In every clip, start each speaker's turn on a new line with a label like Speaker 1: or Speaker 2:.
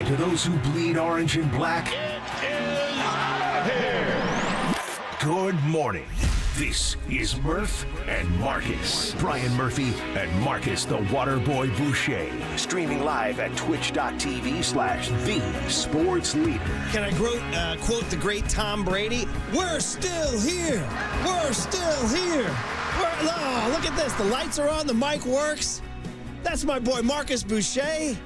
Speaker 1: To those who bleed orange and black,
Speaker 2: It is out of here.
Speaker 1: good morning. This is Murph and Marcus. Brian Murphy and Marcus the Waterboy Boucher. Streaming live at twitch.tv/the sports leader.
Speaker 3: Can I quote the great Tom Brady? We're still here. We're still here. Look at this. The lights are on. The mic works. That's my boy Marcus Boucher.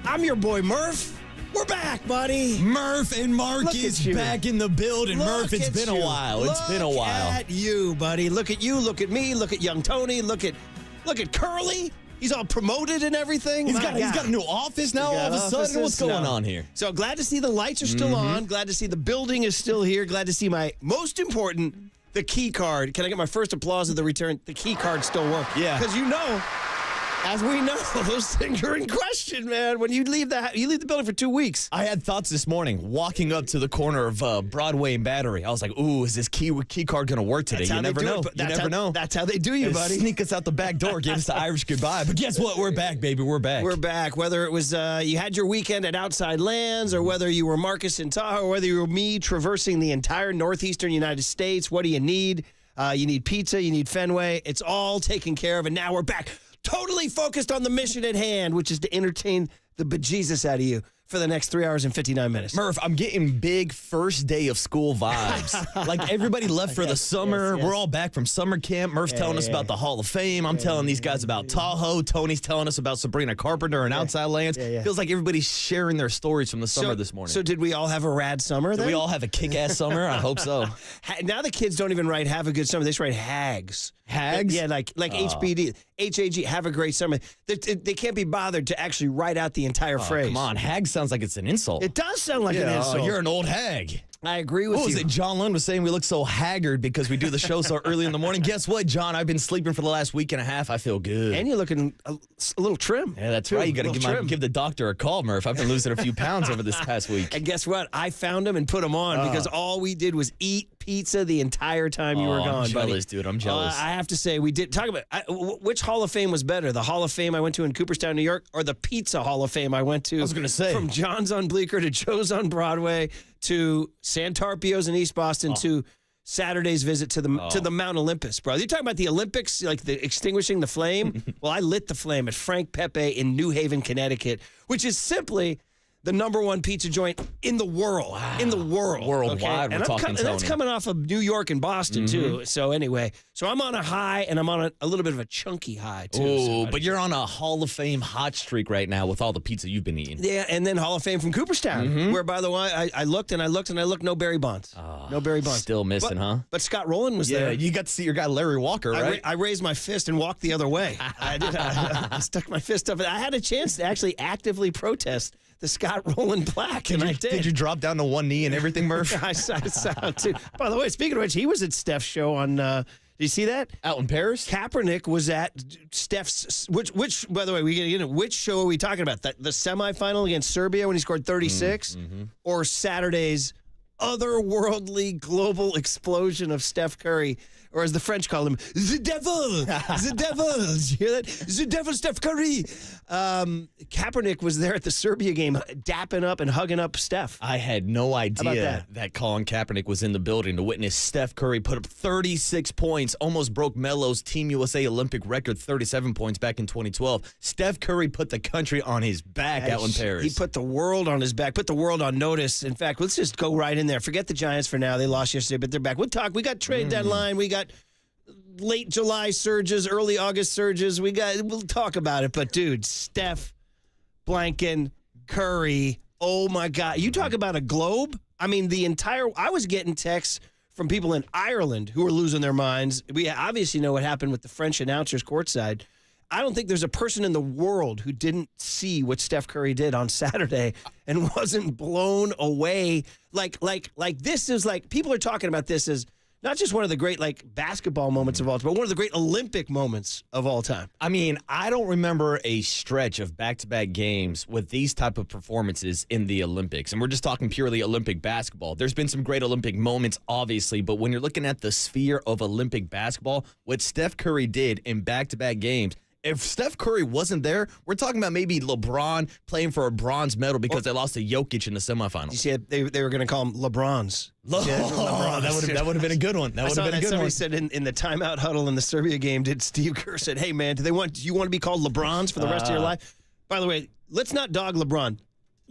Speaker 3: I'm your boy Murph. We're back, buddy.
Speaker 4: Murph and Marcus back in the building. Murph, it's been a while. It's been a while.
Speaker 3: Look at you, buddy. Look at you. Look at me. Look at young Tony. Look at Curly. He's all promoted and everything.
Speaker 4: He's got a new office now all of a sudden. What's going on here?
Speaker 3: So glad to see the lights are still on. Glad to see the building is still here. Glad to see my most important, the key card. Can I get my first applause of the return? The key card still works.
Speaker 4: Yeah.
Speaker 3: Because as we know, those things are in question, man. When you leave the building for 2 weeks.
Speaker 4: I had thoughts this morning walking up to the corner of Broadway and Battery. I was like, ooh, is this key card going to work today? You never know. You never know.
Speaker 3: That's how they do you, buddy.
Speaker 4: Sneak us out the back door, give us the Irish goodbye. But guess what? We're back, baby. We're back.
Speaker 3: We're back. Whether it was you had your weekend at Outside Lands, or whether you were Marcus in Tahoe, or whether you were me traversing the entire northeastern United States, what do you need? You need pizza. You need Fenway. It's all taken care of, and now we're back. Totally focused on the mission at hand, which is to entertain the bejesus out of you for the next 3 hours and 59 minutes.
Speaker 4: Murph, I'm getting big first day of school vibes. Like everybody left for the summer.
Speaker 3: yes.
Speaker 4: We're all back from summer camp. Murph's telling us about the Hall of Fame. I'm telling these guys about Tahoe. Tony's telling us about Sabrina Carpenter and Outside Lands. Feels like everybody's sharing their stories from the summer this morning.
Speaker 3: So did we all have a rad summer then?
Speaker 4: Did we all have a kick-ass summer? I hope so.
Speaker 3: Now the kids don't even write have a good summer. They just write hags.
Speaker 4: Hags?
Speaker 3: Yeah, like HBD, HAG, have a great summer. They can't be bothered to actually write out the entire phrase.
Speaker 4: Come on, hag sounds like it's an insult.
Speaker 3: It does sound like an insult.
Speaker 4: You're an old hag.
Speaker 3: I agree with you.
Speaker 4: What was it? John Lund was saying we look so haggard because we do the show so early in the morning. Guess what, John? I've been sleeping for the last week and a half. I feel good.
Speaker 3: And you're looking a little trim.
Speaker 4: Yeah, that's right. You got to give the doctor a call, Murph. I've been losing a few pounds over this past week.
Speaker 3: And guess what? I found them and put them on because all we did was eat pizza the entire time you were gone,
Speaker 4: I'm jealous,
Speaker 3: buddy.
Speaker 4: dude. I'm jealous.
Speaker 3: I have to say, we did talk about which Hall of Fame was better, the Hall of Fame I went to in Cooperstown, New York, or the Pizza Hall of Fame I went to.
Speaker 4: I was going to say.
Speaker 3: From John's on Bleecker to Joe's on Broadway to Santarpio's in East Boston to Saturday's visit to the Mount Olympus, bro. You're talking about the Olympics, like the extinguishing the flame? Well, I lit the flame at Frank Pepe in New Haven, Connecticut, which is simply the #1 pizza joint in the world. Wow. In the world.
Speaker 4: Worldwide,
Speaker 3: okay?
Speaker 4: we're talking,
Speaker 3: and that's coming off of New York and Boston, too. So anyway, I'm on a high, and I'm on a little bit of a chunky high, too.
Speaker 4: Oh, but you're on a Hall of Fame hot streak right now with all the pizza you've been eating.
Speaker 3: Yeah, and then Hall of Fame from Cooperstown, where, by the way, I looked, no Barry Bonds. No Barry Bonds.
Speaker 4: Still missing, huh?
Speaker 3: But Scott Rowland was there.
Speaker 4: Yeah, you got to see your guy Larry Walker, right?
Speaker 3: I raised my fist and walked the other way. I did. I stuck my fist up. I had a chance to actually actively protest the Scott Rowland plaque, and I did.
Speaker 4: Did you drop down to one knee and everything, Murph?
Speaker 3: I saw too. By the way, speaking of which, he was at Steph's show on. Did you see that?
Speaker 4: Out in Paris?
Speaker 3: Kaepernick was at Steph's. Which? By the way, we get into which show are we talking about? The semifinal against Serbia when he scored 36, or Saturday's otherworldly global explosion of Steph Curry, or as the French call him, the devil, the devil. Did you hear that? The devil, Steph Curry. Kaepernick was there at the Serbia game, dapping up and hugging up Steph.
Speaker 4: I had no idea
Speaker 3: that?
Speaker 4: Colin Kaepernick was in the building to witness Steph Curry put up 36 points, almost broke Melo's Team USA Olympic record, 37 points back in 2012. Steph Curry put the country on his back out in Paris.
Speaker 3: He put the world on his back, put the world on notice. In fact, let's just go right in there. Forget the Giants for now. They lost yesterday, but they're back. We'll talk. We got trade deadline. We got late July surges, early August surges. We'll talk about it. But, dude, Steph, Blanken, Curry, oh, my God. You talk about a globe? I mean, I was getting texts from people in Ireland who were losing their minds. We obviously know what happened with the French announcers courtside. I don't think there's a person in the world who didn't see what Steph Curry did on Saturday and wasn't blown away. Like this is like, people are talking about this as not just one of the great basketball moments of all time, but one of the great Olympic moments of all time.
Speaker 4: I mean, I don't remember a stretch of back-to-back games with these type of performances in the Olympics. And we're just talking purely Olympic basketball. There's been some great Olympic moments, obviously, but when you're looking at the sphere of Olympic basketball, what Steph Curry did in back-to-back games, If Steph Curry wasn't there, we're talking about maybe LeBron playing for a bronze medal because they lost to Jokic in the semifinals.
Speaker 3: You see, they were going to call them LeBrons.
Speaker 4: That would have been a good one. That would have been a good
Speaker 3: somebody
Speaker 4: one.
Speaker 3: said in the timeout huddle in the Serbia game, did Steve Kerr said, "Hey man, do you want to be called LeBrons for the rest of your life?" By the way, let's not dog LeBron.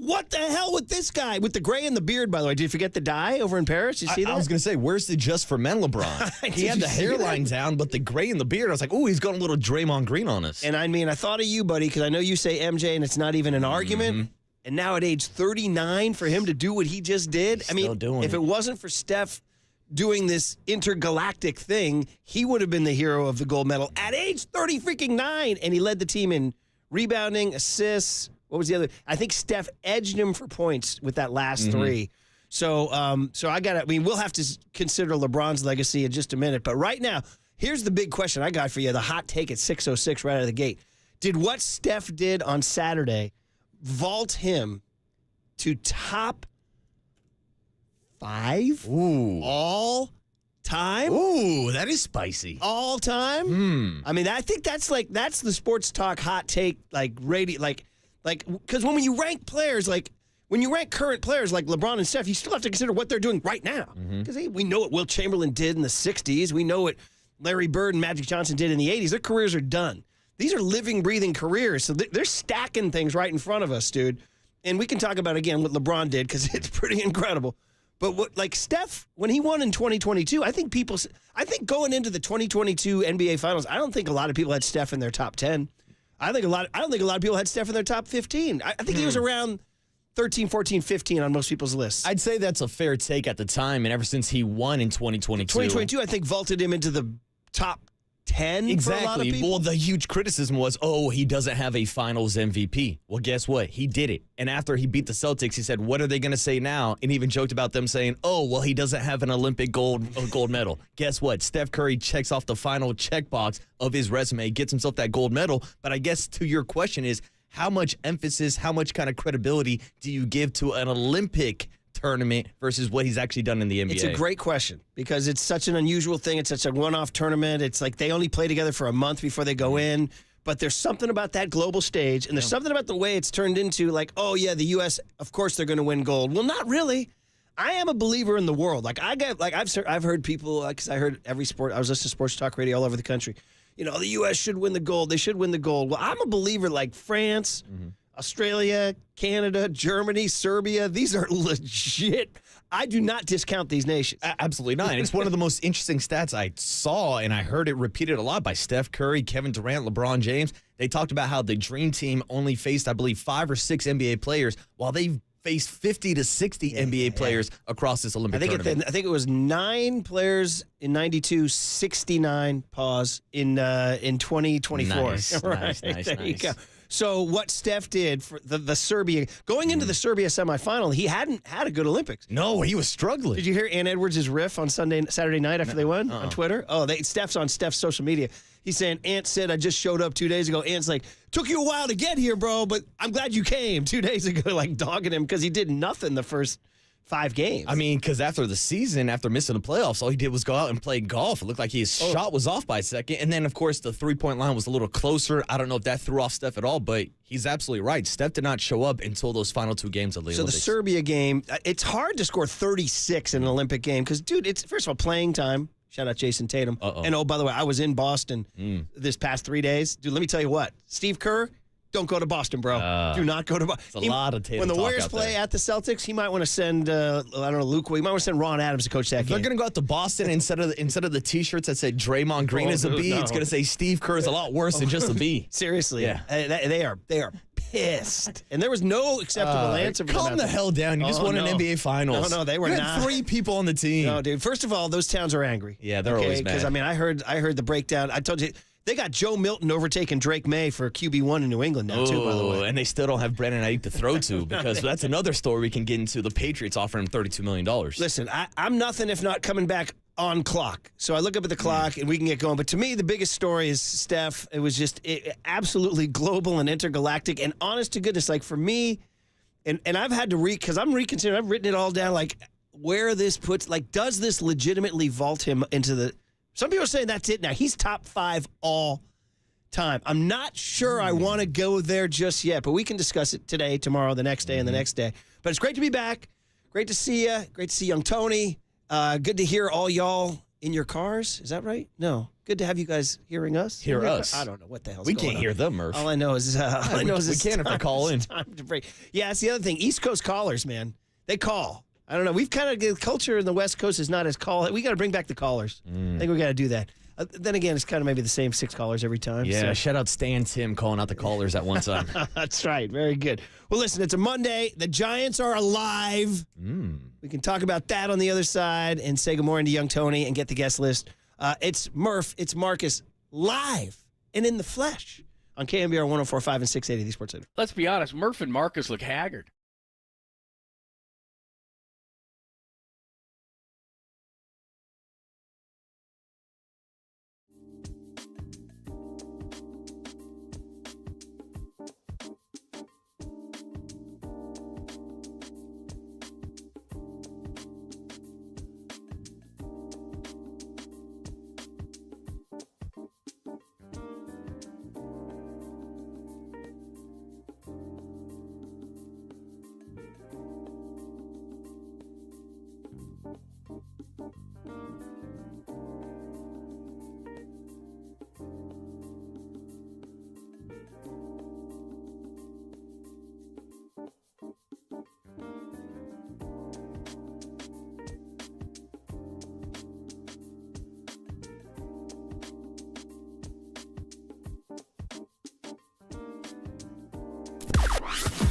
Speaker 3: What the hell with this guy with the gray and the beard? By the way, did you forget the dye over in Paris? You see that?
Speaker 4: I was going to say, where's the Just for Men LeBron? He had the hairline down, but the gray and the beard. I was like, oh, he's got a little Draymond Green on us.
Speaker 3: And I mean, I thought of you, buddy, because I know you say MJ, and it's not even an argument. And now at age 39, for him to do what he just did, I mean, if it wasn't for Steph doing this intergalactic thing, he would have been the hero of the gold medal at age 30-freaking-9. And he led the team in rebounding, assists. What was the other? I think Steph edged him for points with that last three. So we'll have to consider LeBron's legacy in just a minute. But right now, here's the big question I got for you, the hot take at 6:06 right out of the gate. Did what Steph did on Saturday vault him to top 5 all time?
Speaker 4: Ooh, that is spicy.
Speaker 3: All time? I mean, I think that's the sports talk hot take, because when you rank players, when you rank current players like LeBron and Steph, you still have to consider what they're doing right now. Because we know what Wilt Chamberlain did in the 60s. We know what Larry Bird and Magic Johnson did in the 80s. Their careers are done. These are living, breathing careers. So they're stacking things right in front of us, dude. And we can talk about, again, what LeBron did because it's pretty incredible. But Steph, when he won in 2022, I think going into the 2022 NBA Finals, I don't think a lot of people had Steph in their top 10. I don't think a lot of people had Steph in their top 15. I think he was around 13, 14, 15 on most people's lists.
Speaker 4: I'd say that's a fair take at the time, and ever since he won in 2022.
Speaker 3: 2022, I think, vaulted him into the top 10 for a lot of people.
Speaker 4: Well, the huge criticism was, he doesn't have a finals MVP. Well, guess what? He did it. And after he beat the Celtics, he said, what are they going to say now? And even joked about them saying, he doesn't have an Olympic gold medal. Guess what? Steph Curry checks off the final checkbox of his resume, gets himself that gold medal. But I guess to your question is, how much emphasis, how much kind of credibility do you give to an Olympic tournament versus what he's actually done in the NBA?
Speaker 3: It's a great question because it's such an unusual thing. It's such a one-off tournament. It's like they only play together for a month before they go in. But there's something about that global stage, and there's something about the way it's turned into the U.S., of course they're going to win gold. Well, not really. I am a believer in the world. I've heard people, because I heard every sport. I was listening to sports talk radio all over the country. The U.S. should win the gold. They should win the gold. Well, I'm a believer like France, Australia, Canada, Germany, Serbia. These are legit. I do not discount these nations.
Speaker 4: Absolutely not. And it's one of the most interesting stats I saw, and I heard it repeated a lot by Steph Curry, Kevin Durant, LeBron James. They talked about how the Dream Team only faced, I believe, 5 or 6 NBA players, while they've faced 50 to 60 NBA players across this Olympic tournament.
Speaker 3: I think it was 9 players in 92, 69 in 2024.
Speaker 4: Nice,
Speaker 3: right.
Speaker 4: nice.
Speaker 3: There you go. So what Steph did for the Serbia, going into the Serbia semifinal, he hadn't had a good Olympics.
Speaker 4: No, he was struggling.
Speaker 3: Did you hear Ant Edwards' riff on Saturday night after they won on Twitter? Steph's on Steph's social media. He's saying, Ant said, I just showed up 2 days ago. Ant's like, took you a while to get here, bro, but I'm glad you came 2 days ago, dogging him because he did nothing the first 5 games.
Speaker 4: I mean, because after the season, after missing the playoffs, all he did was go out and play golf. It looked like his shot was off by a second. And then, of course, the three-point line was a little closer. I don't know if that threw off Steph at all, but he's absolutely right. Steph did not show up until those final 2 games of the Olympics.
Speaker 3: So the Serbia game, it's hard to score 36 in an Olympic game because, dude, it's, first of all, playing time. Shout out Jason Tatum. And, by the way, I was in Boston this past 3 days. Dude, let me tell you what. Steve Kerr, don't go to Boston, bro. Do not go to Boston.
Speaker 4: It's a lot of Tatum.
Speaker 3: When the
Speaker 4: talk
Speaker 3: Warriors
Speaker 4: out
Speaker 3: play
Speaker 4: there.
Speaker 3: at the Celtics, he might want to send, Luke. He might want to send Ron Adams to coach that game.
Speaker 4: They're going to go out to Boston instead of the T-shirts that said Draymond Green is a B.
Speaker 3: No.
Speaker 4: It's going to say Steve Kerr is a lot worse than just a B.
Speaker 3: Seriously.
Speaker 4: Yeah.
Speaker 3: They are pissed. And there was no acceptable answer for
Speaker 4: Calm the hell down. You just won an NBA Finals.
Speaker 3: No, they were
Speaker 4: you
Speaker 3: not.
Speaker 4: had 3 people on the team.
Speaker 3: No, dude. First of all, those towns are angry.
Speaker 4: Yeah, they're always mad.
Speaker 3: Because, I heard the breakdown. I told you, they got Joe Milton overtaking Drake May for QB1 in New England now, too, by the way.
Speaker 4: And they still don't have Brandon Ayuk to throw to because that's another story we can get into. The Patriots offering him $32 million.
Speaker 3: Listen, I'm nothing if not coming back on clock. So I look up at the clock and we can get going. But to me, the biggest story is Steph. It was just absolutely global and intergalactic. And honest to goodness, for me, and I've had to because I'm reconsidering, I've written it all down, where this puts, does this legitimately vault him into the, some people are saying that's it now. He's top 5 all time. I'm not sure I want to go there just yet, but we can discuss it today, tomorrow, the next day, and the next day. But it's great to be back. Great to see you. Great to see young Tony. Good to hear all y'all in your cars. Is that right? No. Good to have you guys hearing us.
Speaker 4: Hear us.
Speaker 3: I don't know what the hell's
Speaker 4: We
Speaker 3: going on.
Speaker 4: can't hear them, Murph.
Speaker 3: All I know is
Speaker 4: we can if they call in.
Speaker 3: It's time to break. Yeah, that's the other thing. East Coast callers, man. They call. I don't know. We've kind of, the culture in the West Coast is not as call. We got to bring back the callers. I think we got to do that. Then again, it's kind of maybe the same 6 callers every time.
Speaker 4: Yeah,
Speaker 3: so.
Speaker 4: shout out Stan Tim calling out the callers at one time.
Speaker 3: That's right. Very good. Well, listen, it's a Monday. The Giants are alive. We can talk about that on the other side and say good morning to young Tony and get the guest list. It's Murph. It's Marcus live and in the flesh on KNBR 104.5 and 680, the Sports Center.
Speaker 5: Let's be honest, Murph and Marcus look haggard.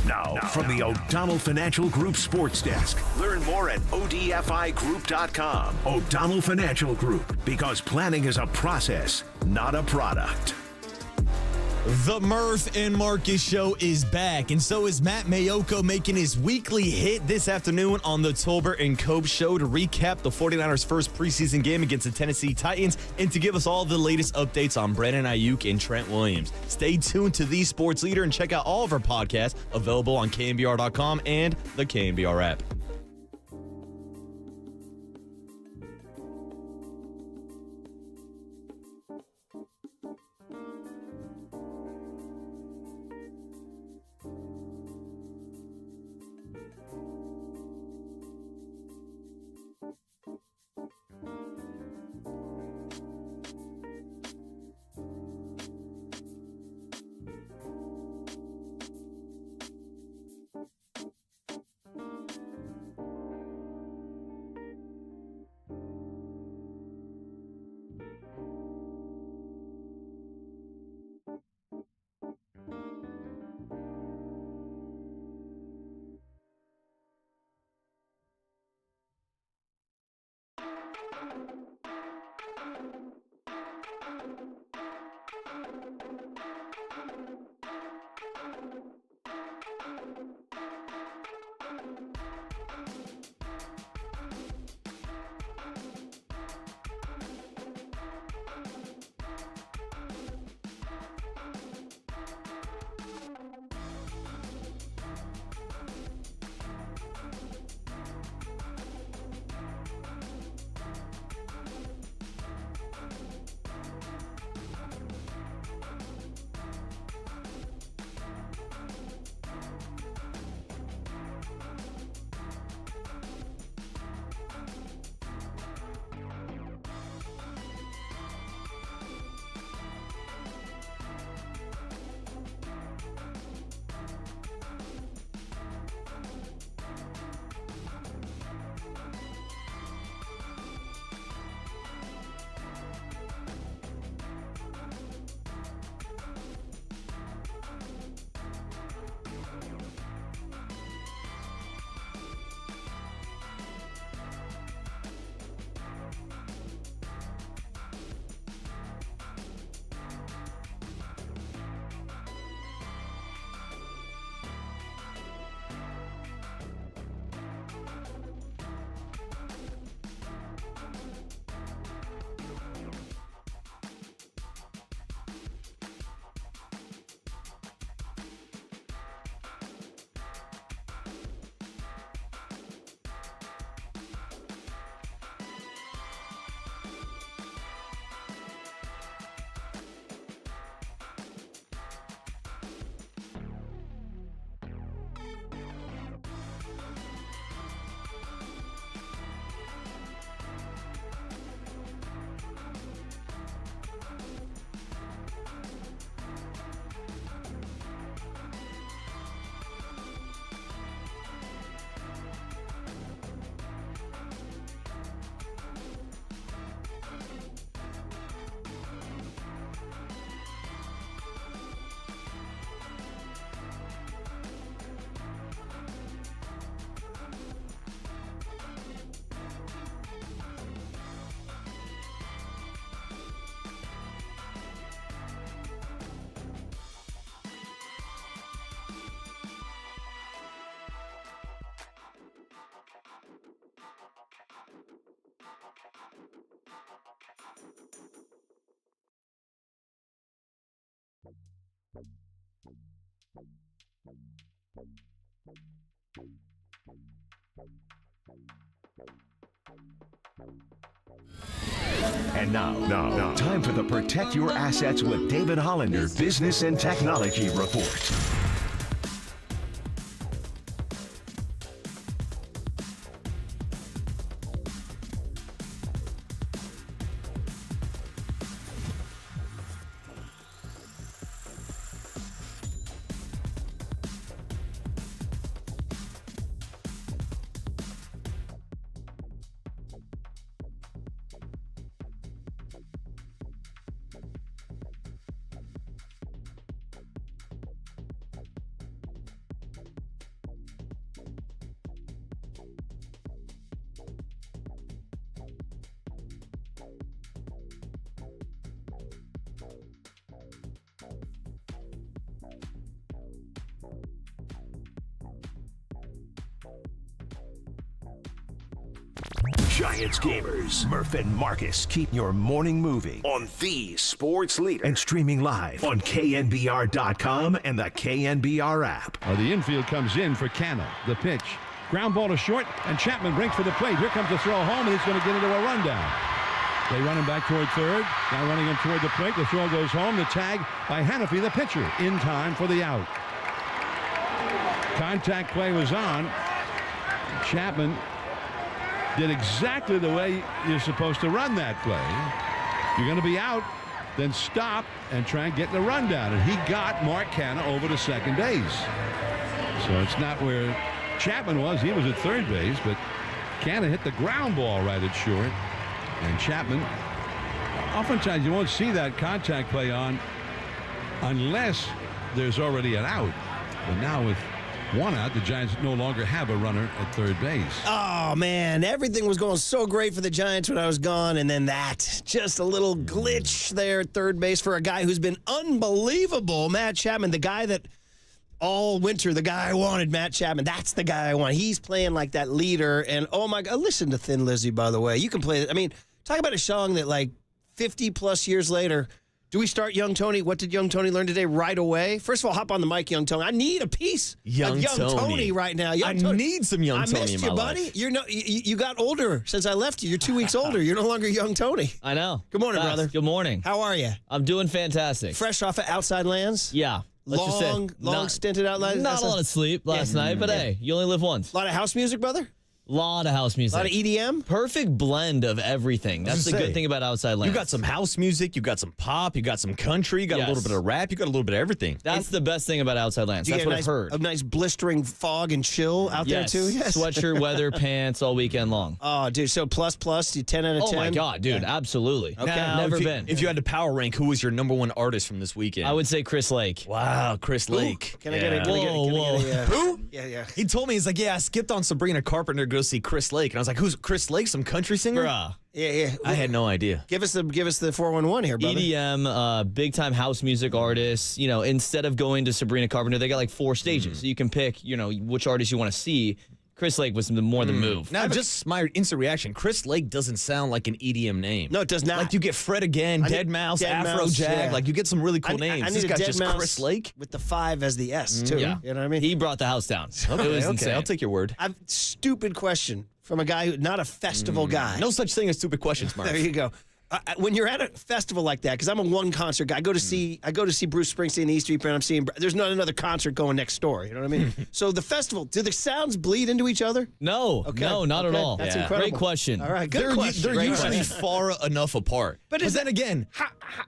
Speaker 1: Now, from the O'Donnell Financial Group Sports Desk. Learn more at odfigroup.com. O'Donnell Financial Group, because planning is a process, not a product.
Speaker 4: The Murph and Marcus Show is back, and so is Matt Mayoko making his weekly hit this afternoon on the Tolbert and Cope Show to recap the 49ers' first preseason game against the Tennessee Titans and to give us all the latest updates on Brandon Ayuk and Trent Williams. Stay tuned to the Sports Leader and check out all of our podcasts available on KNBR.com and the KNBR app.
Speaker 1: And now, time for the Protect Your Assets with David Hollander Business and Technology Report. Giants gamers, Murph and Marcus keep your morning moving on the sports leader and streaming live on KNBR.com and the KNBR app.
Speaker 2: The infield comes in for Canna. The pitch. Ground ball to short, and Chapman breaks for the plate. Here comes the throw home, and he's going to get into a rundown. They run him back toward third. Now running him toward the plate. The throw goes home. The tag by Hannafy, the pitcher, in time for the out. Contact play was on. Chapman did exactly the way you're supposed to run that play. You're going to be out, then stop and try and get the rundown. And he got Mark Canna over to second base. So it's not where Chapman was. He was at third base, but Canna hit the ground ball right at short. And Chapman, oftentimes you won't see that contact play on unless there's already an out. But now with one out, the Giants no longer have a runner at third base.
Speaker 3: Oh, man, everything was going so great for the Giants when I was gone, and then that, just a little glitch there at third base for a guy who's been unbelievable, Matt Chapman, the guy that all winter, the guy I wanted, Matt Chapman, that's the guy I want. He's playing like that leader, and oh, my God, listen to Thin Lizzy, by the way. You can play it. I mean, talk about a song that, like, 50-plus years later, do we start Young Tony? What did Young Tony learn today right away? First of all, hop on the mic, Young Tony. I need a piece of Young Tony right now.
Speaker 4: I need some Young Tony
Speaker 3: in my life. I missed you, buddy. You're you got older since I left you. You're 2 weeks older. You're no longer Young Tony.
Speaker 6: I know.
Speaker 3: Good morning, brother.
Speaker 6: Good morning.
Speaker 3: How are you?
Speaker 6: I'm doing fantastic.
Speaker 3: Fresh off of Outside Lands?
Speaker 6: Yeah.
Speaker 3: Long stinted outside.
Speaker 6: Not a lot of sleep last night, but hey, you only live once.
Speaker 3: A lot of house music, brother?
Speaker 6: Lot of house music.
Speaker 3: A lot of EDM?
Speaker 6: Perfect blend of everything. That's the good thing about Outside Lands.
Speaker 4: You got some house music, you got some pop, you got some country, you got a little bit of rap, you got a little bit of everything.
Speaker 6: That's the best thing about Outside Lands. That's what I've heard.
Speaker 3: A nice blistering fog and chill out there, too? Yes.
Speaker 6: Sweatshirt, weather, pants all weekend long.
Speaker 3: Oh, dude. So plus, you 10 out of 10?
Speaker 6: Oh, my God, dude. Yeah. Absolutely.
Speaker 3: Okay.
Speaker 6: Now, never been.
Speaker 4: If you had to power rank, who was your number one artist from this weekend?
Speaker 6: I would say Chris Lake.
Speaker 4: Wow, Chris Lake.
Speaker 3: Can I get a
Speaker 4: Who?
Speaker 3: Yeah.
Speaker 4: He told me, he's like, yeah, I skipped on Sabrina Carpenter to go see Chris Lake. And I was like, who's Chris Lake? Some country singer?
Speaker 6: Bruh.
Speaker 3: Yeah.
Speaker 4: I had no idea.
Speaker 3: Give us the 411 here, brother.
Speaker 6: EDM, big time house music artists. You know, instead of going to Sabrina Carpenter, they got like 4 stages. So you can pick, which artist you want to see. Chris Lake was more the move.
Speaker 4: Now, just my instant reaction, Chris Lake doesn't sound like an EDM name.
Speaker 3: No, it does not.
Speaker 4: Like you get Fred Again, Deadmau5, Afrojack.
Speaker 3: Yeah.
Speaker 4: Like you get some really cool names.
Speaker 3: I
Speaker 4: This
Speaker 3: need
Speaker 4: guy's
Speaker 3: a
Speaker 4: just Chris Lake?
Speaker 3: with the 5 as the S, too.
Speaker 6: Yeah.
Speaker 3: You know what I mean?
Speaker 6: He brought the house down. It was insane.
Speaker 4: I'll take your word.
Speaker 3: Stupid question from a guy who, not a festival guy.
Speaker 4: No such thing as stupid questions, Mark.
Speaker 3: There you go. When you're at a festival like that, because I'm a one concert guy, I go to see Bruce Springsteen in the East Street Band. I'm seeing there's not another concert going next door. You know what I mean? So the festival, do the sounds bleed into each other?
Speaker 6: No, not at all.
Speaker 3: That's incredible.
Speaker 6: Great question.
Speaker 3: All right, good question.
Speaker 4: They're usually far enough apart. But then again,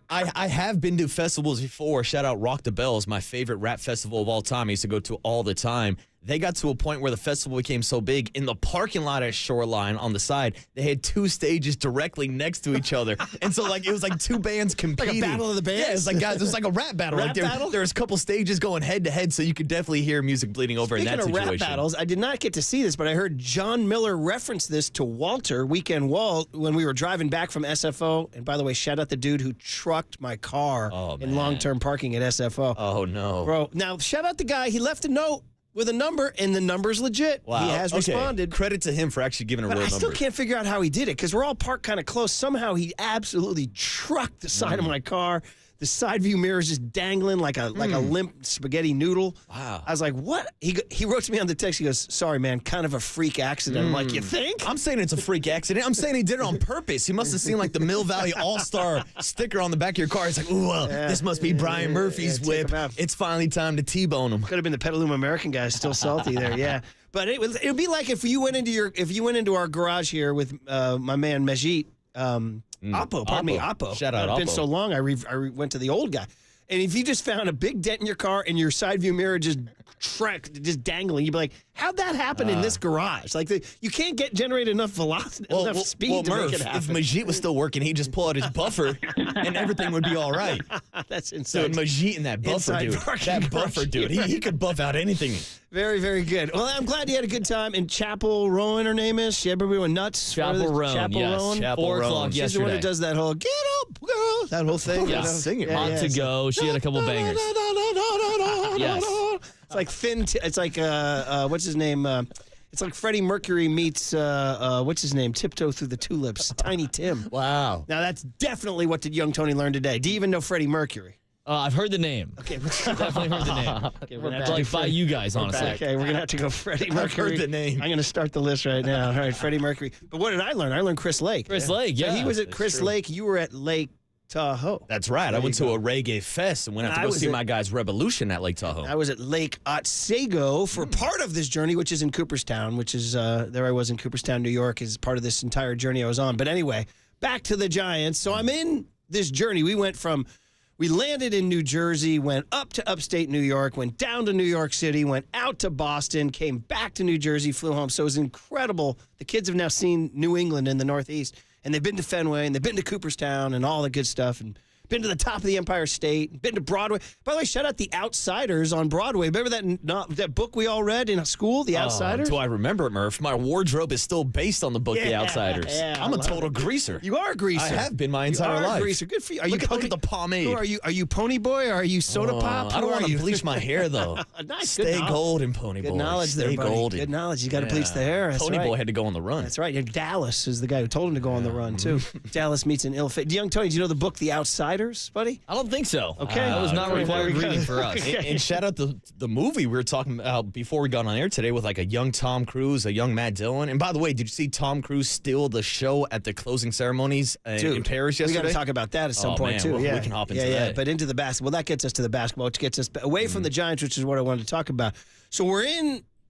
Speaker 4: I have been to festivals before. Shout out Rock the Bells, my favorite rap festival of all time. I used to go to all the time. They got to a point where the festival became so big, in the parking lot at Shoreline on the side, they had 2 stages directly next to each other. And so, like, it was like 2 bands competing.
Speaker 3: Like a battle of the bands?
Speaker 4: Yeah, it's like, guys, it was like a rap battle. There's a couple stages going head to head, so you could definitely hear music bleeding over in that situation.
Speaker 3: Speaking of rap battles, I did not get to see this, but I heard John Miller reference this to Walter, Weekend Walt, when we were driving back from SFO. And by the way, shout out the dude who trucked my car in long-term parking at SFO.
Speaker 4: Oh, no.
Speaker 3: Bro, now, shout out the guy. He left a note with a number, and the number's legit.
Speaker 4: Wow.
Speaker 3: He has responded.
Speaker 4: Credit to him for actually giving a real number.
Speaker 3: I still can't figure out how he did it, because we're all parked kind of close. Somehow he absolutely trucked the side of my car. The side view mirror is just dangling like a limp spaghetti noodle.
Speaker 4: Wow.
Speaker 3: I was like, what? He wrote to me on the text. He goes, sorry, man, kind of a freak accident. I'm like, you think?
Speaker 4: I'm saying it's a freak accident. I'm saying he did it on purpose. He must have seen like the Mill Valley All-Star sticker on the back of your car. It's like, ooh, this must be Brian Murphy's whip.
Speaker 3: him out.
Speaker 4: It's finally time to T-bone him.
Speaker 3: Could have been the Petaluma American guy, still salty there. Yeah. But it would be like if you went into our garage here with my man Majit, Oppo, pardon me, Oppo.
Speaker 4: Shout out
Speaker 3: It's been
Speaker 4: Oppo.
Speaker 3: so long, I went to the old guy. And if you just found a big dent in your car and your side view mirror just dangling, you'd be like, how'd that happen in this garage? Like, you can't generate enough velocity, enough speed to
Speaker 4: Murph,
Speaker 3: make it happen.
Speaker 4: if Majit was still working, he'd just pull out his buffer and everything would be all right.
Speaker 3: That's
Speaker 4: So
Speaker 3: insane.
Speaker 4: Majit and that buffer
Speaker 3: Inside
Speaker 4: dude,
Speaker 3: parking
Speaker 4: that buffer dude, he could buff out anything.
Speaker 3: Very, very good. Well, I'm glad you had a good time. And Chapel Rowan, her name is. Everybody went nuts.
Speaker 6: Chapel Rowan,
Speaker 3: Chapel
Speaker 6: yes.
Speaker 3: Rowan.
Speaker 4: Chapel
Speaker 6: 4 o'clock
Speaker 4: Rowan.
Speaker 3: She's the one
Speaker 6: yesterday.
Speaker 3: who does that whole "get up, girl," that whole thing.
Speaker 6: Yeah.
Speaker 3: you know?
Speaker 4: Sing it.
Speaker 6: Hot to go. She had a couple bangers. Yes.
Speaker 3: It's like it's like what's his name? It's like Freddie Mercury meets what's his name? Tiptoe Through the Tulips, Tiny Tim.
Speaker 4: Wow.
Speaker 3: Now that's definitely what did young Tony learn today. Do you even know Freddie Mercury?
Speaker 6: I've heard the name.
Speaker 3: Okay,
Speaker 6: Definitely heard the name.
Speaker 3: okay, we're gonna have to
Speaker 6: Like
Speaker 3: do
Speaker 6: by you guys, honestly.
Speaker 3: Okay, we're gonna have to go Freddie Mercury.
Speaker 4: heard the name.
Speaker 3: I'm gonna start the list right now. All right, Freddie Mercury. But what did I learn? I learned Chris Lake.
Speaker 6: Chris Lake,
Speaker 3: So
Speaker 6: yeah.
Speaker 3: he was at Chris Lake. You were at Lake Tahoe.
Speaker 4: That's right. I went to a reggae fest and went out to
Speaker 3: I
Speaker 4: go
Speaker 3: was
Speaker 4: see
Speaker 3: at-
Speaker 4: my guys Revolution at Lake Tahoe.
Speaker 3: I was at Lake Otsego for part of this journey, which is in Cooperstown, which is there I was in Cooperstown, New York, is part of this entire journey I was on. But anyway, back to the Giants. So I'm in this journey. We landed in New Jersey, went up to upstate New York, went down to New York City, went out to Boston, came back to New Jersey, flew home. So it was incredible. The kids have now seen New England in the Northeast, and they've been to Fenway, and they've been to Cooperstown, and all the good stuff, and been to the top of the Empire State, been to Broadway. By the way, shout out The Outsiders on Broadway. Remember that book we all read in school, The Outsiders?
Speaker 4: Do I remember it, Murph? My wardrobe is still based on the book The
Speaker 3: Yeah,
Speaker 4: Outsiders.
Speaker 3: yeah,
Speaker 4: I'm
Speaker 3: I
Speaker 4: a
Speaker 3: love
Speaker 4: total
Speaker 3: it.
Speaker 4: greaser.
Speaker 3: You are a greaser.
Speaker 4: I have been my
Speaker 3: You
Speaker 4: entire
Speaker 3: are a
Speaker 4: life.
Speaker 3: greaser. Good for you. Are
Speaker 4: Look
Speaker 3: you
Speaker 4: at the pomade.
Speaker 3: Who are you Pony Boy or are you Soda Pop?
Speaker 4: I don't
Speaker 3: Who
Speaker 4: want
Speaker 3: are
Speaker 4: to
Speaker 3: you?
Speaker 4: bleach my hair, though.
Speaker 3: Nice. Good
Speaker 4: Stay
Speaker 3: knowledge.
Speaker 4: golden, Pony Boy.
Speaker 3: Good knowledge
Speaker 4: Stay
Speaker 3: there, buddy.
Speaker 4: golden.
Speaker 3: Good knowledge. You got to bleach the hair. That's
Speaker 4: Pony
Speaker 3: right.
Speaker 4: Boy had to go on the run.
Speaker 3: That's right. And Dallas is the guy who told him to go on the run, too. Dallas meets an ill fate. Young Tony, do you know the book The Outsiders, buddy?
Speaker 6: I don't think so.
Speaker 3: Okay.
Speaker 6: That was not
Speaker 3: There we
Speaker 6: required
Speaker 3: go.
Speaker 6: reading for us.
Speaker 4: And shout out the movie we were talking about before we got on air today with like a young Tom Cruise, a young Matt Dillon. And by the way, did you see Tom Cruise steal the show at the closing ceremonies in Paris
Speaker 3: we
Speaker 4: yesterday?
Speaker 3: got to talk about that at some
Speaker 4: Oh,
Speaker 3: point,
Speaker 4: man.
Speaker 3: too.
Speaker 4: Well,
Speaker 3: Yeah.
Speaker 4: we can hop into
Speaker 3: yeah.
Speaker 4: that.
Speaker 3: But into the basketball. That gets us to the basketball, which gets us away from the Giants, which is what I wanted to talk about. So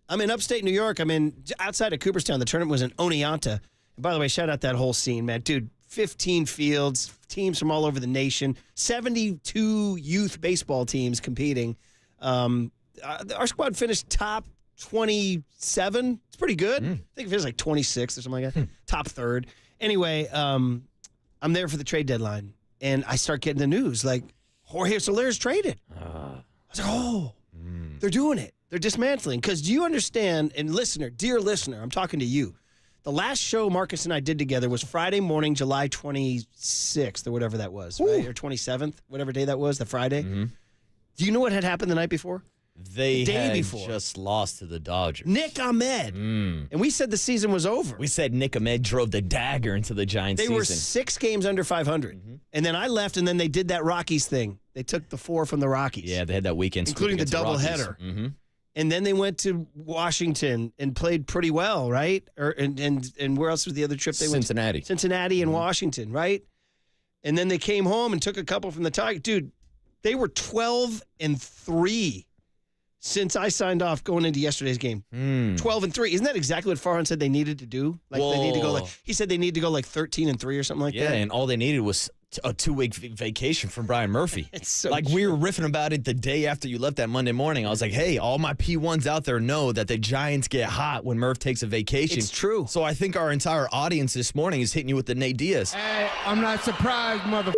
Speaker 3: I'm in upstate New York. I'm in outside of Cooperstown. The tournament was in Oneonta. And by the way, shout out that whole scene, man. Dude, 15 fields, teams from all over the nation, 72 youth baseball teams competing. Our squad finished top 27. It's pretty good. I think it finished like 26 or something like that. Top third. Anyway, I'm there for the trade deadline, and I start getting the news like Jorge Soler's traded. I was like, oh, they're doing it. They're dismantling. Because do you understand, and dear listener, I'm talking to you. The last show Marcus and I did together was Friday morning, July 26th or whatever that was, right? Or 27th, whatever day that was, the Friday. Do you know what had happened the night before?
Speaker 4: They
Speaker 3: day
Speaker 4: had
Speaker 3: before.
Speaker 4: just lost to the Dodgers.
Speaker 3: Nick Ahmed. And we said the season was over.
Speaker 4: We said Nick Ahmed drove the dagger into the Giants
Speaker 3: They
Speaker 4: season.
Speaker 3: were 6 games under 500. And then I left, and then they did that Rockies thing. They took the 4 from the Rockies.
Speaker 4: Yeah, they had that weekend sweep
Speaker 3: including the
Speaker 4: against Rockies.
Speaker 3: doubleheader. And then they went to Washington and played pretty well, right? And where else was the other trip they went?
Speaker 4: Cincinnati.
Speaker 3: Cincinnati and Washington, right? And then they came home and took a couple from the Tigers. Dude, they were 12-3 since I signed off going into yesterday's game. 12-3. Isn't that exactly what Farhan said they needed to do? Like they need to go he said they need to go like 13-3 or something like
Speaker 4: Yeah,
Speaker 3: that.
Speaker 4: and all they needed was a 2-week vacation from Brian Murphy.
Speaker 3: It's so
Speaker 4: like we were riffing about it the day after you left that Monday morning. I was like, hey, all my P1s out there know that the Giants get hot when Murph takes a vacation.
Speaker 3: It's true.
Speaker 4: So I think our entire audience this morning is hitting you with the Nate Diaz.
Speaker 7: Hey, I'm not surprised, motherfuckers.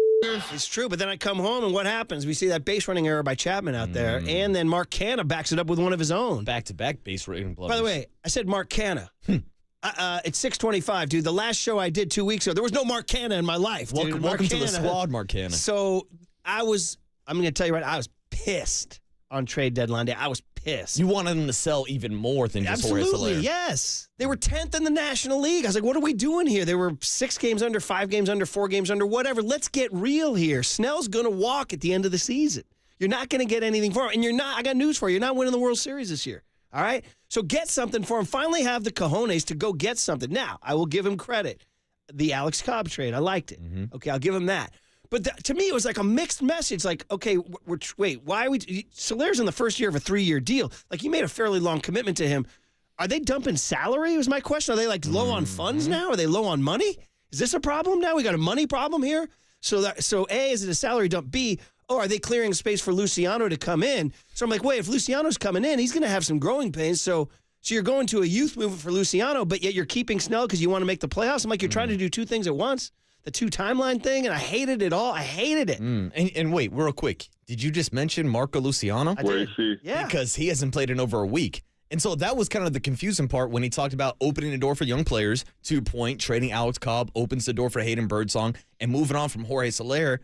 Speaker 3: It's true, but then I come home and what happens? We see that base running error by Chapman out there, and then Mark Canna backs it up with one of his own.
Speaker 4: Back-to-back base rating blows.
Speaker 3: By the way, I said Mark Canna. It's 6:25, dude. The last show I did 2 weeks ago, there was no Mark Canna in my life. Dude.
Speaker 4: Welcome to the
Speaker 3: Canna.
Speaker 4: squad, Mark Canna.
Speaker 3: So I'm going to tell you right, I was pissed on trade deadline day. I was pissed.
Speaker 4: You wanted them to sell even more than just Jorge Soler.
Speaker 3: Absolutely, yes. They were 10th in the National League. I was like, what are we doing here? They were 6 games under, 5 games under, 4 games under, whatever. Let's get real here. Snell's going to walk at the end of the season. You're not going to get anything for him. And you're not, I got news for you, you're not winning the World Series this year. All right? So get something for him. Finally have the cojones to go get something. Now, I will give him credit. The Alex Cobb trade, I liked it. Okay, I'll give him that. But to me, it was like a mixed message. Like, okay, wait, why are we? Soler's in the first year of a 3-year deal. Like, you made a fairly long commitment to him. Are they dumping salary? Was my question. Are they like low on funds now? Are they low on money? Is this a problem now? We got a money problem here. So A, is it a salary dump? B, are they clearing space for Luciano to come in? So I'm like, wait, if Luciano's coming in, he's going to have some growing pains. So you're going to a youth movement for Luciano, but yet you're keeping Snell because you want to make the playoffs. I'm like, you're trying to do 2 things at once. The 2 timeline thing, and I hated it all. I hated it.
Speaker 4: And wait, real quick. Did you just mention Marco Luciano?
Speaker 3: I did. Yeah.
Speaker 4: Because he hasn't played in over a week. And so that was kind of the confusing part when he talked about opening the door for young players. 2 point, trading Alex Cobb opens the door for Hayden Birdsong, and moving on from Jorge Soler.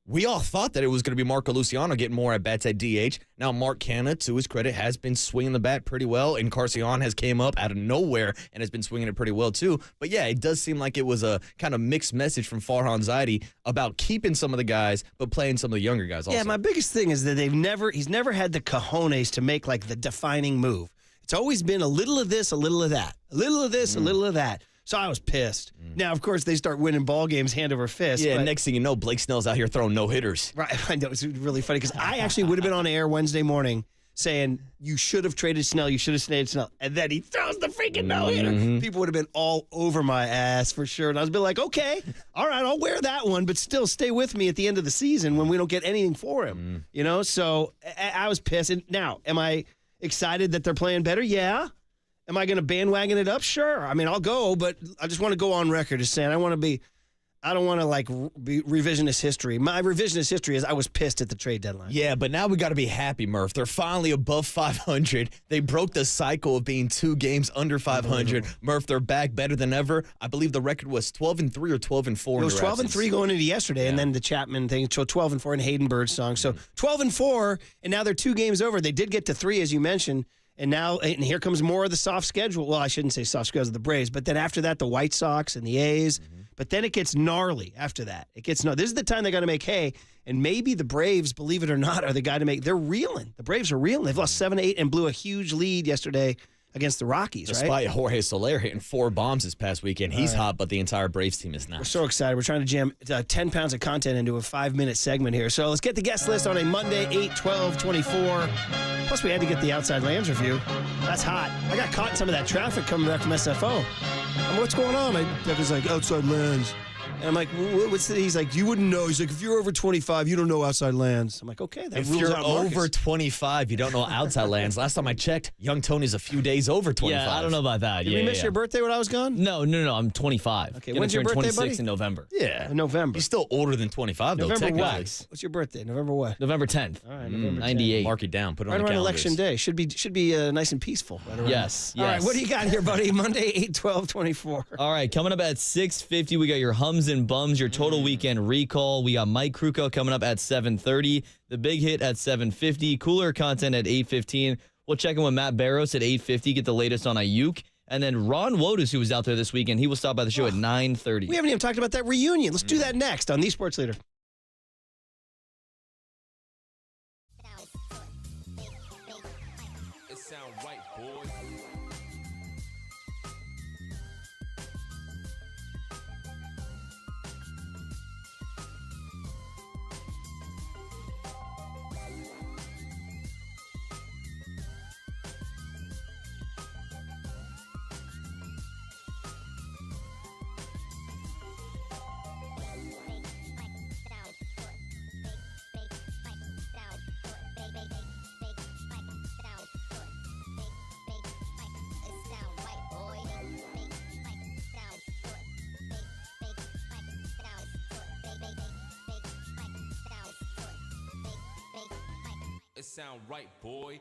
Speaker 4: We all thought that it was going to be Marco Luciano getting more at-bats at DH. Now, Mark Canha, to his credit, has been swinging the bat pretty well, and Carcion has came up out of nowhere and has been swinging it pretty well, too. But, yeah, it does seem like it was a kind of mixed message from Farhan Zaidi about keeping some of the guys but playing some of the younger guys also.
Speaker 3: Yeah, my biggest thing is that he's never had the cojones to make, like, the defining move. It's always been a little of this, a little of that. A little of this, a little of that. So I was pissed. Now, of course, they start winning ball games hand over fist.
Speaker 4: Yeah,
Speaker 3: but,
Speaker 4: next thing you know, Blake Snell's out here throwing no-hitters.
Speaker 3: Right, I know. It's really funny because I actually would have been on air Wednesday morning saying, you should have traded Snell, you should have traded Snell. And then he throws the freaking no-hitter. People would have been all over my ass for sure. And I was been like, okay, all right, I'll wear that one, but still stay with me at the end of the season when we don't get anything for him. You know, so I was pissed. And now, am I excited that they're playing better? Yeah. Am I going to bandwagon it up? Sure. I mean, I'll go, but I just want to go on record as saying I don't want to like be revisionist history. My revisionist history is I was pissed at the trade deadline.
Speaker 4: Yeah, but now we got to be happy, Murph. They're finally above 500. They broke the cycle of being 2 games under 500. Murph, they're back better than ever. I believe the record was 12-3 or 12-4.
Speaker 3: It was 12-3 going into yesterday, and then the Chapman thing. So 12-4 and Hayden Birdsong. So 12-4, and now they're 2 games over. They did get to 3, as you mentioned. And here comes more of the soft schedule. Well, I shouldn't say soft schedule of the Braves, but then after that, the White Sox and the A's. But then it gets gnarly after that. This is the time they got to make hay. And maybe the Braves, believe it or not, are the guy to make. They're reeling. The Braves are reeling. They've lost 7-8 and blew a huge lead yesterday against the Rockies,
Speaker 4: Despite
Speaker 3: right?
Speaker 4: Jorge Soler hitting 4 bombs this past weekend. He's hot, but the entire Braves team is not.
Speaker 3: We're so excited. We're trying to jam 10 pounds of content into a 5-minute segment here. So let's get the guest list on a Monday, 8/12/24. Plus, we had to get the Outside Lands review. That's hot. I got caught in some of that traffic coming back from SFO. What's going on? My Doug is like, Outside Lands. And I'm like, what's the? He's like, you wouldn't know. He's like, if you're over 25, you don't know Outside Lands. I'm like, okay, that
Speaker 4: if
Speaker 3: rules
Speaker 4: you're
Speaker 3: out Marcus.
Speaker 4: over 25, you don't know Outside Lands. Last time I checked, young Tony's a few days over 25.
Speaker 6: Yeah, I don't know about that.
Speaker 3: Did we miss your birthday when I was gone?
Speaker 6: No. I'm 25.
Speaker 3: Okay,
Speaker 6: Gonna
Speaker 3: when's your
Speaker 6: turn
Speaker 3: birthday,
Speaker 6: 26
Speaker 3: buddy?
Speaker 6: in November.
Speaker 4: Yeah.
Speaker 3: In November.
Speaker 4: He's still older than 25, though,
Speaker 3: November
Speaker 4: technically.
Speaker 3: what? What's your birthday? November what?
Speaker 6: November 10th.
Speaker 3: All right, November
Speaker 6: 98.
Speaker 4: Mark it down. Put it
Speaker 3: Right
Speaker 4: on the
Speaker 3: around
Speaker 4: calendars.
Speaker 3: Election Day. Should be nice and peaceful. Right around
Speaker 6: Yes.
Speaker 3: All right, what do you got here, buddy? Monday, 8/12/24.
Speaker 6: All right, coming up at 6:50, we got your hums and bums, your total weekend recall. We got Mike Krukow coming up at 7:30, the big hit at 7:50, cooler content at 8:15. We'll check in with Matt Barros at 8:50, get the latest on Ayuk. And then Ron Wotus, who was out there this weekend, he will stop by the show at 9:30.
Speaker 3: We haven't even talked about that reunion. Let's do that next on The Sports Leader.
Speaker 8: It sound right, boy. It sound right, boy.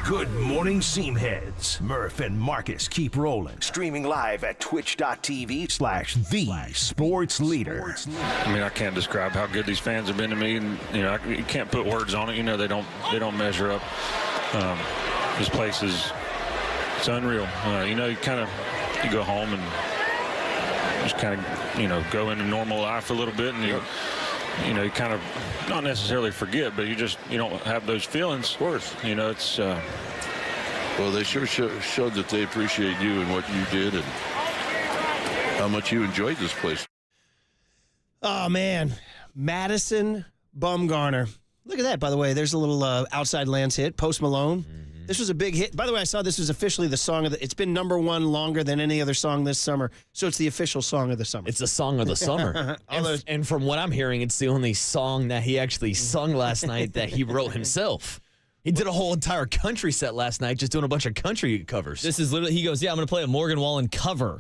Speaker 1: Good morning, Seamheads. Murph and Marcus keep rolling. Streaming live at twitch.tv/the-sports-leader.
Speaker 9: I mean, I can't describe how good these fans have been to me, and you can't put words on it. They don't measure up. This place it's unreal. You go home and just kind of go into normal life a little bit, and you kind of not necessarily forget, but you don't have those feelings. Of course, it's.
Speaker 10: Well, they sure showed that they appreciate you and what you did and how much you enjoyed this place.
Speaker 3: Oh, man. Madison Bumgarner. Look at that, by the way. There's a little Outside Lands hit, Post Malone. Mm-hmm. This was a big hit. By the way, I saw this was officially the song of it's been number one longer than any other song this summer, so it's the official song of the summer.
Speaker 4: It's the song of the summer. and from what I'm hearing, it's the only song that he actually sung last night that he wrote himself. He did a whole entire country set last night just doing a bunch of country covers.
Speaker 6: This is literally, he goes, I'm going to play a Morgan Wallen cover.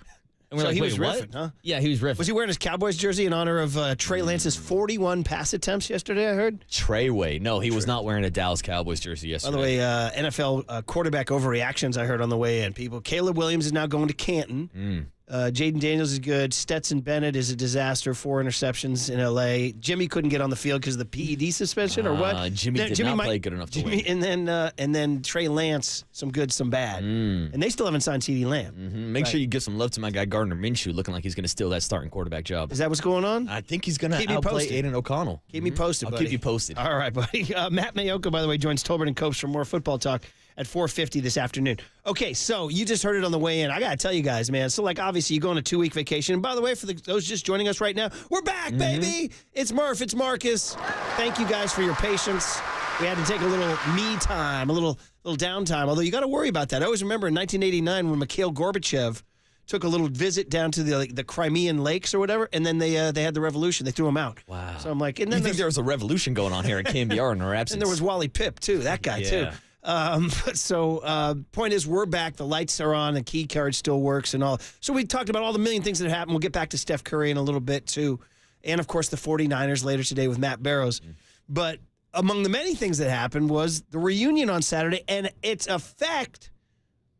Speaker 6: And we're
Speaker 3: so
Speaker 6: like,
Speaker 3: he
Speaker 6: wait,
Speaker 3: was
Speaker 6: what?
Speaker 3: riffing, huh?
Speaker 6: Yeah, he was riffing.
Speaker 3: Was he wearing his Cowboys jersey in honor of Trey Lance's 41 pass attempts yesterday, I heard?
Speaker 4: Treyway. No, he was not wearing a Dallas Cowboys jersey yesterday.
Speaker 3: By the way, NFL quarterback overreactions I heard on the way in. Caleb Williams is now going to Canton. Jaden Daniels is good. Stetson Bennett is a disaster. 4 interceptions in L.A. Jimmy couldn't get on the field because of the PED suspension or what?
Speaker 4: Jimmy did not play good enough to win.
Speaker 3: And then Trey Lance, some good, some bad. And they still haven't signed CeeDee Lamb.
Speaker 4: Mm-hmm. Make sure you give some love to my guy Gardner Minshew, looking like he's going to steal that starting quarterback job.
Speaker 3: Is that what's going on?
Speaker 4: I think he's going to outplay Aiden O'Connell.
Speaker 3: Keep me posted,
Speaker 4: I'll
Speaker 3: buddy.
Speaker 4: keep you posted.
Speaker 3: All right, buddy. Matt Mayoka, by the way, joins Tolbert and Copes for more football talk at 4:50 this afternoon. Okay, so you just heard it on the way in. I got to tell you guys, man. So, obviously, you go on a 2-week vacation. And by the way, for those just joining us right now, we're back, baby. It's Murph. It's Marcus. Thank you guys for your patience. We had to take a little me time, a little downtime, although you got to worry about that. I always remember in 1989 when Mikhail Gorbachev took a little visit down to the Crimean lakes or whatever, and then they had the revolution. They threw him out.
Speaker 4: Wow.
Speaker 3: So I'm like, and then
Speaker 4: you think there was a revolution going on here at KNBR in our absence?
Speaker 3: And there was Wally Pipp, too, that guy, too. Point is, we're back. The lights are on. The key card still works and all. So we talked about all the million things that happened. We'll get back to Steph Curry in a little bit, too. And, of course, the 49ers later today with Matt Barrows. But among the many things that happened was the reunion on Saturday and its effect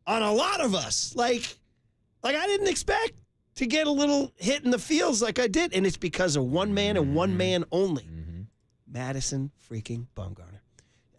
Speaker 3: on a lot of us. Like I didn't expect to get a little hit in the feels like I did. And it's because of one man and one man only. Madison freaking Bumgarner.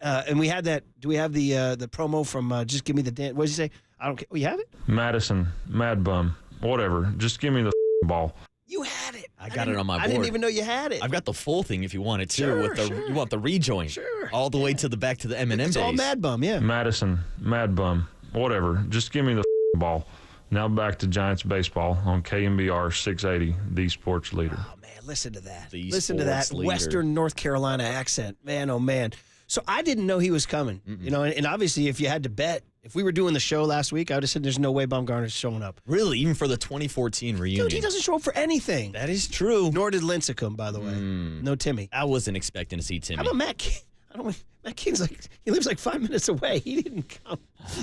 Speaker 3: And we had that. Do we have the promo from Just Give Me the Dance? What did you say? I don't care. Oh, you have it?
Speaker 9: Madison, Mad Bum, whatever. Just give me the ball.
Speaker 3: You had it.
Speaker 4: I got it on my board.
Speaker 3: I didn't even know you had it.
Speaker 4: I've got the full thing if you want it too.
Speaker 3: Sure,
Speaker 4: You want the rejoin?
Speaker 3: Sure.
Speaker 4: All the way to the back to the Eminem days.
Speaker 3: It's all Mad Bum, yeah.
Speaker 9: Madison, Mad Bum, whatever. Just give me the ball. Now back to Giants baseball on KNBR 680, the sports leader.
Speaker 3: Oh, man, listen to that.
Speaker 4: Listen
Speaker 3: to that
Speaker 4: leader.
Speaker 3: Western North Carolina accent. Man, oh, man. So I didn't know he was coming, and obviously if you had to bet, if we were doing the show last week, I would have said there's no way Bumgarner's showing up.
Speaker 4: Really? Even for the 2014 reunion?
Speaker 3: Dude, he doesn't show up for anything.
Speaker 4: That is true.
Speaker 3: Nor did Lincecum, by the way. No Timmy.
Speaker 4: I wasn't expecting to see Timmy.
Speaker 3: How about Matt King? Matt King's he lives 5 minutes away. He didn't come.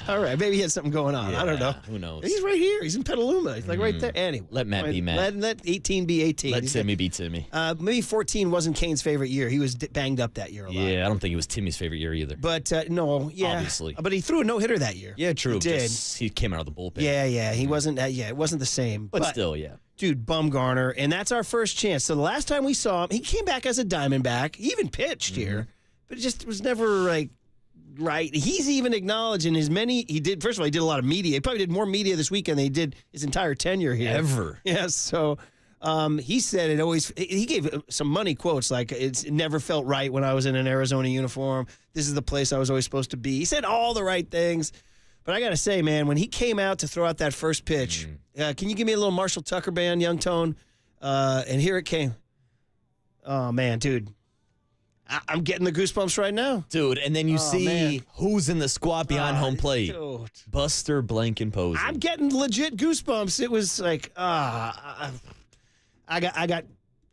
Speaker 3: All right, maybe he had something going on. I don't know.
Speaker 4: Who knows?
Speaker 3: He's right here. He's in Petaluma. He's right there. Anyway.
Speaker 4: Let Matt be Matt.
Speaker 3: Let 18 be 18.
Speaker 4: Let Timmy be Timmy.
Speaker 3: Maybe 14 wasn't Kane's favorite year. He was banged up that year a lot.
Speaker 4: Yeah, I don't think it was Timmy's favorite year either.
Speaker 3: But, no, yeah.
Speaker 4: Obviously.
Speaker 3: But he threw a no-hitter that year.
Speaker 4: Yeah, true.
Speaker 3: He did.
Speaker 4: He came out of the bullpen.
Speaker 3: Yeah. He wasn't, it wasn't the same.
Speaker 4: But still, yeah.
Speaker 3: Dude, Bumgarner, and that's our first chance. So the last time we saw him, he came back as a Diamondback. He even pitched here, but it just was never, right. He's even acknowledging he did a lot of media. He probably did more media this weekend than he did his entire tenure here.
Speaker 4: Ever.
Speaker 3: Yeah, so he said he gave some money quotes like, it never felt right when I was in an Arizona uniform. This is the place I was always supposed to be. He said all the right things. But I got to say, man, when he came out to throw out that first pitch, can you give me a little Marshall Tucker band, Young Tone? And here it came. Oh, man, dude. I'm getting the goosebumps right now.
Speaker 4: Dude, and then you see who's in the squad behind home plate.
Speaker 3: Dude.
Speaker 4: Buster Blankenposey.
Speaker 3: I'm getting legit goosebumps. It was like, I got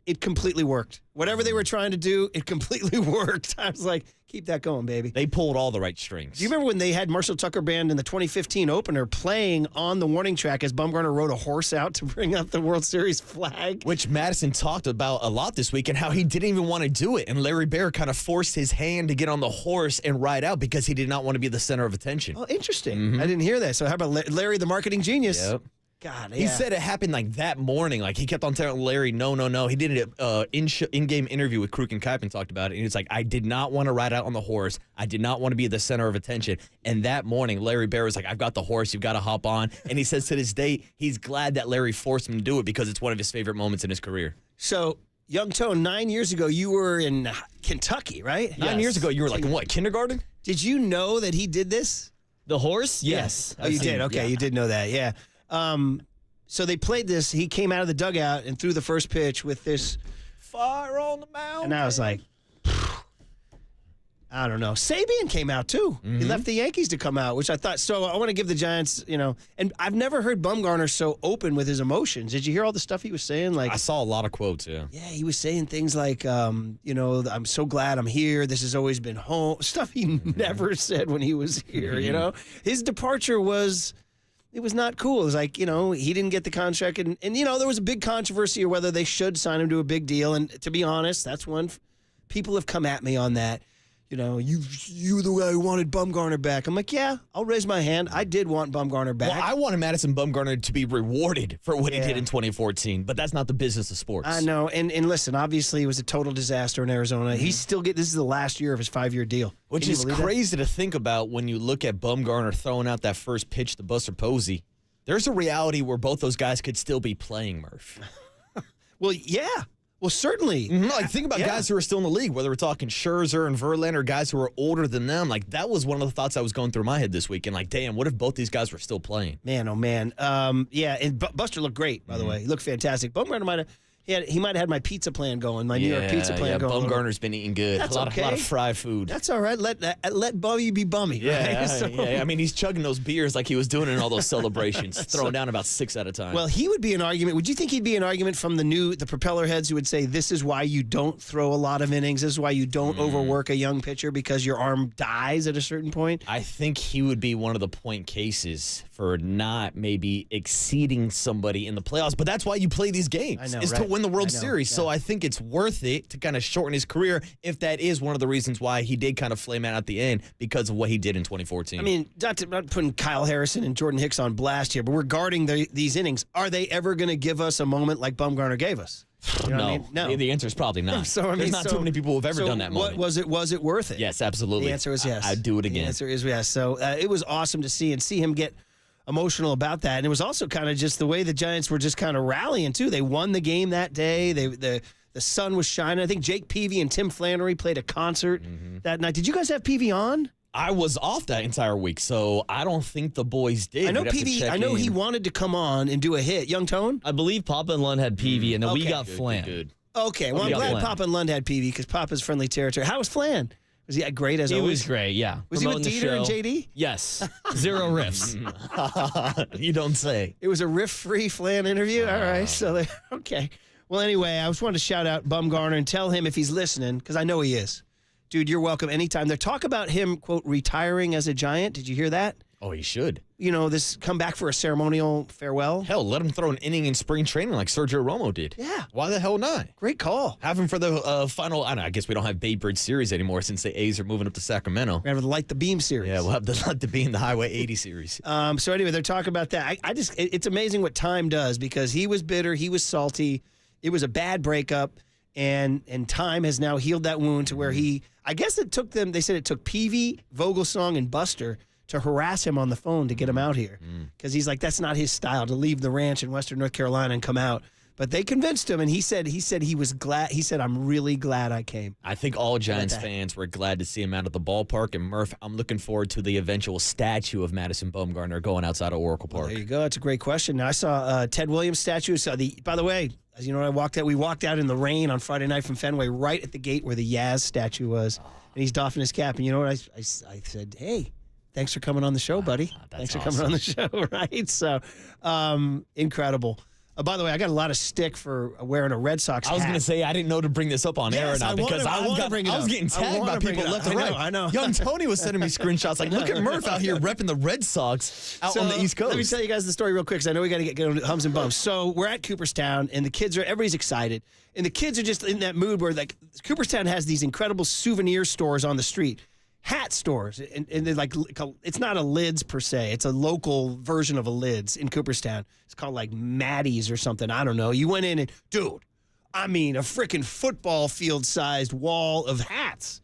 Speaker 3: it completely worked. Whatever they were trying to do, it completely worked. I was like, keep that going, baby.
Speaker 4: They pulled all the right strings.
Speaker 3: Do you remember when they had Marshall Tucker Band in the 2015 opener playing on the warning track as Bumgarner rode a horse out to bring out the World Series flag?
Speaker 4: Which Madison talked about a lot this week and how he didn't even want to do it. And Larry Baer kind of forced his hand to get on the horse and ride out because he did not want to be the center of attention.
Speaker 3: Oh, interesting. I didn't hear that. So how about Larry, the marketing genius?
Speaker 4: Yep.
Speaker 3: God,
Speaker 4: He said it happened like that morning. Like he kept on telling Larry, no. He did an in-game interview with Kruk and Kipe and talked about it. And he's like, I did not want to ride out on the horse. I did not want to be the center of attention. And that morning, Larry Baer was like, I've got the horse. You've got to hop on. And he says to this day, he's glad that Larry forced him to do it because it's one of his favorite moments in his career.
Speaker 3: So, Young Tone, 9 years ago, you were in Kentucky, right?
Speaker 4: 9 years ago, you were like, in what, kindergarten?
Speaker 3: Did you know that he did this?
Speaker 6: The horse? Yes.
Speaker 3: Oh, you did? Okay, you did know that, yeah. So they played this. He came out of the dugout and threw the first pitch with this.
Speaker 4: Fire on the mountain.
Speaker 3: And I was like, I don't know. Sabian came out, too. He left the Yankees to come out, which I thought. So I want to give the Giants, and I've never heard Bumgarner so open with his emotions. Did you hear all the stuff he was saying? Like,
Speaker 4: I saw a lot of quotes, yeah.
Speaker 3: Yeah, he was saying things like, I'm so glad I'm here. This has always been home. Stuff he never said when he was here, His departure was... It was not cool. It was like, he didn't get the contract. And there was a big controversy of whether they should sign him to a big deal. And to be honest, that's one. People have come at me on that. You the guy who wanted Bumgarner back. I'm like, yeah, I'll raise my hand. I did want Bumgarner back.
Speaker 4: Well, I wanted Madison Bumgarner to be rewarded for what he did in 2014, but that's not the business of sports.
Speaker 3: I know. And listen, obviously it was a total disaster in Arizona. He's still this is the last year of his 5-year deal.
Speaker 4: Which is crazy to think about when you look at Bumgarner throwing out that first pitch to Buster Posey. There's a reality where both those guys could still be playing, Murph.
Speaker 3: Well, yeah. Well, certainly.
Speaker 4: Like, think about guys who are still in the league, whether we're talking Scherzer and Verlander, or guys who are older than them. Like, that was one of the thoughts I was going through my head this week. And, like, damn, what if both these guys were still playing?
Speaker 3: Man, oh, man. And Buster looked great, by the way. He looked fantastic. Bumgarner might have had my pizza plan going, my New York pizza plan going.
Speaker 4: Bumgarner's been eating good.
Speaker 3: That's
Speaker 4: a lot of fried food.
Speaker 3: That's all right. Let Bummy be Bummy.
Speaker 4: Yeah,
Speaker 3: right?
Speaker 4: I mean, he's chugging those beers like he was doing in all those celebrations, throwing down about 6 at a time.
Speaker 3: Well, he would be an argument. Would you think he'd be an argument from the propeller heads who would say this is why you don't throw a lot of innings, this is why you don't overwork a young pitcher because your arm dies at a certain point?
Speaker 4: I think he would be one of the point cases for not maybe exceeding somebody in the playoffs, but that's why you play these games, to win the World Series. So I think it's worth it to kind of shorten his career if that is one of the reasons why he did kind of flame out at the end because of what he did in 2014.
Speaker 3: I mean, not putting Kyle Harrison and Jordan Hicks on blast here, but regarding these innings, are they ever going to give us a moment like Bumgarner gave us? You know
Speaker 4: no.
Speaker 3: What I mean? No.
Speaker 4: The answer is probably not. There's not too many people who have ever done that moment.
Speaker 3: Was it worth it?
Speaker 4: Yes, absolutely.
Speaker 3: The answer is yes.
Speaker 4: I'd do it again.
Speaker 3: The answer is yes. So it was awesome to see him get emotional about that. And it was also kind of just the way the Giants were just kind of rallying, too. They won the game that day. The sun was shining. I think Jake Peavy and Tim Flannery played a concert that night. Did you guys have Peavy on?
Speaker 4: I was off that entire week, so I don't think the boys did.
Speaker 3: I know Peavy. I know he wanted to come on and do a hit. Young Tone?
Speaker 6: I believe Papa and Lund had Peavy, and then we got Flan.
Speaker 4: Good.
Speaker 3: Okay, well, I'm glad Papa and Lund had Peavy because Papa's friendly territory. How was Flan? Was he great as always?
Speaker 6: He was great, yeah.
Speaker 3: Was he with Dieter and JD?
Speaker 6: Yes. 0 riffs.
Speaker 4: You don't say.
Speaker 3: It was a riff-free Flan interview? All right, so okay. Well, anyway, I just wanted to shout out Bumgarner and tell him if he's listening, because I know he is. Dude, you're welcome anytime. They talk about him, quote, retiring as a Giant. Did you hear that?
Speaker 4: Oh, he should.
Speaker 3: This come back for a ceremonial farewell.
Speaker 4: Hell, let him throw an inning in spring training like Sergio Romo did.
Speaker 3: Yeah.
Speaker 4: Why the hell not?
Speaker 3: Great call.
Speaker 4: Have him for the final, I guess we don't have Babe Bridge series anymore since the A's are moving up to Sacramento.
Speaker 3: We're going to have the Light the Beam series.
Speaker 4: Yeah, we'll have the Light the Beam, the Highway 80 series.
Speaker 3: So anyway, they're talking about that. It's amazing what time does because he was bitter, he was salty. It was a bad breakup. And time has now healed that wound to where I guess it took them, they said it took Peavy, Vogelsong, and Buster to harass him on the phone to get him out here. Because he's like, that's not his style to leave the ranch in Western North Carolina and come out. But they convinced him, and he said he was glad. He said, I'm really glad I came.
Speaker 4: I think all Giants fans were glad to see him out at the ballpark. And Murph, I'm looking forward to the eventual statue of Madison Bumgarner going outside of Oracle Park.
Speaker 3: Well, there you go. That's a great question. Now, I saw Ted Williams' statue. By the way, as you know, we walked out in the rain on Friday night from Fenway, right at the gate where the Yaz statue was. And he's doffing his cap. And you know what? I said, hey, thanks for coming on the show, buddy. Thanks for coming on the show, right? So, incredible. By the way, I got a lot of stick for wearing a Red Sox hat.
Speaker 4: I was going to say, I didn't know to bring this up on air or not because I was getting tagged by people left and right.
Speaker 3: I know.
Speaker 4: Young Tony was sending me screenshots like, look at Murph out here repping the Red Sox out on the East Coast.
Speaker 3: Let me tell you guys the story real quick because I know we got to get on hums and bumps. So we're at Cooperstown, and everybody's excited. And the kids are just in that mood where, like, Cooperstown has these incredible souvenir stores on the street. Hat stores, and they're like, it's not a Lids per se. It's a local version of a Lids in Cooperstown. It's called like Maddie's or something. I don't know. You went in and, dude, I mean, a freaking football field-sized wall of hats.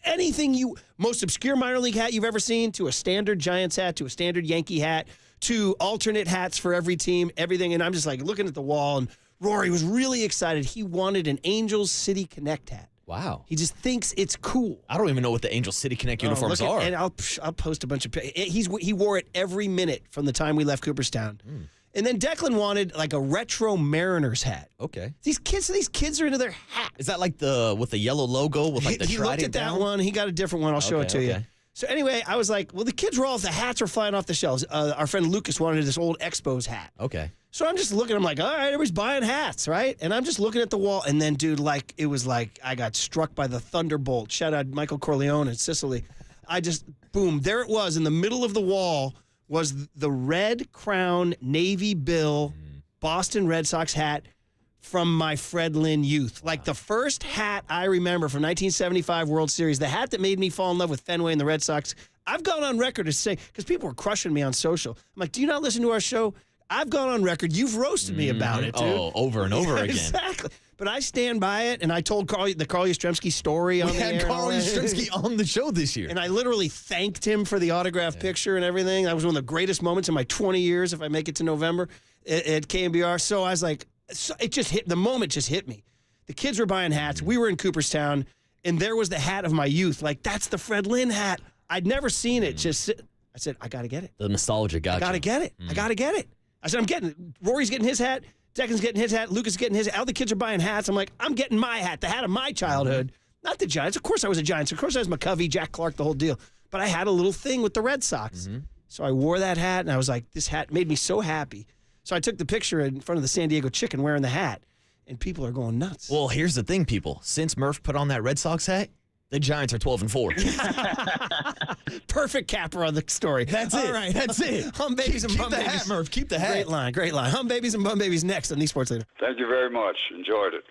Speaker 3: Anything most obscure minor league hat you've ever seen, to a standard Giants hat, to a standard Yankee hat, to alternate hats for every team, everything. And I'm just like looking at the wall, and Rory was really excited. He wanted an Angels City Connect hat.
Speaker 4: Wow.
Speaker 3: He just thinks it's cool.
Speaker 4: I don't even know what the Angel City Connect uniforms are.
Speaker 3: And I'll post a bunch of pictures. He wore it every minute from the time we left Cooperstown. And then Declan wanted like a retro Mariners hat.
Speaker 4: Okay.
Speaker 3: These kids are into their hats.
Speaker 4: Is that like with the yellow logo with like the
Speaker 3: He looked at that one. He got a different one. I'll show it to you. So anyway, I was like, well, the kids were the hats were flying off the shelves. Our friend Lucas wanted this old Expos hat.
Speaker 4: Okay.
Speaker 3: So I'm just looking, I'm like, all right, everybody's buying hats, right? And I'm just looking at the wall, and then, dude, like, it was like I got struck by the thunderbolt. Shout out Michael Corleone in Sicily. Boom, there it was. In the middle of the wall was the Red Crown Navy Bill Boston Red Sox hat from my Fred Lynn youth. Like the first hat I remember from 1975 World Series, the hat that made me fall in love with Fenway and the Red Sox. I've gone on record to say, because people were crushing me on social. I'm like, do you not listen to our show? I've gone on record. You've roasted me about it, dude.
Speaker 4: Oh, over and over again.
Speaker 3: Exactly. But I stand by it, and I told the Carl Yastrzemski story on the air.
Speaker 4: We had Carl Yastrzemski on the show this year.
Speaker 3: And I literally thanked him for the autograph picture and everything. That was one of the greatest moments in my 20 years, if I make it to November, at KNBR. So I was like, it just hit. The moment just hit me. The kids were buying hats. We were in Cooperstown, and there was the hat of my youth. Like, that's the Fred Lynn hat. I'd never seen it. I said, I got to get it.
Speaker 4: The nostalgia got you.
Speaker 3: I got to get it. I got to get it. I said, I'm getting it. Rory's getting his hat. Declan's getting his hat. Lucas is getting his hat. All the kids are buying hats. I'm like, I'm getting my hat, the hat of my childhood. Not the Giants. Of course I was a Giants. Of course I was McCovey, Jack Clark, the whole deal. But I had a little thing with the Red Sox. So I wore that hat, and I was like, this hat made me so happy. So I took the picture in front of the San Diego Chicken wearing the hat, and people are going nuts.
Speaker 4: Well, here's the thing, people. Since Murph put on that Red Sox hat, the Giants are 12-4.
Speaker 3: Perfect capper on the story.
Speaker 4: That's it.
Speaker 3: All right.
Speaker 4: That's it.
Speaker 3: Hum babies and bum babies.
Speaker 4: Keep the hat, Murph. Keep the hat.
Speaker 3: Great line. Great line. Hum babies and bum babies next on the Sports Leader.
Speaker 11: Thank you very much. Enjoyed it.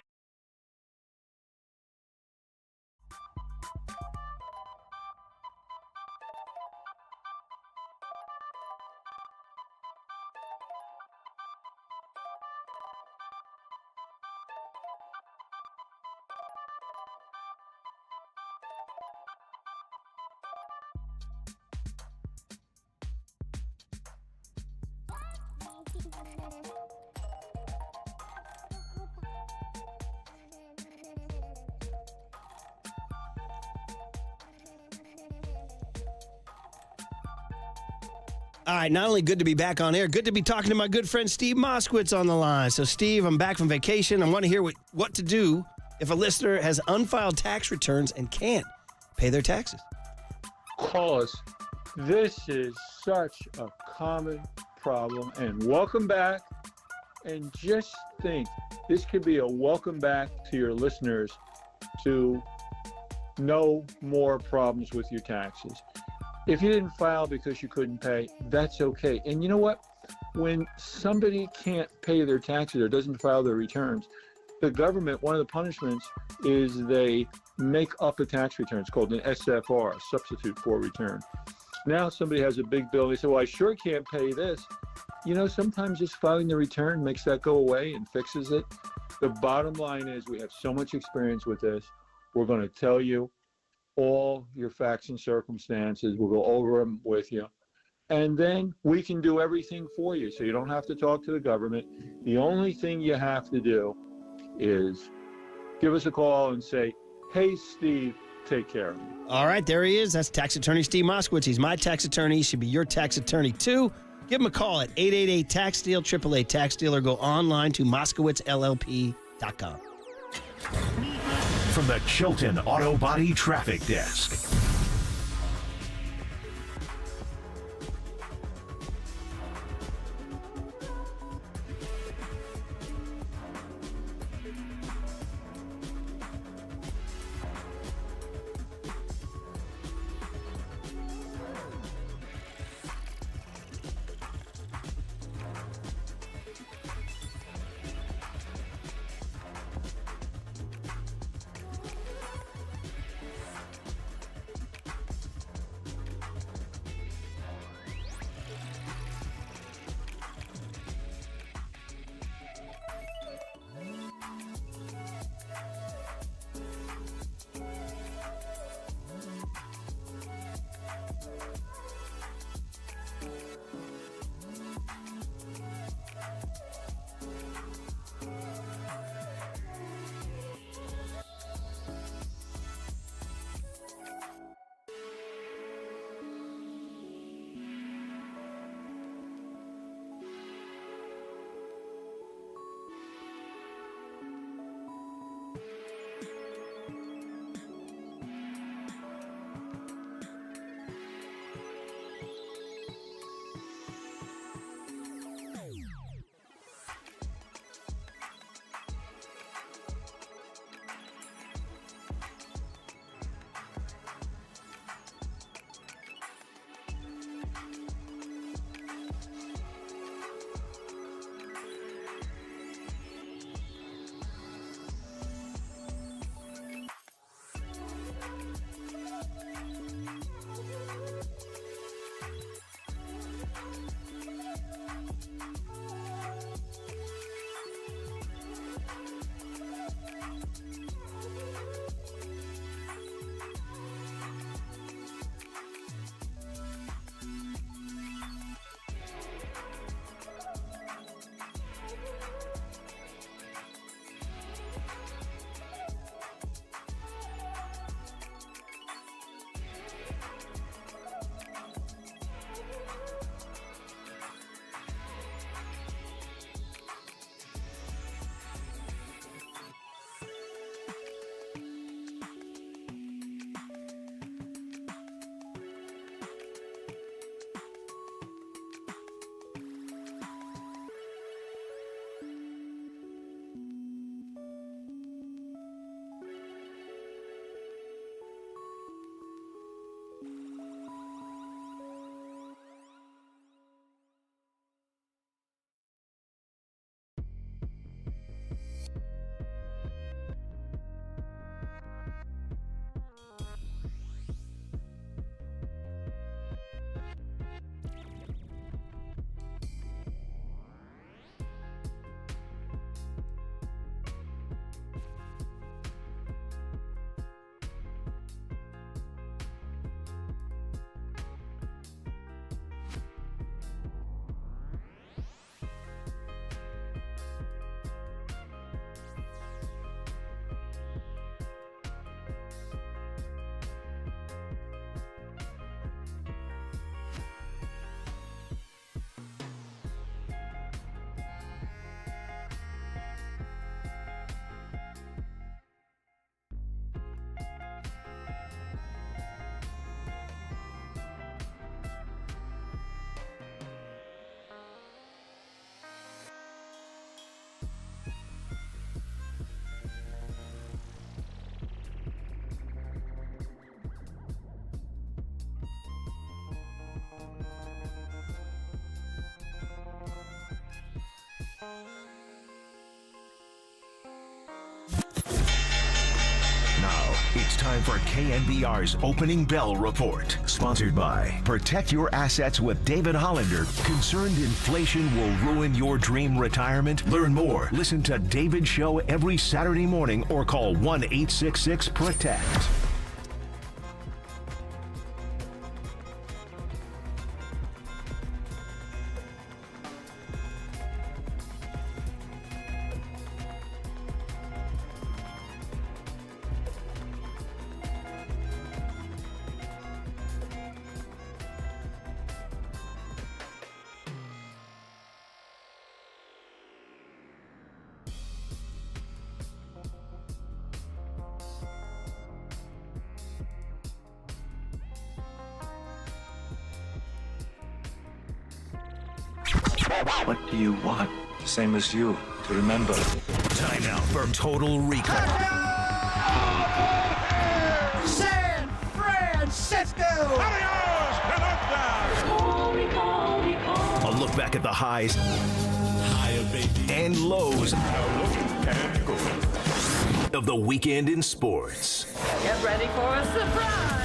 Speaker 3: All right, not only good to be back on air, good to be talking to my good friend Steve Moskowitz on the line. So, Steve, I'm back from vacation. I want to hear what to do if a listener has unfiled tax returns and can't pay their taxes.
Speaker 12: Call us. This is such a common problem. And welcome back. And just think, this could be a welcome back to your listeners to no more problems with your taxes. If you didn't file because you couldn't pay, that's okay. And you know what? When somebody can't pay their taxes or doesn't file their returns, the government, one of the punishments is they make up a tax return. It's called an SFR, substitute for return. Now somebody has a big bill. They say, well, I sure can't pay this. You know, sometimes just filing the return makes that go away and fixes it. The bottom line is we have so much experience with this. We're going to tell you all your facts and circumstances. We'll go over them with you. And then we can do everything for you. So you don't have to talk to the government. The only thing you have to do is give us a call and say, hey, Steve, take care of me.
Speaker 3: All right, there he is. That's tax attorney Steve Moskowitz. He's my tax attorney. He should be your tax attorney, too. Give him a call at 888-TAX-STEAL, 888-TAX-STEAL, or go online to MoskowitzLLP.com.
Speaker 1: From the Chilton Auto Body Traffic Desk. Now, it's time for KNBR's Opening Bell Report. Sponsored by Protect Your Assets with David Hollander. Concerned inflation will ruin your dream retirement? Learn more. Listen to David's show every Saturday morning or call 1-866-PROTECT.
Speaker 13: What do you want? Same as you, to remember.
Speaker 1: Time out for Total Recall.
Speaker 7: San Francisco!
Speaker 1: A look back at the highs and lows of the weekend in sports.
Speaker 14: Get ready for a surprise!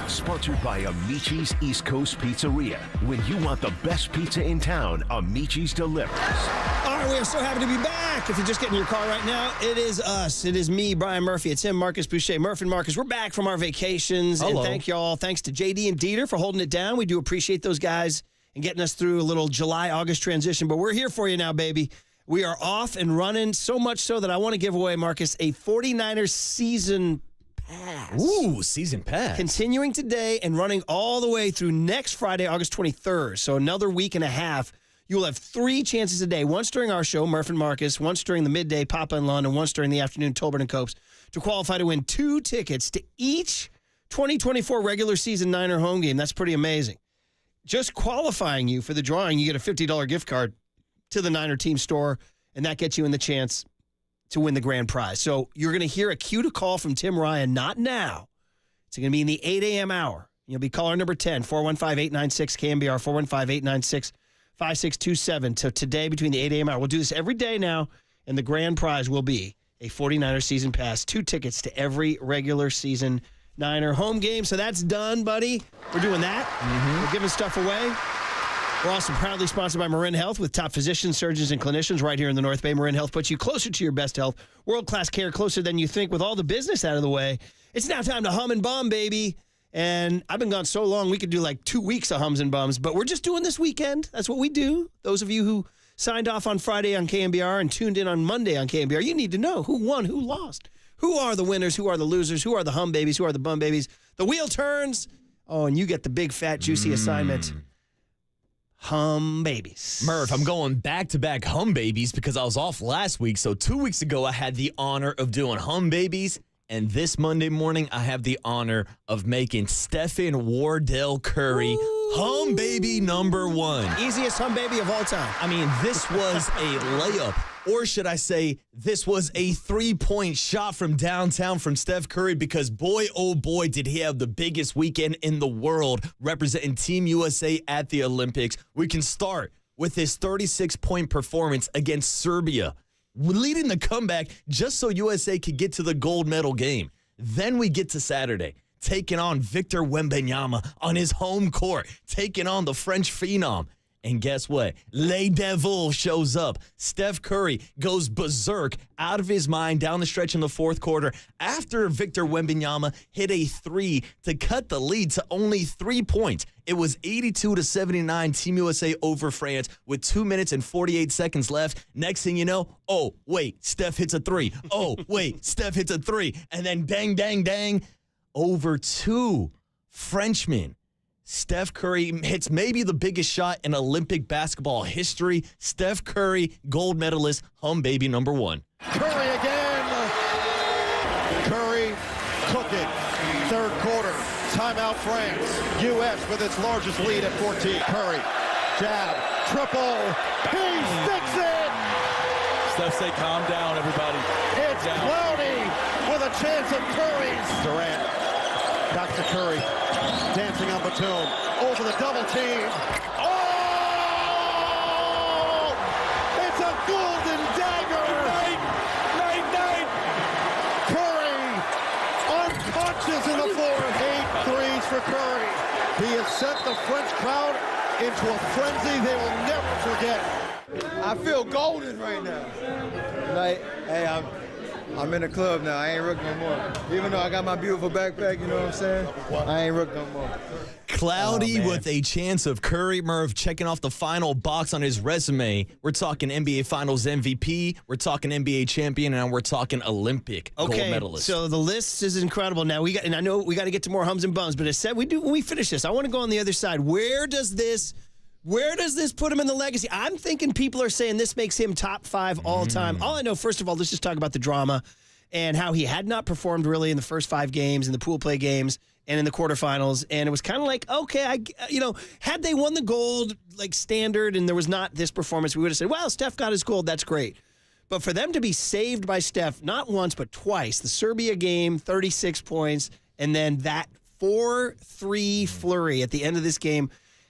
Speaker 1: Sponsored by Amici's East Coast Pizzeria. When you want the best pizza in town, Amici's delivers.
Speaker 3: All right, we are so happy to be back. If you're just getting in your car right now, it is us. It is me, Brian Murphy. It's him, Marcus Boucher. Murph and Marcus, we're back from our vacations.
Speaker 4: Hello.
Speaker 3: And thank y'all. Thanks to JD and Dieter for holding it down. We do appreciate those guys and getting us through a little July-August transition. But we're here for you now, baby. We are off and running, so much so that I want to give away, Marcus, a 49ers season pass.
Speaker 4: Ooh, season pass.
Speaker 3: Continuing today and running all the way through next Friday, August 23rd. So another week and a half. You will have 3 chances a day, once during our show, Murph and Marcus, once during the midday, Papa and Lon, and once during the afternoon, Tolbert and Copes, to qualify to win 2 tickets to each 2024 regular season Niner home game. That's pretty amazing. Just qualifying you for the drawing, you get a $50 gift card to the Niner team store, and that gets you in the chance to win the grand prize. So you're going to hear a cue to call from Tim Ryan, not now. It's going to be in the 8 a.m. hour. You'll be caller number 10, 415-896-KNBR, 415-896-5627. So today, between the 8 a.m. hour, we'll do this every day now, and the grand prize will be a 49er season pass, 2 tickets to every regular season Niner home game. So that's done, buddy. We're doing that. We're giving stuff away. We're also proudly sponsored by Marin Health with top physicians, surgeons, and clinicians right here in the North Bay. Marin Health puts you closer to your best health. World-class care, closer than you think. With all the business out of the way, it's now time to hum and bum, baby. And I've been gone so long, we could do like 2 weeks of hums and bums, but we're just doing this weekend. That's what we do. Those of you who signed off on Friday on KNBR and tuned in on Monday on KNBR, you need to know who won, who lost. Who are the winners? Who are the losers? Who are the hum babies? Who are the bum babies? The wheel turns. Oh, and you get the big, fat, juicy assignment. Hum babies.
Speaker 4: Murph, I'm going back-to-back hum babies because I was off last week. So 2 weeks ago, I had the honor of doing hum babies. And this Monday morning, I have the honor of making Stephen Wardell Curry hum baby number 1.
Speaker 3: Easiest hum baby of all time.
Speaker 4: I mean, this was a layup. Or should I say, this was a 3-point shot from downtown from Steph Curry because boy, oh boy, did he have the biggest weekend in the world representing Team USA at the Olympics. We can start with his 36-point performance against Serbia, leading the comeback just so USA could get to the gold medal game. Then we get to Saturday, taking on Victor Wembanyama on his home court, taking on the French phenom. And guess what? Le Devil shows up. Steph Curry goes berserk out of his mind down the stretch in the fourth quarter after Victor Wembanyama hit a 3 to cut the lead to only 3 points. It was 82-79 Team USA over France with 2 minutes and 48 seconds left. Next thing you know, oh, wait, Steph hits a 3. Oh, wait, Steph hits a 3. And then dang, dang, dang, over 2 Frenchmen. Steph Curry hits maybe the biggest shot in Olympic basketball history. Steph Curry, gold medalist, hum baby number 1.
Speaker 7: Curry again. Curry cooking. Third quarter. Timeout France. U.S. with its largest lead at 14. Curry. Jab. Triple. He sticks it.
Speaker 15: Steph, say calm down, everybody.
Speaker 7: It's Cloudy with a chance of Curry's. Durant. Back to Curry. Dancing on Batum. Over the double team. Oh! It's a golden dagger. Night. Curry unconscious in the floor. 8 threes for Curry. He has sent the French crowd into a frenzy they will never forget.
Speaker 16: I feel golden right now. Like, hey, I'm in the club now. I ain't rook no more. Even though I got my beautiful backpack, you know what I'm saying? I ain't rook no more.
Speaker 4: Cloudy with a chance of Curry. Murph checking off the final box on his resume. We're talking NBA Finals MVP. We're talking NBA champion, and we're talking Olympic gold medalist.
Speaker 3: So the list is incredible. Now and I know we got to get to more hums and bums, but as said, when we finish this, I want to go on the other side. Where does this put him in the legacy? I'm thinking people are saying this makes him top 5 all time. All I know, first of all, let's just talk about the drama and how he had not performed really in the first 5 games, in the pool play games, and in the quarterfinals. And it was kind of like, okay, had they won the gold like standard and there was not this performance, we would have said, well, Steph got his gold. That's great. But for them to be saved by Steph, not once, but twice, the Serbia game, 36 points, and then that 4-3 flurry at the end of this game,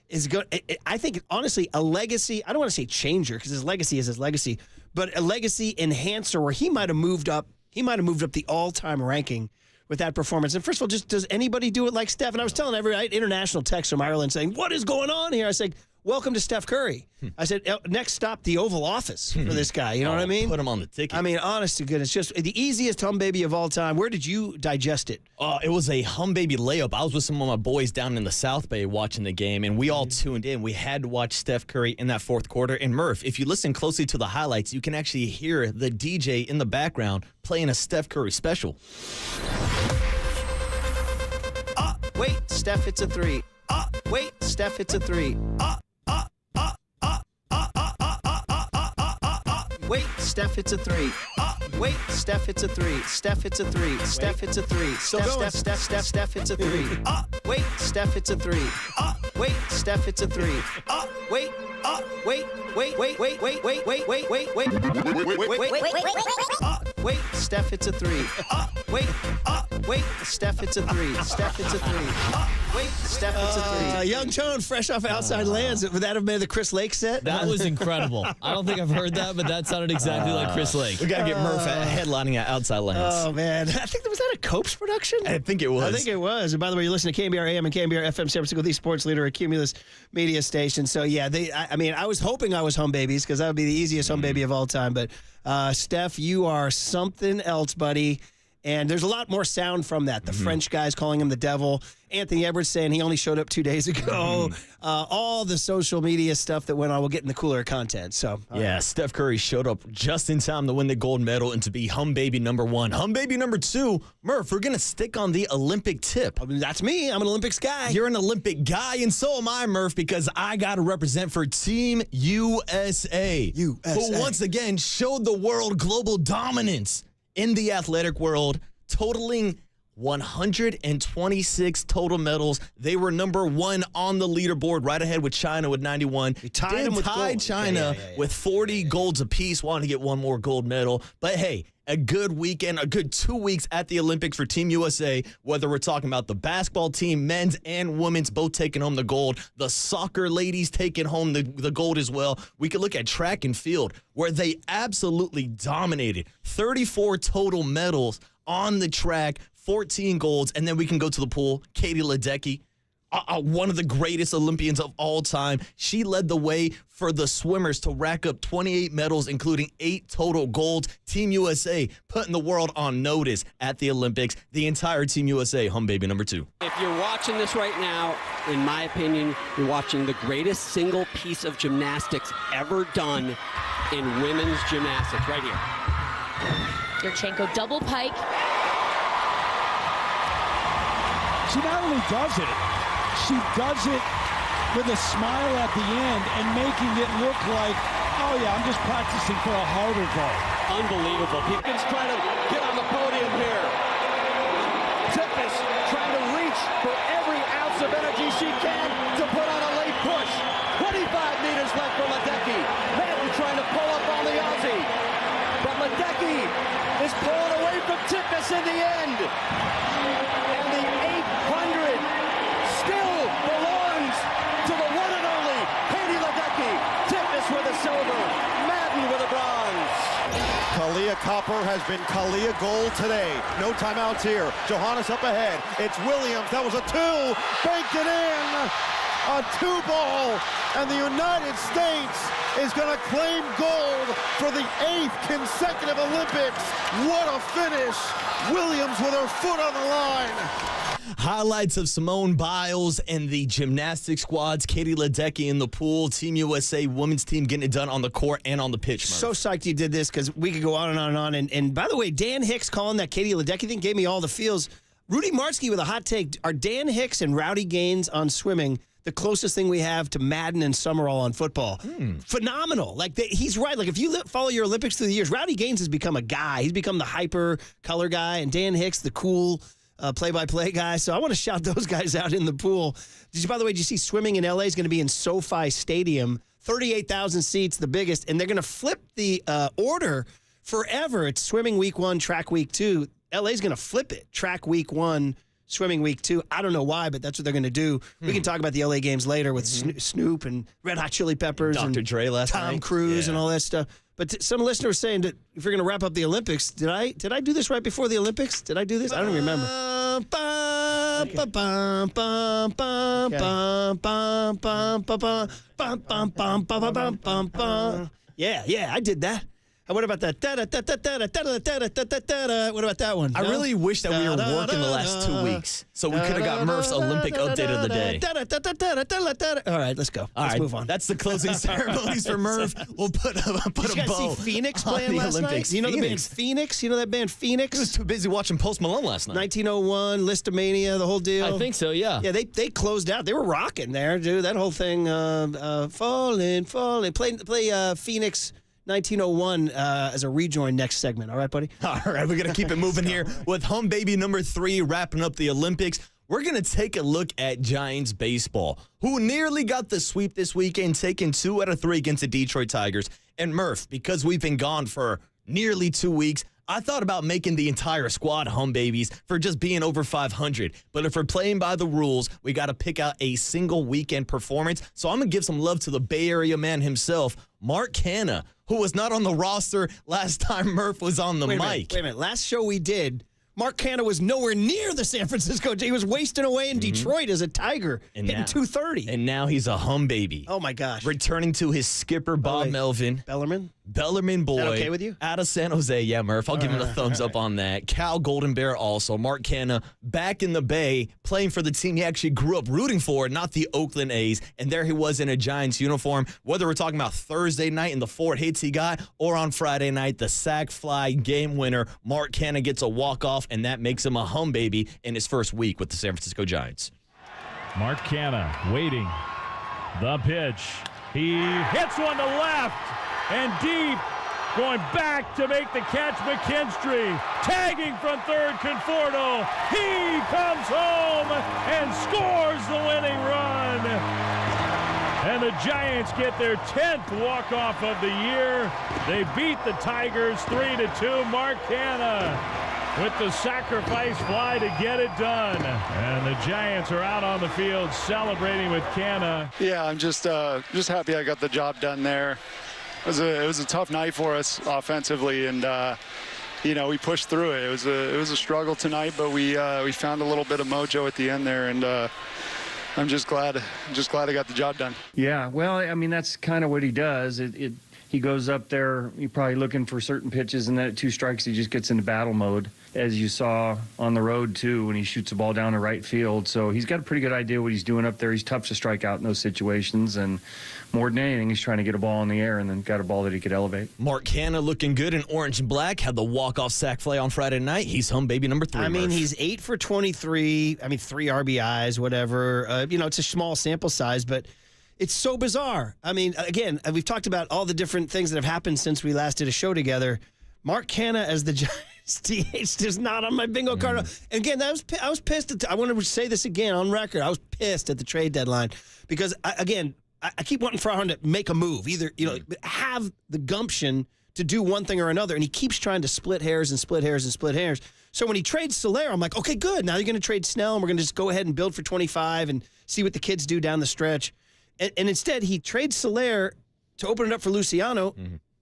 Speaker 3: is good. I think, honestly, a legacy, I don't want to say changer because his legacy is his legacy, but a legacy enhancer where he might have moved up the all-time ranking with that performance. And first of all, just does anybody do it like Steph? And I was telling I had international texts from Ireland saying, what is going on here? I said, welcome to Steph Curry. I said, next stop, the Oval Office for this guy. You know what I mean?
Speaker 4: Put him on the ticket.
Speaker 3: I mean, honest to goodness, just the easiest hum baby of all time. Where did you digest it?
Speaker 4: It was a hum baby layup. I was with some of my boys down in the South Bay watching the game, and we all tuned in. We had to watch Steph Curry in that fourth quarter. And Murph, if you listen closely to the highlights, you can actually hear the DJ in the background playing a Steph Curry special.
Speaker 3: Wait, Steph hits a 3. Wait, Steph hits a 3. Steph hits a three. Wait, Steph hits a three. Steph hits a three. Steph hits a three. Steph hits a three. Wait, Steph hits a three. Wait, Steph hits a three. Wait, wait, Steph hits a three. Wait, Steph hits a three. Steph hits a three. Wait, Steph hits a three. Young Tone, fresh off Outside Lands. Would that have been the Chris Lake set?
Speaker 6: That was incredible. I don't think I've heard that, but that sounded exactly like Chris Lake.
Speaker 4: We got to get Murph headlining at Outside Lands.
Speaker 3: Oh, man. I think was that a Copes production?
Speaker 4: I think it was.
Speaker 3: I think it was. And by the way, you listen to KNBR AM and KNBR FM San Francisco, the sports leader, a Cumulus media station. So, yeah, I was hoping I was home babies because that would be the easiest home baby of all time. But, Steph, you are something else, buddy. And there's a lot more sound from that. The French guys calling him the devil. Anthony Edwards saying he only showed up 2 days ago. All the social media stuff that went on. We'll get in the cooler content. So
Speaker 4: yeah, Steph Curry showed up just in time to win the gold medal and to be hum baby number one. Hum baby number two, Murph, we're going to stick on the Olympic tip.
Speaker 3: That's me. I'm an Olympics guy.
Speaker 4: You're an Olympic guy, and so am I, Murph, because I got to represent for Team USA. Who once again showed the world global dominance in the athletic world, totaling 126 total medals. They were number one on the leaderboard, right ahead with China with 91.
Speaker 3: You tied them with gold.
Speaker 4: China with 40 golds apiece, wanting to get one more gold medal. But hey, a good weekend, a good 2 weeks at the Olympics for Team USA, whether we're talking about the basketball team, men's and women's, both taking home the gold. The soccer ladies taking home the gold as well. We could look at track and field, where they absolutely dominated. 34 total medals on the track, 14 golds, and then we can go to the pool. Katie Ledecky, one of the greatest Olympians of all time. She led the way for the swimmers to rack up 28 medals, including 8 total golds. Team USA putting the world on notice at the Olympics. The entire Team USA, hum baby number two.
Speaker 17: If you're watching this right now, in my opinion, you're watching the greatest single piece of gymnastics ever done in women's gymnastics, right here.
Speaker 18: Yurchenko double pike.
Speaker 19: She not only does it, she does it with a smile at the end and making it look like, oh yeah, I'm just practicing for a harder vault.
Speaker 17: Unbelievable.
Speaker 15: Pickens trying to get on the podium here. Tippis trying to reach for every ounce of energy she can to put on a late push. 25 meters left for Ledecky. Madden trying to pull up on the Aussie. But Ledecky is pulling away from Tippis in the end. And the 800 still belongs to the one and only Katie Ledecky. Tippis with a silver, Madden with a bronze.
Speaker 7: Kalia Copper has been Kalia gold today. No timeouts here. Johannes up ahead. It's Williams. That was a two. Banked it in. A two ball. And the United States is going to claim gold for the 8th consecutive Olympics. What a finish. Williams with her foot on the line.
Speaker 4: Highlights of Simone Biles and the gymnastics squads. Katie Ledecky in the pool. Team USA women's team getting it done on the court and on the pitch.
Speaker 3: So psyched you did this because we could go on and on and on. And by the way, Dan Hicks calling that Katie Ledecky thing gave me all the feels. Rudy Martzke with a hot take. Are Dan Hicks and Rowdy Gaines on swimming the closest thing we have to Madden and Summerall on football? Phenomenal. Like, he's right. Like, if you follow your Olympics through the years, Rowdy Gaines has become a guy. He's become the hyper color guy, and Dan Hicks, the cool play-by-play guy. So I want to shout those guys out in the pool. By the way, did you see swimming in L.A. is going to be in SoFi Stadium, 38,000 seats, the biggest, and they're going to flip the order forever. It's swimming week 1, track week 2. L.A. is going to flip it. Track week 1, swimming week 2. I don't know why, but that's what they're going to do. We can talk about the LA games later with Snoop and Red Hot Chili Peppers
Speaker 4: Dr.
Speaker 3: and
Speaker 4: Dre last
Speaker 3: Tom
Speaker 4: night.
Speaker 3: Cruise and all that stuff. But some listeners saying that if you're going to wrap up the Olympics, did I do this right before the Olympics? Did I do this? I don't remember. Yeah, I did that. What about that? What about that one?
Speaker 4: I really wish that we were working the last 2 weeks so we could have got Murph's Olympic update of the day.
Speaker 3: All right, let's go. Let's move on.
Speaker 4: That's the closing ceremonies for Murph. We'll put a
Speaker 3: Did you guys
Speaker 4: bow
Speaker 3: see Phoenix
Speaker 4: on
Speaker 3: playing
Speaker 4: the
Speaker 3: last
Speaker 4: Olympics.
Speaker 3: night? You know the band
Speaker 4: Phoenix.
Speaker 3: Phoenix? You know that band Phoenix?
Speaker 4: I was too busy watching Post Malone last night.
Speaker 3: 1901, Listomania, the whole deal.
Speaker 6: I think so, yeah.
Speaker 3: Yeah, they closed out. They were rocking there, dude. That whole thing, falling. Play Phoenix 1901 as a rejoin next segment. All right, buddy?
Speaker 4: All right, we're going to keep it moving here with home baby number 3 wrapping up the Olympics. We're going to take a look at Giants baseball, who nearly got the sweep this weekend, taking 2 out of 3 against the Detroit Tigers. And Murph, because we've been gone for nearly 2 weeks, I thought about making the entire squad home babies for just being over 500. But if we're playing by the rules, we got to pick out a single weekend performance. So I'm going to give some love to the Bay Area man himself, Mark Canha, who was not on the roster last time Murph was on the mic.
Speaker 3: Wait a minute. Last show we did, Mark Canha was nowhere near the San Francisco. He was wasting away in Detroit as a Tiger, hitting 230.
Speaker 4: And now he's a hum baby.
Speaker 3: Oh, my gosh.
Speaker 4: Returning to his skipper, Bob Melvin. Bellarmine boy.
Speaker 3: Is that okay with you?
Speaker 4: Out of San Jose. Yeah, Murph. I'll give him a thumbs up on that. Cal Golden Bear also. Mark Canha back in the Bay, playing for the team he actually grew up rooting for, not the Oakland A's. And there he was in a Giants uniform. Whether we're talking about Thursday night and the 4 hits he got, or on Friday night, the sac fly game winner, Mark Canha gets a walk-off, and that makes him a hum baby in his first week with the San Francisco Giants.
Speaker 20: Mark Canha waiting. The pitch. He hits one to left. And deep, going back to make the catch, McKinstry. Tagging from third, Conforto. He comes home and scores the winning run. And the Giants get their 10th walk-off of the year. They beat the Tigers 3-2. Mark Canha with the sacrifice fly to get it done. And the Giants are out on the field celebrating with Canha.
Speaker 21: Yeah, I'm just happy I got the job done there. It was a tough night for us offensively, and we pushed through it. It was a struggle tonight, but we found a little bit of mojo at the end there, and I'm just glad I got the job done.
Speaker 22: Yeah, well, I mean, that's kind of what he does. He goes up there, he's probably looking for certain pitches, and then at 2 strikes, he just gets into battle mode, as you saw on the road, too, when he shoots the ball down to right field. So he's got a pretty good idea what he's doing up there. He's tough to strike out in those situations, and more than anything, he's trying to get a ball in the air and then got a ball that he could elevate.
Speaker 4: Mark Canha looking good in orange and black, had the walk-off sac fly on Friday night. He's home baby number 3.
Speaker 3: I mean,
Speaker 4: Murph.
Speaker 3: he's 8 for 23. I mean, 3 RBIs, whatever. It's a small sample size, but it's so bizarre. I mean, again, we've talked about all the different things that have happened since we last did a show together. Mark Canha as the Giants DH is not on my bingo card. And again, I was pissed. I want to say this again on record. I was pissed at the trade deadline because, I keep wanting Farhan to make a move, either have the gumption to do one thing or another, and he keeps trying to split hairs and split hairs and split hairs. So when he trades Soler, I'm like, okay, good. Now you're going to trade Snell, and we're going to just go ahead and build for 25 and see what the kids do down the stretch. And instead, he trades Soler to open it up for Luciano.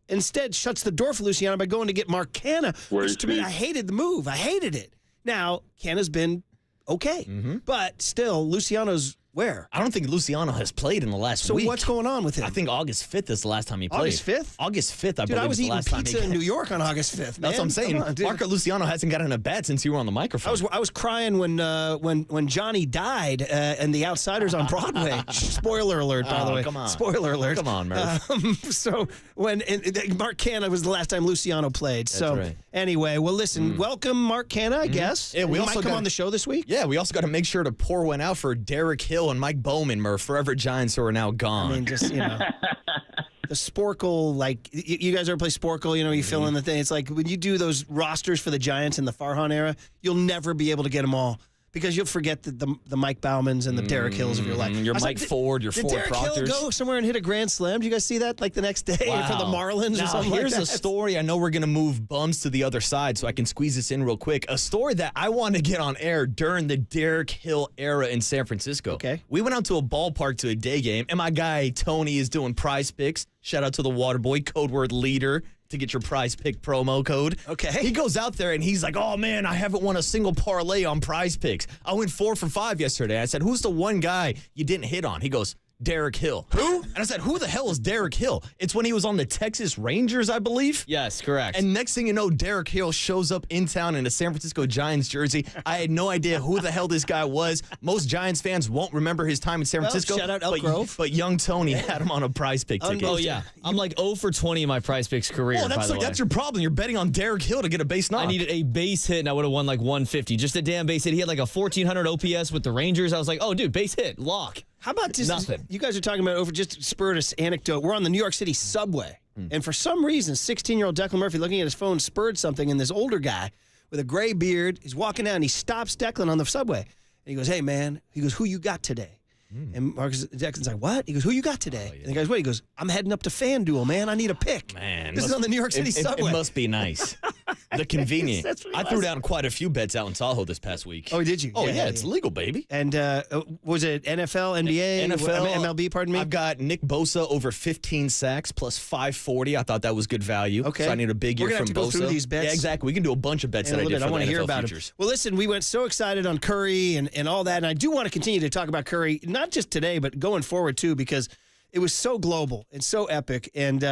Speaker 3: Instead, shuts the door for Luciano by going to get Mark Canha, which to me, I hated the move. I hated it. Now, Canha's been okay, but still, Luciano's where?
Speaker 4: I don't think Luciano has played in the last week.
Speaker 3: So what's going on with him?
Speaker 4: I think August 5th is the last time he played.
Speaker 3: August 5th?
Speaker 4: August 5th, I
Speaker 3: Dude,
Speaker 4: believe,
Speaker 3: I was
Speaker 4: is the
Speaker 3: eating
Speaker 4: last time
Speaker 3: pizza in New York on August 5th, man.
Speaker 4: That's what I'm saying.
Speaker 3: Come on,
Speaker 4: Marco Luciano hasn't gotten a bat since you were on the microphone.
Speaker 3: I was crying when Johnny died and The Outsiders on Broadway. Spoiler alert, by the way.
Speaker 4: Come on.
Speaker 3: Spoiler alert.
Speaker 4: Come on, Murph.
Speaker 3: So when Mark Canha was the last time Luciano played. So
Speaker 4: right.
Speaker 3: Anyway, well, listen, welcome Mark Canha, I guess.
Speaker 4: Yeah, we
Speaker 3: He
Speaker 4: also
Speaker 3: might come on the show this week.
Speaker 4: Yeah, we also got to make sure to pour one out for Derek Hill and Mike Bowman, Murph, forever Giants who are now gone.
Speaker 3: I mean, just, the Sporkle, like, you guys ever play Sporkle? You fill in the thing. It's like when you do those rosters for the Giants in the Farhan era, you'll never be able to get them all because you'll forget the Mike Baumans and the Derek Hills of your life.
Speaker 4: Your Mike Ford, your Ford
Speaker 3: Derek
Speaker 4: Proctors.
Speaker 3: Hill go somewhere and hit a grand slam? Did you guys see that like the next day for the Marlins or something
Speaker 4: here's
Speaker 3: like that?
Speaker 4: a story. I know we're going to move bums to the other side, so I can squeeze this in real quick. A story that I want to get on air during the Derek Hill era in San Francisco.
Speaker 3: Okay.
Speaker 4: We went out to a ballpark to a day game, and my guy Tony is doing prize picks. Shout out to the Waterboy, code word leader, to get your prize pick promo code.
Speaker 3: Okay.
Speaker 4: He goes out there and he's like, oh man, I haven't won a single parlay on prize picks. I went 4 for 5 yesterday. I said, who's the one guy you didn't hit on? He goes, Derek Hill. Who? And I said, who the hell is Derek Hill? It's when he was on the Texas Rangers, I believe.
Speaker 6: Yes, correct.
Speaker 4: And next thing you know, Derek Hill shows up in town in a San Francisco Giants jersey. I had no idea who the hell this guy was. Most Giants fans won't remember his time in San Francisco.
Speaker 3: Shout out Elk Grove.
Speaker 4: But young Tony had him on a prize pick ticket.
Speaker 6: Oh, yeah. I'm like 0 for 20 in my prize picks career,
Speaker 4: Oh,
Speaker 6: by the way.
Speaker 4: that's your problem. You're betting on Derek Hill to get a base knock.
Speaker 6: I needed a base hit, and I would have won like 150. Just a damn base hit. He had like a 1,400 OPS with the Rangers. I was like, oh, dude, base hit, lock.
Speaker 3: How about just
Speaker 6: nothing?
Speaker 3: You guys are talking about over just spurred us anecdote. We're on the New York City subway, And for some reason, 16-year-old Declan Murphy looking at his phone spurred something, and this older guy with a gray beard, he's walking down, and he stops Declan on the subway. And he goes, hey, man, he goes, who you got today? And Declan's like, what? He goes, who you got today? And the guy's, what? He goes, I'm heading up to FanDuel, man. I need a pick.
Speaker 4: Man,
Speaker 3: this is on the New York City subway.
Speaker 4: It must be nice. The convenient.
Speaker 3: That's what he
Speaker 4: I threw
Speaker 3: was.
Speaker 4: down quite a few bets out in Tahoe this past week.
Speaker 3: Oh, did you?
Speaker 4: Oh, yeah, it's legal, baby.
Speaker 3: And was it NFL, NBA,
Speaker 4: NFL,
Speaker 3: MLB, pardon me?
Speaker 4: I've got Nick Bosa over 15 sacks plus 540. I thought that was good value.
Speaker 3: Okay.
Speaker 4: So I need a big year
Speaker 3: We're
Speaker 4: from
Speaker 3: gonna have to
Speaker 4: Bosa.
Speaker 3: go through these bets.
Speaker 4: Yeah, exactly. We can do a bunch of bets that I did for
Speaker 3: I want
Speaker 4: the
Speaker 3: to hear
Speaker 4: NFL
Speaker 3: about
Speaker 4: futures.
Speaker 3: it. Well, listen, we went so excited on Curry and all that, and I do want to continue to talk about Curry, not just today, but going forward too, because it was so global and so epic, and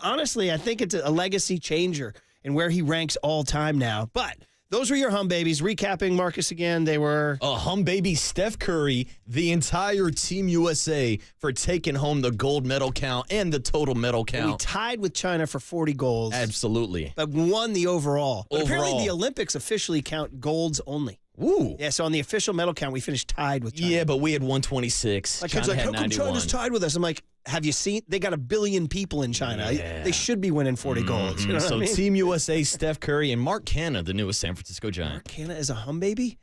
Speaker 3: honestly, I think it's a legacy changer in where he ranks all time now. But those were your hum babies. Recapping, Marcus, again, they were...
Speaker 4: hum baby Steph Curry, the entire Team USA for taking home the gold medal count and the total medal count.
Speaker 3: We tied with China for 40 goals.
Speaker 4: Absolutely.
Speaker 3: But won the overall. But apparently
Speaker 4: Overall.
Speaker 3: the Olympics officially count golds only.
Speaker 4: Ooh.
Speaker 3: Yeah, so on the official medal count, we finished tied with China.
Speaker 4: Yeah, but we had 126.
Speaker 3: Like,
Speaker 4: China
Speaker 3: kids like,
Speaker 4: had
Speaker 3: how come
Speaker 4: 91.
Speaker 3: China's tied with us? I'm like, have you seen? They got 1 billion people in China.
Speaker 4: Yeah.
Speaker 3: They should be winning 40 goals. You know what
Speaker 4: So
Speaker 3: I mean?
Speaker 4: Team USA, Steph Curry, and Mark Canna, the newest San Francisco Giant.
Speaker 3: Canada is a hum baby?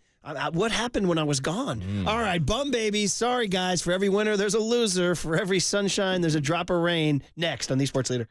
Speaker 3: What happened when I was gone? All right, bum babies. Sorry, guys. For every winner, there's a loser. For every sunshine, there's a drop of rain. Next on The Sports Leader.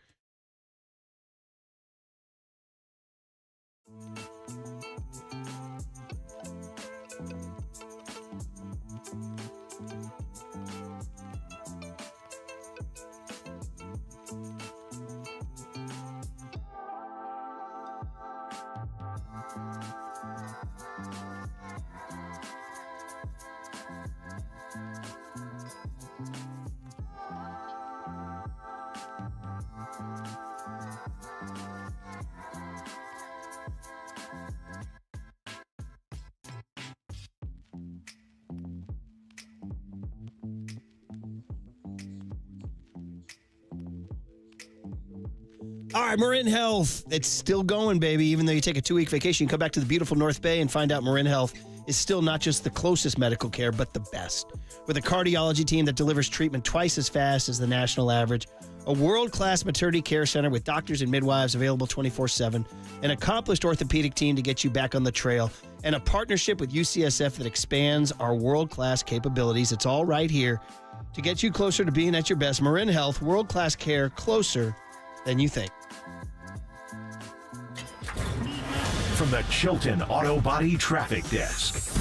Speaker 3: All right, Marin Health. It's still going, baby. Even though you take a 2-week vacation, you come back to the beautiful North Bay and find out Marin Health is still not just the closest medical care, but the best. With a cardiology team that delivers treatment twice as fast as the national average, a world-class maternity care center with doctors and midwives available 24/7, an accomplished orthopedic team to get you back on the trail, and a partnership with UCSF that expands our world-class capabilities. It's all right here to get you closer to being at your best. Marin Health, world-class care, closer than you think.
Speaker 1: From the Chilton Auto Body Traffic Desk.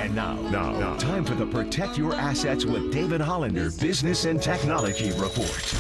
Speaker 1: And now, time for the Protect Your Assets with David Hollander Business and Technology Report.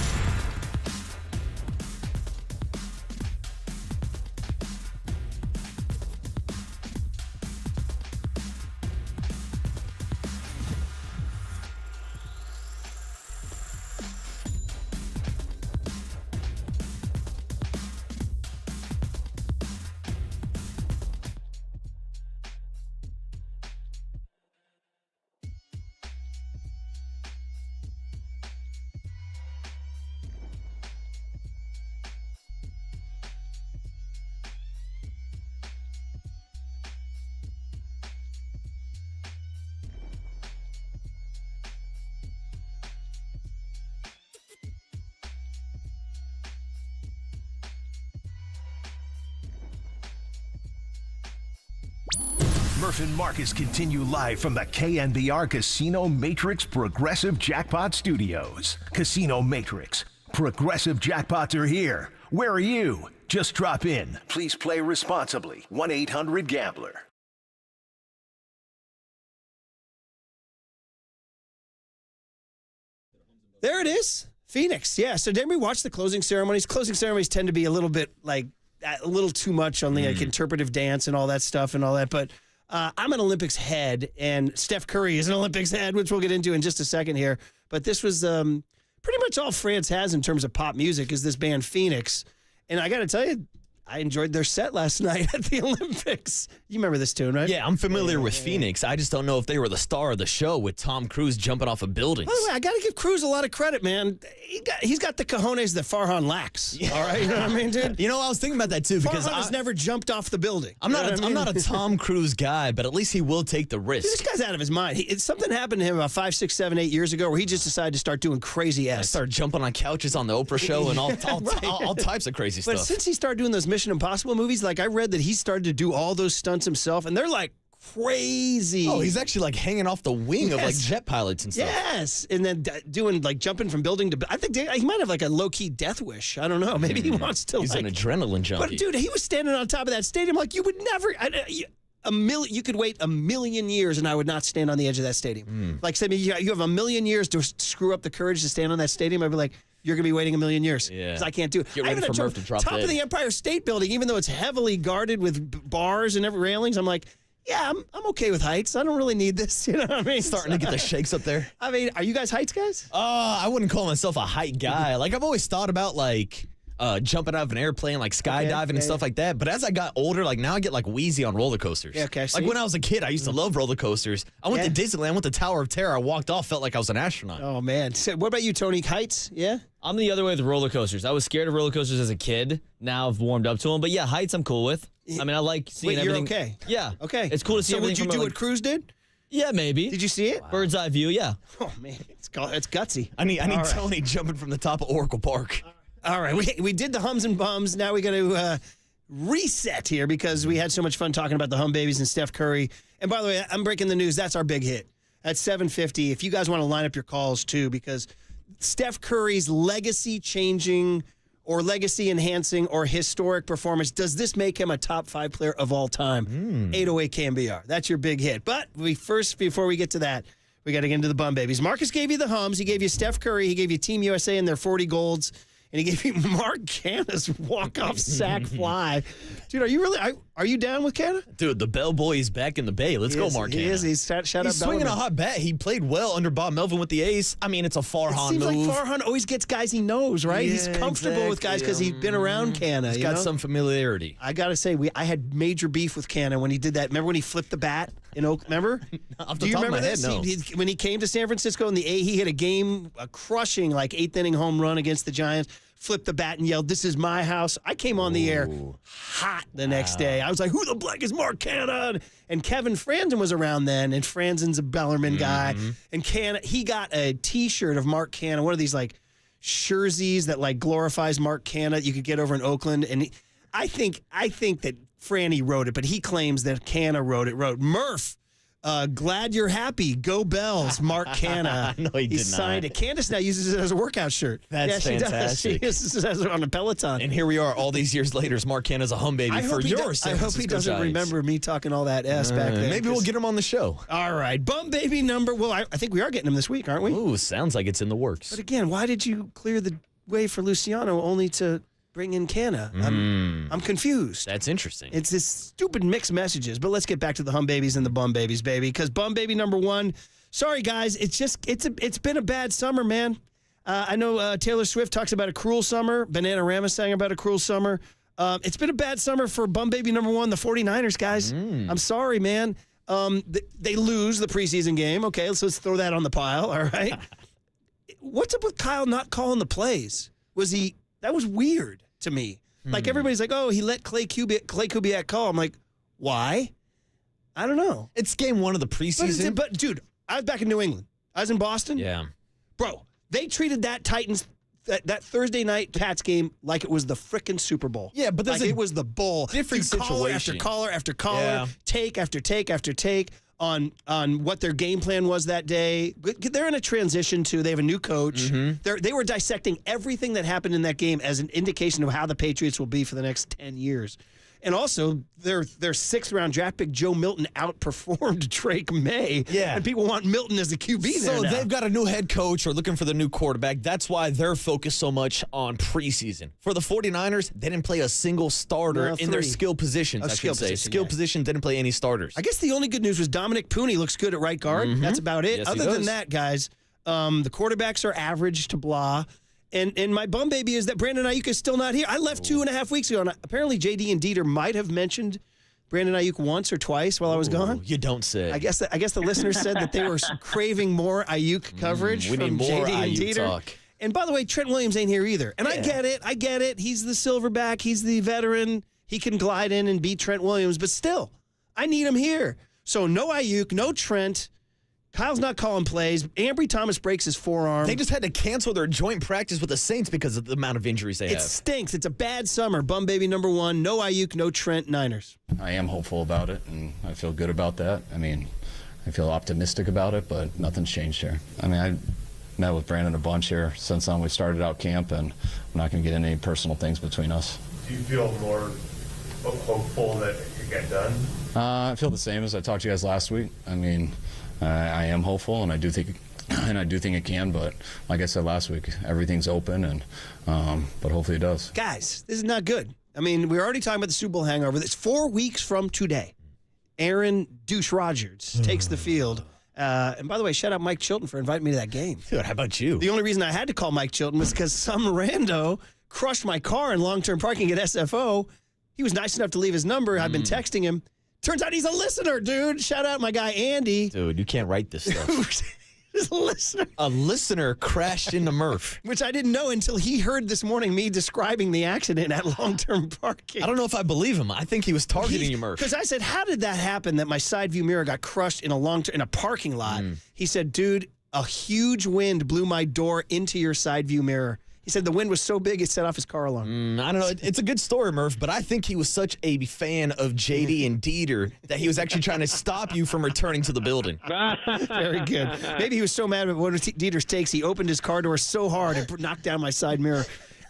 Speaker 1: Murph and Marcus continue live from the KNBR Casino Matrix Progressive Jackpot Studios. Casino Matrix. Progressive jackpots are here. Where are you? Just drop in. Please play responsibly. 1-800-GAMBLER.
Speaker 3: There it is. Phoenix. Yeah. So did we watch the closing ceremonies? Closing ceremonies tend to be a little bit like a little too much on the like interpretive dance and all that stuff and all that. But I'm an Olympics head, and Steph Curry is an Olympics head, which we'll get into in just a second here. But this was pretty much all France has in terms of pop music is this band Phoenix. And I got to tell you, I enjoyed their set last night at the Olympics. You remember this tune, right?
Speaker 4: Yeah, I'm familiar with Phoenix. I just don't know if they were the star of the show with Tom Cruise jumping off of buildings.
Speaker 3: By the way, I got to give Cruise a lot of credit, man. He's got the cojones that Farhan lacks. Yeah. All right, you know what I mean, dude?
Speaker 4: You know, I was thinking about that too because
Speaker 3: Farhan has never jumped off the building.
Speaker 4: I'm not a Tom Cruise guy, but at least he will take the risk.
Speaker 3: Dude, this guy's out of his mind. Something happened to him about 5, 6, 7, 8 years ago where he just decided to start doing crazy ass.
Speaker 4: Started jumping on couches on the Oprah show and all types of crazy stuff.
Speaker 3: But since he started doing those Mission Impossible movies, like I read that he started to do all those stunts himself, and they're like crazy.
Speaker 4: Oh, he's actually like hanging off the wing of like jet pilots and stuff.
Speaker 3: Yes, and then doing like jumping from building to. I think he might have like a low key death wish. I don't know. Maybe he wants to.
Speaker 4: He's
Speaker 3: like,
Speaker 4: an adrenaline junkie.
Speaker 3: But dude, he was standing on top of that stadium like you would never. You could wait 1,000,000 years, and I would not stand on the edge of that stadium. Like, say you have 1,000,000 years to screw up the courage to stand on that stadium. I'd be like, you're going to be waiting 1,000,000 years. Yeah. Because I can't do it.
Speaker 4: Get ready for Murph to drop
Speaker 3: top of the Empire State Building, even though it's heavily guarded with bars and every railings, I'm like, yeah, I'm okay with heights. I don't really need this. You know what I mean?
Speaker 4: Starting to get the shakes up there.
Speaker 3: I mean, are you guys heights guys?
Speaker 4: I wouldn't call myself a height guy. Like, I've always thought about, like, jumping out of an airplane, like skydiving and stuff like that. But as I got older, like now I get like wheezy on roller coasters.
Speaker 3: Yeah, okay.
Speaker 4: Like when I was a kid, I used to love roller coasters. I went to Disneyland, went to Tower of Terror. I walked off, felt like I was an astronaut.
Speaker 3: Oh man. So what about you, Tony? Heights? Yeah.
Speaker 6: I'm the other way with roller coasters. I was scared of roller coasters as a kid. Now I've warmed up to them. But yeah, heights I'm cool with. I mean, I like seeing everything.
Speaker 3: You're okay?
Speaker 6: Yeah.
Speaker 3: Okay.
Speaker 6: It's cool to see everything.
Speaker 3: So would you do what Cruise did?
Speaker 6: Yeah, maybe.
Speaker 3: Did you see it?
Speaker 6: Wow. Bird's eye view, yeah.
Speaker 3: Oh man, it's gutsy.
Speaker 4: I need Tony jumping from the top of Oracle Park.
Speaker 3: All right, we did the hums and bums. Now we got to reset here because we had so much fun talking about the hum babies and Steph Curry. And by the way, I'm breaking the news. That's our big hit at 7:50. If you guys want to line up your calls too, because Steph Curry's legacy-changing or legacy-enhancing or historic performance, does this make him a top 5 player of all time? 808 KNBR. That's your big hit. But before we get to that, we got to get into the bum babies. Marcus gave you the hums. He gave you Steph Curry. He gave you Team USA and their 40 golds. And he gave you Mark Canna's walk-off sack fly. Dude, are you down with Canna?
Speaker 4: Dude, the bellboy is back in the Bay. Let's go, Mark Canna.
Speaker 3: He is. He's shout out
Speaker 4: swinging a hot bat. He played well under Bob Melvin with the ace. I mean, it's a Farhan move.
Speaker 3: It seems like Farhan always gets guys he knows, right?
Speaker 4: Yeah,
Speaker 3: he's comfortable with guys because he's been around Canna.
Speaker 4: He's got some familiarity.
Speaker 3: I got to say, I had major beef with Canna when he did that. Remember when he flipped the bat in Oak? Remember?
Speaker 4: Do you remember this? No.
Speaker 3: When he came to San Francisco in the A, he hit a crushing, like, 8th-inning home run against the Giants. Flipped the bat and yelled, "This is my house." I came on the air hot the next day. I was like, who the black is Mark Canna? And Kevin Franzen was around then, and Franzen's a Bellarmine guy. And Canna, he got a T-shirt of Mark Canna, one of these like jerseys that like glorifies Mark Canna you could get over in Oakland. And I think that Franny wrote it, but he claims that Canna wrote Murph. Glad you're happy. Go Bells, Mark Canna.
Speaker 4: No, he did
Speaker 3: signed
Speaker 4: not.
Speaker 3: it. Candace now uses it as a workout shirt.
Speaker 4: That's fantastic.
Speaker 3: She uses it on a Peloton.
Speaker 4: And here we are all these years later. Mark Canna's a hum baby for your San
Speaker 3: I hope he
Speaker 4: Francisco
Speaker 3: doesn't
Speaker 4: Giants.
Speaker 3: remember me talking all that S back then.
Speaker 4: Maybe we'll get him on the show.
Speaker 3: All right. Bum baby number. Well, I think we are getting him this week, aren't we?
Speaker 4: Ooh, sounds like it's in the works.
Speaker 3: But again, why did you clear the way for Luciano only to bring in Canna? I'm confused.
Speaker 4: That's interesting.
Speaker 3: It's this stupid mixed messages. But let's get back to the hum babies and the bum babies, baby. Because bum baby number one. Sorry, guys. It's been a bad summer, man. I know Taylor Swift talks about a cruel summer. Bananarama sang about a cruel summer. It's been a bad summer for bum baby number one, the 49ers, guys. I'm sorry, man. They lose the preseason game. Okay, so let's throw that on the pile, all right? What's up with Kyle not calling the plays? That was weird to me. Like, everybody's like, oh, he let Clay Kubiak call. I'm like, why? I don't know.
Speaker 4: It's game one of the preseason.
Speaker 3: But dude, I was back in New England. I was in Boston.
Speaker 4: Yeah.
Speaker 3: Bro, they treated that Titans, that Thursday night Pats game like it was the frickin' Super Bowl.
Speaker 4: Yeah, but
Speaker 3: like it was the bowl.
Speaker 4: Different
Speaker 3: Dude, caller after
Speaker 4: situation.
Speaker 3: caller after caller,
Speaker 4: Yeah.
Speaker 3: take after take after take on what their game plan was that day. They're in a transition to, they have a new coach. They were dissecting everything that happened in that game as an indication of how the Patriots will be for the next 10 years. And also, their sixth-round draft pick, Joe Milton, outperformed Drake May.
Speaker 4: Yeah.
Speaker 3: And people want Milton as the QB there
Speaker 4: So
Speaker 3: now.
Speaker 4: they've got a new head coach or looking for the new quarterback. That's why they're focused so much on preseason. For the 49ers, they didn't play a single starter in their skill positions, I should say. Skill position, didn't play any starters.
Speaker 3: I guess the only good news was Dominic Pooney looks good at right guard. That's about it.
Speaker 4: Yes, he
Speaker 3: Other than
Speaker 4: does.
Speaker 3: that, guys, the quarterbacks are average to blah. And my bum baby is that Brandon Ayuk is still not here. I left 2.5 weeks ago, and apparently JD and Dieter might have mentioned Brandon Ayuk once or twice while I was gone.
Speaker 4: You don't say.
Speaker 3: I guess the listeners said that they were craving more Ayuk coverage
Speaker 4: we
Speaker 3: from
Speaker 4: need more
Speaker 3: JD and
Speaker 4: Ayuk
Speaker 3: Dieter.
Speaker 4: talk.
Speaker 3: And by the way, Trent Williams ain't here either. And I get it. He's the silverback. He's the veteran. He can glide in and beat Trent Williams. But still, I need him here. So no Ayuk, no Trent. Kyle's not calling plays. Ambry Thomas breaks his forearm.
Speaker 4: They just had to cancel their joint practice with the Saints because of the amount of injuries they
Speaker 3: It
Speaker 4: have.
Speaker 3: stinks. It's a bad summer. Bum baby number one. No Ayuk, no Trent, Niners.
Speaker 2: I am hopeful about it, and I feel good about that. I mean, I feel optimistic about it, but nothing's changed here. I mean, I met with Brandon a bunch here since we started out camp, and I'm not going to get into any personal things between us.
Speaker 5: Do you feel more hopeful that it could get done?
Speaker 2: I feel the same as I talked to you guys last week. I mean, I am hopeful, and I do think it can. But like I said last week, everything's open, and but hopefully it does.
Speaker 3: Guys, this is not good. I mean, we're already talking about the Super Bowl hangover. It's 4 weeks from today. Aaron Douche Rodgers takes the field. And by the way, shout out Mike Chilton for inviting me to that game.
Speaker 4: Dude, how about you?
Speaker 3: The only reason I had to call Mike Chilton was because some rando crushed my car in long-term parking at SFO. He was nice enough to leave his number. I've been texting him. Turns out he's a listener, dude. Shout out my guy, Andy.
Speaker 4: Dude, you can't write this stuff.
Speaker 3: He's a listener.
Speaker 4: A listener crashed into Murph.
Speaker 3: Which I didn't know until he heard this morning me describing the accident at long-term parking.
Speaker 4: I don't know if I believe him. I think he was targeting you, Murph.
Speaker 3: Because I said, how did that happen that my side view mirror got crushed in a parking lot? He said, dude, a huge wind blew my door into your side view mirror. He said the wind was so big it set off his car alarm.
Speaker 4: I don't know. It's a good story, Murph, but I think he was such a fan of JD and Dieter that he was actually trying to stop you from returning to the building.
Speaker 3: Very good. Maybe he was so mad about one of Dieter's takes, he opened his car door so hard it knocked down my side mirror.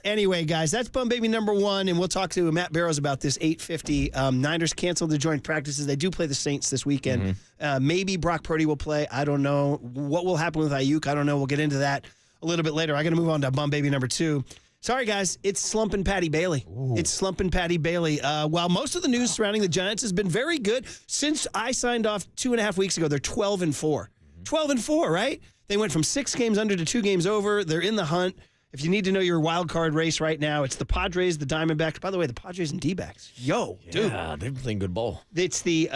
Speaker 3: Anyway, guys, that's Bum Baby number one, and we'll talk to Matt Barrows about this 8:50. Niners canceled the joint practices. They do play the Saints this weekend. Maybe Brock Purdy will play. I don't know. What will happen with Ayuk? I don't know. We'll get into that a little bit later. I got to move on to Bum Baby number two. Sorry, guys. It's slumping Patty Bailey. It's slumping Patty Bailey. While most of the news surrounding the Giants has been very good, since I signed off 2.5 weeks ago, they're 12-4. 12-4, right? They went from 6 games under to 2 games over. They're in the hunt. If you need to know your wild card race right now, it's the Padres, the Diamondbacks. By the way, the Padres and D-backs. Dude.
Speaker 4: Yeah, they've been playing good ball.
Speaker 3: It's the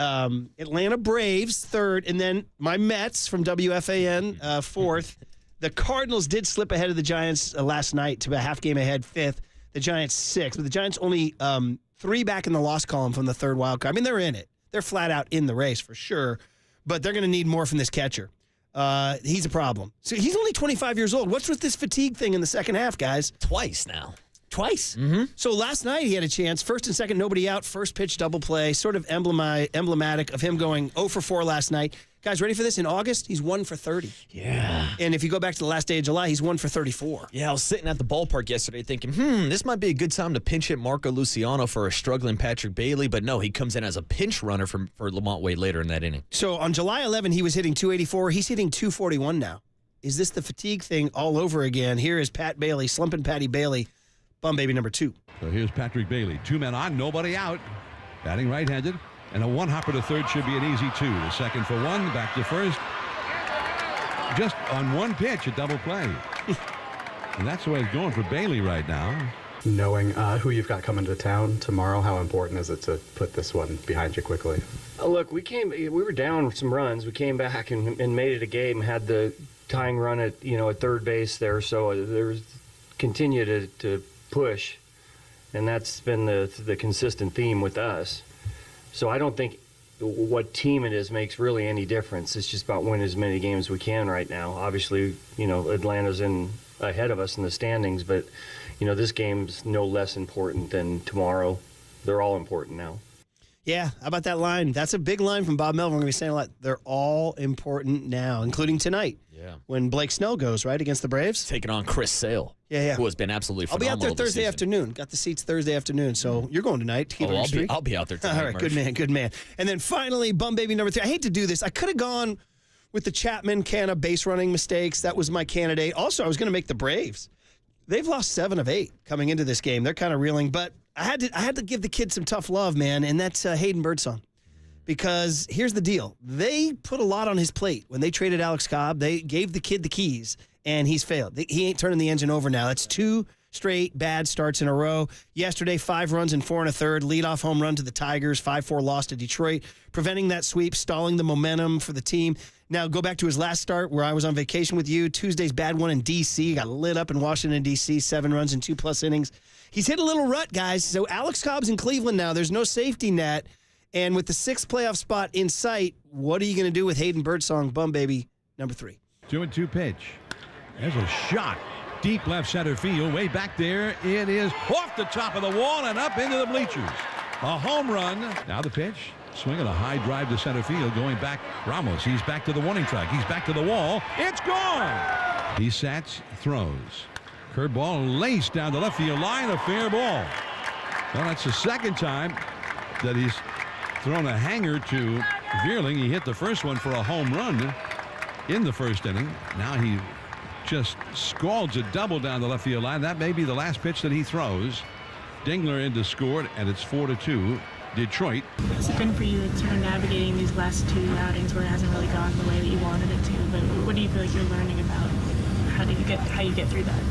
Speaker 3: Atlanta Braves, third, and then my Mets from WFAN, fourth. The Cardinals did slip ahead of the Giants last night to a half game ahead, fifth. The Giants, sixth. But the Giants only 3 back in the loss column from the third wild card. I mean, they're in it. They're flat out in the race for sure. But they're going to need more from this catcher. He's a problem. So he's only 25 years old. What's with this fatigue thing in the second half, guys?
Speaker 4: Twice now.
Speaker 3: Twice. Mm-hmm. So last night he had a chance. First and second, nobody out. First pitch double play. Sort of emblematic of him going 0 for 4 last night. Guys, ready for this? In August, he's 1 for 30.
Speaker 4: Yeah.
Speaker 3: And if you go back to the last day of July, he's 1 for 34.
Speaker 4: Yeah, I was sitting at the ballpark yesterday thinking, this might be a good time to pinch hit Marco Luciano for a struggling Patrick Bailey. But no, he comes in as a pinch runner for Lamont Wade later in that inning.
Speaker 3: So on July 11, he was hitting 284. He's hitting 241 now. Is this the fatigue thing all over again? Here is Pat Bailey, slumping Patty Bailey, bum baby number 2.
Speaker 8: So here's Patrick Bailey. 2 men on, nobody out. Batting right-handed. And a one hopper to third should be an easy 2. The second for 1, back to first. Just on one pitch, a double play. And that's the way it's going for Bailey right now.
Speaker 10: Knowing who you've got coming to town tomorrow, how important is it to put this one behind you quickly?
Speaker 22: Look, we were down some runs. We came back and made it a game. Had the tying run at third base there, so there's continue to push, and that's been the consistent theme with us. So I don't think what team it is makes really any difference. It's just about winning as many games as we can right now. Obviously, Atlanta's in ahead of us in the standings, but this game's no less important than tomorrow. They're all important now.
Speaker 3: Yeah, how about that line? That's a big line from Bob Melvin. We're going to be saying a lot. They're all important now, including tonight.
Speaker 4: Yeah.
Speaker 3: When Blake Snell goes, right, against the Braves.
Speaker 4: Taking on Chris Sale.
Speaker 3: Yeah.
Speaker 4: Who has been absolutely
Speaker 3: I'll be
Speaker 4: phenomenal
Speaker 3: out there Thursday afternoon. Got the seats Thursday afternoon, so you're going tonight to keep it streak.
Speaker 4: I'll be out there tonight.
Speaker 3: All right, good man. And then finally, bum baby number 3. I hate to do this. I could have gone with the Chapman Canna base running mistakes. That was my candidate. Also, I was going to make the Braves. They've lost 7 of 8 coming into this game. They're kind of reeling, but I had to give the kid some tough love, man, and that's Hayden Birdsong. Because here's the deal. They put a lot on his plate. When they traded Alex Cobb, they gave the kid the keys, and he's failed. He ain't turning the engine over now. That's 2 straight bad starts in a row. Yesterday, 5 runs in 4 1/3. Leadoff home run to the Tigers. 5-4 loss to Detroit. Preventing that sweep, stalling the momentum for the team. Now, go back to his last start where I was on vacation with you. Tuesday's bad one in D.C. Got lit up in Washington, D.C. 7 runs in 2+ innings. He's hit a little rut, guys. So Alex Cobb's in Cleveland now. There's no safety net. And with the 6th playoff spot in sight, what are you going to do with Hayden Birdsong, bum baby, number 3?
Speaker 8: 2-2 pitch. There's a shot. Deep left center field. Way back there. It is off the top of the wall and up into the bleachers. A home run. Now the pitch. Swinging a high drive to center field. Going back. Ramos. He's back to the warning track. He's back to the wall. It's gone. He sats, throws. Curveball laced down the left field line. A fair ball. Well, that's the second time that he's thrown a hanger to Vierling. He hit the first one for a home run in the first inning. Now he just scalds a double down the left field line. That may be the last pitch that he throws. Dingler in to score, and it's 4-2 Detroit.
Speaker 23: It's been for you sort of navigating these last 2 outings where it hasn't really gone the way that you wanted it to, but what do you feel like you're learning about how you get through that?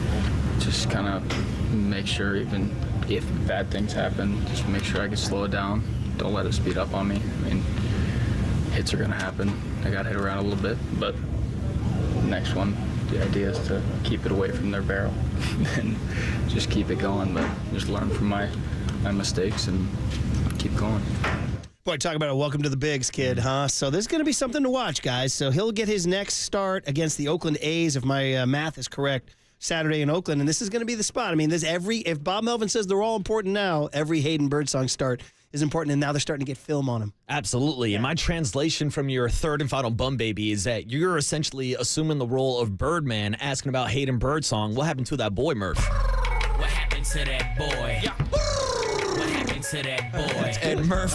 Speaker 24: Just kind of make sure, even if bad things happen, just make sure I can slow it down. Don't let it speed up on me. I mean, hits are going to happen. I got hit around a little bit, but next one, the idea is to keep it away from their barrel and just keep it going, but just learn from my mistakes and keep going.
Speaker 3: Boy, talk about a welcome to the bigs kid, huh? So there's going to be something to watch, guys. So he'll get his next start against the Oakland A's, if my math is correct, Saturday in Oakland, and this is going to be the spot. I mean, if Bob Melvin says they're all important now, every Hayden Birdsong start is important, and now they're starting to get film on him.
Speaker 4: Absolutely. Yeah. And my translation from your third and final bum baby is that you're essentially assuming the role of Birdman, asking about Hayden Birdsong. What happened to that boy, Murph?
Speaker 25: What happened to that boy? Yeah. What happened to that boy?
Speaker 4: And Murph,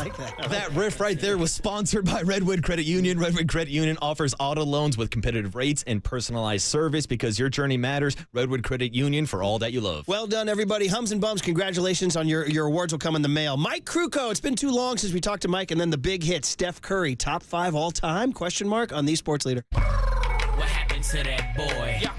Speaker 4: that riff right there was sponsored by Redwood Credit Union. Redwood Credit Union offers auto loans with competitive rates and personalized service because your journey matters. Redwood Credit Union, for all that you love.
Speaker 3: Well done, everybody. Hums and bums, congratulations on your awards will come in the mail. Mike Krukow, it's been too long since we talked to Mike, and then the big hit, Steph Curry, top 5 all time, ? On the Sports Leader.
Speaker 25: What happened to that boy? Yeah.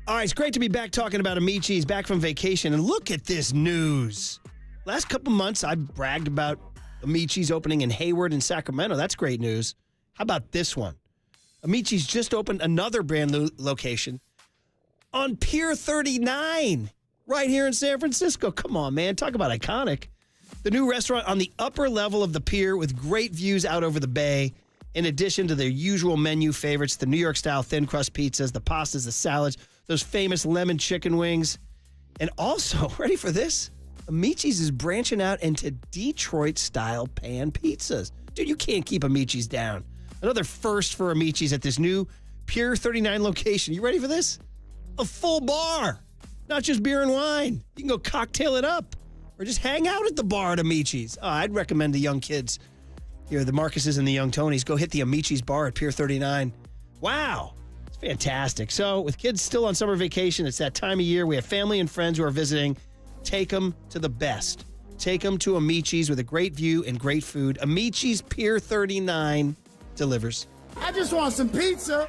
Speaker 3: All right, it's great to be back talking about Amici's, back from vacation. And look at this news. Last couple months, I've bragged about Amici's opening in Hayward and Sacramento. That's great news. How about this one? Amici's just opened another brand new location on Pier 39 right here in San Francisco. Come on, man. Talk about iconic. The new restaurant on the upper level of the pier with great views out over the bay. In addition to their usual menu favorites, the New York-style thin crust pizzas, the pastas, the salads, those famous lemon chicken wings. And also, ready for this? Amici's is branching out into Detroit-style pan pizzas. Dude, you can't keep Amici's down. Another first for Amici's at this new Pier 39 location. You ready for this? A full bar. Not just beer and wine. You can go cocktail it up or just hang out at the bar at Amici's. Oh, I'd recommend the young kids here, the Marcuses and the young Tonys, go hit the Amici's bar at Pier 39. Wow. It's fantastic. So with kids still on summer vacation, it's that time of year. We have family and friends who are visiting. Take them to the best. Take them to Amici's with a great view and great food. Amici's Pier 39 delivers.
Speaker 7: I just want some pizza.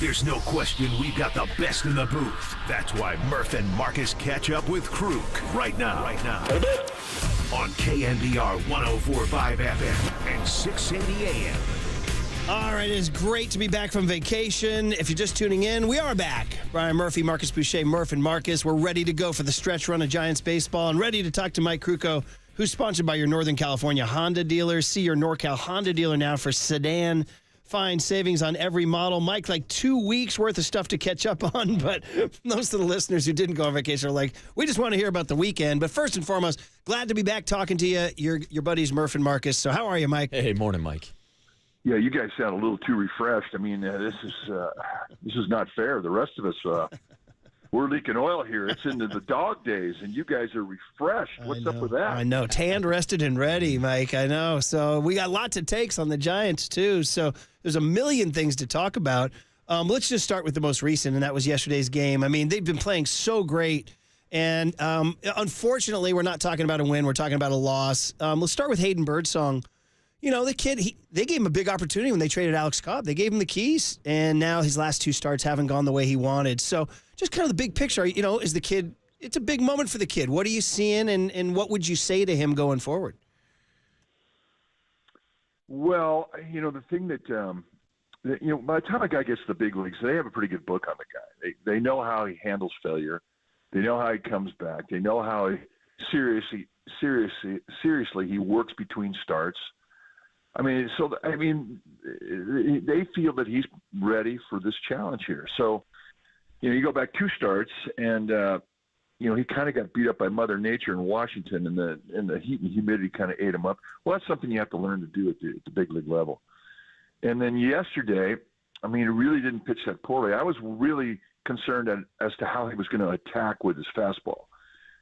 Speaker 1: There's no question we've got the best in the booth. That's why Murph and Marcus catch up with Kruk right now. On KNBR 104.5 FM and 680 AM.
Speaker 3: All right, it is great to be back from vacation. If you're just tuning in, we are back. Brian Murphy, Marcus Boucher, Murph and Marcus. We're ready to go for the stretch run of Giants baseball and ready to talk to Mike Krukow, who's sponsored by your Northern California Honda dealers. See your NorCal Honda dealer now for sedan. Find savings on every model. Mike, like 2 weeks worth of stuff to catch up on, but most of the listeners who didn't go on vacation are like, we just want to hear about the weekend. But first and foremost, glad to be back talking to you, your buddies Murph and Marcus. So how are you, Mike?
Speaker 4: Hey, morning, Mike.
Speaker 9: Yeah, you guys sound a little too refreshed. I mean, this is not fair. The rest of us, we're leaking oil here. It's into the dog days, and you guys are refreshed. What's up with that?
Speaker 3: I know. Tanned, rested, and ready, Mike. I know. So we got lots of takes on the Giants, too. So there's a million things to talk about. Let's just start with the most recent, and that was yesterday's game. I mean, they've been playing so great. And unfortunately, we're not talking about a win. We're talking about a loss. Let's start with Hayden Birdsong. You know, the kid, they gave him a big opportunity when they traded Alex Cobb. They gave him the keys, and now his last two starts haven't gone the way he wanted. So just kind of the big picture, you know, is the kid, it's a big moment for the kid. What are you seeing, and what would you say to him going forward?
Speaker 9: Well, you know, the thing that, you know, by the time a guy gets to the big leagues, they have a pretty good book on the guy. They know how he handles failure. They know how he comes back. They know how he seriously he works between starts. I mean, they feel that he's ready for this challenge here. So, you know, you go back two starts, and you know, he kind of got beat up by Mother Nature in Washington, and the heat and humidity kind of ate him up. Well, that's something you have to learn to do at the big league level. And then yesterday, I mean, he really didn't pitch that poorly. I was really concerned as to how he was going to attack with his fastball.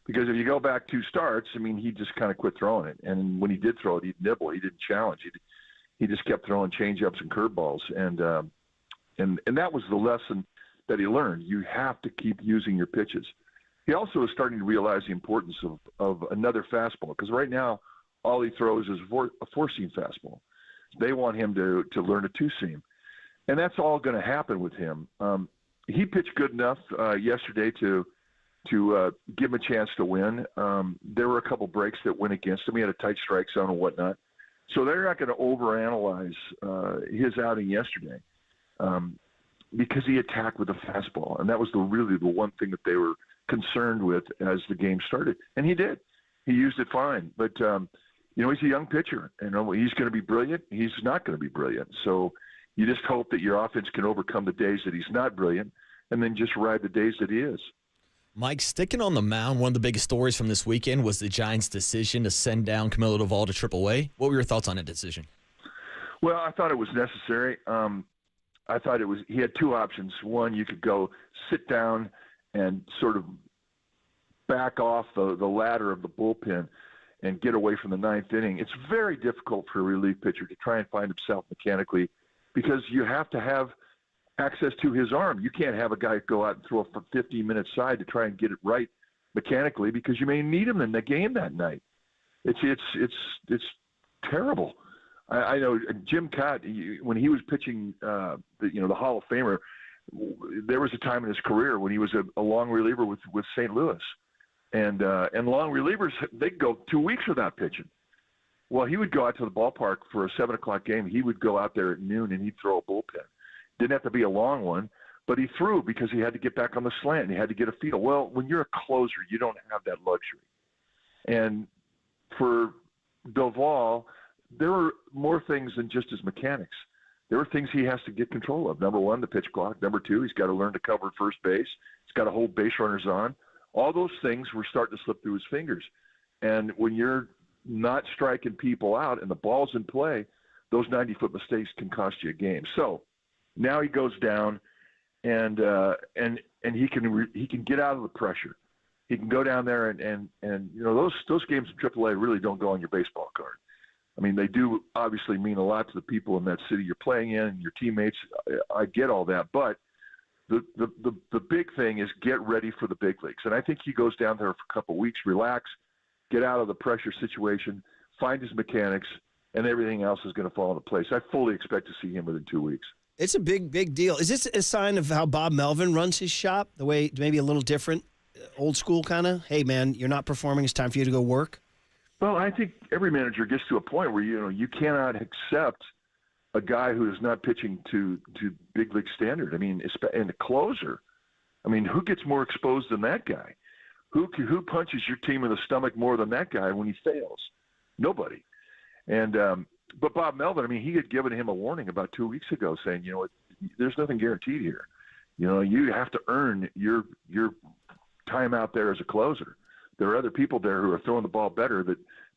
Speaker 9: Because if you go back two starts, I mean, he just kind of quit throwing it. And when he did throw it, he'd nibble. He didn't challenge. He just kept throwing changeups and curveballs. And that was the lesson that he learned. You have to keep using your pitches. He also is starting to realize the importance of another fastball, because right now all he throws is a four-seam fastball. They want him to learn a two-seam, and that's all going to happen with him. He pitched good enough yesterday to give him a chance to win. There were a couple breaks that went against him. He had a tight strike zone and whatnot. So they're not going to overanalyze his outing yesterday because he attacked with a fastball, and that was really the one thing that they were concerned with as the game started. And he did. He used it fine. But, he's a young pitcher, and he's going to be brilliant. He's not going to be brilliant. So you just hope that your offense can overcome the days that he's not brilliant and then just ride the days that he is.
Speaker 4: Mike, sticking on the mound, one of the biggest stories from this weekend was the Giants' decision to send down Camilo Doval to AAA. What were your thoughts on that decision?
Speaker 9: Well, I thought it was necessary. I thought he had two options. One, you could go sit down and sort of back off the ladder of the bullpen and get away from the ninth inning. It's very difficult for a relief pitcher to try and find himself mechanically because you have to have access to his arm. You can't have a guy go out and throw a 15-minute side to try and get it right mechanically because you may need him in the game that night. It's terrible. I know Jim Cott, when he was pitching the Hall of Famer, there was a time in his career when he was a long reliever with St. Louis. And long relievers, they'd go 2 weeks without pitching. Well, he would go out to the ballpark for a 7 o'clock game. He would go out there at noon and he'd throw a bullpen. Didn't have to be a long one, but he threw because he had to get back on the slant and he had to get a feel. Well, when you're a closer, you don't have that luxury. And for Doval, there were more things than just his mechanics. There were things he has to get control of. Number one, the pitch clock. Number two, he's got to learn to cover first base. He's got to hold base runners on. All those things were starting to slip through his fingers. And when you're not striking people out and the ball's in play, those 90-foot mistakes can cost you a game. So now he goes down, and he can get out of the pressure. He can go down there and those games in AAA really don't go on your baseball card. I mean, they do obviously mean a lot to the people in that city you're playing in and your teammates. I get all that, but the big thing is get ready for the big leagues. And I think he goes down there for a couple of weeks, relax, get out of the pressure situation, find his mechanics, and everything else is going to fall into place. I fully expect to see him within 2 weeks.
Speaker 3: It's a big deal. Is this a sign of how Bob Melvin runs his shop? The way maybe a little different, old school kind of? Hey, man, you're not performing. It's time for you to go work.
Speaker 9: Well, I think every manager gets to a point where you cannot accept a guy who is not pitching to big league standard. I mean, and a closer. I mean, who gets more exposed than that guy? Who punches your team in the stomach more than that guy when he fails? Nobody. And but Bob Melvin, I mean, he had given him a warning about 2 weeks ago, saying, there's nothing guaranteed here. You have to earn your time out there as a closer. There are other people there who are throwing the ball better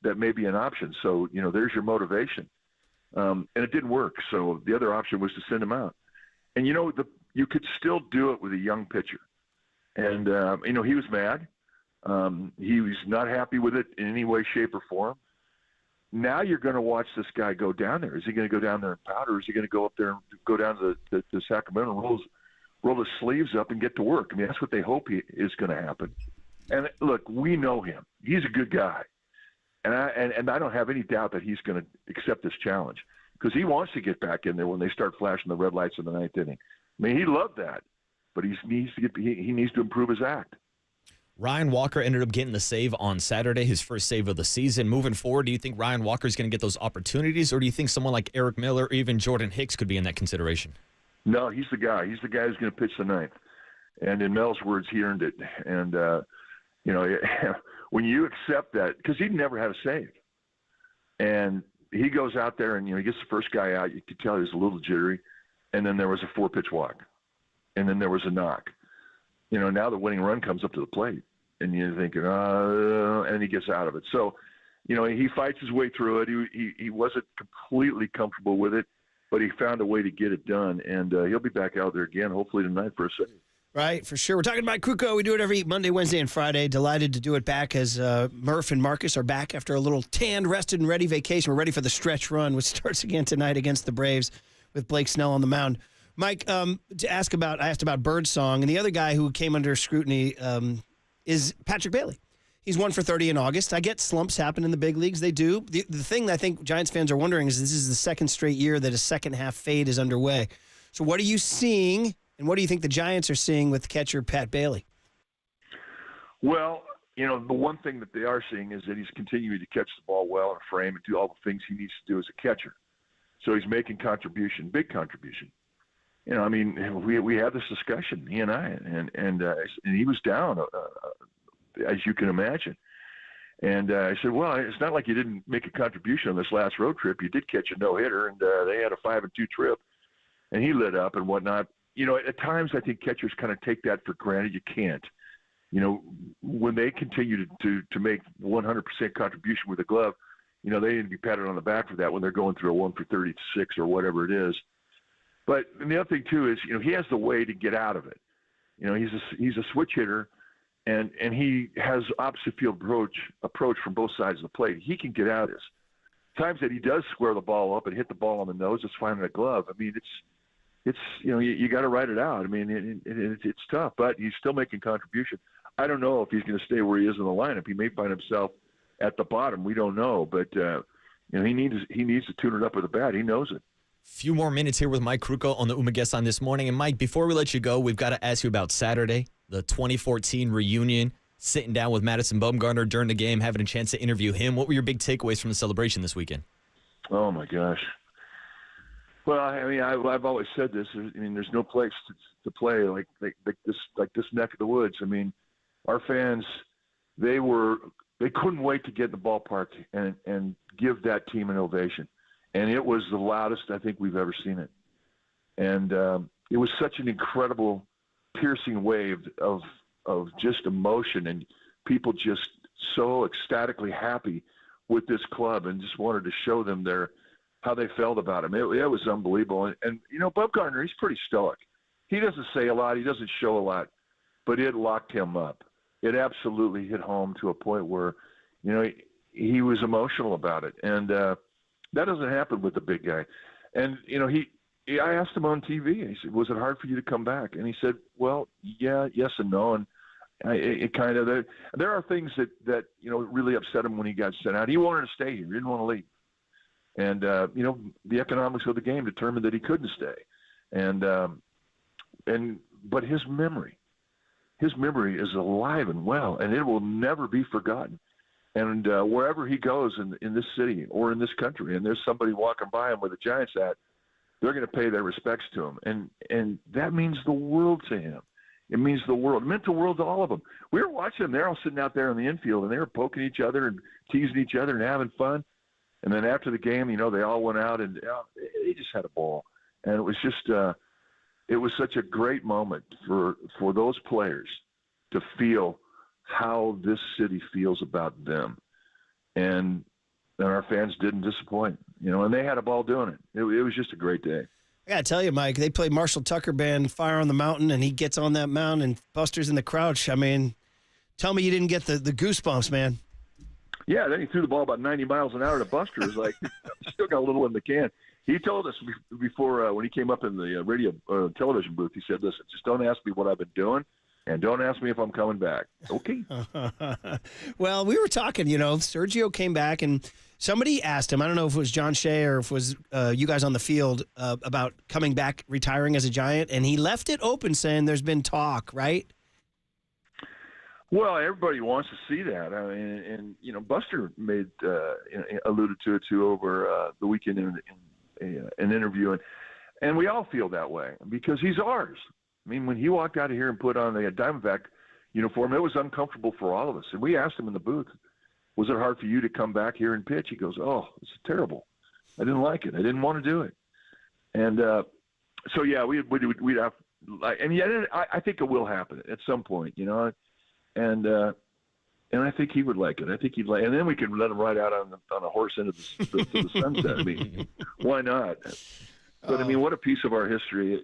Speaker 9: that may be an option. So, there's your motivation. And it didn't work. So the other option was to send him out. And, you could still do it with a young pitcher. And, he was mad. He was not happy with it in any way, shape, or form. Now you're going to watch this guy go down there. Is he going to go down there and pout, or is he going to go up there and go down to the Sacramento and roll his sleeves up and get to work? I mean, that's what they hope is going to happen. And look, we know him. He's a good guy. And I don't have any doubt that he's going to accept this challenge because he wants to get back in there when they start flashing the red lights in the ninth inning. I mean, he loved that, but he needs to improve his act.
Speaker 4: Ryan Walker ended up getting the save on Saturday, his first save of the season. Moving forward, do you think Ryan Walker is going to get those opportunities, or do you think someone like Eric Miller or even Jordan Hicks could be in that consideration?
Speaker 9: No, he's the guy. He's the guy who's going to pitch the ninth. And in Mel's words, he earned it. And, when you accept that, because he never had a save. And he goes out there and, he gets the first guy out. You could tell he was a little jittery. And then there was a 4-pitch walk. And then there was a knock. Now the winning run comes up to the plate. And you're thinking, and he gets out of it. So, he fights his way through it. He wasn't completely comfortable with it, but he found a way to get it done. And he'll be back out there again, hopefully tonight for a save.
Speaker 3: Right, for sure. We're talking about Kruko. We do it every Monday, Wednesday, and Friday. Delighted to do it back as Murph and Marcus are back after a little tanned, rested, and ready vacation. We're ready for the stretch run, which starts again tonight against the Braves with Blake Snell on the mound. Mike, I asked about Birdsong, and the other guy who came under scrutiny is Patrick Bailey. He's 1 for 30 in August. I get slumps happen in the big leagues. They do. The thing that I think Giants fans are wondering is this is the second straight year that a second-half fade is underway. So what are you seeing, and what do you think the Giants are seeing with catcher Pat Bailey?
Speaker 9: Well, the one thing that they are seeing is that he's continuing to catch the ball well in a frame and do all the things he needs to do as a catcher. So he's making big contribution. We had this discussion, he and I, and he was down, as you can imagine. And I said, well, it's not like you didn't make a contribution on this last road trip. You did catch a no-hitter, and they had a 5-2 trip, and he lit up and whatnot. At times I think catchers kind of take that for granted. You can't. When they continue to make 100% contribution with a glove, they need to be patted on the back for that when they're going through a 1 for 36 or whatever it is. But the other thing too is, he has the way to get out of it. He's a switch hitter, and he has opposite field approach from both sides of the plate. He can get out of this. Times that he does square the ball up and hit the ball on the nose, it's fine in a glove. It's you got to write it out. It's tough, but he's still making contribution. I don't know if he's going to stay where he is in the lineup. He may find himself at the bottom. We don't know, but he needs to tune it up with a bat. He knows it.
Speaker 4: Few more minutes here with Mike Krukow on the Umagessan this morning. And Mike, before we let you go, we've got to ask you about Saturday, the 2014 reunion, sitting down with Madison Bumgarner during the game, having a chance to interview him. What were your big takeaways from the celebration this weekend?
Speaker 9: Oh my gosh. Well, I've always said this. There's no place to play like this neck of the woods. Our fans, they couldn't wait to get in the ballpark and give that team an ovation. And it was the loudest I think we've ever seen it. And it was such an incredible, piercing wave of just emotion, and people just so ecstatically happy with this club and just wanted to show them how they felt about him. It was unbelievable. And Bumgarner, he's pretty stoic. He doesn't say a lot. He doesn't show a lot. But it locked him up. It absolutely hit home to a point where, he was emotional about it. And that doesn't happen with the big guy. And, I asked him on TV, he said, was it hard for you to come back? And he said, well, yeah, yes and no. And there are things that really upset him when he got sent out. He wanted to stay here. He didn't want to leave. And, the economics of the game determined that he couldn't stay. But his memory is alive and well, and it will never be forgotten. And wherever he goes in this city or in this country, and there's somebody walking by him with a Giants hat, they're going to pay their respects to him. And that means the world to him. It means the world. It meant the world to all of them. We were watching them. They're all sitting out there in the infield, and they were poking each other and teasing each other and having fun. And then after the game, they all went out and they just had a ball. And it was just it was such a great moment for those players to feel how this city feels about them. And our fans didn't disappoint, and they had a ball doing it. It was just a great day.
Speaker 3: I got to tell you, Mike, they play Marshall Tucker Band, Fire on the Mountain, and he gets on that mound, and Buster's in the crouch. Tell me you didn't get the goosebumps, man.
Speaker 9: Yeah, then he threw the ball about 90 miles an hour to Buster. It was like, still got a little in the can. He told us before when he came up in the radio television booth, he said, listen, just don't ask me what I've been doing, and don't ask me if I'm coming back. Okay.
Speaker 3: Well, we were talking, Sergio came back, and somebody asked him, I don't know if it was John Shea or if it was you guys on the field, about coming back, retiring as a Giant, and he left it open saying there's been talk, right?
Speaker 9: Well, everybody wants to see that. Buster alluded to it too over the weekend in an interview, and we all feel that way because he's ours. When he walked out of here and put on the Diamondback uniform, it was uncomfortable for all of us. And we asked him in the booth, was it hard for you to come back here and pitch? He goes, oh, it's terrible. I didn't like it. I didn't want to do it. And so, yeah, we'd have – and yet I think it will happen at some point, And I think he would like it. I think he'd like – and then we could let him ride out on a horse into the sunset. Why not? But, what a piece of our history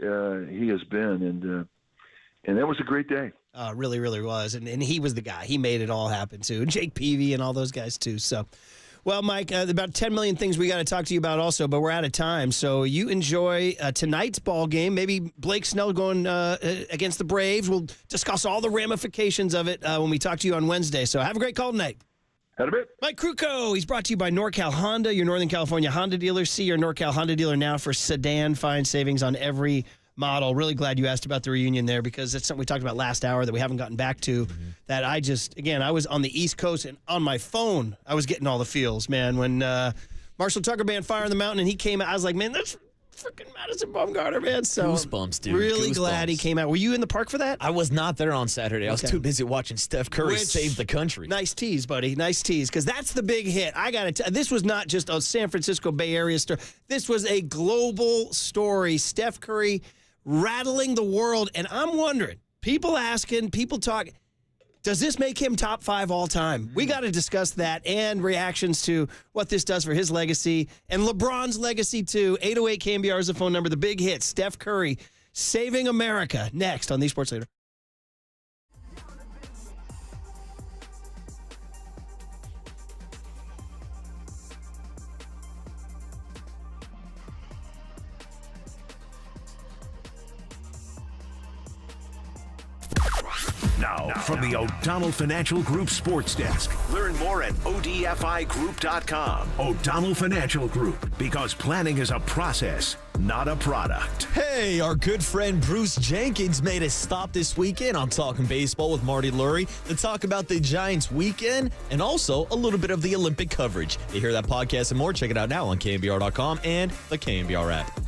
Speaker 9: he has been. And that was a great day.
Speaker 3: Really, really was. And he was the guy. He made it all happen, too. And Jake Peavy and all those guys, too. So Well, Mike, about 10 million things we got to talk to you about also, but we're out of time. So you enjoy tonight's ball game. Maybe Blake Snell going against the Braves. We'll discuss all the ramifications of it when we talk to you on Wednesday. So have a great call tonight.
Speaker 9: Had a bit.
Speaker 3: Mike Krukow, he's brought to you by NorCal Honda, your Northern California Honda dealer. See your NorCal Honda dealer now for sedan fine savings on every model. Really glad you asked about the reunion there because that's something we talked about last hour that we haven't gotten back to. That I was on the East Coast and on my phone, I was getting all the feels, man. When Marshall Tucker Band Fire on the Mountain and he came out, I was like, man, that's freaking Madison Bumgarner, man. So
Speaker 4: Goosebumps, dude.
Speaker 3: Really glad he came out. Were you in the park for that?
Speaker 4: I was not there on Saturday. I was too busy watching Steph Curry save the country.
Speaker 3: Nice tease, buddy. Nice tease. Because that's the big hit. I got to this was not just a San Francisco Bay Area story. This was a global story. Steph Curry rattling the world. And I'm wondering, people asking, people talking, does this make him top 5 all time? We got to discuss that and reactions to what this does for his legacy and LeBron's legacy too. 808 KNBR is the phone number. The big hit, Steph Curry saving America. Next on the Sports Leader.
Speaker 1: Now, from the O'Donnell Financial Group Sports Desk. Learn more at ODFIGroup.com. O'Donnell Financial Group, because planning is a process, not a product.
Speaker 4: Hey, our good friend Bruce Jenkins made a stop this weekend on Talking Baseball with Marty Lurie to talk about the Giants weekend and also a little bit of the Olympic coverage. To hear that podcast and more, check it out now on KNBR.com and the KNBR app.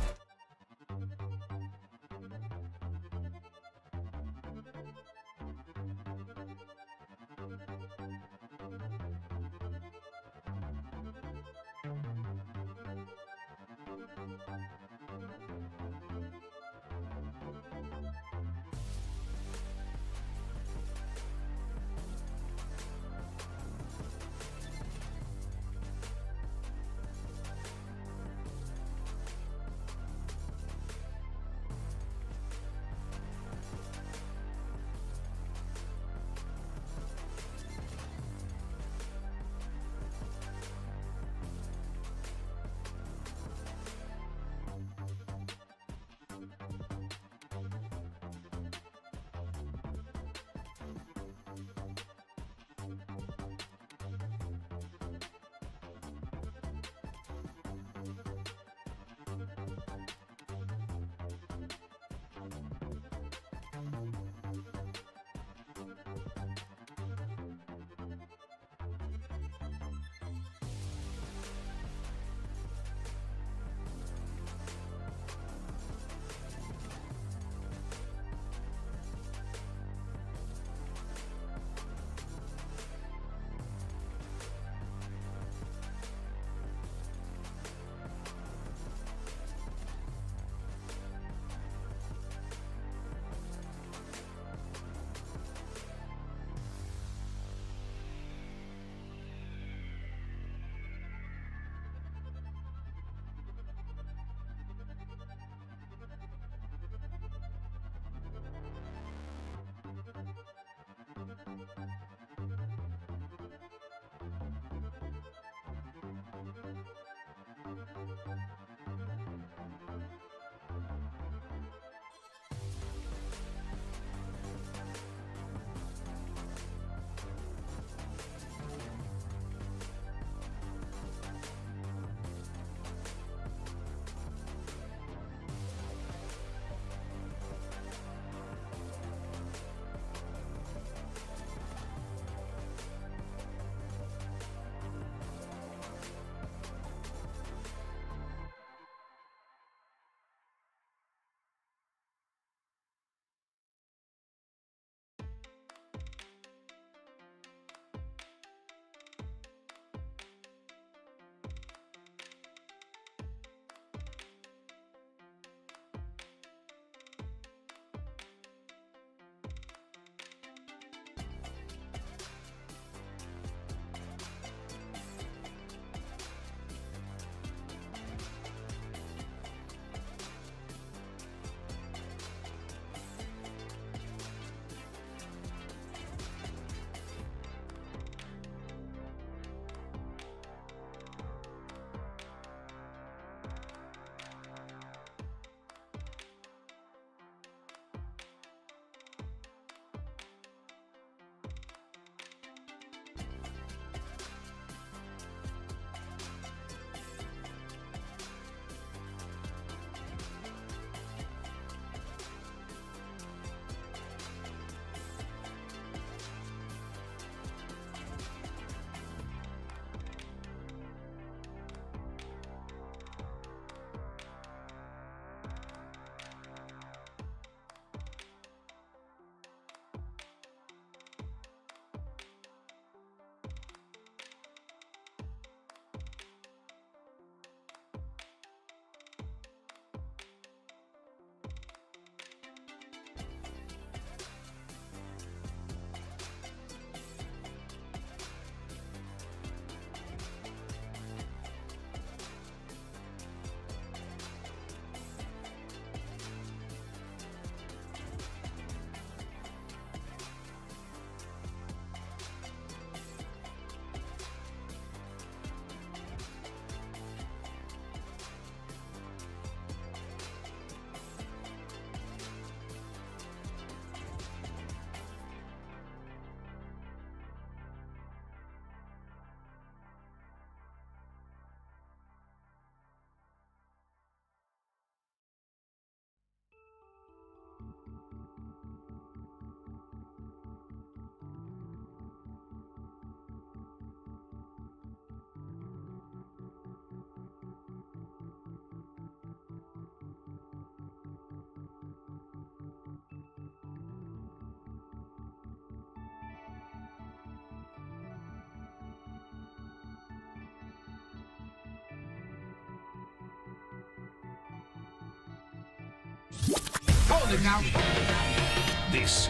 Speaker 1: This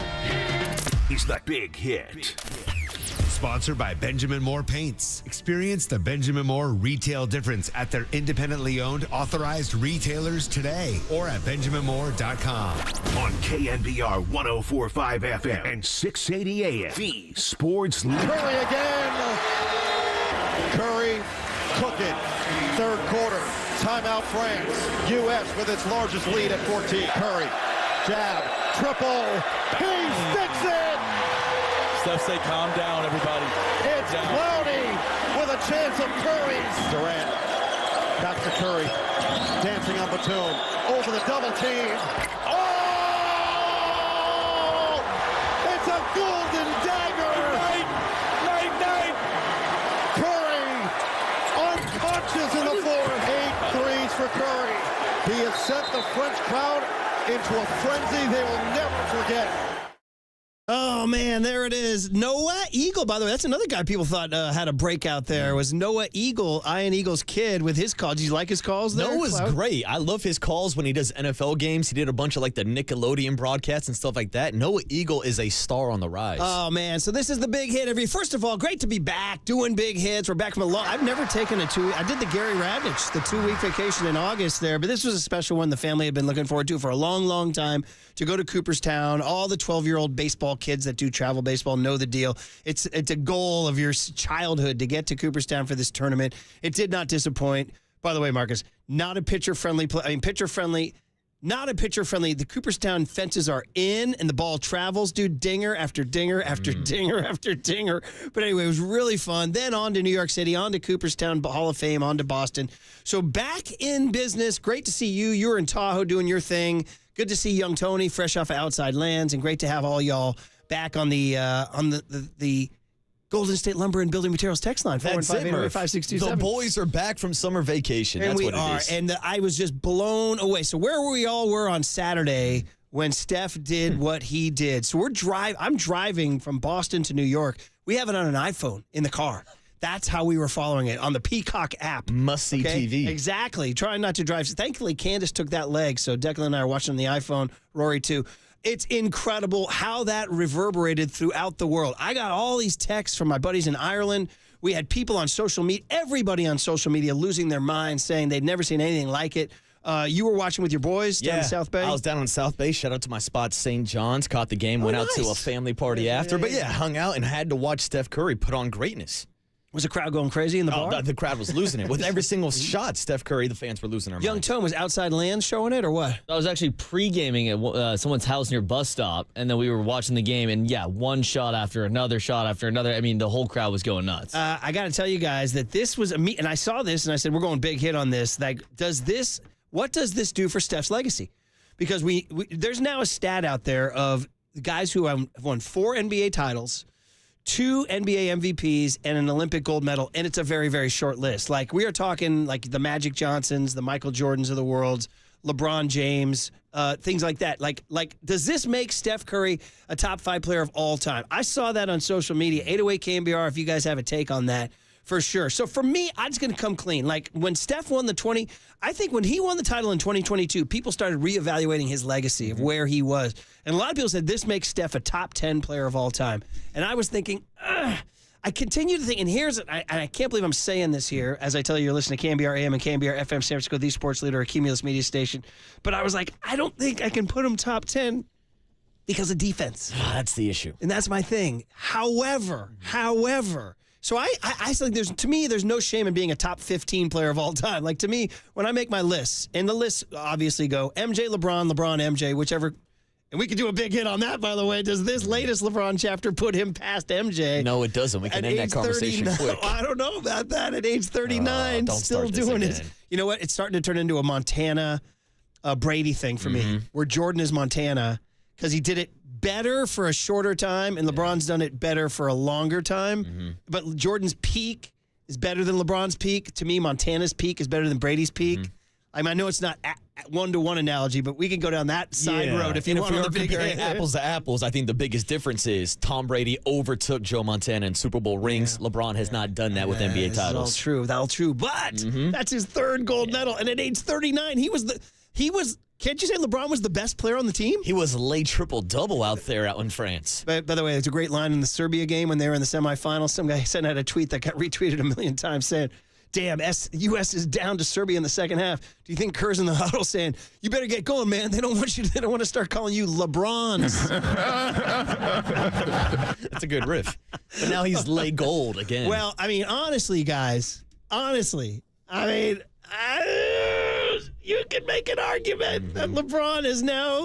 Speaker 1: is The Big Hit.
Speaker 11: Sponsored by Benjamin Moore Paints. Experience the Benjamin Moore retail difference at their independently owned, authorized retailers today or at benjaminmoore.com.
Speaker 1: On KNBR 104.5 FM and 680 AM. The Sports Leader.
Speaker 7: Curry again. Curry cooking. Third quarter. Timeout France. U.S. with its largest lead at 14. Curry. Jab. Triple. He sticks it.
Speaker 4: Steph, say calm down, everybody.
Speaker 7: It's Cloudy with a chance of Curry. Durant. Back to Curry. Dancing on Batum. Over the double team. Oh! It's a golden dagger. Night. Curry unconscious in the fourth. 8 threes for Curry. He has sent the French crowd into a frenzy they will never forget.
Speaker 3: Oh, man, there it is. Noah Eagle, by the way, that's another guy people thought had a breakout there, was Noah Eagle, Ian Eagle's kid, with his calls. Did you like his calls there?
Speaker 4: Noah's
Speaker 3: Cloud?
Speaker 4: great. I love his calls when he does NFL games. He did a bunch of, like, the Nickelodeon broadcasts and stuff like that. Noah Eagle is a star on the rise.
Speaker 3: Oh, man, so this is the big hit. First of all, great to be back doing big hits. We're back from a long... I've never taken a 2... I did the Gary Radnich, the 2-week vacation in August there, but this was a special one the family had been looking forward to for a long, long time, to go to Cooperstown. All the 12-year-old baseball kids that do travel baseball know the deal. It's a goal of your childhood to get to Cooperstown for this tournament. It did not disappoint. By the way, Marcus, not a pitcher-friendly play. I mean, pitcher-friendly, not a pitcher-friendly. The Cooperstown fences are in, and the ball travels, dude, dinger after dinger after dinger after dinger. But anyway, it was really fun. Then on to New York City, on to Cooperstown Hall of Fame, on to Boston. So back in business. Great to see you. You were in Tahoe doing your thing. Good to see young Tony fresh off of Outside Lands, and great to have all y'all back on the Golden State Lumber and Building Materials text line.
Speaker 4: That's it, Murph.
Speaker 3: 415-808-5627.
Speaker 4: The boys are back from summer vacation.
Speaker 3: And
Speaker 4: that's
Speaker 3: we
Speaker 4: what
Speaker 3: are.
Speaker 4: it is.
Speaker 3: And I was just blown away. So where we all were on Saturday when Steph did what he did. So I'm driving from Boston to New York. We have it on an iPhone in the car. That's how we were following it on the Peacock app.
Speaker 4: Must-see TV.
Speaker 3: Exactly. Trying not to drive. Thankfully, Candace took that leg, so Declan and I are watching on the iPhone. Rory, too. It's incredible how that reverberated throughout the world. I got all these texts from my buddies in Ireland. We had people on social media, everybody on social media losing their minds, saying they'd never seen anything like it. You were watching with your boys down in South Bay?
Speaker 4: I was down in South Bay. Shout out to my spot, St. John's. Caught the game, went out to a family party after. But hung out and had to watch Steph Curry put on greatness.
Speaker 3: Was the crowd going crazy in the bar?
Speaker 4: The crowd was losing it. With every single shot, Steph Curry, the fans were losing their
Speaker 3: Young
Speaker 4: minds.
Speaker 3: Tone, was Outside Lands showing it or what?
Speaker 6: I was actually pre-gaming at someone's house near bus stop, and then we were watching the game, and one shot after another shot after another. I mean, the whole crowd was going nuts.
Speaker 3: I got to tell you guys that this was and I saw this, and I said, we're going big hit on this. Like, what does this do for Steph's legacy? Because there's now a stat out there of guys who have won 4 NBA titles, 2 NBA MVPs, and an Olympic gold medal, and it's a very, very short list. Like, we are talking like the Magic Johnsons, the Michael Jordans of the world, LeBron James, things like that. Like, does this make Steph Curry a top 5 player of all time? I saw that on social media. 808 KNBR, if you guys have a take on that, for sure. So for me, I'm just going to come clean. Like, when Steph won I think when he won the title in 2022, people started reevaluating his legacy of where he was. And a lot of people said this makes Steph a top 10 player of all time. And I was thinking, I continue to think, and I can't believe I'm saying this here, as I tell you, you're listening to KNBR AM and KNBR FM San Francisco, the sports leader, a Cumulus media station. But I was like, I don't think I can put him top 10 because of defense.
Speaker 4: That's the issue.
Speaker 3: And that's my thing. However, so I think there's no shame in being a top 15 player of all time. Like, to me, when I make my lists, and the lists obviously go MJ, LeBron, MJ, whichever. And we could do a big hit on that, by the way. Does this latest LeBron chapter put him past MJ?
Speaker 4: No, it doesn't. We can end that conversation quick.
Speaker 3: I don't know about that. At age 39, still doing it. You know what? It's starting to turn into a Montana Brady thing for me, where Jordan is Montana because he did it better for a shorter time, and LeBron's done it better for a longer time. But Jordan's peak is better than LeBron's peak. To me, Montana's peak is better than Brady's peak. I mean, I know it's not a one-to-one analogy, but we can go down that side road if you want.
Speaker 4: If we are comparing apples to apples, I think the biggest difference is Tom Brady overtook Joe Montana in Super Bowl rings. LeBron has not done that with NBA titles.
Speaker 3: All true. But that's his 3rd gold medal. And at age 39, Can't you say LeBron was the best player on the team?
Speaker 4: He was a late triple-double out there out in France.
Speaker 3: By the way, it's a great line in the Serbia game when they were in the semifinals. Some guy sent out a tweet that got retweeted a million times saying, damn, U.S. is down to Serbia in the second half. Do you think Kerr's in the huddle saying, you better get going, man. They don't want to start calling you LeBrons.
Speaker 4: That's a good riff. But now he's lay gold again.
Speaker 3: Well, I mean, honestly, guys, you can make an argument that LeBron is now,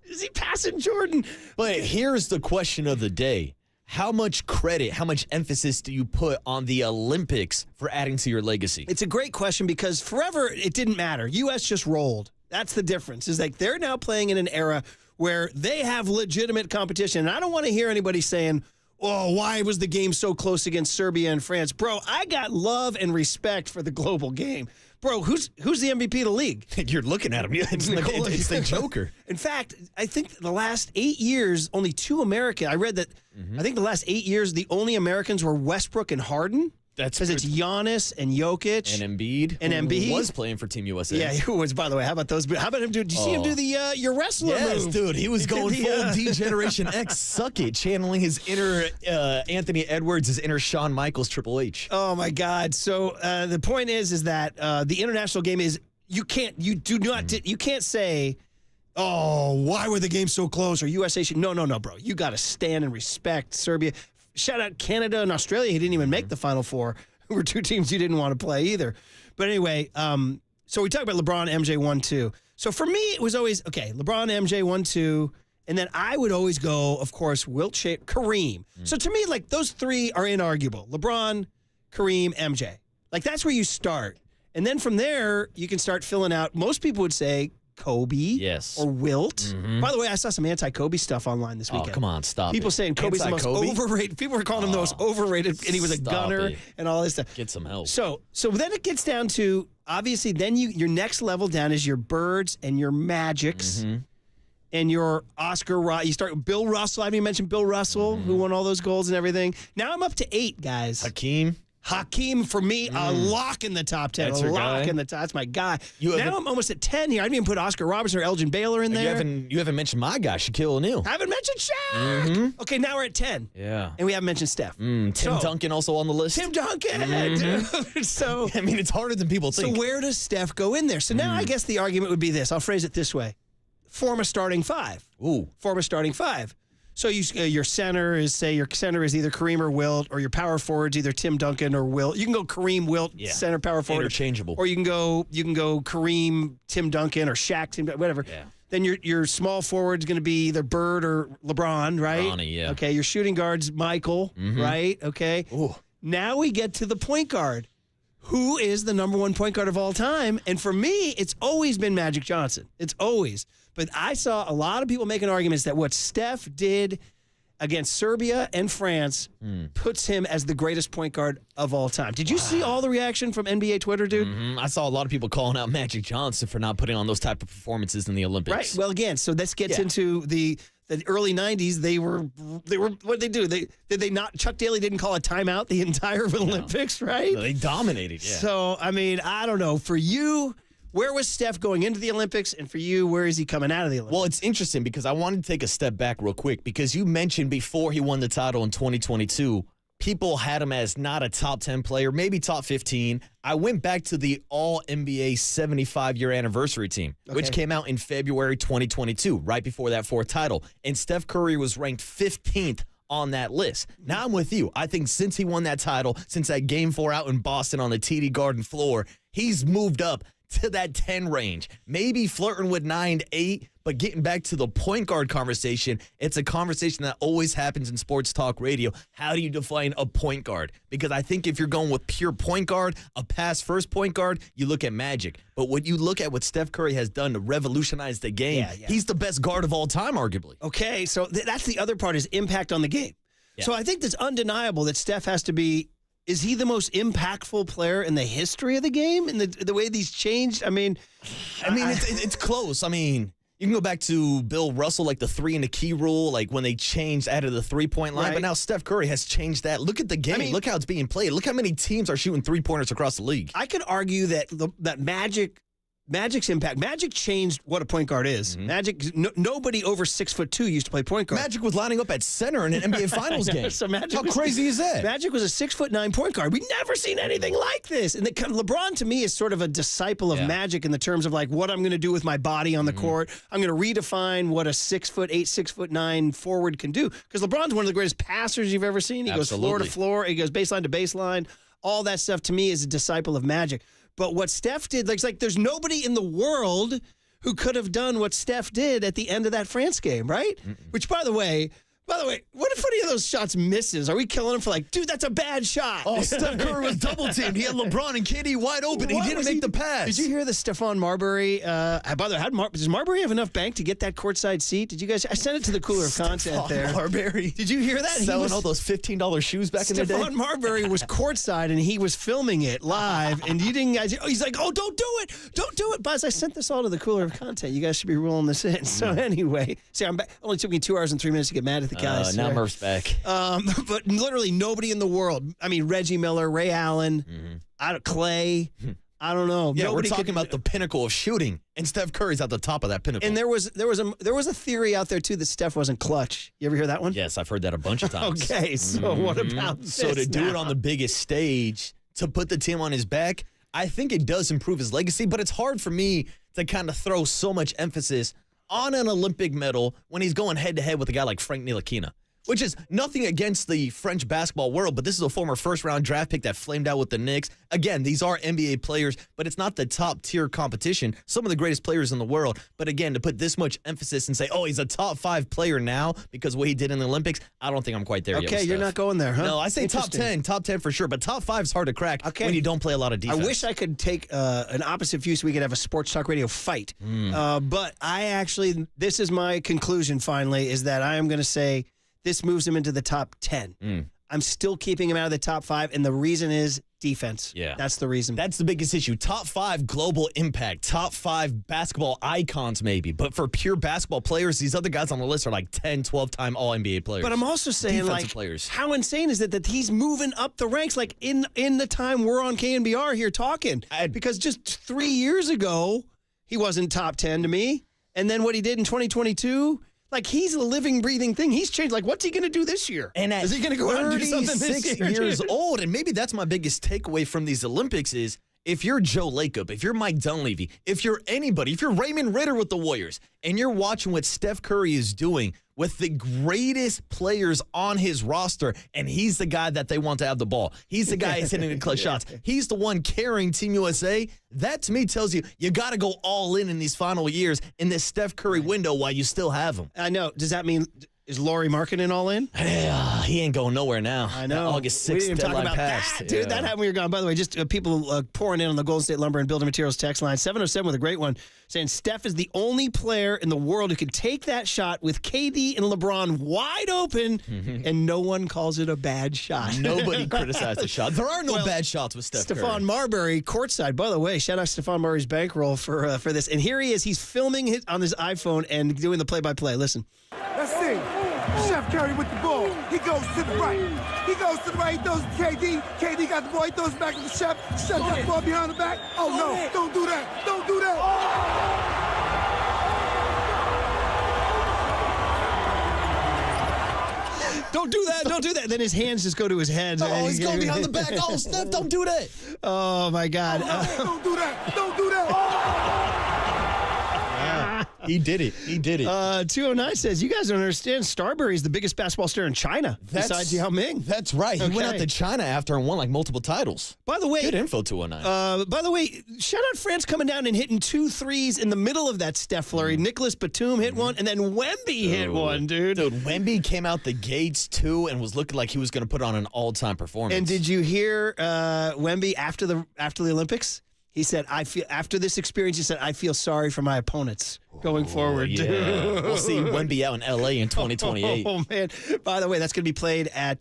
Speaker 3: is he passing Jordan?
Speaker 4: But here's the question of the day. How much credit, how much emphasis do you put on the Olympics for adding to your legacy?
Speaker 3: It's a great question because forever it didn't matter. U.S. just rolled. That's the difference. Is like they're now playing in an era where they have legitimate competition. And I don't want to hear anybody saying, oh, why was the game so close against Serbia and France? Bro, I got love and respect for the global game. Bro, who's the MVP of the league?
Speaker 4: You're looking at him. It's the Joker.
Speaker 3: In fact, I think the last 8 years, only two Americans. I read that. I think the last 8 years, the only Americans were Westbrook and Harden.
Speaker 4: That's
Speaker 3: because it's Giannis and Jokic
Speaker 4: and Embiid.
Speaker 3: Who
Speaker 4: was playing for Team USA.
Speaker 3: Yeah, who was, by the way. How about those? How about him? Did you see him do the your wrestler move?
Speaker 4: Yes, dude. He was going full D-Generation X. Suck it. Channeling his inner Anthony Edwards, his inner Shawn Michaels, Triple H.
Speaker 3: Oh, my God. So the point is that the international game is you can't say, oh, why were the games so close? Or USA should. No, bro. You got to stand and respect Serbia. Shout out Canada and Australia. He didn't even make the Final Four. Who were two teams you didn't want to play either. But anyway, so we talk about LeBron, MJ 1-2. So for me, it was always, okay, LeBron, MJ 1-2. And then I would always go, of course, Wilt Chamberlain, Kareem. So to me, like, those three are inarguable. LeBron, Kareem, MJ. Like, that's where you start. And then from there, you can start filling out. Most people would say Kobe or Wilt. By the way, I saw some anti-Kobe stuff online this weekend.
Speaker 4: Oh, come on, stop
Speaker 3: People
Speaker 4: it.
Speaker 3: saying Kobe's the most overrated. People were calling him the most overrated, and he was a gunner and all this stuff.
Speaker 4: Get some help.
Speaker 3: So then it gets down to, obviously, then your next level down is your Birds and your Magics and your Oscar. You start with Bill Russell. I haven't even mentioned Bill Russell, who won all those goals and everything. Now I'm up to 8, guys. Hakeem, for me, a lock in the top 10.
Speaker 4: That's
Speaker 3: a
Speaker 4: your
Speaker 3: lock
Speaker 4: guy?
Speaker 3: in the top. That's my guy. Now I'm almost at 10 here. I didn't even put Oscar Robertson or Elgin Baylor in there.
Speaker 4: You haven't mentioned my guy, Shaquille O'Neal.
Speaker 3: I haven't mentioned Shaq. Okay, now we're at 10.
Speaker 4: Yeah.
Speaker 3: And we haven't mentioned Steph.
Speaker 4: Tim Duncan also on the list.
Speaker 3: Tim Duncan. Dude. So
Speaker 4: I mean, it's harder than people think.
Speaker 3: So where does Steph go in there? So now I guess the argument would be this. I'll phrase it this way. Form a starting 5. Form a starting 5. So your center is either Kareem or Wilt, or your power forward's either Tim Duncan or Wilt. You can go Kareem, Wilt, center, power forward.
Speaker 4: Interchangeable.
Speaker 3: Or you can go Kareem, Tim Duncan, or Shaq, Tim Duncan, whatever.
Speaker 4: Yeah.
Speaker 3: Then your small forward's going to be either Bird or LeBron, right?
Speaker 4: Bronny, yeah.
Speaker 3: Okay, your shooting guard's Michael, right? Okay.
Speaker 4: Ooh.
Speaker 3: Now we get to the point guard. Who is the number 1 point guard of all time? And for me, it's always been Magic Johnson. It's always. But I saw a lot of people making arguments that what Steph did against Serbia and France puts him as the greatest point guard of all time. Did you see all the reaction from NBA Twitter, dude?
Speaker 4: I saw a lot of people calling out Magic Johnson for not putting on those type of performances in the Olympics.
Speaker 3: Right. Well, again, so this gets into the early 90s. They were what did they not? Chuck Daly didn't call a timeout the entire Olympics, right?
Speaker 4: No, they dominated. Yeah.
Speaker 3: So I mean, I don't know. For you, where was Steph going into the Olympics? And for you, where is he coming out of the Olympics?
Speaker 4: Well, it's interesting because I wanted to take a step back real quick because you mentioned before he won the title in 2022, people had him as not a top 10 player, maybe top 15. I went back to the All-NBA 75-year anniversary team, which came out in February 2022, right before that 4th title. And Steph Curry was ranked 15th on that list. Now I'm with you. I think since he won that title, since that Game 4 out in Boston on the TD Garden floor, he's moved up to that 10 range. Maybe flirting with 9, 8, but getting back to the point guard conversation, it's a conversation that always happens in sports talk radio. How do you define a point guard? Because I think if you're going with pure point guard, a pass-first point guard, you look at Magic. But when you look at what Steph Curry has done to revolutionize the game, he's the best guard of all time, arguably.
Speaker 3: Okay, so that's the other part is impact on the game. Yeah. So I think it's undeniable that Steph has to be. Is he the most impactful player in the history of the game? And the way these changed? I mean,
Speaker 4: it's close. I mean, you can go back to Bill Russell, like the 3 and the key rule, like when they changed out of the 3-point line. Right. But now Steph Curry has changed that. Look at the game. I mean, look how it's being played. Look how many teams are shooting 3-pointers across the league.
Speaker 3: I could argue that that Magic Magic's impact. Magic changed what a point guard is. Magic. Nobody over 6'2" used to play point guard.
Speaker 4: Magic was lining up at center in an NBA Finals game.
Speaker 3: So
Speaker 4: How crazy is that?
Speaker 3: Magic was a 6'9" point guard. We've never seen anything like this. And LeBron to me is sort of a disciple of Magic in the terms of like what I'm going to do with my body on the court. I'm going to redefine what a 6'8", 6'9" forward can do. Because LeBron's one of the greatest passers you've ever seen. He goes floor to floor. He goes baseline to baseline. All that stuff to me is a disciple of Magic. But what Steph did, it's like there's nobody in the world who could have done what Steph did at the end of that France game, right? Which, by the way, what if any of those shots misses? Are we killing him for like, dude, that's a bad shot?
Speaker 4: Oh, Steph Curry was double teamed. He had LeBron and KD wide open. He didn't make the pass.
Speaker 3: Did you hear the Stephon Marbury? By the way, does Marbury have enough bank to get that courtside seat? Did you guys? I sent it to the cooler of content there.
Speaker 4: Marbury.
Speaker 3: Did you hear that?
Speaker 4: Selling all those $15 shoes back in the day?
Speaker 3: Stephon Marbury was courtside and he was filming it live. And you didn't guys, he's like, oh, don't do it. Don't do it. Buzz, I sent this all to the cooler of content. You guys should be rolling this in. So anyway, see, I'm back. Only took me 2 hours and 3 minutes to get mad at the guys.
Speaker 4: Now Murph's back.
Speaker 3: But literally nobody in the world. I mean, Reggie Miller, Ray Allen, Clay. I don't know.
Speaker 4: Yeah,
Speaker 3: nobody
Speaker 4: we're talking about the pinnacle of shooting, and Steph Curry's at the top of that pinnacle.
Speaker 3: And there was a theory out there too that Steph wasn't clutch. You ever hear that one?
Speaker 4: Yes, I've heard that a bunch of times.
Speaker 3: Okay, so what about this?
Speaker 4: So to do
Speaker 3: now?
Speaker 4: it on the biggest stage, to put the team on his back, I think it does improve his legacy, but it's hard for me to kind of throw so much emphasis on an Olympic medal when he's going head-to-head with a guy like Frank Ntilikina. Which is nothing against the French basketball world, but this is a former first-round draft pick that flamed out with the Knicks. Again, these are NBA players, but it's not the top-tier competition. Some of the greatest players in the world. But again, to put this much emphasis and say, oh, he's a top-5 player now because of what he did in the Olympics, I don't think I'm quite there yet.
Speaker 3: Okay, you're not going there, huh?
Speaker 4: No, I say top 10 for sure, but top 5 is hard to crack when you don't play a lot of defense.
Speaker 3: I wish I could take an opposite view so we could have a sports talk radio fight. But this is my conclusion finally, is that I am going to say, this moves him into the top 10. I'm still keeping him out of the top 5, and the reason is defense.
Speaker 4: Yeah.
Speaker 3: That's the reason.
Speaker 4: That's the biggest issue. Top 5 global impact, top 5 basketball icons maybe, but for pure basketball players, these other guys on the list are like 10, 12-time All-NBA players.
Speaker 3: But I'm also saying,
Speaker 4: defensive players.
Speaker 3: How insane is it that he's moving up the ranks, like in the time we're on KNBR here talking? Because just 3 years ago, he wasn't top 10 to me, and then what he did in 2022... Like, he's a living, breathing thing. He's changed. Like, what's he going to do this year?
Speaker 4: And
Speaker 3: is he going to go out and do something this year?
Speaker 4: Years old, and maybe that's my biggest takeaway from these Olympics is if you're Joe Lacob, if you're Mike Dunleavy, if you're anybody, if you're Raymond Ritter with the Warriors, and you're watching what Steph Curry is doing with the greatest players on his roster, and he's the guy that they want to have the ball. He's the guy who's hitting the clutch shots. He's the one carrying Team USA. That, to me, tells you got to go all in these final years in this Steph Curry window while you still have him.
Speaker 3: I know. Does that mean... Is Laurie Markkinen all in?
Speaker 4: He ain't going nowhere now.
Speaker 3: I know.
Speaker 4: That August 6th
Speaker 3: we didn't
Speaker 4: deadline
Speaker 3: talk about
Speaker 4: passed.
Speaker 3: that, dude. That happened when you're gone. By the way, just people pouring in on the Golden State Lumber and Building Materials text line. 707 with a great one saying Steph is the only player in the world who can take that shot with KD and LeBron wide open, and no one calls it a bad shot.
Speaker 4: Nobody criticized the shot. There are no bad shots with Steph Curry.
Speaker 3: Stephon Marbury, courtside. By the way, shout out Stephon Marbury's bankroll for this. And here he is. He's filming on his iPhone and doing the play-by-play. Listen.
Speaker 12: Let's see. Steph Curry with the ball. He goes to the right. He goes to the right. He throws to KD. KD got the ball. He throws it back to the Chef. Chef got the ball behind the back. Oh, no. Don't do that. Don't do that.
Speaker 3: Don't do that. Don't do that. Then his hands just go to his head.
Speaker 4: Oh, he's going behind the back. Oh, Steph, don't do that.
Speaker 3: Oh, my God.
Speaker 12: Don't do that. Don't do that.
Speaker 4: He did it.
Speaker 3: 209 says, you guys don't understand. Starbury's the biggest basketball star in China besides Yao Ming.
Speaker 4: That's right. He went out to China after and won like multiple titles.
Speaker 3: By the way,
Speaker 4: good info, 209.
Speaker 3: By the way, shout out France coming down and hitting 2 threes in the middle of that Steph flurry. Nicholas Batum hit one, and then Wemby hit one, dude.
Speaker 4: Dude, Wemby came out the gates too and was looking like he was going to put on an all-time performance.
Speaker 3: And did you hear Wemby after the Olympics? He said, "I feel after this experience." He said, "I feel sorry for my opponents." going forward.
Speaker 4: Yeah. We'll see Wemby out in L.A. in 2028.
Speaker 3: Oh, man. By the way, that's going to be played at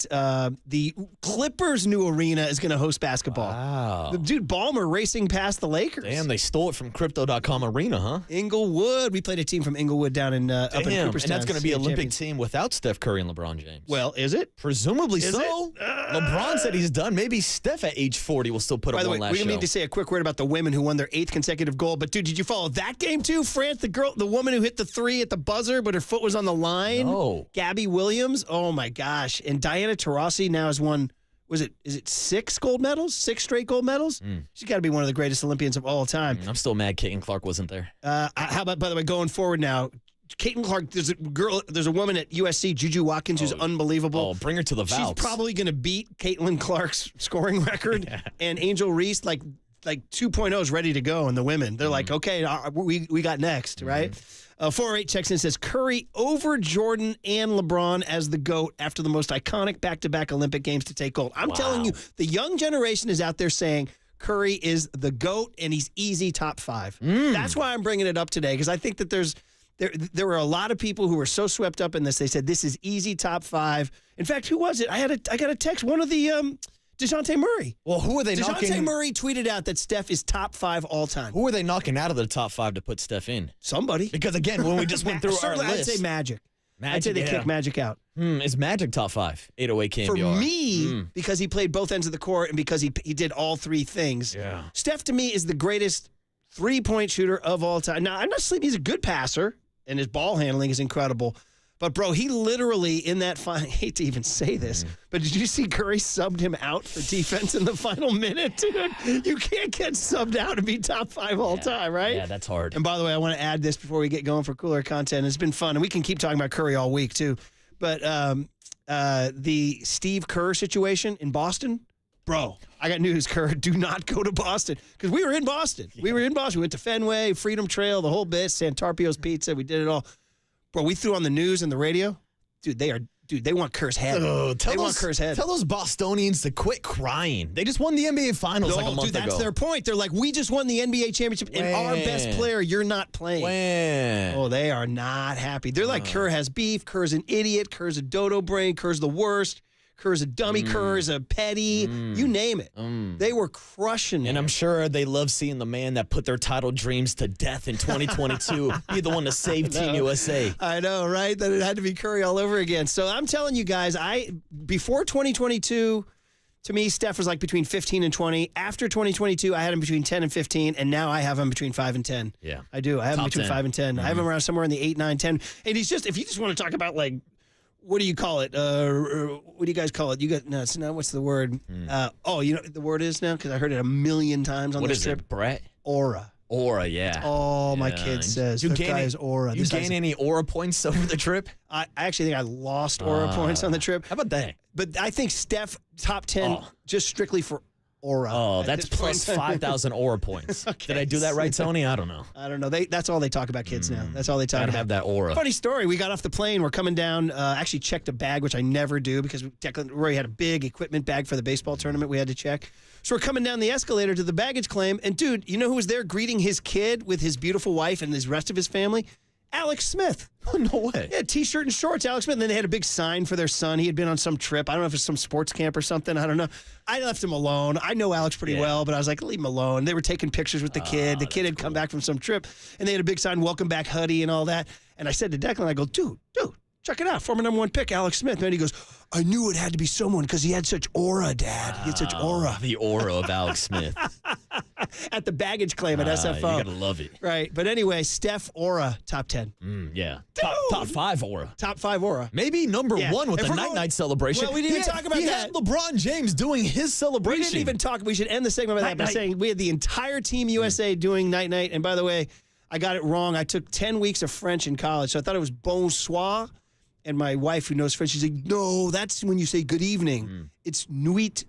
Speaker 3: the Clippers' new arena is going to host basketball.
Speaker 4: Wow.
Speaker 3: Dude, Ballmer racing past the Lakers.
Speaker 4: Damn, they stole it from Crypto.com Arena, huh?
Speaker 3: Inglewood. We played a team from Inglewood down in up in Cooperstown.
Speaker 4: And that's going to be an Olympic
Speaker 3: champions.
Speaker 4: team without Steph Curry and LeBron James.
Speaker 3: Well, is it?
Speaker 4: Presumably
Speaker 3: Is
Speaker 4: so. LeBron said he's done. Maybe Steph at age 40 will still put
Speaker 3: By
Speaker 4: up
Speaker 3: the way,
Speaker 4: one last
Speaker 3: we
Speaker 4: show.
Speaker 3: need to say a quick word about the women who won their 8th consecutive goal. But, dude, did you follow that game, too? France, the woman who hit the 3 at the buzzer, but her foot was on the line.
Speaker 4: Oh.
Speaker 3: Gabby Williams. Oh, my gosh. And Diana Taurasi now has won, is it 6 gold medals? 6 straight gold medals? She's got to be one of the greatest Olympians of all time.
Speaker 4: I'm still mad Caitlin Clark wasn't there.
Speaker 3: How about, by the way, going forward now, Caitlin Clark, there's a woman at USC, Juju Watkins, who's unbelievable.
Speaker 4: Oh, bring her to the Valks.
Speaker 3: She's probably going to beat Caitlin Clark's scoring record. And Angel Reese, like 2.0 is ready to go in the women. They're like, okay, we got next, right? 408 checks in and says, Curry over Jordan and LeBron as the GOAT after the most iconic back-to-back Olympic Games to take gold. I'm telling you, the young generation is out there saying Curry is the GOAT and he's easy top 5. That's why I'm bringing it up today, because I think that there were a lot of people who were so swept up in this. They said this is easy top 5. In fact, who was it? I got a text. One of the DeJounte Murray.
Speaker 4: Well, who are they knocking?
Speaker 3: DeJounte Murray tweeted out that Steph is top 5 all time.
Speaker 4: Who are they knocking out of the top 5 to put Steph in?
Speaker 3: Somebody.
Speaker 4: Because again, when we just went through our list,
Speaker 3: I'd say Magic.
Speaker 4: Magic,
Speaker 3: I'd say they
Speaker 4: yeah.
Speaker 3: kicked Magic out.
Speaker 4: Is Magic top 5? 808 KNBR.
Speaker 3: For me, because he played both ends of the court and because he did all 3 things.
Speaker 4: Yeah.
Speaker 3: Steph to me is the greatest 3-point shooter of all time. Now, I'm not sleeping. He's a good passer. And his ball handling is incredible. But, bro, he literally in that final, I hate to even say this, but did you see Curry subbed him out for defense in the final minute, dude? You can't get subbed out and be top 5 all time, right?
Speaker 4: Yeah, that's hard.
Speaker 3: And by the way, I want to add this before we get going for cooler content. It's been fun, and we can keep talking about Curry all week, too. But the Steve Kerr situation in Boston, bro, I got news, Kerr. Do not go to Boston. Because we were in Boston. We went to Fenway, Freedom Trail, the whole bit, Santarpio's Pizza. We did it all. Bro, we threw on the news and the radio. Dude, they want Kerr's head. They want Kerr's head.
Speaker 4: Tell those Bostonians to quit crying. They just won the NBA Finals like a month ago.
Speaker 3: That's their point. They're like, we just won the NBA championship, and our best player, you're not playing. Oh, they are not happy. They're like, Kerr has beef. Kerr's an idiot. Kerr's a dodo brain. Kerr's the worst. Kerr's a dummy. Kerr's a petty. You name it. They were crushing him.
Speaker 4: And I'm sure they love seeing the man that put their title dreams to death in 2022 be the one to save Team USA.
Speaker 3: I know, right? That it had to be Curry all over again. So I'm telling you guys, before 2022, to me, Steph was like between 15 and 20. After 2022, I had him between 10 and 15, and now I have him between 5 and 10.
Speaker 4: Yeah.
Speaker 3: I do. I have him
Speaker 4: Top
Speaker 3: between
Speaker 4: 10.
Speaker 3: 5 and 10. I have him around somewhere in the 8, 9, 10. And he's just, if you just want to talk about like, what do you call it? What do you guys call it? You got no. It's not. What's the word? You know what the word is now because I heard it a million times on this trip.
Speaker 4: What is it, Brett?
Speaker 3: Aura.
Speaker 4: Aura, yeah.
Speaker 3: Oh, my kid says
Speaker 4: you
Speaker 3: the
Speaker 4: gain
Speaker 3: guy's aura.
Speaker 4: You gain any aura points over the trip?
Speaker 3: I actually think I lost aura points on the trip.
Speaker 4: How about that?
Speaker 3: But I think Steph top 10 just strictly for aura.
Speaker 4: Oh,
Speaker 3: at
Speaker 4: that's
Speaker 3: this
Speaker 4: plus
Speaker 3: point.
Speaker 4: 5,000 aura points. Did I do that right, Tony? I don't know.
Speaker 3: I don't know. That's all they talk about kids now. That's all they talk
Speaker 4: Gotta
Speaker 3: about.
Speaker 4: have that aura.
Speaker 3: Funny story. We got off the plane. We're coming down. Actually checked a bag, which I never do because Rory had a big equipment bag for the baseball tournament we had to check. So we're coming down the escalator to the baggage claim. And, dude, you know who was there greeting his kid with his beautiful wife and the rest of his family? Alex Smith.
Speaker 4: Oh, no way.
Speaker 3: Yeah, T-shirt and shorts, Alex Smith. And then they had a big sign for their son. He had been on some trip. I don't know if it's some sports camp or something. I don't know. I left him alone. I know Alex pretty well, but I was like, leave him alone. They were taking pictures with the kid. The kid had come back from some trip, and they had a big sign, welcome back, Huddy, and all that. And I said to Declan, I go, dude, check it out. Former number 1 pick, Alex Smith. And he goes, I knew it had to be someone because he had such aura, Dad. He had such aura.
Speaker 4: The aura of Alex Smith.
Speaker 3: At the baggage claim at SFO.
Speaker 4: You gotta love it.
Speaker 3: Right. But anyway, Steph aura, top 10.
Speaker 4: Yeah. Top 5 aura.
Speaker 3: Top 5 aura.
Speaker 4: Maybe number 1 with
Speaker 3: If
Speaker 4: the
Speaker 3: we're
Speaker 4: night-night celebration.
Speaker 3: Well, we didn't even talk about
Speaker 4: he
Speaker 3: that.
Speaker 4: had LeBron James doing his celebration.
Speaker 3: We didn't even talk. We should end the segment by that by
Speaker 4: Night-night.
Speaker 3: saying we had the entire Team USA doing night-night. And by the way, I got it wrong. I took 10 weeks of French in college, so I thought it was bonsoir. And my wife, who knows French, she's like, no, that's when you say good evening. It's nuit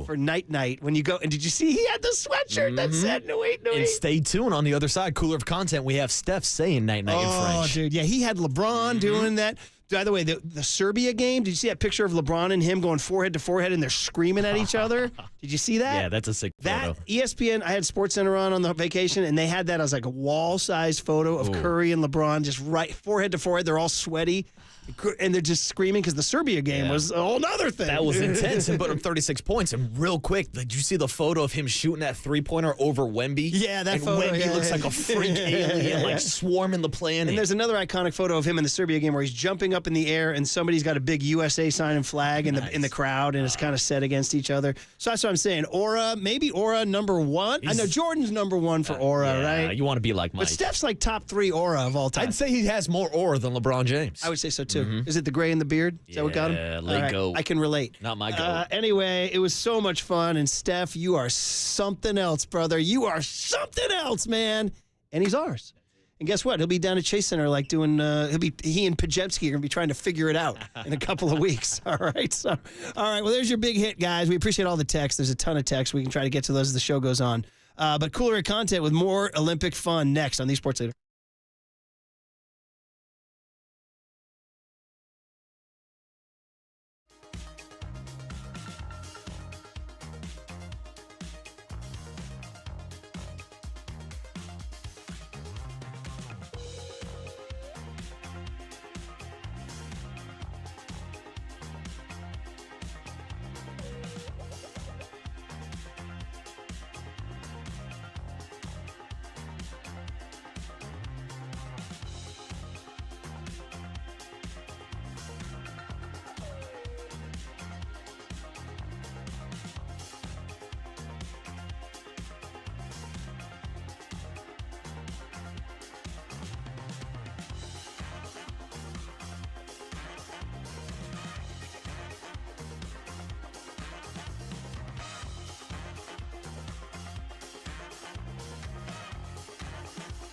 Speaker 3: for night-night. When you go, and did you see he had the sweatshirt that said nuit?
Speaker 4: And stay tuned on the other side. Cooler of content, we have Steph saying night-night in French.
Speaker 3: Oh, dude. Yeah, he had LeBron doing that. By the way, the Serbia game, did you see that picture of LeBron and him going forehead to forehead and they're screaming at each other? Did you see that?
Speaker 4: Yeah, that's a sick photo.
Speaker 3: ESPN, I had SportsCenter on the vacation, and they had that as like a wall-sized photo of Curry and LeBron just right forehead to forehead. They're all sweaty, and they're just screaming because the Serbia game was a whole nother thing.
Speaker 4: That was intense and put up 36 points. And real quick, did you see the photo of him shooting that three-pointer over Wemby?
Speaker 3: Yeah, that
Speaker 4: and
Speaker 3: photo.
Speaker 4: Wemby looks like a freak alien, like swarming the planet.
Speaker 3: And there's another iconic photo of him in the Serbia game where he's jumping up in the air and somebody's got a big USA sign and flag in the crowd, and it's kind of set against each other. So that's what I'm saying. Aura, maybe Aura number one. I know Jordan's number one for Aura, right?
Speaker 4: You want to be like Mike.
Speaker 3: But Steph's like top 3 Aura of all time.
Speaker 4: I'd say he has more aura than LeBron James.
Speaker 3: I would say so too. Is it the gray in the beard? Is that what got him?
Speaker 4: Yeah, late goat.
Speaker 3: I can relate.
Speaker 4: Not my goat.
Speaker 3: Anyway, it was so much fun. And Steph, you are something else, brother. You are something else, man. And he's ours. And guess what? He'll be down at Chase Center, like doing. He and Pajemski are gonna be trying to figure it out in a couple of weeks. All right. So, all right. Well, there's your big hit, guys. We appreciate all the texts. There's a ton of texts. We can try to get to those as the show goes on. But cooler content with more Olympic fun next on the Sports Leader.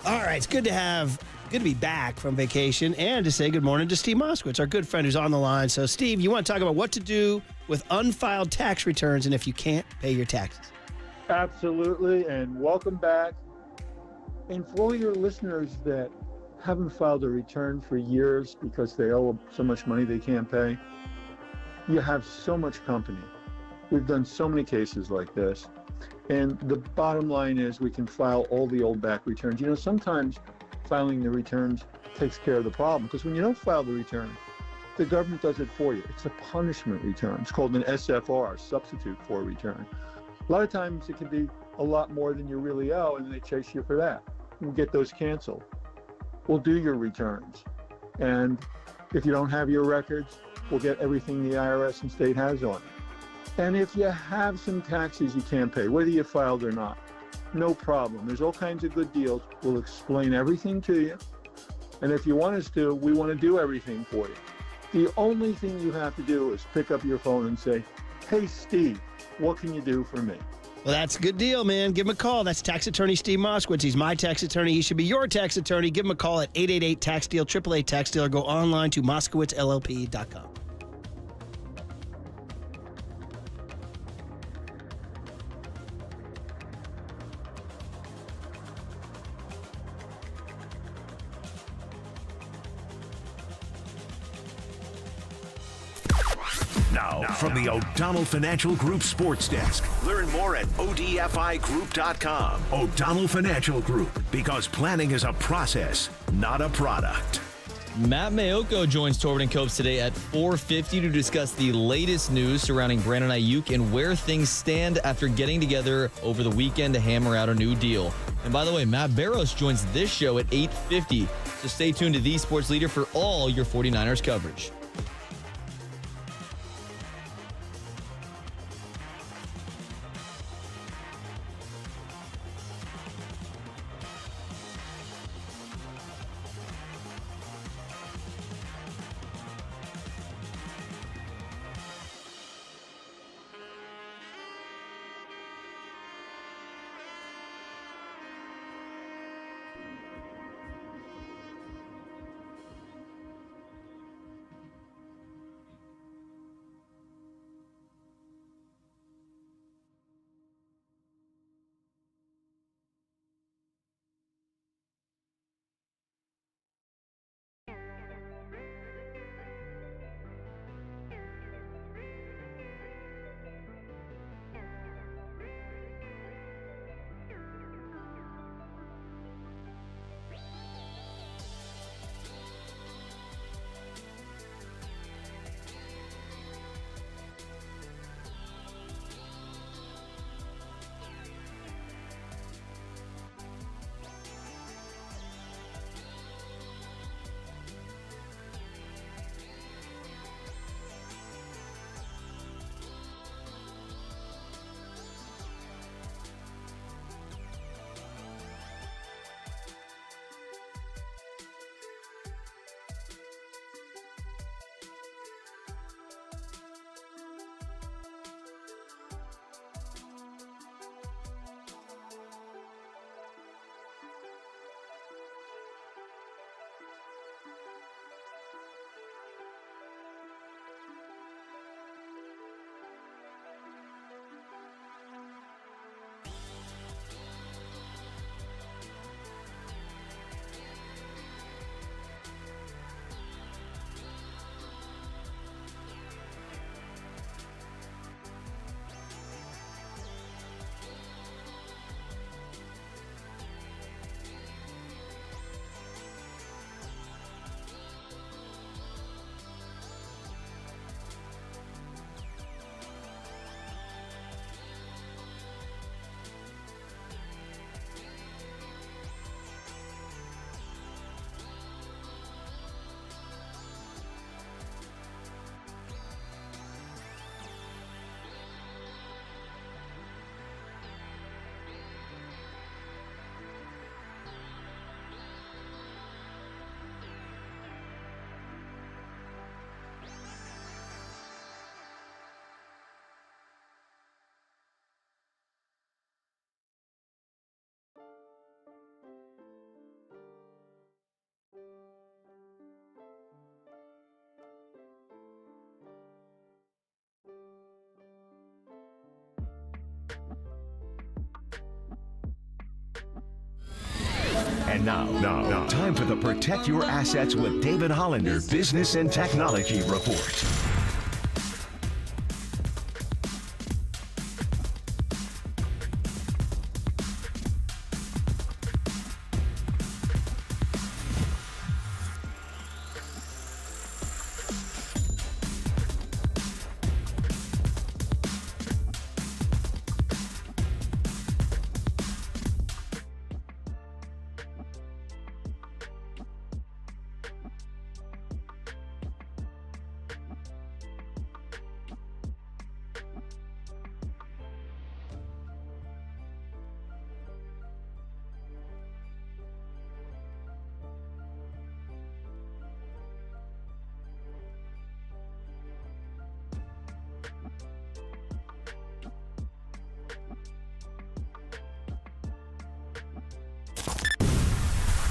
Speaker 3: All right, it's good to be back from vacation and to say good morning to Steve Moskowitz, our good friend who's on the line. So, Steve, you want to talk about what to do with unfiled tax returns and if you can't pay your taxes.
Speaker 13: Absolutely, and welcome back. And for all your listeners that haven't filed a return for years because they owe so much money they can't pay, you have so much company. We've done so many cases like this. And the bottom line is we can file all the old back returns. You know, sometimes filing the returns takes care of the problem because when you don't file the return, the government does it for you. It's a punishment return. It's called an SFR, substitute for return. A lot of times it can be a lot more than you really owe, and they chase you for that. We'll get those canceled. We'll do your returns. And if you don't have your records, we'll get everything the IRS and state has on it. And if you have some taxes you can't pay, whether you filed or not, no problem. There's all kinds of good deals. We'll explain everything to you. And if you want us to, we want to do everything for you. The only thing you have to do is pick up your phone and say, hey, Steve, what can you do for me?
Speaker 3: Well, that's a good deal, man. Give him a call. That's tax attorney Steve Moskowitz. He's my tax attorney. He should be your tax attorney. Give him a call at 888-TAX-DEAL, 888-TAX-DEAL, or go online to MoskowitzLLP.com.
Speaker 1: Now, from the O'Donnell Financial Group Sports Desk. Learn more at ODFIGroup.com. O'Donnell Financial Group, because planning is a process, not a product.
Speaker 6: Matt Mayoko joins Tolbert and Copes today at 4:50 to discuss the latest news surrounding Brandon Ayuk and where things stand after getting together over the weekend to hammer out a new deal. And by the way, Matt Barrows joins this show at 8:50. So stay tuned to the Sports Leader for all your 49ers coverage.
Speaker 1: And now, time for the Protect Your Assets with David Hollander Business and Technology Report.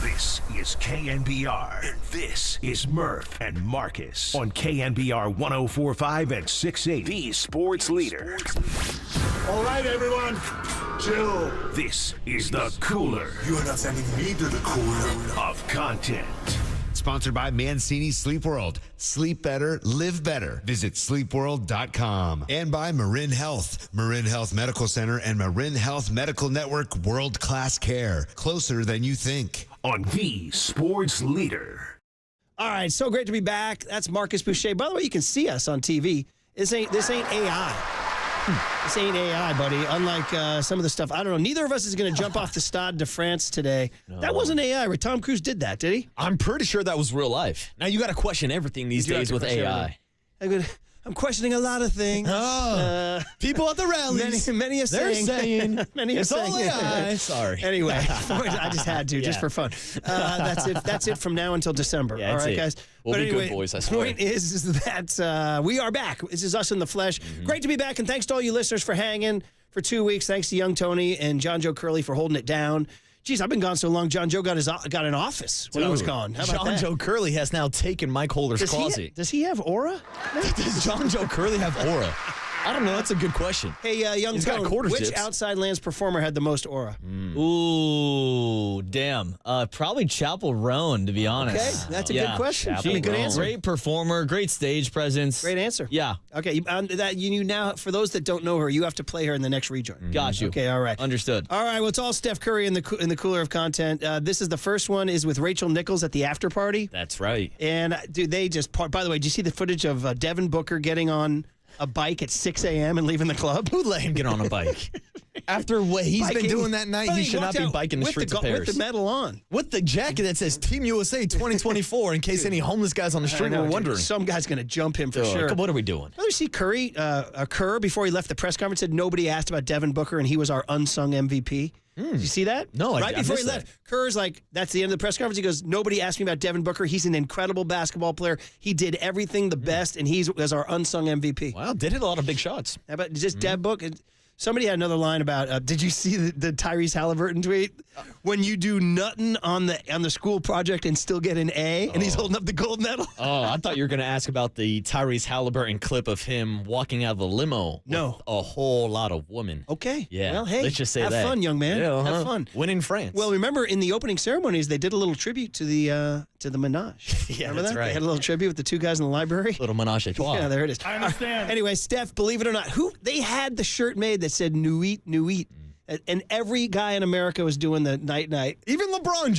Speaker 1: This is KNBR, and this is Murph and Marcus on KNBR 104.5 and 680, the sports leader.
Speaker 14: All right, everyone, chill.
Speaker 1: This is the cooler.
Speaker 14: You are not sending me to the cooler
Speaker 1: of content.
Speaker 11: Sponsored by Mancini Sleep World. Sleep better, live better. Visit sleepworld.com. And by Marin Health. Marin Health Medical Center and Marin Health Medical Network World-Class Care. Closer than you think.
Speaker 1: On the sports leader.
Speaker 3: All right, so great to be back. That's Marcus Boucher. By the way, you can see us on TV. This ain't AI. This ain't AI, buddy. Unlike some of the stuff, I don't know. Neither of us is going to jump off the Stade de France today. No. That wasn't AI, right? Tom Cruise did that, did he?
Speaker 4: I'm pretty sure that was real life. Now, you got to question everything these days with AI.
Speaker 3: I'm questioning a lot of things.
Speaker 4: People at the rallies.
Speaker 3: Many are
Speaker 4: they're saying
Speaker 3: it's
Speaker 4: all AI. Sorry.
Speaker 3: Anyway, I just had to, just for fun. That's it from now until December.
Speaker 4: Yeah,
Speaker 3: all right, guys.
Speaker 4: We'll be good boys, I swear.
Speaker 3: The point is that we are back. This is us in the flesh. Great to be back, and thanks to all you listeners for hanging for 2 weeks. Thanks to Young Tony and John Joe Curley for holding it down. Geez, I've been gone so long. John Joe got an office when he was gone. How about
Speaker 4: John Joe Curley has now taken Mike Holder's closet.
Speaker 3: Does he have aura?
Speaker 4: Does John Joe Curley have aura? I don't know. That's a good question.
Speaker 3: Hey, Young Tone, which Outside Lands performer had the most aura?
Speaker 6: Ooh, damn. Probably Chapel Roan, to be honest.
Speaker 3: Okay, that's a good question.
Speaker 6: She's a good answer. Great performer, great stage presence.
Speaker 3: Great answer.
Speaker 6: Yeah.
Speaker 3: Okay, you now, for those that don't know her, you have to play her in the next rejoin.
Speaker 6: Got you.
Speaker 3: Okay, all right.
Speaker 6: Understood.
Speaker 3: All right, well, it's all Steph Curry in the cooler of content. This is the first one is with Rachel Nichols at the after party.
Speaker 4: That's right.
Speaker 3: And, dude, they just, by the way, did you see the footage of Devin Booker getting on a bike at 6 a.m. and leaving the club?
Speaker 4: Who let him get on a bike? After what he's been doing that night, he should not be biking the streets of Paris.
Speaker 3: With the medal on.
Speaker 4: With the jacket that says Team USA 2024, in case any homeless guys on the street were wondering.
Speaker 3: Some guy's going to jump him for sure.
Speaker 4: What are we doing?
Speaker 3: Did you see Curry, Kerr, before he left the press conference, said nobody asked about Devin Booker, and he was our unsung MVP? Did you see that?
Speaker 4: No,
Speaker 3: right before he left, Kerr's like, that's the end of the press conference. He goes, nobody asked me about Devin Booker. He's an incredible basketball player. He did everything the best, and he was our unsung MVP.
Speaker 4: Wow, did hit a lot of big shots.
Speaker 3: How about just Dev Book? Somebody had another line about, did you see the Tyrese Halliburton tweet? When you do nothing on the school project and still get an A, and he's holding up the gold medal?
Speaker 4: Oh, I thought you were going to ask about the Tyrese Halliburton clip of him walking out of the limo with a whole lot of women.
Speaker 3: Okay.
Speaker 4: Yeah.
Speaker 3: Well, hey,
Speaker 4: let's just say
Speaker 3: have
Speaker 4: that.
Speaker 3: fun, young man.
Speaker 4: Yeah,
Speaker 3: Have fun.
Speaker 4: Winning France.
Speaker 3: Well, remember in the opening ceremonies, they did a little tribute to the Menage.
Speaker 4: Yeah,
Speaker 3: remember
Speaker 4: that's
Speaker 3: that?
Speaker 4: right.
Speaker 3: They had a little tribute with the two guys in the library.
Speaker 4: Little Menage a trois.
Speaker 3: Yeah, there it is.
Speaker 14: I understand.
Speaker 3: Anyway, Steph, believe it or not, they had the shirt made that said Nuit, Nuit. And every guy in America was doing the night.
Speaker 4: Even LeBron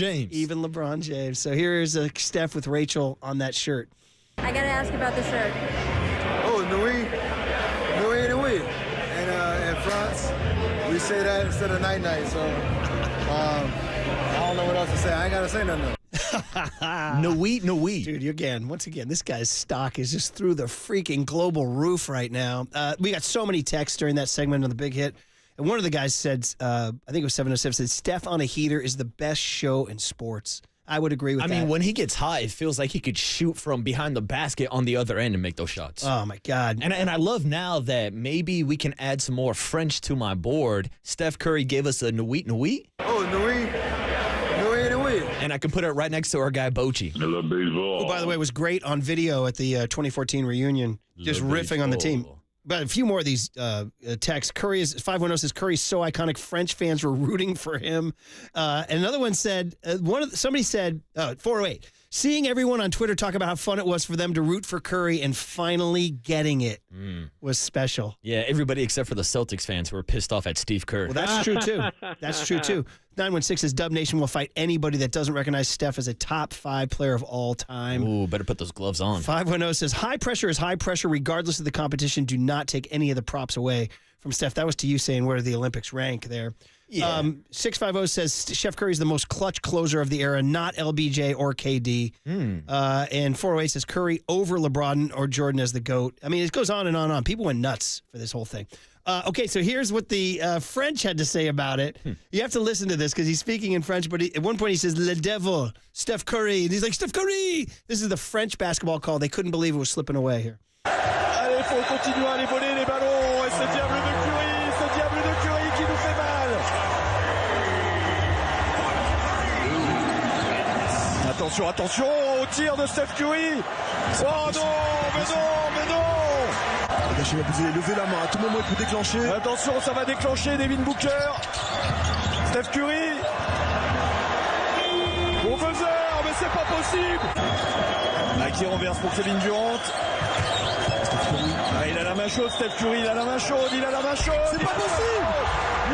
Speaker 4: James.
Speaker 3: So here's Steph with Rachel on that shirt.
Speaker 16: I gotta ask about the shirt.
Speaker 17: Oh, Nuit. And in France, we say that instead of night. So I don't know what else to say. I ain't gotta say nothing.
Speaker 4: Nuit.
Speaker 3: Once again, this guy's stock is just through the freaking global roof right now. We got so many texts during that segment on the Big Hit. And one of the guys said, I think it was 707, said, Steph on a heater is the best show in sports. I would agree with that.
Speaker 4: I mean, when he gets hot, it feels like he could shoot from behind the basket on the other end and make those shots.
Speaker 3: Oh, my God.
Speaker 4: And I love now that maybe we can add some more French to my board. Steph Curry gave us a Nuit.
Speaker 17: Oh, Nuit.
Speaker 4: And I can put it right next to our guy, Bochy.
Speaker 17: I love baseball.
Speaker 3: Who, by the way, was great on video at the 2014 reunion, just riffing on the team. But a few more of these texts. 510 says Curry's so iconic. French fans were rooting for him. And another one said, somebody said, 408, seeing everyone on Twitter talk about how fun it was for them to root for Curry and finally getting it was special.
Speaker 4: Yeah, everybody except for the Celtics fans who were pissed off at Steve Kerr.
Speaker 3: Well, that's true, too. That's true, too. 916 says Dub Nation will fight anybody that doesn't recognize Steph as a top 5 player of all time.
Speaker 4: Ooh, better put those gloves on.
Speaker 3: 510 says high pressure is high pressure regardless of the competition. Do not take any of the props away from Steph. That was to you saying where the Olympics rank there.
Speaker 4: Yeah.
Speaker 3: 650 says Steph Curry is the most clutch closer of the era, not LBJ or KD. And 408 says Curry over LeBron or Jordan as the GOAT. I mean, it goes on and on and on. People went nuts for this whole thing. Okay, so here's what the French had to say about it. You have to listen to this because he's speaking in French, but at one point he says, Le Devil, Steph Curry. And he's like, Steph Curry! This is the French basketball call. They couldn't believe it was slipping away here.
Speaker 7: Allez, faut continuer à aller voler les ballons. Et ce diable de Curry qui nous fait mal. Attention, attention au tir de Steph Curry. Oh non, mais non, mais non. Levez la main, à tout moment il peut déclencher. Attention, ça va déclencher Devin Booker. Steph Curry. Au buzzer, mais c'est pas possible. Qui renverse pour Kevin Durant. Il a la main chaude, Steph Curry, il a la main chaude. C'est pas possible.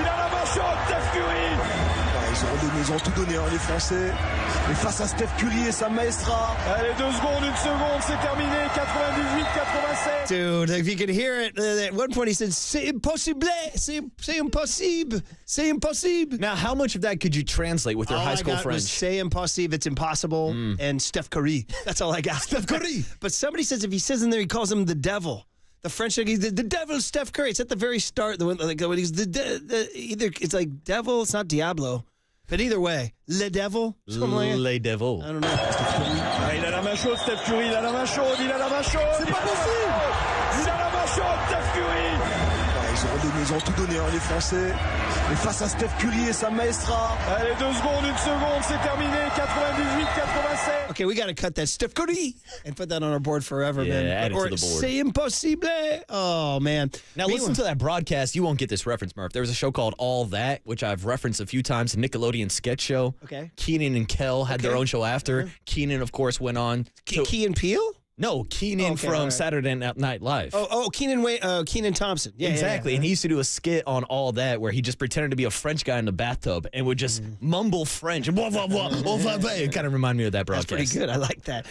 Speaker 7: Il a la main chaude, Steph Curry. Ils ont tout donné, les Français. Et face à Steph Curry et sa maestra. Allez, 2 secondes, 1 seconde, c'est terminé. 98-87.
Speaker 3: Dude, if you could hear it, at one point he said, c'est impossible, c'est impossible, c'est impossible.
Speaker 4: Now, how much of that could you translate with your high school
Speaker 3: French?
Speaker 4: French?
Speaker 3: C'est impossible, it's impossible, and Steph Curry. That's all I got. Steph Curry. But somebody says if he says in there, he calls him the devil. The French, the devil, Steph Curry. It's at the very start. The one, like when he's either it's like devil, it's not Diablo. But either way, Le Devil?
Speaker 4: Le Devil.
Speaker 3: I don't know.
Speaker 7: Il a la main chaude, Steph Curry, il a la main chaude. C'est pas possible. Il a la main chaude, Steph Curry. Ils ont tout donné, les Français. Et face à Steph Curry et sa maestra. Allez, 2 secondes, 1 seconde, c'est terminé. 98-87.
Speaker 3: Okay, we got to cut that Steph Curry and put that on our board forever, man.
Speaker 4: Add it
Speaker 3: or
Speaker 4: to the board.
Speaker 3: C'est impossible. Oh, man.
Speaker 4: Now, listen to that broadcast. You won't get this reference, Murph. There was a show called All That, which I've referenced a few times, a Nickelodeon sketch show.
Speaker 3: Okay.
Speaker 4: Keenan and Kel had their own show after. Keenan, of course, went on.
Speaker 3: Key and Peele?
Speaker 4: No, Keenan from Saturday Night Live.
Speaker 3: Keenan Thompson. Yeah,
Speaker 4: exactly.
Speaker 3: Yeah.
Speaker 4: And he used to do a skit on All That where he just pretended to be a French guy in the bathtub and would just mumble French. Blah, blah, blah, blah, blah, blah. It kind of reminded me of that broadcast.
Speaker 3: That's pretty good. I like that.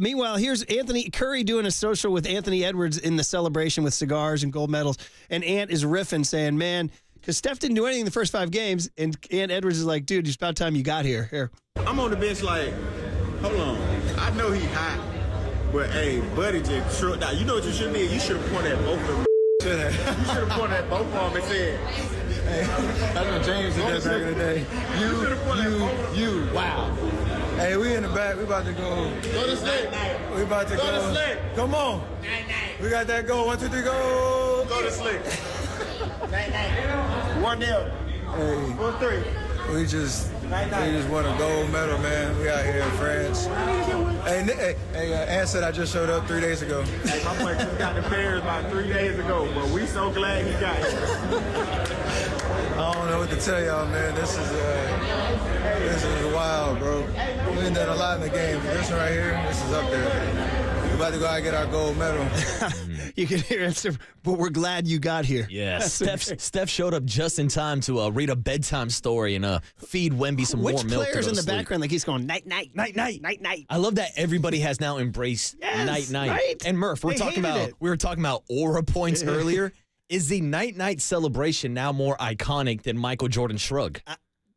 Speaker 3: Meanwhile, here's Anthony Curry doing a social with Anthony Edwards in the celebration with cigars and gold medals. And Ant is riffing saying, man, because Steph didn't do anything in the first 5 games. And Ant Edwards is like, dude, it's about time you got here. Here.
Speaker 15: I'm on the bench like, hold on. I know he hot. But, hey, buddy just shrugged out. You know what you should have did? You should have pointed at both of them. You should have pointed at both of them and said, hey, that's what James did back in the day. You. Wow.
Speaker 12: Hey, we in the back. We about to go.
Speaker 15: Go to sleep.
Speaker 12: We about to go.
Speaker 15: Go to sleep.
Speaker 12: Come on.
Speaker 15: Night.
Speaker 12: We got that go. 1, 2, 3, go.
Speaker 15: Go to sleep. Night. 1-0.
Speaker 12: Hey.
Speaker 15: 4-3.
Speaker 12: We just won a gold medal, man. We out here in France. Hey, Ann said I just showed up 3 days ago.
Speaker 15: Hey, my boy just got the Bears about 3 days ago, but we so glad he got here.
Speaker 12: I don't know what to tell y'all, man. This is wild, bro. We done done a lot in the game, but this one right here, this is up there. We're about to go out and get our gold medal.
Speaker 3: You can hear it, but we're glad you got here.
Speaker 4: Yeah, Steph showed up just in time to read a bedtime story and feed Wemby some more milk.
Speaker 3: Which player's in the
Speaker 4: sleep.
Speaker 3: background like he's going, night.
Speaker 4: I love that everybody has now embraced night.
Speaker 3: Right?
Speaker 4: And Murph, we were talking about aura points earlier. Is the night celebration now more iconic than Michael Jordan's shrug?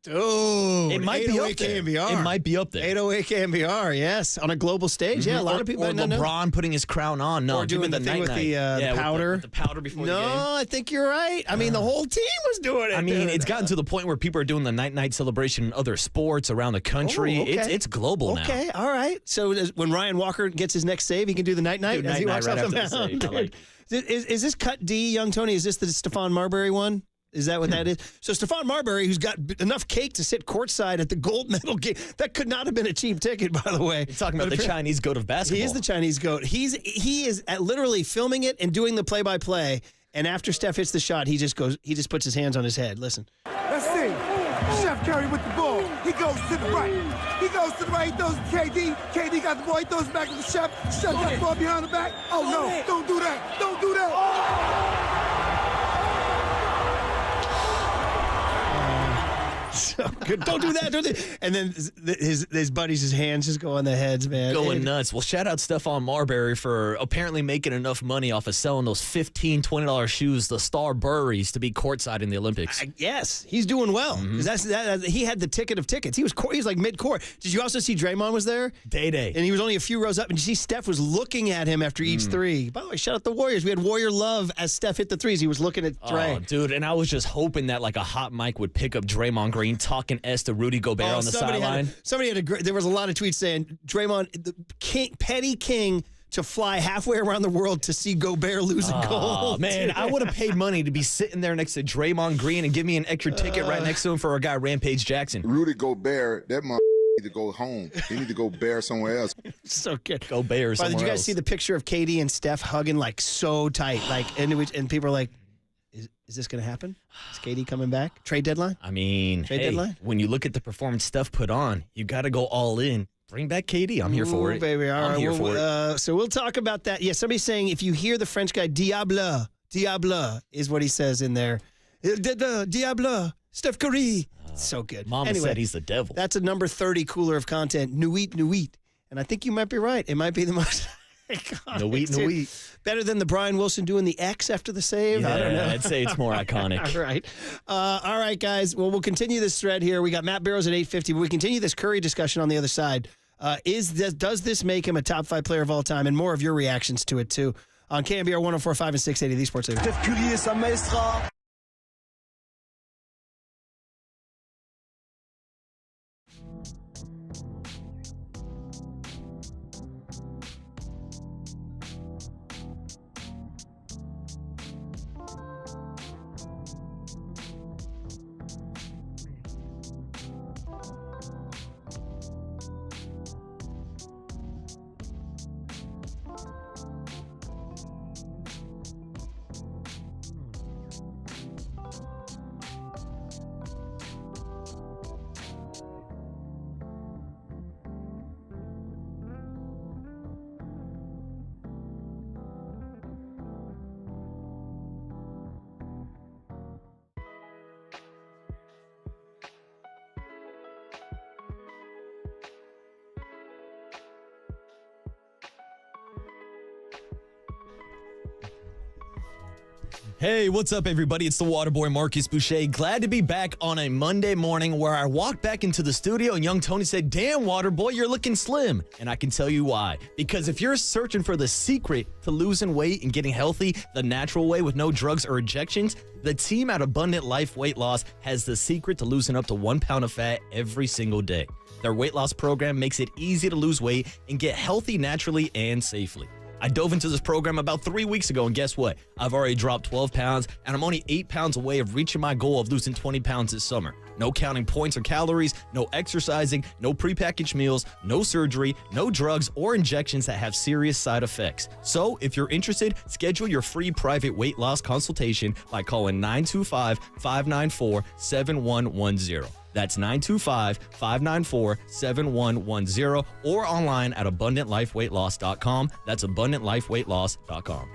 Speaker 3: Dude,
Speaker 4: it might be up there.
Speaker 3: KNBR.
Speaker 4: It might be up there.
Speaker 3: 808 KNBR, yes, on a global stage. Yeah, a lot of people.
Speaker 4: Or LeBron putting his crown on. No,
Speaker 3: or doing the thing with the powder.
Speaker 4: With the powder before the game.
Speaker 3: No, I think you're right. I mean, the whole team was doing it.
Speaker 4: I mean, it's gotten to the point where people are doing the night celebration in other sports around the country.
Speaker 3: Oh, okay.
Speaker 4: It's global now.
Speaker 3: Okay, all right. So when Ryan Walker gets his next save, he can do the night as he walks off the mound. Is this cut D, Young Tony? Is this the Stephon Marbury one? Is that what that is? So Stephon Marbury, who's got enough cake to sit courtside at the gold medal game, that could not have been a cheap ticket, by the way.
Speaker 4: You're talking about the Chinese goat of basketball.
Speaker 3: He is the Chinese goat. He is literally filming it and doing the play-by-play. And after Steph hits the shot, he just puts his hands on his head. Listen.
Speaker 12: Let's see. Steph Curry with the ball. He goes to the right. He goes to the right. He throws to KD. KD got the ball. He throws it back to the Chef. Chef got the ball behind the back. Oh, no. Don't do that. Don't do that.
Speaker 3: So good. Don't do that. Don't do that. And then his buddies, his hands just go on their heads, man.
Speaker 4: Going nuts. Well, shout out Stephon Marbury for apparently making enough money off of selling those $15, $20 shoes, the Starburys, to be courtside in the Olympics.
Speaker 3: Yes, he's doing well.
Speaker 4: Mm-hmm.
Speaker 3: He had the ticket of tickets. He was like mid-court. Did you also see Draymond was there?
Speaker 4: Day.
Speaker 3: And he was only a few rows up. And you see Steph was looking at him after each three. By the way, shout out the Warriors. We had Warrior love as Steph hit the threes. He was looking at Dre.
Speaker 4: Oh, dude, and I was just hoping that like a hot mic would pick up Draymond Green talking S to Rudy Gobert on the sideline.
Speaker 3: There was a lot of tweets saying Draymond, the petty king, to fly halfway around the world to see Gobert lose a goal.
Speaker 4: Man, I would have paid money to be sitting there next to Draymond Green and give me an extra ticket right next to him for our guy Rampage Jackson.
Speaker 5: Rudy Gobert, that need to go home. He need to go bear somewhere else.
Speaker 3: So good.
Speaker 4: Go Bears somewhere else.
Speaker 3: Did you guys see the picture of KD and Steph hugging like so tight? And people are like, is this going to happen? Is KD coming back? Trade deadline?
Speaker 4: I mean,
Speaker 3: deadline?
Speaker 4: When you look at the performance Steph put on, you got to go all in. Bring back KD. I'm here for it.
Speaker 3: Baby. All
Speaker 4: I'm
Speaker 3: right.
Speaker 4: here for it.
Speaker 3: So we'll talk about that. Yeah, somebody's saying if you hear the French guy, Diable is what he says in there. Diable, Steph Curry. So good.
Speaker 4: Mama said he's the devil.
Speaker 3: That's a number 30 cooler of content. Nuit. And I think you might be right. It might be the most iconic.
Speaker 4: Nuit.
Speaker 3: Better than the Brian Wilson doing the X after the save?
Speaker 4: Yeah,
Speaker 3: I don't know.
Speaker 4: I'd say it's more iconic.
Speaker 3: All right, guys. Well, we'll continue this thread here. We got Matt Barrows at 8:50, but we continue this Curry discussion on the other side. Does this make him a top 5 player of all time? And more of your reactions to it, too, on KNBR 104.5 and 680, the Sports Leader.
Speaker 18: Steph Curry et sa maestra.
Speaker 4: Hey, what's up, everybody? It's the Waterboy Marcus Boucher. Glad to be back on a Monday morning where I walked back into the studio and young Tony said, "Damn, Waterboy, you're looking slim." And I can tell you why. Because if you're searching for the secret to losing weight and getting healthy the natural way with no drugs or injections, the team at Abundant Life Weight Loss has the secret to losing up to 1 pound of fat every single day. Their weight loss program makes it easy to lose weight and get healthy naturally and safely. I dove into this program about 3 weeks ago, and guess what? I've already dropped 12 pounds, and I'm only 8 pounds away of reaching my goal of losing 20 pounds this summer. No counting points or calories, no exercising, no prepackaged meals, no surgery, no drugs or injections that have serious side effects. So if you're interested, schedule your free private weight loss consultation by calling 925-594-7110. That's 925-594-7110 or online at AbundantLifeWeightLoss.com. That's AbundantLifeWeightLoss.com.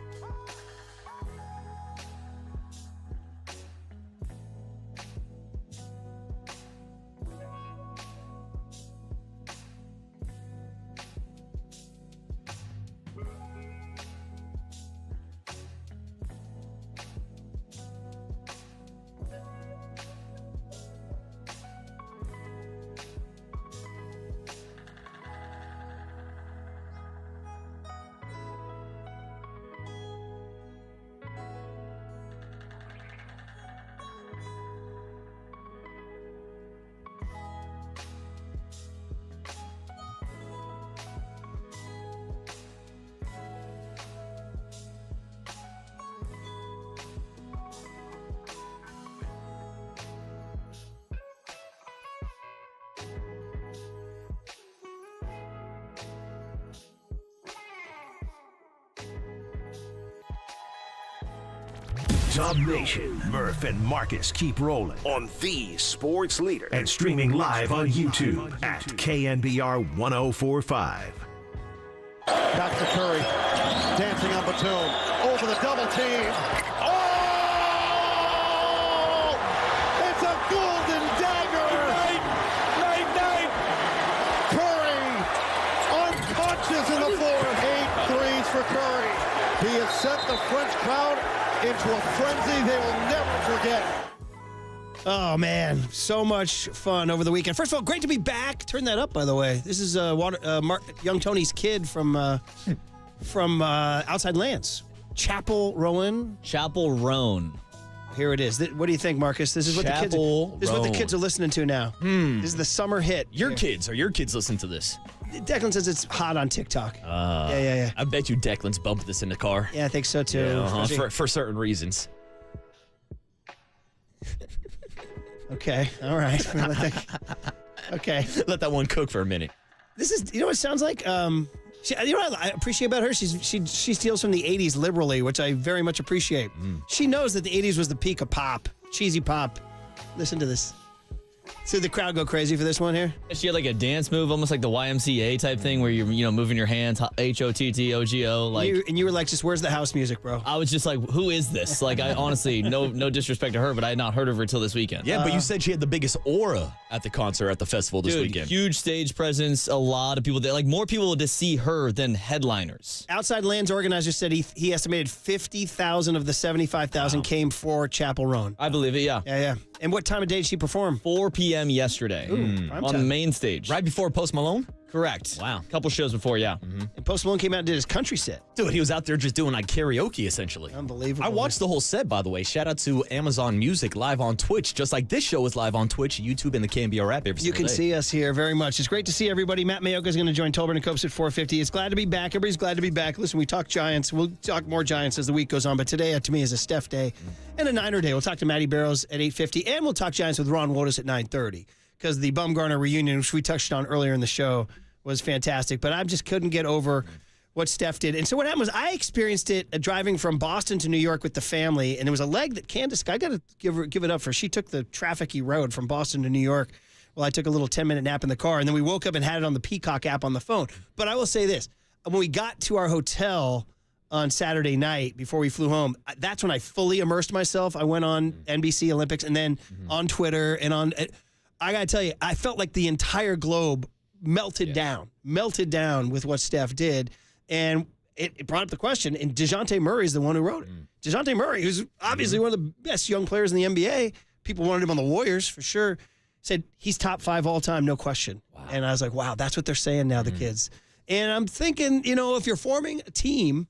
Speaker 1: Dub Nation, Murph and Marcus keep rolling on the sports leader and streaming live on YouTube at KNBR 1045.
Speaker 7: Back to Curry, dancing on Batum, over the double team. Oh! It's a golden dagger! Night! Curry, unconscious in the floor. 8 threes for Curry. He has sent the French crowd into a frenzy they will never forget.
Speaker 3: Oh, man. So much fun over the weekend. First of all, great to be back. Turn that up, by the way. This is Young Tony's kid from Outside Lands. Chapel Rowan. Here it is. What do you think, Marcus? This is what the kids are listening to now. This is the summer hit.
Speaker 4: Your kids listen to this?
Speaker 3: Declan says it's hot on TikTok. Yeah.
Speaker 4: I bet you Declan's bumped this in the car.
Speaker 3: Yeah, I think so, too.
Speaker 4: Yeah, for certain reasons.
Speaker 3: Okay, all right. Okay.
Speaker 4: Let that one cook for a minute.
Speaker 3: This is, what it sounds like? You know what I appreciate about her? She steals from the 80s liberally, which I very much appreciate. She knows that the 80s was the peak of pop, cheesy pop. Listen to this. See the crowd go crazy for this one here?
Speaker 6: She had like a dance move, almost like the YMCA type thing where you're moving your hands, HOTTOGO. Like,
Speaker 3: and you were like, just where's the house music, bro?
Speaker 6: I was just like, who is this? Like, I honestly, no disrespect to her, but I had not heard of her till this weekend.
Speaker 4: Yeah, but you said she had the biggest aura at the concert at the festival this weekend.
Speaker 6: Huge stage presence, a lot of people there. Like, more people to see her than headliners.
Speaker 3: Outside Lands organizer said he estimated 50,000 of the 75,000 came for Chapel Roan.
Speaker 6: I believe it, yeah.
Speaker 3: Yeah. And what time of day did she perform?
Speaker 6: 4 p.m. yesterday on the main stage.
Speaker 4: Right before Post Malone?
Speaker 6: Correct.
Speaker 4: Wow.
Speaker 6: Couple shows before, yeah.
Speaker 3: And Post Malone came out and did his country set.
Speaker 4: Dude, he was out there just doing like karaoke, essentially.
Speaker 3: Unbelievable.
Speaker 4: I watched the whole set, by the way. Shout out to Amazon Music live on Twitch. Just like this show is live on Twitch, YouTube, and the KNBR app every single day.
Speaker 3: You can see us here very much. It's great to see everybody. Matt Mayoka is going to join Tolbert and Copes at 4:50. It's glad to be back. Everybody's glad to be back. Listen, we talk Giants. We'll talk more Giants as the week goes on. But today, to me, is a Steph day and a Niner day. We'll talk to Matty Barrows at 8:50. And we'll talk Giants with Ron Wotus at 9:30. Because the Bumgarner reunion, which we touched on earlier in the show, was fantastic. But I just couldn't get over what Steph did. And so what happened was I experienced it driving from Boston to New York with the family. And there was a leg that Candace, I got to give it up for. She took the trafficy road from Boston to New York. Well, I took a little 10-minute nap in the car. And then we woke up and had it on the Peacock app on the phone. But I will say this. When we got to our hotel on Saturday night before we flew home, that's when I fully immersed myself. I went on NBC Olympics and then on Twitter and on... I got to tell you, I felt like the entire globe melted down with what Steph did. And it brought up the question, and DeJounte Murray is the one who wrote it. DeJounte Murray, who's obviously one of the best young players in the NBA, people wanted him on the Warriors for sure, said he's top 5 all time, no question. Wow. And I was like, wow, that's what they're saying now, the kids. And I'm thinking, if you're forming a team,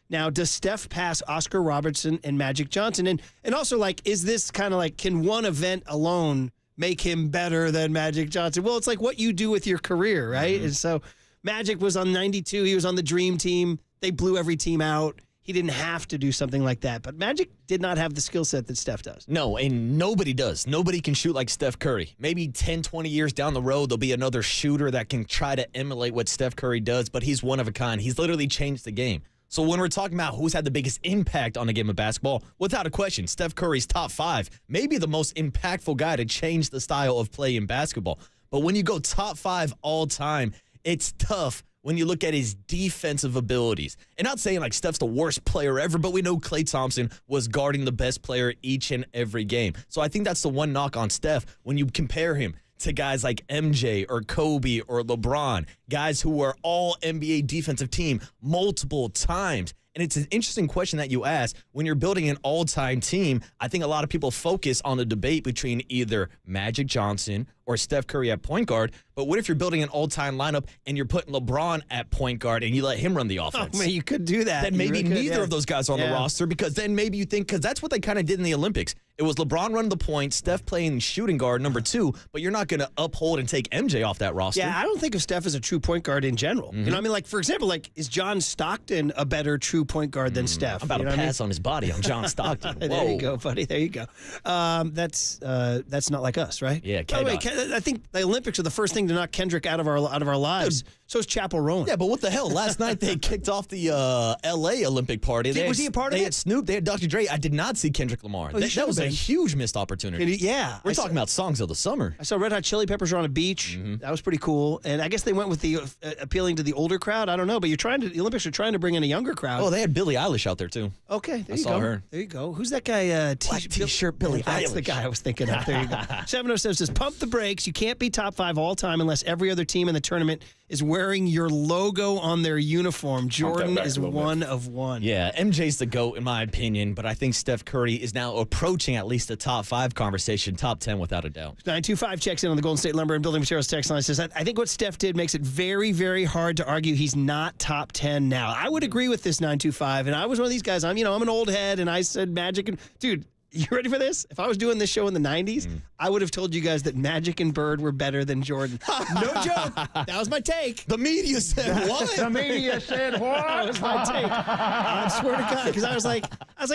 Speaker 3: now does Steph pass Oscar Robertson and Magic Johnson? And also, like, is this kind of like, can one event alone make him better than Magic Johnson? Well, it's like what you do with your career, right? And so Magic was on 92. He was on the Dream Team. They blew every team out. He didn't have to do something like that. But Magic did not have the skill set that Steph does.
Speaker 4: No, and nobody does. Nobody can shoot like Steph Curry. Maybe 10, 20 years down the road, there'll be another shooter that can try to emulate what Steph Curry does, but he's one of a kind. He's literally changed the game. So when we're talking about who's had the biggest impact on the game of basketball, without a question, Steph Curry's top 5, maybe the most impactful guy to change the style of play in basketball. But when you go top 5 all time, it's tough when you look at his defensive abilities. And not saying like Steph's the worst player ever, but we know Klay Thompson was guarding the best player each and every game. So I think that's the one knock on Steph when you compare him to guys like MJ or Kobe or LeBron, guys who were all NBA defensive team multiple times. And it's an interesting question that you ask. When you're building an all-time team, I think a lot of people focus on the debate between either Magic Johnson or Steph Curry at point guard. But what if you're building an all-time lineup and you're putting LeBron at point guard and you let him run the offense?
Speaker 3: Oh, man, you could do that.
Speaker 4: Then maybe neither of those guys are on the roster, because then maybe you think, because that's what they kind of did in the Olympics. It was LeBron running the point, Steph playing shooting guard number 2, but you're not going to uphold and take MJ off that roster.
Speaker 3: Yeah, I don't think of Steph as a true point guard in general. You know what I mean? Like, for example, like, is John Stockton a better true point guard than Steph?
Speaker 4: I'm about to pass on his body on John Stockton. Whoa.
Speaker 3: There you go, buddy. There you go. That's not like us, right?
Speaker 4: Yeah,
Speaker 3: Wait, I think the Olympics are the first thing to knock Kendrick out of our lives. So is Chapel Rowan.
Speaker 4: Yeah, but what the hell? Last night they kicked off the L.A. Olympic party.
Speaker 3: Was he a part of it?
Speaker 4: They had Snoop. They had Dr. Dre. I did not see Kendrick Lamar. That was a huge missed opportunity. We're talking about songs of the summer.
Speaker 3: I saw Red Hot Chili Peppers were on a beach. That was pretty cool. And I guess they went with the appealing to the older crowd. I don't know, but the Olympics are trying to bring in a younger crowd.
Speaker 4: Oh, they had Billie Eilish out there too.
Speaker 3: Okay, there
Speaker 4: I
Speaker 3: you
Speaker 4: saw
Speaker 3: go.
Speaker 4: her.
Speaker 3: There you go. Who's that guy?
Speaker 4: Black T-shirt Billie Eilish.
Speaker 3: That's the guy I was thinking of. There you go. 707 says, pump the brakes. You can't be top 5 all time unless every other team in the tournament is wearing your logo on their uniform. Jordan is one of one.
Speaker 4: Yeah, MJ's the GOAT in my opinion, but I think Steph Curry is now approaching at least a top 5 conversation, top 10 without a doubt.
Speaker 3: 925 checks in on the Golden State Lumber and Building Materials text line. Says, I think what Steph did makes it very, very hard to argue he's not top 10 now. I would agree with this 925, and I was one of these guys. I'm an old head, and I said Magic and dude. You ready for this? If I was doing this show in the 90s, I would have told you guys that Magic and Bird were better than Jordan. No joke. That was my take.
Speaker 4: The media said what?
Speaker 7: The media said what?
Speaker 3: That was my take. I swear to God, because I was like,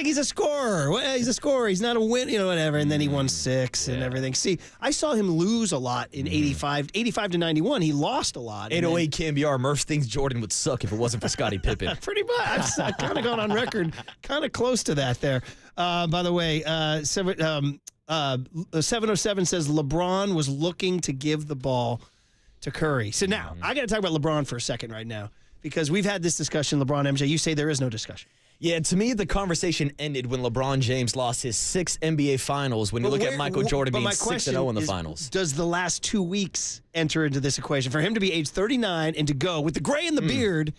Speaker 3: he's a scorer. Well, he's a scorer. He's not a win, whatever. And then he won 6 and everything. See, I saw him lose a lot in 85 to 91. He lost a lot.
Speaker 4: 808 KNBR. Murph thinks Jordan would suck if it wasn't for Scottie Pippen.
Speaker 3: Pretty much. I've kind of gone on record, kind of close to that there. By the way, 707 says LeBron was looking to give the ball to Curry. So now, I got to talk about LeBron for a second right now, because we've had this discussion, LeBron, MJ. You say there is no discussion.
Speaker 4: Yeah, to me, the conversation ended when LeBron James lost his 6th NBA Finals when you look at Michael Jordan being 6-0 in the Finals.
Speaker 3: Does the last 2 weeks enter into this equation? For him to be age 39 and to go with the gray and the beard,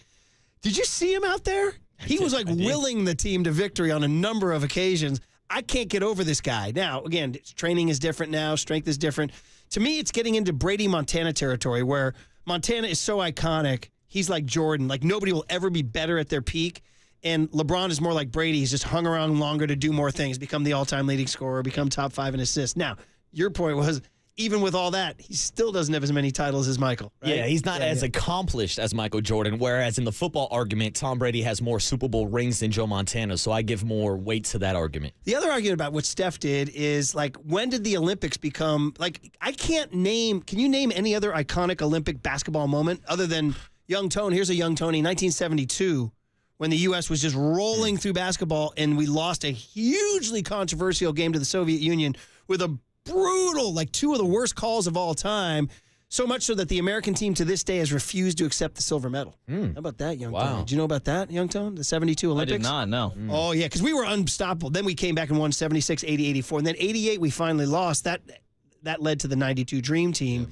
Speaker 3: did you see him out there? He was willing the team to victory on a number of occasions. I can't get over this guy. Now, again, training is different now. Strength is different. To me, it's getting into Brady Montana territory where Montana is so iconic. He's like Jordan. Like, nobody will ever be better at their peak. And LeBron is more like Brady. He's just hung around longer to do more things, become the all-time leading scorer, become top 5 in assists. Now, your point was, even with all that, he still doesn't have as many titles as Michael. Right?
Speaker 4: Yeah, he's not as accomplished as Michael Jordan, whereas in the football argument, Tom Brady has more Super Bowl rings than Joe Montana, so I give more weight to that argument.
Speaker 3: The other argument about what Steph did is, when did the Olympics become, I can't name, can you name any other iconic Olympic basketball moment other than Young Tony? Here's a Young Tony, 1972, when the U.S. was just rolling through basketball and we lost a hugely controversial game to the Soviet Union with a brutal, 2 of the worst calls of all time, so much so that the American team to this day has refused to accept the silver medal. How about that, Young Tony? Did you know about that, Young Tony? The 72 Olympics?
Speaker 6: I did not, no.
Speaker 3: Oh, yeah, because we were unstoppable. Then we came back and won 76, 80, 84. And then 88, we finally lost. That led to the 92 Dream Team.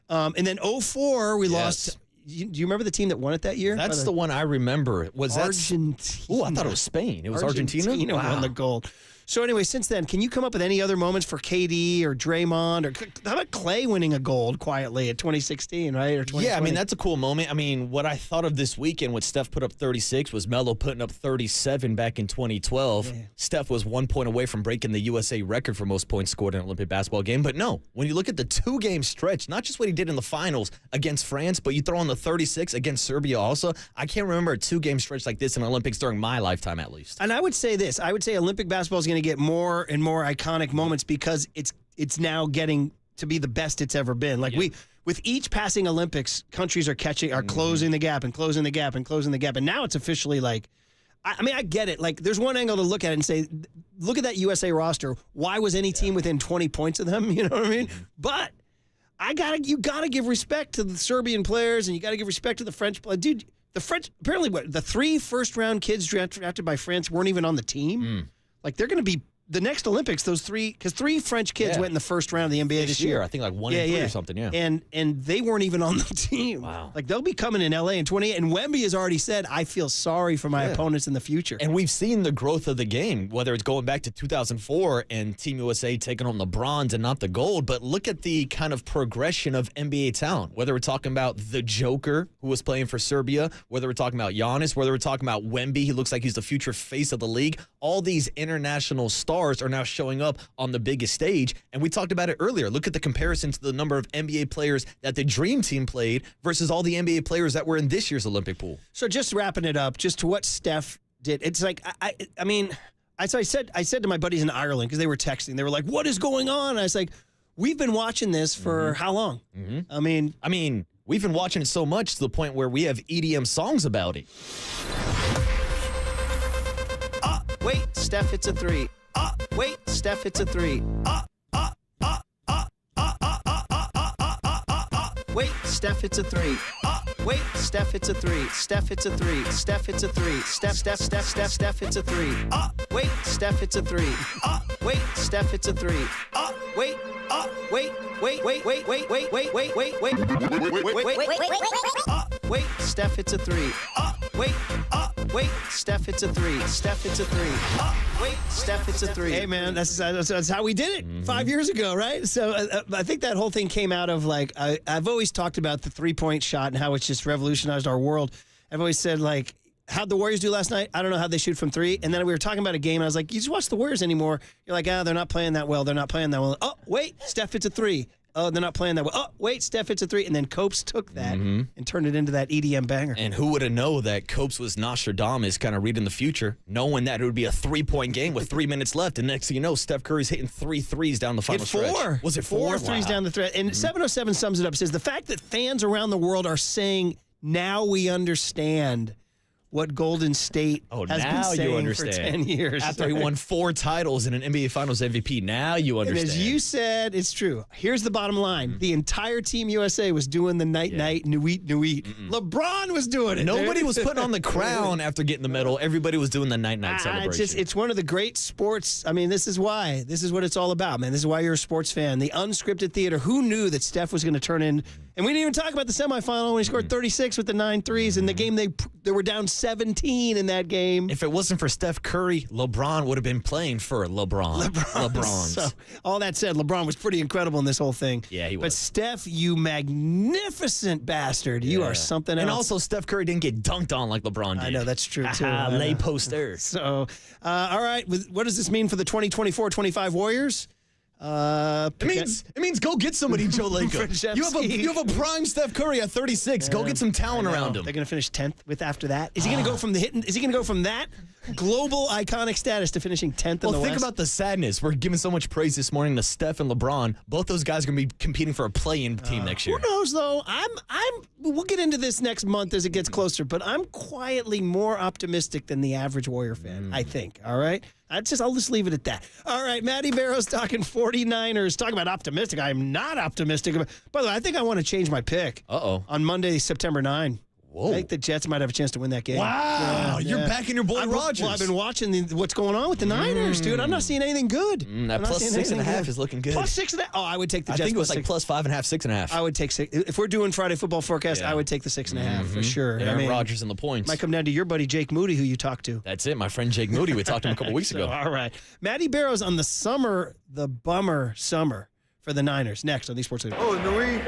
Speaker 3: And then 04, we lost. Do you remember the team that won it that year?
Speaker 4: That's the one I remember. Was
Speaker 3: Argentina?
Speaker 4: Oh, I thought it was Spain. It was Argentina?
Speaker 3: Won the gold. So anyway, since then, can you come up with any other moments for KD or Draymond, or how about Clay winning a gold quietly at 2016, right? Or 2020?
Speaker 4: Yeah, I mean, that's a cool moment. I mean, what I thought of this weekend when Steph put up 36 was Melo putting up 37 back in 2012. Yeah. Steph was 1 point away from breaking the USA record for most points scored in an Olympic basketball game. But no, when you look at the 2-game stretch, not just what he did in the finals against France, but you throw on the 36 against Serbia also, I can't remember a 2-game stretch like this in Olympics during my lifetime at least.
Speaker 3: And I would say this. I would say Olympic basketball is going to get more and more iconic moments because it's now getting to be the best it's ever been. With each passing Olympics, countries are closing the gap and closing the gap and closing the gap. And now it's officially I get it. There's one angle to look at it and say, look at that USA roster. Why was any team within 20 points of them? You know what I mean? But you gotta give respect to the Serbian players, and you gotta give respect to the French players. Dude, the French, apparently the 3 first-round kids drafted by France weren't even on the team. They're going to be the next Olympics, those 3, because 3 French kids went in the first round of the NBA this year.
Speaker 4: I think 1 and 3 or something, yeah.
Speaker 3: And they weren't even on the team.
Speaker 4: Wow.
Speaker 3: They'll be coming in LA in 28. And Wemby has already said, I feel sorry for my opponents in the future.
Speaker 4: And we've seen the growth of the game, whether it's going back to 2004 and Team USA taking on the bronze and not the gold. But look at the kind of progression of NBA talent, whether we're talking about the Joker, who was playing for Serbia, whether we're talking about Giannis, whether we're talking about Wemby, he looks like he's the future face of the league. All these international stars are now showing up on the biggest stage. And we talked about it earlier. Look at the comparison to the number of NBA players that the Dream Team played versus all the NBA players that were in this year's Olympic pool.
Speaker 3: So just wrapping it up, just to what Steph did, it's I said to my buddies in Ireland, because they were texting, they were like, what is going on? And I was like, we've been watching this for how long? I mean,
Speaker 4: we've been watching it so much to the point where we have EDM songs about it.
Speaker 3: Wait, Steph hits a three. Wait, Steph hits a three. Wait, Steph hits a three. Wait, Steph hits a three. Steph hits a three. Steph hits a three. Steph hits a three. Wait, Steph hits a three. Wait, Steph hits a three. Wait, wait, Steph hits a three. Wait, Steph hits a three. Steph hits a three. Wait, Steph hits a three. Hey, man, that's how we did it 5 years ago, right? So I think that whole thing came out of, like, I've always talked about the three-point shot and how it's just revolutionized our world. I've always said, like, how'd the Warriors do last night? I don't know how they shoot from three. And then we were talking about a game, and I was like, you just watch the Warriors anymore. You're like, they're not playing that well. They're not playing that well. Oh, wait, Steph hits a three. Oh, they're not playing that well. Oh, wait, Steph hits a three. And then Copes took that and turned it into that EDM banger.
Speaker 4: And who would have known that Copes was Nostradamus, kind of reading the future, knowing that it would be a 3-point game with 3 minutes left. And next thing you know, Steph Curry's hitting 3 threes down the final stretch.
Speaker 3: Four.
Speaker 4: Was it four?
Speaker 3: 4 threes down the thread. And 707 sums it up. Says the fact that fans around the world are saying, now we understand what Golden State has been saying for 10 years.
Speaker 4: After he won 4 titles and an NBA Finals MVP, now you understand.
Speaker 3: And as you said, it's true. Here's the bottom line. The entire Team USA was doing the night-night, new-eat. LeBron was doing it.
Speaker 4: Nobody was putting on the crown after getting the medal. Everybody was doing the night-night celebration.
Speaker 3: It's one of the great sports. I mean, this is why. This is what it's all about, man. This is why you're a sports fan. The unscripted theater. Who knew that Steph was going to turn in? And we didn't even talk about the semifinal when he scored 36 with the 9 threes. In the game, they were down 17 in that game.
Speaker 4: If it wasn't for Steph Curry, LeBron would have been playing for LeBron.
Speaker 3: So, all that said, LeBron was pretty incredible in this whole thing.
Speaker 4: Yeah, he was.
Speaker 3: But Steph, you magnificent bastard. You are something else.
Speaker 4: And also, Steph Curry didn't get dunked on like LeBron did.
Speaker 3: I know, that's true, too.
Speaker 4: Lay poster.
Speaker 3: So, all right. What does this mean for the 2024-25 Warriors?
Speaker 4: It means go get somebody, Joe Lacob. You have a prime Steph Curry at 36. Go get some talent around him.
Speaker 3: They're going to finish 10th with after that. Is he going to go from Is he going to go from that global iconic status to finishing 10th in the West?
Speaker 4: Well, think about the sadness. We're giving so much praise this morning to Steph and LeBron. Both those guys are going to be competing for a play-in team next year.
Speaker 3: Who knows though? We'll get into this next month as it gets closer, but I'm quietly more optimistic than the average Warrior fan, I think. All right? I'll just leave it at that. All right, Matty Barrow's talking 49ers. Talking about optimistic. I'm not optimistic. By the way, I think I want to change my pick. On Monday, September 9.
Speaker 4: Whoa.
Speaker 3: I think the Jets might have a chance to win that game.
Speaker 4: Wow, you're backing your boy Rodgers.
Speaker 3: Well, I've been watching what's going on with the Niners, dude. I'm not seeing anything good.
Speaker 4: That plus 6.5 is looking good.
Speaker 3: Plus 6.5. Oh, I would take the Jets.
Speaker 4: I think it was like plus 5.5, 6.5.
Speaker 3: I would take 6. If we're doing Friday football forecast, I would take the 6.5 for sure.
Speaker 4: Aaron Rodgers and the points.
Speaker 3: Might come down to your buddy Jake Moody, who you talked to.
Speaker 4: That's it, my friend Jake Moody. We talked to him a couple weeks ago.
Speaker 3: All right, Matty Barrow's on the bummer summer for the Niners. Next on the Sports Leader.
Speaker 17: Oh, Nui.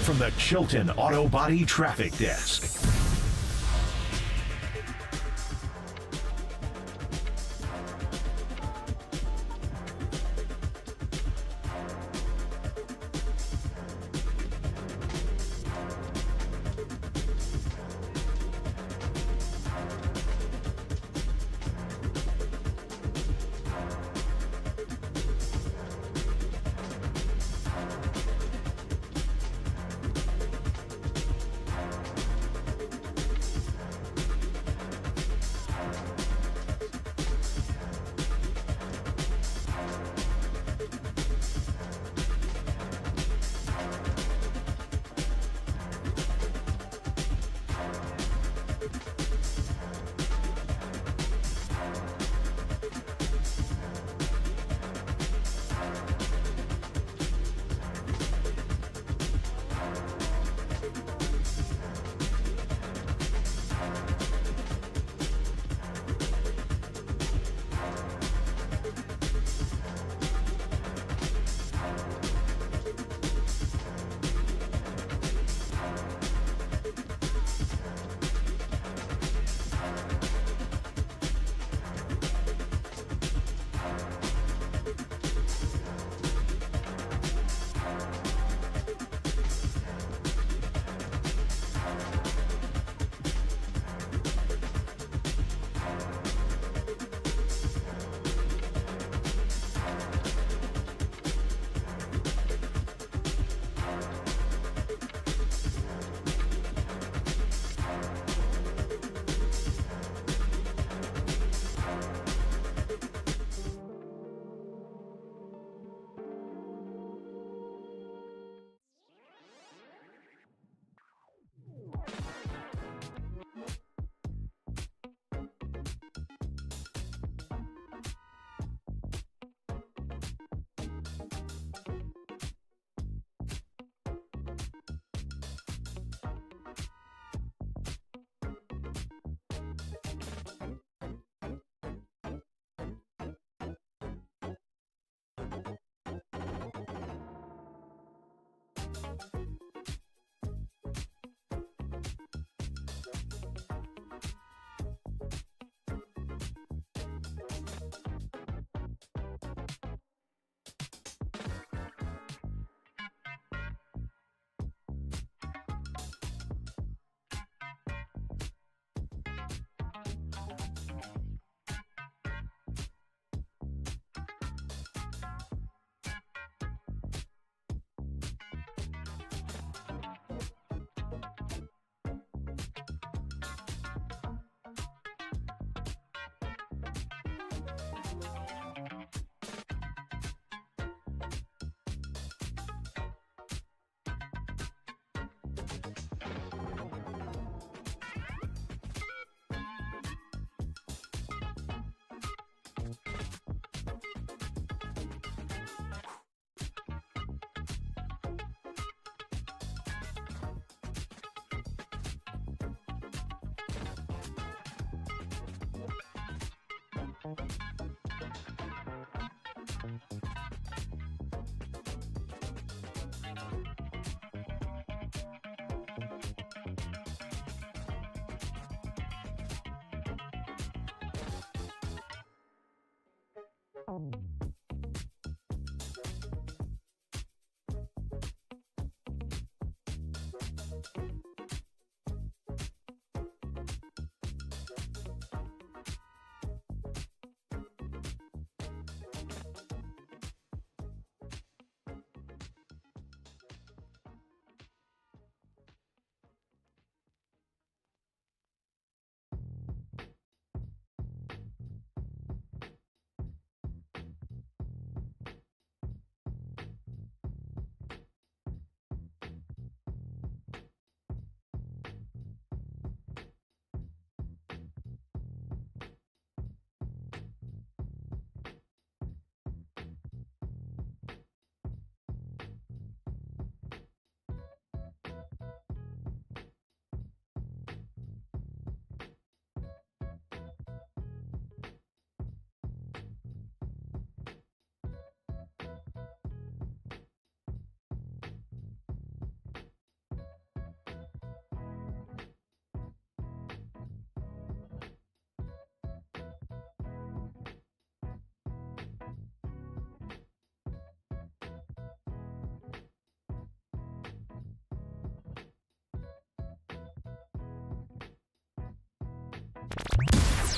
Speaker 1: From the Chilton Auto Body Traffic Desk.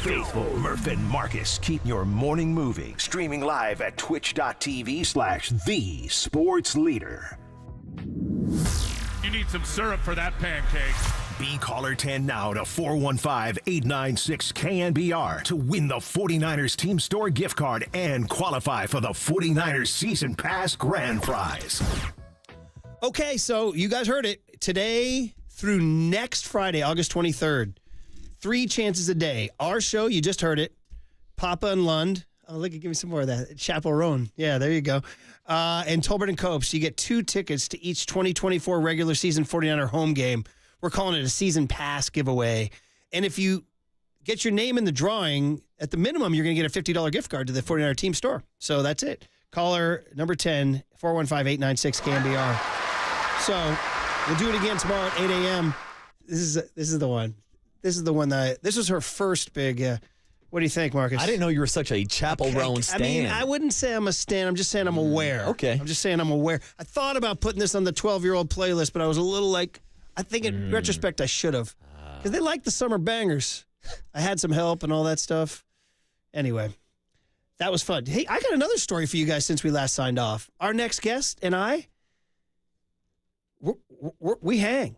Speaker 1: faithful Murph and Marcus keep your morning moving. Streaming live at twitch.tv/thesportsleader.
Speaker 2: You need some syrup for that pancake.
Speaker 1: Be caller 10 now to 415-896-KNBR to win the 49ers Team Store gift card and qualify for the 49ers Season Pass grand prize.
Speaker 3: Okay, so you guys heard it. Today through next Friday, August 23rd, 3 chances a day. Our show, you just heard it. Papa and Lund. Oh, look, give me some more of that. Chaperone. Yeah, there you go. And Tolbert and Copes. You get 2 tickets to each 2024 regular season 49er home game. We're calling it a season pass giveaway. And if you get your name in the drawing, at the minimum, you're going to get a $50 gift card to the 49er Team Store. So that's it. Caller number 10, 415-896-KNBR. So we'll do it again tomorrow at 8 a.m. This is the one. This is the one this was her first big. What do you think, Marcus?
Speaker 4: I didn't know you were such a Chapel Roan stan.
Speaker 3: I mean, I wouldn't say I'm a stan. I'm just saying I'm aware.
Speaker 4: Okay.
Speaker 3: I'm just saying I'm aware. I thought about putting this on the 12-year-old playlist, but I was a little like, I think in retrospect I should have. Because they like the summer bangers. I had some help and all that stuff. Anyway, that was fun. Hey, I got another story for you guys since we last signed off. Our next guest and I, we hang.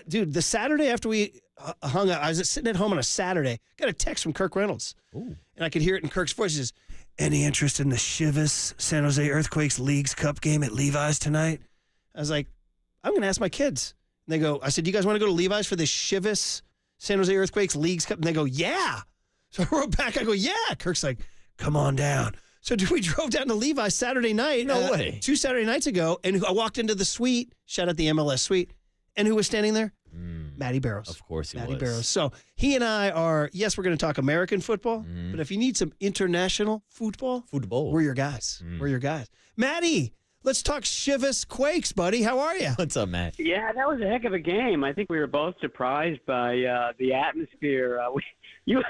Speaker 3: Dude, the Saturday after we hung out, I was sitting at home on a Saturday, got a text from Kirk Reynolds. Ooh. And I could hear it in Kirk's voice. He says, any interest in the Chivas San Jose Earthquakes Leagues Cup game at Levi's tonight? I was like, I'm going to ask my kids. And they go, I said, do you guys want to go to Levi's for the Chivas San Jose Earthquakes Leagues Cup? And they go, yeah. So I wrote back, I go, yeah. Kirk's like, come on down. So we drove down to Levi's Saturday night.
Speaker 4: No way.
Speaker 3: 2 Saturday nights ago. And I walked into the suite, shout out the MLS suite. And who was standing there? Matty Barrows.
Speaker 4: Of course he
Speaker 3: Matty
Speaker 4: was.
Speaker 3: Barrows. So he and I are, yes, we're going to talk American football, but if you need some international football, we're your guys. We're your guys. Matty, let's talk Chivas Quakes, buddy. How are you?
Speaker 4: What's up, Matt?
Speaker 18: Yeah, that was a heck of a game. I think we were both surprised by the atmosphere. You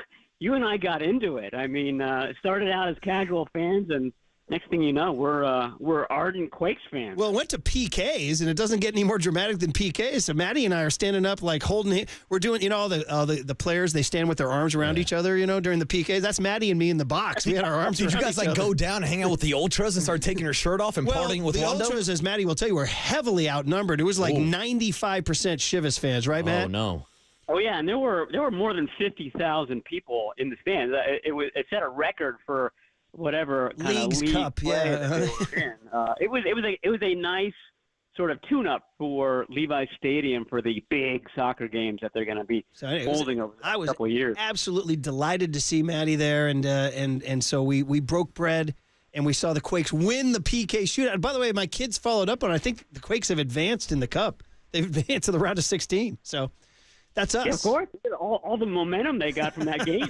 Speaker 18: and I got into it. I mean, it started out as casual fans, and next thing you know, we're ardent Quakes fans.
Speaker 3: Well, it went to PKs, and it doesn't get any more dramatic than PKs. So Matty and I are standing up, like holding. We're doing, all the players. They stand with their arms around each other, during the PKs. That's Matty and me in the box. We had our arms.
Speaker 4: Did you
Speaker 3: around
Speaker 4: guys
Speaker 3: each other.
Speaker 4: go down and hang out with the ultras and start taking your shirt off and partying with
Speaker 3: the
Speaker 4: Wando?
Speaker 3: ultras, as Matty will tell you, were heavily outnumbered. It was like 95% Chivas fans, right, Matt?
Speaker 4: Oh no.
Speaker 18: Oh yeah, and there were more than 50,000 people in the stands. It set a record for whatever kind
Speaker 3: Leagues
Speaker 18: of league
Speaker 3: Cup,
Speaker 18: play that they were in. It was a nice sort of tune-up for Levi's Stadium for the big soccer games that they're going to be holding over the next couple of years.
Speaker 3: Absolutely delighted to see Matty there, and so we broke bread and we saw the Quakes win the PK shootout. By the way, my kids followed up on. I think the Quakes have advanced in the Cup. They've advanced to the round of 16. So. That's us.
Speaker 18: Yeah, of course. All the momentum they got from that game.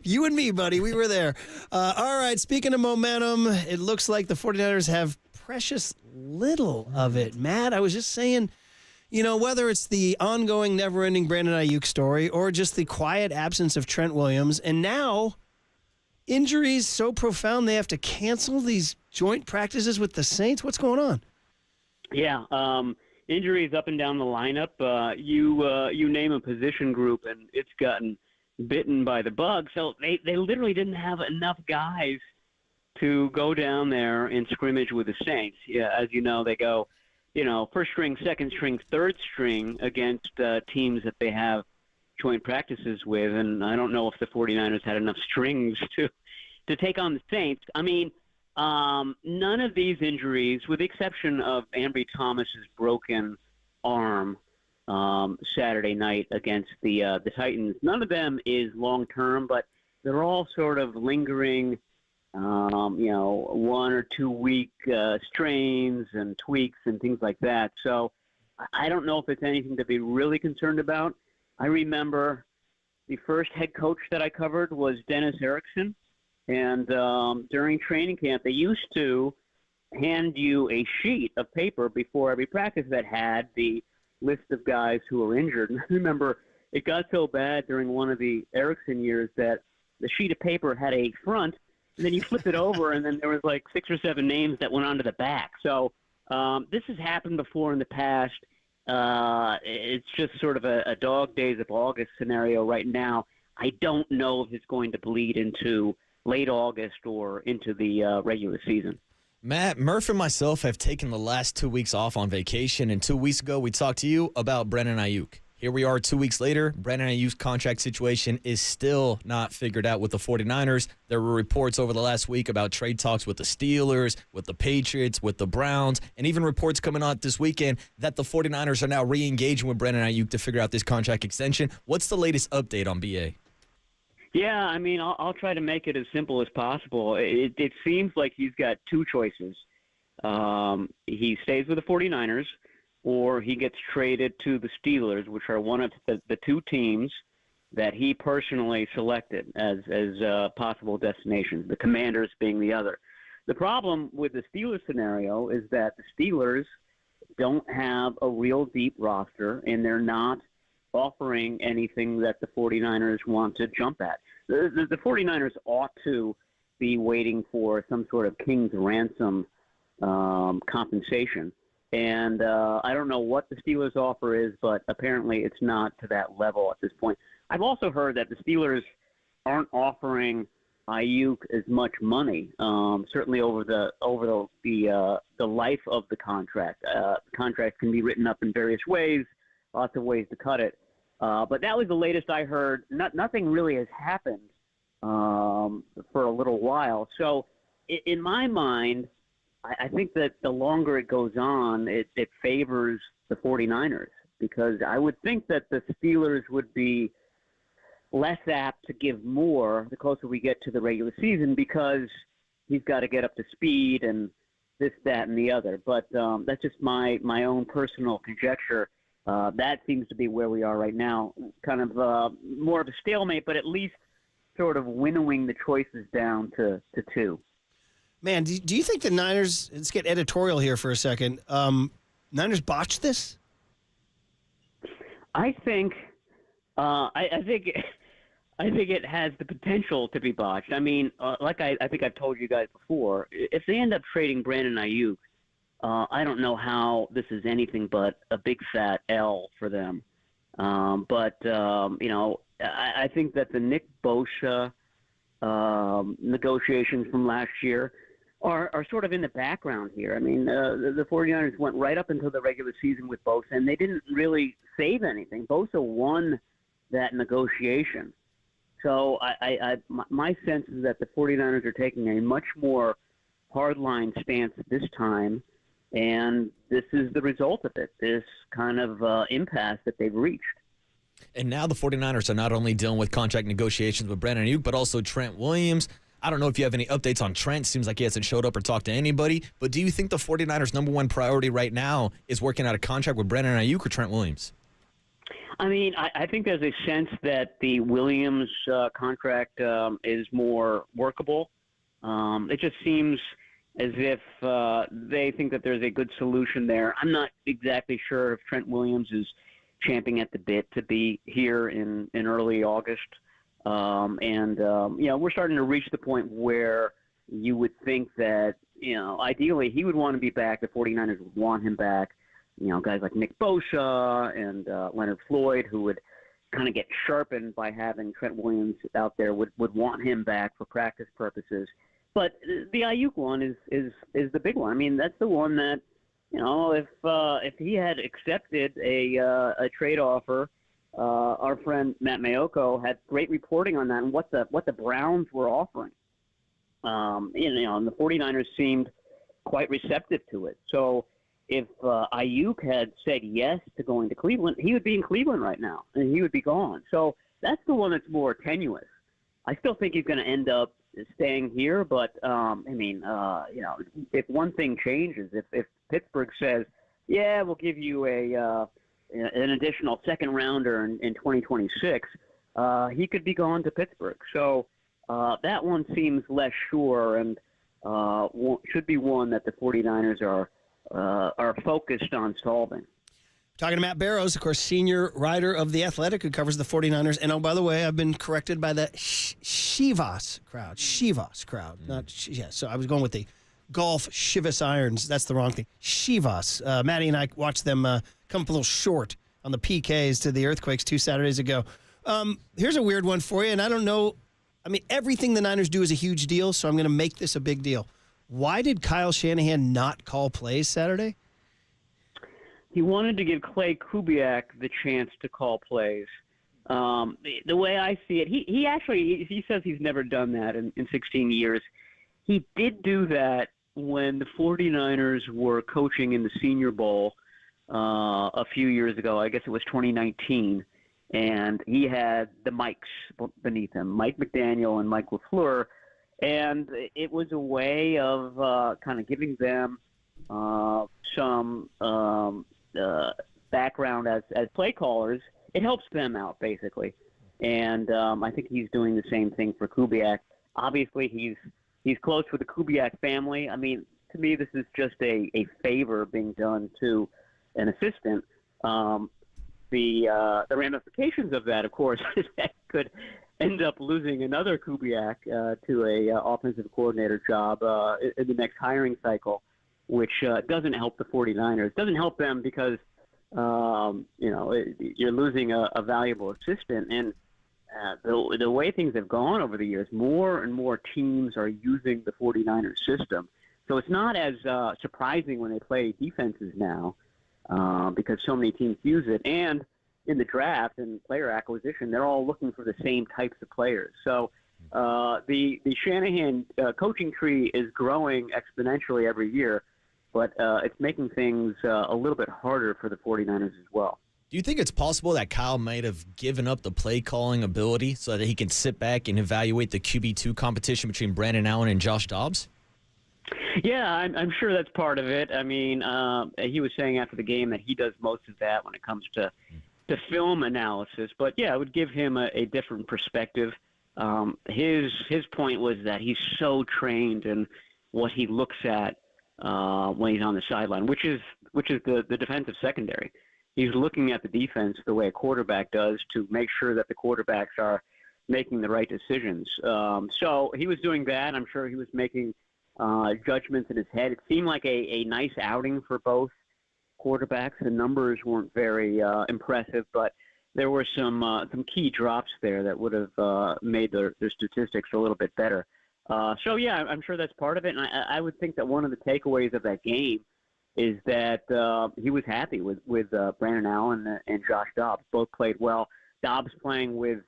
Speaker 3: You and me, buddy. We were there. All right. Speaking of momentum, it looks like the 49ers have precious little of it. Matt, I was just saying, whether it's the ongoing, never-ending Brandon Ayuk story or just the quiet absence of Trent Williams, and now injuries so profound they have to cancel these joint practices with the Saints. What's going on?
Speaker 18: Yeah. Injuries up and down the lineup. You name a position group, and it's gotten bitten by the bug. So they literally didn't have enough guys to go down there and scrimmage with the Saints. Yeah, as you know, they go, first string, second string, third string against teams that they have joint practices with. And I don't know if the 49ers had enough strings to take on the Saints. I mean, none of these injuries, with the exception of Ambry Thomas's broken arm Saturday night against the Titans, none of them is long-term, but they're all sort of lingering, 1 or 2 week strains and tweaks and things like that. So I don't know if it's anything to be really concerned about. I remember the first head coach that I covered was Dennis Erickson. And during training camp, they used to hand you a sheet of paper before every practice that had the list of guys who were injured. And I remember it got so bad during one of the Erickson years that the sheet of paper had a front, and then you flip it over, and then there was like 6 or 7 names that went onto the back. So this has happened before in the past. It's just sort of a dog days of August scenario right now. I don't know if it's going to bleed into late August or into the regular season.
Speaker 4: Matt, Murph and myself have taken the last 2 weeks off on vacation, and 2 weeks ago we talked to you about Brandon Ayuk. Here we are 2 weeks later. Brandon Ayuk's contract situation is still not figured out with the 49ers. There were reports over the last week about trade talks with the Steelers, with the Patriots, with the Browns, and even reports coming out this weekend that the 49ers are now re-engaging with Brandon Ayuk to figure out this contract extension. What's the latest update on BA?
Speaker 18: Yeah, I mean, I'll try to make it as simple as possible. It seems like he's got two choices. He stays with the 49ers, or he gets traded to the Steelers, which are one of the two teams that he personally selected as possible destinations, the Commanders being the other. The problem with the Steelers scenario is that the Steelers don't have a real deep roster, and they're not offering anything that the 49ers want to jump at. The 49ers ought to be waiting for some sort of king's ransom compensation. And I don't know what the Steelers' offer is, but apparently it's not to that level at this point. I've also heard that the Steelers aren't offering Ayuk as much money, certainly over the life of the contract. The contract can be written up in various ways, lots of ways to cut it. But that was the latest I heard. Nothing really has happened for a little while. So in my mind, I think that the longer it goes on, it favors the 49ers, because I would think that the Steelers would be less apt to give more the closer we get to the regular season, because he's got to get up to speed and this, that, and the other. But that's just my own personal conjecture. That seems to be where we are right now, kind of more of a stalemate, but at least sort of winnowing the choices down to two.
Speaker 3: Man, do you think the Niners, let's get editorial here for a second, Niners botched this?
Speaker 18: I think it has the potential to be botched. I mean, like I think I've told you guys before, if they end up trading Brandon Ayuk, I don't know how this is anything but a big fat L for them. But I think that the Nick Bosa negotiations from last year are sort of in the background here. I mean, the 49ers went right up until the regular season with Bosa, and they didn't really save anything. Bosa won that negotiation. So my sense is that the 49ers are taking a much more hardline stance this time, and this is the result of it, this kind of impasse that they've reached.
Speaker 4: And now the 49ers are not only dealing with contract negotiations with Brandon Ayuk, but also Trent Williams. I don't know if you have any updates on Trent. Seems like he hasn't showed up or talked to anybody. But do you think the 49ers' number one priority right now is working out a contract with Brandon Ayuk or Trent Williams?
Speaker 18: I mean, I think there's a sense that the Williams contract is more workable. It just seems as if they think that there's a good solution there. I'm not exactly sure if Trent Williams is champing at the bit to be here in early August. We're starting to reach the point where you would think that, ideally he would want to be back. The 49ers would want him back. Guys like Nick Bosa and Leonard Floyd, who would kind of get sharpened by having Trent Williams out there, would want him back for practice purposes. But the Ayuk one is the big one. I mean, that's the one that, if he had accepted a trade offer, our friend Matt Mayoko had great reporting on that and what the Browns were offering. And the 49ers seemed quite receptive to it. So if Ayuk had said yes to going to Cleveland, he would be in Cleveland right now, and he would be gone. So that's the one that's more tenuous. I still think he's going to end up staying here, but if one thing changes, if Pittsburgh says, yeah, we'll give you an additional second rounder in 2026, he could be gone to Pittsburgh. So that one seems less sure, and should be one that the 49ers are focused on solving.
Speaker 3: Talking to Matt Barrows, of course, senior writer of The Athletic, who covers the 49ers. And, oh, by the way, I've been corrected by the Chivas crowd. Chivas crowd. So I was going with the golf Chivas irons. That's the wrong thing. Chivas. Maddie and I watched them come up a little short on the PKs to the Earthquakes 2 Saturdays ago. Here's a weird one for you, and I don't know. I mean, everything the Niners do is a huge deal, so I'm going to make this a big deal. Why did Kyle Shanahan not call plays Saturday?
Speaker 18: He wanted to give Clay Kubiak the chance to call plays. The way I see it, he says he's never done that in 16 years. He did do that when the 49ers were coaching in the Senior Bowl a few years ago. I guess it was 2019. And he had the mics beneath him, Mike McDaniel and Mike LaFleur. And it was a way of kind of giving them some background as play callers. It helps them out, basically. And I think he's doing the same thing for Kubiak. Obviously, he's close with the Kubiak family. I mean, to me, this is just a favor being done to an assistant. The ramifications of that, of course, is that could end up losing another Kubiak to a offensive coordinator job in the next hiring cycle, which doesn't help the 49ers. It doesn't help them because, you're losing a valuable assistant. And the way things have gone over the years, more and more teams are using the 49ers system. So it's not as surprising when they play defenses now. Because so many teams use it. And in the draft and player acquisition, they're all looking for the same types of players. So the Shanahan coaching tree is growing exponentially every year, but it's making things a little bit harder for the 49ers as well.
Speaker 4: Do you think it's possible that Kyle might have given up the play calling ability so that he can sit back and evaluate the QB2 competition between Brandon Allen and Josh Dobbs?
Speaker 18: Yeah, I'm sure that's part of it. I mean, he was saying after the game that he does most of that when it comes to film analysis. But, yeah, it would give him a different perspective. His point was that he's so trained in what he looks at when he's on the sideline, which is the defensive secondary. He's looking at the defense the way a quarterback does to make sure that the quarterbacks are making the right decisions. So he was doing that. I'm sure he was making judgments in his head. It seemed like a nice outing for both quarterbacks. The numbers weren't very impressive, but there were some key drops there that would have made their statistics a little bit better. So, yeah, I'm sure that's part of it. And I would think that one of the takeaways of that game is that he was happy with Brandon Allen and Josh Dobbs. Both played well. Dobbs playing with,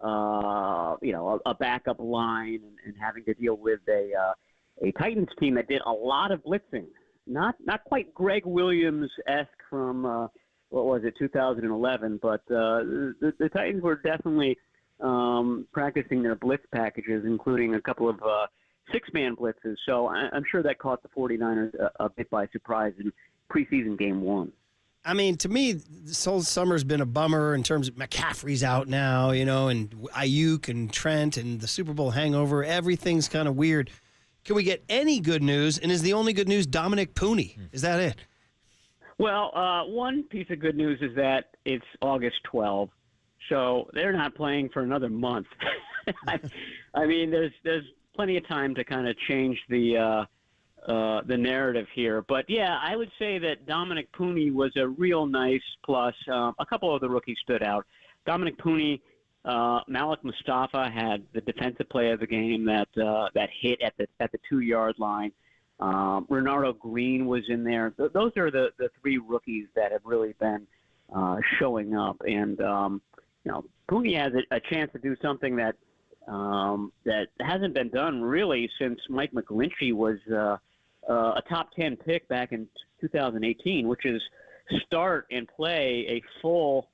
Speaker 18: a backup line and having to deal with a Titans team that did a lot of blitzing. Not quite Greg Williams-esque from, 2011, but the Titans were definitely practicing their blitz packages, including a couple of six-man blitzes. So I'm sure that caught the 49ers a bit by surprise in preseason game one.
Speaker 3: I mean, to me, this whole summer's been a bummer in terms of McCaffrey's out now, and Ayuk and Trent and the Super Bowl hangover. Everything's kind of weird. Can we get any good news? And is the only good news Dominic Pooney? Is that it?
Speaker 18: Well, one piece of good news is that it's August 12th, so they're not playing for another month. I mean, there's plenty of time to kind of change the narrative here. But, yeah, I would say that Dominic Pooney was a real nice plus. A couple of the rookies stood out. Dominic Pooney, Malik Mustafa had the defensive play of the game that hit at the 2-yard line. Renardo Green was in there. Those are the three rookies that have really been showing up. And, Pooney has a chance to do something that hasn't been done really since Mike McGlinchey was a top 10 pick back in 2018, which is start and play a full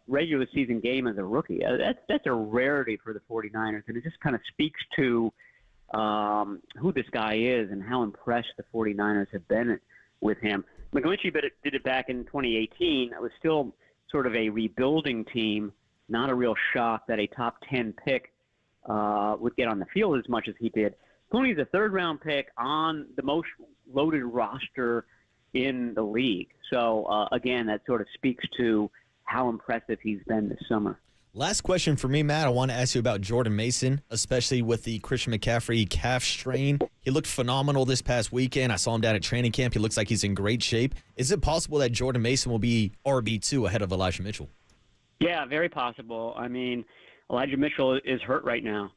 Speaker 18: regular season game as a rookie. That's a rarity for the 49ers, and it just kind of speaks to who this guy is and how impressed the 49ers have been with him. McGlinchey did it back in 2018. It was still sort of a rebuilding team, not a real shock that a top 10 pick would get on the field as much as he did. Pooney's a third-round pick on the most loaded roster in the league. So, again, that sort of speaks to how impressive he's been this summer.
Speaker 4: Last question for me, Matt. I want to ask you about Jordan Mason, especially with the Christian McCaffrey calf strain. He looked phenomenal this past weekend. I saw him down at training camp. He looks like he's in great shape. Is it possible that Jordan Mason will be RB2 ahead of Elijah Mitchell?
Speaker 18: Yeah, very possible. I mean, Elijah Mitchell is hurt right now,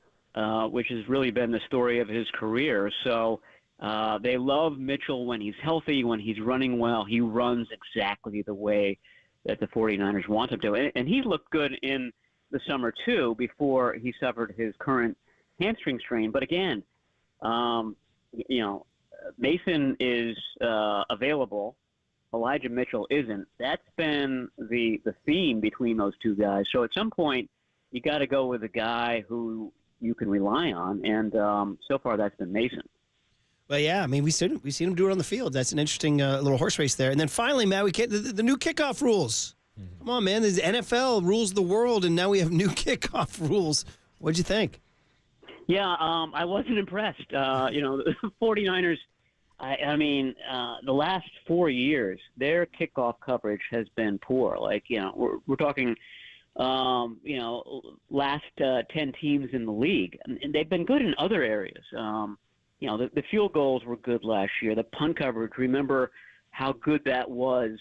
Speaker 18: which has really been the story of his career. So they love Mitchell when he's healthy, when he's running well. He runs exactly the way that the 49ers want him to. And he looked good in the summer, too, before he suffered his current hamstring strain. But again, Mason is available. Elijah Mitchell isn't. That's been the theme between those two guys. So at some point, you got to go with a guy who you can rely on, and so far that's been Mason.
Speaker 3: Well, yeah, I mean, we've seen him do it on the field. That's an interesting little horse race there. And then finally, Matt, the new kickoff rules. Come on, man. The NFL rules the world, and now we have new kickoff rules. What'd you think?
Speaker 18: Yeah, I wasn't impressed. The 49ers, I mean, the last 4 years, their kickoff coverage has been poor. Like, we're talking, last 10 teams in the league. And they've been good in other areas. The field goals were good last year. The punt coverage, remember how good that was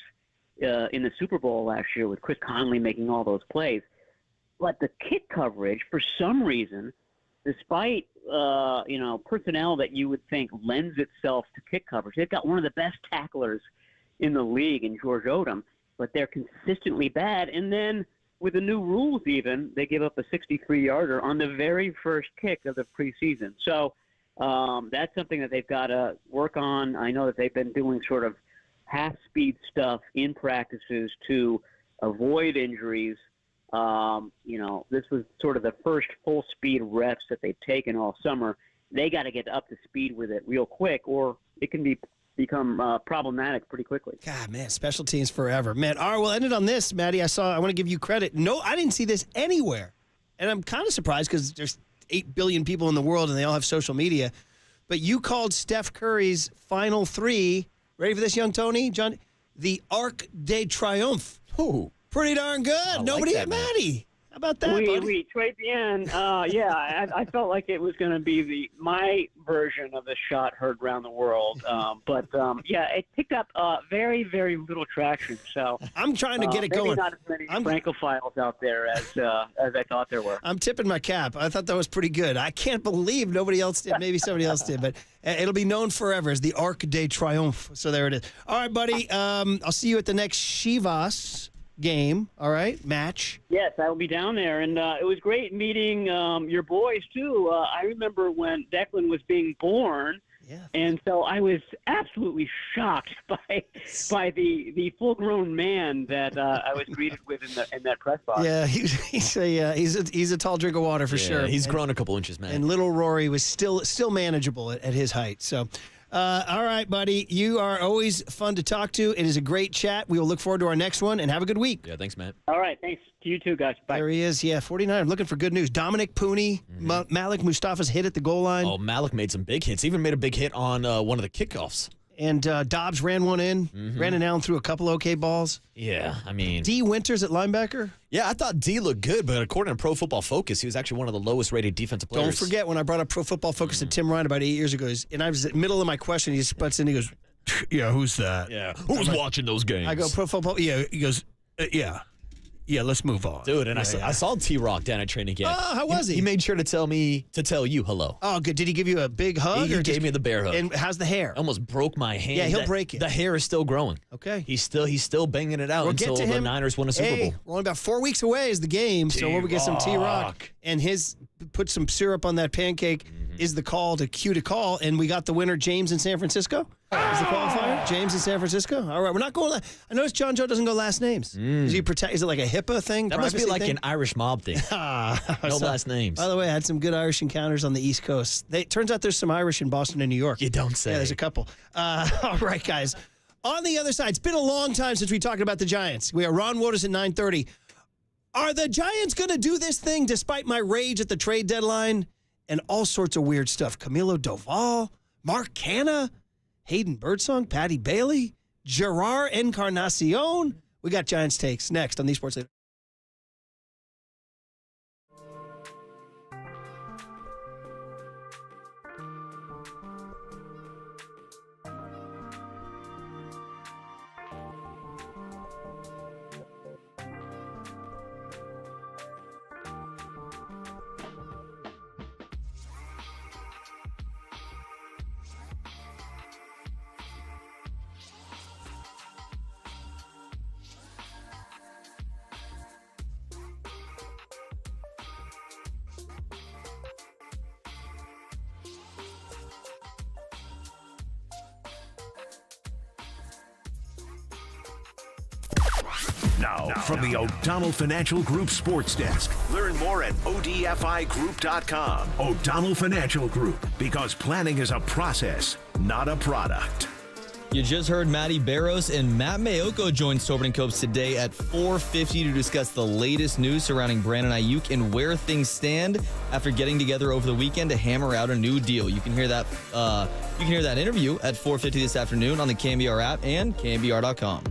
Speaker 18: in the Super Bowl last year with Chris Conley making all those plays. But the kick coverage, for some reason, despite personnel that you would think lends itself to kick coverage, they've got one of the best tacklers in the league in George Odom, but they're consistently bad. And then with the new rules even, they give up a 63-yarder on the very first kick of the preseason. So that's something that they've got to work on. I know that they've been doing sort of half-speed stuff in practices to avoid injuries. This was sort of the first full-speed reps that they've taken all summer. They got to get up to speed with it real quick, or it can become problematic pretty quickly.
Speaker 3: God, man, special teams forever. Man, all right, we'll end it on this, Maddie. I want to give you credit. No, I didn't see this anywhere. And I'm kind of surprised because there's 8 billion people in the world and they all have social media. But you called Steph Curry's final three, ready for this, young Tony? John, the Arc de Triomphe.
Speaker 4: Ooh.
Speaker 3: Pretty darn good. Nobody at Maddie. How about that, buddy?
Speaker 18: Trey Bien. I felt like it was going to be my version of the shot heard around the world. But it picked up very, very little traction. So
Speaker 3: I'm trying to get it going.
Speaker 18: Not as many Francophiles out there as I thought there were.
Speaker 3: I'm tipping my cap. I thought that was pretty good. I can't believe nobody else did. Maybe somebody else did, but it'll be known forever as the Arc de Triomphe. So there it is. All right, buddy. I'll see you at the next Chivas game, all right, match.
Speaker 18: Yes, I will be down there, and it was great meeting your boys, too. I remember when Declan was being born, and so I was absolutely shocked by the full-grown man that I was greeted with in that press box.
Speaker 3: Yeah, he's a tall drink of water for sure.
Speaker 4: He's grown a couple inches, man.
Speaker 3: And little Rory was still manageable at his height, so... all right, buddy. You are always fun to talk to. It is a great chat. We will look forward to our next one, and have a good week.
Speaker 4: Yeah, thanks, Matt.
Speaker 18: All right, thanks to you too, guys. Bye.
Speaker 3: There he is. Yeah, 49. I'm looking for good news. Dominic Pooney, Malik Mustafa's hit at the goal line.
Speaker 4: Oh, Malik made some big hits. Even made a big hit on one of the kickoffs.
Speaker 3: And Dobbs ran one in. Brandon Allen threw a couple okay balls.
Speaker 4: Yeah, I mean...
Speaker 3: D. Winters at linebacker.
Speaker 4: Yeah, I thought D looked good, but according to Pro Football Focus, he was actually one of the lowest-rated defensive players.
Speaker 3: Don't forget when I brought up Pro Football Focus to Tim Ryan about 8 years ago, and I was in the middle of my question, he just butts in, he goes, yeah, who's that?
Speaker 4: Yeah, who's watching those games?
Speaker 3: I go, Pro Football, yeah, he goes, yeah. Yeah, let's move on.
Speaker 4: Dude, and I saw T-Rock down at training camp.
Speaker 3: Oh, how was he?
Speaker 4: He made sure to tell you hello.
Speaker 3: Oh, good. Did he give you a big hug?
Speaker 4: He gave me the bear hug.
Speaker 3: And how's the hair?
Speaker 4: Almost broke my hand.
Speaker 3: Yeah, he'll break it.
Speaker 4: The hair is still growing.
Speaker 3: Okay.
Speaker 4: He's still banging it out until the Niners win a Super Bowl.
Speaker 3: We're only about 4 weeks away is the game, so we'll get some T-Rock. And put some syrup on that pancake is the call to cue to call, and we got the winner, James in San Francisco. Is the qualifier? James in San Francisco? All right, we're not going. I noticed John Joe doesn't go last names. Is it like a HIPAA thing?
Speaker 4: That must be like
Speaker 3: thing?
Speaker 4: an Irish mob thing. No last names.
Speaker 3: By the way, I had some good Irish encounters on the East Coast. Turns out there's some Irish in Boston and New York.
Speaker 4: You don't say.
Speaker 3: Yeah, there's a couple. All right, guys. On the other side, it's been a long time since we talked about the Giants. We have Ron Wotus at 9:30. Are the Giants going to do this thing despite my rage at the trade deadline and all sorts of weird stuff? Camilo Doval, Mark Canna, Hayden Birdsong, Patty Bailey, Gerard Encarnacion. We got Giants takes next on the Sports Leader.
Speaker 1: Now, from the O'Donnell Financial Group Sports Desk. Learn more at ODFIGroup.com. O'Donnell Financial Group, because planning is a process, not a product.
Speaker 6: You just heard Matty Barros, and Matt Mayoko joins Tolbert and Copes today at 4:50 to discuss the latest news surrounding Brandon Ayuk and where things stand after getting together over the weekend to hammer out a new deal. You can hear that. You can hear that interview at 4:50 this afternoon on the KNBR app and KNBR.com.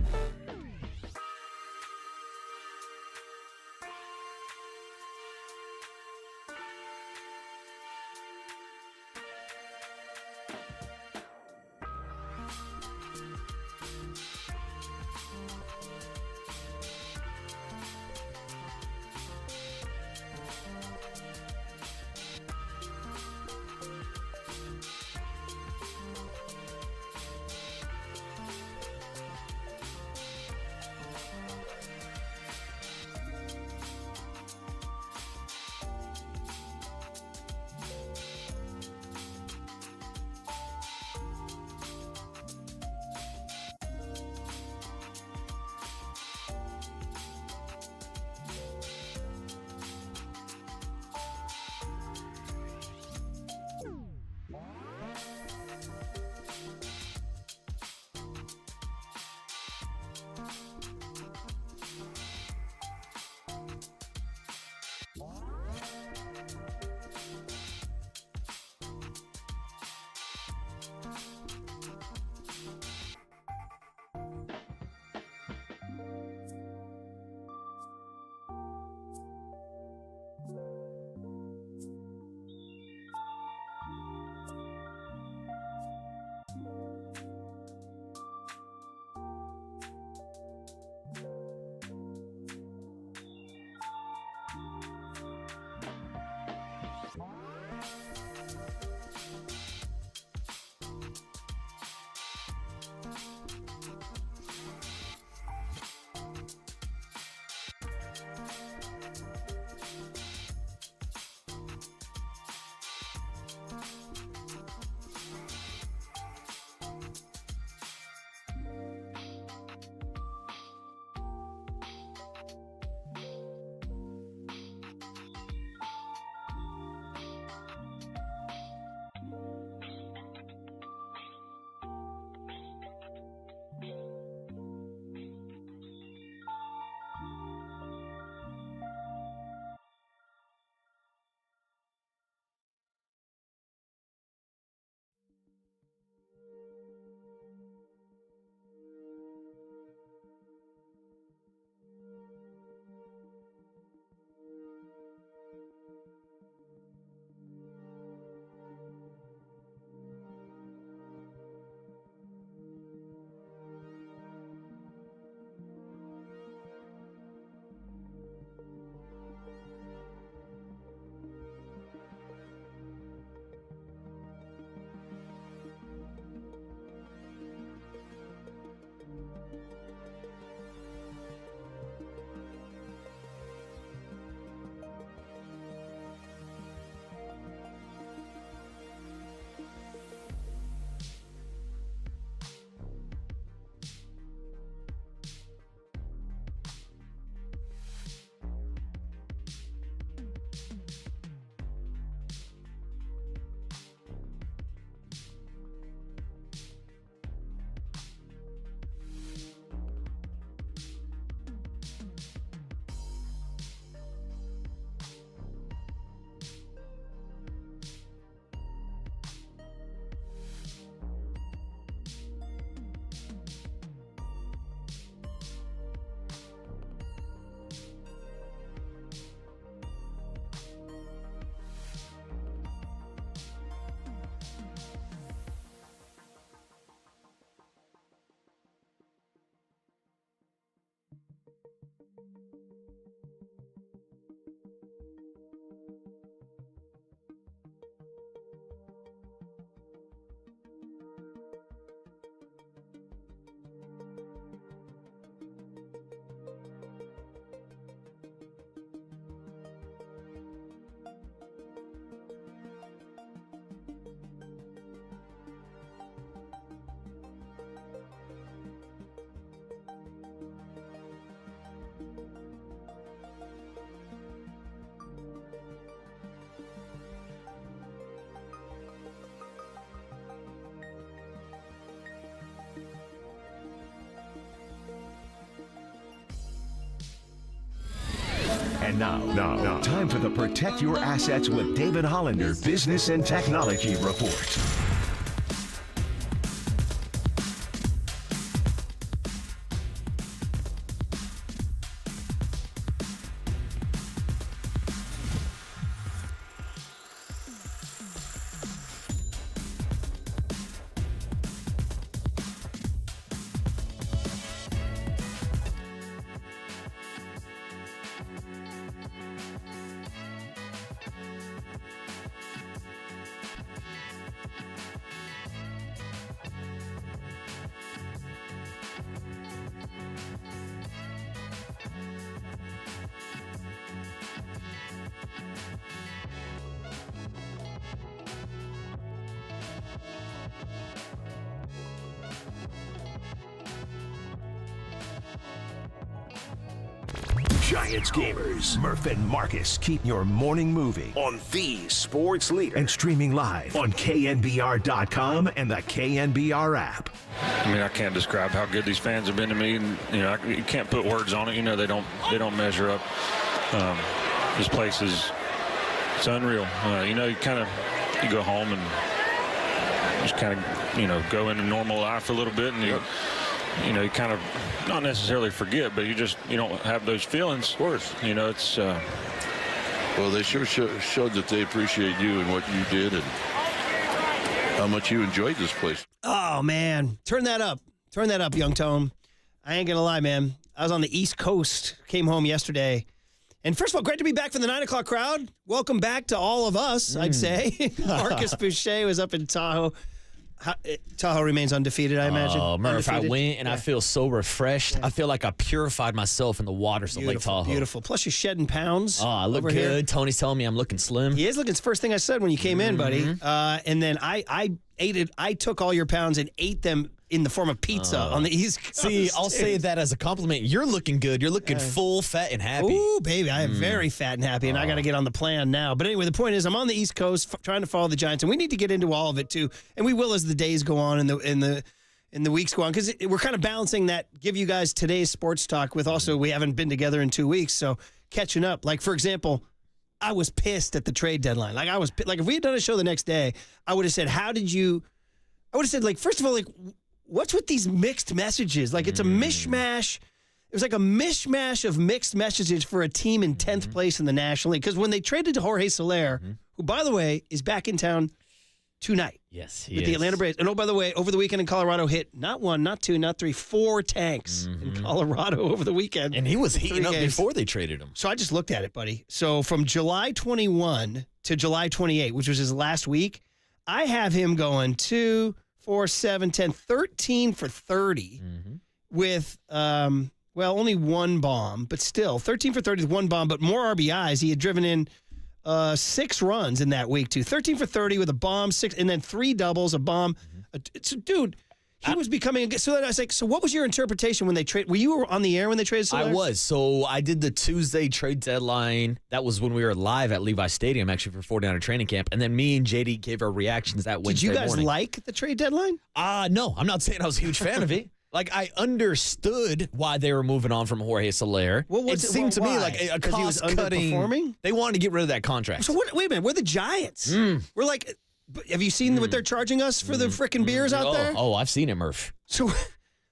Speaker 1: Now, time for the Protect Your Assets with David Hollander Business and Technology Report. Giants gamers, Murph and Marcus keep your morning moving on the sports leader and streaming live on KNBR.com and the KNBR app.
Speaker 10: I mean, I can't describe how good these fans have been to me, and you can't put words on it. They don't measure up. This place it's unreal. You go home and just kind of go into normal life a little bit, and you kind of not necessarily forget, but you don't have those feelings. Of course. It's
Speaker 19: well, they sure showed that they appreciate you and what you did and how much you enjoyed this place.
Speaker 3: Oh, man. Turn that up, young Tone. I ain't going to lie, man. I was on the East Coast, came home yesterday. And first of all, great to be back from the 9 o'clock crowd. Welcome back to all of us, I'd say. Marcus Boucher was up in Tahoe. Tahoe remains undefeated, I imagine.
Speaker 4: Oh, Murph,
Speaker 3: undefeated.
Speaker 4: I went and I feel so refreshed. Yeah. I feel like I purified myself in the waters of Lake Tahoe.
Speaker 3: Beautiful. Plus, you're shedding pounds.
Speaker 4: Oh, I look good. Here. Tony's telling me I'm looking slim.
Speaker 3: He is looking. It's the first thing I said when you came in, buddy. And then I ate it. I took all your pounds and ate them in the form of pizza on the East Coast.
Speaker 4: See, I'll say that as a compliment. You're looking good. You're looking full, fat, and happy.
Speaker 3: Ooh, baby. I am very fat and happy, and I got to get on the plan now. But anyway, the point is I'm on the East Coast trying to follow the Giants, and we need to get into all of it, too. And we will as the days go on and the weeks go on, because we're kind of balancing that, give you guys today's sports talk with also we haven't been together in 2 weeks, so catching up. Like, for example, I was pissed at the trade deadline. Like, if we had done a show the next day, I would have said, first of all, what's with these mixed messages? Like, it's a mishmash. It was like a mishmash of mixed messages for a team in 10th place in the National League. Because when they traded to Jorge Soler, who, by the way, is back in town tonight.
Speaker 4: Yes,
Speaker 3: with the Atlanta Braves. And, oh, by the way, over the weekend in Colorado, hit not one, not two, not three, 4 tanks in Colorado over the weekend.
Speaker 4: And he was heating up before they traded him.
Speaker 3: So I just looked at it, buddy. So from July 21 to July 28, which was his last week, I have him going 2, 4, 7, 10, 13 for 30 with, only one bomb, but still 13 for 30 with one bomb, but more RBIs. He had driven in 6 runs in that week, too. 13 for 30 with a bomb, 6, and then 3 doubles, a bomb. Dude, he was becoming – so I was like, so what was your interpretation when they traded – were you on the air when they traded Soler?
Speaker 4: I was. So I did the Tuesday trade deadline. That was when we were live at Levi Stadium, actually, for 49er training camp. And then me and JD gave our reactions that Wednesday morning.
Speaker 3: Did you guys like the trade deadline?
Speaker 4: No. I'm not saying I was a huge fan of it. Like, I understood why they were moving on from Jorge Soler. It seemed to me like a cost-cutting. They wanted to get rid of that contract.
Speaker 3: So wait a minute. We're the Giants. We're like – have you seen what they're charging us for the frickin' beers out there?
Speaker 4: Oh, I've seen it, Murph.
Speaker 3: So,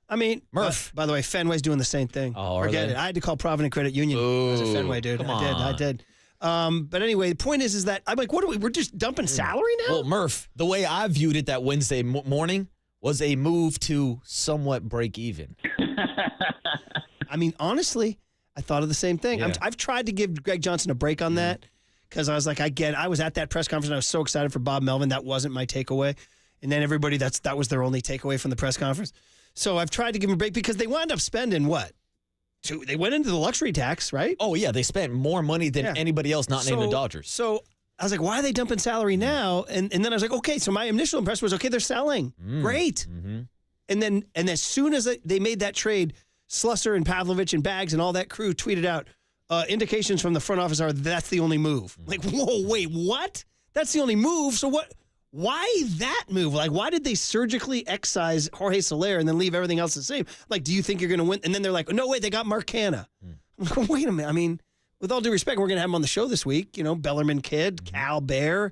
Speaker 3: I mean,
Speaker 4: Murph.
Speaker 3: By the way, Fenway's doing the same thing.
Speaker 4: Oh,
Speaker 3: forget it. I had to call Provident Credit Union as a Fenway dude. I did. But anyway, the point is that I'm like, we're just dumping salary now?
Speaker 4: Well, Murph, the way I viewed it that Wednesday morning was a move to somewhat break even.
Speaker 3: I mean, honestly, I thought of the same thing.
Speaker 4: Yeah.
Speaker 3: I've tried to give Greg Johnson a break on that. Because I was like, I was at that press conference and I was so excited for Bob Melvin. That wasn't my takeaway. And then everybody, that was their only takeaway from the press conference. So I've tried to give them a break because they wound up spending what? They went into the luxury tax, right?
Speaker 4: Oh, yeah. They spent more money than anybody else not named the Dodgers.
Speaker 3: So I was like, why are they dumping salary now? And then I was like, okay, so my initial impression was, okay, they're selling. Great. And then as soon as they made that trade, Slusser and Pavlovich and Bags and all that crew tweeted out, indications from the front office are that's the only move. Like, whoa, wait, what? That's the only move? So what? Why that move? Like, why did they surgically excise Jorge Soler and then leave everything else the same? Like, do you think you're going to win? And then they're like, no, wait, they got Mark Canha. I'm like, wait a minute. I mean, with all due respect, we're going to have him on the show this week. You know, Bellarmine Kid, Cal Bear.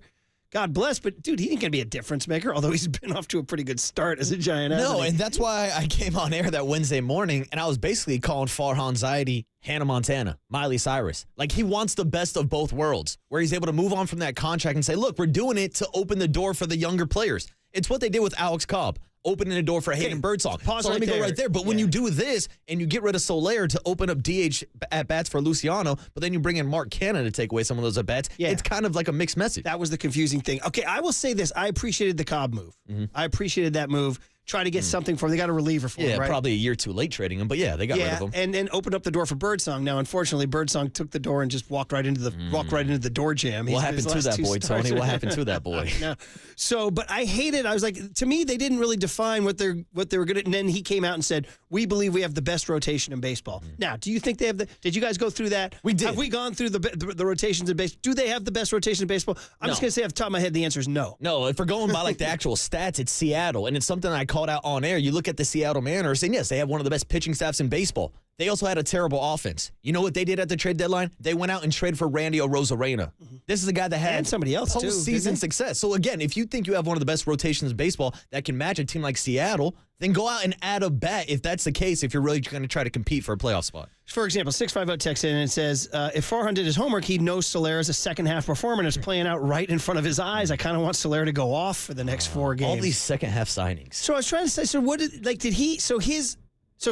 Speaker 3: God bless, but dude, he ain't going to be a difference maker, although he's been off to a pretty good start as a Giant.
Speaker 4: No, and that's why I came on air that Wednesday morning, and I was basically calling Farhan Zaidi Hannah Montana, Miley Cyrus. Like, he wants the best of both worlds, where he's able to move on from that contract and say, look, we're doing it to open the door for the younger players. It's what they did with Alex Cobb, opening the door for Hayden Birdsong.
Speaker 3: Pause
Speaker 4: so let me go right there. But when you do this and you get rid of Soler to open up DH at-bats for Luciano, but then you bring in Mark Cannon to take away some of those at-bats, it's kind of like a mixed message.
Speaker 3: That was the confusing thing. Okay, I will say this. I appreciated the Cobb move. I appreciated that move. Try to get something for him. They got a reliever for him, right?
Speaker 4: Probably a year too late trading him, but they got rid of him.
Speaker 3: And then opened up the door for Birdsong. Now, unfortunately, Birdsong took the door and just walked right into the door jam.
Speaker 4: What happened to that boy, Tony? What happened to that boy?
Speaker 3: No. So, but I hated. I was like, to me, they didn't really define what they were good at. And then he came out and said, "We believe we have the best rotation in baseball." Now, do you think they have the? Did you guys go through that?
Speaker 4: We did.
Speaker 3: Have we gone through the rotations in baseball? Do they have the best rotation in baseball? I'm just gonna say off the top of my head, the answer is no.
Speaker 4: No, if we're going by like the actual stats, it's Seattle, and it's something I called out on air. You look at the Seattle Mariners, and yes, they have one of the best pitching staffs in baseball. They also had a terrible offense. You know what they did at the trade deadline? They went out and traded for Randy Arozarena. This is a guy that had
Speaker 3: somebody else too,
Speaker 4: postseason success. So again, if you think you have one of the best rotations in baseball that can match a team like Seattle, then go out and add a bat if that's the case, if you're really going to try to compete for a playoff spot.
Speaker 3: For example, 650 texts in and says, if Farhan did his homework, he'd know Soler is a second-half performer and is playing out right in front of his eyes. I kind of want Soler to go off for the next 4 games.
Speaker 4: All these second-half signings.
Speaker 3: So I was trying to say, so what did he, so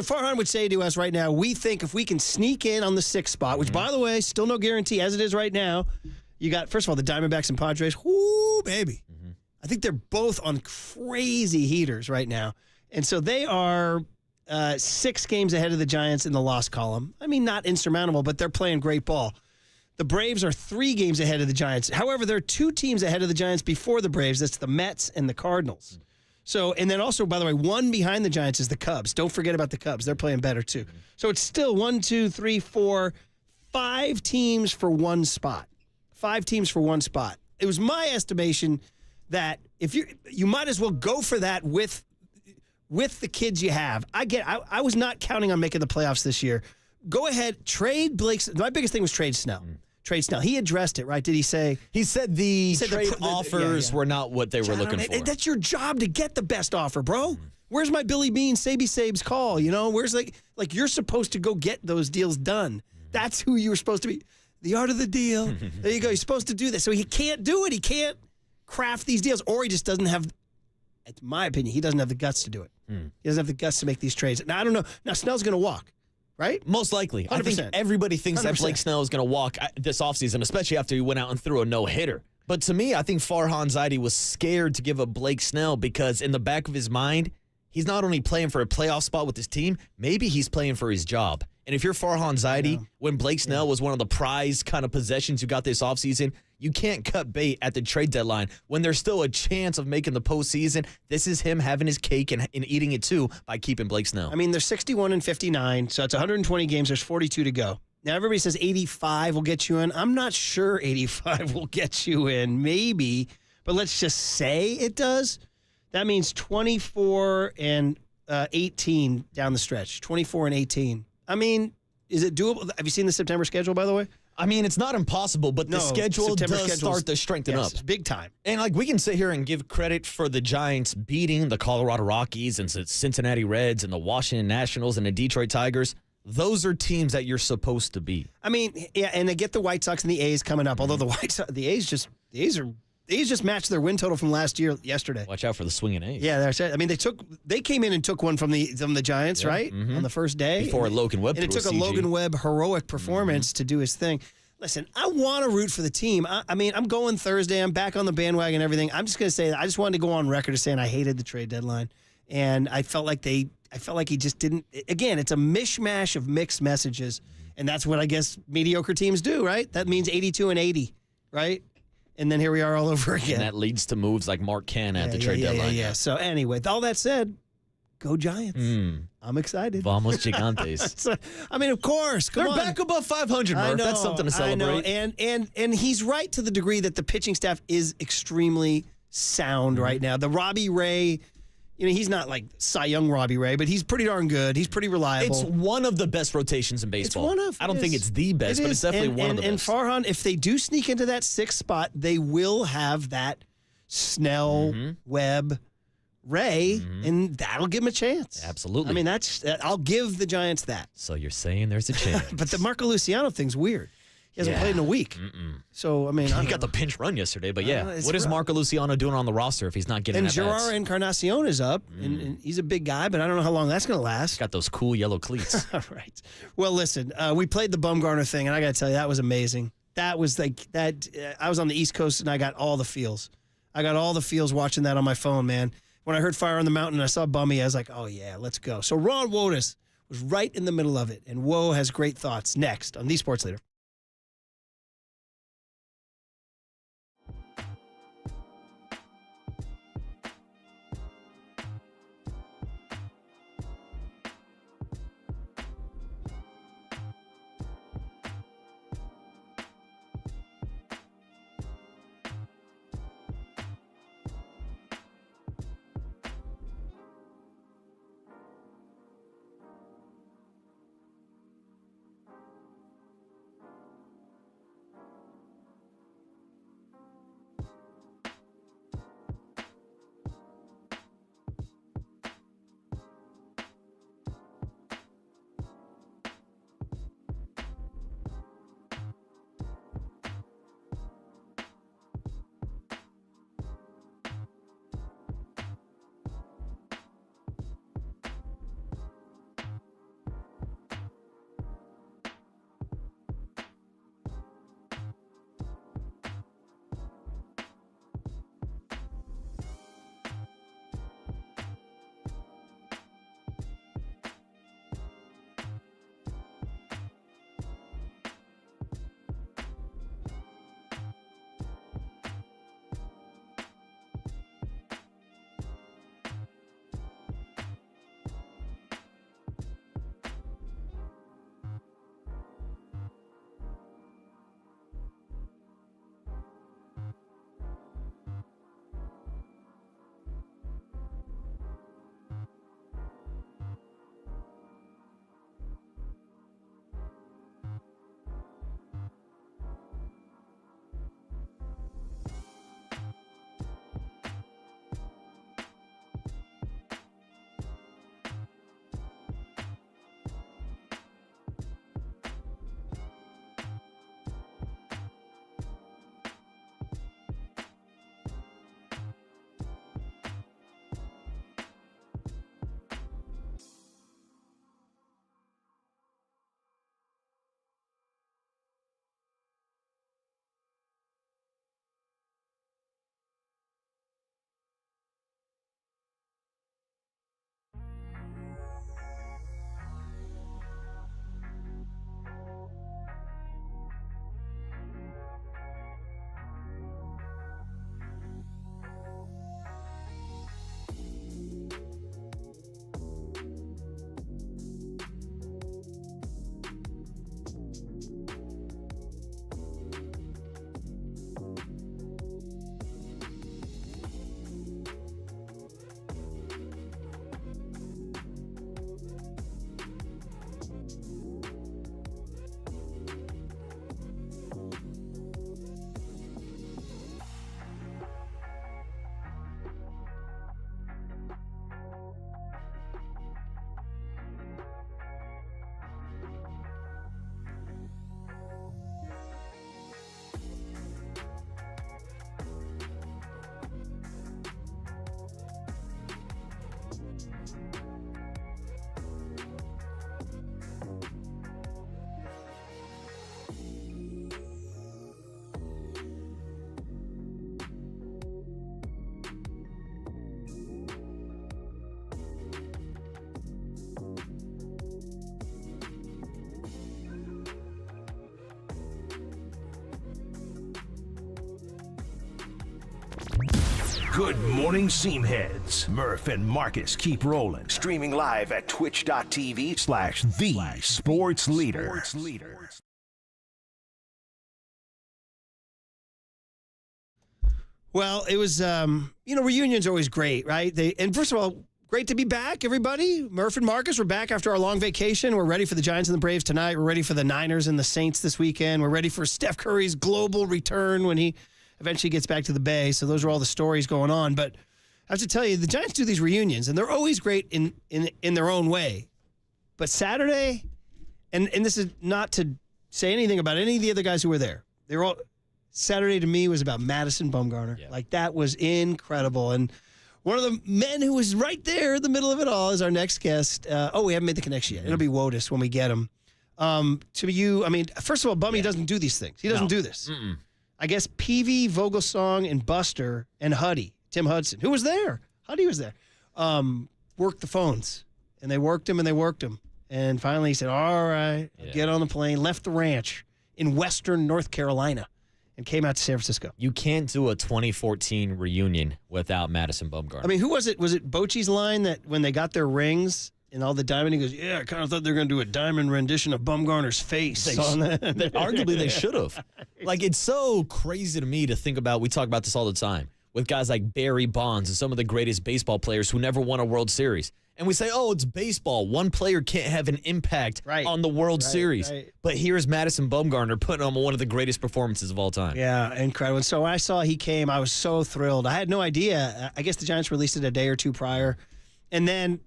Speaker 3: Farhan would say to us right now, we think if we can sneak in on the 6th spot, which, by the way, still no guarantee as it is right now, you got, first of all, the Diamondbacks and Padres. Whoo, baby. I think they're both on crazy heaters right now. And so they are 6 games ahead of the Giants in the loss column. I mean, not insurmountable, but they're playing great ball. The Braves are 3 games ahead of the Giants. However, there are 2 teams ahead of the Giants before the Braves. That's the Mets and the Cardinals. So, and then also, by the way, 1 behind the Giants is the Cubs. Don't forget about the Cubs. They're playing better, too. So it's still 1, 2, 3, 4, 5 teams for 1 spot. 5 teams for 1 spot. It was my estimation that if you might as well go for that with the kids you have. I was not counting on making the playoffs this year. Go ahead, trade Blake. My biggest thing was trade Snell. Trade Snell. He addressed it, right? Did he say?
Speaker 4: He said the trade offers were not what they were looking for.
Speaker 3: That's your job to get the best offer, bro. Where's my Billy Bean, Sabes call? You know, where's like you're supposed to go get those deals done. That's who you were supposed to be. The art of the deal. There you go. You're supposed to do this. So he can't do it. He can't craft these deals, or he just doesn't have, in my opinion, he doesn't have the guts to do it. He doesn't have the guts to make these trades. Now, I don't know. Now, Snell's going to walk, right?
Speaker 4: Most likely.
Speaker 3: 100%.
Speaker 4: I think everybody thinks
Speaker 3: 100%.
Speaker 4: that Blake Snell is going to walk this offseason, especially after he went out and threw a no-hitter. But to me, I think Farhan Zaidi was scared to give up Blake Snell because in the back of his mind, he's not only playing for a playoff spot with his team, maybe he's playing for his job. And if you're Farhan Zaidi, when Blake Snell was one of the prized kind of possessions you got this offseason, you can't cut bait at the trade deadline when there's still a chance of making the postseason. This is him having his cake and eating it too by keeping Blake Snell.
Speaker 3: I mean, they're 61 and 59, so it's 120 games. There's 42 to go. Now, everybody says 85 will get you in. I'm not sure 85 will get you in. Maybe, but let's just say it does. That means 24 and 18 down the stretch. 24 and 18. I mean, is it doable? Have you seen the September schedule, by the way?
Speaker 4: I mean, it's not impossible, but the schedule does start to strengthen up.
Speaker 3: Big time.
Speaker 4: And, we can sit here and give credit for the Giants beating the Colorado Rockies and Cincinnati Reds and the Washington Nationals and the Detroit Tigers. Those are teams that you're supposed to beat.
Speaker 3: I mean, yeah, and they get the White Sox and the A's coming up, although the A's just matched their win total from last year yesterday.
Speaker 4: Watch out for the swinging A's.
Speaker 3: Yeah, that's right. I mean, they came in and took one from the Giants, right? On the first day.
Speaker 4: Before Logan Webb.
Speaker 3: And it took a Logan Webb heroic performance to do his thing. Listen, I want to root for the team. I mean, I'm going Thursday. I'm back on the bandwagon and everything. I'm just going to say that I just wanted to go on record as saying I hated the trade deadline. And I felt like he just didn't. Again, it's a mishmash of mixed messages. And that's what I guess mediocre teams do, right? That means 82 and 80, right? And then here we are all over again.
Speaker 4: And that leads to moves like Mark Cannon at the trade deadline.
Speaker 3: Yeah. So anyway, all that said, go Giants. I'm excited.
Speaker 4: Vamos Gigantes.
Speaker 3: I mean, of course. Come
Speaker 4: They're
Speaker 3: on.
Speaker 4: back above 500, Murph. That's something to celebrate.
Speaker 3: I know. And he's right to the degree that the pitching staff is extremely sound right now. The Robbie Ray, he's not like Cy Young Robbie Ray, but he's pretty darn good. He's pretty reliable.
Speaker 4: It's one of the best rotations in baseball. I don't think it's the best, but it's definitely one of the best.
Speaker 3: And Farhan, if they do sneak into that 6th spot, they will have that Snell, Webb, Ray, and that'll give them a chance.
Speaker 4: Absolutely.
Speaker 3: I mean, I'll give the Giants that.
Speaker 4: So you're saying there's a chance.
Speaker 3: But the Marco Luciano thing's weird. He hasn't played in a week. So, I mean,
Speaker 4: he got the pinch run yesterday, but what is Marco Luciano doing on the roster if he's not getting
Speaker 3: And
Speaker 4: at
Speaker 3: Gerard
Speaker 4: bats?
Speaker 3: Encarnacion is up, and he's a big guy, but I don't know how long that's going to last.
Speaker 4: Got those cool yellow cleats.
Speaker 3: All right. Well, listen, we played the Bumgarner thing, and I got to tell you, that was amazing. That was like that. I was on the East Coast, and I got all the feels. I got all the feels watching that on my phone, man. When I heard Fire on the Mountain and I saw Bummy, I was like, oh, yeah, let's go. So Ron Wotus was right in the middle of it, and Woe has great thoughts next on The Sports Leader.
Speaker 1: Good morning, Seamheads. Murph and Marcus keep rolling. Streaming live at twitch.tv/The Sports Leader.
Speaker 3: Well, it was, reunions are always great, right? And first of all, great to be back, everybody. Murph and Marcus, we're back after our long vacation. We're ready for the Giants and the Braves tonight. We're ready for the Niners and the Saints this weekend. We're ready for Steph Curry's global return when he eventually gets back to the Bay. So those are all the stories going on. But I have to tell you, the Giants do these reunions, and they're always great in their own way. But Saturday, and this is not to say anything about any of the other guys who were there. Saturday to me was about Madison Bumgarner. Yeah. Like, that was incredible. And one of the men who was right there in the middle of it all is our next guest. We haven't made the connection yet. It'll be Wotus when we get him. To you, first of all, Bummy doesn't do these things. He doesn't do this.
Speaker 4: Mm-mm.
Speaker 3: I guess Peavy, Vogelsong, and Buster, and Huddy, Tim Hudson, who was there. Huddy was there. Worked the phones. And they worked him and they worked him. And finally he said, all right, get on the plane, left the ranch in western North Carolina, and came out to San Francisco.
Speaker 4: You can't do a 2014 reunion without Madison Bumgarner.
Speaker 3: Who was it? Was it Bochy's line that when they got their rings and all the diamond, he goes, I kind of thought they were going to do a diamond rendition of Bumgarner's face.
Speaker 4: Arguably, they should have. Like, it's so crazy to me to think about. We talk about this all the time with guys like Barry Bonds and some of the greatest baseball players who never won a World Series. And we say, it's baseball. One player can't have an impact on the World Series. Right. But here's Madison Bumgarner putting on one of the greatest performances of all time.
Speaker 3: Yeah, incredible. And so when I saw he came, I was so thrilled. I had no idea. I guess the Giants released it a day or two prior. And then,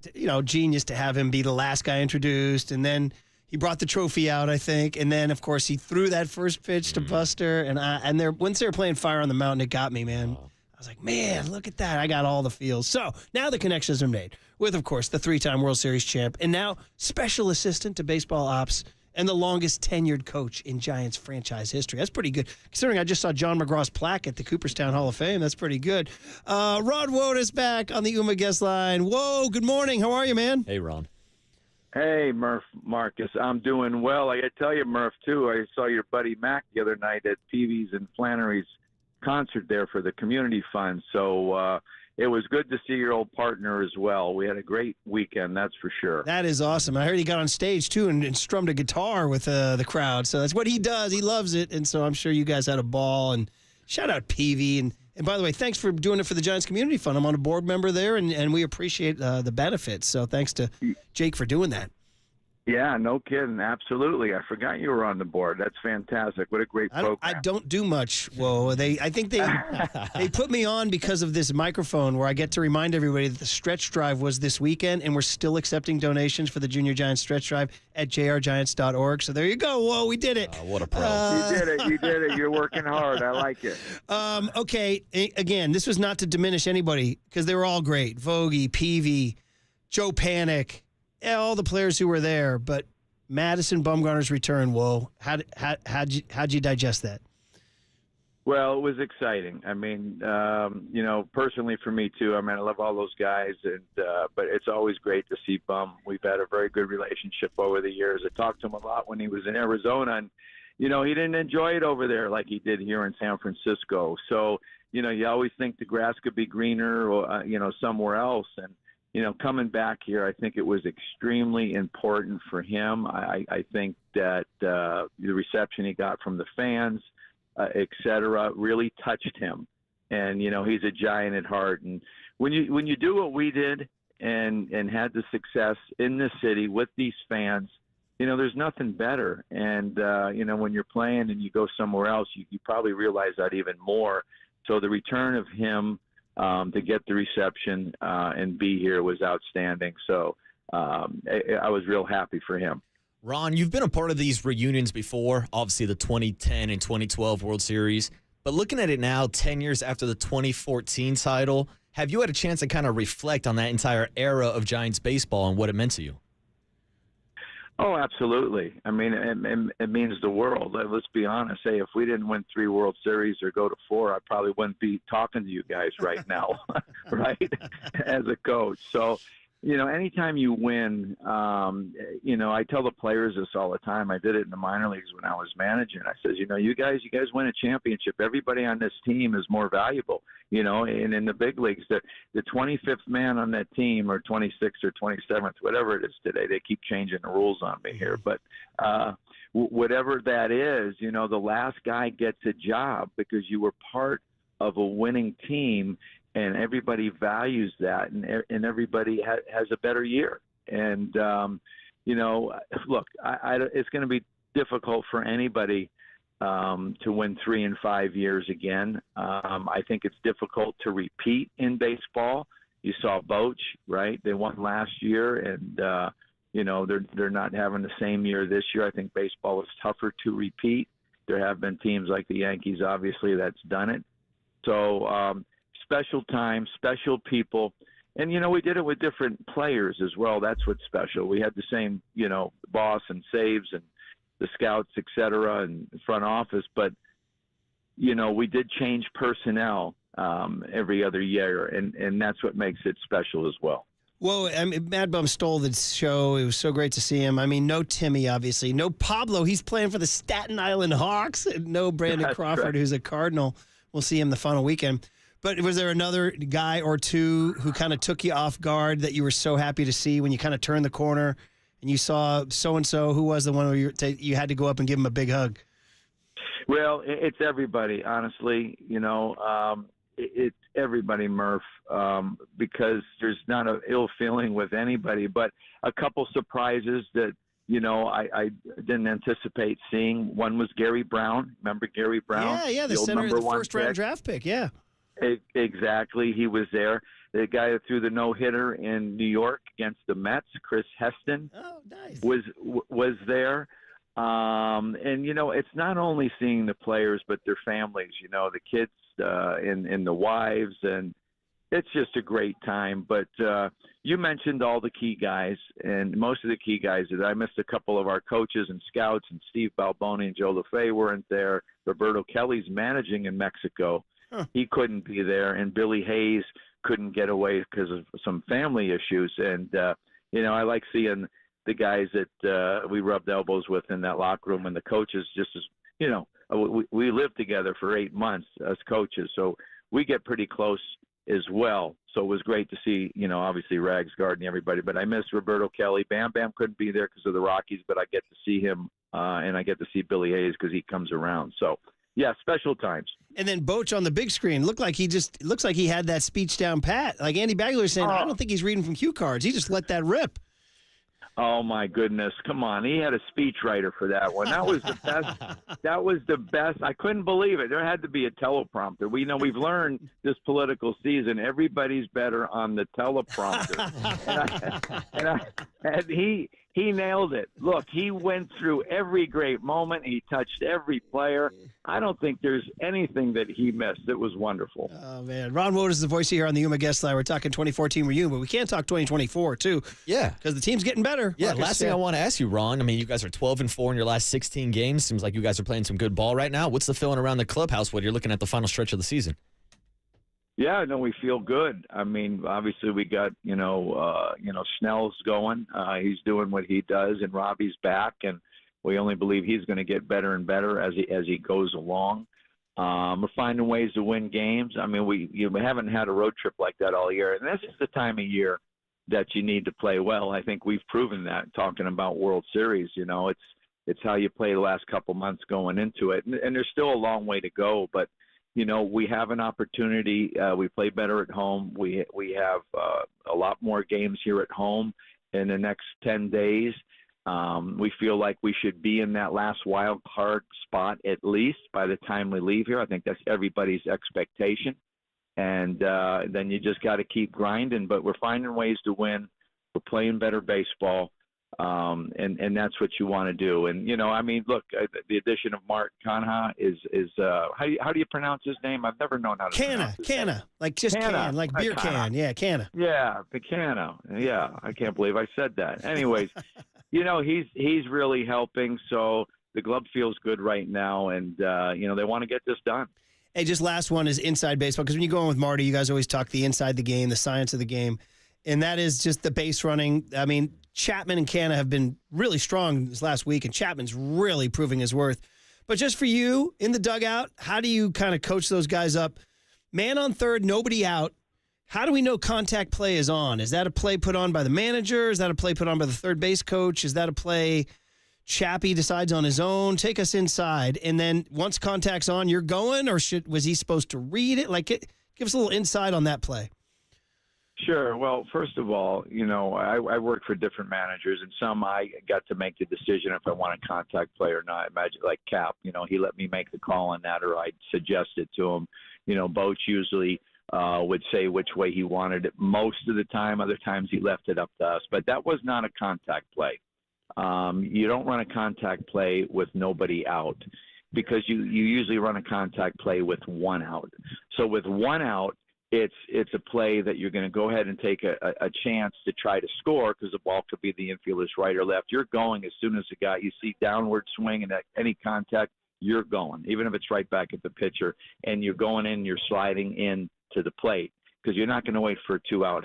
Speaker 3: genius to have him be the last guy introduced. And then he brought the trophy out, I think. And then, of course, he threw that first pitch to Buster. And once they were playing Fire on the Mountain, it got me, man. I was like, man, look at that. I got all the feels. So now the connections are made with, of course, the three-time World Series champ and now special assistant to baseball ops and the longest tenured coach in Giants franchise history. That's pretty good. Considering I just saw John McGraw's plaque at the Cooperstown Hall of Fame, that's pretty good. Ron Wotus back on the UMA guest line. Whoa, good morning. How are you, man?
Speaker 4: Hey, Ron.
Speaker 8: Hey, Marcus. I'm doing well. I got to tell you, Murph, too, I saw your buddy Mac the other night at Peavy's and Flannery's concert there for the community fund. So it was good to see your old partner as well. We had a great weekend, that's for sure.
Speaker 3: That is awesome. I heard he got on stage, too, and strummed a guitar with the crowd. So that's what he does. He loves it. And so I'm sure you guys had a ball. And shout out Peavy. And by the way, thanks for doing it for the Giants Community Fund. I'm on a board member there, and we appreciate the benefits. So thanks to Jake for doing that.
Speaker 8: Yeah, no kidding. Absolutely. I forgot you were on the board. That's fantastic. What a great program.
Speaker 3: I don't do much. Whoa. I think they put me on because of this microphone where I get to remind everybody that the stretch drive was this weekend, and we're still accepting donations for the Junior Giants stretch drive at jrgiants.org. So there you go. Whoa, we did it.
Speaker 4: What a pro.
Speaker 8: You did it. You're working hard. I like it.
Speaker 3: Okay. Again, this was not to diminish anybody because they were all great. Vogie, Peavy, Joe Panic. All the players who were there, but Madison Bumgarner's return, whoa. How'd you digest that?
Speaker 8: Well, it was exciting. Personally for me too. I love all those guys, but it's always great to see Bum. We've had a very good relationship over the years. I talked to him a lot when he was in Arizona, and he didn't enjoy it over there like he did here in San Francisco. So, you always think the grass could be greener, or somewhere else, and coming back here, I think it was extremely important for him. I think that the reception he got from the fans, et cetera, really touched him. And, he's a Giant at heart. And when you do what we did and had the success in this city with these fans, there's nothing better. And, when you're playing and you go somewhere else, you probably realize that even more. So the return of him, to get the reception and be here was outstanding. So I was real happy for him.
Speaker 4: Ron, you've been a part of these reunions before, obviously the 2010 and 2012 World Series. But looking at it now, 10 years after the 2014 title, have you had a chance to kind of reflect on that entire era of Giants baseball and what it meant to you?
Speaker 8: Oh, absolutely. It means the world. Let's be honest. Hey, if we didn't win 3 World Series or go to 4, I probably wouldn't be talking to you guys right now, right, as a coach. So, anytime you win, I tell the players this all the time. I did it in the minor leagues when I was managing. I says, you guys win a championship. Everybody on this team is more valuable, and in the big leagues, the 25th man on that team, or 26th or 27th, whatever it is today, they keep changing the rules on me here. But whatever that is, the last guy gets a job because you were part of a winning team, and everybody values that, and everybody has a better year. And look, it's going to be difficult for anybody to win 3 and 5 years again. I think it's difficult to repeat in baseball. You saw Boch, right? They won last year, and they're not having the same year this year. I think baseball is tougher to repeat. There have been teams like the Yankees, obviously, that's done it. So special time, special people. And, we did it with different players as well. That's what's special. We had the same, boss and saves and the scouts, et cetera, and front office. But, we did change personnel every other year, and that's what makes it special as well.
Speaker 3: Well, Mad Bum stole the show. It was so great to see him. I mean, no Timmy, obviously. No Pablo. He's playing for the Staten Island Hawks. And no Brandon
Speaker 8: That's
Speaker 3: Crawford,
Speaker 8: right.
Speaker 3: who's a Cardinal. We'll see him the final weekend. But was there another guy or two who kind of took you off guard that you were so happy to see when you kind of turned the corner and you saw so-and-so? Who was the one where you had to go up and give him a big hug?
Speaker 8: Well, it's everybody, honestly. It's everybody, Murph, because there's not an ill feeling with anybody. But a couple surprises that, I didn't anticipate seeing. One was Gary Brown. Remember Gary Brown?
Speaker 3: Yeah, the
Speaker 8: old
Speaker 3: center of
Speaker 8: number
Speaker 3: the
Speaker 8: one
Speaker 3: first-round
Speaker 8: pick?
Speaker 3: draft pick, yeah.
Speaker 8: Exactly. He was there. The guy that threw the no-hitter in New York against the Mets, Chris Heston, was there. And, it's not only seeing the players, but their families, the kids and the wives, and it's just a great time. But you mentioned all the key guys, and most of the key guys, I missed a couple of our coaches and scouts, and Steve Balboni and Joe LaFay weren't there. Roberto Kelly's managing in Mexico. Huh. He couldn't be there, and Billy Hayes couldn't get away because of some family issues. And, I like seeing the guys that we rubbed elbows with in that locker room, and the coaches just as, we lived together for 8 months as coaches, so we get pretty close as well. So it was great to see, obviously Rags Garden, everybody, but I missed Roberto Kelly. Bam Bam couldn't be there because of the Rockies, but I get to see him, and I get to see Billy Hayes because he comes around. So, yeah, special times.
Speaker 3: And then Boch on the big screen looks like he had that speech down pat. Like Andy Bagler was saying, I don't think he's reading from cue cards. He just let that rip.
Speaker 8: Oh, my goodness. Come on. He had a speechwriter for that one. That was the best. That was the best. I couldn't believe it. There had to be a teleprompter. We've learned this political season, everybody's better on the teleprompter. and he nailed it. Look, he went through every great moment. He touched every player. I don't think there's anything that he missed. It was wonderful.
Speaker 3: Oh, man. Ron Wood is the voice here on the Yuma Guest Line. We're talking 2014 reunion, but we can't talk 2024, too.
Speaker 4: Yeah.
Speaker 3: Because the team's getting better.
Speaker 4: Yeah, last thing I want to ask you, Ron. I mean, you guys are 12-4 in your last 16 games. Seems like you guys are playing some good ball right now. What's the feeling around the clubhouse when you're looking at the final stretch of the season?
Speaker 8: Yeah, no, we feel good. I mean, obviously we got, Snell's going. He's doing what he does, and Robbie's back, and we only believe he's going to get better and better as he goes along. We're finding ways to win games. I mean, we haven't had a road trip like that all year, and this is the time of year that you need to play well. I think we've proven that, talking about World Series. It's how you play the last couple months going into it, and there's still a long way to go, but we have an opportunity. We play better at home. We have a lot more games here at home in the next 10 days. We feel like we should be in that last wild card spot at least by the time we leave here. I think that's everybody's expectation. And then you just got to keep grinding. But we're finding ways to win. We're playing better baseball. And that's what you want to do. And, look, the addition of Mark Canha is how do you pronounce his name? I've never known how to pronounce his name.
Speaker 3: Like just
Speaker 8: Canna.
Speaker 3: can, like beer can. Yeah, Canna.
Speaker 8: Yeah, the Canna. Yeah, I can't believe I said that. Anyways, he's really helping. So the club feels good right now, and, they want to get this done.
Speaker 3: Hey, just last one is inside baseball, because when you go on with Marty, you guys always talk the inside the game, the science of the game, and that is just the base running. I mean, Chapman and Canna have been really strong this last week, and Chapman's really proving his worth. But just for you, in the dugout, how do you kind of coach those guys up? Man on third, nobody out. How do we know contact play is on? Is that a play put on by the manager? Is that a play put on by the third base coach? Is that a play Chappie decides on his own. Take us inside. And then once contact's on, you're going, or was he supposed to read it? Give us a little insight on that play.
Speaker 8: Sure. Well, first of all, I work for different managers, and some I got to make the decision if I want a contact play or not. Imagine like Cap, he let me make the call on that, or I'd suggest it to him. Boach usually would say which way he wanted it most of the time. Other times he left it up to us. But that was not a contact play. You don't run a contact play with nobody out, because you usually run a contact play with one out. So with one out, it's a play that you're going to go ahead and take a chance to try to score, because the ball could be the infielder's right or left. You're going as soon as the guy you see downward swing and any contact, you're going, even if it's right back at the pitcher, and you're going in, you're sliding in to the plate, because you're not going to wait for a two out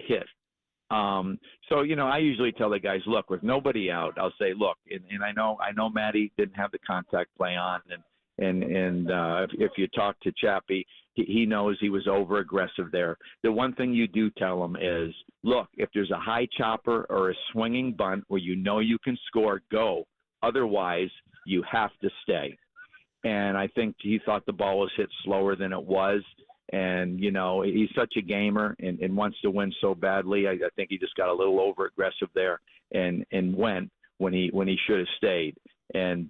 Speaker 8: hit. So I usually tell the guys, look, with nobody out, I'll say, look, and I know Matty didn't have the contact play on, and if you talk to Chappie, he knows he was over aggressive there. The one thing you do tell him is, look, if there's a high chopper or a swinging bunt where you can score, go. Otherwise, you have to stay. And I think he thought the ball was hit slower than it was. And, he's such a gamer and wants to win so badly. I think he just got a little over aggressive there and went when he should have stayed. And,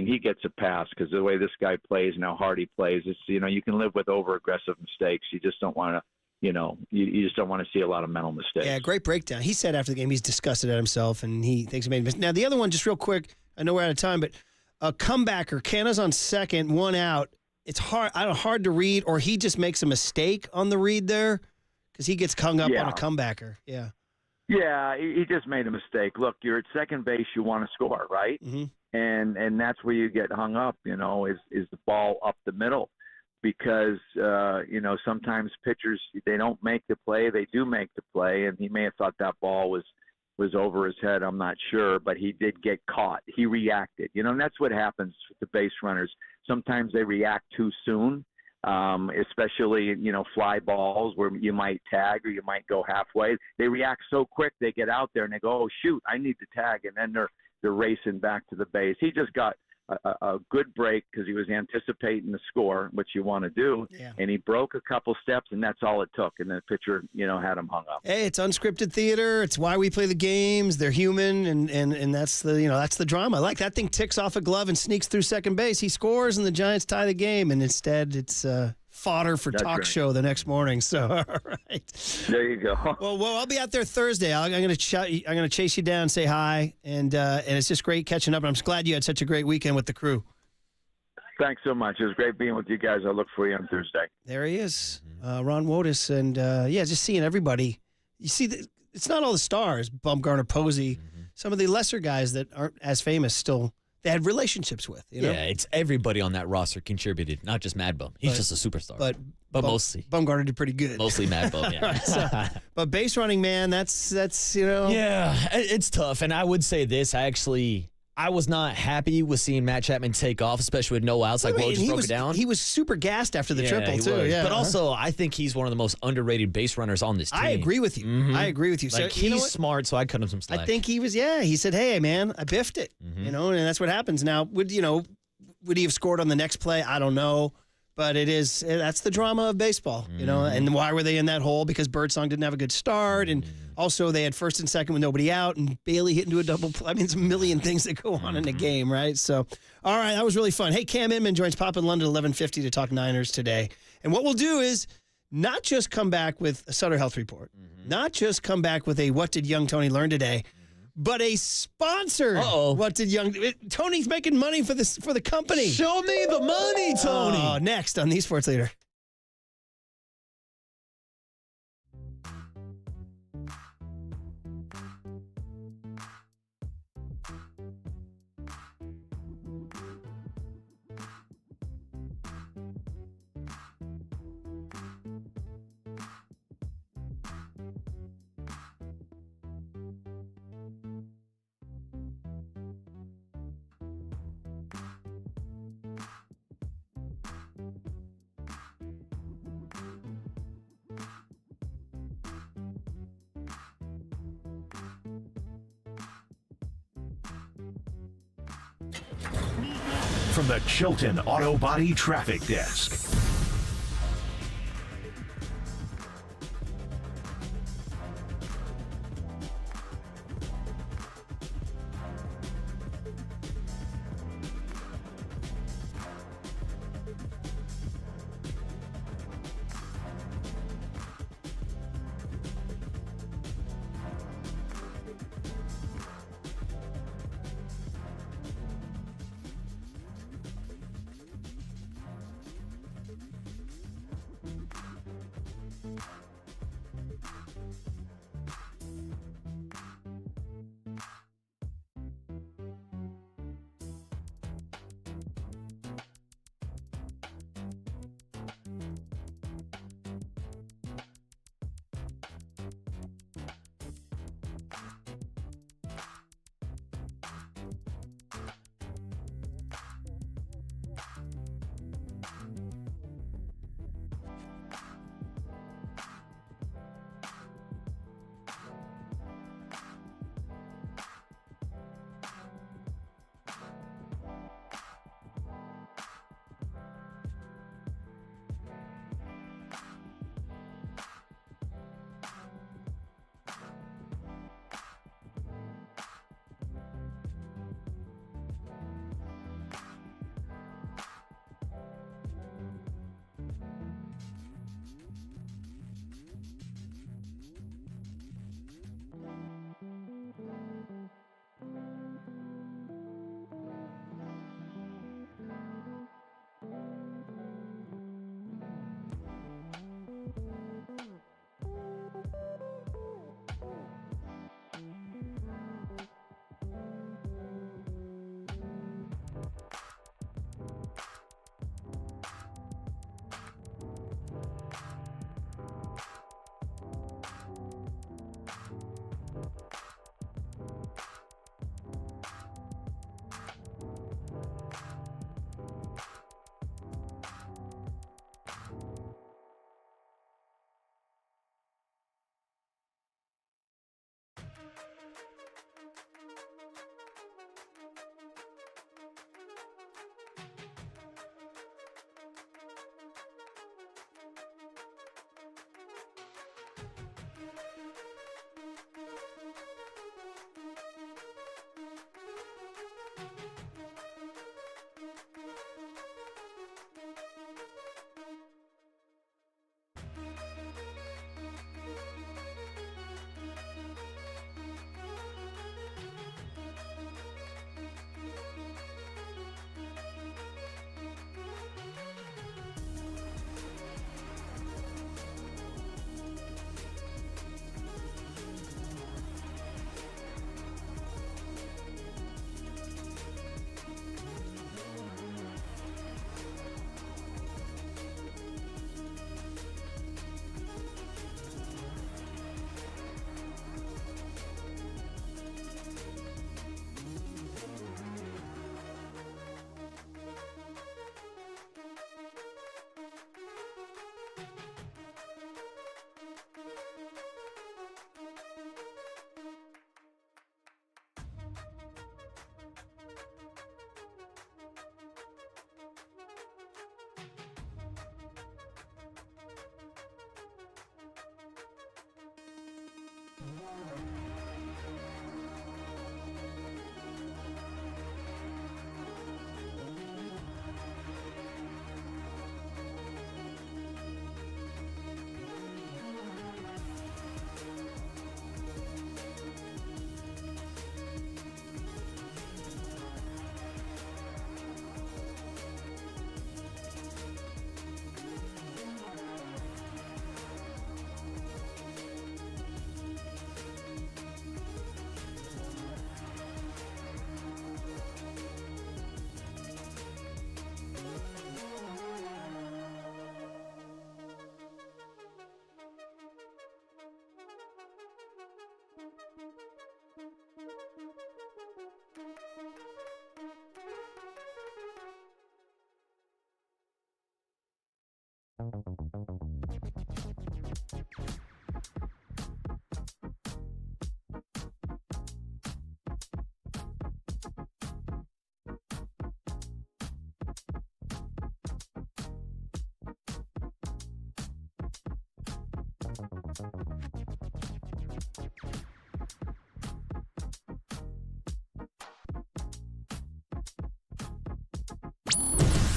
Speaker 8: he gets a pass because the way this guy plays and how hard he plays, it's, you can live with over aggressive mistakes. You just don't want to, you just don't want to see a lot of mental mistakes.
Speaker 3: Yeah, great breakdown. He said after the game he's disgusted at himself and he thinks he made a mistake. Now, the other one, just real quick, I know we're out of time, but a comebacker, Canna's on second, one out. It's hard to read, or he just makes a mistake on the read there because he gets hung up on a comebacker. Yeah.
Speaker 8: Yeah, he just made a mistake. Look, you're at second base, you want to score, right?
Speaker 3: Mm-hmm.
Speaker 8: And that's where you get hung up, is the ball up the middle, because sometimes pitchers, they don't make the play, they do make the play, and he may have thought that ball was over his head. I'm not sure, but he did get caught. He reacted, and that's what happens with the base runners. Sometimes they react too soon, especially, fly balls where you might tag or you might go halfway. They react so quick, they get out there and they go, oh, shoot, I need to tag. And then they're racing back to the base. He just got a good break because he was anticipating the score, which you want to do.
Speaker 3: Yeah.
Speaker 8: And he broke a couple steps, and that's all it took. And the pitcher, had him hung up.
Speaker 3: Hey, it's unscripted theater. It's why we play the games. They're human, and that's the drama. Like that thing ticks off a glove and sneaks through second base. He scores, and the Giants tie the game. And instead, it's fodder for talk show the next morning. So, all right.
Speaker 8: There you go.
Speaker 3: Well, I'll be out there Thursday. I'm going to chase you down and say hi, and it's just great catching up. And I'm just glad you had such a great weekend with the crew.
Speaker 8: Thanks so much. It was great being with you guys. I'll look for you on Thursday.
Speaker 3: There he is, Ron Wotus, and just seeing everybody. You see, it's not all the stars, Bumgarner, Posey, some of the lesser guys that aren't as famous still. They had relationships with,
Speaker 4: Yeah, it's everybody on that roster contributed, not just Mad Bum. He's just a superstar.
Speaker 3: But
Speaker 4: mostly.
Speaker 3: Bumgarner did pretty good.
Speaker 4: Mostly Mad Bum, yeah.
Speaker 3: But base running, man, that's
Speaker 4: Yeah, it's tough. And I would say this, I was not happy with seeing Matt Chapman take off, especially with no outs. Like, just broke it down.
Speaker 3: He was super gassed after the triple, too.
Speaker 4: Was.
Speaker 3: Yeah.
Speaker 4: But also, I think he's one of the most underrated base runners on this team.
Speaker 3: I agree with you.
Speaker 4: Mm-hmm.
Speaker 3: I agree with you.
Speaker 4: Like,
Speaker 3: so,
Speaker 4: he's smart, so I cut him some slack.
Speaker 3: I think he was, he said, hey, man, I biffed it. And that's what happens. Now, would he have scored on the next play? I don't know. But that's the drama of baseball, and why were they in that hole? Because Birdsong didn't have a good start, and also they had first and second with nobody out, and Bailey hit into a double play. I mean, it's a million things that go on in a game, right? So, all right, that was really fun. Hey, Cam Inman joins Pop in London at 11:50 to talk Niners today. And what we'll do is not just come back with a Sutter Health Report, not just come back with a What Did Young Tony Learn Today, but a sponsor. What did Tony's making money for the company?
Speaker 4: Show me the money, Tony.
Speaker 3: Next on the Sports Leader.
Speaker 1: from the Chilton Auto Body Traffic Desk.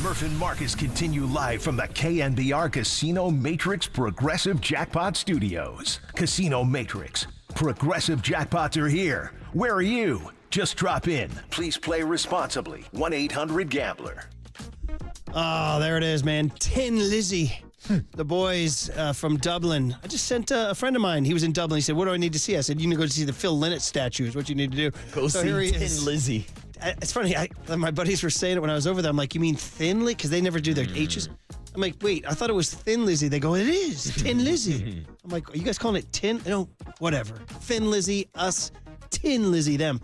Speaker 1: Murph and Marcus continue live from the KNBR Casino Matrix Progressive Jackpot Studios. Casino Matrix. Progressive jackpots are here. Where are you? Just drop in. Please play responsibly. 1-800-GAMBLER.
Speaker 3: Oh, there it is, man. Tin Lizzy. The boys from Dublin. I just sent a friend of mine. He was in Dublin. He said, what do I need to see? I said, you need to go see the Phil Lynott statue is what you need to do.
Speaker 4: Go see Tin Lizzy.
Speaker 3: It's funny. My buddies were saying it when I was over there. I'm like, you mean Thin Lizzy? Because they never do their H's. I'm like, wait, I thought it was Thin Lizzy. They go, it is Tin Lizzy. I'm like, are you guys calling it Tin? No, whatever. Thin Lizzy, us, Tin Lizzy, them.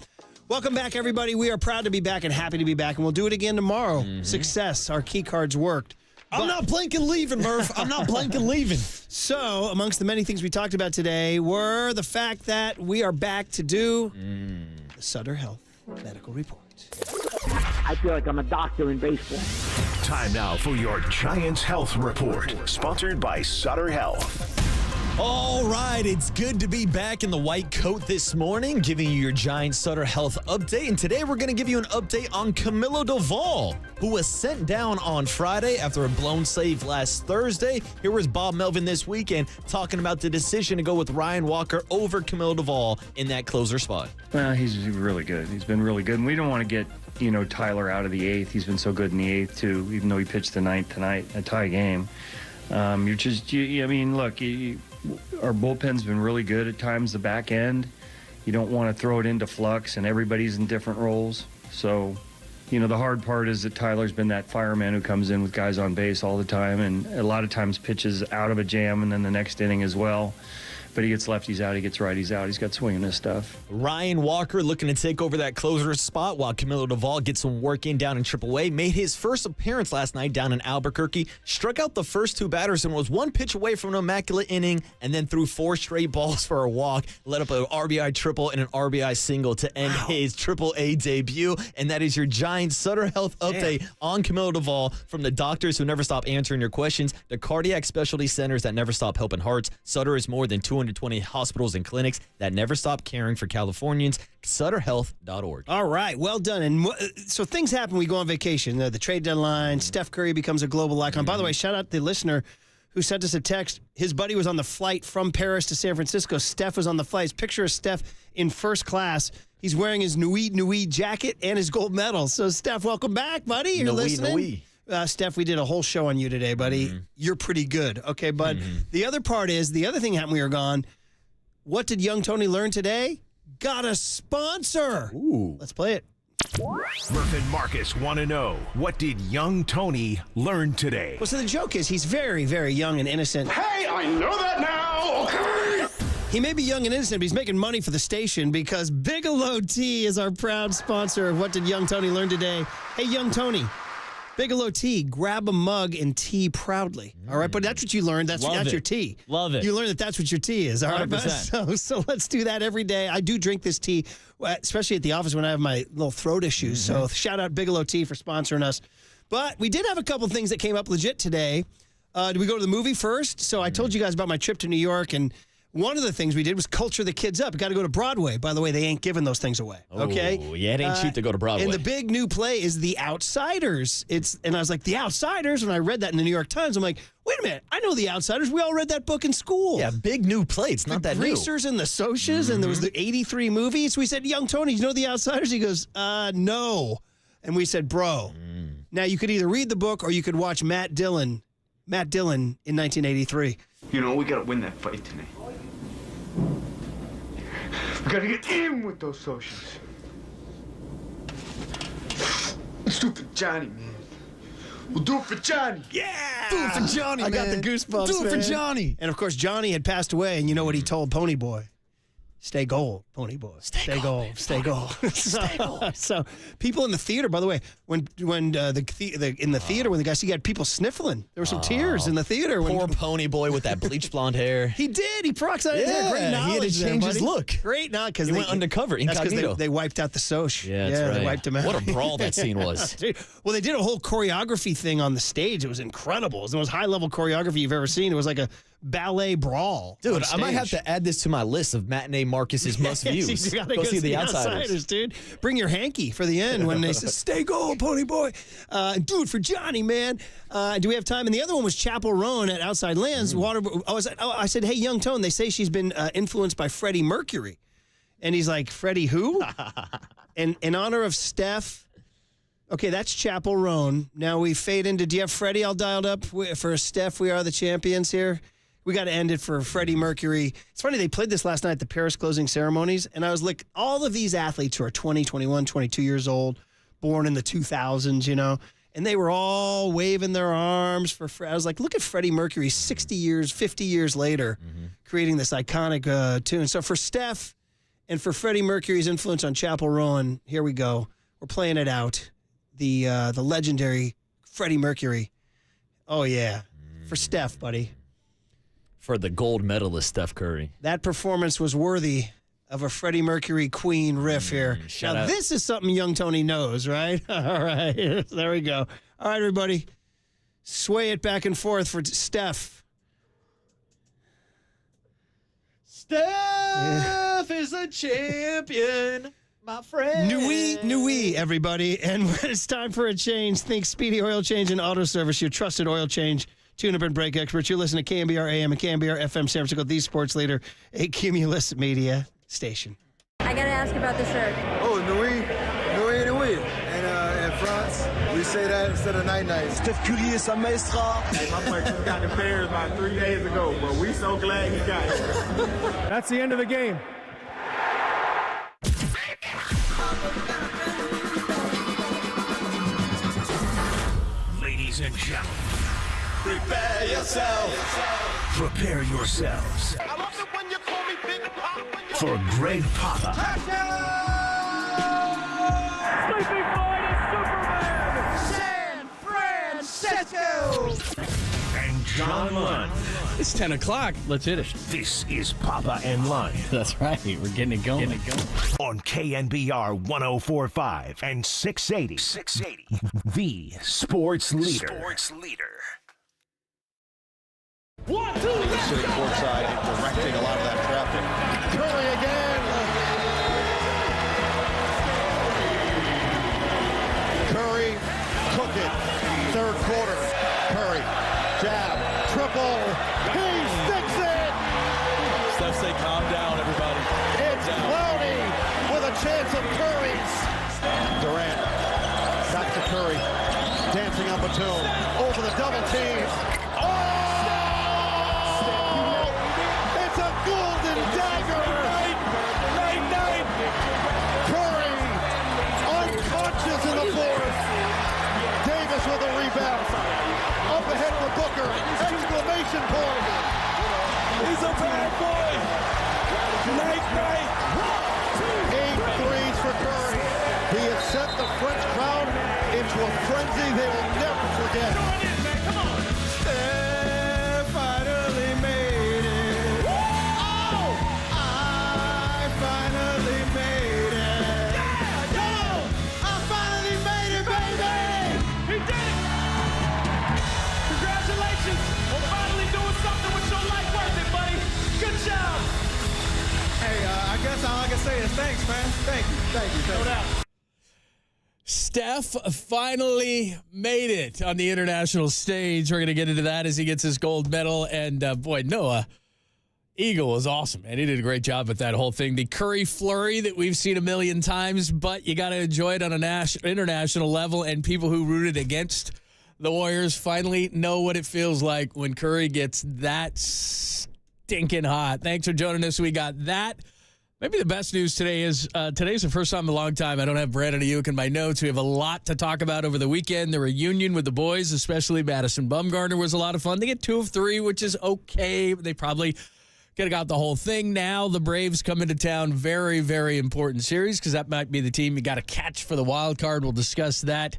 Speaker 3: Welcome back, everybody. We are proud to be back and happy to be back, and we'll do it again tomorrow. Success. Our key cards worked.
Speaker 6: I'm not blanking leaving, Murph. I'm not blanking leaving.
Speaker 3: So, amongst the many things we talked about today were the fact that we are back to do the Sutter Health Medical Report.
Speaker 20: I feel like I'm a doctor in baseball.
Speaker 1: Time now for your Giants Health Report, sponsored by Sutter Health.
Speaker 4: All right, it's good to be back in the white coat this morning, giving you your Giants Sutter Health update. And today we're going to give you an update on Camilo Doval, who was sent down on Friday after a blown save last Thursday. Here was Bob Melvin this weekend talking about the decision to go with Ryan Walker over Camilo Doval in that closer spot.
Speaker 21: Well, he's really good. He's been really good. And we don't want to get, Tyler out of the eighth. He's been so good in the eighth, too, even though he pitched the ninth tonight, a tie game. Look, our bullpen's been really good at times, the back end. You don't want to throw it into flux, and everybody's in different roles. So, the hard part is that Tyler's been that fireman who comes in with guys on base all the time, and a lot of times pitches out of a jam and then the next inning as well. But he gets lefties out, he gets righties out. He's got swing in his stuff.
Speaker 4: Ryan Walker looking to take over that closer spot while Camilo Doval gets some work in down in AAA. Made his first appearance last night down in Albuquerque. Struck out the first two batters and was one pitch away from an immaculate inning, and then threw 4 straight balls for a walk. Led up an RBI triple and an RBI single to end his AAA debut. And that is your Giants Sutter Health update on Camilo Doval, from the doctors who never stop answering your questions, the cardiac specialty centers that never stop helping hearts. Sutter is more than 220 hospitals and clinics that never stop caring for Californians. SutterHealth.org.
Speaker 3: All right, well done. And so things happen. We go on vacation. The trade deadline. Steph Curry becomes a global icon. By the way, shout out the listener who sent us a text. His buddy was on the flight from Paris to San Francisco. Steph was on the flight. Picture of Steph in first class. He's wearing his Nui jacket and his gold medal. So, Steph, welcome back, buddy. You're listening. Steph, we did a whole show on you today, buddy. You're pretty good. Okay, bud. The other part is, the other thing happened, we were gone. What did young Tony learn today? Got a sponsor.
Speaker 4: Ooh.
Speaker 3: Let's play it.
Speaker 1: Murph and Marcus want to know, what did young Tony learn today?
Speaker 3: Well, so the joke is, he's very, very young and innocent.
Speaker 14: Hey, I know that now, okay?
Speaker 3: He may be young and innocent, but he's making money for the station, because Bigelow Tea is our proud sponsor of What Did Young Tony Learn Today? Hey, young Tony. Bigelow Tea, grab a mug and tea proudly. All right, but that's what you learned. That's your tea.
Speaker 6: Love it.
Speaker 3: You learned that that's what your tea is. All right,
Speaker 6: 100%.
Speaker 3: So let's do that every day. I do drink this tea, especially at the office when I have my little throat issues. So shout out Bigelow Tea for sponsoring us. But we did have a couple things that came up legit today. Did we go to the movie first? So I told you guys about my trip to New York, and one of the things we did was culture the kids up. You got to go to Broadway. By the way, they ain't giving those things away. Okay?
Speaker 4: Oh, yeah, it ain't cheap to go to Broadway.
Speaker 3: And the big new play is The Outsiders. And I was like, The Outsiders? When I read that in the New York Times, I'm like, wait a minute. I know The Outsiders. We all read that book in school.
Speaker 4: Yeah, big new play. It's not that new.
Speaker 3: The Greasers and the Socias, and there was the 83 movies. We said, young Tony, you know The Outsiders? He goes, no. And we said, bro. Now, you could either read the book or you could watch Matt Dillon in 1983.
Speaker 15: We got to win that fight tonight. We gotta get in with those socials. Let's do it for Johnny, man. We'll do it for Johnny.
Speaker 3: Yeah!
Speaker 6: Do it for Johnny,
Speaker 3: I
Speaker 6: man.
Speaker 3: got the goosebumps,
Speaker 6: Do it for
Speaker 3: man.
Speaker 6: Johnny.
Speaker 3: And, of course, Johnny had passed away, and you know what he told Pony Boy? Stay gold, Pony Boy. Stay gold. Stay gold. Stay gold. So people in the theater, by the way, when in the theater, when the guy, he had people sniffling. There were some tears in the theater.
Speaker 4: Poor Pony Boy with that bleached blonde hair.
Speaker 3: He did. He peroxided his hair. Great knowledge.
Speaker 4: He had to change his look.
Speaker 3: Great knowledge. Because
Speaker 4: he went undercover, incognito.
Speaker 3: They wiped out the Soch.
Speaker 4: Yeah, that's right.
Speaker 3: They wiped him out.
Speaker 4: What a brawl that scene was.
Speaker 3: Well, they did a whole choreography thing on the stage. It was incredible. It was the most high-level choreography you've ever seen. It was like a ballet brawl.
Speaker 4: Dude, I might have to add this to my list of matinee Marcus's must views.
Speaker 3: You gotta
Speaker 4: go see the Outsiders.
Speaker 3: dude. Bring your hanky for the end when they say, stay gold, pony boy. Dude, for Johnny, man. Do we have time? And the other one was Chapel Roan at Outside Lands. I said, hey, Young Tone, they say she's been influenced by Freddie Mercury. And he's like, Freddie who? And in honor of Steph. Okay, that's Chapel Roan. Now we fade into, do you have Freddie all dialed up? For Steph, we are the champions here. We got to end it for Freddie Mercury. It's funny, they played this last night at the Paris closing ceremonies, and I was like, all of these athletes who are 20, 21, 22 years old, born in the 2000s, you know, and they were all waving their arms for I was like, look at Freddie Mercury 60 years, 50 years later, creating this iconic tune. So for Steph and for Freddie Mercury's influence on Chapel Roan, here we go. We're playing it out. The legendary Freddie Mercury. Oh, yeah. For Steph, buddy.
Speaker 4: For the gold medalist, Steph Curry.
Speaker 3: That performance was worthy of a Freddie Mercury Queen riff here. Now, this is something Young Tony knows, right? All right. There we go. All right, everybody. Sway it back and forth for Steph.
Speaker 4: Steph is a champion. My friend.
Speaker 3: Nui, everybody. And when it's time for a change, think Speedy Oil Change and Auto Service, your trusted oil change, tune-up and brake experts. You listen to KNBR AM and KNBR FM San Francisco, the sports leader, a Cumulus media station.
Speaker 16: I got to ask about the shirt.
Speaker 17: Oh, Nui. And in France, we say that instead of night-night.
Speaker 12: Steph Curry is a maestra.
Speaker 15: Hey, my boy just got the Bears about 3 days ago, but we so glad he got it.
Speaker 7: That's the end of the game.
Speaker 1: Ladies and gentlemen,
Speaker 14: Prepare yourself.
Speaker 1: prepare yourselves
Speaker 14: I love it when you call me Big Pop.
Speaker 1: for Greg Papa
Speaker 14: Sleeping Boy is Superman. San Francisco.
Speaker 1: and John Lund.
Speaker 2: It's 10 o'clock. Let's hit it.
Speaker 1: This is Papa and Lund
Speaker 6: That's right. We're getting it going.
Speaker 1: on KNBR 104.5 and 680. The sports leader.
Speaker 14: One, two, let's
Speaker 12: Sitting courtside and directing a lot of that traffic.
Speaker 7: Curry again. Curry took it. Third quarter. Curry. Jab. Triple. He sticks it.
Speaker 6: Steph, say calm down, everybody.
Speaker 7: It's Clowney with a chance of Curry's. Durant. Back to Curry. Dancing on Batum. Over the double team. Oh! It's a golden dagger. Night. Curry unconscious in the fourth. Davis with a rebound. Up ahead for Booker. Exclamation point. He's a bad boy. Night. 8 threes for Curry. He has sent the French crowd into a frenzy they will never forget. Steph finally made it. Oh! I finally made it. I finally made it, baby!
Speaker 2: He did it! Congratulations on finally doing something with your life worth it, buddy. Good job.
Speaker 17: Hey, I guess all I can say is thanks, man. Thank you.
Speaker 2: No doubt. Steph finally made it on the international stage. We're going to get into that as he gets his gold medal. And, boy, Noah Eagle was awesome, man. He did a great job with that whole thing. The Curry flurry that we've seen a million times, but you got to enjoy it on an international level. And people who rooted against the Warriors finally know what it feels like when Curry gets that stinking hot. Thanks for joining us. We got that. Maybe the best news today is today's the first time in a long time I don't have Brandon Ayuk in my notes. We have a lot to talk about over the weekend. The reunion with the boys, especially Madison Bumgarner, was a lot of fun. They get 2 of 3, which is okay. They probably could have got the whole thing. Now the Braves come into town. Very, very important series because that might be the team you got to catch for the wild card. We'll discuss that.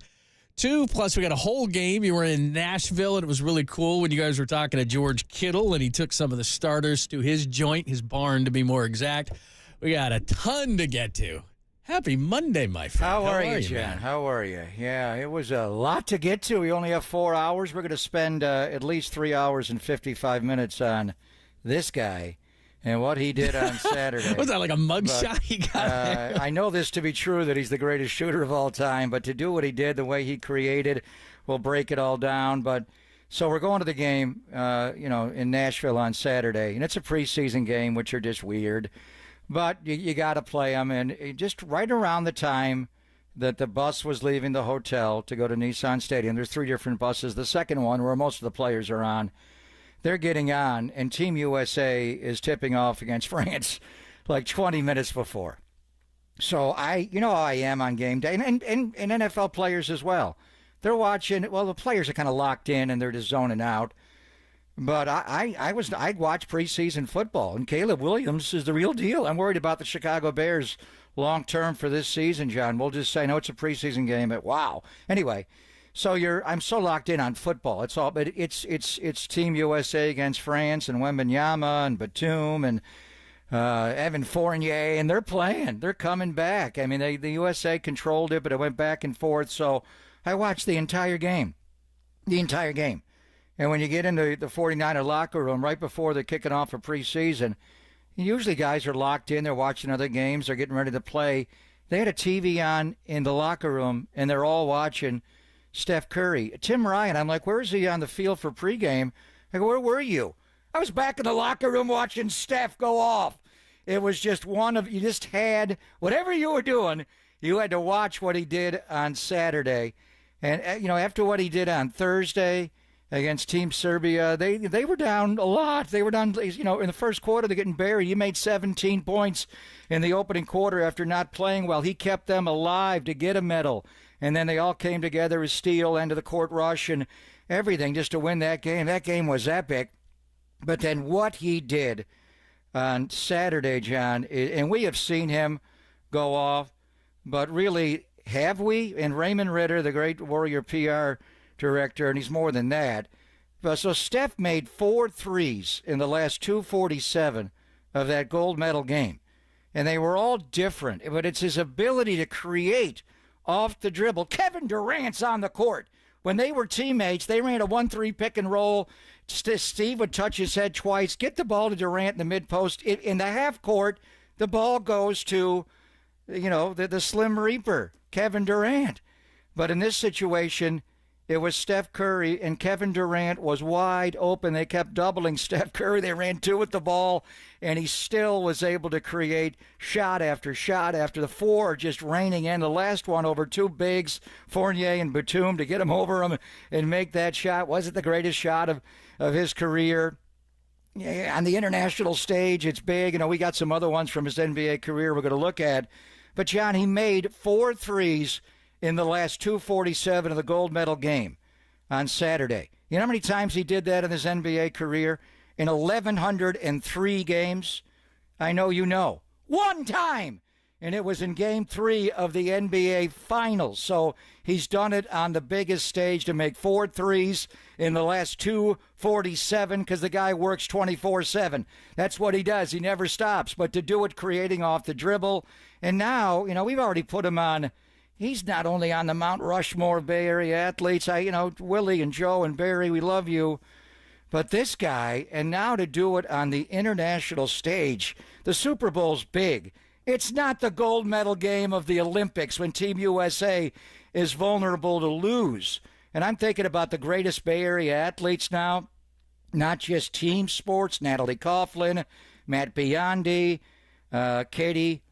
Speaker 2: 2, plus we got a whole game. You were in Nashville, and it was really cool when you guys were talking to George Kittle, and he took some of the starters to his joint, his barn to be more exact. We got a ton to get to. Happy Monday, my friend.
Speaker 9: How are you,
Speaker 2: man?
Speaker 9: John? How are you? Yeah, it was a lot to get to. We only have 4 hours. We're going to spend at least 3 hours and 55 minutes on this guy and what he did on Saturday.
Speaker 2: Was that like a mugshot he got?
Speaker 9: I know this to be true, that he's the greatest shooter of all time, but to do what he did, the way he created, we'll break it all down. But so we're going to the game, in Nashville on Saturday, and it's a preseason game, which are just weird. But you got to play them, and just right around the time that the bus was leaving the hotel to go to Nissan Stadium, there's 3 different buses. The second one, where most of the players are on, they're getting on, and Team USA is tipping off against France like 20 minutes before. So how I am on game day, and NFL players as well. They're watching. Well, the players are kind of locked in, and they're just zoning out. But I'd watch preseason football, and Caleb Williams is the real deal. I'm worried about the Chicago Bears long term for this season, John. We'll just say, no, it's a preseason game, but wow. Anyway, so I'm so locked in on football. But it's Team USA against France, and Wembanyama and Batum and Evan Fournier, and they're playing. They're coming back. I mean, the USA controlled it, but it went back and forth. So I watched the entire game. And when you get into the 49er locker room right before they're kicking off for preseason, usually guys are locked in. They're watching other games. They're getting ready to play. They had a TV on in the locker room, and they're all watching Steph Curry. Tim Ryan, I'm like, where is he on the field for pregame? I go, where were you? I was back in the locker room watching Steph go off. It was just you just had, whatever you were doing, you had to watch what he did on Saturday. And, after what he did on Thursday against Team Serbia, they were down a lot. They were down, in the first quarter, they're getting buried. He made 17 points in the opening quarter after not playing well. He kept them alive to get a medal. And then they all came together as steel, end of the court rush and everything just to win that game. That game was epic. But then what he did on Saturday, John, and we have seen him go off, but really, have we? And Raymond Ritter, the great Warrior PR director, and he's more than that. So Steph made 4 threes in the last 2:47 of that gold medal game. And they were all different, but it's his ability to create off the dribble. Kevin Durant's on the court. When they were teammates, they ran a 1-3 pick and roll. Steve would touch his head twice, get the ball to Durant in the mid-post. In the half court, the ball goes to, the Slim Reaper, Kevin Durant. But in this situation, it was Steph Curry, and Kevin Durant was wide open. They kept doubling Steph Curry. They ran 2 with the ball, and he still was able to create shot after shot after the 4 just raining in. The last one over 2 bigs, Fournier and Batum, to get him over him and make that shot. Was it the greatest shot of his career? Yeah, on the international stage, it's big. We got some other ones from his NBA career we're going to look at. But, John, he made 4 threes in the last 2:47 of the gold medal game on Saturday. You know how many times he did that in his NBA career? In 1,103 games? I know you know. 1 time! And it was in Game 3 of the NBA Finals. So he's done it on the biggest stage to make 4 threes in the last 2:47 because the guy works 24/7. That's what he does. He never stops. But to do it creating off the dribble. And now, we've already put him on. He's not only on the Mount Rushmore of Bay Area athletes. Willie and Joe and Barry, we love you. But this guy, and now to do it on the international stage, the Super Bowl's big. It's not the gold medal game of the Olympics when Team USA is vulnerable to lose. And I'm thinking about the greatest Bay Area athletes now, not just team sports, Natalie Coughlin, Matt Biondi, Katie,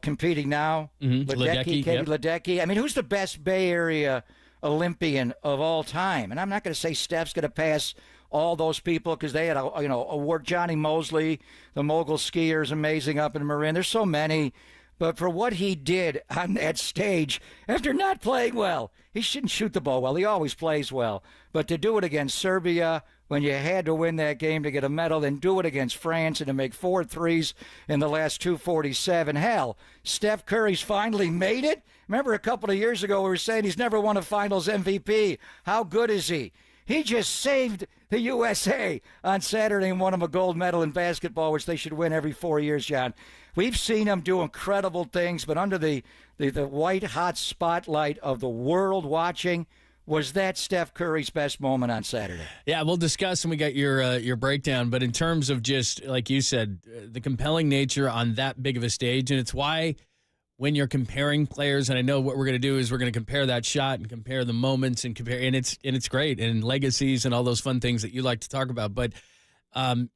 Speaker 9: competing now.
Speaker 2: Ledecky,
Speaker 9: Katie Ledecky. I mean, who's the best Bay Area Olympian of all time? And I'm not going to say Steph's going to pass all those people because they had award. Johnny Mosley, the mogul skier, is amazing up in Marin. There's so many. But for what he did on that stage after not playing well, he shouldn't shoot the ball well. He always plays well. But to do it against Serbia when you had to win that game to get a medal, then do it against France and to make 4 threes in the last 2:47. Hell, Steph Curry's finally made it. Remember a couple of years ago we were saying he's never won a Finals MVP. How good is he? He just saved the USA on Saturday and won them a gold medal in basketball, which they should win every 4 years, John. We've seen him do incredible things, but under the white-hot spotlight of the world watching, was that Steph Curry's best moment on Saturday?
Speaker 2: Yeah, we'll discuss when we got your breakdown. But in terms of just, like you said, the compelling nature on that big of a stage, and it's why when you're comparing players, and I know what we're going to do is we're going to compare that shot and compare the moments and compare, and it's great, and legacies and all those fun things that you like to talk about. But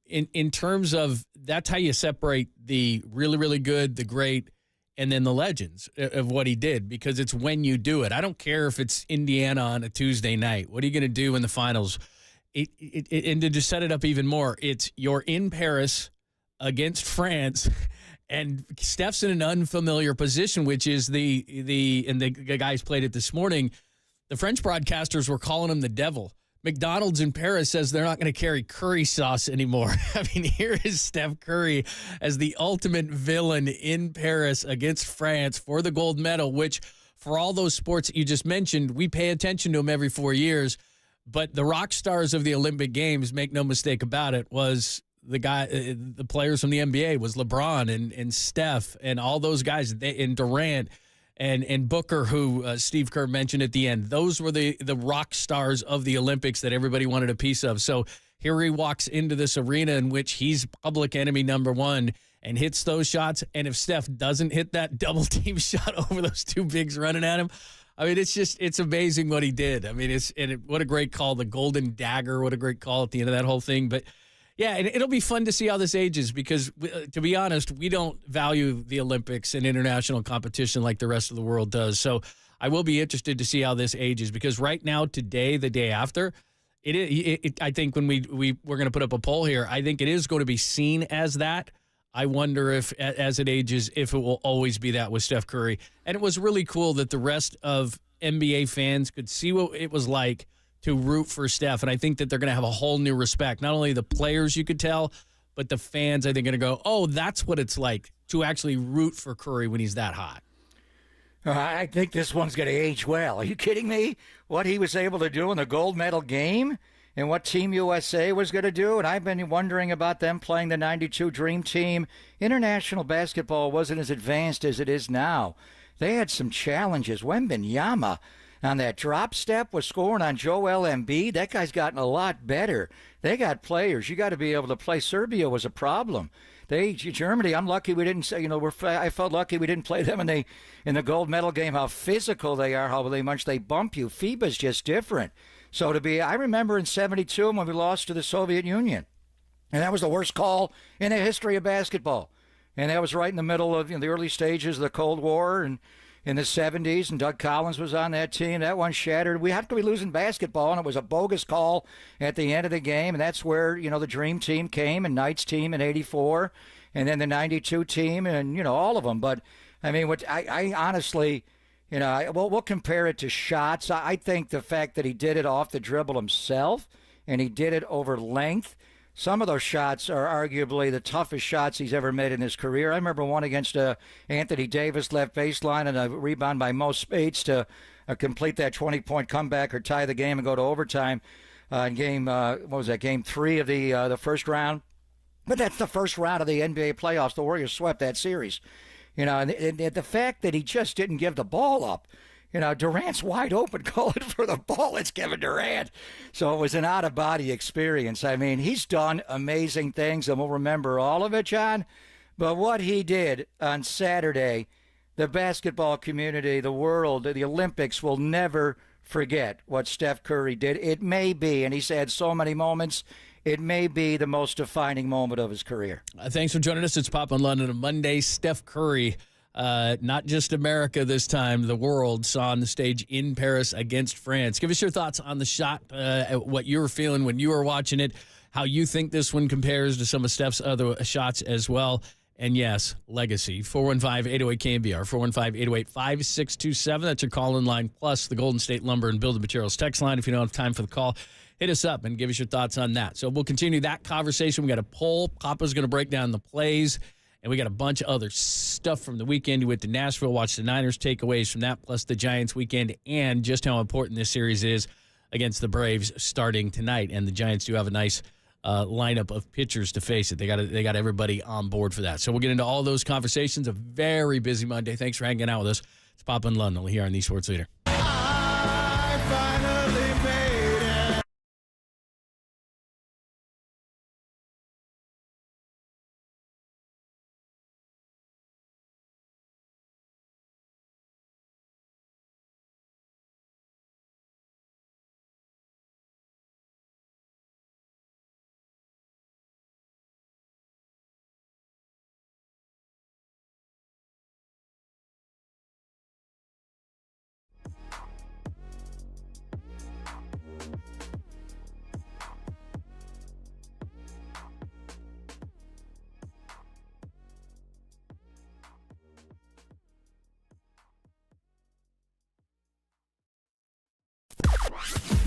Speaker 2: in terms of, that's how you separate the really, really good, the great, and then the legends of what he did, because it's when you do it. I don't care if it's Indiana on a Tuesday night. What are you going to do in the finals? And to just set it up even more, you're in Paris against France, and Steph's in an unfamiliar position, which is and the guys played it this morning. The French broadcasters were calling him the devil. McDonald's in Paris says they're not going to carry curry sauce anymore. I mean, here is Steph Curry as the ultimate villain in Paris against France for the gold medal, which for all those sports that you just mentioned, we pay attention to them every 4 years. But the rock stars of the Olympic Games, make no mistake about it, was the players from the NBA, was LeBron and Steph and all those guys, and Durant and Booker, who Steve Kerr mentioned at the end. Those were the rock stars of the Olympics that everybody wanted a piece of. So here he walks into this arena in which he's public enemy number one and hits those shots. And if Steph doesn't hit that double team shot over those two bigs running at him, I mean, it's amazing what he did. I mean, what a great call, the golden dagger, what a great call at the end of that whole thing. But yeah, and it'll be fun to see how this ages because, to be honest, we don't value the Olympics and international competition like the rest of the world does. So I will be interested to see how this ages because right now, today, the day after, I think when we're going to put up a poll here, I think it is going to be seen as that. I wonder if, as it ages, if it will always be that with Steph Curry. And it was really cool that the rest of NBA fans could see what it was like to root for Steph. And I think that they're going to have a whole new respect. Not only the players, you could tell, but the fans, I think, are going to go, oh, that's what it's like to actually root for Curry when he's that hot.
Speaker 9: I think this one's going to age well. Are you kidding me? What he was able to do in the gold medal game and what Team USA was going to do. And I've been wondering about them playing the 92 Dream Team. International basketball wasn't as advanced as it is now. They had some challenges. Wembanyama on that drop step was scoring on Joel Embiid. That guy's gotten a lot better. They got players. You got to be able to play. Serbia was a problem. Germany, I'm lucky we didn't say, I felt lucky we didn't play them in the gold medal game, how physical they are, how much they bump you. FIBA's just different. So I remember in 72 when we lost to the Soviet Union, and that was the worst call in the history of basketball. And that was right in the middle of the early stages of the Cold War and in the 70s, and Doug Collins was on that team. That one shattered. We had to be losing basketball, and it was a bogus call at the end of the game, and that's where, the Dream Team came, and Knight's team in 84, and then the 92 team, and, all of them. But, I mean, I honestly, we'll compare it to shots. I think the fact that he did it off the dribble himself, and he did it over length, some of those shots are arguably the toughest shots he's ever made in his career. I remember one against Anthony Davis, left baseline, and a rebound by Mo Spates to complete that 20-point comeback or tie the game and go to overtime in game, game 3 of the first round. But that's the first round of the NBA playoffs. The Warriors swept that series. And the fact that he just didn't give the ball up. Durant's wide open calling for the ball. It's Kevin Durant. So it was an out-of-body experience. I mean, he's done amazing things, and we'll remember all of it, John. But what he did on Saturday, the basketball community, the world, the Olympics will never forget what Steph Curry did. It may be, and he's had so many moments, it may be the most defining moment of his career.
Speaker 2: Thanks for joining us. It's Pop in London on Monday. Steph Curry. Not just America this time, the world saw on the stage in Paris against France. Give us your thoughts on the shot, what you were feeling when you were watching it, how you think this one compares to some of Steph's other shots as well. And yes, legacy. 415-808-KNBR, 415-808-5627. That's your call-in line, plus the Golden State Lumber and Building Materials text line. If you don't have time for the call, hit us up and give us your thoughts on that. So we'll continue that conversation. We got a poll. Papa's going to break down the plays. And we got a bunch of other stuff from the weekend. You went to Nashville, watched the Niners takeaways from that, plus the Giants weekend, and just how important this series is against the Braves starting tonight. And the Giants do have a nice lineup of pitchers to face it. They got everybody on board for that. So we'll get into all those conversations. A very busy Monday. Thanks for hanging out with us. It's Papa and Lundell here on the Sports Leader.
Speaker 14: I finally made it.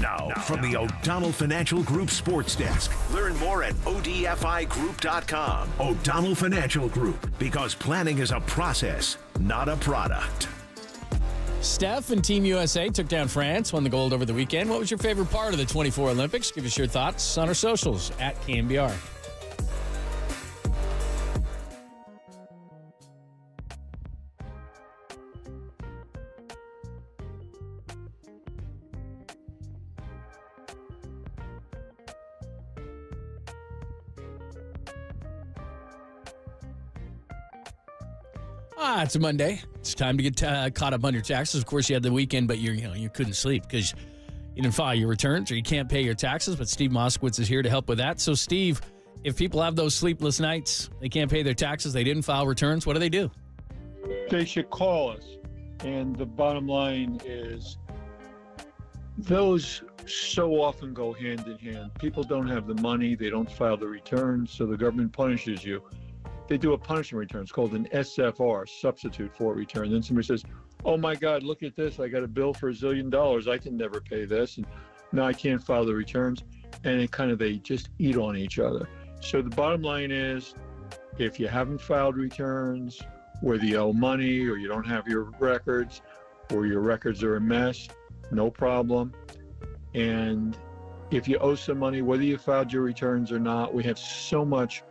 Speaker 1: Now, from the O'Donnell Financial Group Sports Desk. Learn more at ODFIGroup.com. O'Donnell Financial Group, because planning is a process, not a product.
Speaker 2: Steph and Team USA took down France, won the gold over the weekend. What was your favorite part of the 24 Olympics? Give us your thoughts on our socials at KNBR. It's a Monday. It's time to get caught up on your taxes. Of course, you had the weekend, but you couldn't sleep because you didn't file your returns or you can't pay your taxes. But Steve Moskowitz is here to help with that. So, Steve, if people have those sleepless nights, they can't pay their taxes, they didn't file returns, what do they do?
Speaker 13: They should call us. And the bottom line is those so often go hand in hand. People don't have the money. They don't file the returns, so the government punishes you. They do a punishment return. It's called an SFR, substitute for return. Then somebody says, oh my God, look at this. I got a bill for $1 zillion. I can never pay this. And now I can't file the returns. And they just eat on each other. So the bottom line is, if you haven't filed returns, whether you owe money or you don't have your records or your records are a mess, no problem. And if you owe some money, whether you filed your returns or not, we have so much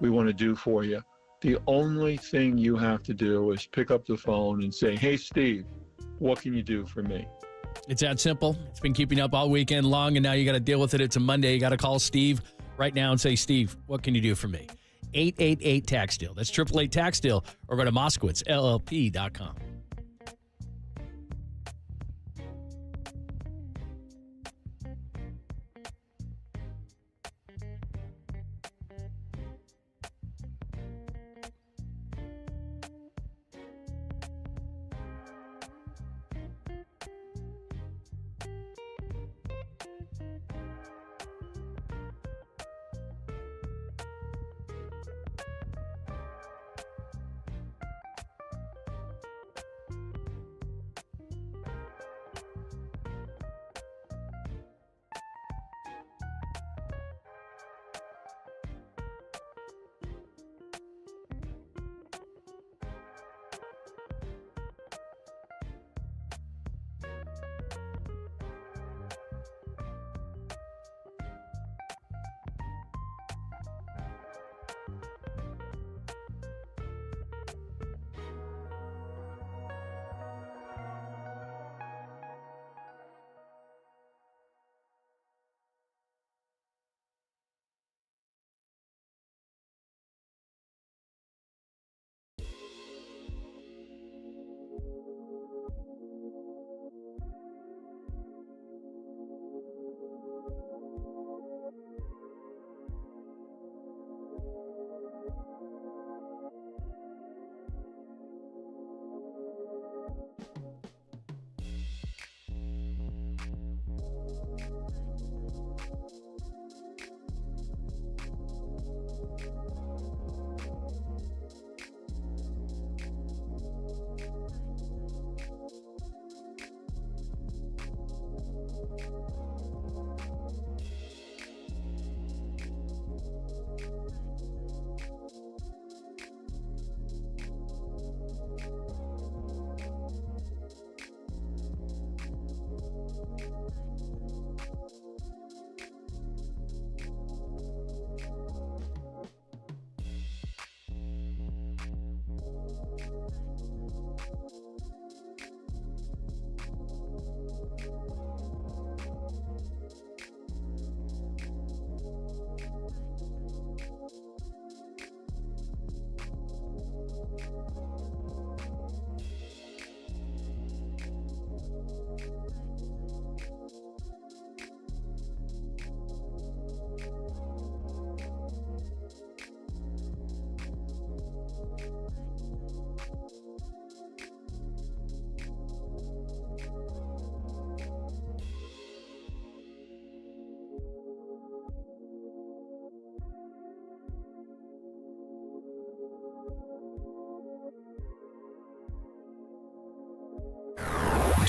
Speaker 13: we want to do for you. The only thing you have to do is pick up the phone and say, hey, Steve, what can you do for me?
Speaker 2: It's that simple. It's been keeping up all weekend long, and now you got to deal with it. It's a Monday. You got to call Steve right now and say, Steve, what can you do for me? 888-TAX-DEAL. That's 888-TAX-DEAL, or go to MoskowitzLLP.com.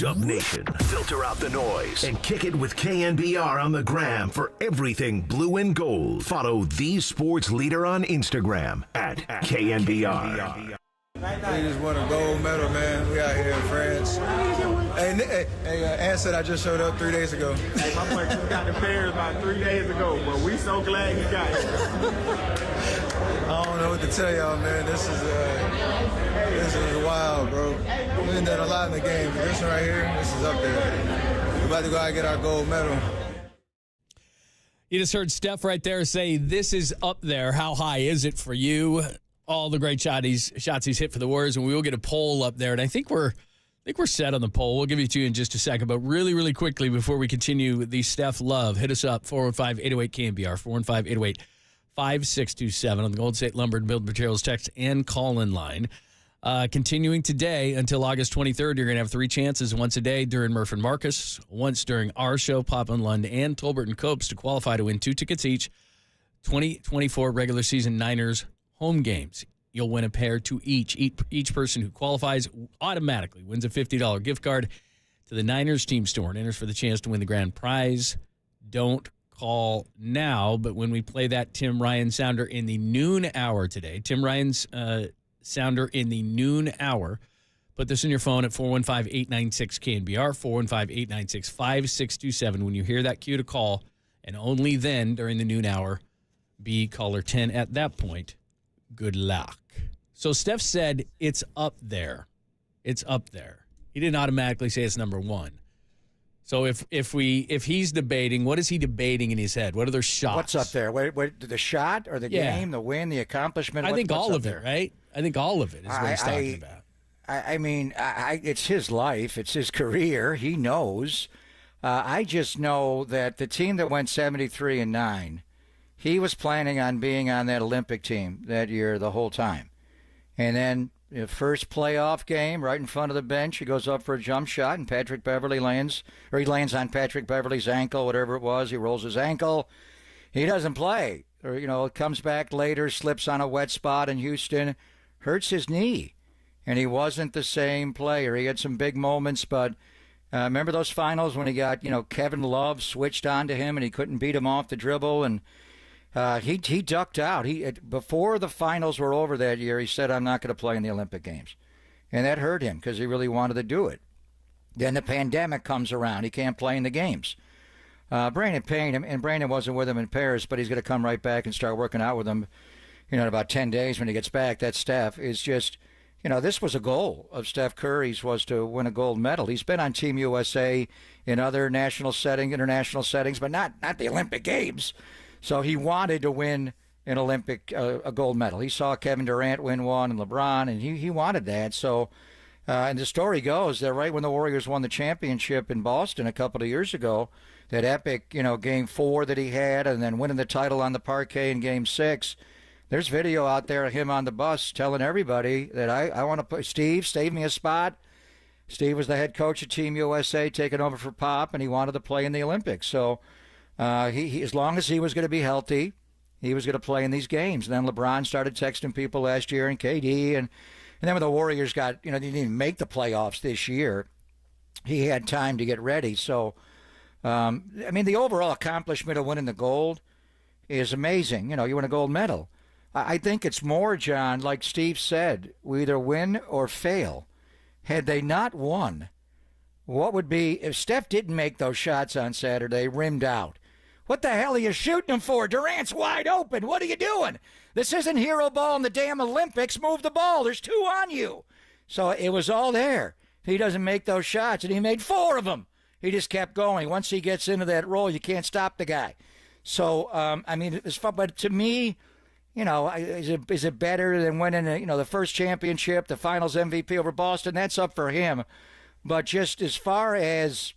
Speaker 1: Dub Nation, filter out the noise and kick it with KNBR on the gram for everything blue and gold. Follow the sports leader on Instagram at KNBR.
Speaker 17: We just won a gold medal, man. We out here in France. Hey, Ann said I just showed up 3 days ago.
Speaker 15: Hey, my boy just got the Bears about 3 days ago, but we so glad he got here.
Speaker 17: I don't know what to tell y'all, man. This is wild, bro. We've done a lot in the game, but this one right here, this is up there. We're about to go out and get our gold medal.
Speaker 2: You just heard Steph right there say, this is up there. How high is it for you? All the great shots he's hit for the Warriors, and we will get a poll up there. And I think we're set on the poll. We'll give it to you in just a second. But really, really quickly, before we continue with the Steph love, hit us up, 415-808-KNBR, 415-808-5627 on the Golden State Lumber and Building Materials text and call-in line. Continuing today until August 23rd, you're going to have 3 chances once a day during Murph and Marcus, once during our show, Papa and Lund, and Tolbert and Copes to qualify to win 2 tickets each, 2024 regular season Niners home games. You'll win a pair to each. Each person who qualifies automatically wins a $50 gift card to the Niners team store and enters for the chance to win the grand prize. Don't call now, but when we play that Tim Ryan sounder in the noon hour today, Tim Ryan's sounder in the noon hour, put this in your phone at 415-896-KNBR, 415-896-5627. When you hear that cue to call, and only then during the noon hour, be caller 10 at that point. Good luck. So Steph said it's up there. It's up there. He didn't automatically say it's number 1. So if he's debating, what is he debating in his head? What are their shots?
Speaker 9: What's up there? What the shot or the game, the win, the accomplishment?
Speaker 2: I think all of it,
Speaker 9: there?
Speaker 2: right? I think all of it is what he's talking about.
Speaker 9: I mean, it's his life. It's his career. He knows. I just know that the team that went 73-9, he was planning on being on that Olympic team that year the whole time. And then the first playoff game, right in front of the bench, he goes up for a jump shot, and Patrick Beverly lands on Patrick Beverly's ankle, whatever it was. He rolls his ankle. He doesn't play. Or, comes back later, slips on a wet spot in Houston, hurts his knee. And he wasn't the same player. He had some big moments, but remember those finals when he got, Kevin Love switched onto him and he couldn't beat him off the dribble, and he ducked out. Before the finals were over that year, he said, I'm not going to play in the Olympic Games. And that hurt him because he really wanted to do it. Then the pandemic comes around. He can't play in the games. Brandon Payne, and Brandon wasn't with him in Paris, but he's going to come right back and start working out with him, in about 10 days when he gets back. That Steph is just, this was a goal of Steph Curry's, was to win a gold medal. He's been on Team USA in other international settings, but not the Olympic Games. So he wanted to win an Olympic a gold medal. He saw Kevin Durant win one and LeBron, and he wanted that. So, and the story goes that right when the Warriors won the championship in Boston a couple of years ago, that epic, Game 4 that he had, and then winning the title on the parquet in Game 6, there's video out there of him on the bus telling everybody that I want to put Steve, save me a spot. Steve was the head coach of Team USA, taking over for Pop, and he wanted to play in the Olympics. So, he as long as he was going to be healthy, he was going to play in these games. And then LeBron started texting people last year, and KD, and then when the Warriors got, they didn't even make the playoffs this year, he had time to get ready. So, the overall accomplishment of winning the gold is amazing. You win a gold medal. I think it's more, John, like Steve said, we either win or fail. Had they not won, what would be, if Steph didn't make those shots on Saturday, rimmed out? What the hell are you shooting them for? Durant's wide open. What are you doing? This isn't hero ball in the damn Olympics. Move the ball. There's 2 on you. So it was all there. He doesn't make those shots, and he made 4 of them. He just kept going. Once he gets into that role, you can't stop the guy. So, it's fun. But to me, is it better than winning, the first championship, the finals MVP over Boston? That's up for him. But just as far as,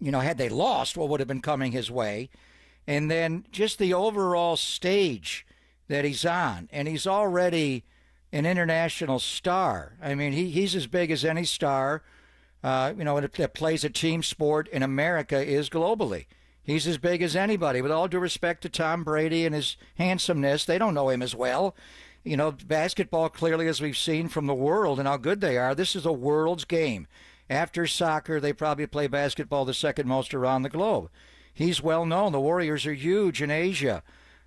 Speaker 9: had they lost, what would have been coming his way? And then just the overall stage that he's on. And he's already an international star. He's as big as any star, that plays a team sport in America is globally. He's as big as anybody. With all due respect to Tom Brady and his handsomeness, they don't know him as well. Basketball, clearly, as we've seen from the world and how good they are, this is a world's game. After soccer, they probably play basketball the second most around the globe. He's well known. The Warriors are huge in Asia.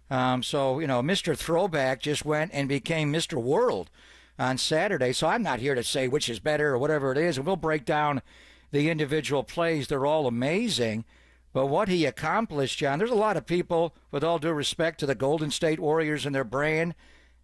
Speaker 9: So, Mr. Throwback just went and became Mr. World on Saturday. So I'm not here to say which is better or whatever it is. And we'll break down the individual plays. They're all amazing. But what he accomplished, John, there's a lot of people, with all due respect to the Golden State Warriors and their brand,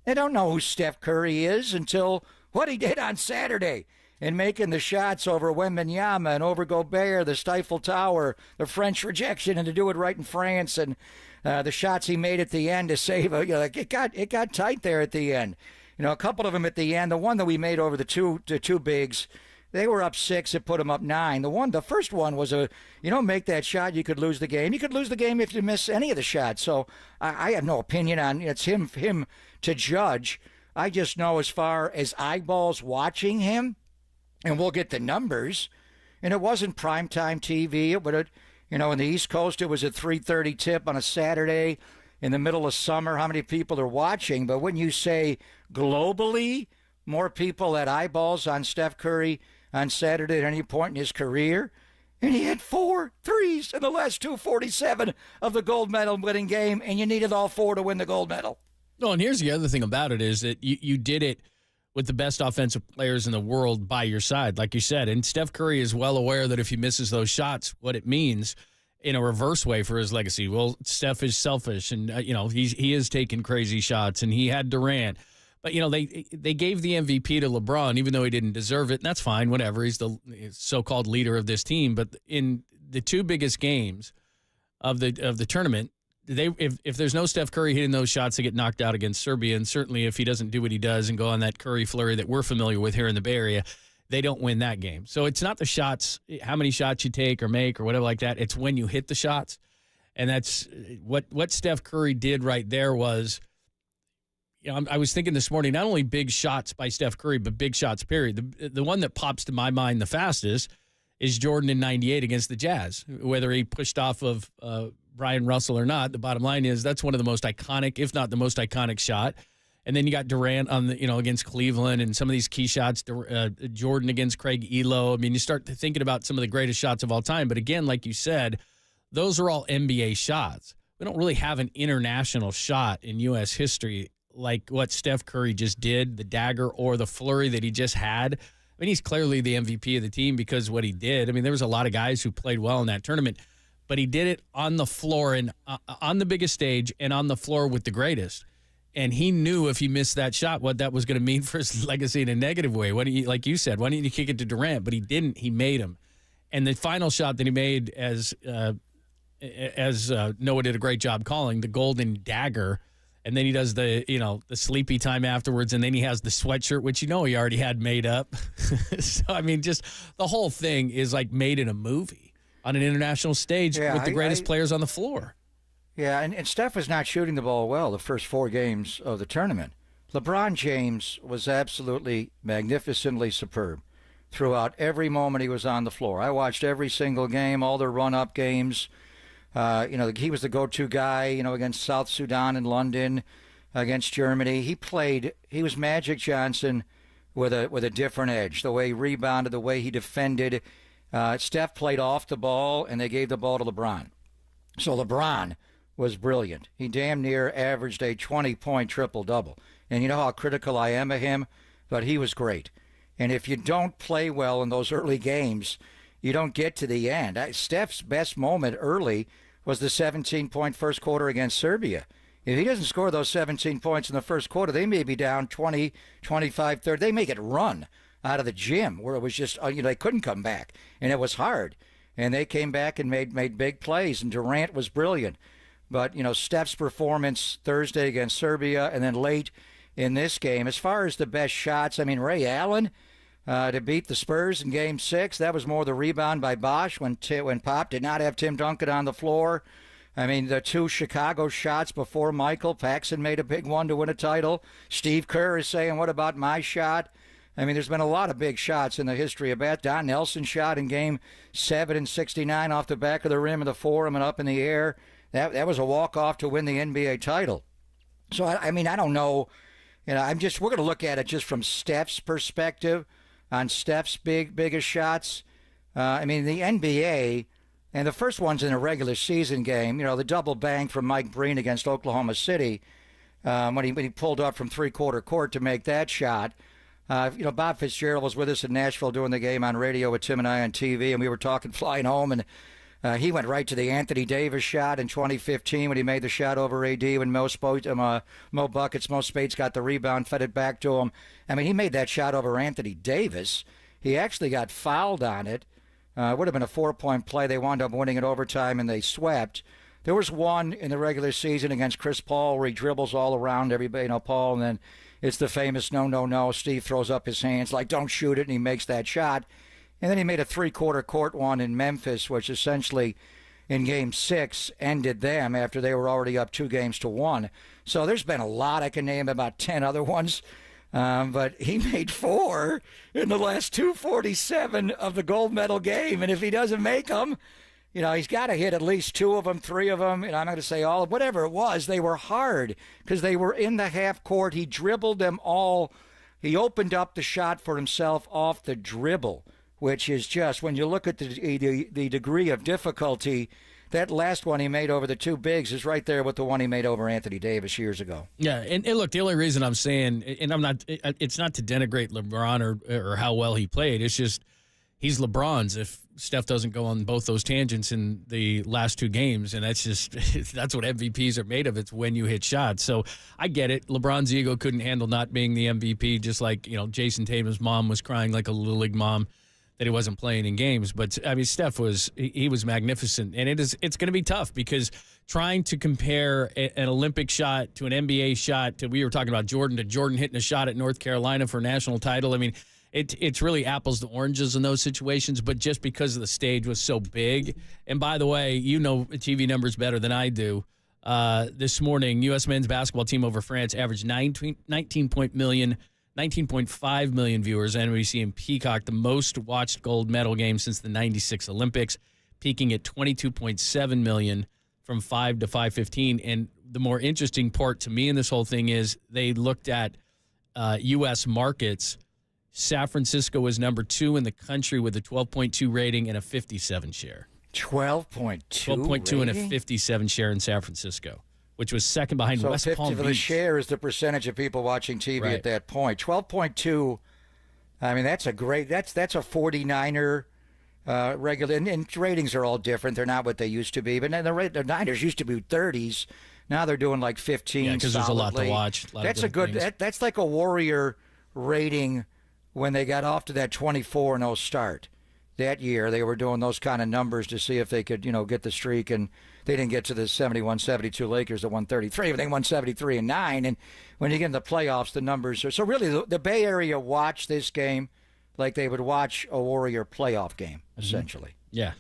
Speaker 9: they don't know who Steph Curry is until what he did on Saturday in making the shots over Wembanyama and over Gobert, the Stifle Tower, the French rejection, and to do it right in France, and the shots he made at the end to save. It got tight there at the end. A couple of them at the end. The one that we made over the two bigs, they were up 6. It put them up 9. The first one was make that shot, you could lose the game. You could lose the game if you miss any of the shots. So I have no opinion on it's him to judge. I just know as far as eyeballs watching him, and we'll get the numbers. And it wasn't primetime TV, but in the East Coast, it was a 3:30 tip on a Saturday in the middle of summer. How many people are watching? But when you say globally, more people had eyeballs on Steph Curry on Saturday at any point in his career, and he had 4 threes in the last 2:47 of the gold medal winning game, and you needed all 4 to win the gold medal.
Speaker 2: No, and here's the other thing about it is that you did it with the best offensive players in the world by your side, like you said. And Steph Curry is well aware that if he misses those shots, what it means in a reverse way for his legacy. Well, Steph is selfish, and he is taking crazy shots, and he had Durant. But they gave the MVP to LeBron, even though he didn't deserve it. And that's fine, whatever. He's the so-called leader of this team. But in the 2 biggest games of the tournament, if there's no Steph Curry hitting those shots, they get knocked out against Serbia. And certainly if he doesn't do what he does and go on that Curry flurry that we're familiar with here in the Bay Area, they don't win that game. So it's not the shots, how many shots you take or make or whatever like that. It's when you hit the shots. And that's what Steph Curry did right there was, I was thinking this morning, not only big shots by Steph Curry, but big shots, period. The one that pops to my mind the fastest is Jordan in 98 against the Jazz. Whether he pushed off of Brian Russell or not, the bottom line is that's one of the most iconic, if not the most iconic shot. And then you got Durant on against Cleveland and some of these key shots, Jordan against Craig Elo. I mean, you start thinking about some of the greatest shots of all time. But again, like you said, those are all NBA shots. We don't really have an international shot in U.S. history like what Steph Curry just did, the dagger or the flurry that he just had. I mean, he's clearly the MVP of the team because of what he did. I mean, there was a lot of guys who played well in that tournament, but he did it on the floor and on the biggest stage and on the floor with the greatest. And he knew if he missed that shot, what that was going to mean for his legacy in a negative way. Like you said, why didn't you kick it to Durant? But he didn't. He made him. And the final shot that he made, as Noah did a great job calling, the golden dagger. And then he does the sleepy time afterwards, and then he has the sweatshirt, which he already had made up. So, I mean, just the whole thing is like made in a movie on an international stage with the greatest players on the floor.
Speaker 9: Yeah, and Steph was not shooting the ball well the first 4 games of the tournament. LeBron James was absolutely magnificently superb throughout every moment he was on the floor. I watched every single game, all the run-up games. He was the go-to guy, against South Sudan in London, against Germany. He was Magic Johnson with a different edge, the way he rebounded, the way he defended. Steph played off the ball, and they gave the ball to LeBron. So LeBron was brilliant. He damn near averaged a 20-point triple-double. And you know how critical I am of him, but he was great. And if you don't play well in those early games, you don't get to the end. Steph's best moment early was the 17-point first quarter against Serbia. If he doesn't score those 17 points in the first quarter, they may be down 20, 25, 30. They may get run out of the gym where it was just, they couldn't come back. And it was hard. And they came back and made big plays, and Durant was brilliant. But, Steph's performance Thursday against Serbia and then late in this game, as far as the best shots, I mean, Ray Allen to beat the Spurs in Game 6, that was more the rebound by Bosch when Pop did not have Tim Duncan on the floor. I mean, the 2 Chicago shots before Michael, Paxson made a big one to win a title. Steve Kerr is saying, what about my shot? I mean, there's been a lot of big shots in the history of that. Don Nelson shot in Game 7 in '69 off the back of the rim of the Forum and up in the air. That was a walk-off to win the NBA title. So, I don't know. We're going to look at it just from Steph's perspective on Steph's biggest shots. I mean, the NBA, and the first one's in a regular season game, the double bang from Mike Breen against Oklahoma City when he pulled up from three-quarter court to make that shot. Bob Fitzgerald was with us in Nashville doing the game on radio with Tim and I on TV, and we were talking flying home, and he went right to the Anthony Davis shot in 2015 when he made the shot over AD when Mo Buckets, Mo Spades got the rebound, fed it back to him. I mean, he made that shot over Anthony Davis. He actually got fouled on it. It would have been a 4-point play. They wound up winning in overtime, and they swept. There was one in the regular season against Chris Paul where he dribbles all around everybody, Paul, and then it's the famous no. Steve throws up his hands like, don't shoot it, and he makes that shot. And then he made a three-quarter court one in Memphis, which essentially in Game 6 ended them after they were already up 2-1. So there's been a lot. I can name about 10 other ones. But he made 4 in the last 2:47 of the gold medal game. And if he doesn't make them, he's got to hit at least 2 of them, 3 of them. And I'm not going to say all, whatever it was, they were hard because they were in the half court. He dribbled them all. He opened up the shot for himself off the dribble, which is just, when you look at the degree of difficulty, that last one he made over the 2 bigs is right there with the one he made over Anthony Davis years ago.
Speaker 2: Yeah, and look, the only reason I'm saying, and it's not to denigrate LeBron or how well he played. It's just he's LeBron's if Steph doesn't go on both those tangents in the last 2 games, and that's what MVPs are made of. It's when you hit shots. So I get it. LeBron's ego couldn't handle not being the MVP, just like Jason Tatum's mom was crying like a little league mom that he wasn't playing in games. But I mean, Steph was magnificent, and it's going to be tough because trying to compare an Olympic shot to an NBA shot to, we were talking about Jordan hitting a shot at North Carolina for a national title. I mean, it's really apples to oranges in those situations, but just because the stage was so big. And by the way, TV numbers better than I do. This morning, U.S. men's basketball team over France averaged 19.5 million viewers. NBC and Peacock, the most watched gold medal game since the 96 Olympics, peaking at 22.7 million from 5 to 5:15. And the more interesting part to me in this whole thing is they looked at U.S. markets. San Francisco was number 2 in the country with a 12.2 rating and a 57 share.
Speaker 9: 12.2
Speaker 2: and a 57 share in San Francisco, which was second behind West Palm Beach.
Speaker 9: So 50 of the share is the percentage of people watching TV at that point. 12.2, I mean, that's a 49er regular, and ratings are all different. They're not what they used to be. But the Niners used to be 30s. Now they're doing like 15.
Speaker 2: Yeah, because there's a lot to watch.
Speaker 9: That's like a Warrior rating when they got off to that 24-0 start. That year, they were doing those kind of numbers to see if they could, get the streak, and they didn't get to the 71-72 Lakers at 133, but they won 73-9. And when you get in the playoffs, the numbers are so. Really, the Bay Area watched this game like they would watch a Warrior playoff game, essentially.
Speaker 2: Yeah,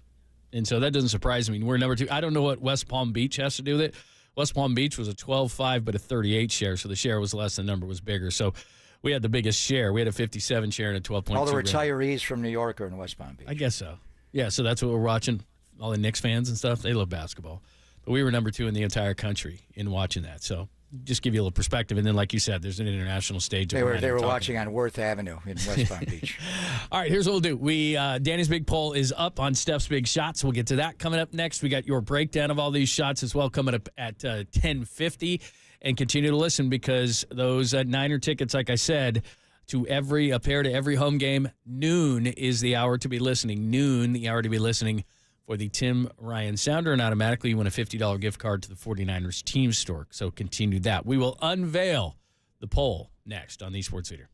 Speaker 2: and so that doesn't surprise me. We're number 2. I don't know what West Palm Beach has to do with it. West Palm Beach was a 12.5, but a 38 share, so the share was less, the number was bigger. So we had the biggest share. We had a 57 share and a 12.2.
Speaker 9: All the retirees from New York are in West Palm Beach.
Speaker 2: I guess so. Yeah, so that's what we're watching. All the Knicks fans and stuff, they love basketball. But we were number 2 in the entire country in watching that. So just give you a little perspective. And then, like you said, there's an international stage.
Speaker 9: They were watching on Worth Avenue in West Palm Beach.
Speaker 2: All right, here's what we'll do. Danny's big poll is up on Steph's big shots. We'll get to that coming up next. We got your breakdown of all these shots as well coming up at 10:50. And continue to listen because those Niner tickets, like I said, a pair to every home game. Noon is the hour to be listening. The hour to be listening for the Tim Ryan Sounder, and automatically you win a $50 gift card to the 49ers team store. So continue that. We will unveil the poll next on the Sports Leader.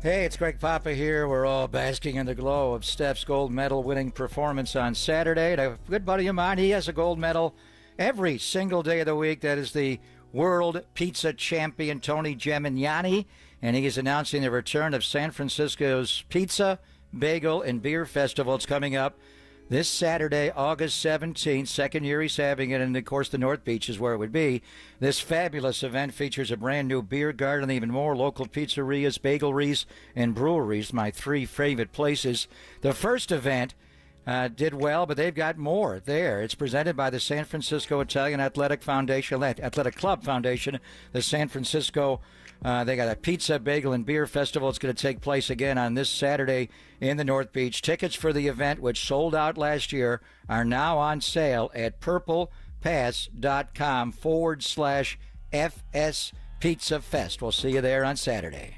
Speaker 9: Hey, it's Greg Papa here. We're all basking in the glow of Steph's gold medal winning performance on Saturday. And a good buddy of mine, he has a gold medal every single day of the week. That is the world pizza champion, Tony Gemignani. And he is announcing the return of San Francisco's Pizza, Bagel, and Beer Festival. It's coming up this Saturday, August 17th, second year he's having it, and of course the North Beach is where it would be. This fabulous event features a brand new beer garden and even more local pizzerias, bagelries, and breweries, my three favorite places. The first event did well, but they've got more there. It's presented by the San Francisco Italian Athletic Club Foundation, the San Francisco they got a pizza, bagel, and beer festival. It's going to take place again on this Saturday in the North Beach. Tickets for the event, which sold out last year, are now on sale at purplepass.com/FS Pizza Fest. We'll see you there on Saturday.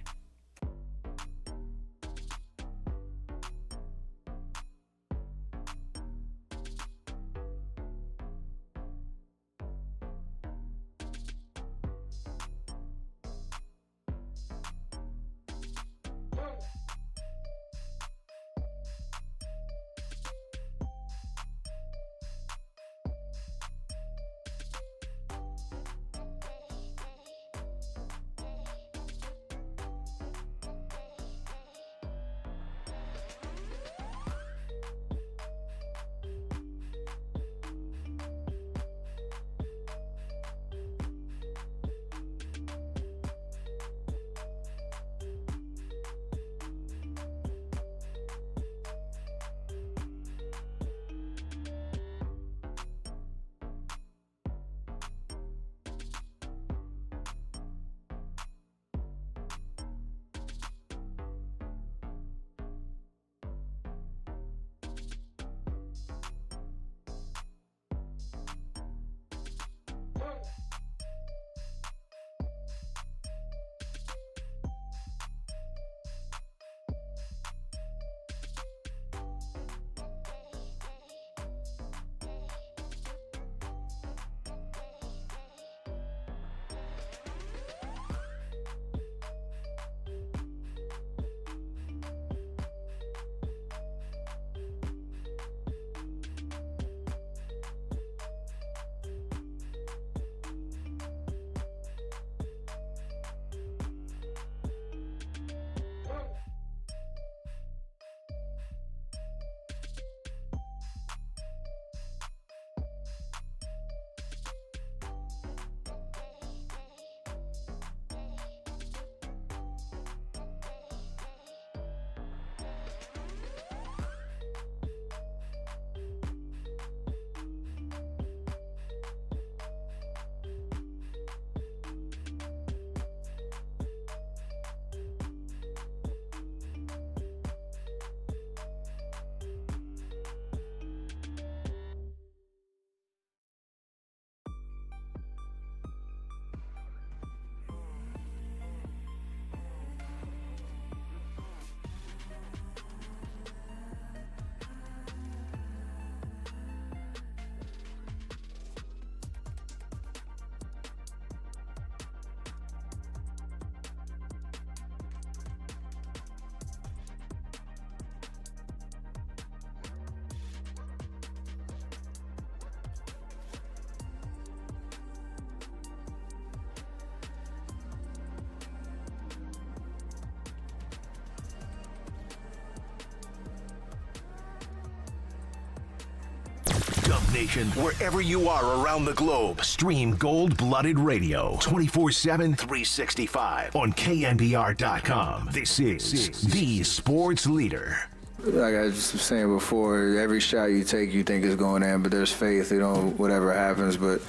Speaker 1: Dub Nation, wherever you are around the globe, stream Gold-Blooded Radio 24/7, 365 on KNBR.com. This is the sports leader.
Speaker 17: Like I was saying before, every shot you take, you think is going in, but there's faith, whatever happens. But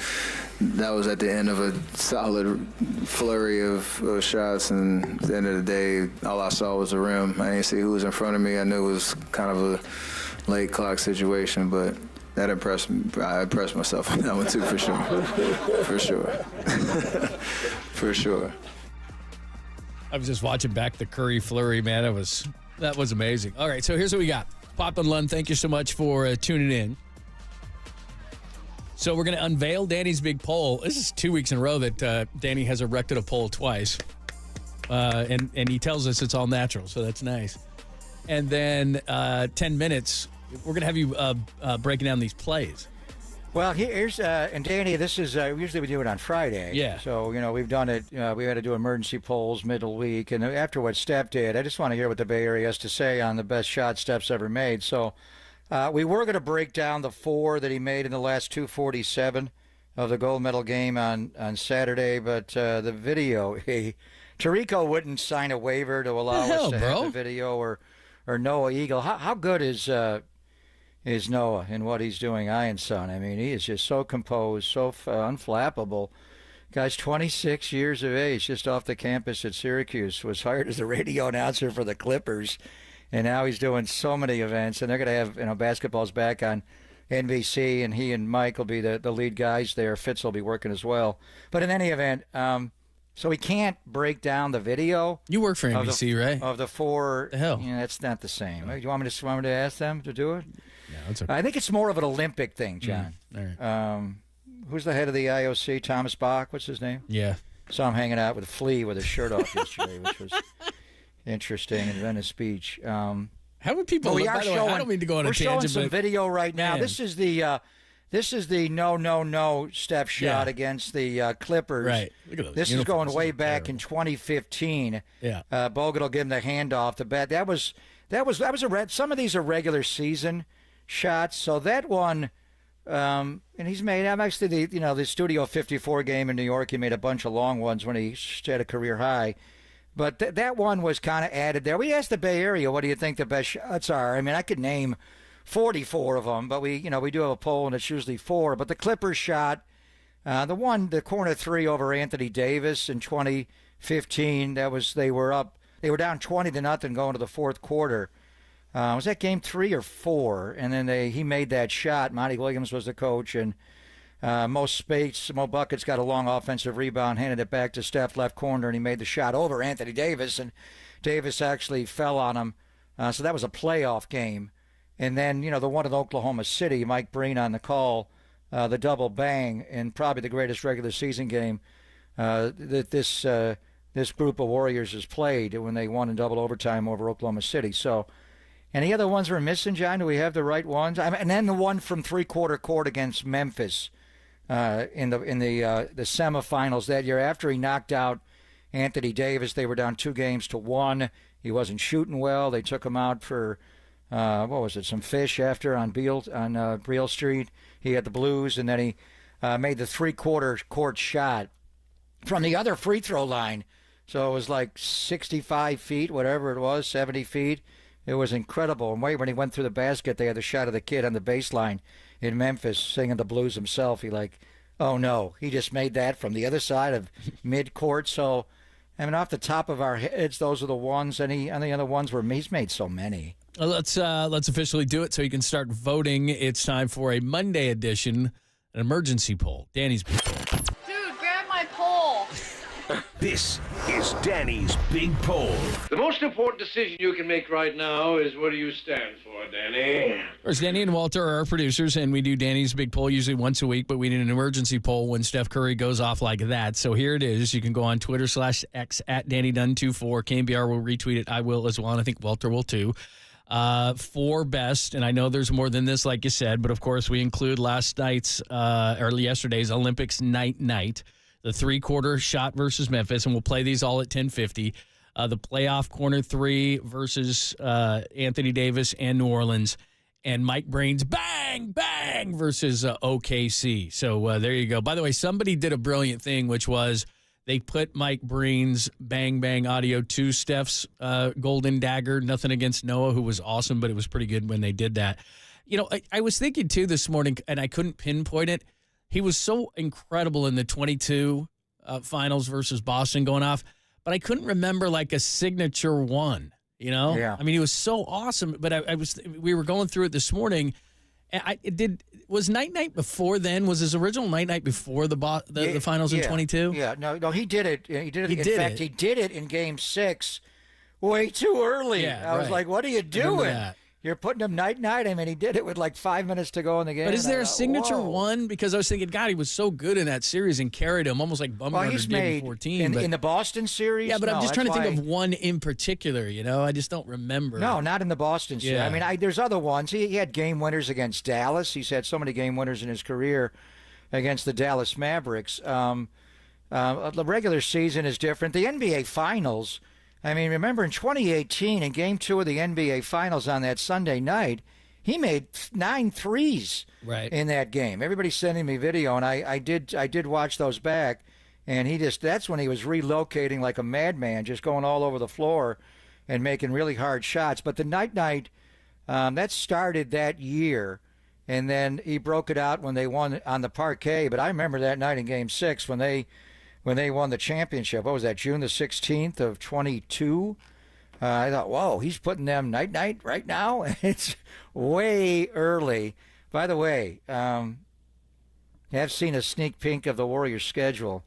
Speaker 17: that was at the end of a solid flurry of shots, and at the end of the day, all I saw was the rim. I didn't see who was in front of me. I knew it was kind of a late clock situation, but that impressed me. I impressed myself on that one too, for sure. For sure. For sure.
Speaker 2: I was just watching back the Curry flurry, man. That was amazing. All right, so here's what we got. Pop and Lund, thank you so much for tuning in. So we're going to unveil Danny's big poll. This is 2 weeks in a row that Danny has erected a poll twice. and he tells us it's all natural, so that's nice. And then 10 minutes, we're going to have you breaking down these plays.
Speaker 9: Well, here's and Danny, this is usually we do it on Friday.
Speaker 2: Yeah.
Speaker 9: So we've done it. We had to do emergency polls middle week, and after what Steph did, I just want to hear what the Bay Area has to say on the best shot Steph's ever made. So we were going to break down the 4 that he made in the last 247 of the gold medal game on Saturday, but the video, Tirico wouldn't sign a waiver to allow us to have the video, or Noah Eagle. How good is Noah in what he's doing, Iron Son? I mean, he is just so composed, so unflappable. Guy's 26 years of age, just off the campus at Syracuse, was hired as the radio announcer for the Clippers, and now he's doing so many events, and they're going to have, basketball's back on NBC, and he and Mike will be the lead guys there. Fitz will be working as well. But in any event, so we can't break down the video.
Speaker 2: You work for NBC, right?
Speaker 9: Of the 4.
Speaker 2: The hell?
Speaker 9: That's not the same. Do you want me to ask them to do it?
Speaker 2: No, it's okay.
Speaker 9: I think it's more of an Olympic thing, John.
Speaker 2: All right.
Speaker 9: Who's the head of the IOC? Thomas Bach. What's his name?
Speaker 2: Yeah.
Speaker 9: Saw him hanging out with Flea with his shirt off yesterday, which was interesting, and then his speech.
Speaker 2: How many people?
Speaker 9: We
Speaker 2: by
Speaker 9: are
Speaker 2: the way,
Speaker 9: showing.
Speaker 2: I don't mean to go on a
Speaker 9: we're showing
Speaker 2: tangent,
Speaker 9: some
Speaker 2: but
Speaker 9: video right now.
Speaker 2: man.
Speaker 9: This is the no step shot against the Clippers.
Speaker 2: Right. Look at those
Speaker 9: This is going
Speaker 2: uniforms.
Speaker 9: way back in 2015.
Speaker 2: Yeah.
Speaker 9: Bogut will give him the handoff. The bet that was a red. Some of these are regular season shots. So that one, and he's made. I'm actually the Studio 54 game in New York. He made a bunch of long ones when he had a career high. But that one was kind of added there. We asked the Bay Area, what do you think the best shots are? I mean, I could name 44 of them, but we do have a poll, and it's usually 4. But the Clippers shot, the corner 3 over Anthony Davis in 2015. They were down 20-0 going to the fourth quarter. Was that game 3 or 4? And then he made that shot. Monty Williams was the coach, and Mo Buckets got a long offensive rebound, handed it back to Steph, left corner, and he made the shot over Anthony Davis, and Davis actually fell on him. So that was a playoff game. And then, the one in Oklahoma City, Mike Breen on the call, the double bang, and probably the greatest regular season game that this group of Warriors has played when they won in double overtime over Oklahoma City. So, any other ones we're missing, John? Do we have the right ones? And then the one from three-quarter court against Memphis in the semifinals that year after he knocked out Anthony Davis. They were down 2-1. He wasn't shooting well. They took him out for some fish after on Beale Street. He had the blues, and then he made the three-quarter court shot from the other free throw line. So it was like 65 feet, whatever it was, 70 feet. It was incredible. And when he went through the basket, they had the shot of the kid on the baseline in Memphis singing the blues himself. Oh no, he just made that from the other side of mid-court. So, off the top of our heads, those are the ones. Any other ones where he's made so many.
Speaker 2: Well, let's officially do it so you can start voting. It's time for a Monday edition, an emergency poll. Danny's big poll.
Speaker 11: Dude, grab my pole.
Speaker 1: This is Danny's Big Poll.
Speaker 22: The most important decision you can make right now is what do you stand for, Danny?
Speaker 2: Of course, Danny and Walter are our producers, and we do Danny's Big Poll usually once a week, but we need an emergency poll when Steph Curry goes off like that. So here it is. You can go on Twitter /X at DannyDunn24. KNBR will retweet it. I will as well, and I think Walter will too. 4 best, and I know there's more than this, like you said, but of course we include yesterday's Olympics night. The three-quarter shot versus Memphis, and we'll play these all at 10:50. The playoff corner 3 versus Anthony Davis and New Orleans, and Mike Breen's bang, bang versus OKC. So there you go. By the way, somebody did a brilliant thing, which was they put Mike Breen's bang, bang audio to Steph's golden dagger. Nothing against Noah, who was awesome, but it was pretty good when they did that. I was thinking, too, this morning, and I couldn't pinpoint it. He was so incredible in the 22 finals versus Boston going off, but I couldn't remember like a signature one,
Speaker 9: Yeah.
Speaker 2: I mean, he was so awesome, but we were going through it this morning. And was night before then? Was his original night before the finals in 22?
Speaker 9: Yeah, no, he did it. He did it. In fact, he did it in Game 6 way too early.
Speaker 2: Yeah,
Speaker 9: I was like, what are you doing? You're putting him night-night. I mean, he did it with like 5 minutes to go in the game.
Speaker 2: But is there a signature
Speaker 9: whoa.
Speaker 2: one? Because I was thinking, God, he was so good in that series and carried him almost like Bumgarner did in 14.
Speaker 9: In the Boston series?
Speaker 2: Yeah, but
Speaker 9: no,
Speaker 2: I'm just trying to think
Speaker 9: why-
Speaker 2: of one in particular, I just don't remember.
Speaker 9: No, not in the Boston series.
Speaker 2: Yeah.
Speaker 9: I mean, there's other ones. He had game winners against Dallas. He's had so many game winners in his career against the Dallas Mavericks. The regular season is different. The NBA Finals, I mean, remember in 2018, in Game 2 of the NBA Finals on that Sunday night, he made 9 threes in that game. Everybody's sending me video, and I did watch those back, and that's when he was relocating like a madman, just going all over the floor and making really hard shots. But the night, that started that year, and then he broke it out when they won on the parquet. But I remember that night in Game 6 when they won the championship. What was that, June the 16th of 22? I thought, whoa, he's putting them night right now? It's way early. By the way, I've seen a sneak peek of the Warriors' schedule.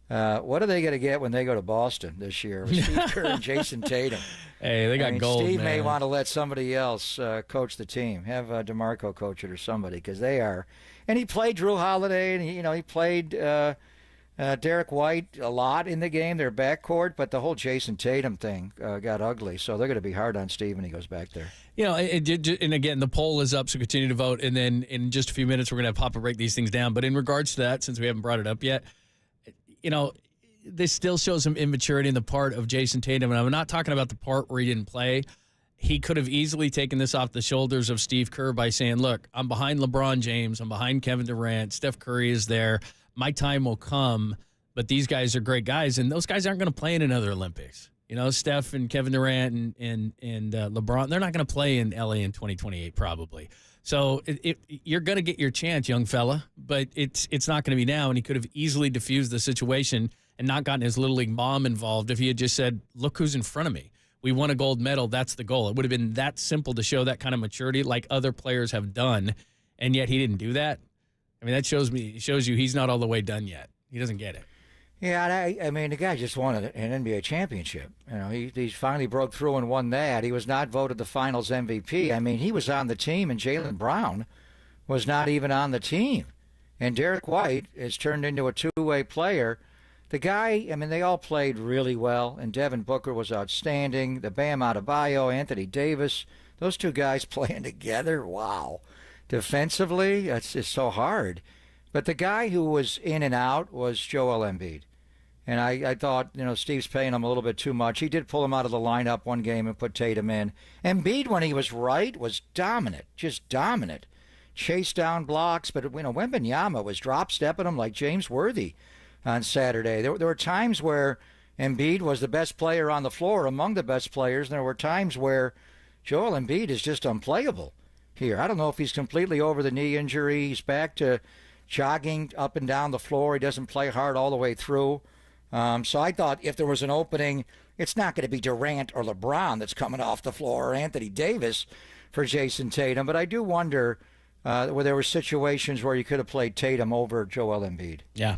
Speaker 9: What are they going to get when they go to Boston this year with Steve Kerr and Jason Tatum?
Speaker 2: Hey, they got gold,
Speaker 9: Steve
Speaker 2: man.
Speaker 9: may want to let somebody else coach the team. Have DeMarco coach it or somebody, because they are. And he played Drew Holiday, and he played Derek White a lot in the game, their backcourt, but the whole Jason Tatum thing got ugly, so they're going to be hard on Steve when he goes back there.
Speaker 2: And again, the poll is up, so continue to vote, and then in just a few minutes we're going to have Papa break these things down. But in regards to that, since we haven't brought it up yet, this still shows some immaturity in the part of Jason Tatum, and I'm not talking about the part where he didn't play. He could have easily taken this off the shoulders of Steve Kerr by saying, look, I'm behind LeBron James, I'm behind Kevin Durant, Steph Curry is there, my time will come, but these guys are great guys, and those guys aren't going to play in another Olympics. Steph and Kevin Durant and LeBron, they're not going to play in LA in 2028 probably. So you're going to get your chance, young fella, but it's not going to be now, and he could have easily diffused the situation and not gotten his Little League mom involved if he had just said, look who's in front of me. We won a gold medal. That's the goal. It would have been that simple to show that kind of maturity like other players have done, and yet he didn't do that. I mean, that shows you he's not all the way done yet. He doesn't get it.
Speaker 9: Yeah, I mean, the guy just won an NBA championship. He finally broke through and won that. He was not voted the Finals MVP. I mean, he was on the team, and Jaylen Brown was not even on the team. And Derek White has turned into a two-way player. The guy, I mean, they all played really well, and Devin Booker was outstanding. The Bam Adebayo, Anthony Davis, those two guys playing together, wow. Defensively, it's so hard. But the guy who was in and out was Joel Embiid. And I thought, Steve's paying him a little bit too much. He did pull him out of the lineup one game and put Tatum in. Embiid, when he was right, was dominant, just dominant. Chased down blocks, but, Wembanyama was drop-stepping him like James Worthy on Saturday. There were times where Embiid was the best player on the floor, among the best players, and there were times where Joel Embiid is just unplayable here. I don't know if he's completely over the knee injury. He's back to jogging up and down the floor. He doesn't play hard all the way through. So I thought if there was an opening, it's not going to be Durant or LeBron that's coming off the floor, or Anthony Davis for Jason Tatum. But I do wonder where there were situations where you could have played Tatum over Joel Embiid.
Speaker 2: Yeah.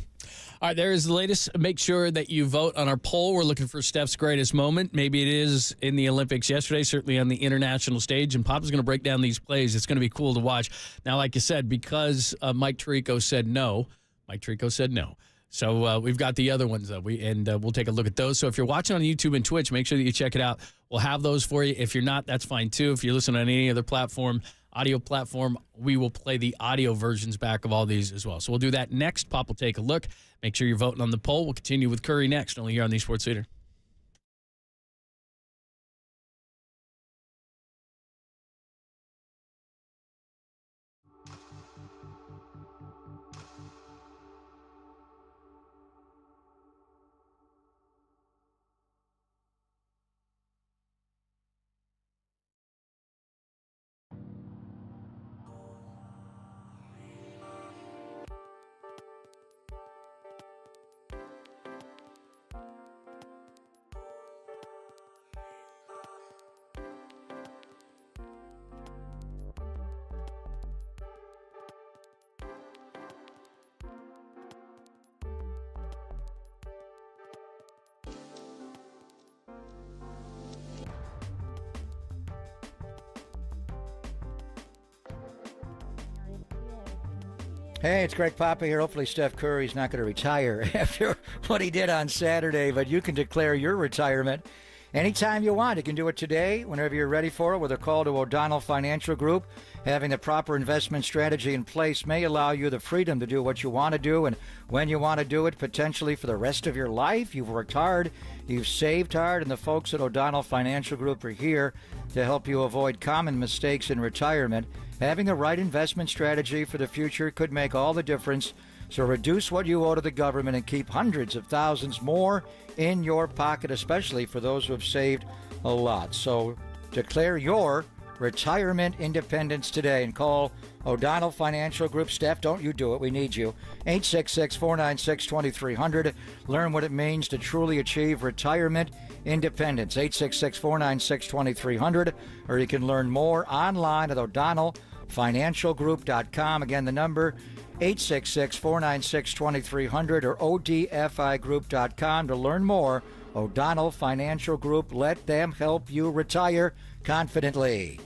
Speaker 2: All right, there is the latest. Make sure that you vote on our poll. We're looking for Steph's greatest moment. Maybe it is in the Olympics yesterday, certainly on the international stage, and Papa's going to break down these plays. It's going to be cool to watch. Now, like you said, because Mike Tirico said no, So we've got the other ones, though, we'll take a look at those. So if you're watching on YouTube and Twitch, make sure that you check it out. We'll have those for you. If you're not, that's fine, too. If you're listening on any other audio platform, we will play the audio versions back of all these as well. So we'll do that next. Pop will take a look. Make sure you're voting on the poll. We'll continue with Curry next, only here on the Sports Leader.
Speaker 9: Hey, it's Greg Papa here. Hopefully Steph Curry's not going to retire after what he did on Saturday, but you can declare your retirement anytime you want. You can do it today, whenever you're ready for it, with a call to O'Donnell Financial Group. Having the proper investment strategy in place may allow you the freedom to do what you want to do and when you want to do it, potentially for the rest of your life. You've worked hard, you've saved hard, and the folks at O'Donnell Financial Group are here to help you avoid common mistakes in retirement. Having the right investment strategy for the future could make all the difference. So reduce what you owe to the government and keep hundreds of thousands more in your pocket, especially for those who have saved a lot. So declare your retirement independence today and call O'Donnell Financial Group. Steph, don't you do it. We need you. 866-496-2300. Learn what it means to truly achieve retirement independence. 866-496-2300. Or you can learn more online at o'donnellfinancialgroup.com. Again, the number 866-496-2300 or odfigroup.com to learn more. O'Donnell Financial Group. Let them help you retire confidently.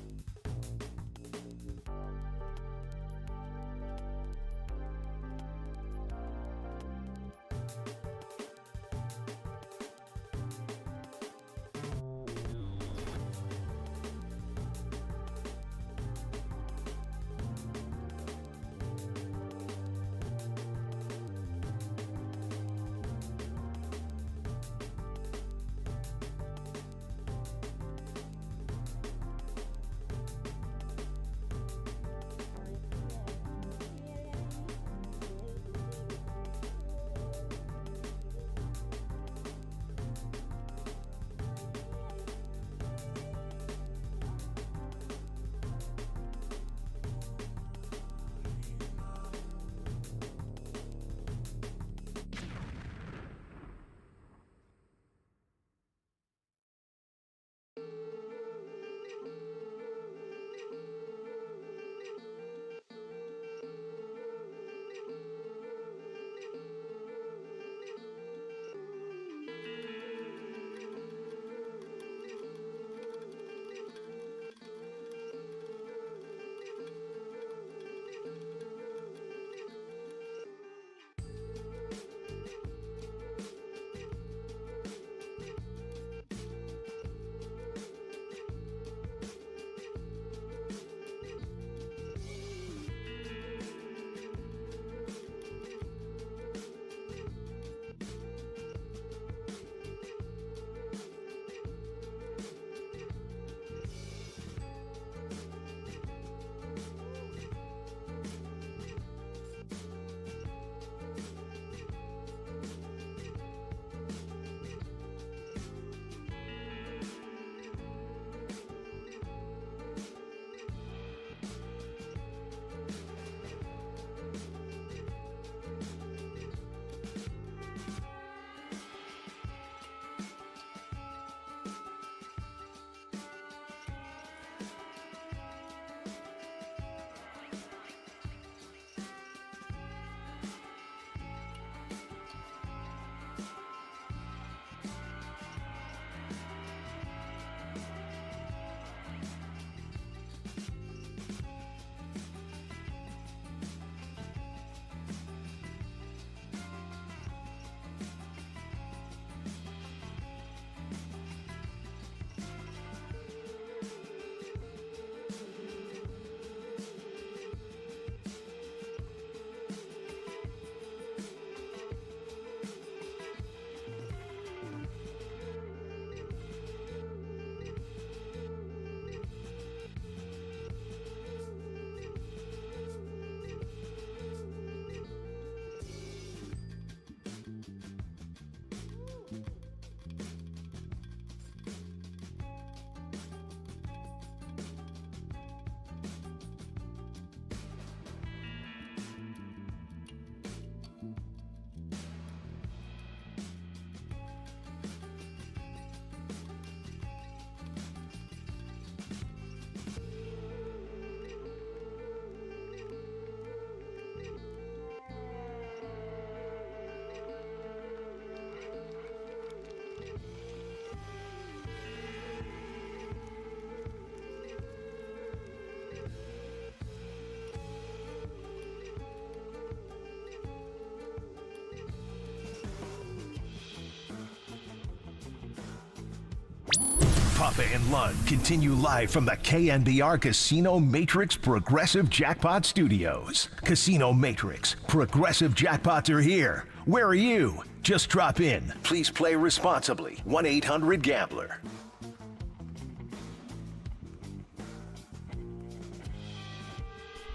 Speaker 1: Papa and Lund continue live from the KNBR Casino Matrix Progressive Jackpot Studios. Casino Matrix, Progressive Jackpots are here. Where are you? Just drop in. Please play responsibly. 1-800-GAMBLER.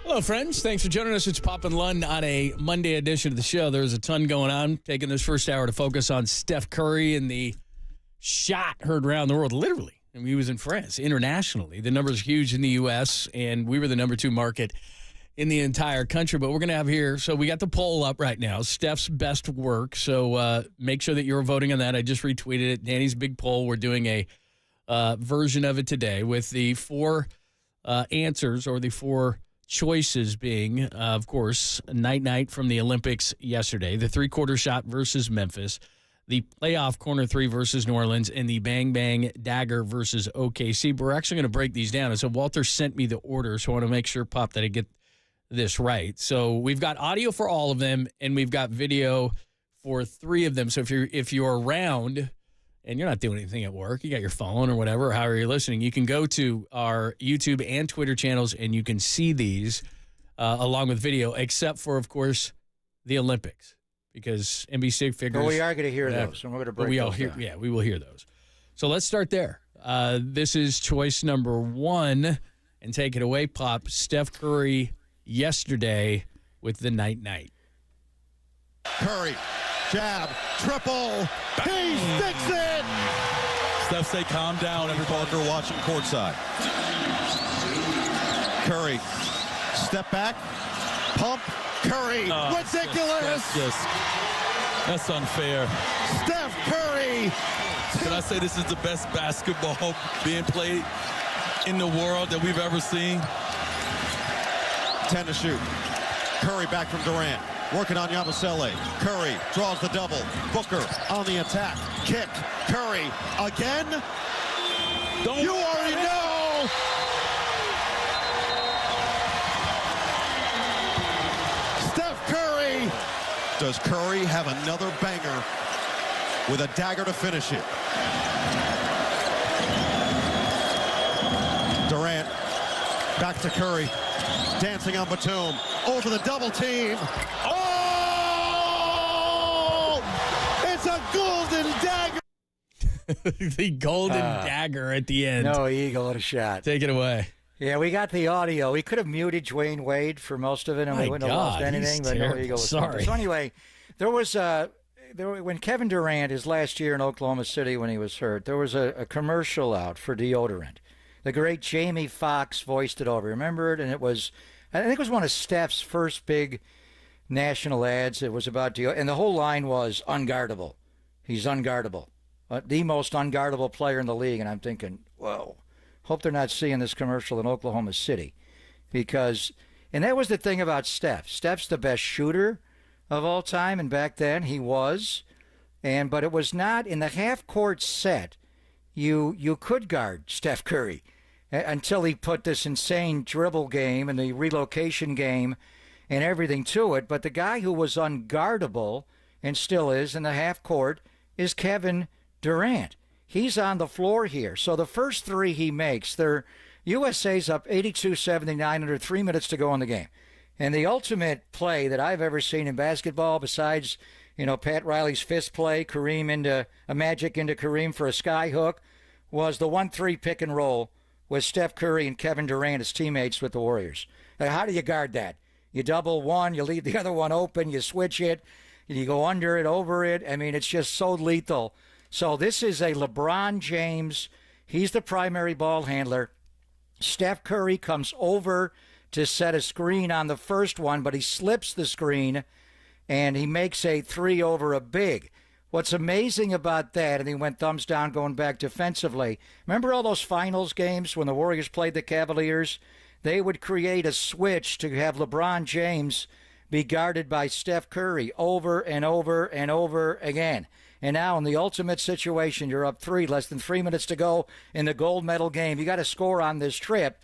Speaker 2: Hello, friends. Thanks for joining us. It's Pop and Lund on a Monday edition of the show. There's a ton going on. Taking this first hour to focus on Steph Curry and the shot heard around the world, literally. I mean, he was in France, internationally. The numbers are huge in the U.S., and we were the number 2 market in the entire country. But we're going to have here, so we got the poll up right now, Steph's best work. So make sure that you're voting on that. I just retweeted it. Danny's big poll. We're doing a version of it today with the 4 answers, or the 4 choices being, of course, night from the Olympics yesterday, the 3-quarter shot versus Memphis, the playoff corner 3 versus New Orleans, and the bang bang dagger versus OKC. But we're actually going to break these down. And so Walter sent me the order, so I want to make sure, Pop, that I get this right. So we've got audio for all of them, and we've got video for 3 of them. So if you're around and you're not doing anything at work, you got your phone or whatever, or however you're listening, you can go to our YouTube and Twitter channels, and you can see these along with video, except for, of course, the Olympics, because NBC figures.
Speaker 9: Well, we are going to hear those, and we're going to break those down.
Speaker 2: Yeah, we will hear those. So let's start there. This is choice number 1, and take it away, Pop. Steph Curry yesterday with the night.
Speaker 7: Curry, jab, triple. He sticks it.
Speaker 5: Steph, say calm down. Every Parker watching courtside.
Speaker 7: Curry, step back, pump. Curry, ridiculous.
Speaker 5: That's unfair.
Speaker 7: Steph Curry.
Speaker 5: Can I say this is the best basketball being played in the world that we've ever seen?
Speaker 7: 10 to shoot. Curry back from Durant. Working on Yabusele. Curry draws the double. Booker on the attack. Kick. Curry again. You already know. Steph Curry. Does Curry have another banger with a dagger to finish it? Durant back to Curry. Dancing on Batum, over the double team. Oh! It's a golden dagger.
Speaker 2: The golden dagger at the end.
Speaker 9: No eagle at a shot.
Speaker 2: Take it away.
Speaker 9: Yeah, we got the audio. We could have muted Dwayne Wade for most of it, and we wouldn't have lost anything. But no eagle.
Speaker 2: Sorry.
Speaker 9: So anyway, there was when Kevin Durant, his last year in Oklahoma City when he was hurt, there was a commercial out for deodorant. The great Jamie Foxx voiced it over. Remember it? And I think it was one of Steph's first big national ads. It was about deodorant. And the whole line was unguardable. He's unguardable. The most unguardable player in the league. And I'm thinking, whoa, hope they're not seeing this commercial in Oklahoma City. And that was the thing about Steph. Steph's the best shooter of all time. And back then he was. But it was not in the half-court set. You could guard Steph Curry until he put this insane dribble game and the relocation game and everything to it. But the guy who was unguardable, and still is in the half court, is Kevin Durant. He's on the floor here. So the first 3 he makes, USA's up 82-79 under 3 minutes to go in the game. And the ultimate play that I've ever seen in basketball, besides Pat Riley's fist play, Kareem into a Magic into Kareem for a sky hook, was the 1-3 pick and roll with Steph Curry and Kevin Durant as teammates with the Warriors. Now, how do you guard that? You double one, you leave the other one open, you switch it, you go under it, over it. I mean, it's just so lethal. So this is a LeBron James. He's the primary ball handler. Steph Curry comes over to set a screen on the first one, but he slips the screen, and he makes a 3 over a big. What's amazing about that, and he went thumbs down going back defensively, remember all those finals games when the Warriors played the Cavaliers? They would create a switch to have LeBron James be guarded by Steph Curry over and over and over again. And now in the ultimate situation, you're up 3, less than 3 minutes to go in the gold medal game. You got to score on this trip.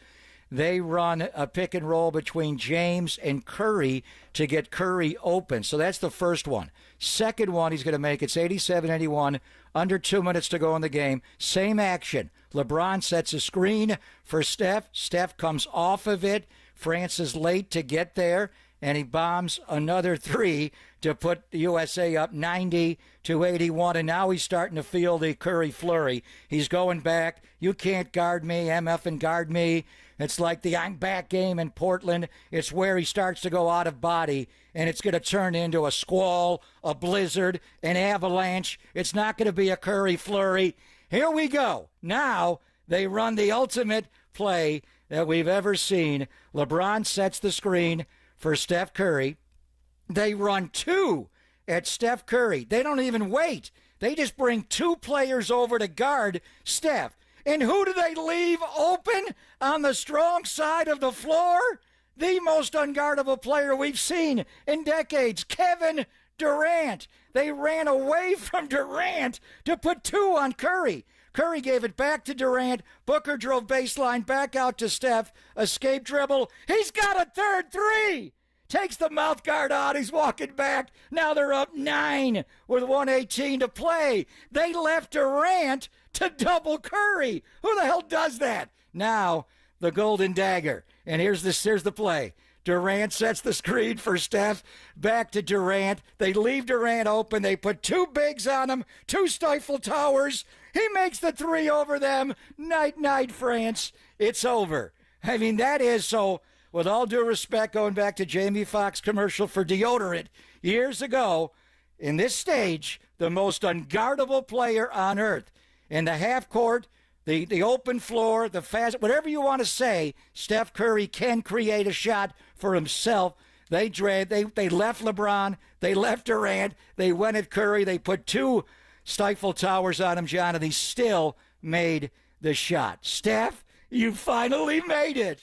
Speaker 9: they run a pick and roll between James and Curry to get Curry open. So that's the first one. Second one he's going to make, it's 87-81, under 2 minutes to go in the game. Same action. LeBron sets a screen for Steph. Steph comes off of it. France is late to get there, and he bombs another three to put the USA up 90-81. And now he's starting to feel the Curry flurry. He's going back. You can't guard me, MF and guard me. It's like the I'm back game in Portland. It's where he starts to go out of body, and it's going to turn into a squall, a blizzard, an avalanche. It's not going to be a Curry flurry. Here we go. Now they run the ultimate play that we've ever seen. LeBron sets the screen for Steph Curry. They run two at Steph Curry. They don't even wait. They just bring two players over to guard Steph. And who do they leave open on the strong side of the floor? The most unguardable player we've seen in decades, Kevin Durant. They ran away from Durant to put two on Curry. Curry gave it back to Durant. Booker drove baseline back out to Steph. Escape dribble. He's got a third three. Takes the mouth guard out. He's walking back. Now they're up 9 with 1:18 to play. They left Durant to double Curry. Who the hell does that? Now the golden dagger. And here's the play. Durant sets the screen for Steph. Back to Durant. They leave Durant open. They put two bigs on him. Two Stifle Towers. He makes the three over them. Night, night, France. It's over. I mean, that is so, with all due respect, going back to Jamie Foxx commercial for deodorant years ago, in this stage, the most unguardable player on earth. In the half court, the open floor, the fast, whatever you want to say, Steph Curry can create a shot for himself. They left LeBron. They left Durant. They went at Curry. They put two Stifle Towers on him, John, and he still made the shot. Steph, you finally made it.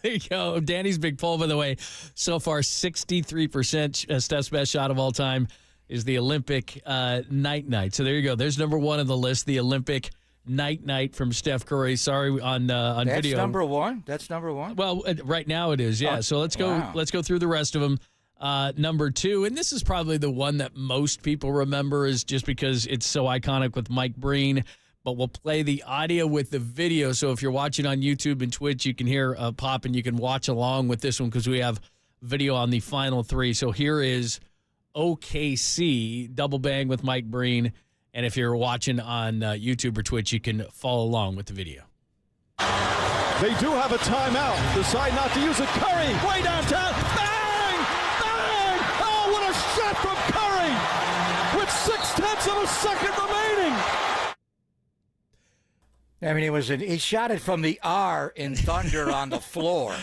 Speaker 2: There you go. Danny's big poll, by the way, so far 63% Steph's best shot of all time is the Olympic night. So there you go. There's number one on the list, the Olympic night from Steph Curry. Sorry on video.
Speaker 9: That's number one. That's number one.
Speaker 2: Well, right now it is. Yeah. So let's go.
Speaker 9: Wow.
Speaker 2: Let's go through the rest of them. Number two, and this is probably the one that most people remember, is just because it's so iconic with Mike Breen. But we'll play the audio with the video. So if you're watching on YouTube and Twitch, you can hear pop and you can watch along with this one because we have video on the final three. So here is OKC double bang with Mike Breen. And if you're watching on YouTube or Twitch, you can follow along with the video.
Speaker 7: They do have a timeout. Decide not to use it. Curry, way downtown. Bang! Bang! Oh, what a shot from Curry! With 0.6 of a second remaining.
Speaker 9: I mean, he shot it from the R in Thunder on the floor.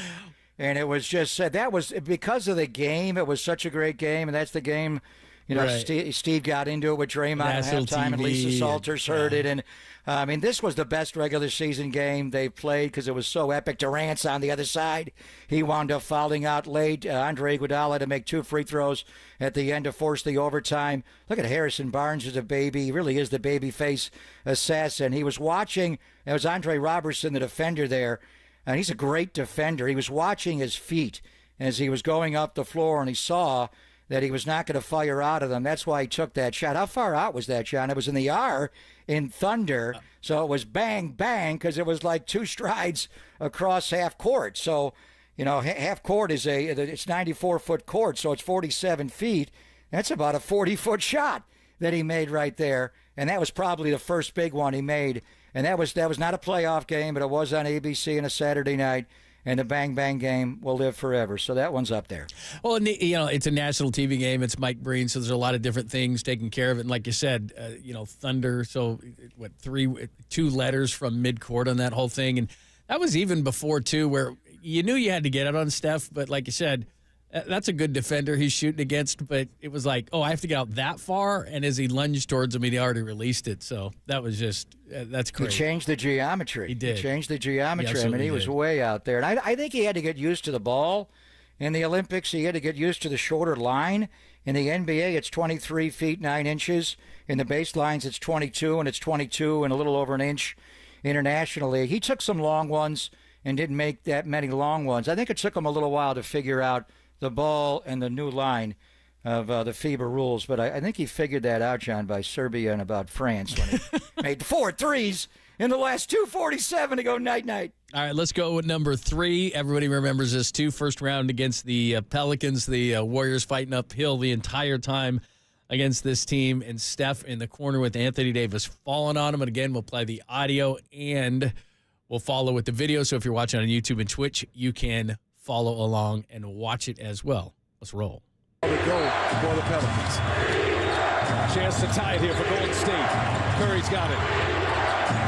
Speaker 9: And it was just that was because of the game. It was such a great game, and that's the game. You know, right. Steve got into it with Draymond at halftime, and Lisa Salters heard it. And, I mean, this was the best regular season game they played because it was so epic. Durant's on the other side. He wound up fouling out late. Andre Iguodala to make two free throws at the end to force the overtime. Look at Harrison Barnes as a baby. He really is the baby face assassin. He was watching. It was Andre Robertson, the defender there, and he's a great defender. He was watching his feet as he was going up the floor, and he saw that he was not going to fire out of them. That's why he took that shot. How far out was that, John? It was in the R in Thunder, so it was bang, bang, because it was like two strides across half court. So, you know, half court it's 94-foot court, so it's 47 feet. That's about a 40-foot shot that he made right there, and that was probably the first big one he made. And that was not a playoff game, but it was on ABC on a Saturday night. And the Bang Bang game will live forever. So that one's up there.
Speaker 2: Well, you know, it's a national TV game. It's Mike Breen, so there's a lot of different things taking care of it. And like you said, you know, Thunder. So what, two letters from midcourt on that whole thing, and that was even before too, where you knew you had to get it on Steph. But like you said, that's a good defender he's shooting against. But it was like, oh, I have to get out that far. And as he lunged towards him, he already released it. So that was just that's crazy.
Speaker 9: He changed the geometry.
Speaker 2: He did.
Speaker 9: He changed the geometry.
Speaker 2: I
Speaker 9: mean, he was way out there. And I think he had to get used to the ball. In the Olympics, he had to get used to the shorter line. In the NBA, it's 23 feet 9 inches. In the baselines, it's 22, and it's 22 and a little over an inch internationally. He took some long ones and didn't make that many long ones. I think it took him a little while to figure out the ball and the new line of the FIBA rules, but I think he figured that out, John, by Serbia and about France when he made 4 threes in the last 2:47 to go night-night.
Speaker 2: All right, let's go with number 3. Everybody remembers this, too. First round against the Pelicans. The Warriors fighting uphill the entire time against this team. And Steph in the corner with Anthony Davis falling on him. And again, we'll play the audio and we'll follow with the video. So if you're watching on YouTube and Twitch, you can follow along and watch it as well. Let's roll.
Speaker 10: To go for the Pelicans. Chance to tie it here for Golden State. Curry's got it.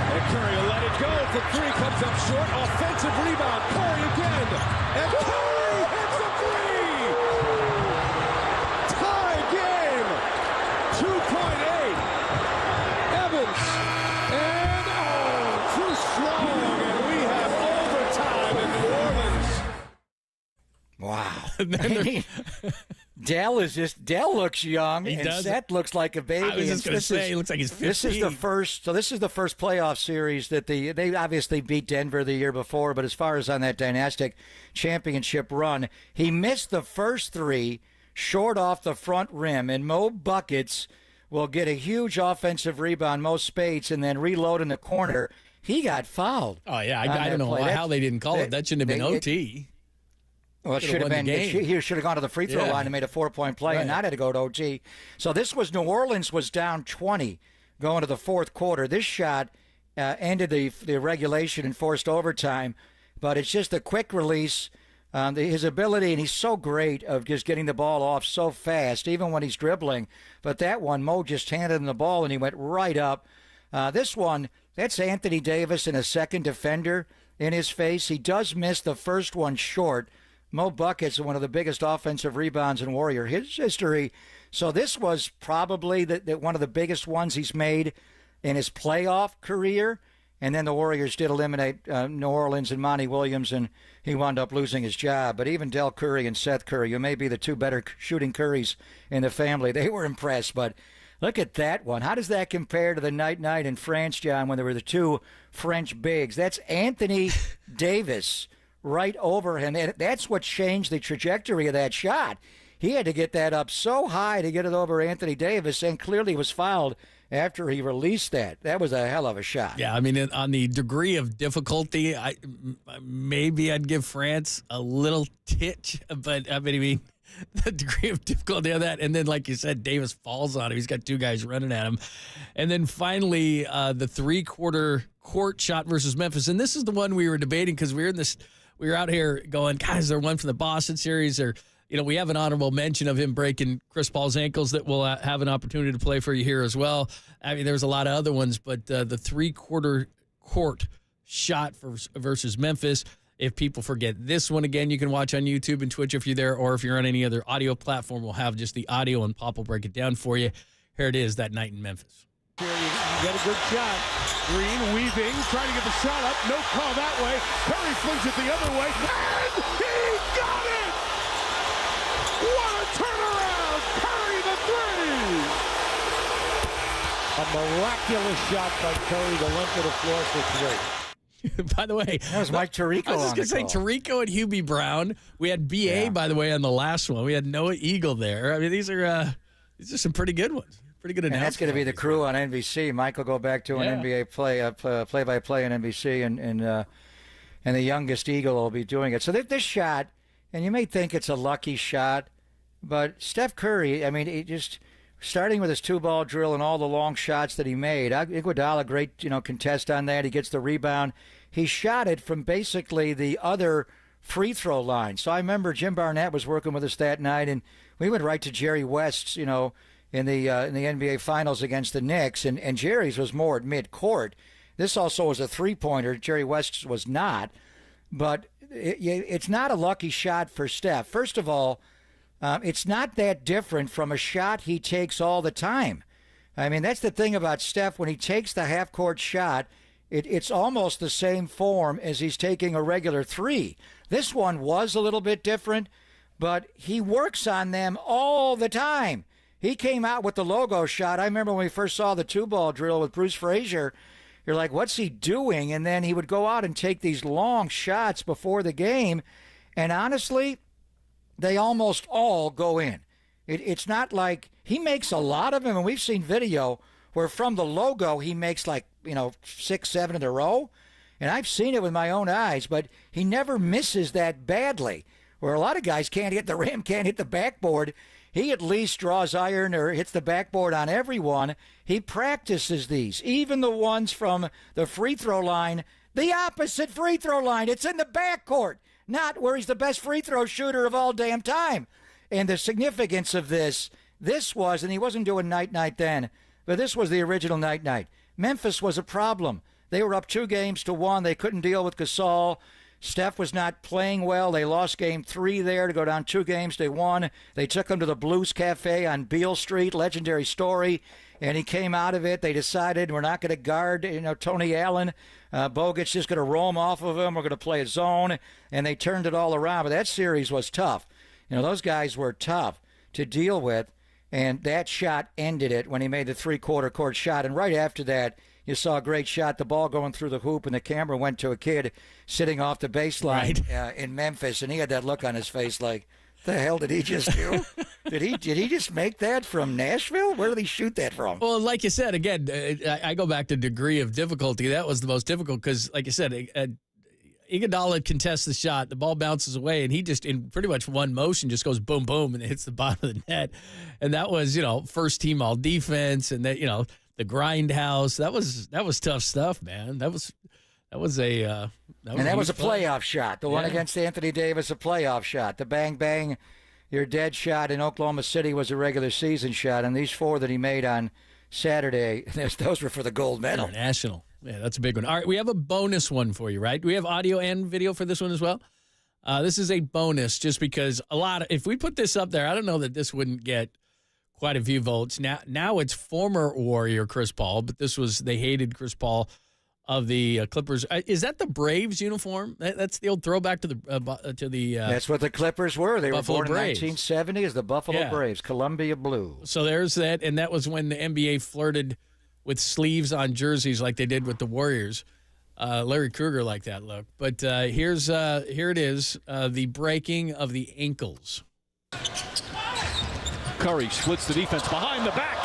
Speaker 10: And Curry will let it go for 3. Comes up short. Offensive rebound. Curry again. And Curry hits a 3. Tie game. 2.8. Evans. And too strong. And we have overtime in New Orleans.
Speaker 9: Wow. Dell looks young,
Speaker 2: He
Speaker 9: and
Speaker 2: does.
Speaker 9: Seth looks like a baby.
Speaker 2: I was just going to say, he looks like he's 15.
Speaker 9: This is the first playoff series that they obviously beat Denver the year before, but as far as on that dynastic championship run, he missed the first 3 short off the front rim, and Mo Buckets will get a huge offensive rebound, Mo Spates, and then reload in the corner. He got fouled.
Speaker 2: Oh, yeah. I don't know how they didn't call it. That shouldn't have been OT.
Speaker 9: Well, it should have been. He should have gone to the free throw line and made a 4-point play and not had to go to OT. So this was New Orleans was down 20 going to the fourth quarter. This shot ended the regulation and forced overtime, but it's just a quick release. His ability, and he's so great of just getting the ball off so fast, even when he's dribbling. But that one, Mo just handed him the ball and he went right up. This one, that's Anthony Davis and a second defender in his face. He does miss the first one short. Mo Buckets, one of the biggest offensive rebounds in Warrior history. So this was probably one of the biggest ones he's made in his playoff career. And then the Warriors did eliminate New Orleans and Monty Williams, and he wound up losing his job. But even Del Curry and Seth Curry, who may be the 2 better shooting Currys in the family, they were impressed. But look at that one. How does that compare to the night in France, John, when there were the 2 French bigs? That's Anthony Davis right over him. And that's what changed the trajectory of that shot. He had to get that up so high to get it over Anthony Davis, and clearly was fouled after he released that. That was a hell of a shot.
Speaker 2: Yeah, I mean, on the degree of difficulty, maybe I'd give France a little titch, but I mean, the degree of difficulty of that. And then, like you said, Davis falls on him. He's got 2 guys running at him. And then finally, the 3-quarter court shot versus Memphis. And this is the one we were debating because we were out here going, guys, there one from the Boston series, or we have an honorable mention of him breaking Chris Paul's ankles that we'll have an opportunity to play for you here as well. I mean, there's a lot of other ones, but the 3-quarter court shot versus Memphis. If people forget this one, again, you can watch on YouTube and Twitch if you're there, or if you're on any other audio platform, we'll have just the audio and Pop will break it down for you. Here it is, that night in Memphis.
Speaker 10: Here you get a good shot. Green weaving, trying to get the shot up. No call that way. Curry flings it the other way, and he got it! What a turnaround! Curry the 3! A miraculous shot by Curry to limp to the floor for 3.
Speaker 2: By the way,
Speaker 9: that was Mike Tirico.
Speaker 2: I was just going to say Tirico and Hubie Brown. We had BA, by the way, on the last one. We had Noah Eagle there. I mean, these are some pretty good ones. Pretty good announcement.
Speaker 9: And that's going to be the crew on NBC. Mike will go back to an NBA play-by-play on NBC, and the youngest Eagle will be doing it. So this shot, and you may think it's a lucky shot, but Steph Curry, I mean, he just starting with his 2-ball drill and all the long shots that he made. Iguodala, great contest on that. He gets the rebound. He shot it from basically the other free throw line. So I remember Jim Barnett was working with us that night, and we went right to Jerry West's, in the NBA Finals against the Knicks, and Jerry's was more at midcourt. This also was a 3-pointer. Jerry West's was not, but it's not a lucky shot for Steph. First of all, it's not that different from a shot he takes all the time. I mean, that's the thing about Steph. When he takes the half-court shot, it's almost the same form as he's taking a regular 3. This one was a little bit different, but he works on them all the time. He came out with the logo shot. I remember when we first saw the 2-ball drill with Bruce Frazier, you're like, what's he doing? And then he would go out and take these long shots before the game. And honestly, they almost all go in. It's not like he makes a lot of them. And we've seen video where from the logo, he makes 6, 7 in a row. And I've seen it with my own eyes, but he never misses that badly. Where a lot of guys can't hit the rim, can't hit the backboard. He at least draws iron or hits the backboard on everyone. He practices these, even the ones from the free throw line, the opposite free throw line. It's in the backcourt, not where he's the best free throw shooter of all damn time. And the significance of this was, and he wasn't doing night-night then, but this was the original night-night. Memphis was a problem. They were up 2-1. They couldn't deal with Gasol. Steph was not playing well. They lost game 3 there to go down 2 games. They won. They took him to the Blues Cafe on Beale Street, legendary story, and he came out of it. They decided we're not going to guard, Tony Allen. Bogut's just going to roam off of him. We're going to play a zone, and they turned it all around. But that series was tough. Those guys were tough to deal with, and that shot ended it when he made the three-quarter court shot. And right after that, you saw a great shot, the ball going through the hoop, and the camera went to a kid sitting off the baseline in Memphis, and he had that look on his face like, the hell did he just do? Did he just make that from Nashville? Where did he shoot that from?
Speaker 2: Well, like you said, again, I go back to degree of difficulty. That was the most difficult because, like you said, Iguodala contests the shot, the ball bounces away, and he just, in pretty much one motion, just goes boom, boom, and it hits the bottom of the net. And that was, first team all defense, and that, the grindhouse. That was tough stuff, man. That was a
Speaker 9: playoff shot. The one against Anthony Davis, a playoff shot. The bang bang, you're dead shot in Oklahoma City was a regular season shot, and these 4 that he made on Saturday, those were for the gold medal.
Speaker 2: International. Yeah, that's a big one. All right, we have a bonus one for you, right? Do we have audio and video for this one as well? This is a bonus just because if we put this up there, I don't know that this wouldn't get quite a few votes. Now it's former Warrior Chris Paul, but they hated Chris Paul of the Clippers. Is that the Braves uniform? That's the old throwback to the.
Speaker 9: That's what the Clippers were. They
Speaker 2: Buffalo
Speaker 9: were born
Speaker 2: Braves.
Speaker 9: in 1970 as the Buffalo Braves, Columbia Blue.
Speaker 2: So there's that, and that was when the NBA flirted with sleeves on jerseys like they did with the Warriors. Larry Krueger liked that look. But here it is, the breaking of the ankles.
Speaker 10: Curry splits the defense behind the back,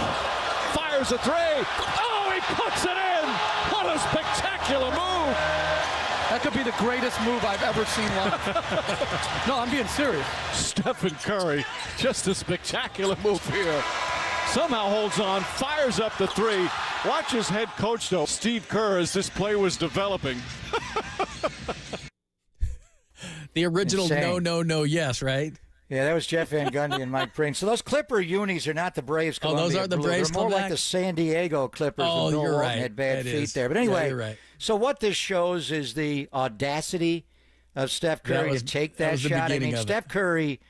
Speaker 10: fires a 3. Oh, he puts it in! What a spectacular move!
Speaker 18: That could be the greatest move I've ever seen live. No, I'm being serious.
Speaker 10: Stephen Curry, just a spectacular move here. Somehow holds on, fires up the 3. Watch his head coach, though, Steve Kerr, as this play was developing.
Speaker 2: The original no, yes, right?
Speaker 9: Yeah, that was Jeff Van Gundy and Mike Prince. So those Clipper unis are not the Braves. Columbia
Speaker 2: those aren't the
Speaker 9: Blue.
Speaker 2: Braves.
Speaker 9: They're more like the San Diego Clippers.
Speaker 2: Oh,
Speaker 9: Bill
Speaker 2: you're
Speaker 9: Walton
Speaker 2: right.
Speaker 9: had bad
Speaker 2: It
Speaker 9: feet
Speaker 2: is.
Speaker 9: there. But anyway,
Speaker 2: you're right.
Speaker 9: So what this shows is the audacity of Steph Curry to take that shot. I mean, Steph Curry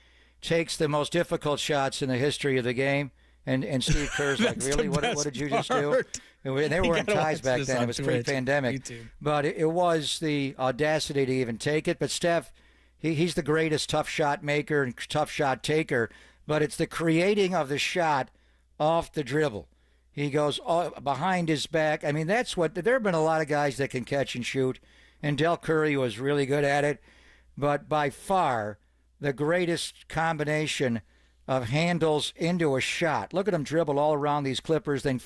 Speaker 9: takes the most difficult shots in the history of the game, and Steve Kerr's like, really, what did you just do? And they were wearing ties back then. It was pre-pandemic. But it was the audacity to even take it. But Steph, he's the greatest tough shot maker and tough shot taker, but it's the creating of the shot off the dribble. He goes behind his back. I mean, there have been a lot of guys that can catch and shoot, and Del Curry was really good at it, but by far the greatest combination of handles into a shot. Look at him dribble all around these Clippers, then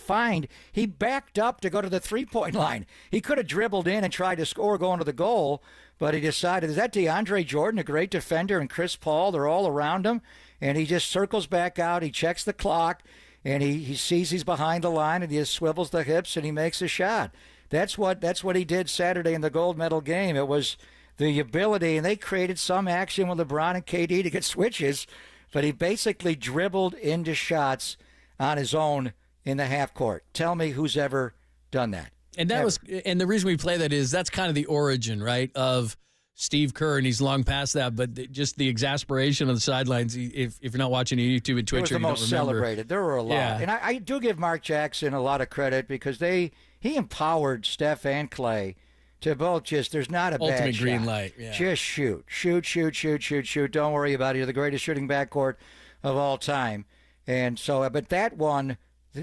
Speaker 9: he backed up to go to the three-point line. He could have dribbled in and tried to score going to the goal, but he decided, is that DeAndre Jordan, a great defender, and Chris Paul? They're all around him, and he just circles back out. He checks the clock, and he sees he's behind the line, and he just swivels the hips, and he makes a shot. That's what he did Saturday in the gold medal game. It was the ability, and they created some action with LeBron and KD to get switches, but he basically dribbled into shots on his own in the half court. Tell me who's ever done that.
Speaker 2: And and the reason we play that is that's kind of the origin, right, of Steve Kerr, and he's long past that. But just the exasperation on the sidelines. If you're not watching YouTube and Twitch,
Speaker 9: it was the most celebrated. There were a lot, and I do give Mark Jackson a lot of credit because he empowered Steph and Clay to both there's not a
Speaker 2: ultimate
Speaker 9: bad shot.
Speaker 2: green light. Yeah.
Speaker 9: Just shoot. Don't worry about it. You're the greatest shooting backcourt of all time. And so, but that one,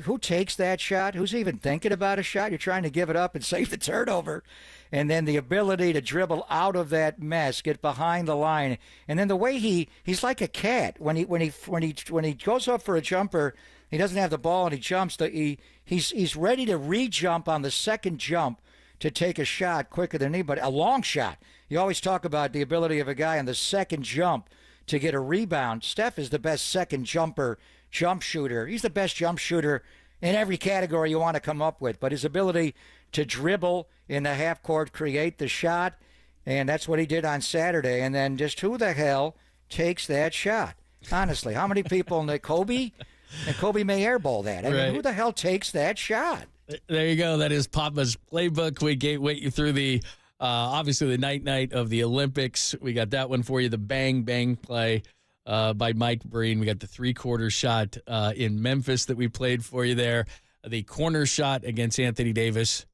Speaker 9: Who takes that shot? Who's even thinking about a shot? You're trying to give it up and save the turnover. And then the ability to dribble out of that mess, get behind the line. And then the way he's like a cat. When he goes up for a jumper, he doesn't have the ball and he jumps. He's ready to re-jump on the second jump to take a shot quicker than anybody. A long shot. You always talk about the ability of a guy on the second jump to get a rebound. Steph is the best second jump shooter. He's the best jump shooter in every category you want to come up with. But his ability to dribble in the half court, create the shot, and that's what he did on Saturday. And then just who the hell takes that shot? Honestly, how many people in the Kobe? And Kobe may airball that. I mean, who the hell takes that shot?
Speaker 2: There you go. That is Papa's Playbook. We wait you through the, obviously, the night of the Olympics. We got that one for you, the bang play by Mike Breen. We got the three-quarter shot in Memphis that we played for you there, the corner shot against Anthony Davis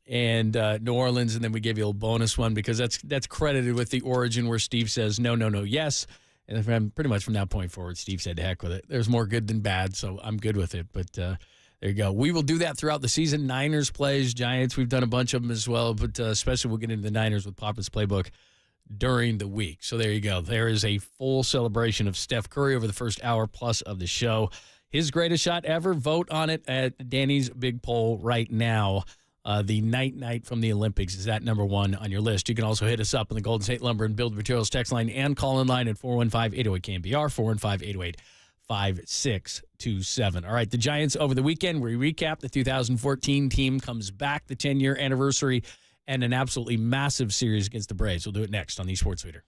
Speaker 2: and New Orleans, and then we gave you a bonus one because that's credited with the origin where Steve says no, yes. And pretty much from that point forward, Steve said, heck with it. There's more good than bad, so I'm good with it. But there you go. We will do that throughout the season. Niners plays, Giants, we've done a bunch of them as well, but especially we'll get into the Niners with Papa's Playbook during the week. So there you go. There is a full celebration of Steph Curry over the first hour plus of the show. His greatest shot ever, vote on it at Danny's big poll right now. The night from the Olympics is at number one on your list. You can also hit us up on the Golden State Lumber and Building Materials text line and call in line at 415-808-KNBR, 415-808-5627. All right, the Giants over the weekend. We recap the 2014 team comes back, the 10-year anniversary, and an absolutely massive series against the Braves. We'll do it next on the Sports Leader.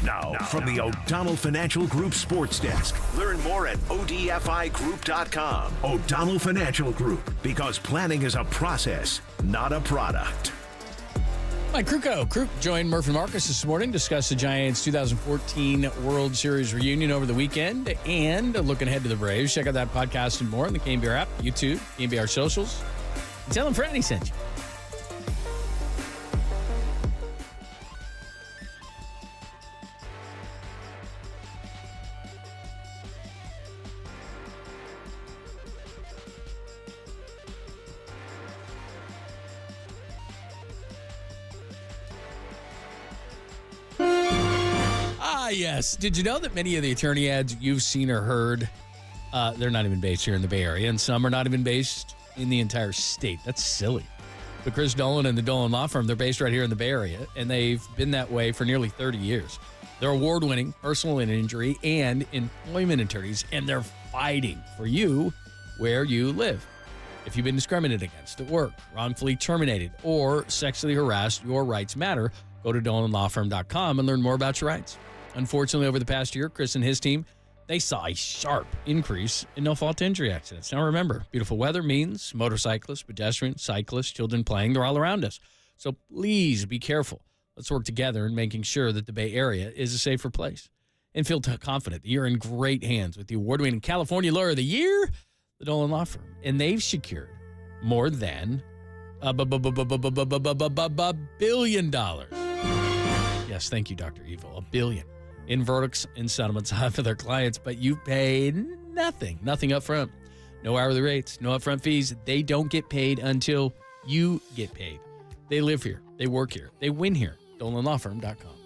Speaker 1: Now, from the O'Donnell Financial Group Sports Desk. Learn more at ODFIGroup.com. O'Donnell Financial Group, because planning is a process, not a product.
Speaker 2: Mike Kruko joined Murph and Marcus this morning, discuss the Giants' 2014 World Series reunion over the weekend, and looking ahead to the Braves. Check out that podcast and more on the KNBR app, YouTube, KNBR socials. And tell them Franny sent you. Yes. Did you know that many of the attorney ads you've seen or heard, they're not even based here in the Bay Area, and some are not even based in the entire state? That's silly. But Chris Dolan and the Dolan Law Firm, they're based right here in the Bay Area, and they've been that way for nearly 30 years. They're award-winning personal and injury and employment attorneys, and they're fighting for you where you live. If you've been discriminated against at work, wrongfully terminated, or sexually harassed, your rights matter. Go to DolanLawFirm.com and learn more about your rights. Unfortunately, over the past year, Chris and his team, they saw a sharp increase in no-fault injury accidents. Now remember, beautiful weather means motorcyclists, pedestrians, cyclists, children playing, they're all around us. So please be careful. Let's work together in making sure that the Bay Area is a safer place. And feel confident that you're in great hands with the award-winning California Lawyer of the Year, the Dolan Law Firm. And they've secured more than $1 billion. Yes, thank you, Dr. Evil. $1 billion in verdicts and settlements for their clients, but you paid nothing up front. No hourly rates, no upfront fees. They don't get paid until you get paid. They live here. They work here. They win here. DolanLawFirm.com.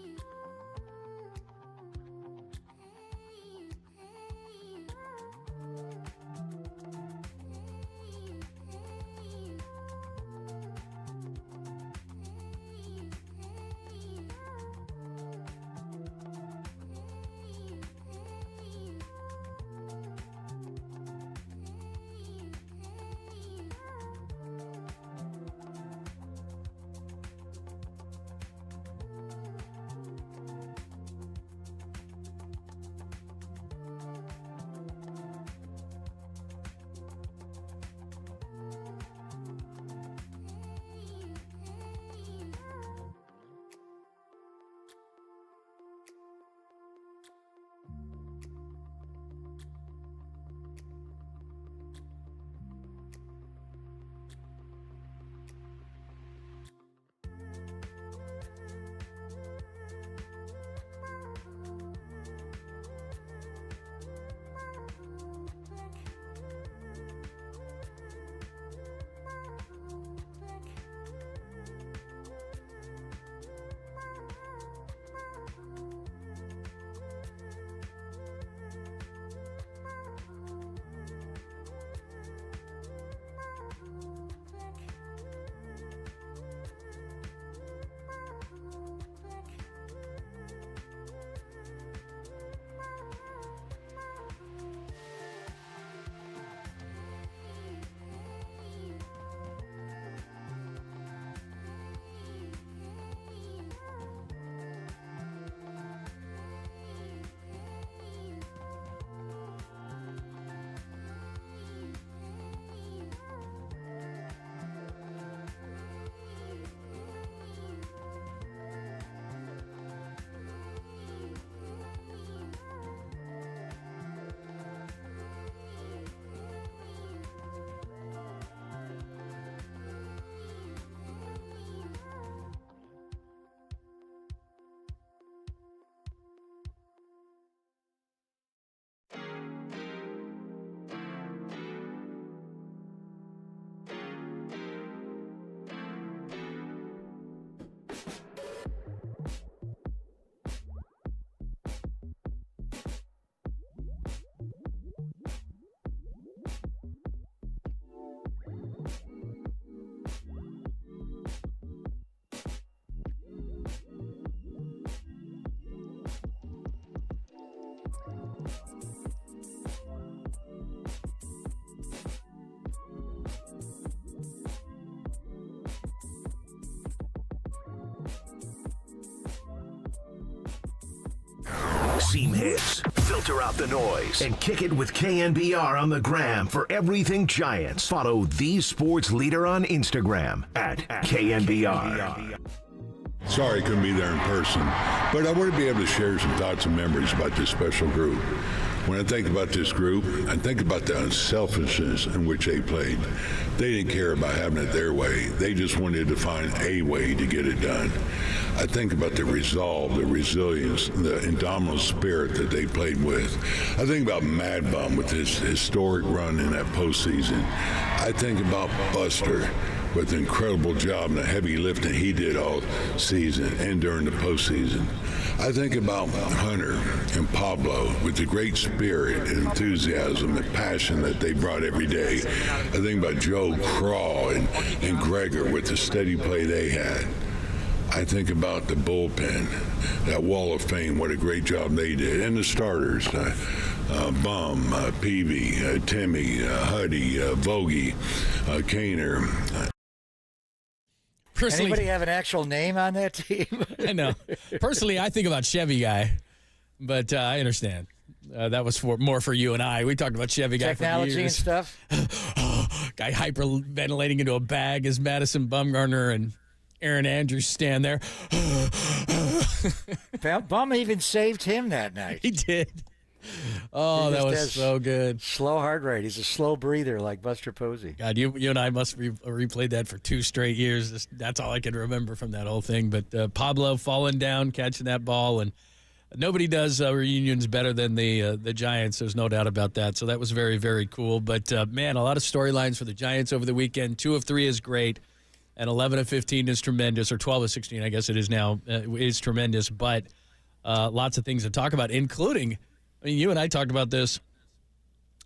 Speaker 1: Seam hits, filter out the noise, and kick it with KNBR on the gram for everything Giants. Follow the sports leader on Instagram at KNBR.
Speaker 8: Sorry I couldn't be there in person, but I want to be able to share some thoughts and memories about this special group. When I think about this group, I think about the unselfishness in which they played. They didn't care about having it their way. They just wanted to find a way to get it done. I think about the resolve, the resilience, the indomitable spirit that they played with. I think about Mad Bum with his historic run in that postseason. I think about Buster with the incredible job and the heavy lifting he did all season and during the postseason. I think about Hunter and Pablo with the great spirit and enthusiasm and passion that they brought every day. I think about Joe Craw and Gregor with the steady play they had. I think about the bullpen, that wall of fame, what a great job they did, and the starters, Bum, Peavy, Timmy, Huddy, Vogie, Kaner.
Speaker 2: Personally,
Speaker 9: anybody have an actual name on that team?
Speaker 2: I know. Personally, I think about Chevy Guy, but I understand. That was more for you and I. We talked about Chevy Guy
Speaker 9: Technology
Speaker 2: for years.
Speaker 9: and stuff.
Speaker 2: Guy hyperventilating into a bag as Madison Bumgarner and Aaron Andrews stand there.
Speaker 9: Bum even saved him that night.
Speaker 2: He did. Oh, that was so good.
Speaker 9: Slow heart rate. He's a slow breather like Buster Posey.
Speaker 2: God, you and I must replayed that for 2 straight years. That's all I can remember from that whole thing. But Pablo falling down, catching that ball, and nobody does reunions better than the Giants. There's no doubt about that. So that was very, very cool. But, man, a lot of storylines for the Giants over the weekend. 2 of 3 is great, and 11 of 15 is tremendous, or 12 of 16, I guess it is now, is tremendous. But lots of things to talk about, including – I mean, you and I talked about this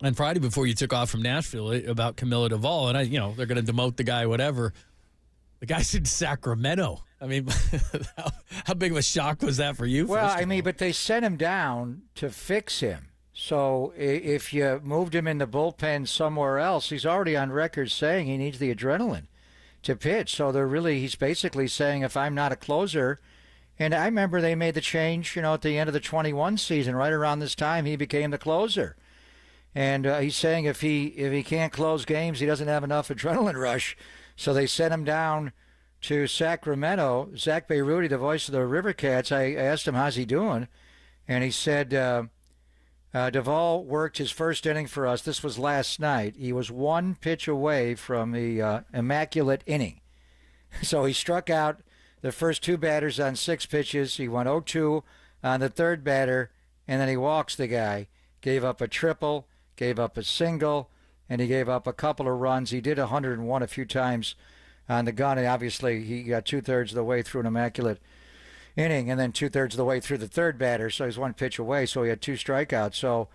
Speaker 2: on Friday before you took off from Nashville about Camilo Duvall, and they're going to demote the guy, whatever. The guy's in Sacramento. I mean, how big of a shock was that for you?
Speaker 9: Well, I mean, but they sent him down to fix him. So if you moved him in the bullpen somewhere else, he's already on record saying he needs the adrenaline to pitch. So he's basically saying, if I'm not a closer. And I remember they made the change, at the end of the 21 season, right around this time, he became the closer. And he's saying if he can't close games, he doesn't have enough adrenaline rush. So they sent him down to Sacramento. Zach Beirudi, the voice of the River Cats, I asked him, how's he doing? And he said, Duvall worked his first inning for us. This was last night. He was 1 pitch away from the immaculate inning. So he struck out the first 2 batters on 6 pitches. He went 0-2 on the 3rd batter, and then he walks the guy. Gave up a triple, gave up a single, and he gave up a couple of runs. He did 101 a few times on the gun, and obviously he got 2/3 of the way through an immaculate inning, and then 2/3 of the way through the 3rd batter, so he's 1 pitch away, so he had 2 strikeouts. So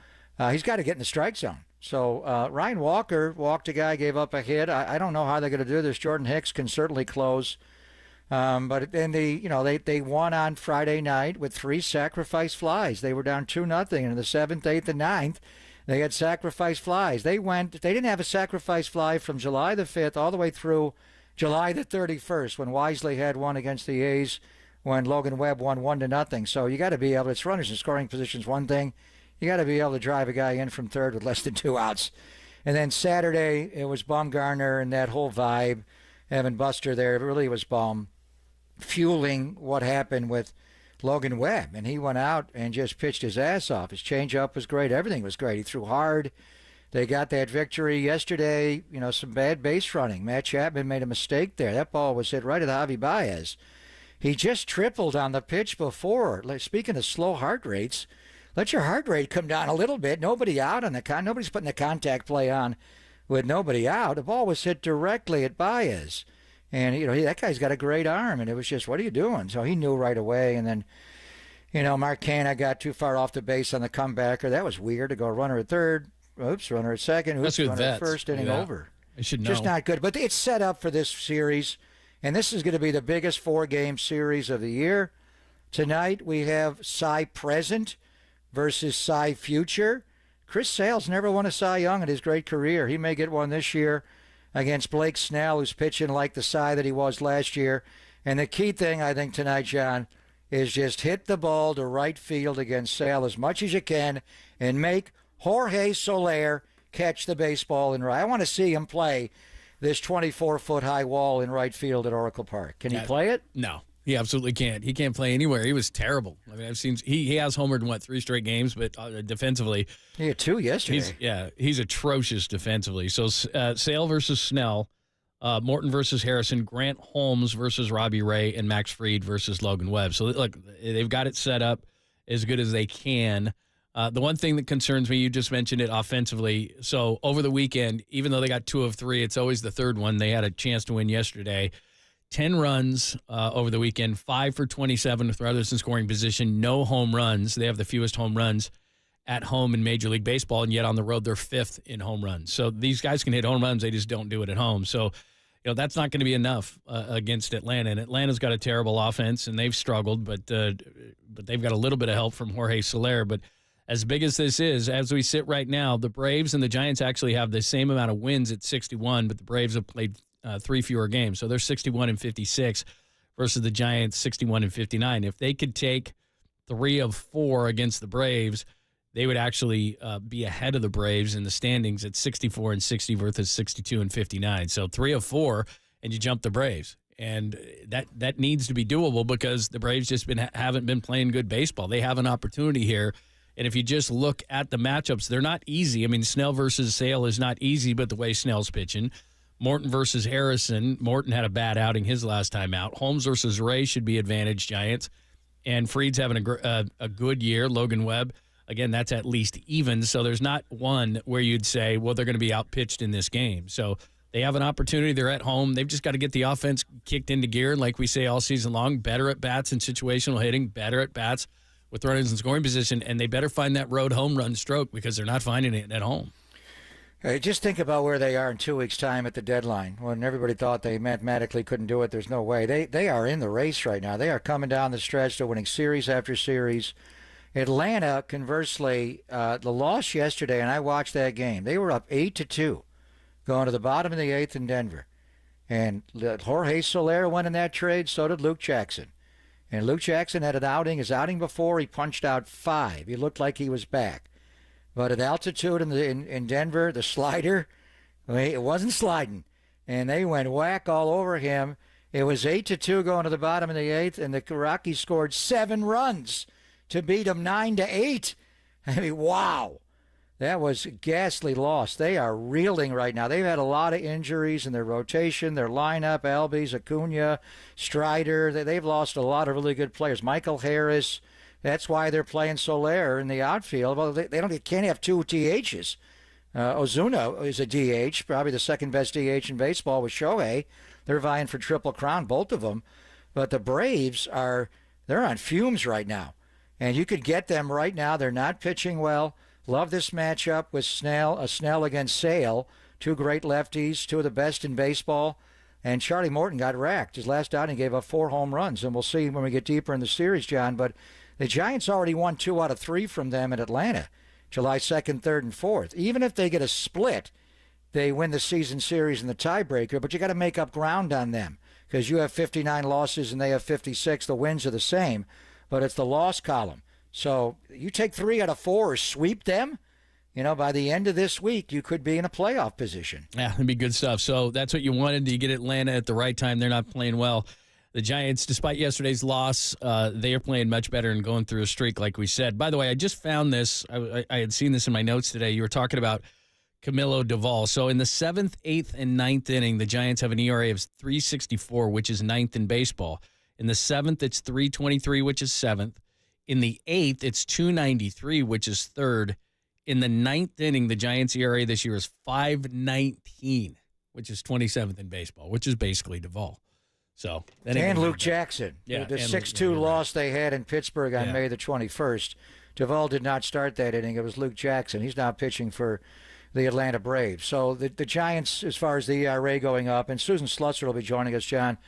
Speaker 9: he's got to get in the strike zone. So Ryan Walker walked a guy, gave up a hit. I don't know how they're going to do this. Jordan Hicks can certainly close. But then they won on Friday night with 3 sacrifice flies. They were down 2-0 in the 7th, 8th, and 9th. They had sacrifice flies. They didn't have a sacrifice fly from July the 5th all the way through July the 31st when Wisely had one against the A's, when Logan Webb won 1-0. So you got to be able. It's runners in scoring positions one thing. You got to be able to drive a guy in from 3rd with less than 2 outs. And then Saturday it was Bumgarner and that whole vibe. Having Buster there, it really was Bum fueling what happened with Logan Webb, and he went out and just pitched his ass off. His changeup was great. Everything was great. He threw hard. They got that victory yesterday. Some bad base running. Matt Chapman made a mistake there. That ball was hit right at Javi Baez. He just tripled on the pitch before. Speaking of slow heart rates, let your heart rate come down a little bit. Nobody out on the nobody's putting the contact play on with nobody out. The ball was hit directly at Baez. And, that guy's got a great arm, and it was just, what are you doing? So he knew right away. And then, Mark Canha got too far off the base on the comebacker. That was weird to go runner at 3rd. Oops, runner at 2nd. Oops, runner at 1st, inning over.
Speaker 2: I should know.
Speaker 9: Just not good. But it's set up for this series, and this is going to be the biggest 4-game series of the year. Tonight we have Cy Present versus Cy Future. Chris Sale's never won a Cy Young in his great career. He may get one this year against Blake Snell, who's pitching like the Cy that he was last year. And the key thing, I think, tonight, John, is just hit the ball to right field against Sale as much as you can and make Jorge Soler catch the baseball in right. I want to see him play this 24-foot-high wall in right field at Oracle Park. Can he play it?
Speaker 2: No, he absolutely can't. He can't play anywhere. He was terrible. I mean, I've seen he has homered in 3 straight games, but defensively,
Speaker 9: he had 2 yesterday.
Speaker 2: He's atrocious defensively. So Sale versus Snell, Morton versus Harrison, Grant Holmes versus Robbie Ray, and Max Fried versus Logan Webb. So look, they've got it set up as good as they can. The one thing that concerns me, you just mentioned it offensively. So over the weekend, even though they got 2 of 3, it's always the third one. They had a chance to win yesterday. 10 runs over the weekend, 5 for 27 with runners in scoring position, no home runs. They have the fewest home runs at home in Major League Baseball, and yet on the road they're 5th in home runs. So these guys can hit home runs, they just don't do it at home. So, that's not going to be enough against Atlanta. And Atlanta's got a terrible offense, and they've struggled, but they've got a little bit of help from Jorge Soler. But as big as this is, as we sit right now, the Braves and the Giants actually have the same amount of wins at 61, but the Braves have played 3 fewer games. So they're 61 and 56 versus the Giants 61 and 59. If they could take 3 of 4 against the Braves, they would actually be ahead of the Braves in the standings at 64 and 60 versus 62 and 59. So 3 of 4, and you jump the Braves. And that needs to be doable because the Braves just haven't been playing good baseball. They have an opportunity here. And if you just look at the matchups, they're not easy. I mean, Snell versus Sale is not easy, but the way Snell's pitching. Morton versus Harrison. Morton had a bad outing his last time out. Holmes versus Ray should be advantage Giants. And Fried's having a good year. Logan Webb, again, that's at least even. So there's not one where you'd say, well, they're going to be outpitched in this game. So they have an opportunity. They're at home. They've just got to get the offense kicked into gear. Like we say all season long, better at bats in situational hitting, better at bats with runners in scoring position, and they better find that road home run stroke because they're not finding it at home.
Speaker 9: Hey, just think about where they are in 2 weeks' time at the deadline. When everybody thought they mathematically couldn't do it, there's no way. They are in the race right now. They are coming down the stretch. They're winning series after series. Atlanta, conversely, the loss yesterday, and I watched that game, they were up 8-2 going to the bottom of the 8th in Denver. And Jorge Soler went in that trade, so did Luke Jackson. And Luke Jackson had his outing before, he punched out 5. He looked like he was back. But at altitude in Denver, the slider, it wasn't sliding. And they went whack all over him. It was 8-2 going to the bottom of the 8th, and the Rockies scored 7 runs to beat them 9-8. I mean, wow. That was a ghastly loss. They are reeling right now. They've had a lot of injuries in their rotation, their lineup, Albies, Acuna, Strider. They've lost a lot of really good players. Michael Harris. That's why they're playing Soler in the outfield. Well, they can't have 2 DHs. Ozuna is a DH, probably the second best DH in baseball with Shohei. They're vying for Triple Crown, both of them. But the Braves they're on fumes right now. And you could get them right now. They're not pitching well. Love this matchup with Snell against Sale. 2 great lefties, 2 of the best in baseball. And Charlie Morton got racked. His last outing gave up 4 home runs. And we'll see when we get deeper in the series, John. But the Giants already won 2 out of 3 from them in Atlanta, July 2nd, 3rd, and 4th. Even if they get a split, they win the season series in the tiebreaker. But you got to make up ground on them because you have 59 losses and they have 56. The wins are the same, but it's the loss column. So you take 3 out of 4 or sweep them, by the end of this week, you could be in a playoff position.
Speaker 2: Yeah, that'd be good stuff. So that's what you wanted. You get Atlanta at the right time. They're not playing well. The Giants, despite yesterday's loss, they are playing much better and going through a streak, like we said. By the way, I just found this. I had seen this in my notes today. You were talking about Camilo Doval. So in the 7th, 8th, and 9th inning, the Giants have an ERA of 3.64, which is 9th in baseball. In the 7th, it's 3.23, which is 7th. In the 8th, it's 2.93, which is 3rd. In the 9th inning, the Giants' ERA this year is 5.19, which is 27th in baseball, which is basically Doval. So
Speaker 9: and Luke Jackson, the 6-2 loss they had in Pittsburgh on May the 21st. Doval did not start that inning. It was Luke Jackson. He's now pitching for the Atlanta Braves. So the Giants, as far as the ERA going up, and Susan Slutzer will be joining us, John,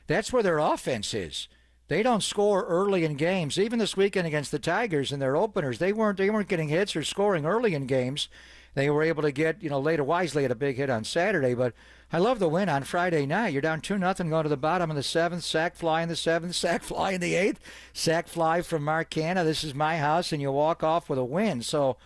Speaker 9: that's where their offense is. They don't score early in games. Even this weekend against the Tigers in their openers, they weren't getting hits or scoring early in games. they were able to get, later Wisely had a big hit on Saturday, but I love the win on Friday night. You're down 2-0 going to the bottom of the 7th, sack fly in the 7th, sack fly in the 8th, sack fly from Marcana. This is my house, and you walk off with a win. So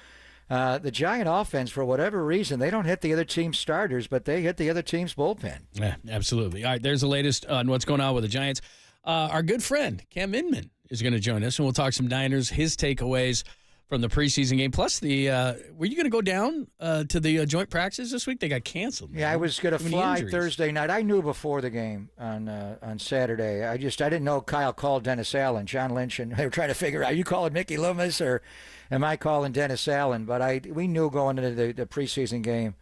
Speaker 9: the Giant offense, for whatever reason, they don't hit the other team's starters, but they hit the other team's bullpen.
Speaker 2: Yeah, absolutely. All right, there's the latest on what's going on with the Giants. Our good friend, Cam Inman, is going to join us, and we'll talk some Niners, his takeaways from the preseason game. Plus, were you going to go down to the joint practices this week? They got canceled.
Speaker 9: Yeah, I was going to fly Thursday night. I knew before the game on Saturday. I didn't know Kyle called Dennis Allen, John Lynch, and they were trying to figure out, are you calling Mickey Loomis or am I calling Dennis Allen? But we knew going into the preseason game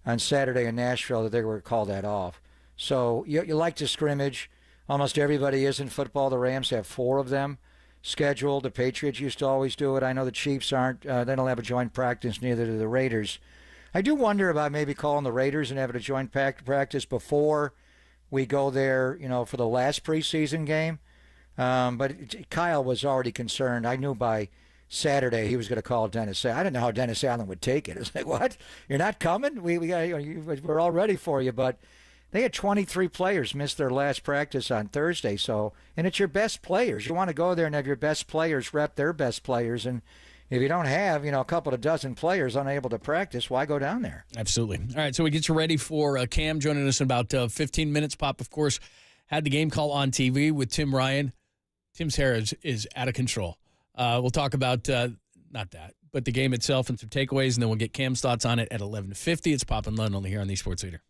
Speaker 9: on Saturday in Nashville that they were going to call that off. So you like to scrimmage. Almost everybody is in football. The Rams have 4 of them scheduled. The Patriots used to always do it. I know the Chiefs aren't. They don't have a joint practice, neither do the Raiders. I do wonder about maybe calling the Raiders and having a joint practice before we go there, for the last preseason game. But Kyle was already concerned. I knew by Saturday he was going to call Dennis Allen. I didn't know how Dennis Allen would take it. It was like, what? You're not coming? We're all ready for you. But they had 23 players miss their last practice on Thursday. And it's your best players. You want to go there and have your best players rep their best players. And if you don't have, a couple of dozen players unable to practice, why go down there?
Speaker 2: Absolutely. All right, so we get you ready for Cam joining us in about 15 minutes. Pop, of course, had the game call on TV with Tim Ryan. Tim's hair is out of control. We'll talk about, not that, but the game itself and some takeaways, and then we'll get Cam's thoughts on it at 11:50. It's Pop and Lund only here on the Sports Leader.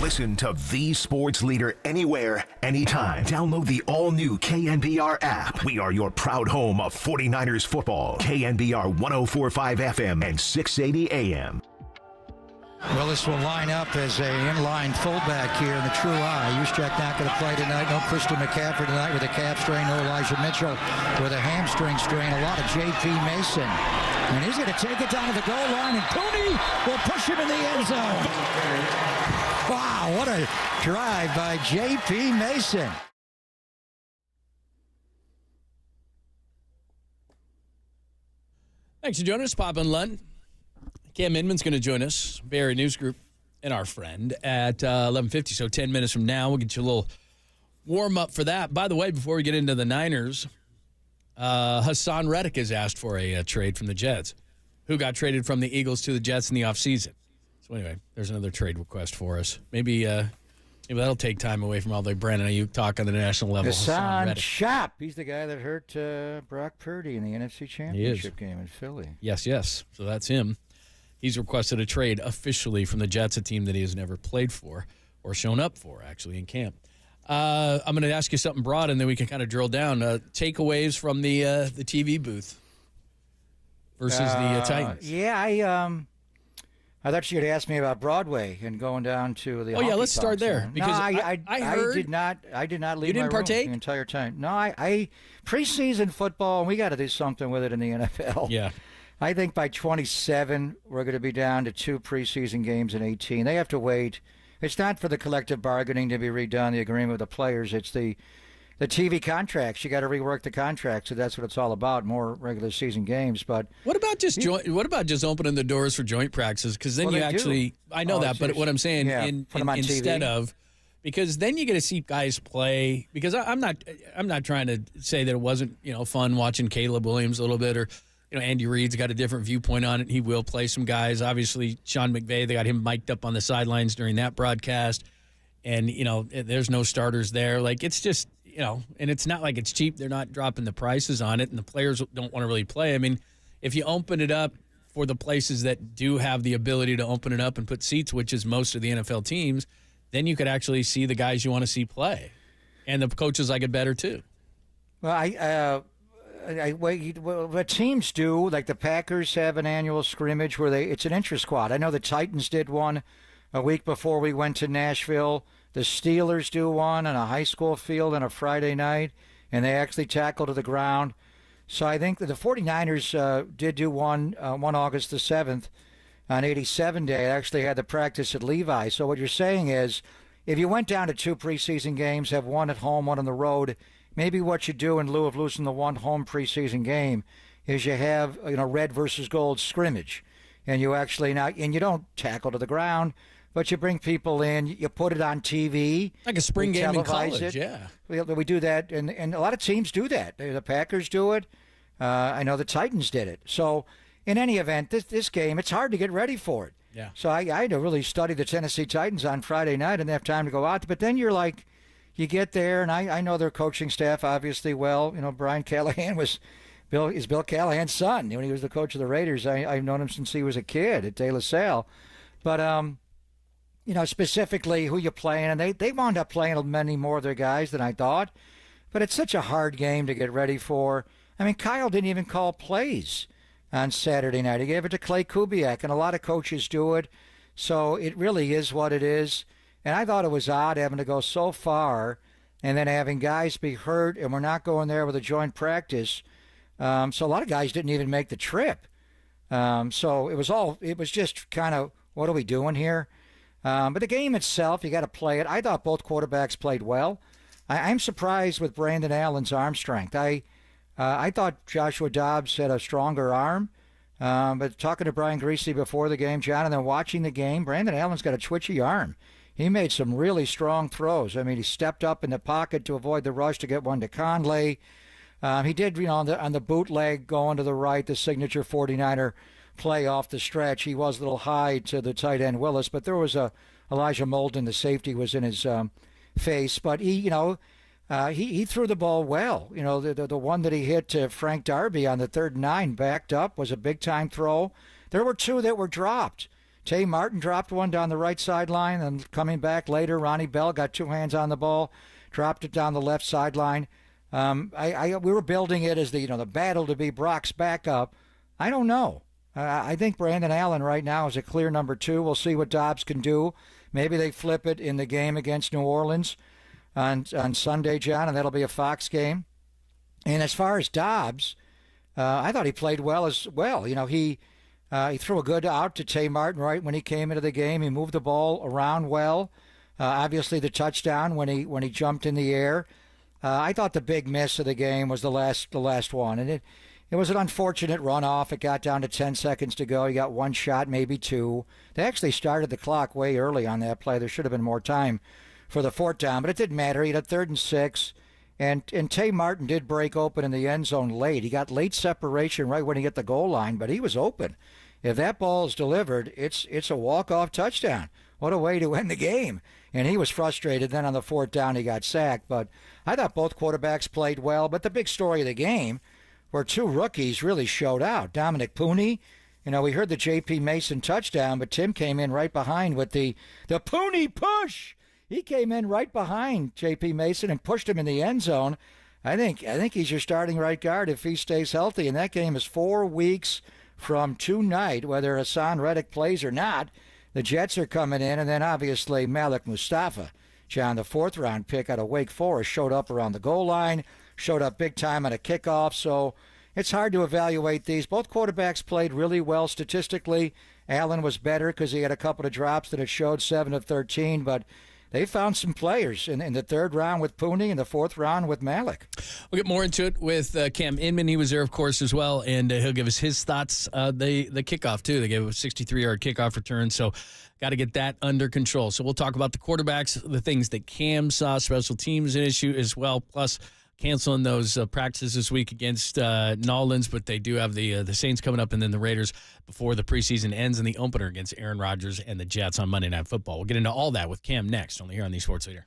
Speaker 1: Listen to the sports leader anywhere, anytime. Download the all-new KNBR app. We are your proud home of 49ers football. KNBR 104.5 FM and 680 AM.
Speaker 9: Willis will line up as a inline fullback here in the true eye. Juszczyk not going to play tonight. No Christian McCaffrey tonight with a calf strain. No Elijah Mitchell with a hamstring strain. A lot of J.P. Mason. And he's going to take it down to the goal line, and Cooney will push him in the end zone. Wow, what a drive by J.P. Mason.
Speaker 2: Thanks for joining us, Pop and Lund. Cam Inman's going to join us, Bay Area News Group, and our friend at 11:50. So 10 minutes from now, we'll get you a little warm-up for that. By the way, before we get into the Niners, Hassan Reddick has asked for a trade from the Jets, who got traded from the Eagles to the Jets in the offseason. So anyway, there's another trade request for us. Maybe that'll take time away from all the Brandon Ayuk talk on the national level.
Speaker 9: Hassan Shop. He's the guy that hurt Brock Purdy in the NFC Championship game in Philly.
Speaker 2: Yes. So that's him. He's requested a trade officially from the Jets, a team that he has never played for or shown up for, actually, in camp. I'm going to ask you something broad, and then we can kind of drill down. Takeaways from the TV booth versus the Titans.
Speaker 9: Yeah, I thought you would ask me about Broadway and going down to the.
Speaker 2: Oh yeah, let's start there because
Speaker 9: I
Speaker 2: heard
Speaker 9: did not leave.
Speaker 2: You didn't
Speaker 9: my
Speaker 2: partake
Speaker 9: room the entire time. No, I preseason football, and we got to do something with it in the NFL.
Speaker 2: Yeah.
Speaker 9: I think by 27, we're going to be down to 2 preseason games in 18. They have to wait. It's not for the collective bargaining to be redone, the agreement with the players. It's the TV contracts. You got to rework the contracts, so that's what it's all about. More regular season games. But
Speaker 2: what about just opening the doors for joint practices? Because then you actually, I know that, but what I'm saying, instead of, because then you get to see guys play. Because I'm not trying to say that it wasn't fun watching Caleb Williams a little bit, or Andy Reid's got a different viewpoint on it. He will play some guys. Obviously, Sean McVay, they got him mic'd up on the sidelines during that broadcast. And, there's no starters there. Like, it's just, and it's not like it's cheap. They're not dropping the prices on it, and the players don't want to really play. I mean, if you open it up for the places that do have the ability to open it up and put seats, which is most of the NFL teams, then you could actually see the guys you want to see play. And the coaches like it better, too.
Speaker 9: Well, what teams do, like the Packers have an annual scrimmage where it's an intra-squad. I know the Titans did one a week before we went to Nashville. The Steelers do one on a high school field on a Friday night, and they actually tackle to the ground. So I think that the 49ers did do one August the 7th on 87 Day. They actually had the practice at Levi. So what you're saying is if you went down to 2 preseason games, have one at home, one on the road, maybe what you do in lieu of losing the one home preseason game is you have red versus gold scrimmage, and you actually and you don't tackle to the ground, but you bring people in, you put it on TV.
Speaker 2: Like a spring game in college,
Speaker 9: it.
Speaker 2: yeah.
Speaker 9: We do that, and a lot of teams do that. The Packers do it. I know the Titans did it. So in any event, this game, it's hard to get ready for it.
Speaker 2: Yeah.
Speaker 9: So I had to really study the Tennessee Titans on Friday night. I didn't have time to go out. But then you're like, you get there, and I know their coaching staff obviously well. You know, Brian Callahan is Bill Callahan's son. When he was the coach of the Raiders, I've known him since he was a kid at De La Salle. But, you know, specifically who you playing, and they wound up playing many more of their guys than I thought. But it's such a hard game to get ready for. I mean, Kyle didn't even call plays on Saturday night. He gave it to Clay Kubiak, and a lot of coaches do it. So it really is what it is. And I thought it was odd having to go so far and then having guys be hurt, and we're not going there with a joint practice. So a lot of guys didn't even make the trip. So it was just kind of, what are we doing here? But the game itself, you got to play it. I thought both quarterbacks played well. I'm surprised with Brandon Allen's arm strength. I thought Joshua Dobbs had a stronger arm, but talking to Brian Greasy before the game, John, and then watching the game, Brandon Allen's got a twitchy arm. He made some really strong throws. I mean, he stepped up in the pocket to avoid the rush to get one to Conley. He did, you know, on the bootleg going to the right, the signature 49er play off the stretch. He was a little high to the tight end Willis, but there was Elijah Molden, the safety, was in his face. But he, you know, he threw the ball well. You know, the one that he hit to Frank Darby on the 3rd and 9 backed up was a big-time throw. There were two that were dropped. Tay Martin dropped one down the right sideline, and coming back later, Ronnie Bell got two hands on the ball, dropped it down the left sideline. We were building it as the battle to be Brock's backup. I don't know. I think Brandon Allen right now is a clear number 2. We'll see what Dobbs can do. Maybe they flip it in the game against New Orleans on Sunday, John, and that'll be a Fox game. And as far as Dobbs, I thought he played well as well. You know, he threw a good out to Tay Martin right when he came into the game. He moved the ball around well. Obviously, the touchdown when he jumped in the air. I thought the big miss of the game was the last one, and it was an unfortunate runoff. It got down to 10 seconds to go. He got one shot, maybe two. They actually started the clock way early on that play. There should have been more time for the 4th down, but it didn't matter. He had a 3rd and 6, and Tay Martin did break open in the end zone late. He got late separation right when he hit the goal line, but he was open. If that ball is delivered, it's a walk-off touchdown. What a way to end the game. And he was frustrated. Then on the 4th down, he got sacked. But I thought both quarterbacks played well. But the big story of the game were two rookies really showed out. Dominic Pooney, you know, we heard the J.P. Mason touchdown, but Tim came in right behind with the Pooney push. He came in right behind J.P. Mason and pushed him in the end zone. I think he's your starting right guard if he stays healthy. And that game is 4 weeks from tonight, whether Hassan Reddick plays or not. The Jets are coming in, and then obviously Malik Mustafa, John, the 4th-round pick out of Wake Forest, showed up around the goal line, showed up big time on a kickoff. So it's hard to evaluate these. Both quarterbacks played really well statistically. Allen was better because he had a couple of drops that it showed 7 of 13, but they found some players in the 3rd round with Pooney and the 4th round with Malik.
Speaker 2: We'll get more into it with Cam Inman. He was there, of course, as well, and he'll give us his thoughts. The kickoff, too. They gave a 63-yard kickoff return, so got to get that under control. So we'll talk about the quarterbacks, the things that Cam saw, special teams an issue as well, plus canceling those practices this week against Nolans, but they do have the Saints coming up and then the Raiders before the preseason ends and the opener against Aaron Rodgers and the Jets on Monday Night Football. We'll get into all that with Cam next, only here on the Sports Leader.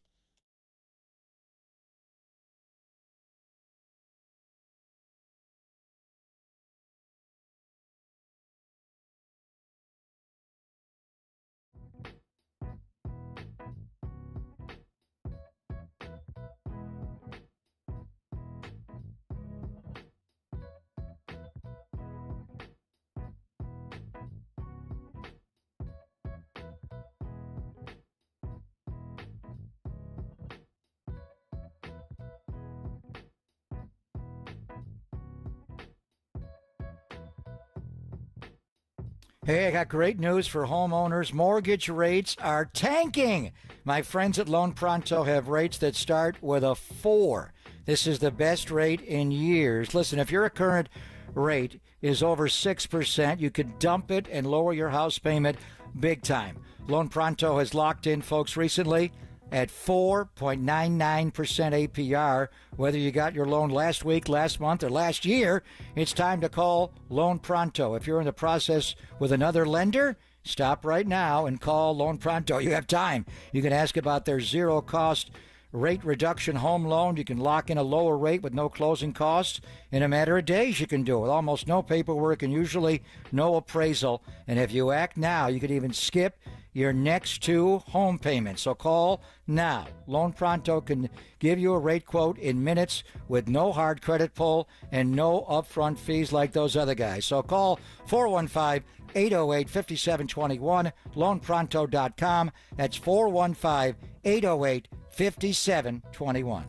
Speaker 9: Hey, I got great news for homeowners. Mortgage rates are tanking. My friends at Loan Pronto have rates that start with a 4. This is the best rate in years. Listen, if your current rate is over 6%, you could dump it and lower your house payment big time. Loan Pronto has locked in folks recently at 4.99% APR. Whether you got your loan last week, last month, or last year, it's time to call Loan Pronto. If you're in the process with another lender, stop right now and call Loan Pronto. You have time. You can ask about their zero-cost rate reduction home loan. You can lock in a lower rate with no closing costs. In a matter of days, you can do it with almost no paperwork and usually no appraisal. And if you act now, you could even skip your next 2 home payments. So call now. Loan Pronto can give you a rate quote in minutes with no hard credit pull and no upfront fees like those other guys. So call 415-808-5721, loanpronto.com. That's 415-808-5721.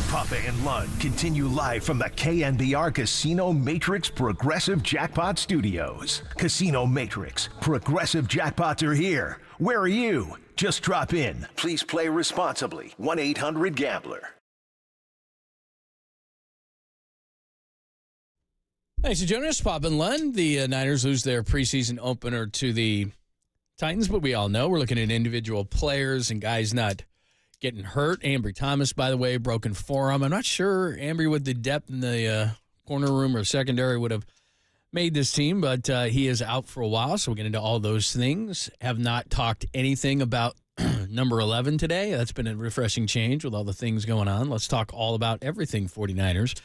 Speaker 1: Papa and Lund continue live from the KNBR Casino Matrix Progressive Jackpot Studios. Casino Matrix, Progressive Jackpots are here. Where are you? Just drop in. Please play responsibly. 1-800-GAMBLER.
Speaker 2: Thanks for joining us, Pop and Len. The Niners lose their preseason opener to the Titans, but we all know we're looking at individual players and guys not getting hurt. Ambry Thomas, by the way, broken forearm. I'm not sure Ambry with the depth in the corner room or secondary would have made this team, but he is out for a while, so we'll get into all those things. Have not talked anything about number 11 today. That's been a refreshing change with all the things going on. Let's talk all about everything 49ers.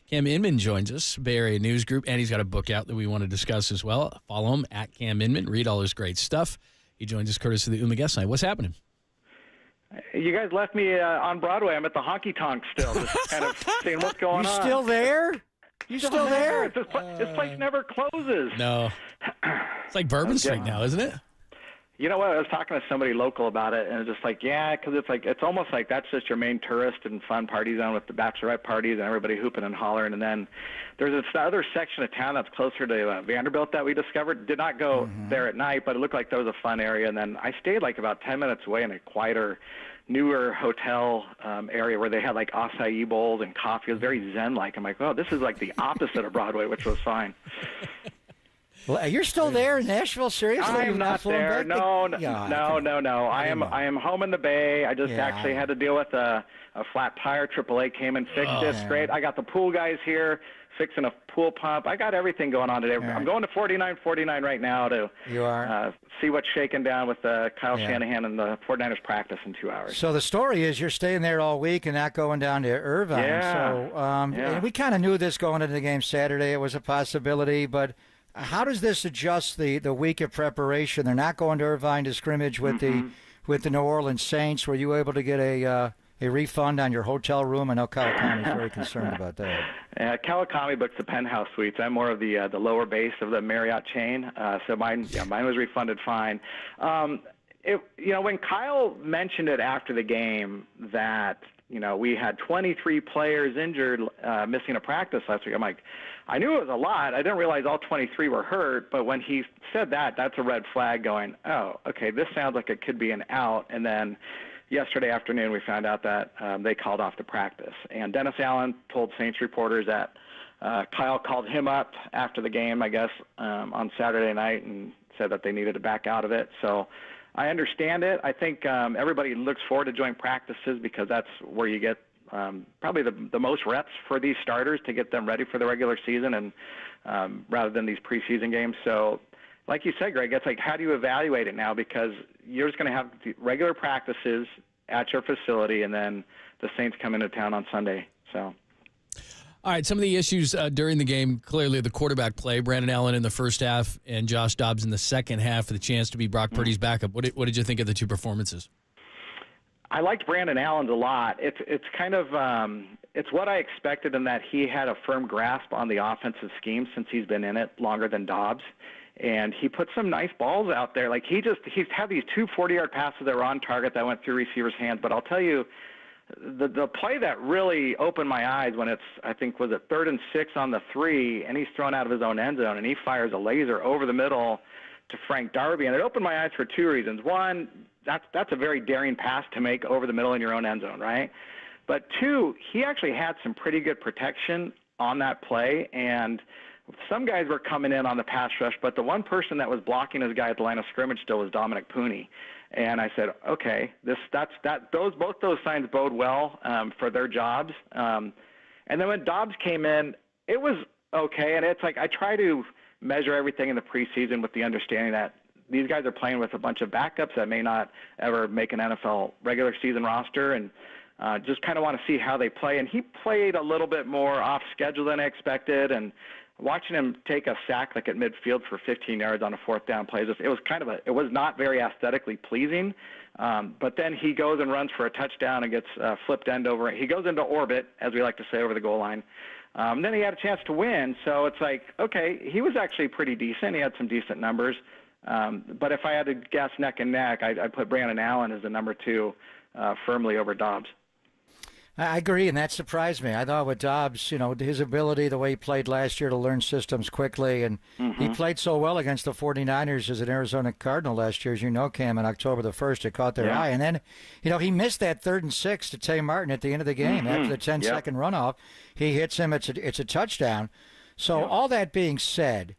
Speaker 2: Cam Inman joins us, Bay Area News Group, and he's got a book out that we want to discuss as well. Follow him at Cam Inman. Read all his great stuff. He joins us courtesy of the Uma Guest Night. What's happening?
Speaker 19: You guys left me on Broadway. I'm at the honky tonk still, just kind of seeing what's going on.
Speaker 9: You still there? You still there?
Speaker 19: This place never closes.
Speaker 2: No. It's like Bourbon Street now, isn't it?
Speaker 19: You know what? I was talking to somebody local about it, and it's just like, yeah, because it's almost like that's just your main tourist and fun party zone with the bachelorette parties and everybody hooping and hollering. And then there's this other section of town that's closer to Vanderbilt that we discovered. Did not go there at night, but it looked like that was a fun area. And then I stayed like about 10 minutes away in a quieter, newer hotel area where they had like acai bowls and coffee. It was very zen-like. I'm like, oh, this is like the opposite of Broadway, which was fine.
Speaker 9: Well, you're still there in Nashville? Seriously?
Speaker 19: I am not there. No. I am home in the Bay. I just actually had to deal with a flat tire. AAA came and fixed it. It's great. I got the pool guys here fixing a pool pump. I got everything going on today. I'm going to 49 right now to see what's shaking down with Kyle Shanahan and the 49ers practice in 2 hours.
Speaker 9: So the story is you're staying there all week and not going down to Irvine.
Speaker 19: Yeah.
Speaker 9: So and we kind of knew this going into the game Saturday. It was a possibility, but how does this adjust the week of preparation? They're not going to Irvine to scrimmage with the New Orleans Saints. Were you able to get a refund on your hotel room? I know Kawakami's very concerned about that.
Speaker 19: Kawakami books the penthouse suites. I'm more of the lower base of the Marriott chain, so mine was refunded fine. When Kyle mentioned it after the game that we had 23 players injured, missing a practice last week, I'm like, I knew it was a lot. I didn't realize all 23 were hurt, but when he said that, that's a red flag going, oh, okay, this sounds like it could be an out. And then yesterday afternoon, we found out that they called off the practice. And Dennis Allen told Saints reporters that Kyle called him up after the game, I guess, on Saturday night and said that they needed to back out of it. So I understand it. I think everybody looks forward to joint practices because that's where you get probably the most reps for these starters to get them ready for the regular season and rather than these preseason games. So like you said, Greg, it's like, how do you evaluate it now? Because you're just going to have regular practices at your facility, and then the Saints come into town on Sunday. So,
Speaker 2: all right, some of the issues during the game, clearly the quarterback play, Brandon Allen in the first half and Josh Dobbs in the second half for the chance to be Brock Purdy's backup. What did you think of the two performances?
Speaker 19: I liked Brandon Allen's a lot. It's kind of it's what I expected in that he had a firm grasp on the offensive scheme since he's been in it longer than Dobbs. And he put some nice balls out there. Like he's had these two 40-yard passes that were on target that went through receivers' hands. But I'll tell you, the play that really opened my eyes when it's, I think, was it 3rd and 6 on the 3, and he's thrown out of his own end zone, and he fires a laser over the middle to Frank Darby. And it opened my eyes for two reasons. One, that's a very daring pass to make over the middle in your own end zone, right? But two, he actually had some pretty good protection on that play, and some guys were coming in on the pass rush, but the one person that was blocking his guy at the line of scrimmage still was Dominic Pooney. And I said, okay, both those signs bode well for their jobs. And then when Dobbs came in, it was okay. And it's like I try to measure everything in the preseason with the understanding that these guys are playing with a bunch of backups that may not ever make an NFL regular season roster, and just kind of want to see how they play. And he played a little bit more off schedule than I expected, and watching him take a sack like at midfield for 15 yards on a 4th down play, it was not very aesthetically pleasing. But then he goes and runs for a touchdown and gets flipped end over. He goes into orbit, as we like to say, over the goal line. Then he had a chance to win. So it's like, okay, he was actually pretty decent. He had some decent numbers. But if I had to guess neck and neck, I'd put Brandon Allen as the number 2 firmly over Dobbs.
Speaker 9: I agree, and that surprised me. I thought with Dobbs, his ability, the way he played last year to learn systems quickly, and he played so well against the 49ers as an Arizona Cardinal last year, as you know, Cam, on October the 1st. It caught their eye. And then, he missed that 3rd and 6 to Tay Martin at the end of the game. After the 10-second runoff, he hits him. It's a touchdown. So all that being said,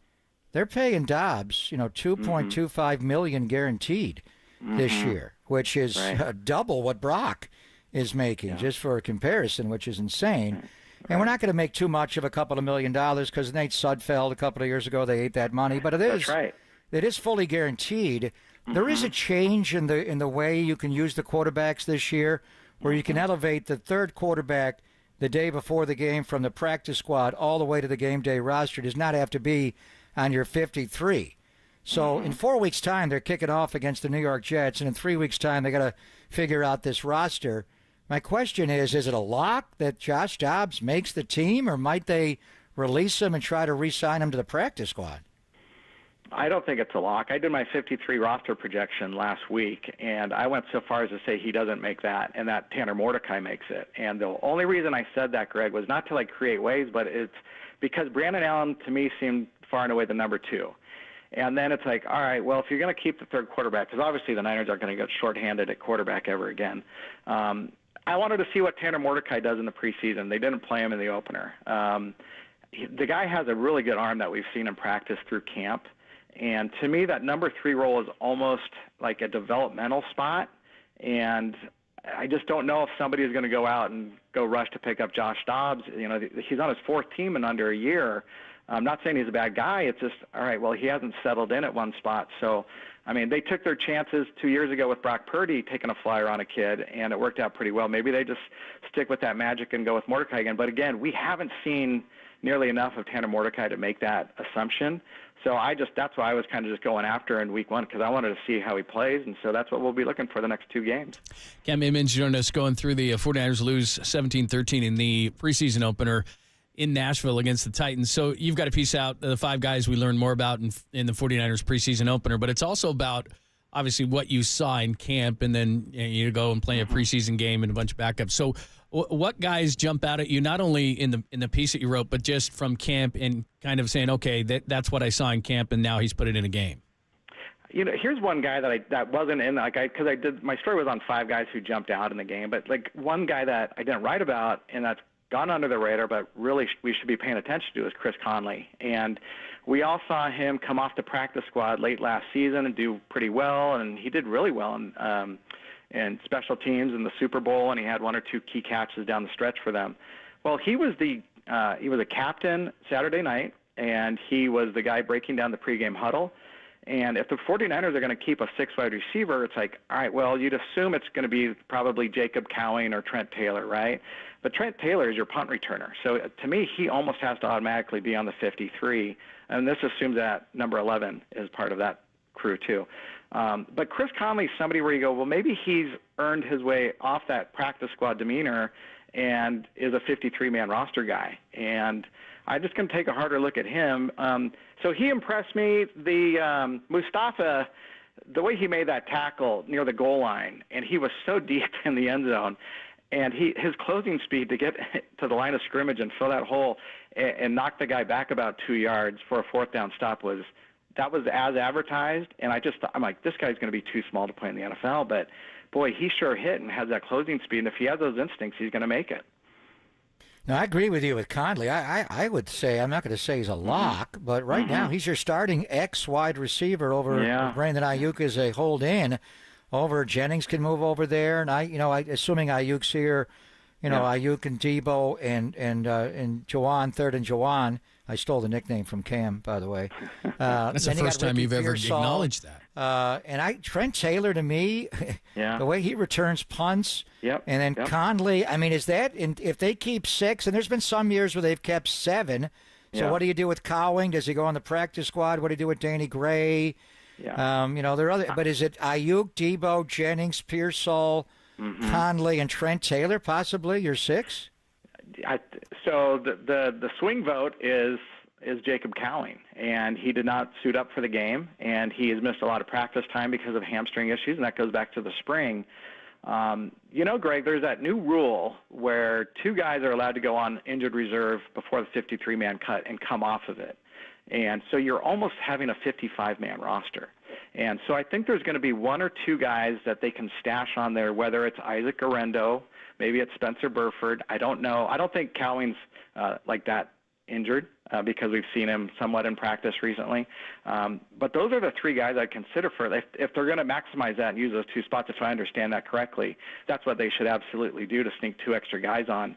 Speaker 9: they're paying Dobbs, $2.25 million guaranteed this year, which is double what Brock is making, just for a comparison, which is insane. And we're not going to make too much of a couple of $1 million because Nate Sudfeld a couple of years ago, they ate that money. But it is fully guaranteed. There is a change in the way you can use the quarterbacks this year, where you can elevate the third quarterback the day before the game from the practice squad all the way to the game day roster. It does not have to be on your 53. So in 4 weeks' time, they're kicking off against the New York Jets, and in 3 weeks' time, they got to figure out this roster. My question is it a lock that Josh Dobbs makes the team, or might they release him and try to re-sign him to the practice squad?
Speaker 19: I don't think it's a lock. I did my 53 roster projection last week, and I went so far as to say he doesn't make that, and that Tanner Mordecai makes it. And the only reason I said that, Greg, was not to create waves, but it's because Brandon Allen, to me, seemed far and away the number 2. And then it's all right, well, if you're going to keep the third quarterback, because obviously the Niners aren't going to get shorthanded at quarterback ever again. I wanted to see what Tanner Mordecai does in the preseason. They didn't play him in the opener. The guy has a really good arm that we've seen in practice through camp. And to me, that number 3 role is almost like a developmental spot. And I just don't know if somebody is going to go out and go rush to pick up Josh Dobbs. He's on his 4th team in under a year. I'm not saying he's a bad guy. It's just, all right, well, he hasn't settled in at one spot. So, they took their chances 2 years ago with Brock Purdy taking a flyer on a kid, and it worked out pretty well. Maybe they just stick with that magic and go with Mordecai again. But, again, we haven't seen nearly enough of Tanner Mordecai to make that assumption. So that's why I was kind of just going after in week 1, because I wanted to see how he plays, and so that's what we'll be looking for the next 2 games.
Speaker 2: Cam Image joined us going through the 49ers lose 17-13 in the preseason opener in Nashville against the Titans. So you've got to piece out the 5 guys we learned more about in the 49ers preseason opener, but it's also about obviously what you saw in camp, and then you go and play a preseason game and a bunch of backups. So what guys jump out at you, not only in the piece that you wrote, but just from camp and kind of saying, okay, that's what I saw in camp, and now he's put it in a game?
Speaker 19: Here's one guy that wasn't in, because I did, my story was on 5 guys who jumped out in the game, but one guy that I didn't write about and that's gone under the radar, but really we should be paying attention to is Chris Conley. And we all saw him come off the practice squad late last season and do pretty well, and he did really well in special teams in the Super Bowl, and he had 1 or 2 key catches down the stretch for them. Well, he was a captain Saturday night, and he was the guy breaking down the pregame huddle. And if the 49ers are going to keep a 6 wide receiver, it's all right, well, you'd assume it's going to be probably Jacob Cowing or Trent Taylor, right? But Trent Taylor is your punt returner. So to me, he almost has to automatically be on the 53. And this assumes that number 11 is part of that crew too. But Chris Conley is somebody where you go, well, maybe he's earned his way off that practice squad demeanor and is a 53-man roster guy. And I'm just going to take a harder look at him. So he impressed me. The Mustafa, the way he made that tackle near the goal line, and he was so deep in the end zone, and his closing speed to get to the line of scrimmage and fill that hole and knock the guy back about 2 yards for a 4th down stop was as advertised. And I'm like, this guy's going to be too small to play in the NFL. But, boy, he sure hit and has that closing speed. And if he has those instincts, he's going to make it.
Speaker 9: No, I agree with you with Conley. I would say, I'm not going to say he's a lock, but right now he's your starting wide receiver over Brandon Ayuk as a hold-in. Over Jennings can move over there, and assuming Ayuk's here, Ayuk and Debo and Jawan, 3rd and Jawan. I stole the nickname from Cam, by the way.
Speaker 2: That's the first time you've ever acknowledged that.
Speaker 9: And Trent Taylor, to me, the way he returns punts, and then Conley. Is that if they keep 6, and there's been some years where they've kept 7. So what do you do with Cowing? Does he go on the practice squad? What do you do with Danny Gray? There are other, but is it Ayuk, Debo, Jennings, Pearsall, Conley, and Trent Taylor possibly your 6?
Speaker 19: So the swing vote is Jacob Cowing, and he did not suit up for the game, and he has missed a lot of practice time because of hamstring issues, and that goes back to the spring. Greg, there's that new rule where 2 guys are allowed to go on injured reserve before the 53-man cut and come off of it. And so you're almost having a 55-man roster. And so I think there's going to be 1 or 2 guys that they can stash on there, whether it's Isaac Guerrero, maybe it's Spencer Burford. I don't know. I don't think Cowling's like that injured because we've seen him somewhat in practice recently. But those are the 3 guys I'd consider for if they're going to maximize that and use those 2 spots, if I understand that correctly. That's what they should absolutely do, to sneak 2 extra guys on.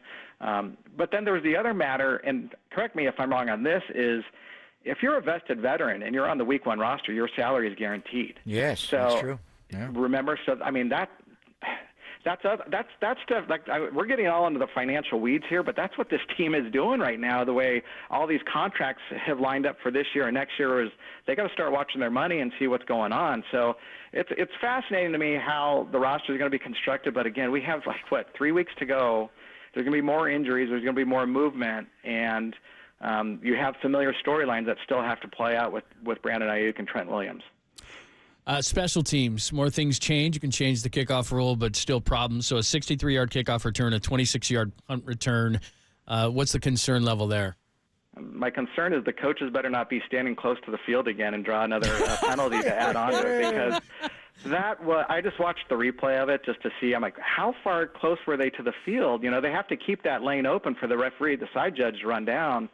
Speaker 19: But then there's the other matter, and correct me if I'm wrong on this, is if you're a vested veteran and you're on the week 1 roster, your salary is guaranteed.
Speaker 9: Yes,
Speaker 19: so
Speaker 9: that's true. Yeah.
Speaker 19: Remember, so I mean that's stuff. We're getting all into the financial weeds here, but that's what this team is doing right now. The way all these contracts have lined up for this year and next year is they got to start watching their money and see what's going on. So it's fascinating to me how the roster is going to be constructed. But again, we have 3 weeks to go. There's going to be more injuries. There's going to be more movement, and you have familiar storylines that still have to play out with Brandon Ayuk and Trent Williams.
Speaker 2: Special teams, more things change. You can change the kickoff rule, but still problems. So a 63-yard kickoff return, a 26-yard punt return. What's the concern level there?
Speaker 19: My concern is the coaches better not be standing close to the field again and draw another penalty to add on to it, because I just watched the replay of it just to see. I'm like, how far close were they to the field? They have to keep that lane open for the referee, the side judge, to run down.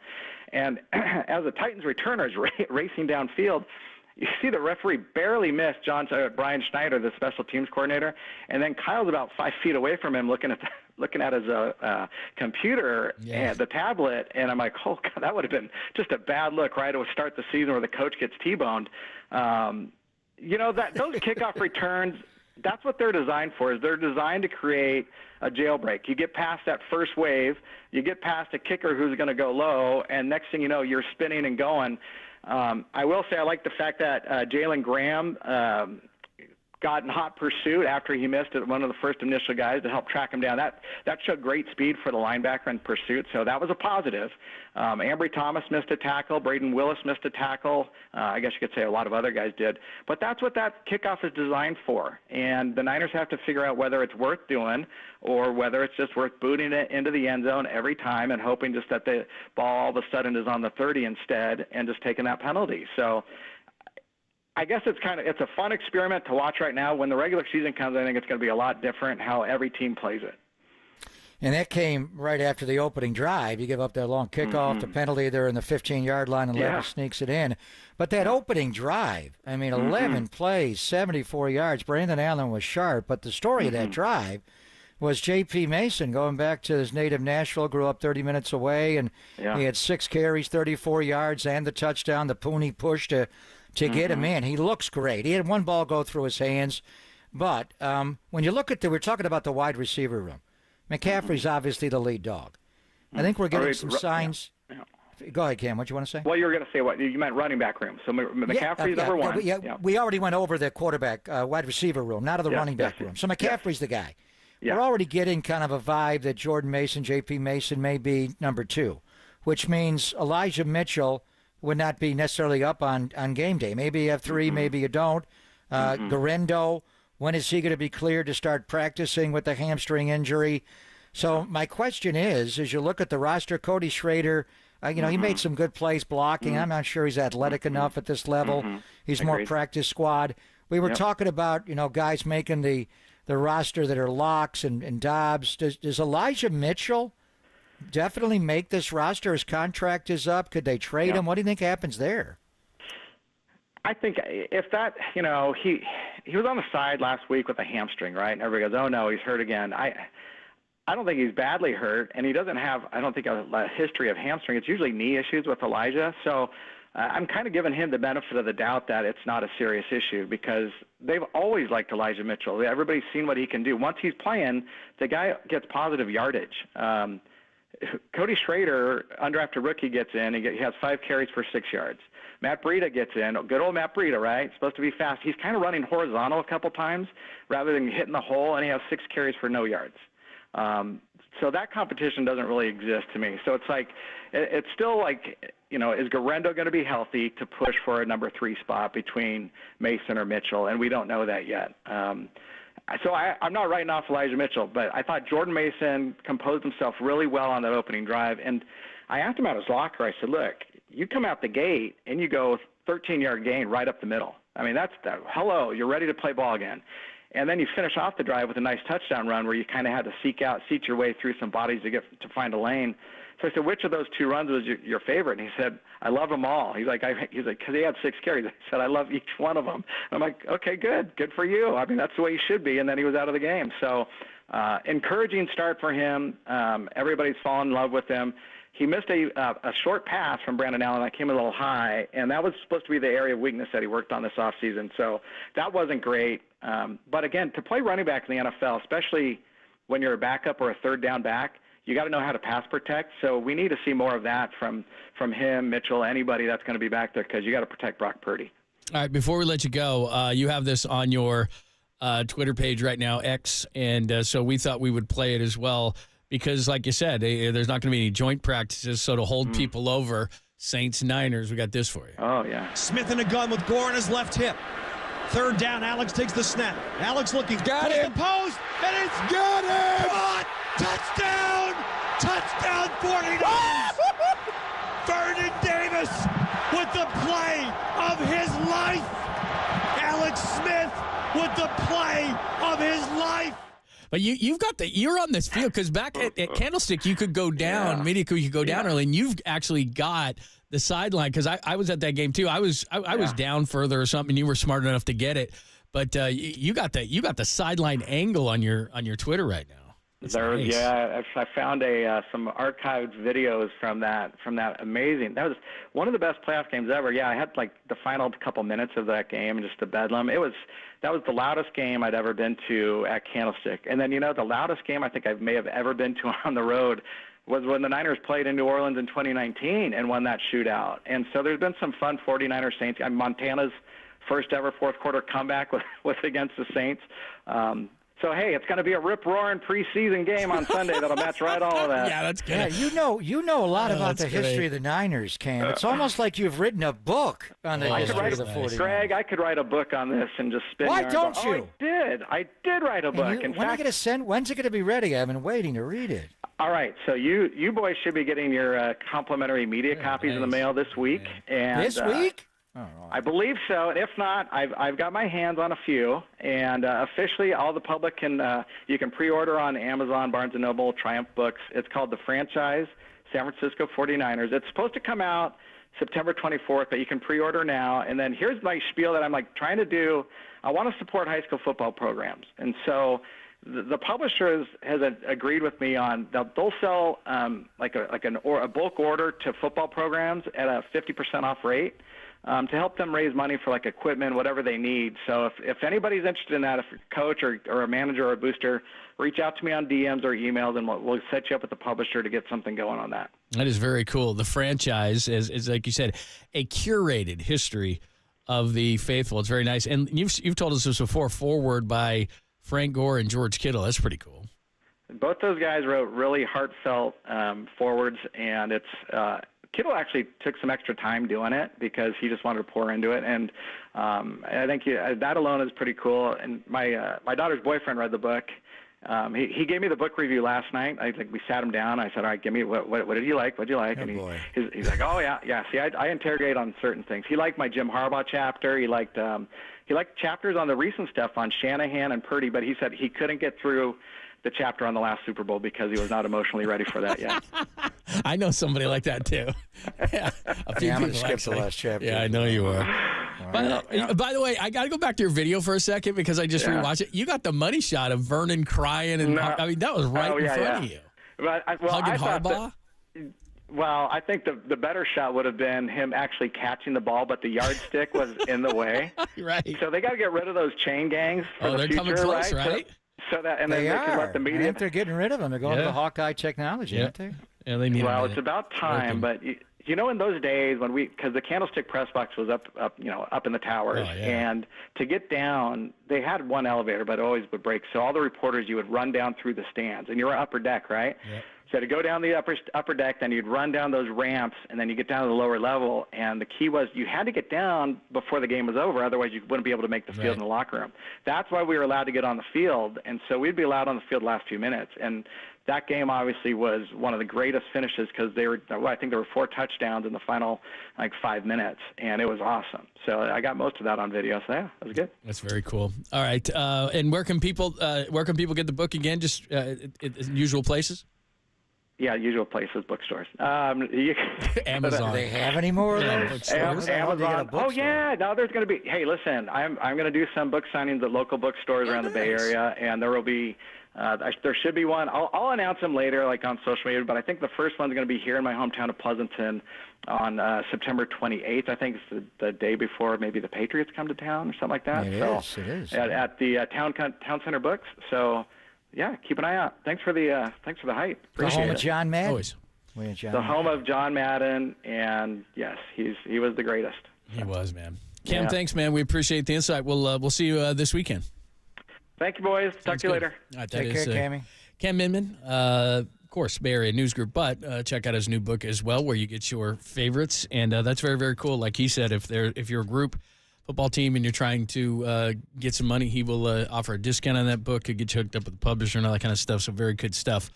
Speaker 19: And as the Titans returner is racing downfield, you see the referee barely miss Brian Schneider, the special teams coordinator, and then Kyle's about 5 feet away from him looking at his computer and the tablet, and I'm like, oh, God, that would have been just a bad look right to start the season where the coach gets T-boned. Those kickoff returns, that's what they're designed for. Is they're designed to create a jailbreak. You get past that first wave, you get past a kicker who's going to go low, and next thing you know, you're spinning and going. I will say I like the fact that Jalen Graham got in hot pursuit after he missed it, one of the first initial guys to help track him down. That showed great speed for the linebacker in pursuit, so that was a positive. Ambry Thomas missed a tackle. Braden Willis missed a tackle. I guess you could say a lot of other guys did. But that's what that kickoff is designed for, and the Niners have to figure out whether it's worth doing or whether it's just worth booting it into the end zone every time and hoping just that the ball all of a sudden is on the 30 instead and just taking that penalty. So I guess it's a fun experiment to watch right now. When the regular season comes, I think it's going to be a lot different how every team plays it.
Speaker 9: And that came right after the opening drive. You give up that long kickoff, the penalty there in the 15-yard line, and Levis sneaks it in. But that opening drive, 11 plays, 74 yards. Brandon Allen was sharp, but the story of that drive was J.P. Mason going back to his native Nashville, grew up 30 minutes away, and he had 6 carries, 34 yards, and the touchdown, the Pooney push to get him in. He looks great. He had one ball go through his hands. But when you look at we're talking about the wide receiver room. McCaffrey's obviously the lead dog. I think we're getting some signs. Go ahead, Cam. What do you want to say?
Speaker 19: Well, you were going to say what? You meant running back room. So McCaffrey's number one.
Speaker 9: We already went over the quarterback, wide receiver room, not of the running back room. So McCaffrey's the guy. We're already getting kind of a vibe that Jordan Mason, J.P. Mason may be number 2, which means Elijah Mitchell would not be necessarily up on game day. Maybe you have 3, maybe you don't. Guerrero, when is he going to be cleared to start practicing with the hamstring injury? So my question is, as you look at the roster, Cody Schrader, he made some good plays blocking. I'm not sure he's athletic enough at this level. He's more practice squad. We were talking about, guys making the roster that are locks and Dobbs. Does Elijah Mitchell definitely make this roster? His contract is up. Could they trade him? What do you think happens there?
Speaker 19: I think if that, he was on the side last week with a hamstring, right? And everybody goes, oh, no, he's hurt again. I don't think he's badly hurt, and he doesn't have, I don't think, a history of hamstring. It's usually knee issues with Elijah. So I'm kind of giving him the benefit of the doubt that it's not a serious issue because they've always liked Elijah Mitchell. Everybody's seen what he can do. Once he's playing, the guy gets positive yardage. Cody Schrader, undrafted rookie, gets in. He has 5 carries for 6 yards. Matt Breida gets in. Good old Matt Breida, right? Supposed to be fast. He's kind of running horizontal a couple times rather than hitting the hole, and he has 6 carries for no yards. So that competition doesn't really exist to me. So it's like, it's still like, is Guerrero going to be healthy to push for a number 3 spot between Mason or Mitchell? And we don't know that yet. So I'm not writing off Elijah Mitchell, but I thought Jordan Mason composed himself really well on that opening drive. And I asked him out his locker. I said, look, you come out the gate and you go 13-yard gain right up the middle. I mean, hello, you're ready to play ball again. And then you finish off the drive with a nice touchdown run where you kind of had to seat your way through some bodies to find a lane. So I said, which of those two runs was your favorite? And he said, I love them all. He's like, because he had 6 carries. I said, I love each one of them. I'm like, okay, good for you. I mean, that's the way you should be. And then he was out of the game. So encouraging start for him. Everybody's fallen in love with him. He missed a short pass from Brandon Allen that came a little high, and that was supposed to be the area of weakness that he worked on this offseason. So that wasn't great. But again, to play running back in the NFL, especially when you're a backup or a third down back, you got to know how to pass protect. So we need to see more of that from him, Mitchell, anybody that's going to be back there, because you got to protect Brock Purdy. All
Speaker 2: right, before we let you go, you have this on your Twitter page right now, X, and so we thought we would play it as well because, like you said, there's not going to be any joint practices, so to hold people over, Saints-Niners, we got this for you.
Speaker 19: Oh, yeah.
Speaker 20: Smith in a gun with Gore on his left hip. Third down, Alex takes the snap. Alex looking.
Speaker 14: Got it.
Speaker 20: The post, and it's got it! Caught! Touchdown! Touchdown 49ers! Vernon Davis with the play of his life. Alex Smith with the play of his life.
Speaker 2: But you're on this field because back at Candlestick you could go down, Media Crew, you could go down early, and you've actually got the sideline because I was at that game too. I was down further or something. You were smart enough to get it, but you got the sideline angle on your Twitter right now. Nice.
Speaker 19: Yeah, I found some archived videos from that amazing. That was one of the best playoff games ever. Yeah, I had like the final couple minutes of that game, just a bedlam. That was the loudest game I'd ever been to at Candlestick. And then the loudest game I think I may have ever been to on the road was when the Niners played in New Orleans in 2019 and won that shootout. And so there's been some fun 49ers Saints. Montana's first ever fourth quarter comeback was against the Saints. So, hey, it's going to be a rip-roaring preseason game on Sunday that'll match right all of that.
Speaker 2: Yeah, that's good.
Speaker 9: Yeah, you know a lot about the history
Speaker 2: great.
Speaker 9: of the Niners, Cam. It's almost like you've written a book on the history of the 49ers.
Speaker 19: Greg, I could write a book on this and just spin
Speaker 9: Why
Speaker 19: yarns.
Speaker 9: don't you?
Speaker 19: I did write a book.
Speaker 9: When's it going to be ready? I've been waiting to read it.
Speaker 19: All right, so you boys should be getting your complimentary media copies in the mail this week. And
Speaker 9: this week?
Speaker 19: I believe so. If not, I've got my hands on a few, and officially all the public you can pre-order on Amazon, Barnes & Noble, Triumph Books. It's called The Franchise, San Francisco 49ers. It's supposed to come out September 24th, but you can pre-order now. And then here's my spiel that I'm trying to do. I want to support high school football programs, and so the publisher has agreed with me on they'll sell a bulk order to football programs at a 50% off rate. To help them raise money for equipment, whatever they need. So if anybody's interested in that, if you're a coach or a manager or a booster, reach out to me on DMs or emails, and we'll set you up with the publisher to get something going on that.
Speaker 2: That is very cool. The Franchise is like you said, a curated history of the faithful. It's very nice. And you've told us this before, forward by Frank Gore and George Kittle. That's pretty cool.
Speaker 19: Both those guys wrote really heartfelt forwards, and it's Kittle actually took some extra time doing it because he just wanted to pour into it, and I think that alone is pretty cool. And my daughter's boyfriend read the book. He gave me the book review last night. We sat him down. I said, "All right, give me what did you like? What did you like?" And he's like, "Oh yeah." See, I interrogate on certain things. He liked my Jim Harbaugh chapter. He liked chapters on the recent stuff on Shanahan and Purdy, but he said he couldn't get through the chapter on the last Super Bowl because he was not emotionally ready for that yet.
Speaker 2: I know somebody like that too. Yeah,
Speaker 9: I'm going to skip the last chapter.
Speaker 2: Yeah, I know you are. By the way, I got to go back to your video for a second because I just rewatched it. You got the money shot of Vernon crying, and I mean that was right in front of you. Hugging Harbaugh.
Speaker 19: I think the better shot would have been him actually catching the ball, but the yardstick was in the way.
Speaker 2: Right.
Speaker 19: So they got to get rid of those chain gangs for the
Speaker 2: they're
Speaker 19: future,
Speaker 2: coming close, right?
Speaker 19: So that, and then they can let the media.
Speaker 9: I think they're getting rid of them. They're going to the Hawkeye technology, aren't they?
Speaker 2: Yeah, they need.
Speaker 19: Well, it's about time. But in those days because the Candlestick press box was up in the towers, and to get down, they had one elevator, but it always would break. So all the reporters, you would run down through the stands, and you were upper deck, right? Yeah. So you had to go down the upper deck, then you'd run down those ramps, and then you get down to the lower level. And the key was you had to get down before the game was over, otherwise you wouldn't be able to make the field in the locker room. That's why we were allowed to get on the field, and so we'd be allowed on the field the last few minutes. And that game obviously was one of the greatest finishes because I think there were 4 touchdowns in the final 5 minutes, and it was awesome. So I got most of that on video. So yeah, it was good.
Speaker 2: That's very cool. All right, and where can people get the book again? Just usual places.
Speaker 19: Yeah, usual places, bookstores.
Speaker 2: Amazon.
Speaker 9: Do they have any more of those?
Speaker 19: Amazon. Oh yeah, no, there's going to be. Hey, listen, I'm going to do some book signings at local bookstores around the Bay Area, and there will be. There should be one. I'll announce them later, on social media. But I think the first one's going to be here in my hometown of Pleasanton on September 28th. I think it's the day before maybe the Patriots come to town or something like that.
Speaker 9: It is.
Speaker 19: At the Town Center Books. So. Yeah, keep an eye out. Thanks for the hype. Appreciate
Speaker 9: the home
Speaker 19: it.
Speaker 9: of John Madden.
Speaker 2: Always.
Speaker 19: The home of John Madden, and yes, he was the greatest.
Speaker 2: He was, man. Cam, thanks, man. We appreciate the insight. We'll see you this weekend.
Speaker 19: Thank you, boys. Talk to you later.
Speaker 2: All right,
Speaker 9: Take care, Cammy.
Speaker 2: Cam Minman, of course, Bay Area News Group, but check out his new book as well, where you get your favorites, and that's very, very cool. Like he said, if you're a group football team and you're trying to get some money, he will offer a discount on that book. He'll get you hooked up with the publisher and all that kind of stuff. So very good stuff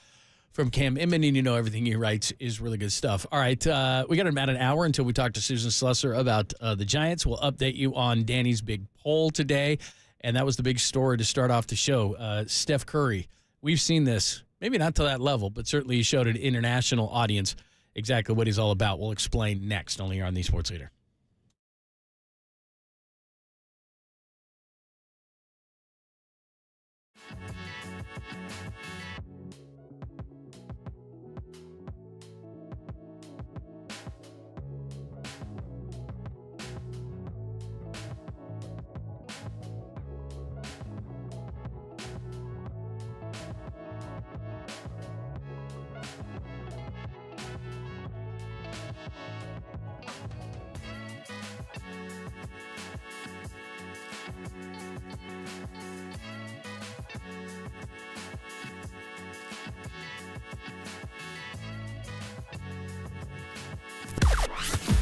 Speaker 2: from Cam Inman, and everything he writes is really good stuff. All right, we got about an hour until we talk to Susan Slusser about the Giants. We'll update you on Danny's big poll today, and that was the big story to start off the show. Steph Curry, we've seen this, maybe not to that level, but certainly he showed an international audience exactly what he's all about. We'll explain next, only here on The Sports Leader.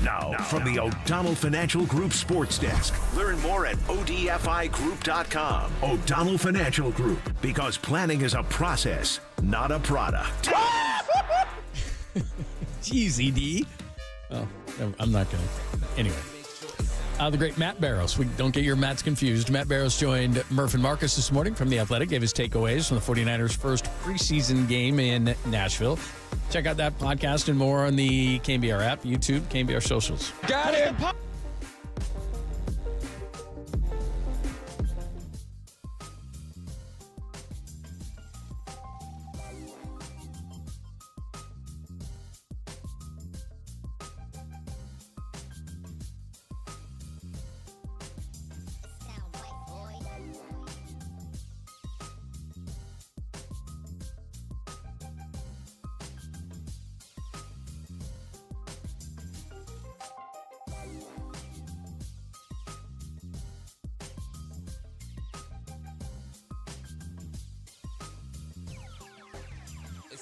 Speaker 1: Now, from the O'Donnell Financial Group Sports Desk. Learn more at ODFIGroup.com. O'Donnell Financial Group, because planning is a process, not a product.
Speaker 2: Jeez, ED. Oh, I'm not going to. Anyway. The great Matt Barrows. We don't get your Matts confused. Matt Barrows joined Murph and Marcus this morning from The Athletic, gave his takeaways from the 49ers' first preseason game in Nashville. Check out that podcast and more on the KNBR app, YouTube, KNBR socials.
Speaker 20: Got it.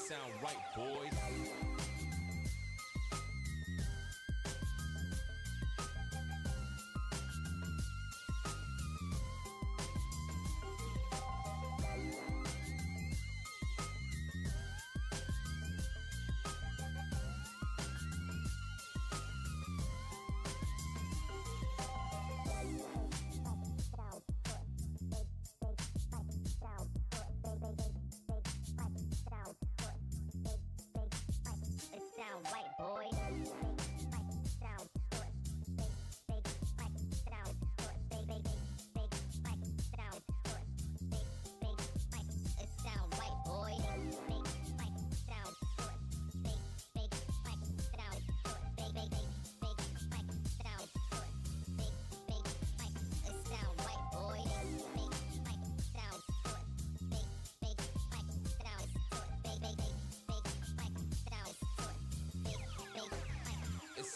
Speaker 4: Sound right, boys.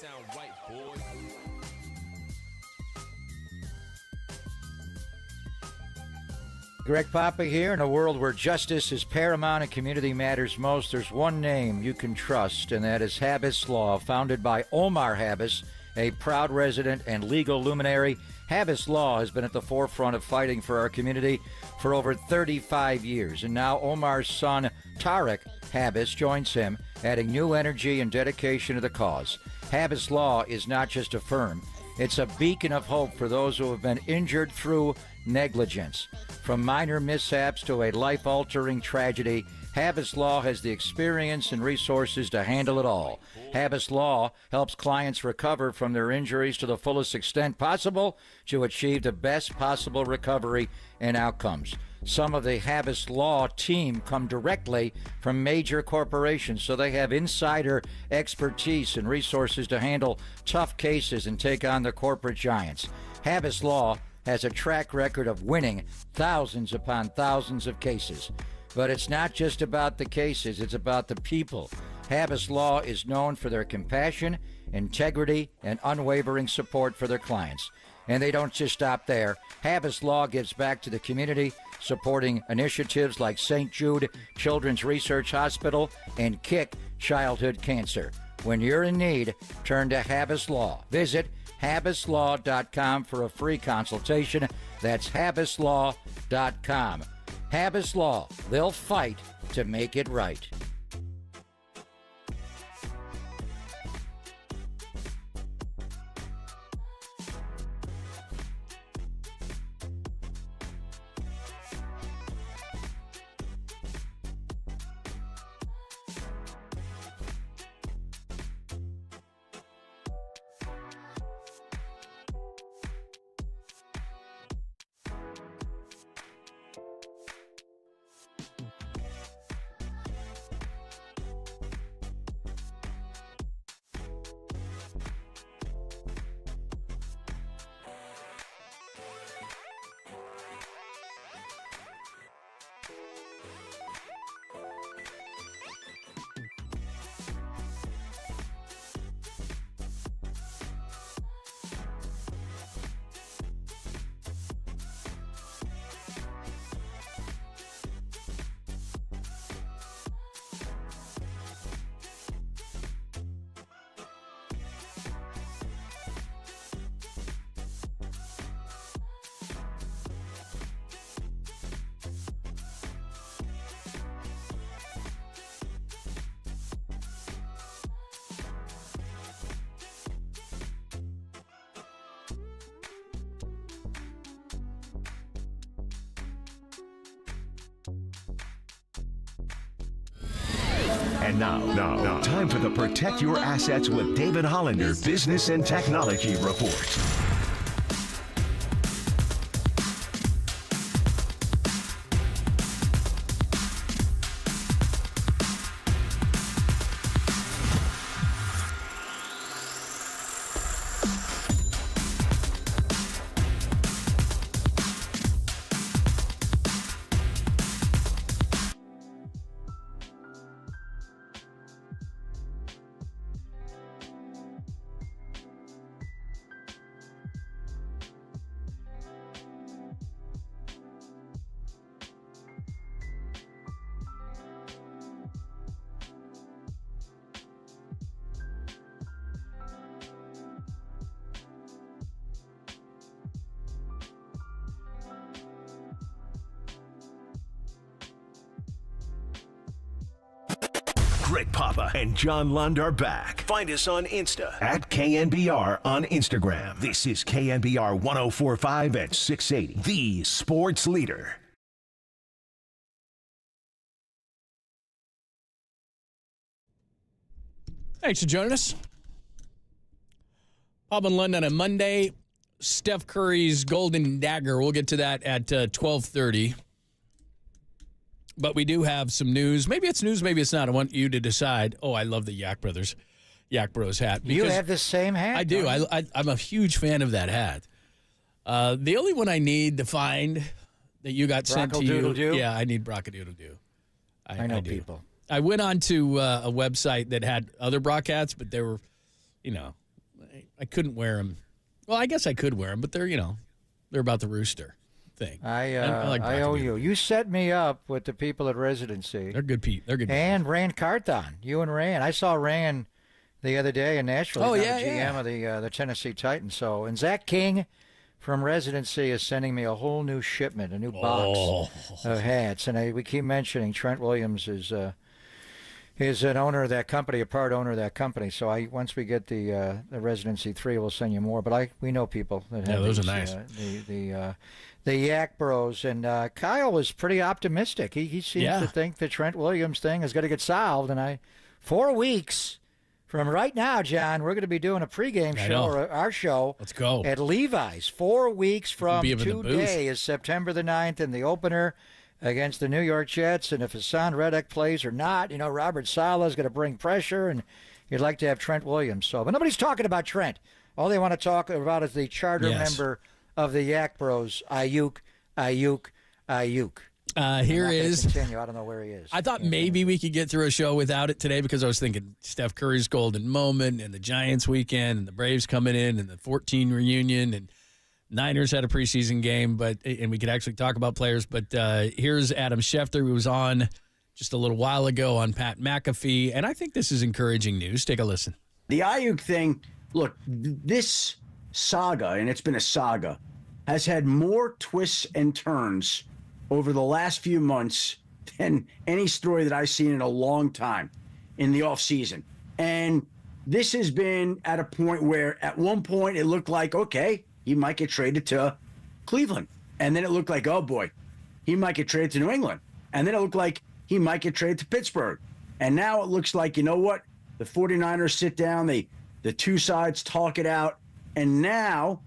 Speaker 4: Sound right, boys.
Speaker 9: Greg Papa here. In a world where justice is paramount and community matters most, there's one name you can trust, and that is Habas Law, founded by Omar Habas, a proud resident and legal luminary. Habas Law has been at the forefront of fighting for our community for over 35 years, and now Omar's son, Tariq Habas, joins him, adding new energy and dedication to the cause. Habas Law is not just a firm. It's a beacon of hope for those who have been injured through negligence. From minor mishaps to a life-altering tragedy, Habas Law has the experience and resources to handle it all. Habas Law helps clients recover from their injuries to the fullest extent possible to achieve the best possible recovery and outcomes. Some of the Habas Law team come directly from major corporations, so they have insider expertise and resources to handle tough cases and take on the corporate giants. Habas Law has a track record of winning thousands upon thousands of cases. But it's not just about the cases, it's about the people. Habas Law is known for their compassion, integrity, and unwavering support for their clients. And they don't just stop there. Habas Law gives back to the community, supporting initiatives like St. Jude Children's Research Hospital and Kick Childhood Cancer. When you're in need, turn to Habas Law. Visit habaslaw.com for a free consultation. That's habaslaw.com. Habas Law, they'll fight to make it right.
Speaker 1: And now, time for the Protect Your Assets with David Hollander Business and Technology Report. Greg Papa and John Lund are back. Find us on Insta at KNBR on Instagram. This is KNBR 104.5 at 680, the sports leader.
Speaker 2: Thanks for joining us. Papa and Lund on a Monday. Steph Curry's Golden Dagger. We'll get to that at 12:30. But we do have some news. Maybe it's news, maybe it's not. I want you to decide. Oh, I love the Yak Bros hat.
Speaker 9: You have the same hat?
Speaker 2: I do. I'm a huge fan of that hat. The only one I need to find that you got sent to you. Yeah, I need Brockadoodle-Doo.
Speaker 9: I know people.
Speaker 2: I went on to a website that had other Brock hats, but they were, I couldn't wear them. Well, I guess I could wear them, but they're about the rooster. thing.
Speaker 9: I
Speaker 2: like
Speaker 9: owe you. You set me up with the people at Residency.
Speaker 2: They're good people. They're good.
Speaker 9: And Rand Carthon. You and Rand. I saw Rand the other day in Nashville.
Speaker 2: Oh,
Speaker 9: He's
Speaker 2: yeah,
Speaker 9: now the GM of the Tennessee Titans. So, and Zach King from Residency is sending me a whole new shipment, a new box of hats. And we keep mentioning Trent Williams is an owner of that company, a part owner of that company. So once we get the Residency 3, we'll send you more. But we know people that have
Speaker 2: those
Speaker 9: these,
Speaker 2: are nice.
Speaker 9: The Yak Bros. And Kyle was pretty optimistic. He seems to think the Trent Williams thing is going to get solved. And 4 weeks from right now, John, we're going to be doing a pregame show, or our show.
Speaker 2: Let's go.
Speaker 9: At Levi's. 4 weeks from today is September the 9th, and the opener against the New York Jets. And if Hassan Reddick plays or not, Robert Saleh is going to bring pressure, and you'd like to have Trent Williams. But nobody's talking about Trent. All they want to talk about is the charter member of the Yak Bros, Ayuk.
Speaker 2: Here is.
Speaker 9: Continue. I don't know where he is.
Speaker 2: I thought maybe we could get through a show without it today because I was thinking Steph Curry's golden moment and the Giants weekend and the Braves coming in and the 14 reunion and Niners had a preseason game, and we could actually talk about players. But here's Adam Schefter, who was on just a little while ago on Pat McAfee, and I think this is encouraging news. Take a listen.
Speaker 3: The Ayuk thing, look, this saga, and it's been a saga, has had more twists and turns over the last few months than any story that I've seen in a long time in the offseason. And this has been at a point where at one point it looked like, okay, he might get traded to Cleveland. And then it looked like, oh boy, he might get traded to New England. And then it looked like he might get traded to Pittsburgh. And now it looks like, you know what? The 49ers sit down, the two sides talk it out. And now,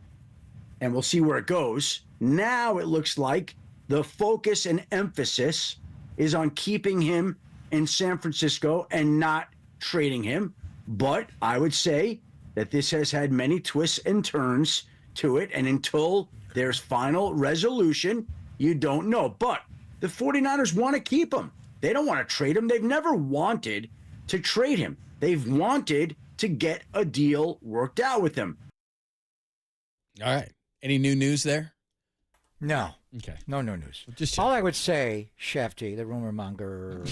Speaker 3: and we'll see where it goes, now it looks like the focus and emphasis is on keeping him in San Francisco and not trading him. But I would say that this has had many twists and turns to it, and until there's final resolution, you don't know. But the 49ers want to keep him. They don't want to trade him. They've never wanted to trade him. They've wanted to get a deal worked out with him.
Speaker 2: All right. Any new news there?
Speaker 9: No.
Speaker 2: Okay.
Speaker 9: No news.
Speaker 2: Just
Speaker 9: all I would say, Shefty, the rumor monger,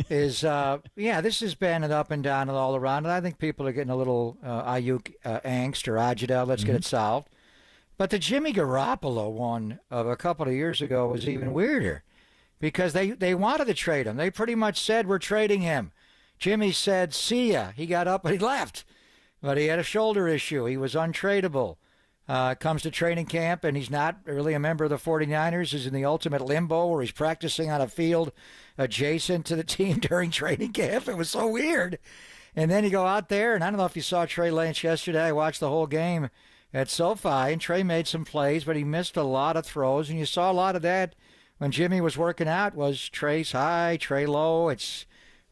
Speaker 9: is, this has been an up and down and all around. And I think people are getting a little Ayuk angst or agita. Let's get it solved. But the Jimmy Garoppolo one of a couple of years ago was even weirder because they wanted to trade him. They pretty much said, we're trading him. Jimmy said, see ya. He got up and he left. But he had a shoulder issue. He was untradeable. Comes to training camp, and he's not really a member of the 49ers. He's in the ultimate limbo where he's practicing on a field adjacent to the team during training camp. It was so weird. And then you go out there, and I don't know if you saw Trey Lance yesterday. I watched the whole game at SoFi, and Trey made some plays, but he missed a lot of throws. And you saw a lot of that when Jimmy was working out was Trey's high, Trey low. It's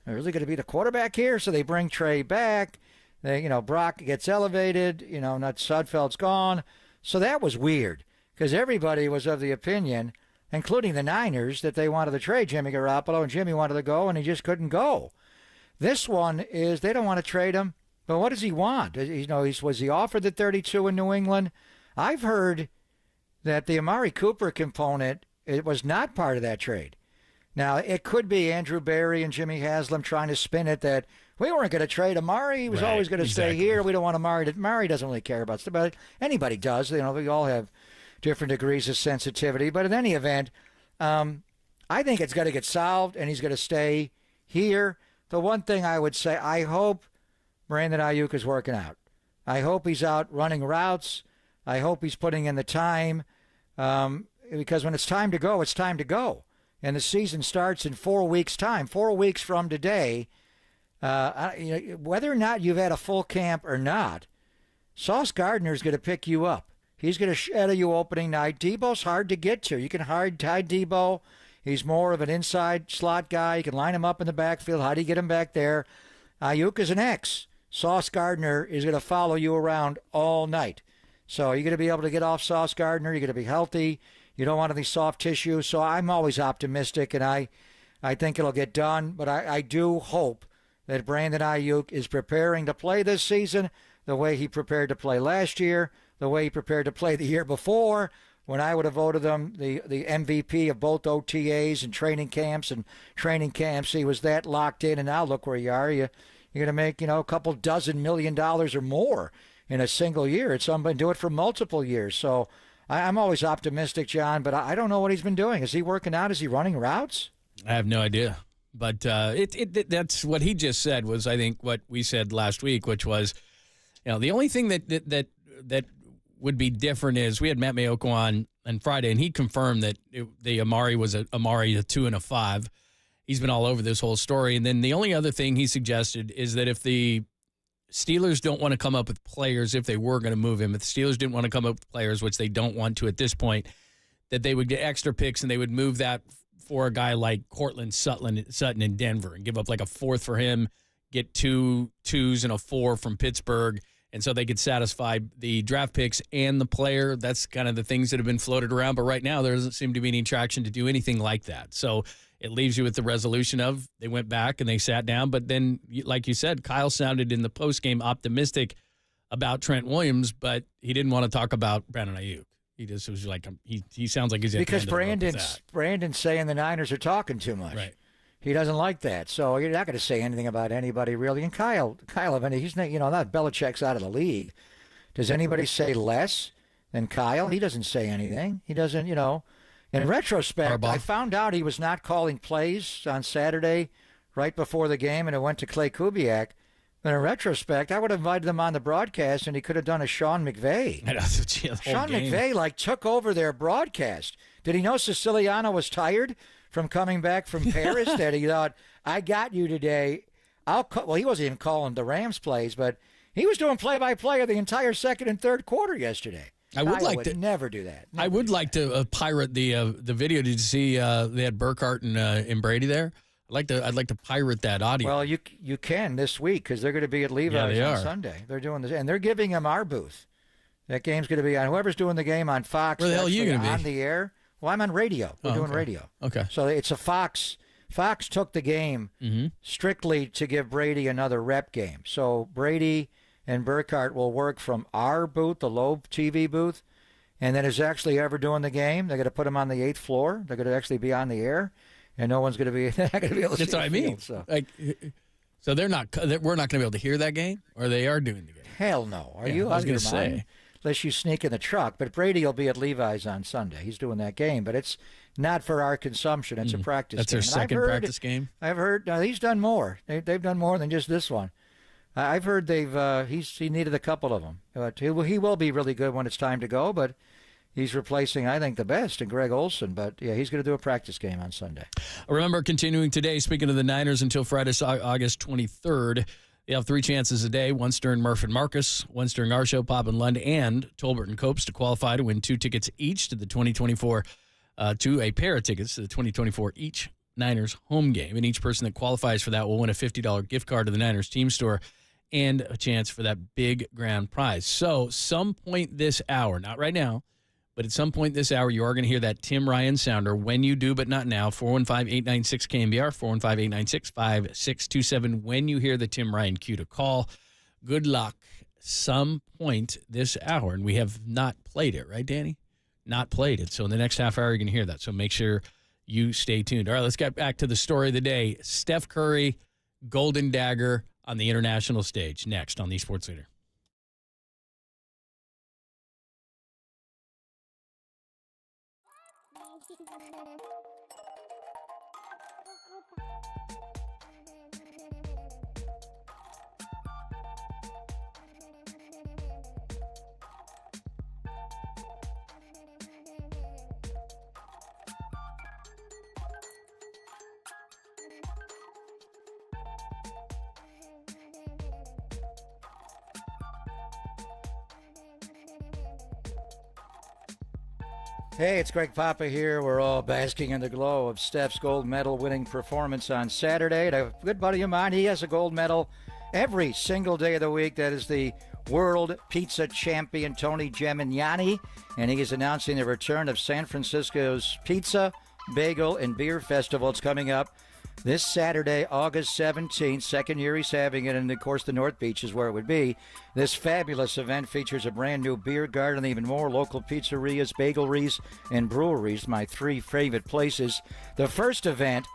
Speaker 9: really going to be the quarterback here, so they bring Trey back. Brock gets elevated, not Sudfeld's gone. So that was weird because everybody was of the opinion, including the Niners, that they wanted to trade Jimmy Garoppolo, and Jimmy wanted to go, and he just couldn't go. This one is they don't want to trade him, but what does he want? Was he offered the 32 in New England? I've heard that the Amari Cooper component, it was not part of that trade. Now, it could be Andrew Berry and Jimmy Haslam trying to spin it that we weren't going to trade Amari. He was always going to stay here. We don't want Amari. Amari doesn't really care about stuff, but anybody does. We all have different degrees of sensitivity. But in any event, I think it's got to get solved, and he's going to stay here. The one thing I would say, I hope Brandon Ayuk is working out. I hope he's out running routes. I hope he's putting in the time because when it's time to go, it's time to go. And the season starts in 4 weeks' time, 4 weeks from today. Whether or not you've had a full camp or not, Sauce Gardner's going to pick you up. He's going to shadow you opening night. Debo's hard to get to. You can hard tie Debo. He's more of an inside slot guy. You can line him up in the backfield. How do you get him back there? Ayuk is an X. Sauce Gardner is going to follow you around all night. So you're going to be able to get off Sauce Gardner. You're going to be healthy. You don't want any soft tissue. So I'm always optimistic, and I think it'll get done. But I do hope that Brandon Ayuk is preparing to play this season the way he prepared to play last year, the way he prepared to play the year before, when I would have voted him the MVP of both OTAs and training camps, he was that locked in, and now look where you are. You're going to make, a couple dozen $1 million or more in a single year. It's somebody do it for multiple years. So I'm always optimistic, John, but I don't know what he's been doing. Is he working out? Is he running routes?
Speaker 2: I have no idea. But that's what he just said was, I think, what we said last week, which was, the only thing that would be different is we had Matt Mayoko on Friday, and he confirmed that the Amari was a 2 and a 5. He's been all over this whole story. And then the only other thing he suggested is that if the Steelers don't want to come up with players, if they were going to move him, if the Steelers didn't want to come up with players, which they don't want to at this point, that they would get extra picks and they would move that for a guy like Cortland Sutton in Denver and give up like a 4th for him, get 2 2s and a 4 from Pittsburgh, and so they could satisfy the draft picks and the player. That's kind of the things that have been floated around. But right now, there doesn't seem to be any traction to do anything like that. So it leaves you with the resolution of they went back and they sat down. But then, like you said, Kyle sounded in the postgame optimistic about Trent Williams, but he didn't want to talk about Brandon Ayuk. He just was like, he sounds like he's at the end of the road with that.
Speaker 9: Brandon's saying the Niners are talking too much.
Speaker 2: Right.
Speaker 9: He doesn't like that, so you're not going to say anything about anybody really. And Kyle, I mean, he's not, not Belichick's out of the league. Does anybody say less than Kyle? He doesn't say anything. He doesn't, In retrospect,
Speaker 2: Harbaugh.
Speaker 9: I found out he was not calling plays on Saturday right before the game, and it went to Clay Kubiak. But in retrospect, I would have invited him on the broadcast, and he could have done a Sean McVay. Sean McVay, took over their broadcast. Did he know Siciliano was tired from coming back from Paris that he thought, I got you today. Well, he wasn't even calling the Rams plays, but he was doing play-by-play of the entire second and third quarter yesterday.
Speaker 2: I would
Speaker 9: never do that.
Speaker 2: I would like to pirate the video. Did you see they had Burkhardt and Brady there? I'd like to pirate that audio.
Speaker 9: Well, you can this week because they're going to be at Levi's on Sunday. They're doing this, and they're giving him our booth. That game's going to be on whoever's doing the game on Fox.
Speaker 2: Where the hell are you going to be?
Speaker 9: On the air. Well, I'm on radio. We're doing radio.
Speaker 2: Okay.
Speaker 9: So it's a Fox. Fox took the game strictly to give Brady another rep game. So Brady and Burkhardt will work from our booth, the Loeb TV booth, and then is actually ever doing the game. They're going to put him on the 8th floor. They're going to actually be on the air, and no one's going to be able to see
Speaker 2: That's what I mean.
Speaker 9: So.
Speaker 2: So we're not going to be able to hear that game, or they are doing the game?
Speaker 9: Hell no. Are you
Speaker 2: I was
Speaker 9: out of your
Speaker 2: gonna
Speaker 9: mind?
Speaker 2: say.
Speaker 9: Unless you sneak in the truck. But Brady will be at Levi's on Sunday. He's doing that game, but it's not for our consumption. It's a practice
Speaker 2: That's
Speaker 9: game.
Speaker 2: their second practice game?
Speaker 9: I've heard he's done more. They've done more than just this one. I've heard he needed a couple of them. But he will be really good when it's time to go, but he's replacing, I think, the best in Greg Olson. But, yeah, he's going to do a practice game on Sunday.
Speaker 2: Remember, continuing today, speaking of the Niners, until Friday, August 23rd, you have 3 chances a day, once during Murph and Marcus, once during our show, Pop and Lund, and Tolbert and Copes to qualify to win 2 tickets each to the 2024, to a pair of tickets to the 2024 each Niners home game. And each person that qualifies for that will win a $50 gift card to the Niners team store and a chance for that big grand prize. So some point this hour, not right now, but at some point this hour, you are going to hear that Tim Ryan sounder. When you do, but not now, 415-896-KNBR, 415-896-5627. When you hear the Tim Ryan cue to call, good luck some point this hour. And we have not played it, right, Danny? Not played it. So in the next half hour, you're going to hear that. So make sure you stay tuned. All right, let's get back to the story of the day. Steph Curry, Golden Dagger on the international stage. Next on the Sports Leader.
Speaker 9: Hey, it's Greg Papa here. We're all basking in the glow of Steph's gold medal winning performance on Saturday. And a good buddy of mine, he has a gold medal every single day of the week. That is the world pizza champion, Tony Gemignani. And he is announcing the return of San Francisco's Pizza, Bagel, and Beer Festival. It's coming up this Saturday, August 17th. Second year he's having it, and of course the North Beach is where it would be. This fabulous event features a brand new beer garden, even more local pizzerias, bageleries, and breweries, my 3 favorite places. The first event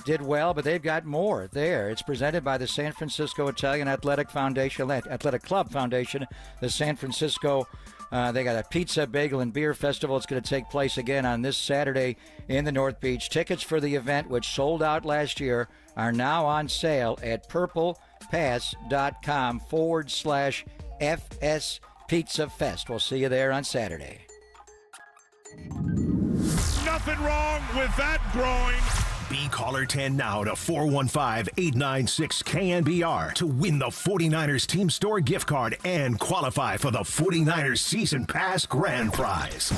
Speaker 9: did well, but they've got more there. It's presented by the San Francisco Italian Athletic Club Foundation. The San Francisco, they got a pizza, bagel, and beer festival. It's going to take place again on this Saturday in the North Beach. Tickets for the event, which sold out last year, are now on sale at purplepass.com/FS Pizza Fest. We'll see you there on Saturday.
Speaker 1: Nothing wrong with that groin. Be caller 10 now to 415-896-KNBR to win the 49ers Team Store gift card and qualify for the 49ers Season Pass Grand Prize.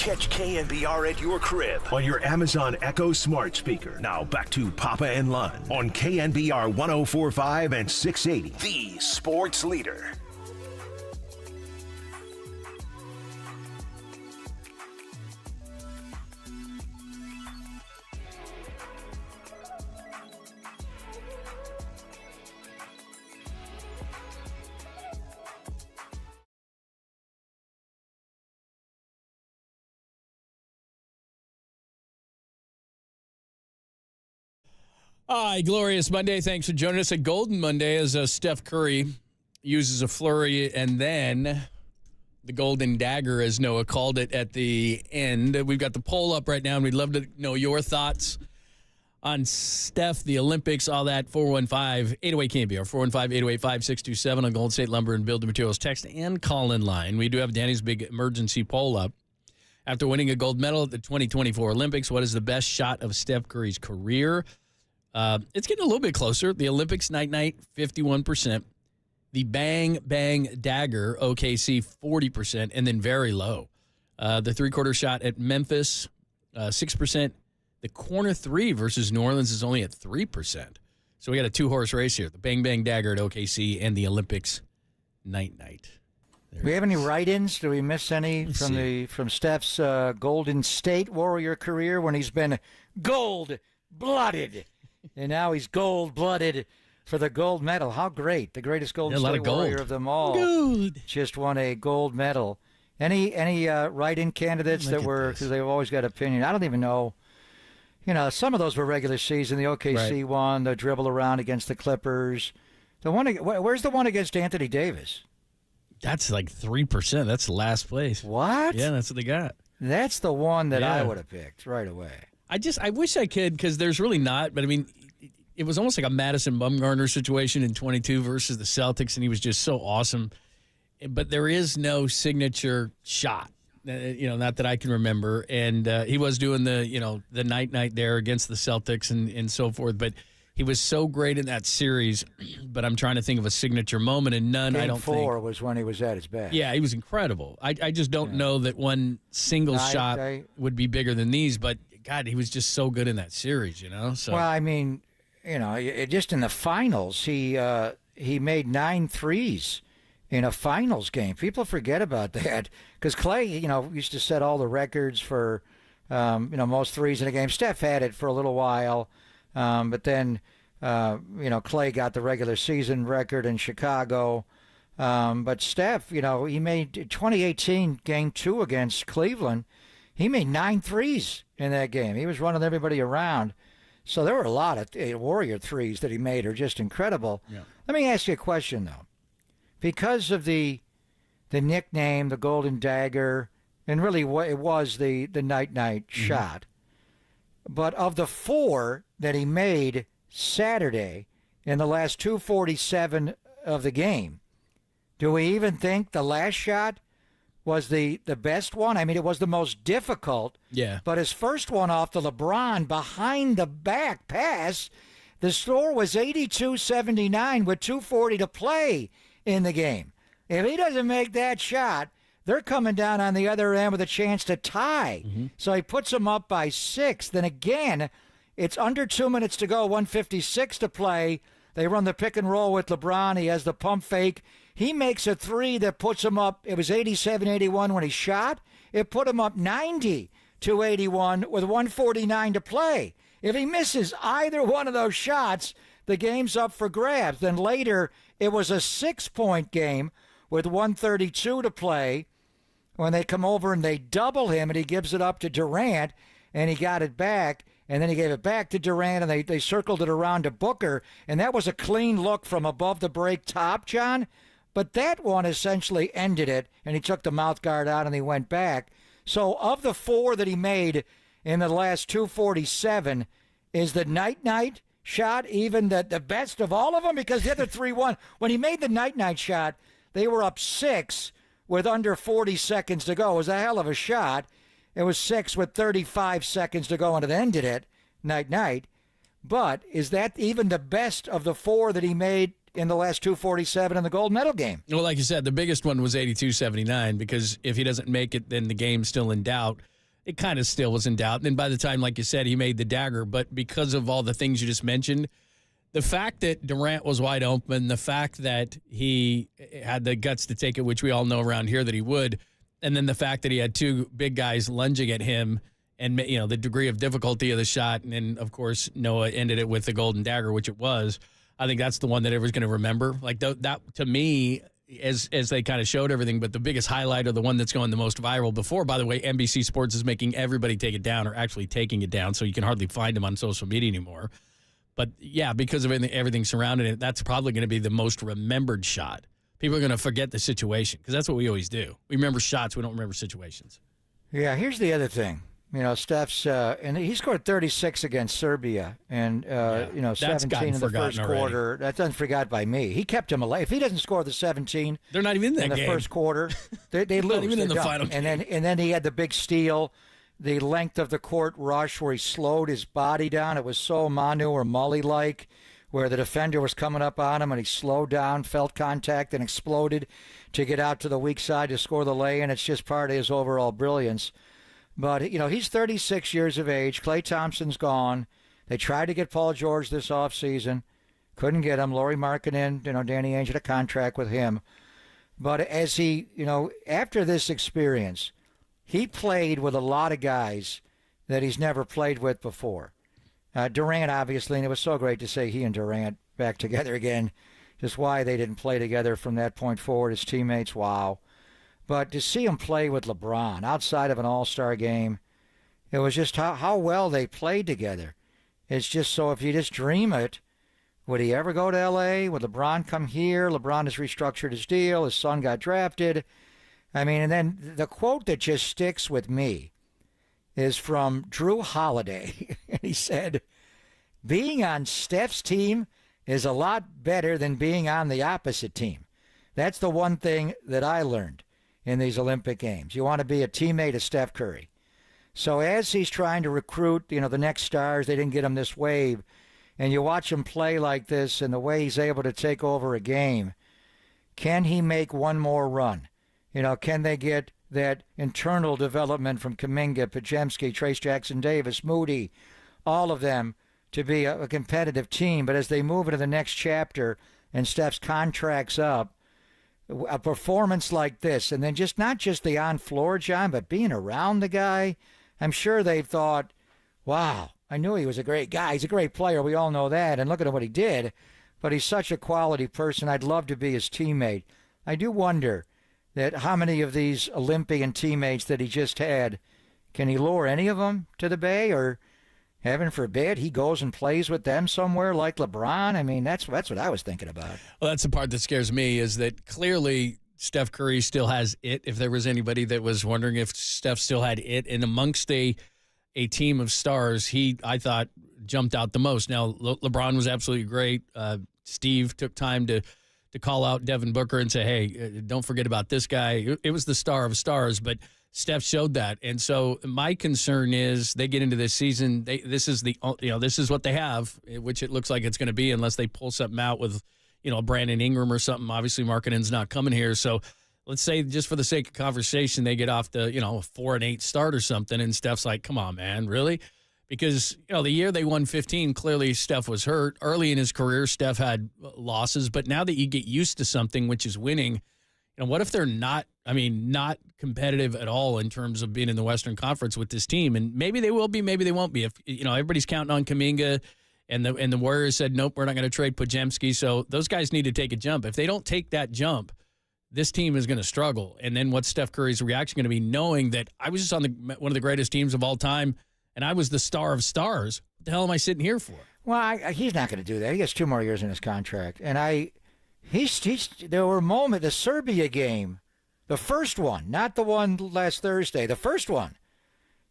Speaker 1: Catch KNBR at your crib on your Amazon Echo smart speaker. Now back to Papa and Lun on KNBR 104.5 and 680, the sports leader.
Speaker 2: Hi, glorious Monday. Thanks for joining us. A golden Monday as Steph Curry uses a flurry and then the golden dagger, as Noah called it, at the end. We've got the poll up right now, and we'd love to know your thoughts on Steph, the Olympics, all that. 415-808-KNBR, 415-808-5627 on Golden State Lumber and Building Materials text and call-in line. We do have Danny's big emergency poll up. After winning a gold medal at the 2024 Olympics, what is the best shot of Steph Curry's career? It's getting a little bit closer. The Olympics night, 51%. The bang, bang, dagger, OKC, 40%, and then very low. The three-quarter shot at Memphis, 6%. The corner three versus New Orleans is only at 3%. So we got a two-horse race here. The bang, bang, dagger at OKC and the Olympics night.
Speaker 9: Do we have any write-ins? Do we miss any from Steph's Golden State Warrior career when he's been gold-blooded? And now he's gold-blooded for the gold medal. How great. The greatest Golden State Warrior of them all.
Speaker 2: Good.
Speaker 9: Just won a gold medal. Any write-in candidates that were, because they've always got opinion. I don't even know. You know, some of those were regular season. The OKC one, the dribble around against the Clippers. The one, where's the one against Anthony Davis?
Speaker 2: That's like 3%. That's last place.
Speaker 9: What?
Speaker 2: Yeah, that's what they got.
Speaker 9: That's the one that I would have picked right away.
Speaker 2: I wish I could, because there's really not. But, I mean, it was almost like a Madison Bumgarner situation in 22 versus the Celtics, and he was just so awesome. But there is no signature shot, not that I can remember. And he was doing the night there against the Celtics and so forth. But he was so great in that series. But I'm trying to think of a signature moment, and none, I don't think.
Speaker 9: Game 4 was when he was at his best.
Speaker 2: Yeah, he was incredible. I just don't know that one single shot would be bigger than these, but God, he was just so good in that series, So.
Speaker 9: Well, I mean, just in the finals, he made 9 threes in a finals game. People forget about that because Clay, used to set all the records for, most threes in a game. Steph had it for a little while, but then, Clay got the regular season record in Chicago. But Steph, he made 2018 game 2 against Cleveland. He made 9 threes in that game. He was running everybody around. So there were a lot of Warrior threes that he made are just incredible. Yeah. Let me ask you a question, though. Because of the nickname, the Golden Dagger, and really what it was the night shot, but of the 4 that he made Saturday in the last 2:47 of the game, do we even think the last shot was the best one? I mean, it was the most difficult.
Speaker 2: Yeah.
Speaker 9: But his first one off the LeBron behind the back pass, the score was 82-79 with 2:40 to play in the game. If he doesn't make that shot, they're coming down on the other end with a chance to tie. So he puts them up by 6. Then again, it's under 2 minutes to go, 1:56 to play. They run the pick and roll with LeBron. He has the pump fake. He makes a 3 that puts him up. It was 87-81 when he shot. It put him up 90-81 with 1:49 to play. If he misses either one of those shots, the game's up for grabs. Then later, it was a 6-point game with 1:32 to play when they come over and they double him, and he gives it up to Durant, and he got it back. And then he gave it back to Durant, and they circled it around to Booker. And that was a clean look from above the break top, John. But that one essentially ended it, and he took the mouth guard out and he went back. So of the 4 that he made in the last 2:47, is the night shot even the best of all of them? Because the other 3 won. When he made the night shot, they were up 6 with under 40 seconds to go. It was a hell of a shot. It was 6 with 35 seconds to go, and it ended it night. But is that even the best of the 4 that he made in the last 2:47 in the gold medal game?
Speaker 2: Well, like you said, the biggest one was 82-79, because if he doesn't make it, then the game's still in doubt. it kind of still was in doubt. And then by the time, like you said, he made the dagger. But because of all the things you just mentioned, the fact that Durant was wide open, the fact that he had the guts to take it, which we all know around here that he would, and then the fact that he had two big guys lunging at him and, you know, the degree of difficulty of the shot. And then, of course, Noah ended it with the golden dagger, which it was. I think that's the one that everyone's going to remember. Like that to me, as they kind of showed everything, but the biggest highlight or the one that's going the most viral before, by the way, NBC Sports is making everybody take it down or actually taking it down, so you can hardly find them on social media anymore. But, yeah, because of everything surrounding it, that's probably going to be the most remembered shot. People are going to forget the situation because that's what we always do. We remember shots. We don't remember situations.
Speaker 9: Yeah, here's the other thing. You know, Steph's and he scored 36 against Serbia, and you know, 17 in the first quarter. That's unforgot by me. He kept him alive. If he doesn't score the 17,
Speaker 2: they're not even in that
Speaker 9: the
Speaker 2: game.
Speaker 9: First quarter. They lose.
Speaker 2: Not even in the final game.
Speaker 9: And then he had the big steal, the length of the court rush where he slowed his body down. It was so Manu or Mully like, where the defender was coming up on him and he slowed down, felt contact, and exploded to get out to the weak side to score the lay-in. It's just part of his overall brilliance. But, you know, he's 36 years of age. Klay Thompson's gone. They tried to get Paul George this offseason. Couldn't get him. Lauri Markkanen, you know, Danny Ainge had a contract with him. But as he, you know, after this experience, he played with a lot of guys that he's never played with before. Durant, obviously, and it was so great to see he and Durant back together again. Just why they didn't play together from that point forward as teammates, wow. But to see him play with LeBron outside of an all-star game, it was just how well they played together. It's just so if you just dream it, would he ever go to L.A.? Would LeBron come here? LeBron has restructured his deal. His son got drafted. I mean, and then the quote that just sticks with me is from Drew Holiday. He said, being on Steph's team is a lot better than being on the opposite team. That's the one thing that I learned in these Olympic Games. You want to be a teammate of Steph Curry. So as he's trying to recruit, you know, the next stars, they didn't get him this wave, and you watch him play like this and the way he's able to take over a game, can he make one more run? You know, can they get that internal development from Kuminga, Podziemski, Trace Jackson-Davis, Moody, all of them to be a competitive team? But as they move into the next chapter and Steph's contract's up, a performance like this, and then just not just the on-floor, John, but being around the guy, I'm sure they've thought, wow, I knew he was a great guy. He's a great player. We all know that. And look at what he did. But he's such a quality person. I'd love to be his teammate. I do wonder that how many of these Olympian teammates that he just had, can he lure any of them to the Bay? Or, heaven forbid, he goes and plays with them somewhere like LeBron? I mean, that's what I was thinking about.
Speaker 2: Well, that's the part that scares me, is that clearly Steph Curry still has it. If there was anybody that was wondering if Steph still had it, and amongst a team of stars, I thought, jumped out the most. Now, LeBron was absolutely great. Steve took time to call out Devin Booker and say, hey, don't forget about this guy. It was the star of stars, but Steph showed that. And so my concern is they get into this season, this is what they have, which it looks like it's going to be, unless they pull something out with, you know, Brandon Ingram or something. Obviously, Markkanen's not coming here. So let's say, just for the sake of conversation, they get off the, you know, 4-8 start or something, and Steph's like, come on, man, really? Because, you know, the year they won 15, clearly Steph was hurt. Early in his career, Steph had losses. But now that you get used to something, which is winning, you know, what if they're not competitive at all in terms of being in the Western Conference with this team? And maybe they will be, maybe they won't be. If, you know, everybody's counting on Kuminga, and the Warriors said, nope, we're not going to trade Podziemski. So those guys need to take a jump. If they don't take that jump, this team is going to struggle. And then what's Steph Curry's reaction going to be, knowing that I was just on one of the greatest teams of all time, and I was the star of stars? What the hell am I sitting here for?
Speaker 9: Well, he's not going to do that. He has 2 more years in his contract. And there were moments, the Serbia game, the first one, not the one last Thursday, the first one,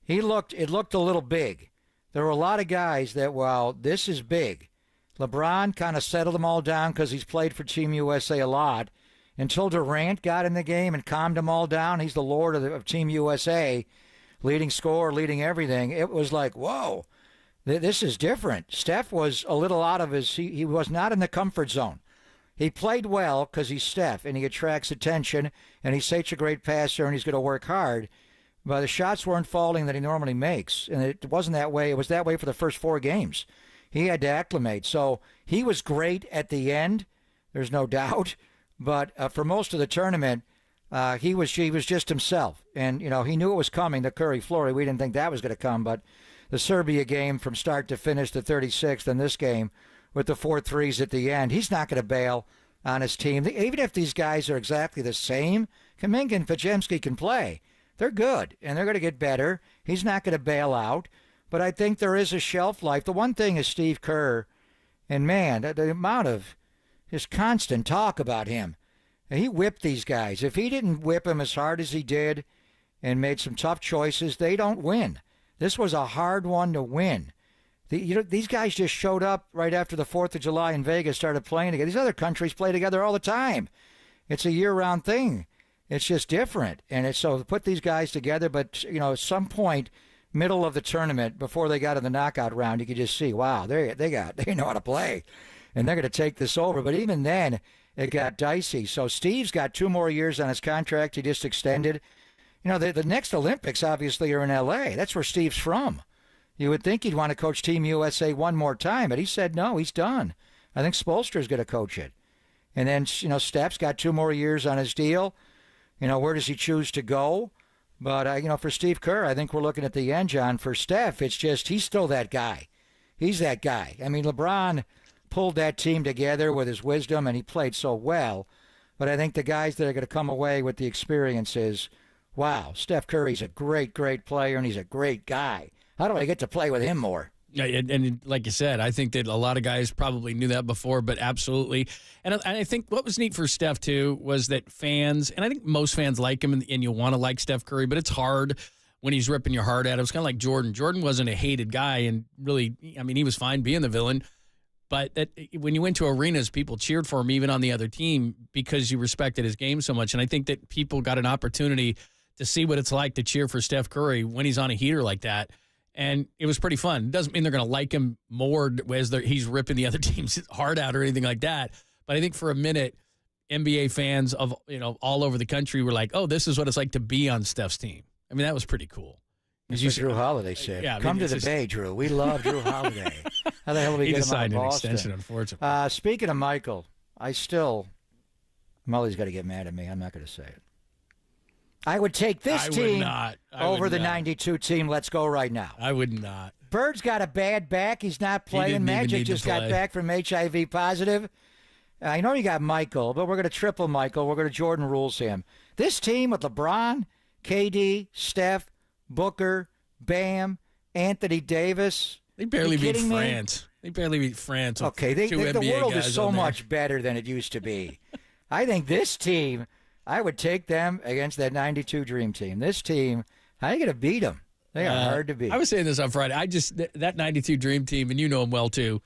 Speaker 9: it looked a little big. There were a lot of guys that, well, this is big. LeBron kind of settled them all down because he's played for Team USA a lot, until Durant got in the game and calmed them all down. He's the lord of Team USA, leading scorer, leading everything. It was like, whoa, this is different. Steph was a little out of he was not in the comfort zone. He played well because he's Steph, and he attracts attention, and he's such a great passer, and he's going to work hard. but the shots weren't falling that he normally makes, and it wasn't that way. It was that way for the first 4 games. He had to acclimate. So he was great at the end. There's no doubt. But for most of the tournament, he was just himself. And, he knew it was coming, the Curry-Fleury. We didn't think that was going to come. But the Serbia game from start to finish, the 36th, and this game with the 4 threes at the end, he's not going to bail on his team. Even if these guys are exactly the same, Kuminga and Podziemski can play. They're good, and they're going to get better. He's not going to bail out. But I think there is a shelf life. The one thing is Steve Kerr, and man, the amount of just constant talk about him. He whipped these guys. If he didn't whip them as hard as he did and made some tough choices, they don't win. This was a hard one to win. These guys just showed up right after the 4th of July in Vegas, started playing together. These other countries play together all the time. It's a year-round thing. It's just different. And so to put these guys together, but, at some point, middle of the tournament, before they got in the knockout round, you could just see, wow, they know how to play. And they're going to take this over. But even then, it got dicey. So Steve's got 2 more years on his contract. He just extended. The next Olympics, obviously, are in L.A. That's where Steve's from. You would think he'd want to coach Team USA one more time, but he said no, he's done. I think Spoelstra's going to coach it. And then, Steph's got 2 more years on his deal. Where does he choose to go? But, for Steve Kerr, I think we're looking at the end, John. For Steph, it's just he's still that guy. He's that guy. I mean, LeBron pulled that team together with his wisdom, and he played so well. But I think the guys that are going to come away with the experience is, wow, Steph Curry's a great, great player, and he's a great guy. How do I get to play with him more?
Speaker 2: Yeah, and like you said, I think that a lot of guys probably knew that before, but absolutely. And I think what was neat for Steph, too, was that fans, and I think most fans like him, and you want to like Steph Curry, but it's hard when he's ripping your heart out. It was kind of like Jordan. Jordan wasn't a hated guy, and really, he was fine being the villain. But when you went to arenas, people cheered for him, even on the other team, because you respected his game so much. And I think that people got an opportunity to see what it's like to cheer for Steph Curry when he's on a heater like that. And it was pretty fun. It doesn't mean they're going to like him more as he's ripping the other team's heart out or anything like that. But I think for a minute, NBA fans of all over the country were like, "Oh, this is what it's like to be on Steph's team." I mean, that was pretty cool.
Speaker 9: That's what Drew Holiday said.
Speaker 2: Yeah,
Speaker 9: come to the Bay, Drew. We love Drew Holiday. How the hell did we get him out of Boston?
Speaker 2: He signed an extension, unfortunately.
Speaker 9: Speaking of Michael, Mully's got to get mad at me. I'm not going to say it. I would take this team over the 92 team. Let's go right now.
Speaker 2: I would not.
Speaker 9: Bird's got a bad back. He's not playing. Magic just got back from HIV positive. I know you got Michael, but we're going to triple Michael. We're going to Jordan rules him. This team with LeBron, KD, Steph, Booker, Bam, Anthony Davis.
Speaker 2: They barely beat France. They barely beat France.
Speaker 9: Okay, the world is so much better than it used to be. I think this team, I would take them against that 92 Dream Team. This team, how are you going to beat them? They are hard to beat.
Speaker 2: I was saying this on Friday. That 92 Dream Team, and you know them well too,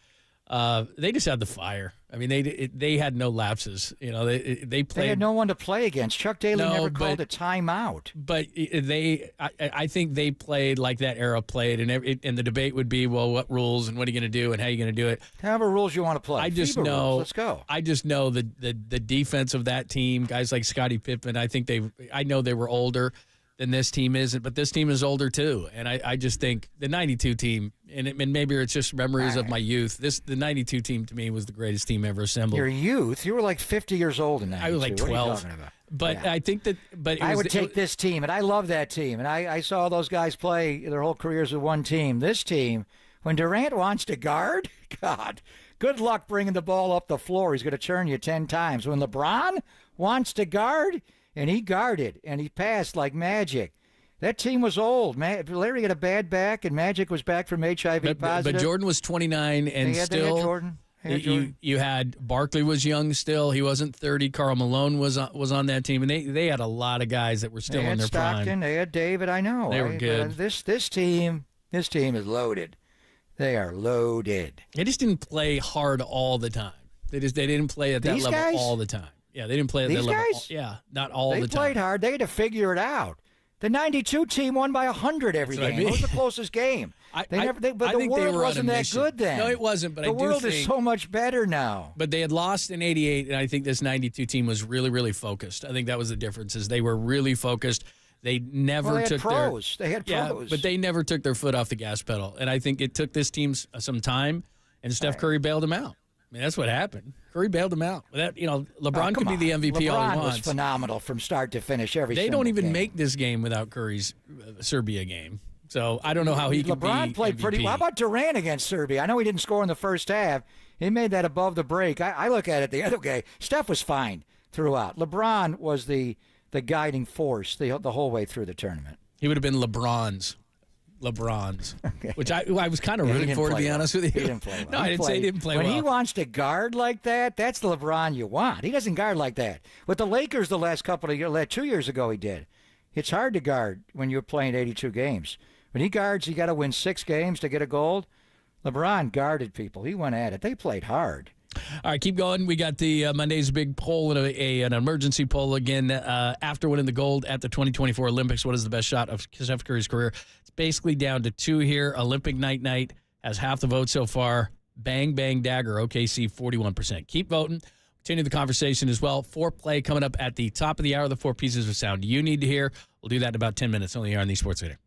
Speaker 2: they just had the fire. I mean, they had no lapses. They played.
Speaker 9: They had no one to play against. Chuck Daly never called a timeout.
Speaker 2: But I think they played like that era played, and the debate would be, well, what rules and what are you going to do and how are you going to do it?
Speaker 9: However rules you want to play.
Speaker 2: I just know.
Speaker 9: Rules. Let's go.
Speaker 2: I just know the defense of that team. Guys like Scottie Pippen. I know they were older than this team isn't, but this team is older too. And I just think the 92 team, and maybe it's just memories of my youth. The 92 team to me was the greatest team ever assembled.
Speaker 9: Your youth? You were like 50 years old in 92.
Speaker 2: I was like 12.
Speaker 9: What are you talking about?
Speaker 2: But yeah. I think that. But
Speaker 9: I would take this team, and I love that team. And I saw those guys play their whole careers with one team. This team, when Durant wants to guard, God, good luck bringing the ball up the floor. He's going to turn you 10 times. When LeBron wants to guard, and he guarded, and he passed like magic. That team was old. Larry had a bad back, and Magic was back from HIV positive.
Speaker 2: But Jordan was 29, and
Speaker 9: they had Jordan.
Speaker 2: You had Barkley was young still. He wasn't 30. Karl Malone was on that team, and they had a lot of guys that were still in their
Speaker 9: Stockton,
Speaker 2: prime.
Speaker 9: They had David. I know.
Speaker 2: They were good.
Speaker 9: This team is loaded. They are loaded.
Speaker 2: They just didn't play hard all the time. They didn't play at that level all the time. Yeah, they didn't play at that level.
Speaker 9: These guys?
Speaker 2: Yeah, not all the time.
Speaker 9: They played hard. They had to figure it out. The 92 team won by 100 every game. It was the closest game. But the world wasn't that good then.
Speaker 2: No, it wasn't. But
Speaker 9: the world is so much better now.
Speaker 2: But they had lost in '88, and I think this '92 team was really, really focused. I think that was the difference. Is they were really focused. They never
Speaker 9: Well, they had
Speaker 2: took
Speaker 9: pros.
Speaker 2: their
Speaker 9: They had pros.
Speaker 2: but they never took their foot off the gas pedal. And I think it took this team some time, and Steph Curry bailed them out. I mean, that's what happened. Curry bailed them out. That, LeBron could be the MVP all he
Speaker 9: LeBron
Speaker 2: wants.
Speaker 9: was phenomenal from start to finish every
Speaker 2: They
Speaker 9: single
Speaker 2: don't even
Speaker 9: game.
Speaker 2: make this game without Curry's Serbia game. So I don't know how he can
Speaker 9: LeBron
Speaker 2: be
Speaker 9: played
Speaker 2: MVP.
Speaker 9: pretty well. How about Durant against Serbia? I know he didn't score in the first half. He made that above the break. I look at it the other way. Steph was fine throughout. LeBron was the guiding force the whole way through the tournament.
Speaker 2: He would have been LeBron's, okay. Which I was kind of rooting for, to be honest with you.
Speaker 9: He didn't play well.
Speaker 2: No, I didn't say he didn't play well.
Speaker 9: When he wants to guard like that, that's the LeBron you want. He doesn't guard like that. With the Lakers the last couple of years, 2 years ago he did. It's hard to guard when you're playing 82 games. When he guards, you got to win 6 games to get a gold. LeBron guarded people. He went at it. They played hard.
Speaker 2: All right, keep going. We got the Monday's big poll and an emergency poll again after winning the gold at the 2024 Olympics. What is the best shot of Steph Curry's career? It's basically down to 2 here. Olympic Night has half the vote so far. Bang, bang, dagger. OKC, 41%. Keep voting. Continue the conversation as well. Foreplay coming up at the top of the hour. The 4 pieces of sound you need to hear. We'll do that in about 10 minutes only here on the Sports Leader.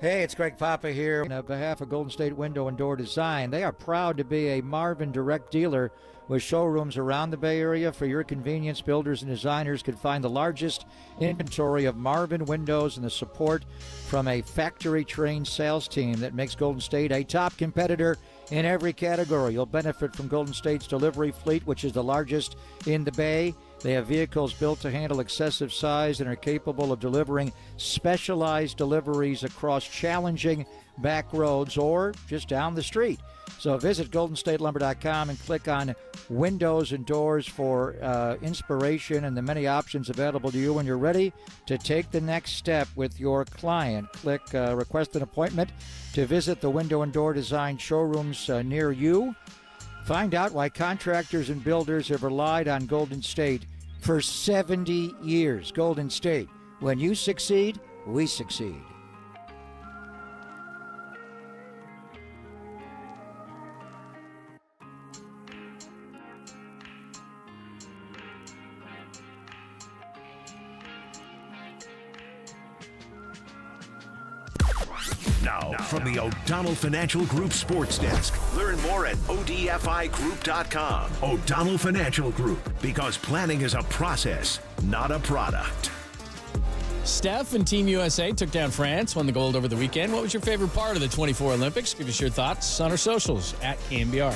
Speaker 9: Hey, it's Greg Papa here. On behalf of Golden State Window and Door Design, they are proud to be a Marvin direct dealer with showrooms around the Bay Area. For your convenience, builders and designers can find the largest inventory of Marvin windows and the support from a factory-trained sales team that makes Golden State a top competitor in every category. You'll benefit from Golden State's delivery fleet, which is the largest in the Bay. They have vehicles built to handle excessive size and are capable of delivering specialized deliveries across challenging back roads or just down the street. So visit GoldenStateLumber.com and click on Windows and Doors for inspiration and the many options available to you when you're ready to take the next step with your client. Click Request an appointment to visit the Window and Door Design showrooms near you. Find out why contractors and builders have relied on Golden State for 70 years. Golden State, when you succeed, we succeed.
Speaker 1: Now, from the O'Donnell Financial Group Sports Desk. Learn more at ODFIGroup.com. O'Donnell Financial Group, because planning is a process, not a product.
Speaker 2: Steph and Team USA took down France, won the gold over the weekend. What was your favorite part of the 24 Olympics? Give us your thoughts on our socials at KNBR.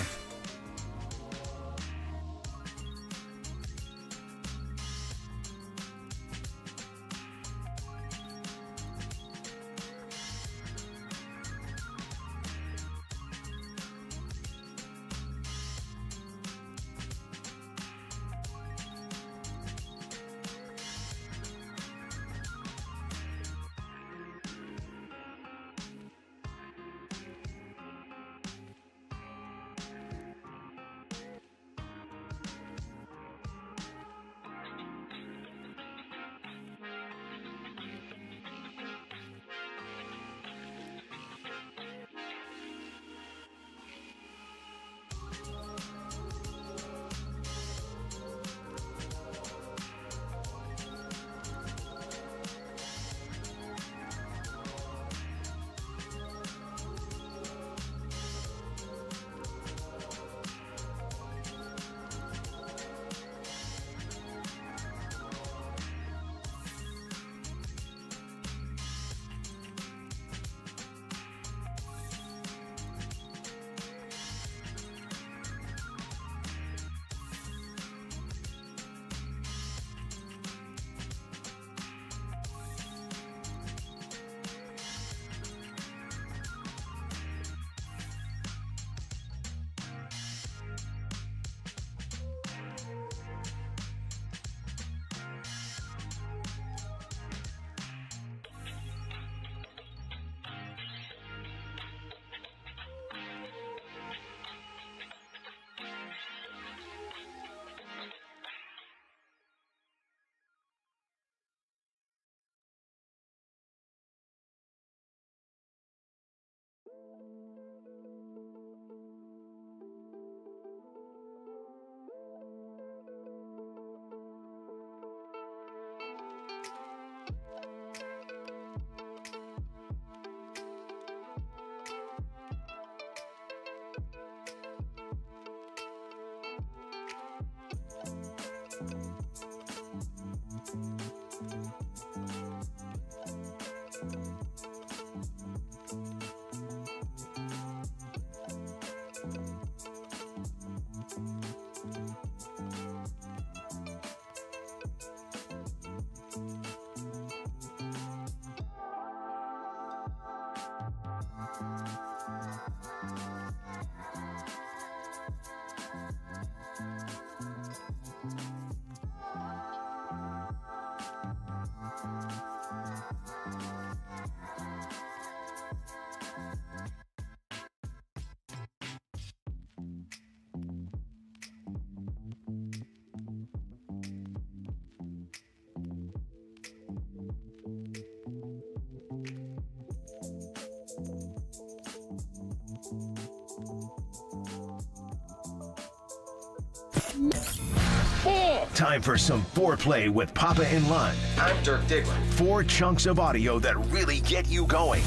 Speaker 1: Time for some foreplay with Papa and Lund.
Speaker 16: I'm Dirk Diggler.
Speaker 1: 4 chunks of audio that really get you going.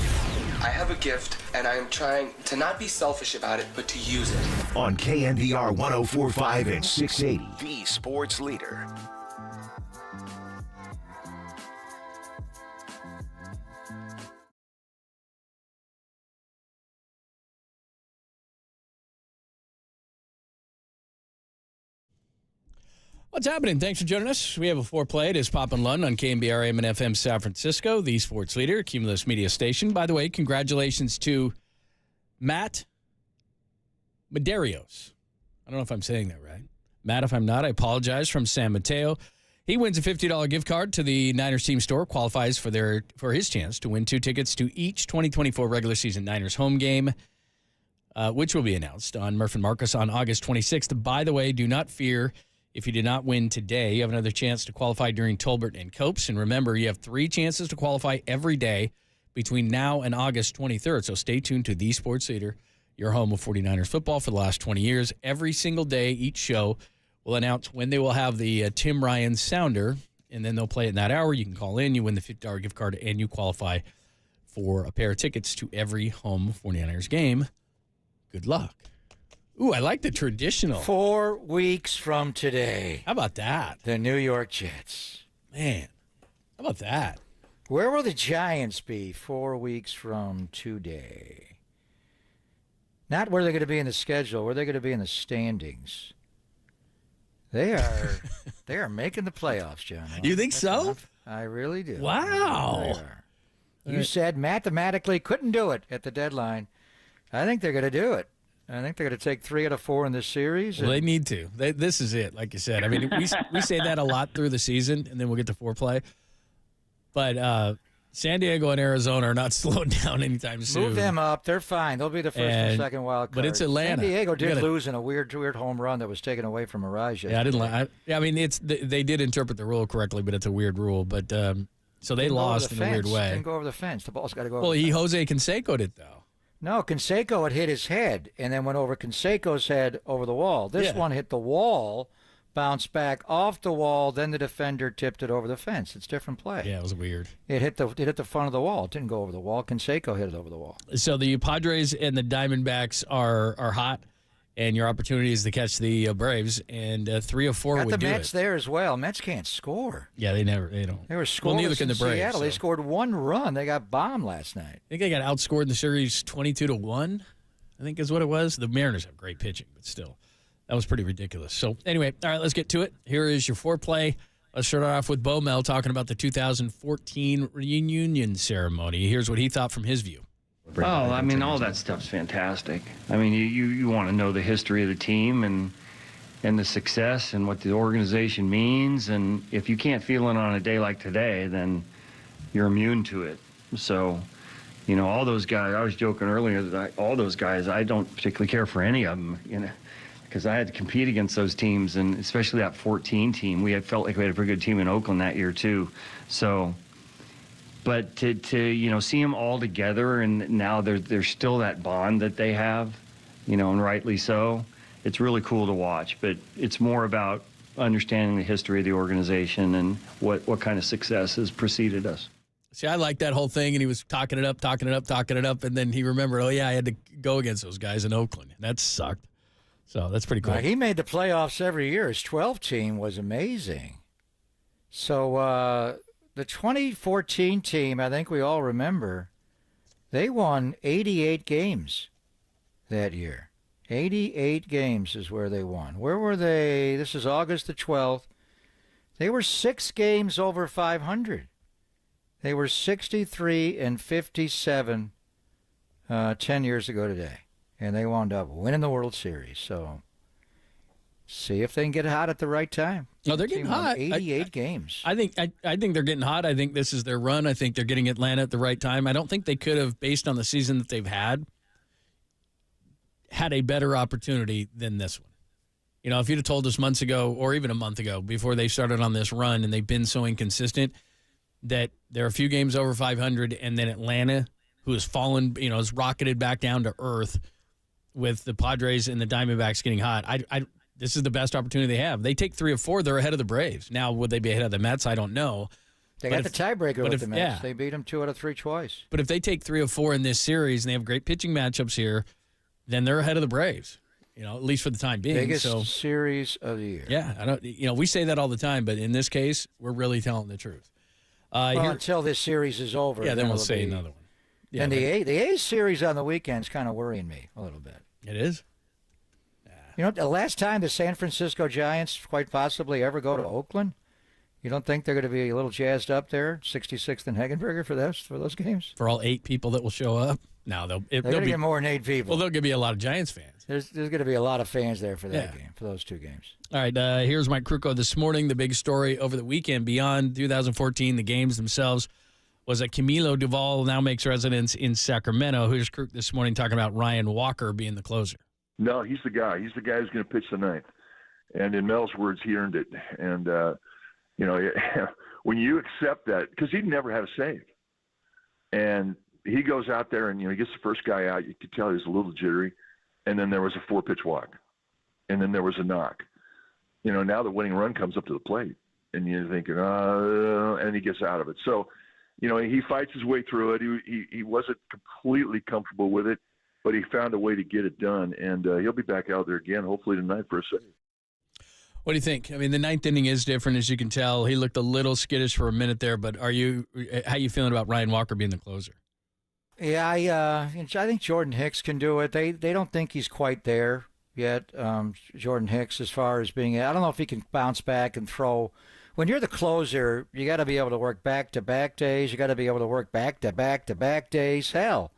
Speaker 16: I have a gift, and I am trying to not be selfish about it, but to use it.
Speaker 1: On KNBR 104.5 and 680, the sports leader.
Speaker 2: What's happening? Thanks for joining us. We have a foreplay. It is Pop and Lund on KNBR AM and FM San Francisco, the sports leader, Cumulus Media Station. By the way, congratulations to Matt Medeiros. I don't know if I'm saying that right. Matt, if I'm not, I apologize, from San Mateo. He wins a $50 gift card to the Niners team store, qualifies for his chance to win 2 tickets to each 2024 regular season Niners home game, which will be announced on Murph and Marcus on August 26th. By the way, do not fear. If you did not win today, you have another chance to qualify during Tolbert and Copes. And remember, you have 3 chances to qualify every day between now and August 23rd. So stay tuned to The Sports Leader, your home of 49ers football for the last 20 years. Every single day, each show will announce when they will have the Tim Ryan Sounder, and then they'll play it in that hour. You can call in, you win the $50 gift card, and you qualify for a pair of tickets to every home 49ers game. Good luck. Ooh, I like the traditional.
Speaker 9: 4 weeks from today.
Speaker 2: How about that?
Speaker 9: The New York Jets.
Speaker 2: Man, how about that?
Speaker 9: Where will the Giants be 4 weeks from today? Not where they're going to be in the schedule, where they're going to be in the standings. They are making the playoffs, John.
Speaker 2: You think so?
Speaker 9: I really do.
Speaker 2: Wow.
Speaker 9: You said mathematically couldn't do it at the deadline. I think they're going to do it. I think they're going to take 3 out of 4 in this series.
Speaker 2: Well, they need to. This is it, like you said. I mean, we say that a lot through the season, and then we'll get to foreplay. But San Diego and Arizona are not slowing down anytime soon.
Speaker 9: Move them up. They're fine. They'll be the first and second wild card.
Speaker 2: But it's Atlanta.
Speaker 9: San Diego did lose in a weird home run that was taken away from Mirage yesterday.
Speaker 2: Yeah, I didn't like. I mean, they did interpret the rule correctly, but it's a weird rule. But so they lost in a weird way.
Speaker 9: Didn't go over the fence. The ball's got to go over.
Speaker 2: Well, Jose Canseco did though.
Speaker 9: No, Canseco had hit his head and then went over Canseco's head over the wall. This one hit the wall, bounced back off the wall, then the defender tipped it over the fence. It's different play.
Speaker 2: Yeah, it was weird.
Speaker 9: It hit the front of the wall. It didn't go over the wall. Canseco hit it over the wall.
Speaker 2: So the Padres and the Diamondbacks are hot, and your opportunity is to catch the Braves, and 3 of 4 would do it.
Speaker 9: Got the Mets there as well. Mets can't score.
Speaker 2: Yeah, they don't.
Speaker 9: They were scoreless
Speaker 2: neither can
Speaker 9: in
Speaker 2: the Braves,
Speaker 9: Seattle.
Speaker 2: so.
Speaker 9: They scored 1 run. They got bombed last night.
Speaker 2: I think they got outscored in the series 22-1, I think is what it was. The Mariners have great pitching, but still, that was pretty ridiculous. So anyway, all right, let's get to it. Here is your foreplay. Let's start off with Bo Mel talking about the 2014 reunion ceremony. Here's what he thought from his view.
Speaker 21: Oh, I mean, all that stuff's fantastic. I mean, you want to know the history of the team and the success and what the organization means. And if you can't feel it on a day like today, then you're immune to it. So, you know, all those guys, I was joking earlier that all those guys, I don't particularly care for any of them, you know, because I had to compete against those teams, and especially that 14 team. We had felt like we had a pretty good team in Oakland that year, too. So... But to you know, see them all together, and now there's still that bond that they have, you know, and rightly so. It's really cool to watch, but it's more about understanding the history of the organization and what kind of success has preceded us.
Speaker 2: See, I like that whole thing, and he was talking it up, and then he remembered, oh, yeah, I had to go against those guys in Oakland. That sucked. So that's pretty cool.
Speaker 9: He made the playoffs every year. His 12 team was amazing. So, the 2014 team, I think we all remember, they won 88 games that year. 88 games is where they won. Where were they? This is August the 12th. They were 6 games over 500. They were 63-57 10 years ago today. And they wound up winning the World Series. So see if they can get hot at the right time.
Speaker 2: No, they're getting hot.
Speaker 9: 88 games.
Speaker 2: I think they're getting hot. I think this is their run. I think they're getting Atlanta at the right time. I don't think they could have, based on the season that they've had a better opportunity than this one. You know, if you'd have told us months ago or even a month ago before they started on this run and they've been so inconsistent that they're a few games over 500 and then Atlanta, who has fallen, you know, has rocketed back down to earth with the Padres and the Diamondbacks getting hot, this is the best opportunity they have. They take 3 of 4, they're ahead of the Braves. Now, would they be ahead of the Mets? I don't know.
Speaker 9: They got the tiebreaker with the Mets. They beat them 2 out of 3 twice.
Speaker 2: But if they take 3 of 4 in this series and they have great pitching matchups here, then they're ahead of the Braves. At least for the time being.
Speaker 9: Biggest series of the year.
Speaker 2: Yeah, we say that all the time, but in this case, we're really telling the truth.
Speaker 9: Until this series is over.
Speaker 2: Yeah, then we'll say another one. Yeah,
Speaker 9: and the A's series on the weekend is kind of worrying me a little bit.
Speaker 2: It is?
Speaker 9: The last time the San Francisco Giants quite possibly ever go to Oakland, you don't think they're going to be a little jazzed up there, 66th and Hegenberger for those games?
Speaker 2: For all 8 people that will show up? No, they'll
Speaker 9: going to get more than 8 people.
Speaker 2: Well, there'll be a lot of Giants fans.
Speaker 9: There's going to be a lot of fans there for that game, for those 2 games.
Speaker 2: All right, here's Mike Krukow this morning. The big story over the weekend beyond 2014, the games themselves, was that Camilo Duvall now makes residence in Sacramento. Here's Kruk this morning talking about Ryan Walker being the closer.
Speaker 6: No, he's the guy. He's the guy who's going to pitch the 9th. And in Mel's words, he earned it. And, when you accept that, because he'd never had a save. And he goes out there and, he gets the first guy out. You could tell he was a little jittery. And then there was a 4-pitch walk. And then there was a knock. Now the winning run comes up to the plate. And you're thinking, and he gets out of it. So, he fights his way through it. He wasn't completely comfortable with it, but he found a way to get it done. And he'll be back out there again, hopefully tonight for a save.
Speaker 2: What do you think? I mean, the 9th inning is different, as you can tell. He looked a little skittish for a minute there, but how you feeling about Ryan Walker being the closer?
Speaker 9: Yeah, I think Jordan Hicks can do it. They don't think he's quite there yet, Jordan Hicks, as far as being – I don't know if he can bounce back and throw. When you're the closer, you got to be able to work back-to-back days. You got to be able to work back-to-back-to-back days. Hell,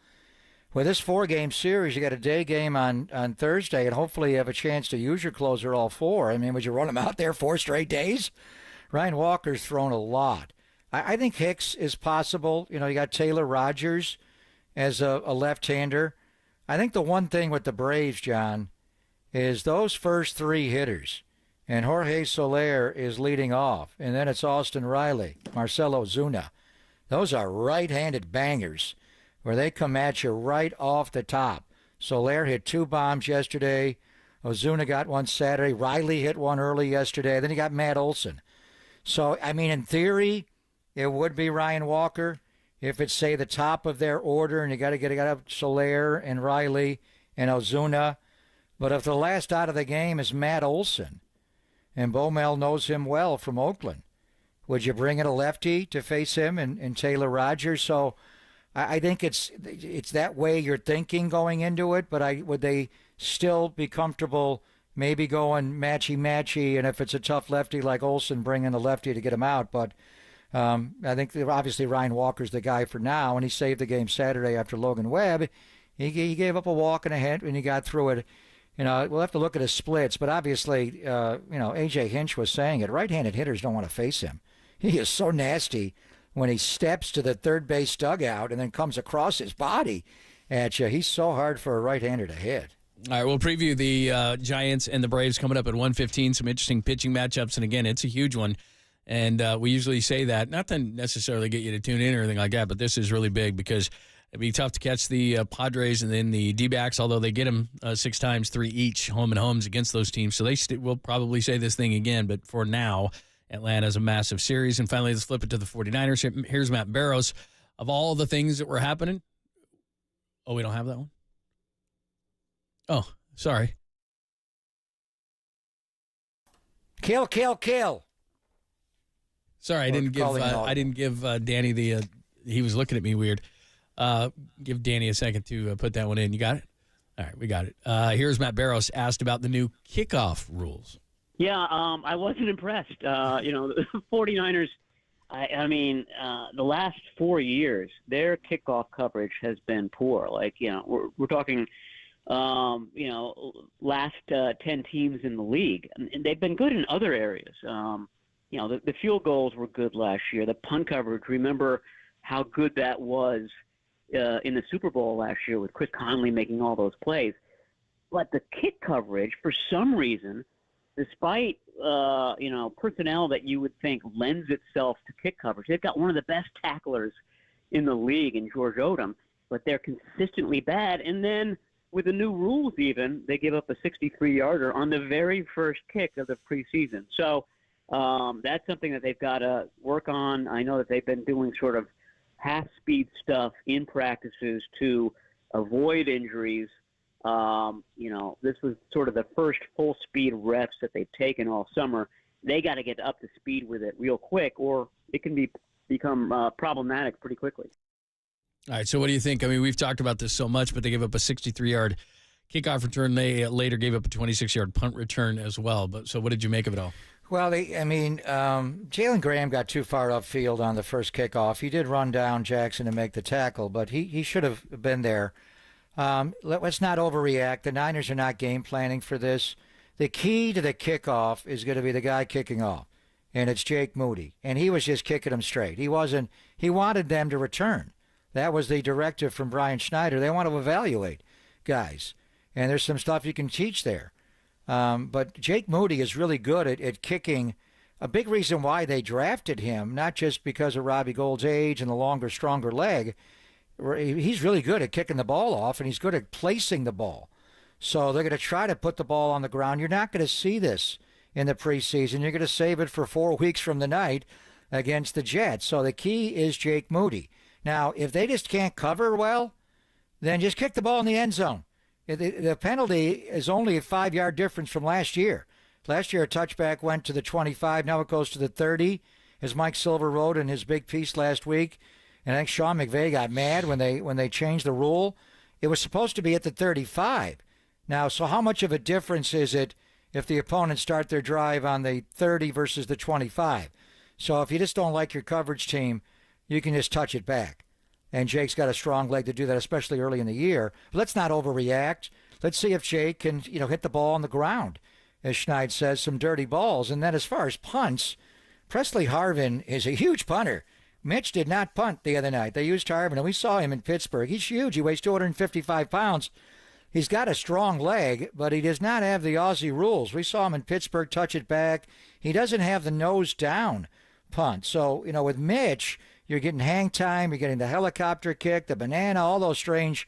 Speaker 9: with this 4-game series, you got a day game on Thursday, and hopefully you have a chance to use your closer all 4. I mean, would you run him out there 4 straight days? Ryan Walker's thrown a lot. I think Hicks is possible. You got Taylor Rogers as a left-hander. I think the one thing with the Braves, John, is those first 3 hitters. And Jorge Soler is leading off. And then it's Austin Riley, Marcell Ozuna. Those are right-handed bangers where they come at you right off the top. Soler hit 2 bombs yesterday. Ozuna got one Saturday. Riley hit one early yesterday. Then you got Matt Olson. So, I mean, in theory, it would be Ryan Walker if it's, say, the top of their order and you got to get up Soler and Riley and Ozuna. But if the last out of the game is Matt Olson, and Bomel knows him well from Oakland, would you bring in a lefty to face him and Taylor Rogers? So I think it's that way you're thinking going into it, but would they still be comfortable maybe going matchy-matchy, and if it's a tough lefty like Olson, bring in a lefty to get him out? But I think obviously Ryan Walker's the guy for now, and he saved the game Saturday after Logan Webb. He gave up a walk and a hit, and he got through it. We'll have to look at his splits, but obviously, A.J. Hinch was saying it. Right-handed hitters don't want to face him. He is so nasty when he steps to the third base dugout and then comes across his body at you. He's so hard for a right-hander to hit.
Speaker 2: All right, we'll preview the Giants and the Braves coming up at 1:15. Some interesting pitching matchups, and again, it's a huge one. And we usually say that, not to necessarily get you to tune in or anything like that, but this is really big because it'd be tough to catch the Padres and then the D-backs, although they get them 6 times, 3 each, home and homes against those teams. So they will probably say this thing again, but for now, Atlanta's a massive series. And finally, let's flip it to the 49ers. Here's Matt Barrows. Of all the things that were happening, we don't have that one? Oh, sorry.
Speaker 9: Kill.
Speaker 2: Sorry, I didn't give Danny the. He was looking at me weird. Give Danny a second to put that one in. You got it? All right, we got it. Here's Matt Barrows asked about the new kickoff rules.
Speaker 12: Yeah, I wasn't impressed. The 49ers. I mean, the last 4 years, their kickoff coverage has been poor. Like, we're talking, last 10 teams in the league, and they've been good in other areas. The field goals were good last year. The punt coverage, remember how good that was in the Super Bowl last year with Chris Conley making all those plays. But the kick coverage, for some reason, despite personnel that you would think lends itself to kick coverage, they've got one of the best tacklers in the league in George Odom, but they're consistently bad. And then with the new rules even, they gave up a 63-yarder on the very first kick of the preseason. So that's something that they've got to work on. I know that they've been doing sort of half-speed stuff in practices to avoid injuries. This was sort of the first full-speed reps that they've taken all summer. They got to get up to speed with it real quick, or it can become problematic pretty quickly.
Speaker 2: All right, so what do you think? I mean, we've talked about this so much, but they gave up a 63-yard kickoff return. They later gave up a 26-yard punt return as well. But so what did you make of it all?
Speaker 9: Well, Jalen Graham got too far upfield on the first kickoff. He did run down Jackson to make the tackle, but he should have been there. Let's not overreact. The Niners are not game planning for this. The key to the kickoff is going to be the guy kicking off, and it's Jake Moody. And he was just kicking them straight. He wanted them to return. That was the directive from Brian Schneider. They want to evaluate guys, and there's some stuff you can teach there. But Jake Moody is really good at kicking. A big reason why they drafted him, not just because of Robbie Gould's age and the longer, stronger leg. He's really good at kicking the ball off, and he's good at placing the ball. So they're going to try to put the ball on the ground. You're not going to see this in the preseason. You're going to save it for 4 weeks from the night against the Jets. So the key is Jake Moody. Now, if they just can't cover well, then just kick the ball in the end zone. The penalty is only a 5-yard difference from last year. Last year, a touchback went to the 25. Now it goes to the 30, as Mike Silver wrote in his big piece last week. And I think Sean McVay got mad when they changed the rule. It was supposed to be at the 35. Now, so how much of a difference is it if the opponents start their drive on the 30 versus the 25? So if you just don't like your coverage team, you can just touch it back. And Jake's got a strong leg to do that, especially early in the year. But let's not overreact. Let's see if Jake can, hit the ball on the ground, as Schneid says, some dirty balls. And then as far as punts, Presley Harvin is a huge punter. Mitch did not punt the other night. They used Harvin, and we saw him in Pittsburgh. He's huge. He weighs 255 pounds. He's got a strong leg, but he does not have the Aussie rules. We saw him in Pittsburgh touch it back. He doesn't have the nose down punt. So, with Mitch, you're getting hang time, you're getting the helicopter kick, the banana, all those strange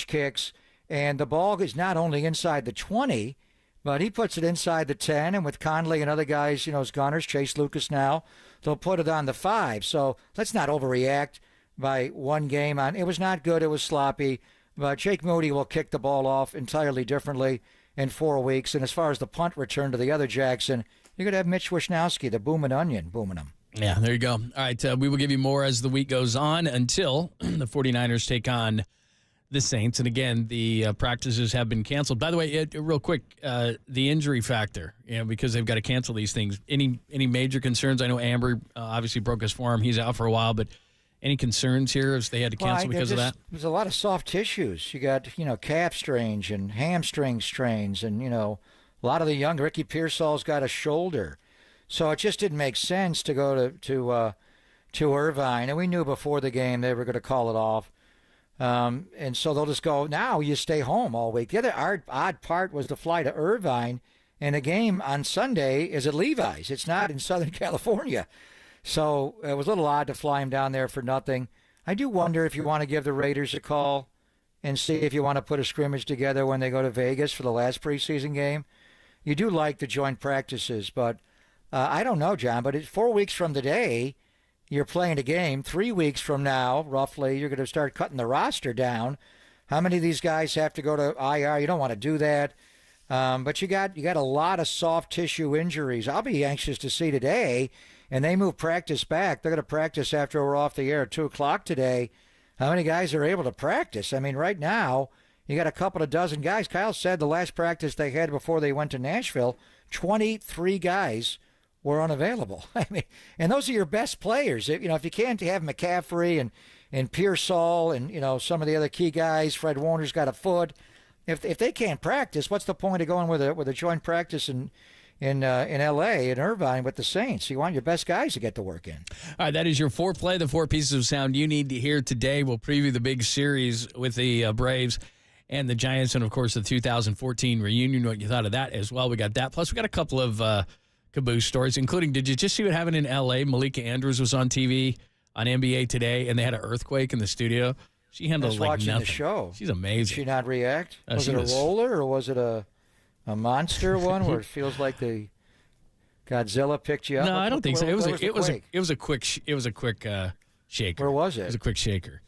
Speaker 9: kicks. And the ball is not only inside the 20, but he puts it inside the 10. And with Conley and other guys, as gunners, Chase Lucas now, they'll put it on the 5. So let's not overreact by one game on. It was not good. It was sloppy. But Jake Moody will kick the ball off entirely differently in 4 weeks. And as far as the punt return to the other Jackson, you're going to have Mitch Wishnowsky, the booming onion, booming him.
Speaker 2: Yeah, there you go. All right, we will give you more as the week goes on until the 49ers take on the Saints. And again, the practices have been canceled. By the way, real quick, the injury factor, because they've got to cancel these things. Any major concerns? I know Amber obviously broke his forearm. He's out for a while, but any concerns here as they had to cancel because of that?
Speaker 9: There's a lot of soft tissues. You got, calf strains and hamstring strains, and, a lot of the young Ricky Pearsall's got a shoulder. So it just didn't make sense to go to Irvine. And we knew before the game they were going to call it off. And so they'll just go, now you stay home all week. The other odd part was to fly to Irvine, and the game on Sunday is at Levi's. It's not in Southern California. So it was a little odd to fly him down there for nothing. I do wonder if you want to give the Raiders a call and see if you want to put a scrimmage together when they go to Vegas for the last preseason game. You do like the joint practices, but I don't know, John, but 4 weeks from today, you're playing a game. 3 weeks from now, roughly, you're going to start cutting the roster down. How many of these guys have to go to IR? You don't want to do that. But you got a lot of soft tissue injuries. I'll be anxious to see today, and they move practice back. They're going to practice after we're off the air at 2 o'clock today. How many guys are able to practice? I mean, right now, you got a couple of dozen guys. Kyle said the last practice they had before they went to Nashville, 23 guys were unavailable. I mean, and those are your best players. If you can't have McCaffrey and Pearsall and, some of the other key guys, Fred Warner's got a foot. If they can't practice, what's the point of going with a joint practice in L.A., in Irvine with the Saints? You want your best guys to get to work in.
Speaker 2: All right, that is your foreplay, the 4 pieces of sound you need to hear today. We'll preview the big series with the Braves and the Giants, and, of course, the 2014 reunion, what you thought of that as well. We got that. Plus, we got a couple of caboose stories, including, did you just see what happened in L.A.? Malika Andrews was on TV on NBA Today, and they had an earthquake in the studio. She handled
Speaker 9: Just
Speaker 2: like
Speaker 9: watching
Speaker 2: nothing.
Speaker 9: the show.
Speaker 2: She's amazing.
Speaker 9: Did she not react? Was
Speaker 2: she
Speaker 9: it a
Speaker 2: was-
Speaker 9: roller or was it a monster one where it feels like the Godzilla picked you up?
Speaker 2: No, I don't think so.
Speaker 9: Where
Speaker 2: It was
Speaker 9: the quake?
Speaker 2: it was a quick shaker.
Speaker 9: Where was it?
Speaker 2: It was a quick shaker.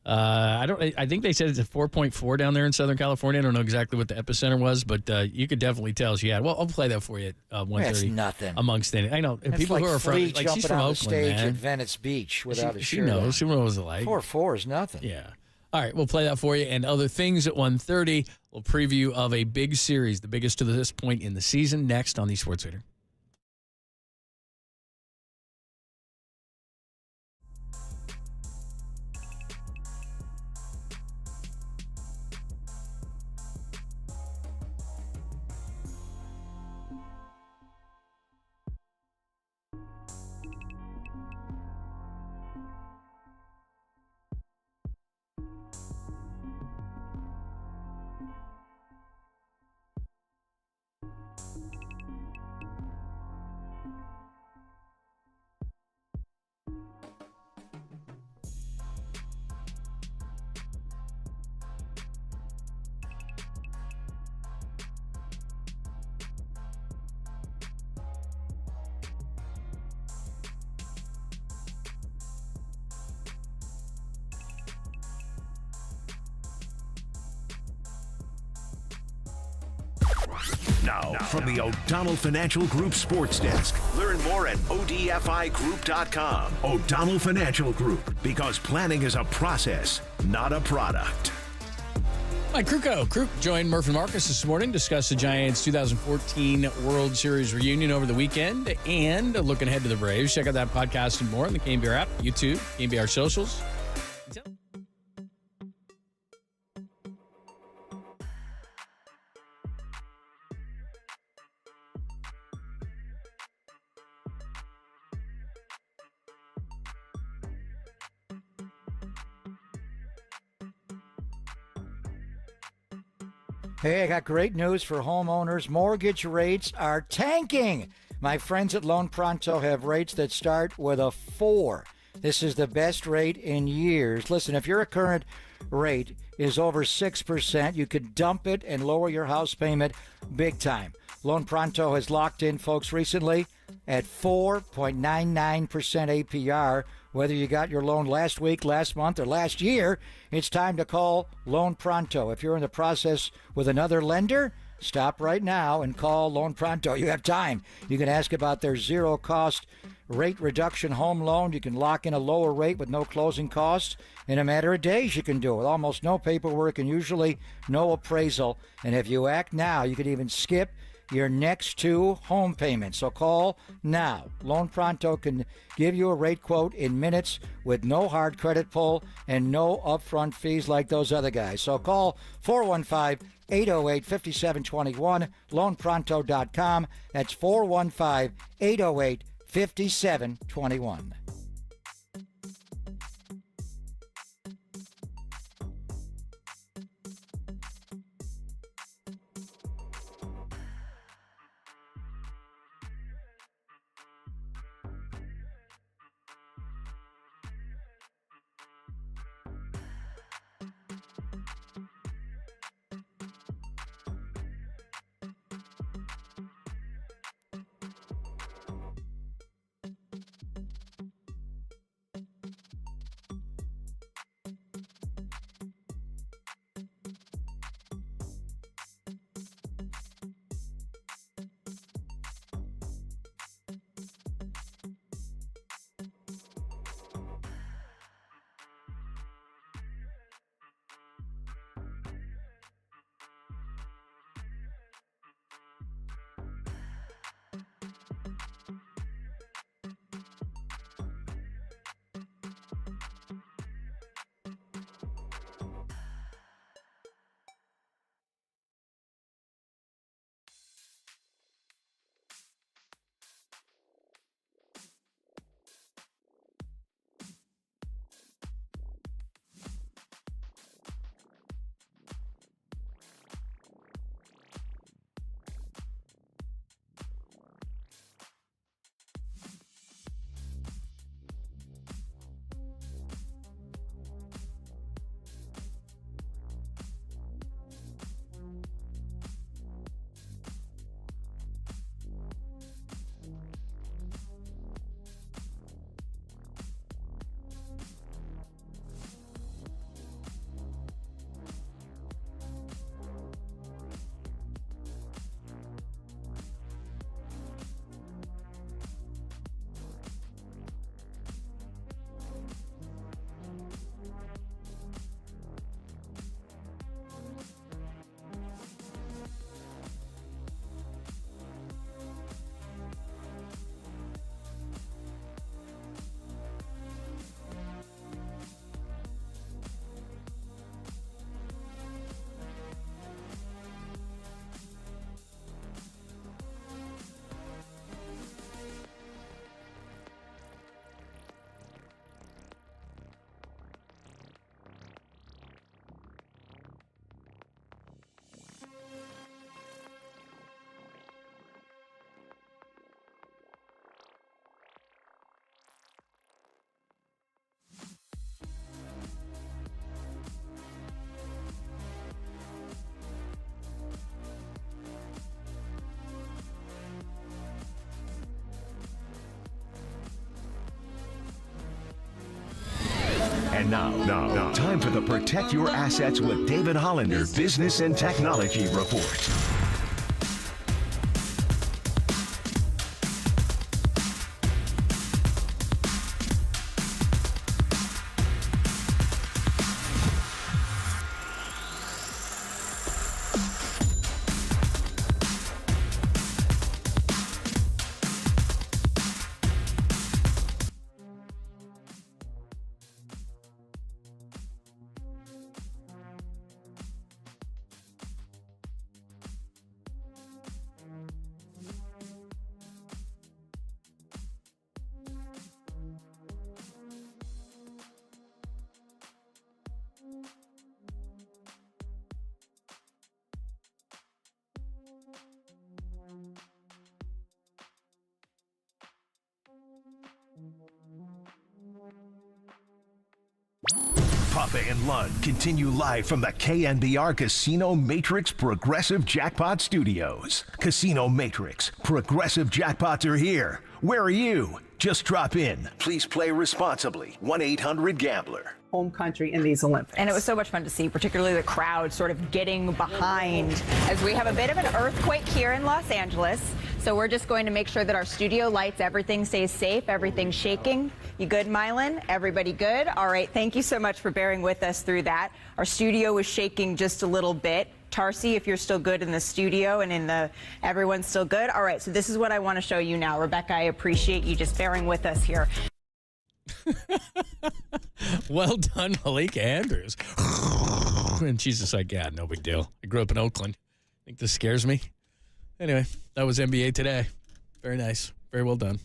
Speaker 2: I think they said it's a 4.4 down there in Southern California. I don't know exactly what the epicenter was, but you could definitely tell she had. Well, I'll play that for you at 1:30.
Speaker 9: That's nothing.
Speaker 2: Amongst it. I know. And
Speaker 9: That's
Speaker 2: people
Speaker 9: like
Speaker 2: who are
Speaker 9: Flea
Speaker 2: from, like she's
Speaker 9: jumping
Speaker 2: from
Speaker 9: on the
Speaker 2: Oakland,
Speaker 9: stage
Speaker 2: man.
Speaker 9: at Venice Beach without a
Speaker 2: She
Speaker 9: shirt
Speaker 2: knows.
Speaker 9: on.
Speaker 2: She knows what it was like.
Speaker 9: 4.4 is nothing.
Speaker 2: Yeah. All right, we'll play that for you and other things at 1:30. We'll preview of a big series, the biggest to this point in the season, next on the Sports Leader.
Speaker 1: Now, from the O'Donnell Financial Group Sports Desk. Learn more at odfigroup.com. O'Donnell Financial Group, because planning is a process, not a product.
Speaker 2: Mike Kruko joined Murph and Marcus this morning, discuss the Giants' 2014 World Series reunion over the weekend, and looking ahead to the Braves. Check out that podcast and more on the KNBR app, YouTube, KNBR socials.
Speaker 9: Hey, I got great news for homeowners. Mortgage rates are tanking. My friends at Loan Pronto have rates that start with a 4. This is the best rate in years. Listen, if your current rate is over 6%, you could dump it and lower your house payment big time. Loan Pronto has locked in folks recently at 4.99% APR. Whether you got your loan last week, last month, or last year, it's time to call Loan Pronto. If you're in the process with another lender, stop right now and call Loan Pronto. You have time. You can ask about their zero-cost rate reduction home loan. You can lock in a lower rate with no closing costs. In a matter of days, you can do it. Almost no paperwork and usually no appraisal. And if you act now, you could even skip your next 2 home payments. So call now. Loan Pronto can give you a rate quote in minutes with no hard credit pull and no upfront fees like those other guys. So call 415-808-5721, loanpronto.com. That's 415-808-5721.
Speaker 1: And now, time for the Protect Your Assets with David Hollander Business and Technology Report. Papa and Lund continue live from the KNBR Casino Matrix Progressive Jackpot Studios. Casino Matrix, Progressive Jackpots are here. Where are you? Just drop in. Please play responsibly. 1-800-GAMBLER.
Speaker 13: Home country in these Olympics.
Speaker 15: And it was so much fun to see, particularly the crowd sort of getting behind as we have a bit of an earthquake here in Los Angeles. So we're just going to make sure that our studio lights, everything stays safe, everything's shaking. You good, Mylan? Everybody good? All right, thank you so much for bearing with us through that. Our studio was shaking just a little bit. Tarsi, if you're still good in the studio and everyone's still good. All right, so this is what I want to show you now. Rebecca, I appreciate you just bearing with us here.
Speaker 2: Well done, Malika Andrews. And she's just like, yeah, no big deal. I grew up in Oakland. I think this scares me. Anyway, that was NBA Today. Very nice. Very well done.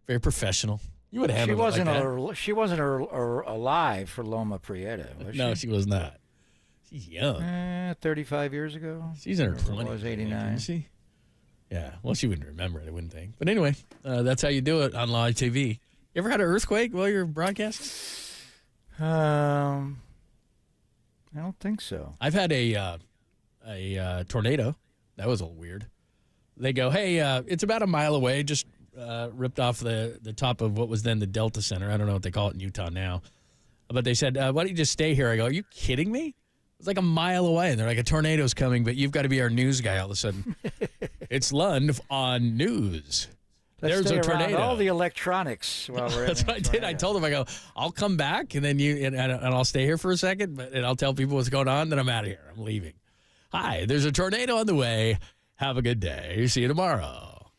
Speaker 2: Very professional. You would have handled it like that.
Speaker 9: She wasn't alive for Loma Prieta, was she?
Speaker 2: No, she was not. She's young.
Speaker 9: 35 years ago.
Speaker 2: She's in her 20s.
Speaker 9: Was 89.
Speaker 2: Isn't she? Yeah. Well, she wouldn't remember it, I wouldn't think. But anyway, that's how you do it on live TV. You ever had an earthquake while you're broadcasting?
Speaker 9: I don't think so.
Speaker 2: I've had a tornado. That was a little weird. They go, hey, it's about a mile away. Just ripped off the top of what was then the Delta Center. I don't know what they call it in Utah now. But they said, why don't you just stay here? I go, are you kidding me? It's like a mile away. And they're like, a tornado's coming, but you've got to be our news guy all of a sudden. It's Lund on news.
Speaker 9: Let's
Speaker 2: There's a tornado.
Speaker 9: All the electronics. While we're
Speaker 2: That's what I did. I told them, I go, I'll come back, and then and I'll stay here for a second, and I'll tell people what's going on, then I'm out of here. I'm leaving. Hi, there's a tornado on the way. Have a good day. See you tomorrow.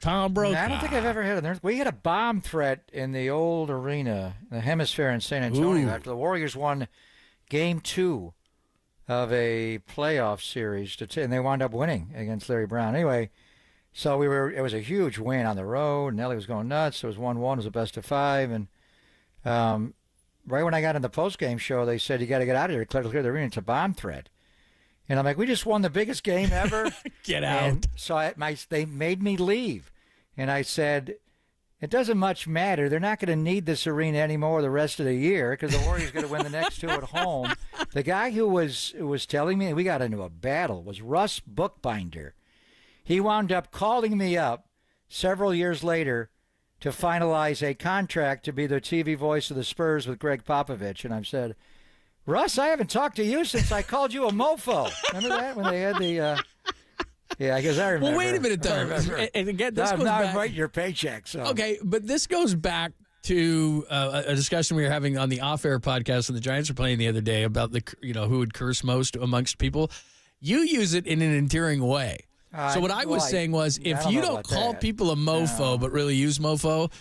Speaker 2: Tom Brokaw.
Speaker 9: I don't think I've ever had an earthquake. We had a bomb threat in the old arena, the Hemisphere in San Antonio, after the Warriors won Game 2 of a playoff series, and they wound up winning against Larry Brown. Anyway, so it was a huge win on the road. Nelly was going nuts. It was 1-1. It was a best of 5. And right when I got in the post-game show, they said, you got to get out of here, clear the arena. It's a bomb threat. And I'm like, we just won the biggest game ever.
Speaker 2: Get out.
Speaker 9: And so they made me leave. And I said, it doesn't much matter. They're not going to need this arena anymore the rest of the year because the Warriors going to win the next 2 at home. The guy who was telling me, and we got into a battle, was Russ Bookbinder. He wound up calling me up several years later to finalize a contract to be the TV voice of the Spurs with Greg Popovich. And I said, Russ, I haven't talked to you since I called you a mofo. Remember that when they had the yeah, I guess I remember.
Speaker 2: Well, wait a minute, though. And again, this goes back.
Speaker 9: I'm writing your paycheck. So.
Speaker 2: Okay, but this goes back to a discussion we were having on the off-air podcast when the Giants were playing the other day about who would curse most amongst people. You use it in an endearing way. So what I was saying was, if you don't call people a mofo, but really use mofo,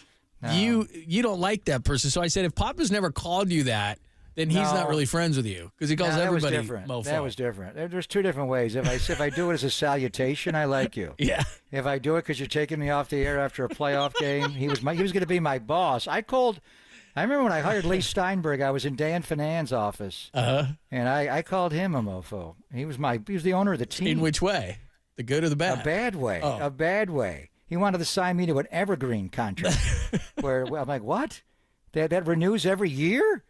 Speaker 2: you don't like that person. So I said, if Papa's never called you that, then he's not really friends with you because he calls everybody mofo.
Speaker 9: That was different. There's 2 different ways. If I do it as a salutation, I like you.
Speaker 2: Yeah.
Speaker 9: If I do it because you're taking me off the air after a playoff game, he was going to be my boss. I remember when I hired Lee Steinberg, I was in Dan Fanan's office, and I called him a mofo. He was the owner of the team.
Speaker 2: In which way? The good or the bad?
Speaker 9: A bad way. Oh. A bad way. He wanted to sign me to an evergreen contract. where I'm like, what? That renews every year?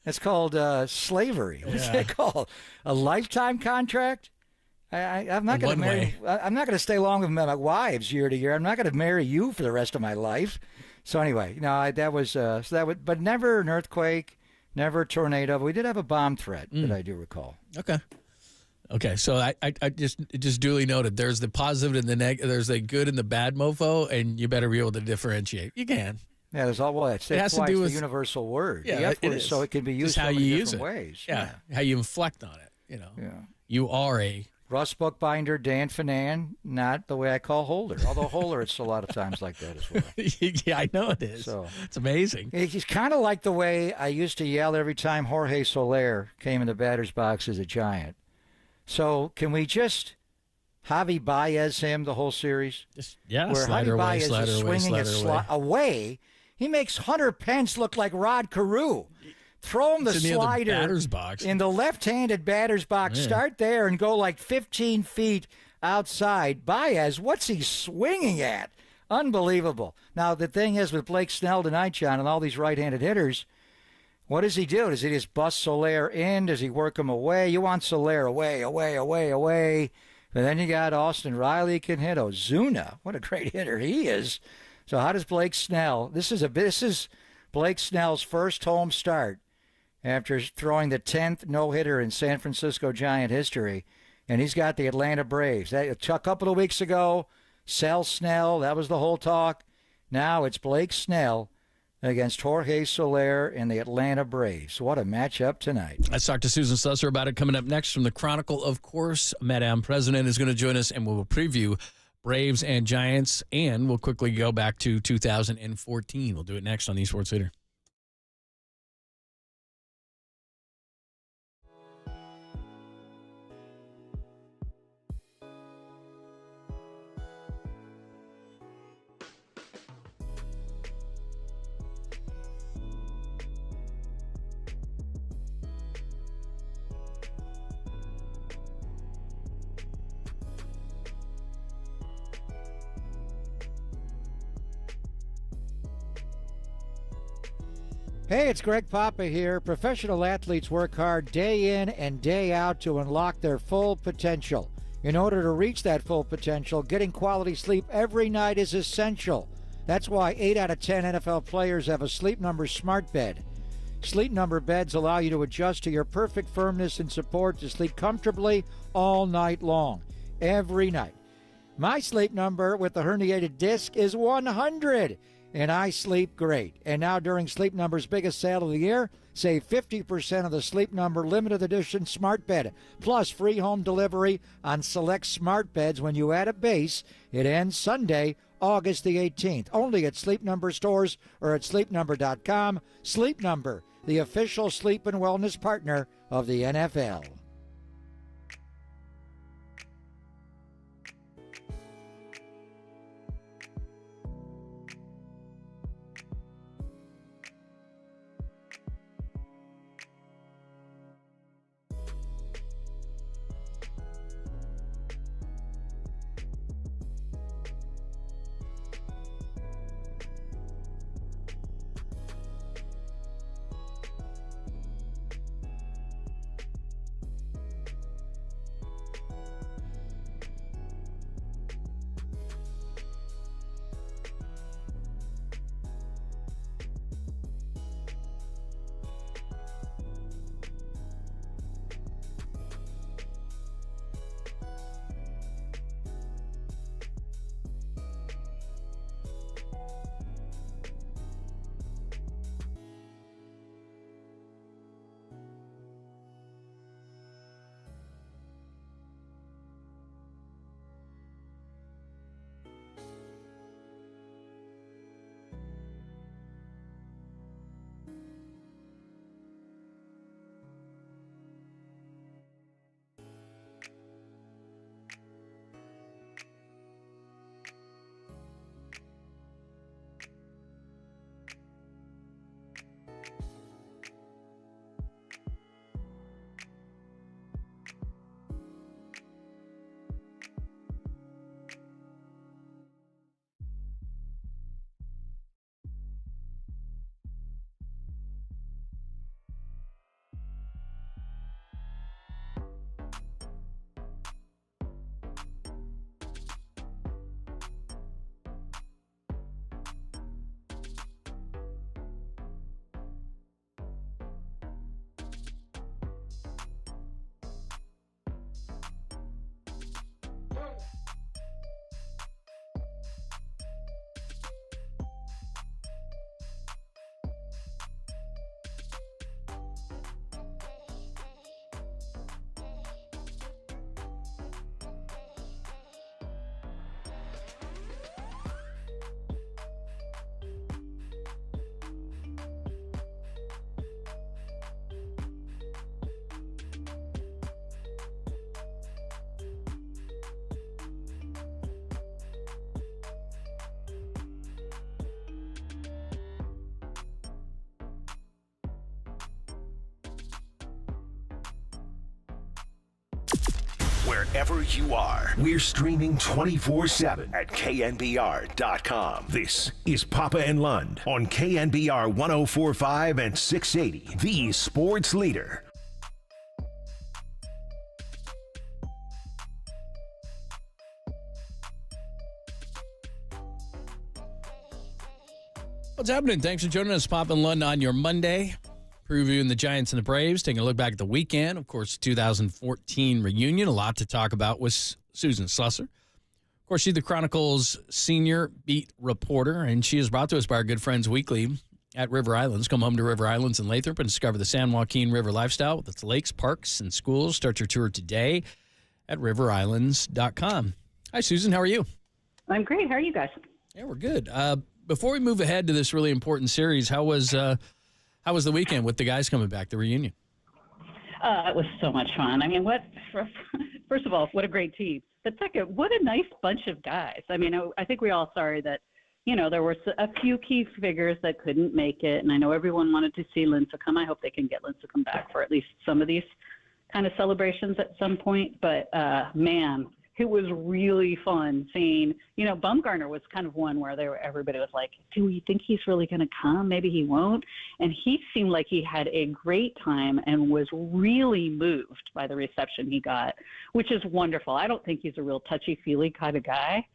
Speaker 9: That's called slavery. What's that called? A lifetime contract? I'm not going to marry. I'm not going to stay along with my wives year to year. I'm not going to marry you for the rest of my life. So anyway, no, that was but never an earthquake. never a tornado. But we did have a bomb threat that I do recall.
Speaker 2: Okay, so I just duly noted. There's the positive and the negative. There's the good and the bad mofo, and you better be able to differentiate. You can.
Speaker 9: Yeah, there's all it
Speaker 2: has to do with
Speaker 9: the universal word.
Speaker 2: Yeah,
Speaker 9: the F
Speaker 2: it
Speaker 9: word,
Speaker 2: is.
Speaker 9: so it can be used
Speaker 2: Just how
Speaker 9: so many
Speaker 2: you
Speaker 9: different
Speaker 2: use it.
Speaker 9: ways.
Speaker 2: Yeah, how you inflect on it. You are a
Speaker 9: Russ Bookbinder, Dan Finan, not the way I call Holder. Although Holder, it's a lot of times like that as well.
Speaker 2: Yeah, I know it is.
Speaker 9: So
Speaker 2: it's amazing.
Speaker 9: He's kind of like the way I used to yell every time Jorge Soler came in the batter's box as a Giant. So can we just Javi Baez him the whole series?
Speaker 2: Yeah,
Speaker 9: where
Speaker 2: slider
Speaker 9: Javi
Speaker 2: away,
Speaker 9: Baez
Speaker 2: slider
Speaker 9: is
Speaker 2: away,
Speaker 9: swinging
Speaker 2: slider
Speaker 9: away. He makes Hunter Pence look like Rod Carew. Throw him the
Speaker 2: It's in the other
Speaker 9: slider
Speaker 2: batter's box.
Speaker 9: in the left-handed batter's box.
Speaker 2: Yeah.
Speaker 9: Start there and go like 15 feet outside. Baez, what's he swinging at? Unbelievable. Now, the thing is with Blake Snell tonight, John, and all these right-handed hitters, what does he do? Does he just bust Soler in? Does he work him away? You want Soler away. But then you got Austin Riley can hit. Ozuna, what a great hitter he is. So how does Blake Snell? This is Blake Snell's first home start after throwing the 10th no-hitter in San Francisco Giant history, and he's got the Atlanta Braves. A couple of weeks ago, sell Snell, that was the whole talk. Now it's Blake Snell against Jorge Soler and the Atlanta Braves. What a matchup tonight.
Speaker 2: Let's talk to Susan Slusser about it coming up next from the Chronicle, of course. Madame President is going to join us, and we'll preview Braves and Giants, and we'll quickly go back to 2014. We'll do it next on the Sports Leader.
Speaker 9: Hey, it's Greg Papa here. Professional athletes work hard day in and day out to unlock their full potential. In order to reach that full potential, getting quality sleep every night is essential. That's why 8 out of 10 NFL players have a Sleep Number smart bed. Sleep Number beds allow you to adjust to your perfect firmness and support to sleep comfortably all night long, every night. My Sleep Number with the herniated disc is 100. And I sleep great. And now during Sleep Number's biggest sale of the year, save 50% of the Sleep Number limited edition smart bed, plus free home delivery on select smart beds when you add a base. It ends Sunday, August the 18th. Only at Sleep Number stores or at sleepnumber.com. Sleep Number, the official sleep and wellness partner of the NFL.
Speaker 1: wherever you are. We're streaming 24/7 at KNBR.com. This is Papa and Lund on KNBR 104.5 and 680, the sports leader.
Speaker 2: What's happening? Thanks for joining us, Papa and Lund, on your Monday. Previewing the Giants and the Braves, taking a look back at the weekend. Of course, 2014 reunion. A lot to talk about with Susan Slusser. Of course, she's the Chronicle's senior beat reporter, and she is brought to us by our good friends weekly at River Islands. Come home to River Islands in Lathrop and discover the San Joaquin River lifestyle with its lakes, parks, and schools. Start your tour today at riverislands.com. Hi, Susan. How are you?
Speaker 11: I'm great. How are you guys?
Speaker 2: Yeah, we're good. Before we move ahead to this really important series, how was the weekend with the guys coming back, the reunion?
Speaker 11: It was so much fun. I mean, first of all, what a great team. But second, what a nice bunch of guys. I mean, I think we're all sorry that, there were a few key figures that couldn't make it. And I know everyone wanted to see Lincecum. I hope they can get Lincecum back for at least some of these kind of celebrations at some point. But, man, it was really fun seeing, Bumgarner was kind of one where everybody was like, do we think he's really going to come? Maybe he won't. And he seemed like he had a great time and was really moved by the reception he got, which is wonderful. I don't think he's a real touchy-feely kind of guy.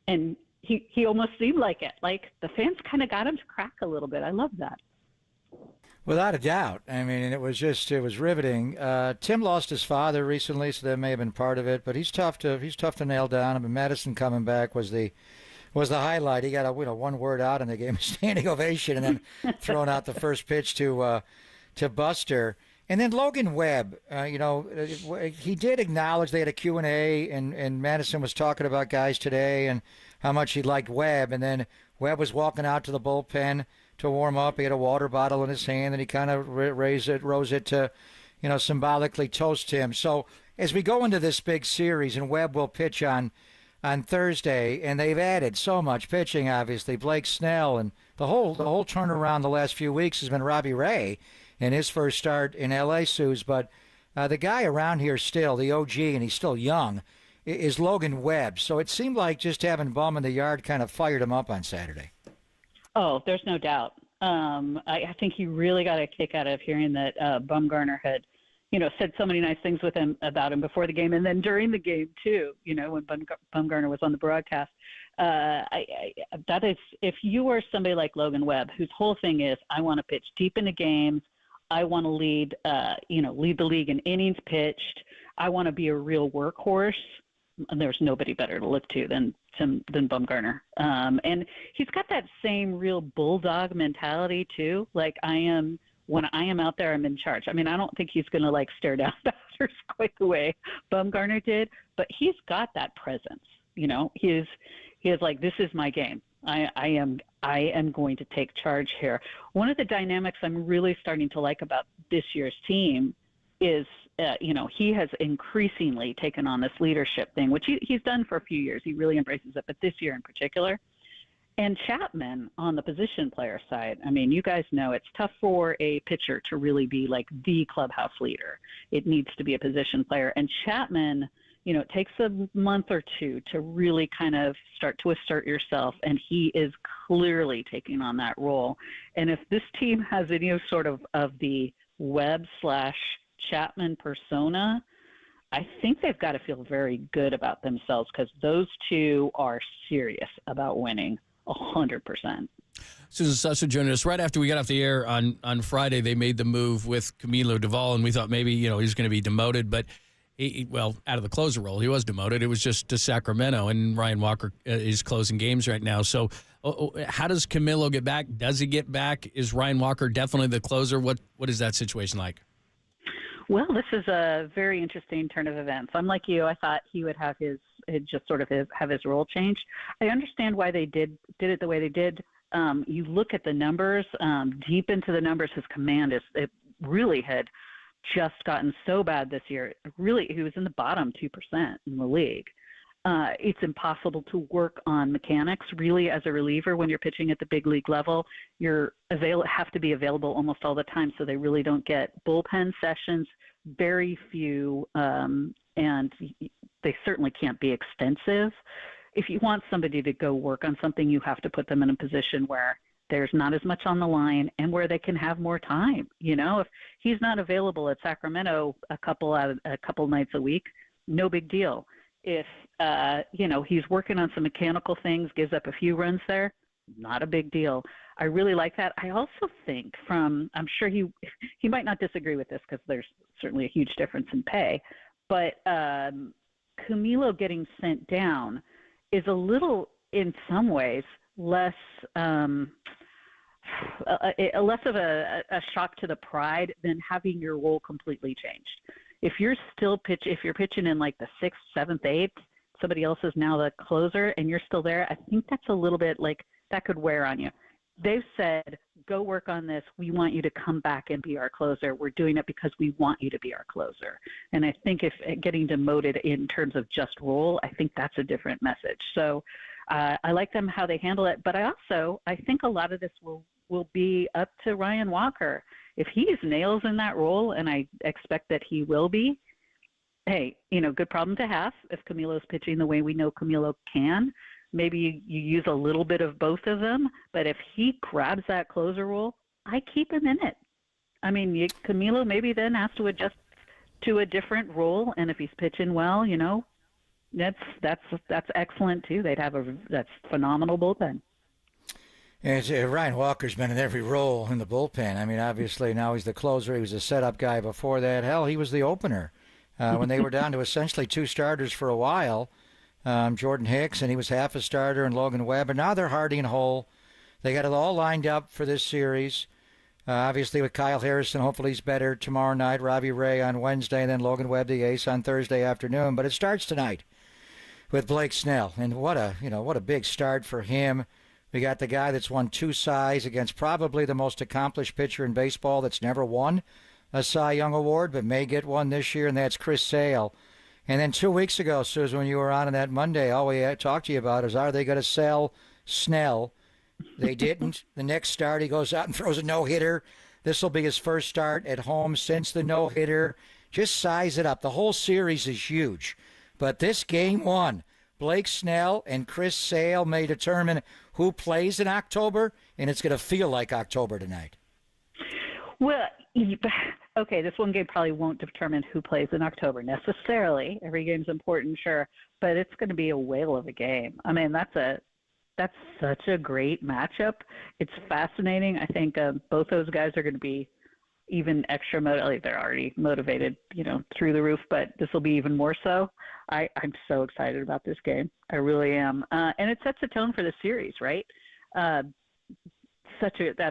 Speaker 11: And he almost seemed like it. Like the fans kind of got him to crack a little bit. I love that.
Speaker 9: Without a doubt. I mean, it was riveting. Tim lost his father recently, so that may have been part of it. But he's tough to nail down. I mean, Madison coming back was the highlight. He got one word out, and they gave him a standing ovation, and then throwing out the first pitch to Buster. And then Logan Webb, he did acknowledge they had a Q&A, and Madison was talking about guys today and how much he liked Webb. And then Webb was walking out to the bullpen to warm up. He had a water bottle in his hand, and he kind of rose it to, symbolically toast him. So as we go into this big series, and Webb will pitch on Thursday, and they've added so much pitching, obviously. Blake Snell, and the whole turnaround the last few weeks has been Robbie Ray in his first start in L.A., Suze. But the guy around here still, the OG, and he's still young, is Logan Webb. So it seemed like just having Bum in the yard kind of fired him up on Saturday.
Speaker 11: Oh, there's no doubt. I think he really got a kick out of hearing that Bumgarner had, said so many nice things about him before the game, and then during the game too. When Bumgarner was on the broadcast. That is, if you are somebody like Logan Webb, whose whole thing is, I want to pitch deep into games, I want to lead the league in innings pitched, I want to be a real workhorse. And there's nobody better to look to than Bumgarner. And he's got that same real bulldog mentality too. Like when I am out there, I'm in charge. I mean, I don't think he's going to stare down batters quite the way Bumgarner did, but he's got that presence. He is like, this is my game. I am going to take charge here. One of the dynamics I'm really starting to like about this year's team is, he has increasingly taken on this leadership thing, which he's done for a few years. He really embraces it, but this year in particular. And Chapman on the position player side, I mean, you guys know it's tough for a pitcher to really be like the clubhouse leader. It needs to be a position player. And Chapman, it takes a month or two to really kind of start to assert yourself, and he is clearly taking on that role. And if this team has any sort of the Webb/Chapman persona, I think they've got to feel very good about themselves, because those two are serious about winning 100%.
Speaker 2: Susan Slusser joining us right after we got off the air on Friday. They made the move with Camilo Duvall, and we thought maybe he's going to be demoted, but out of the closer role, he was demoted. It was just to Sacramento, and Ryan Walker is closing games right now. So how does Camilo get back? Does he get back? Is Ryan Walker definitely the closer? What is that situation like?
Speaker 11: Well, this is a very interesting turn of events. I'm like you. I thought he would have his role changed. I understand why they did it the way they did. You look at the numbers, deep into the numbers, his command it really had just gotten so bad this year. Really, he was in the bottom 2% in the league. It's impossible to work on mechanics really as a reliever when you're pitching at the big league level. Have to be available almost all the time, so they really don't get bullpen sessions, very few, and they certainly can't be extensive. If you want somebody to go work on something, you have to put them in a position where there's not as much on the line and where they can have more time. If he's not available at Sacramento a couple nights a week, no big deal. If he's working on some mechanical things, gives up a few runs there, not a big deal. I really like that. I also think I'm sure he might not disagree with this because there's certainly a huge difference in pay, but Camilo getting sent down is a little, in some ways, less of a shock to the pride than having your role completely changed. If you're pitching in like the 6th, 7th, 8th, somebody else is now the closer and you're still there, I think that's a little bit like that could wear on you. They've said, go work on this. We want you to come back and be our closer. We're doing it because we want you to be our closer. And I think if getting demoted in terms of just role, I think that's a different message. So I like them how they handle it. But I think a lot of this will be up to Ryan Walker. If he's nails in that role, and I expect that he will be, hey, good problem to have if Camilo's pitching the way we know Camilo can. Maybe you use a little bit of both of them, but if he grabs that closer role, I keep him in it. I mean, Camilo maybe then has to adjust to a different role, and if he's pitching well, that's excellent too. That's phenomenal bullpen.
Speaker 9: And Ryan Walker's been in every role in the bullpen. I mean, obviously now he's the closer. He was a setup guy before that. Hell, he was the opener when they were down to essentially 2 starters for a while. Jordan Hicks, and he was half a starter, and Logan Webb. And now they're Hardy and Hull. They got it all lined up for this series. Obviously with Kyle Harrison, hopefully he's better tomorrow night. Robbie Ray on Wednesday, and then Logan Webb, the ace, on Thursday afternoon. But it starts tonight with Blake Snell, and what a big start for him. We got the guy that's won 2 Cys against probably the most accomplished pitcher in baseball that's never won a Cy Young Award, but may get one this year, and that's Chris Sale. And then 2 weeks ago, Susan, when you were on that Monday, all we talked to you about is, are they going to sell Snell? They didn't. The next start, he goes out and throws a no-hitter. This will be his first start at home since the no-hitter. Just size it up. The whole series is huge. But this game 1, Blake Snell and Chris Sale may determine who plays in October, and it's going to feel like October tonight.
Speaker 11: Well, okay, this one game probably won't determine who plays in October necessarily. Every game's important, sure, but it's going to be a whale of a game. I mean, that's such a great matchup. It's fascinating. I think both those guys are going to be even extra motivated. They're already motivated, through the roof, but this will be even more so. I'm so excited about this game. I really am. And it sets a tone for the series, right? That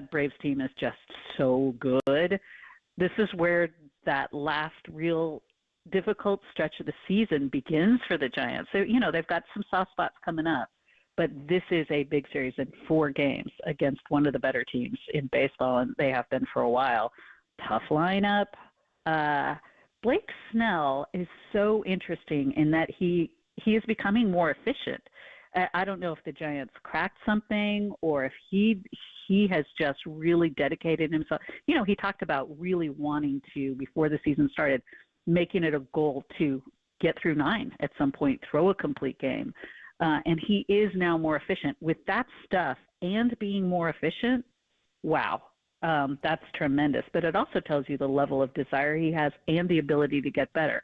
Speaker 11: Braves team is just so good. This is where that last real difficult stretch of the season begins for the Giants. So, they've got some soft spots coming up, but this is a big series in 4 games against one of the better teams in baseball, and they have been for a while. Tough lineup. Blake Snell is so interesting in that he is becoming more efficient. I don't know if the Giants cracked something or if he has just really dedicated himself. He talked about really wanting to, before the season started, making it a goal to get through 9 at some point, throw a complete game. And he is now more efficient. With that stuff and being more efficient, wow, that's tremendous. But it also tells you the level of desire he has and the ability to get better.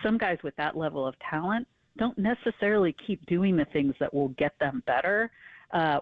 Speaker 11: Some guys with that level of talent don't necessarily keep doing the things that will get them better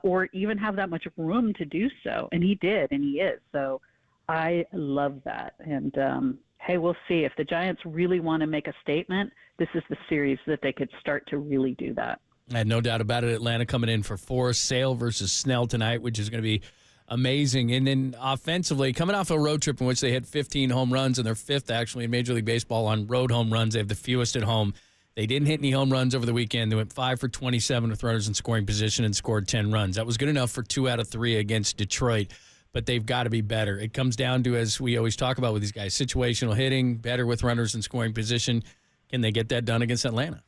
Speaker 11: or even have that much room to do so. And he did, and he is. So I love that. And, hey, we'll see. If the Giants really want to make a statement, this is the series that they could start to really do that.
Speaker 2: I had no doubt about it. Atlanta coming in for 4, Sale versus Snell tonight, which is going to be amazing. And then offensively, coming off a road trip in which they hit 15 home runs, and they're 5th actually in Major League Baseball on road home runs. They have the fewest at home. They didn't hit any home runs over the weekend. They went 5 for 27 with runners in scoring position and scored 10 runs. That was good enough for 2 out of 3 against Detroit, but they've got to be better. It comes down to, as we always talk about with these guys, situational hitting, better with runners in scoring position. Can they get that done against Atlanta?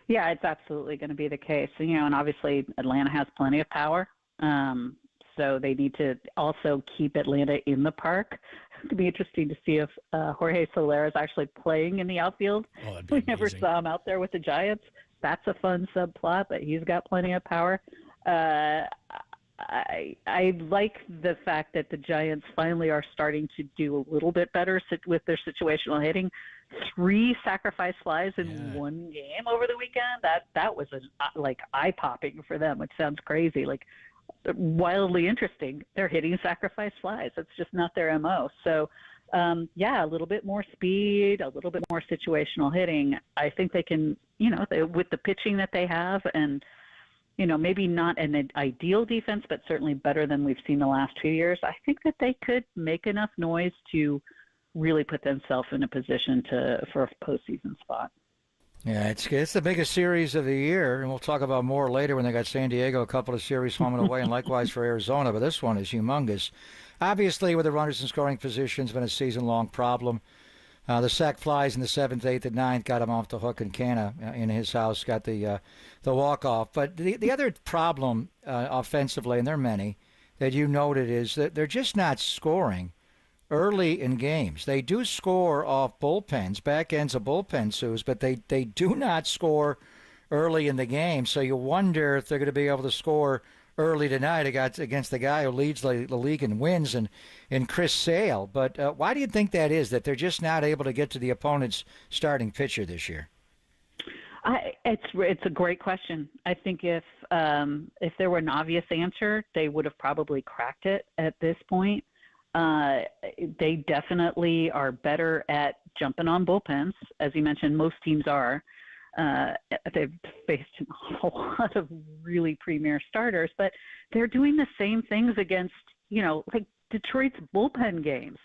Speaker 11: Yeah, it's absolutely going to be the case. And obviously Atlanta has plenty of power. So they need to also keep Atlanta in the park. to be interesting to see if Jorge Soler is actually playing in the outfield. We never saw him out there with the Giants. That's a fun subplot, but he's got plenty of power. I like the fact that the Giants finally are starting to do a little bit better with their situational hitting. 3 sacrifice flies in one game over the weekend. That was like eye-popping for them, which sounds crazy, like wildly interesting. They're hitting sacrifice flies. That's just not their MO. So, a little bit more speed, a little bit more situational hitting. I think they can, with the pitching that they have and, maybe not an ideal defense, but certainly better than we've seen the last 2 years. I think that they could make enough noise to really put themselves in a position for a postseason spot.
Speaker 9: Yeah, it's the biggest series of the year, and we'll talk about more later when they got San Diego, a couple of series home and away, and likewise for Arizona. But this one is humongous. Obviously, with the runners in scoring position, has been a season-long problem. The sac flies in the 7th, 8th, and 9th got him off the hook, and Canna in his house got the walk-off. But the other problem offensively, and there are many, that you noted is that they're just not scoring early in games. They do score off bullpens, back ends of bullpen, Suze, but they do not score early in the game. So you wonder if they're going to be able to score early tonight against the guy who leads the league in wins and Chris Sale. But why do you think that is, that they're just not able to get to the opponent's starting pitcher this year?
Speaker 11: It's a great question. I think if there were an obvious answer, they would have probably cracked it at this point. They definitely are better at jumping on bullpens. As you mentioned, most teams are. They've faced a lot of really premier starters, but they're doing the same things against, like Detroit's bullpen games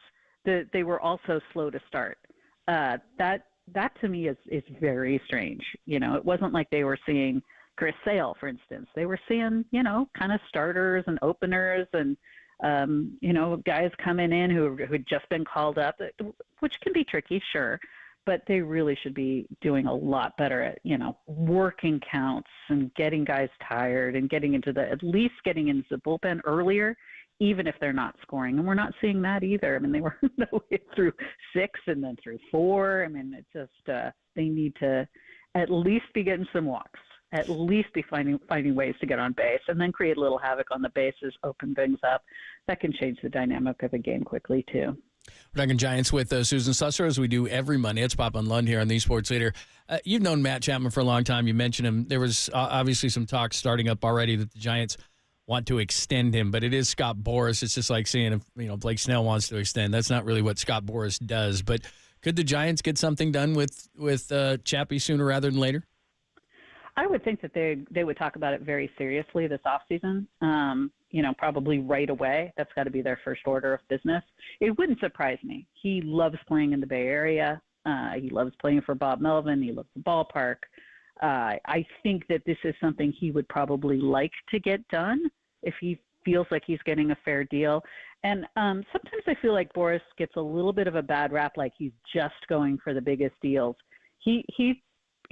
Speaker 11: that they were also slow to start. That to me is very strange. It wasn't like they were seeing Chris Sale, for instance. They were seeing, kind of starters and openers and, guys coming in who had just been called up, which can be tricky, sure, but they really should be doing a lot better at, working counts and getting guys tired and at least getting into the bullpen earlier, even if they're not scoring. And we're not seeing that either. I mean, they were through 6 and then through 4. I mean, it's just they need to at least be getting some walks, at least be finding ways to get on base, and then create a little havoc on the bases, open things up. That can change the dynamic of a game quickly, too.
Speaker 2: We're talking Giants with Susan Susser, as we do every Monday. It's Pop and Lund here on the Sports Leader. You've known Matt Chapman for a long time. You mentioned him. There was obviously some talk starting up already that the Giants want to extend him, but it is Scott Boras. It's just like seeing if Blake Snell wants to extend. That's not really what Scott Boras does. But could the Giants get something done with Chappie sooner rather than later?
Speaker 11: I would think that they would talk about it very seriously this offseason, probably right away. That's got to be their first order of business. It wouldn't surprise me. He loves playing in the Bay Area. He loves playing for Bob Melvin. He loves the ballpark. I think that this is something he would probably like to get done if he feels like he's getting a fair deal. And sometimes I feel like Boras gets a little bit of a bad rap, like he's just going for the biggest deals.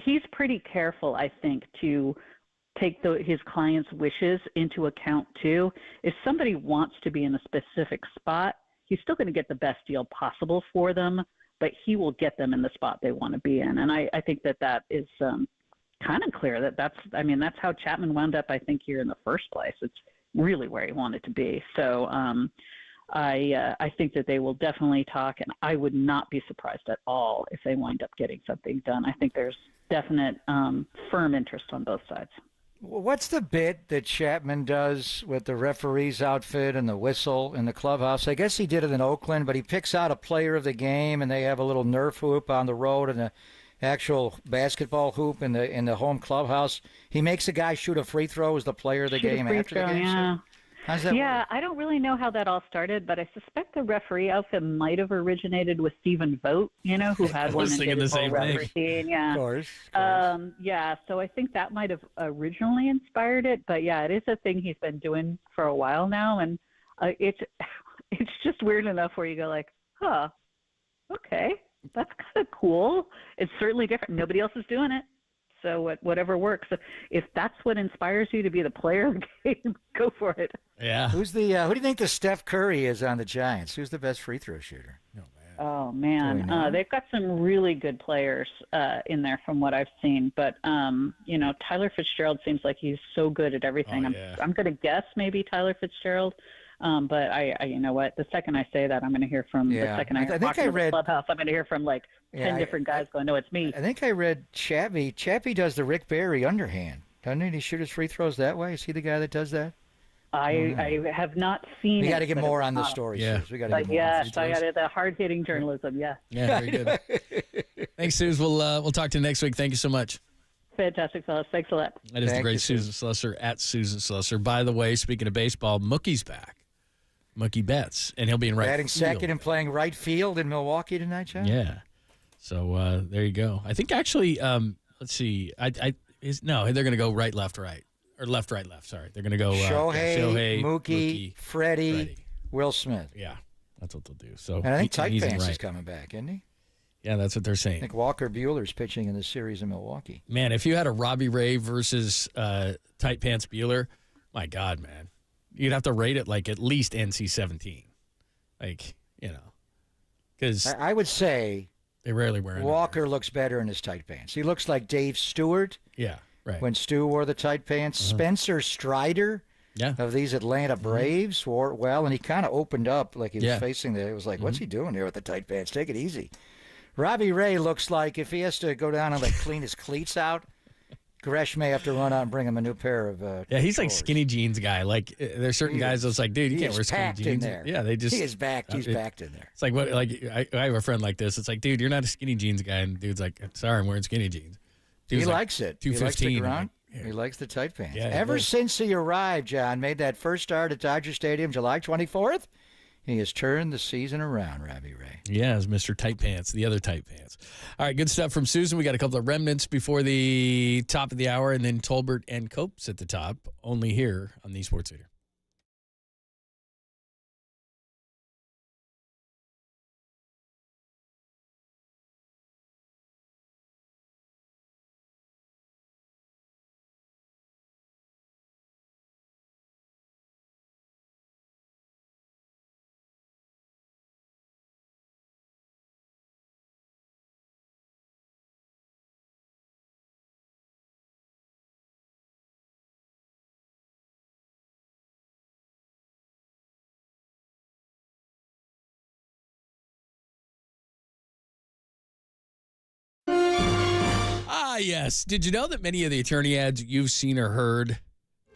Speaker 11: He's pretty careful, I think, to take his clients' wishes into account, too. If somebody wants to be in a specific spot, he's still going to get the best deal possible for them, but he will get them in the spot they want to be in. And I think that is kind of clear. That's how Chapman wound up, I think, here in the first place. It's really where he wanted to be. So I think that they will definitely talk, and I would not be surprised at all if they wind up getting something done. I think there's definite firm interest on both sides.
Speaker 9: What's the bit that Chapman does with the referee's outfit and the whistle in the clubhouse? I guess he did it in Oakland, but he picks out a player of the game, and they have a little Nerf hoop on the road and an actual basketball hoop in the home clubhouse. He makes a guy shoot a free throw as the player of the game after the game.
Speaker 11: Yeah.
Speaker 9: How's that work?
Speaker 11: I don't really know how that all started, but I suspect the referee outfit might have originated with Stephen Vogt, who had one and did his whole referee scene. Yeah. Of course. So I think that might have originally inspired it, but yeah, it is a thing he's been doing for a while now, and it's just weird enough where you go like, okay, that's kind of cool. It's certainly different. Nobody else is doing it. So whatever works. So if that's what inspires you to be the player of the game, go for it.
Speaker 2: Yeah.
Speaker 9: Who do you think the Steph Curry is on the Giants? Who's the best free throw shooter?
Speaker 11: Oh, man. They've got some really good players in there from what I've seen. But, Tyler Fitzgerald seems like he's so good at everything. I'm going to guess maybe Tyler Fitzgerald. But I you know what? The second I say that, I'm going to hear from the second I walk into the clubhouse, I'm going to hear from like 10 different guys going, no, it's me.
Speaker 9: I think I read Chappie. Chappie does the Rick Barry underhand. Doesn't he? He shoot his free throws that way? Is he the guy that does that?
Speaker 11: I have not seen
Speaker 9: We
Speaker 11: it.
Speaker 9: got to get
Speaker 11: but
Speaker 9: more
Speaker 11: it's
Speaker 9: on the
Speaker 11: not.
Speaker 9: stories.
Speaker 2: Yeah.
Speaker 9: We got to get more.
Speaker 11: Yes, I got it. The hard-hitting journalism, yeah.
Speaker 2: Yeah, very good. Thanks, Suze. We'll talk to you next week. Thank you so much.
Speaker 11: Fantastic, fellas. Thanks a lot.
Speaker 2: That is the great Susan Slusser at Susan Slusser. By the way, speaking of baseball, Mookie's back. Mookie Betts, and he'll be in right
Speaker 9: Batting
Speaker 2: field.
Speaker 9: second and playing right field in Milwaukee tonight, John?
Speaker 2: Yeah. So there you go. I think actually, let's see. They're going to go right, left, right. Or left, right, left. Sorry. They're going to go
Speaker 9: Shohei, Mookie, Freddie, Will Smith.
Speaker 2: Yeah, that's what they'll do. So
Speaker 9: And I think
Speaker 2: he's in
Speaker 9: Tight Pants
Speaker 2: right.
Speaker 9: is coming back, isn't he?
Speaker 2: Yeah, that's what they're saying.
Speaker 9: I think Walker Buehler's pitching in this series in Milwaukee.
Speaker 2: Man, if you had a Robbie Ray versus Tight Pants Bueller, my God, man. You'd have to rate it like at least NC-17. Like, because
Speaker 9: I would say
Speaker 2: they rarely wear it.
Speaker 9: Walker looks better in his tight pants. He looks like Dave Stewart.
Speaker 2: Yeah, right.
Speaker 9: When Stu wore the tight pants. Spencer Strider of these Atlanta Braves wore it well, and he kind of opened up like he was facing there. It was like, what's he doing here with the tight pants? Take it easy. Robbie Ray looks like if he has to go down and clean his cleats out, Gresh may have to run out and bring him a new pair of
Speaker 2: he's like skinny jeans guy. Like there's certain guys that's like, dude, you can't wear skinny jeans.
Speaker 9: In there.
Speaker 2: Yeah, they just
Speaker 9: he is backed. He's backed in there.
Speaker 2: It's like what? Like I have a friend like this. It's like, dude, you're not a skinny jeans guy, and dude's like, sorry, I'm wearing skinny jeans. Dude's
Speaker 9: He
Speaker 2: like
Speaker 9: likes it.
Speaker 2: 215.
Speaker 9: He likes he likes the tight pants.
Speaker 2: Yeah,
Speaker 9: Ever since he arrived, John, made that first start at Dodger Stadium July 24th, he has turned the season around, Robbie Ray.
Speaker 2: Yeah, it's Mr. Tight Pants, the other Tight Pants. All right, good stuff from Susan. We got a couple of remnants before the top of the hour, and then Tolbert and Copes at the top, only here on the Sports Leader. Yes. Did you know that many of the attorney ads you've seen or heard,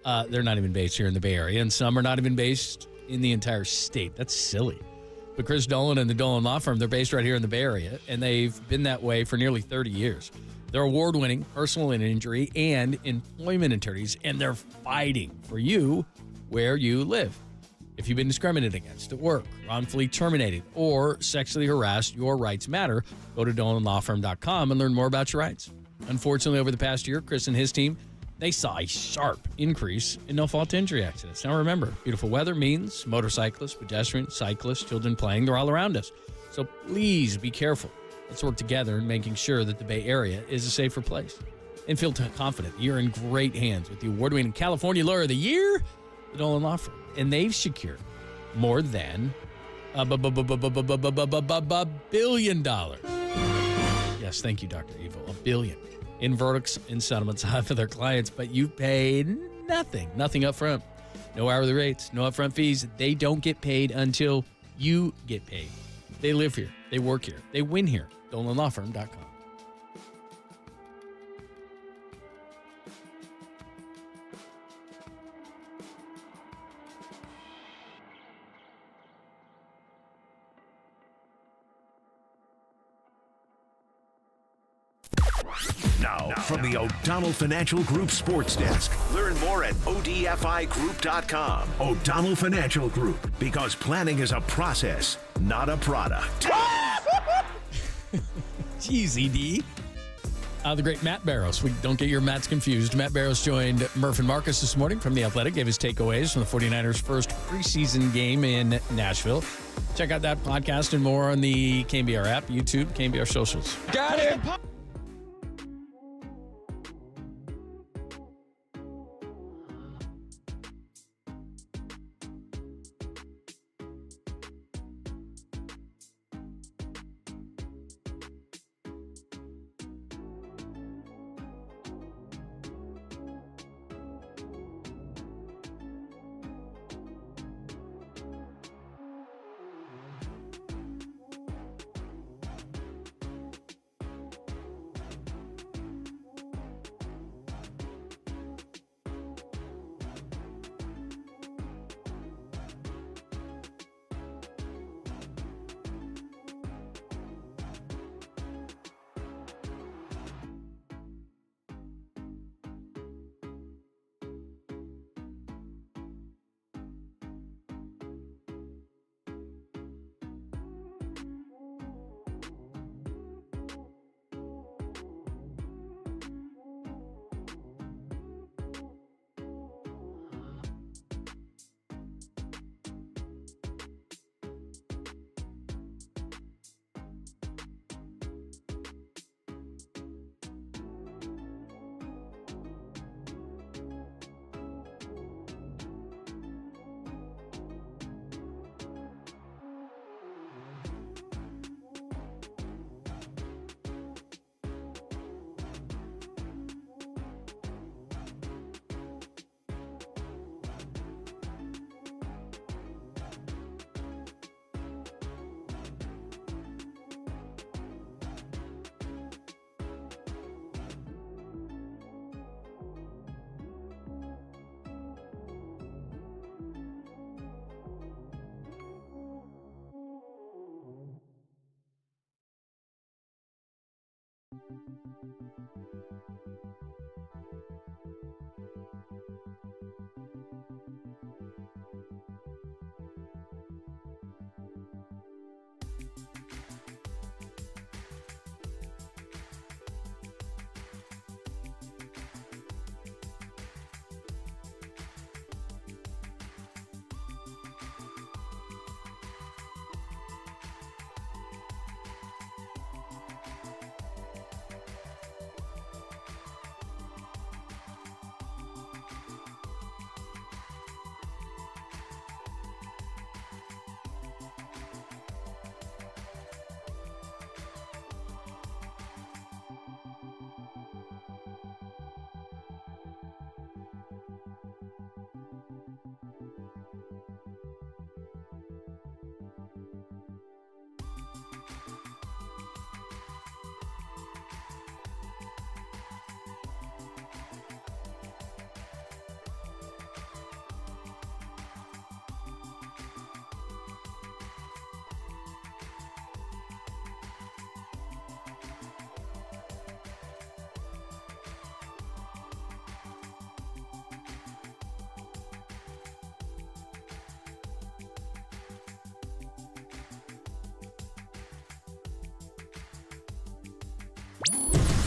Speaker 2: they're not even based here in the Bay Area, and some are not even based in the entire state? That's silly. But Chris Dolan and the Dolan Law Firm, they're based right here in the Bay Area, and they've been that way for nearly 30 years. They're award-winning personal and injury and employment attorneys, and they're fighting for you where you live. If you've been discriminated against at work, wrongfully terminated, or sexually harassed, your rights matter. Go to DolanLawFirm.com and learn more about your rights. Unfortunately, over the past year, Chris and his team, they saw a sharp increase in no-fault injury accidents. Now remember, beautiful weather means motorcyclists, pedestrians, cyclists, children playing, they're all around us. So please be careful. Let's work together in making sure that the Bay Area is a safer place. And feel confident you're in great hands with the award-winning California Lawyer of the Year, the Dolan Law Firm. And they've secured more than $1 billion. Yes, thank you, Dr. Evil. $1 billion in verdicts and settlements for their clients, but you paid nothing up front. No hourly rates, no upfront fees. They don't get paid until you get paid. They live here. They work here. They win here. DolanLawFirm.com.
Speaker 1: Now, from the O'Donnell Financial Group Sports Desk. Learn more at ODFIGroup.com. O'Donnell Financial Group, because planning is a process, not a product.
Speaker 2: Jeez, ED. The great Matt Barrows. Don't get your Matts confused. Matt Barrows joined Murph and Marcus this morning from The Athletic, gave his takeaways from the 49ers' first preseason game in Nashville. Check out that podcast and more on the KNBR app, YouTube, KNBR socials.
Speaker 10: Got him!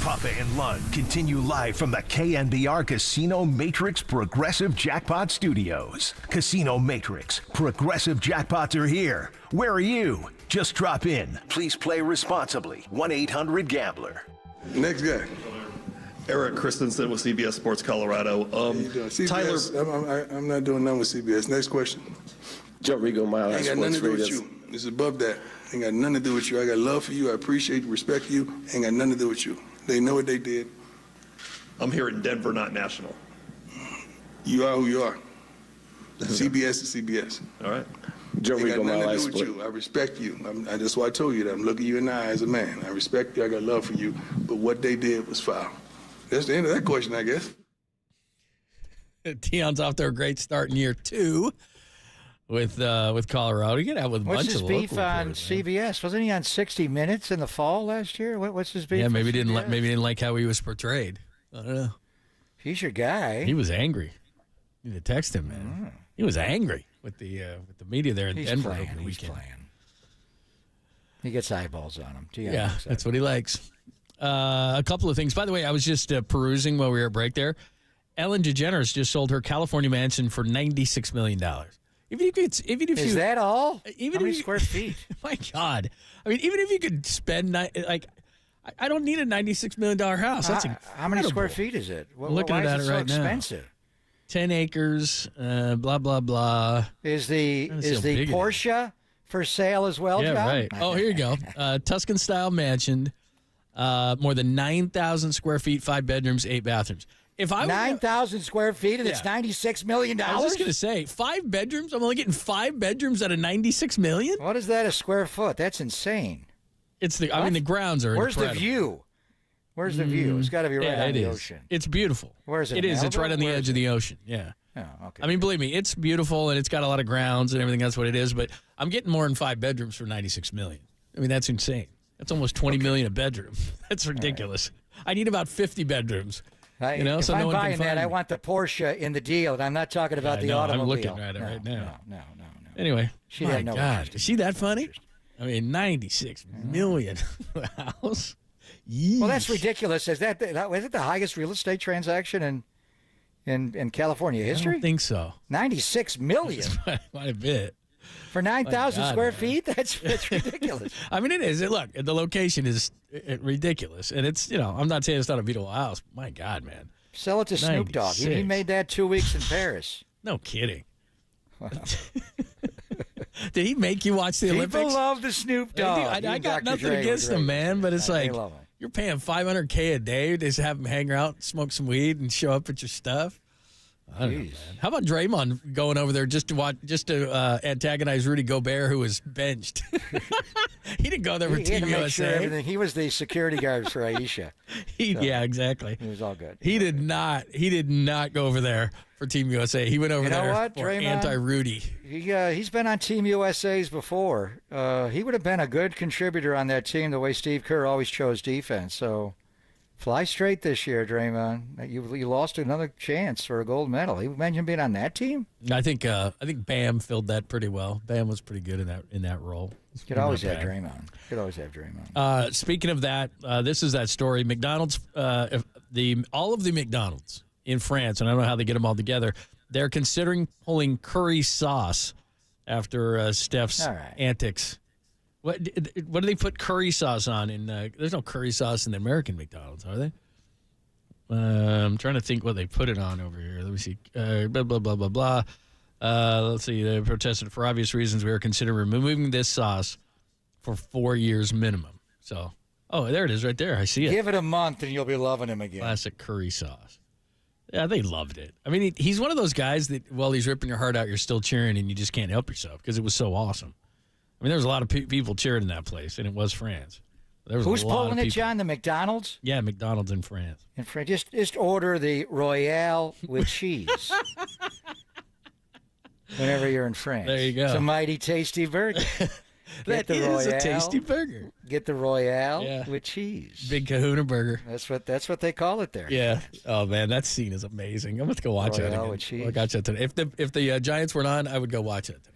Speaker 1: Papa and Lund continue live from the KNBR Casino Matrix Progressive Jackpot Studios. Casino Matrix, Progressive Jackpots are here. Where are you? Just drop in. Please play responsibly. 1-800-GAMBLER.
Speaker 17: Next guy.
Speaker 22: Eric Christensen with CBS Sports Colorado.
Speaker 17: CBS, Tyler, I'm not doing nothing with CBS. Next question.
Speaker 22: Joe Rigo, Mile High
Speaker 17: Ain't got
Speaker 22: Sports
Speaker 17: nothing to do with
Speaker 22: Raiders.
Speaker 17: you. It's above that. Ain't got nothing to do with you. I got love for you. I appreciate you, respect you. Ain't got nothing to do with you. They know what they did.
Speaker 22: I'm here in Denver, not national.
Speaker 17: You are who you are. CBS is CBS.
Speaker 22: All right. Joe
Speaker 17: Ain't
Speaker 22: Rigo,
Speaker 17: got
Speaker 22: Mile High
Speaker 17: nothing to do
Speaker 22: Sports.
Speaker 17: with you. I respect you. That's why I told you that. I'm looking you in the eye as a man. I respect you. I got love for you. But what they did was foul. That's the end of that question, I guess.
Speaker 2: Deion's off to a great start in year 2 with Colorado. You get out with a
Speaker 9: What's
Speaker 2: bunch
Speaker 9: his
Speaker 2: of
Speaker 9: beef
Speaker 2: local
Speaker 9: on
Speaker 2: reporters, man.
Speaker 9: CBS? Wasn't he on 60 Minutes in the fall last year? What's his beef?
Speaker 2: Yeah, maybe
Speaker 9: with
Speaker 2: didn't
Speaker 9: CBS?
Speaker 2: maybe didn't like how he was portrayed. I don't know.
Speaker 9: He's your guy.
Speaker 2: He was angry. You need to text him, man. He was angry with the media there in Denver over the weekend.
Speaker 9: He gets eyeballs on him. Deion
Speaker 2: Yeah,
Speaker 9: looks
Speaker 2: that's what he likes. A couple of things. By the way, I was just perusing while we were at break there. Ellen DeGeneres just sold her California mansion for $96 million.
Speaker 9: Is that all?
Speaker 2: Even
Speaker 9: How many square feet?
Speaker 2: My God. I mean, even if you could spend, I don't need a $96 million house. That's incredible.
Speaker 9: How many square feet is it?
Speaker 2: I'm looking
Speaker 9: why
Speaker 2: at
Speaker 9: is
Speaker 2: it
Speaker 9: so
Speaker 2: right now.
Speaker 9: expensive?
Speaker 2: 10 acres, blah, blah, blah.
Speaker 9: Is the Porsche for sale as well,
Speaker 2: Yeah,
Speaker 9: John?
Speaker 2: right. Oh, here you go. Tuscan-style mansion, more than 9,000 square feet, 5 bedrooms, 8 bathrooms. If I
Speaker 9: 9,000 square feet and it's $96 million?
Speaker 2: I was just going to say, 5 bedrooms? I'm only getting 5 bedrooms at a $96 million?
Speaker 9: What is that a square foot? That's insane.
Speaker 2: I mean, the grounds are
Speaker 9: Where's
Speaker 2: incredible.
Speaker 9: the view? Where's the view? It's got to be right on
Speaker 2: it
Speaker 9: the
Speaker 2: is.
Speaker 9: ocean.
Speaker 2: It's beautiful.
Speaker 9: Where is it?
Speaker 2: It is. It's right on the
Speaker 9: Where
Speaker 2: edge
Speaker 9: is
Speaker 2: of the ocean. Yeah.
Speaker 9: Oh, okay.
Speaker 2: I mean, believe me, it's beautiful and it's got a lot of grounds and everything. That's what it is. But I'm getting more than 5 bedrooms for $96 million. I mean, that's insane. That's almost $20 million a bedroom. That's ridiculous. I need about 50 bedrooms.
Speaker 9: If
Speaker 2: so
Speaker 9: I'm
Speaker 2: no one
Speaker 9: buying
Speaker 2: can find
Speaker 9: that, I
Speaker 2: me.
Speaker 9: want the Porsche in the deal, and I'm not talking about the automobile.
Speaker 2: I'm looking at it right now.
Speaker 9: No.
Speaker 2: Anyway,
Speaker 9: She
Speaker 2: my
Speaker 9: had no
Speaker 2: God,
Speaker 9: interest.
Speaker 2: is she that funny? I mean, $96 million house.
Speaker 9: Well, that's ridiculous. Is it the highest real estate transaction in California history?
Speaker 2: I don't think so.
Speaker 9: $96 million
Speaker 2: Quite a bit.
Speaker 9: for 9,000
Speaker 2: God,
Speaker 9: square
Speaker 2: man.
Speaker 9: feet. That's ridiculous.
Speaker 2: I mean, it is. Look, the location is ridiculous, and it's I'm not saying it's not a beautiful house. My God, man.
Speaker 9: Sell it to Snoop Dogg. He
Speaker 2: 96.
Speaker 9: made that 2 weeks in Paris.
Speaker 2: No kidding. Did he make you watch the
Speaker 9: People
Speaker 2: Olympics?
Speaker 9: love the Snoop Dogg.
Speaker 2: I got nothing against him, man, but it's
Speaker 9: They
Speaker 2: like
Speaker 9: love him.
Speaker 2: you're paying $500K a day to just have him hang out, smoke some weed, and show up at your stuff. I don't know, man. How about Draymond going over there just to antagonize Rudy Gobert, who was benched? He didn't go there for
Speaker 9: He had
Speaker 2: Team
Speaker 9: to make sure
Speaker 2: USA.
Speaker 9: everything. He was the security guard for Aisha.
Speaker 2: Yeah, exactly.
Speaker 9: It was all good.
Speaker 2: He did not go over there for Team USA. He went over
Speaker 9: You know
Speaker 2: there
Speaker 9: what,
Speaker 2: for
Speaker 9: Draymond?
Speaker 2: anti-Rudy.
Speaker 9: He's been on Team USA's before. He would have been a good contributor on that team the way Steve Kerr always chose defense. So Fly straight this year, Draymond. You lost another chance for a gold medal. You mentioned being on that team.
Speaker 2: I think Bam filled that pretty well. Bam was pretty good in that role.
Speaker 9: Could always have Draymond.
Speaker 2: Speaking of that, this is that story. McDonald's, all of the McDonald's in France, and I don't know how they get them all together. They're considering pulling curry sauce after Steph's antics. What do they put curry sauce on? There's no curry sauce in the American McDonald's, are they? I'm trying to think what they put it on over here. Let me see. Blah, blah, blah, blah, blah. Let's see. They protested for obvious reasons. We are considering removing this sauce for 4 years minimum. So, there it is right there. I see it.
Speaker 9: Give it a month and you'll be loving him again.
Speaker 2: Classic curry sauce. Yeah, they loved it. I mean, he's one of those guys that while he's ripping your heart out, you're still cheering and you just can't help yourself because it was so awesome. I mean, there was a lot of people cheering in that place, and it was France. There was
Speaker 9: Who's
Speaker 2: a lot
Speaker 9: pulling
Speaker 2: of
Speaker 9: it,
Speaker 2: people.
Speaker 9: John? The McDonald's?
Speaker 2: Yeah, McDonald's in France.
Speaker 9: In France, just order the Royale with cheese. Whenever you're in France.
Speaker 2: There you go.
Speaker 9: It's a mighty tasty burger.
Speaker 2: That is a tasty burger.
Speaker 9: Get the Royale with cheese.
Speaker 2: Big Kahuna burger.
Speaker 9: That's what they call it there.
Speaker 2: Yeah. Oh man, that scene is amazing. I'm going to go watch that again.
Speaker 9: With cheese.
Speaker 2: I'll watch that today. If the Giants weren't on, I would go watch it tonight.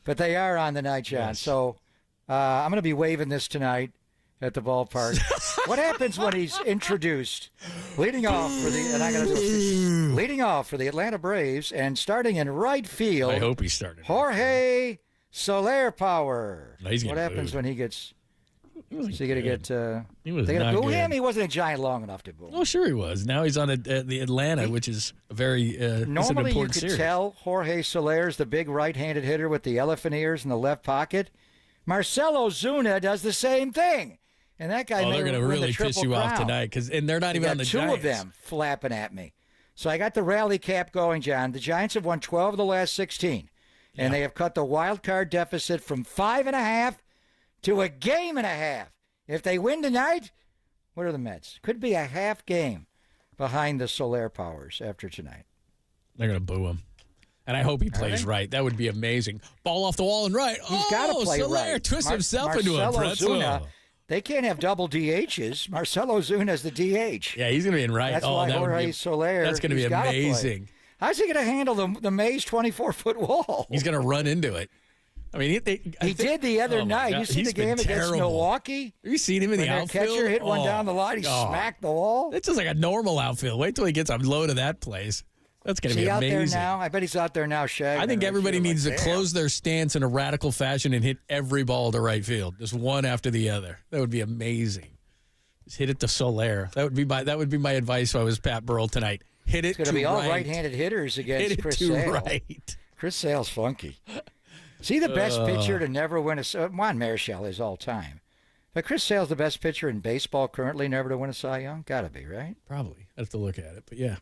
Speaker 9: But they are on the night, John.
Speaker 2: Yes.
Speaker 9: So I'm going to be waving this tonight at the ballpark. What happens when he's introduced, leading off for the Atlanta Braves and starting in right field?
Speaker 2: I hope he's starting.
Speaker 9: Jorge Soler Power.
Speaker 2: No, he's
Speaker 9: what happens when he gets? Is he going to get?
Speaker 2: He was
Speaker 9: they going
Speaker 2: not
Speaker 9: to boo
Speaker 2: good.
Speaker 9: him? He wasn't a Giant long enough to boo him.
Speaker 2: Oh, sure he was. Now he's on the Atlanta, which is a very
Speaker 9: Normally, you could
Speaker 2: series.
Speaker 9: tell Jorge Soler is the big right-handed hitter with the elephant ears in the left pocket. Marcelo Zuna does the same thing, and that guy.
Speaker 2: They're going to really piss you off tonight and they're not even on the
Speaker 9: two
Speaker 2: Giants.
Speaker 9: of them flapping at me. So I got the rally cap going, John. The Giants have won 12 of the last 16, and they have cut the wild card deficit from 5.5 to a game and a half. If they win tonight, what are the Mets? Could be a half game behind the Soler Powers after tonight.
Speaker 2: They're going to boo him. And I hope he plays right. That would be amazing. Ball off the wall and right.
Speaker 9: He's got to play
Speaker 2: Soler
Speaker 9: right.
Speaker 2: Twist himself into a pretzel.
Speaker 9: Zuna, they can't have double DHs. Marcelo Zuna's the DH.
Speaker 2: Yeah, he's going to be in right.
Speaker 9: That's why Jorge Soler.
Speaker 2: That's going to be amazing.
Speaker 9: How's he going to handle the Mays 24-foot wall?
Speaker 2: He's going to run into it. I mean,
Speaker 9: he did the other night. You see the game against Milwaukee?
Speaker 2: Have you seen him in the outfield?
Speaker 9: Catcher hit one down the line. He smacked the wall.
Speaker 2: It's just like a normal outfield. Wait till he gets a load of that place. That's going to be amazing.
Speaker 9: Out there now? I bet he's out there now, Shag.
Speaker 2: I think everybody needs to close their stance in a radical fashion and hit every ball to right field, just one after the other. That would be amazing. Just hit it to Soler. That would be my advice if I was Pat Burrell tonight. Hit it to right.
Speaker 9: It's going to be all right-handed hitters against Chris Sale.
Speaker 2: Right.
Speaker 9: Chris Sale's funky. Is he the best pitcher to never win a Juan Marichal is all time. But Chris Sale's the best pitcher in baseball currently never to win a Cy Young? Got to be, right?
Speaker 2: Probably. I have to look at it, but yeah.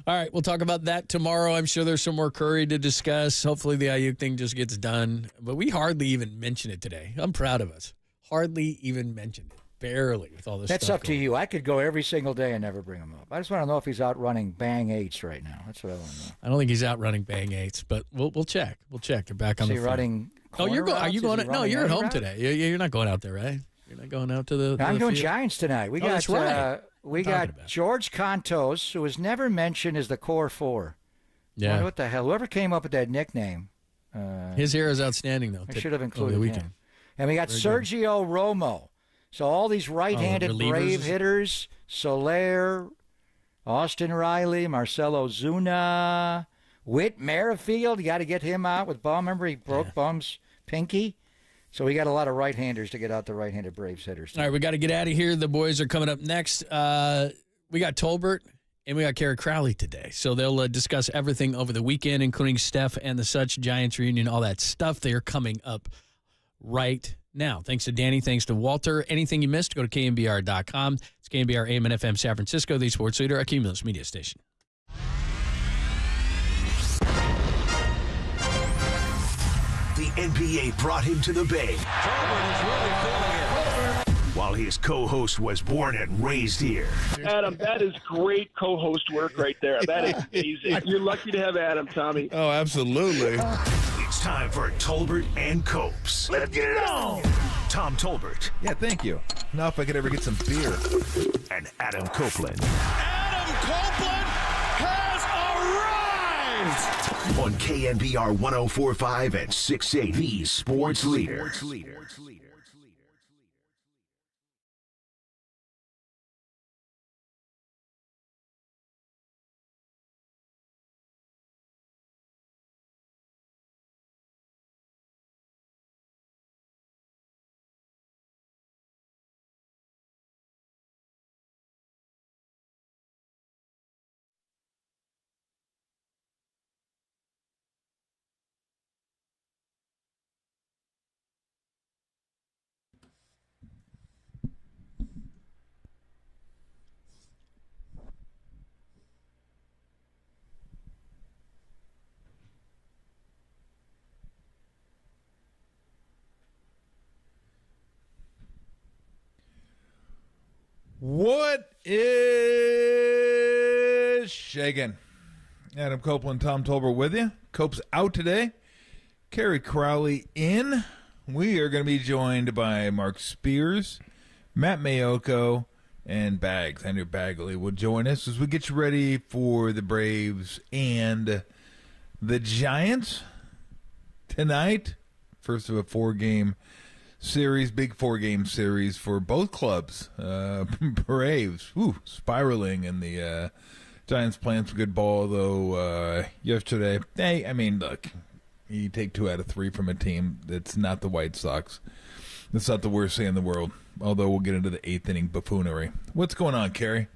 Speaker 2: All right, we'll talk about that tomorrow. I'm sure there's some more Curry to discuss. Hopefully the Ayuk thing just gets done. But we hardly even mentioned it today. I'm proud of us. Hardly even mentioned it. Barely with all this
Speaker 9: That's
Speaker 2: stuff
Speaker 9: up to you. I could go every single day and never bring him up. I just want to know if he's out running bang 8s right now. That's what I want to know.
Speaker 2: I don't think he's out running bang 8s, but we'll check. We'll check. They're back on the
Speaker 9: field.
Speaker 2: Running? Oh, you're going. Are you going? No, you're at home today. You're not going out there, right? You're not going out to the.
Speaker 9: I'm doing
Speaker 2: field?
Speaker 9: Giants tonight.
Speaker 2: That's right.
Speaker 9: We got George Contos, who was never mentioned as the core 4.
Speaker 2: Yeah.
Speaker 9: What the hell? Whoever came up with that nickname.
Speaker 2: His hair is outstanding, though.
Speaker 9: I should have included
Speaker 2: the
Speaker 9: him.
Speaker 2: weekend.
Speaker 9: And we got Sergio Romo. So all these right-handed Brave hitters, Soler, Austin Riley, Marcelo Zuna, Whit Merrifield, you got to get him out with Bum. Remember he broke Bum's pinky? So we got a lot of right-handers to get out the right-handed Braves hitters.
Speaker 2: All right, we got to get out of here. The boys are coming up next. We got Tolbert and we got Kerry Crowley today. So they'll discuss everything over the weekend, including Steph and the such, Giants reunion, all that stuff. They are coming up right now. Thanks to Danny. Thanks to Walter. Anything you missed, go to KNBR.com. It's KNBR AM and FM San Francisco, the sports leader, a Cumulus media station.
Speaker 1: The NBA brought him to the Bay. While his co-host was born and raised here.
Speaker 5: Adam, that is great co-host work right there. That is amazing. You're lucky to have Adam, Tommy.
Speaker 7: Oh, absolutely.
Speaker 1: It's time for Tolbert and Copes. Let's get it on! Tom Tolbert.
Speaker 7: Yeah, thank you. Now if I could ever get some beer.
Speaker 1: And Adam Copeland.
Speaker 14: Adam Copeland has arrived!
Speaker 1: On KNBR 104.5 and 680, the sports leader.
Speaker 7: What is shaking? Adam Copeland, Tom Tolbert with you. Cope's out today. Kerry Crowley in. We are going to be joined by Mark Spears, Matt Mayoko, and Bags. Andrew Bagley will join us as we get you ready for the Braves and the Giants tonight. First of a four-game series, big four-game series for both clubs. Braves, spiraling, and the Giants playing some good ball, though, yesterday. Hey, I mean, look, you take 2 out of 3 from a team that's not the White Sox. That's not the worst thing in the world, although we'll get into the 8th-inning buffoonery. What's going on, Kerry?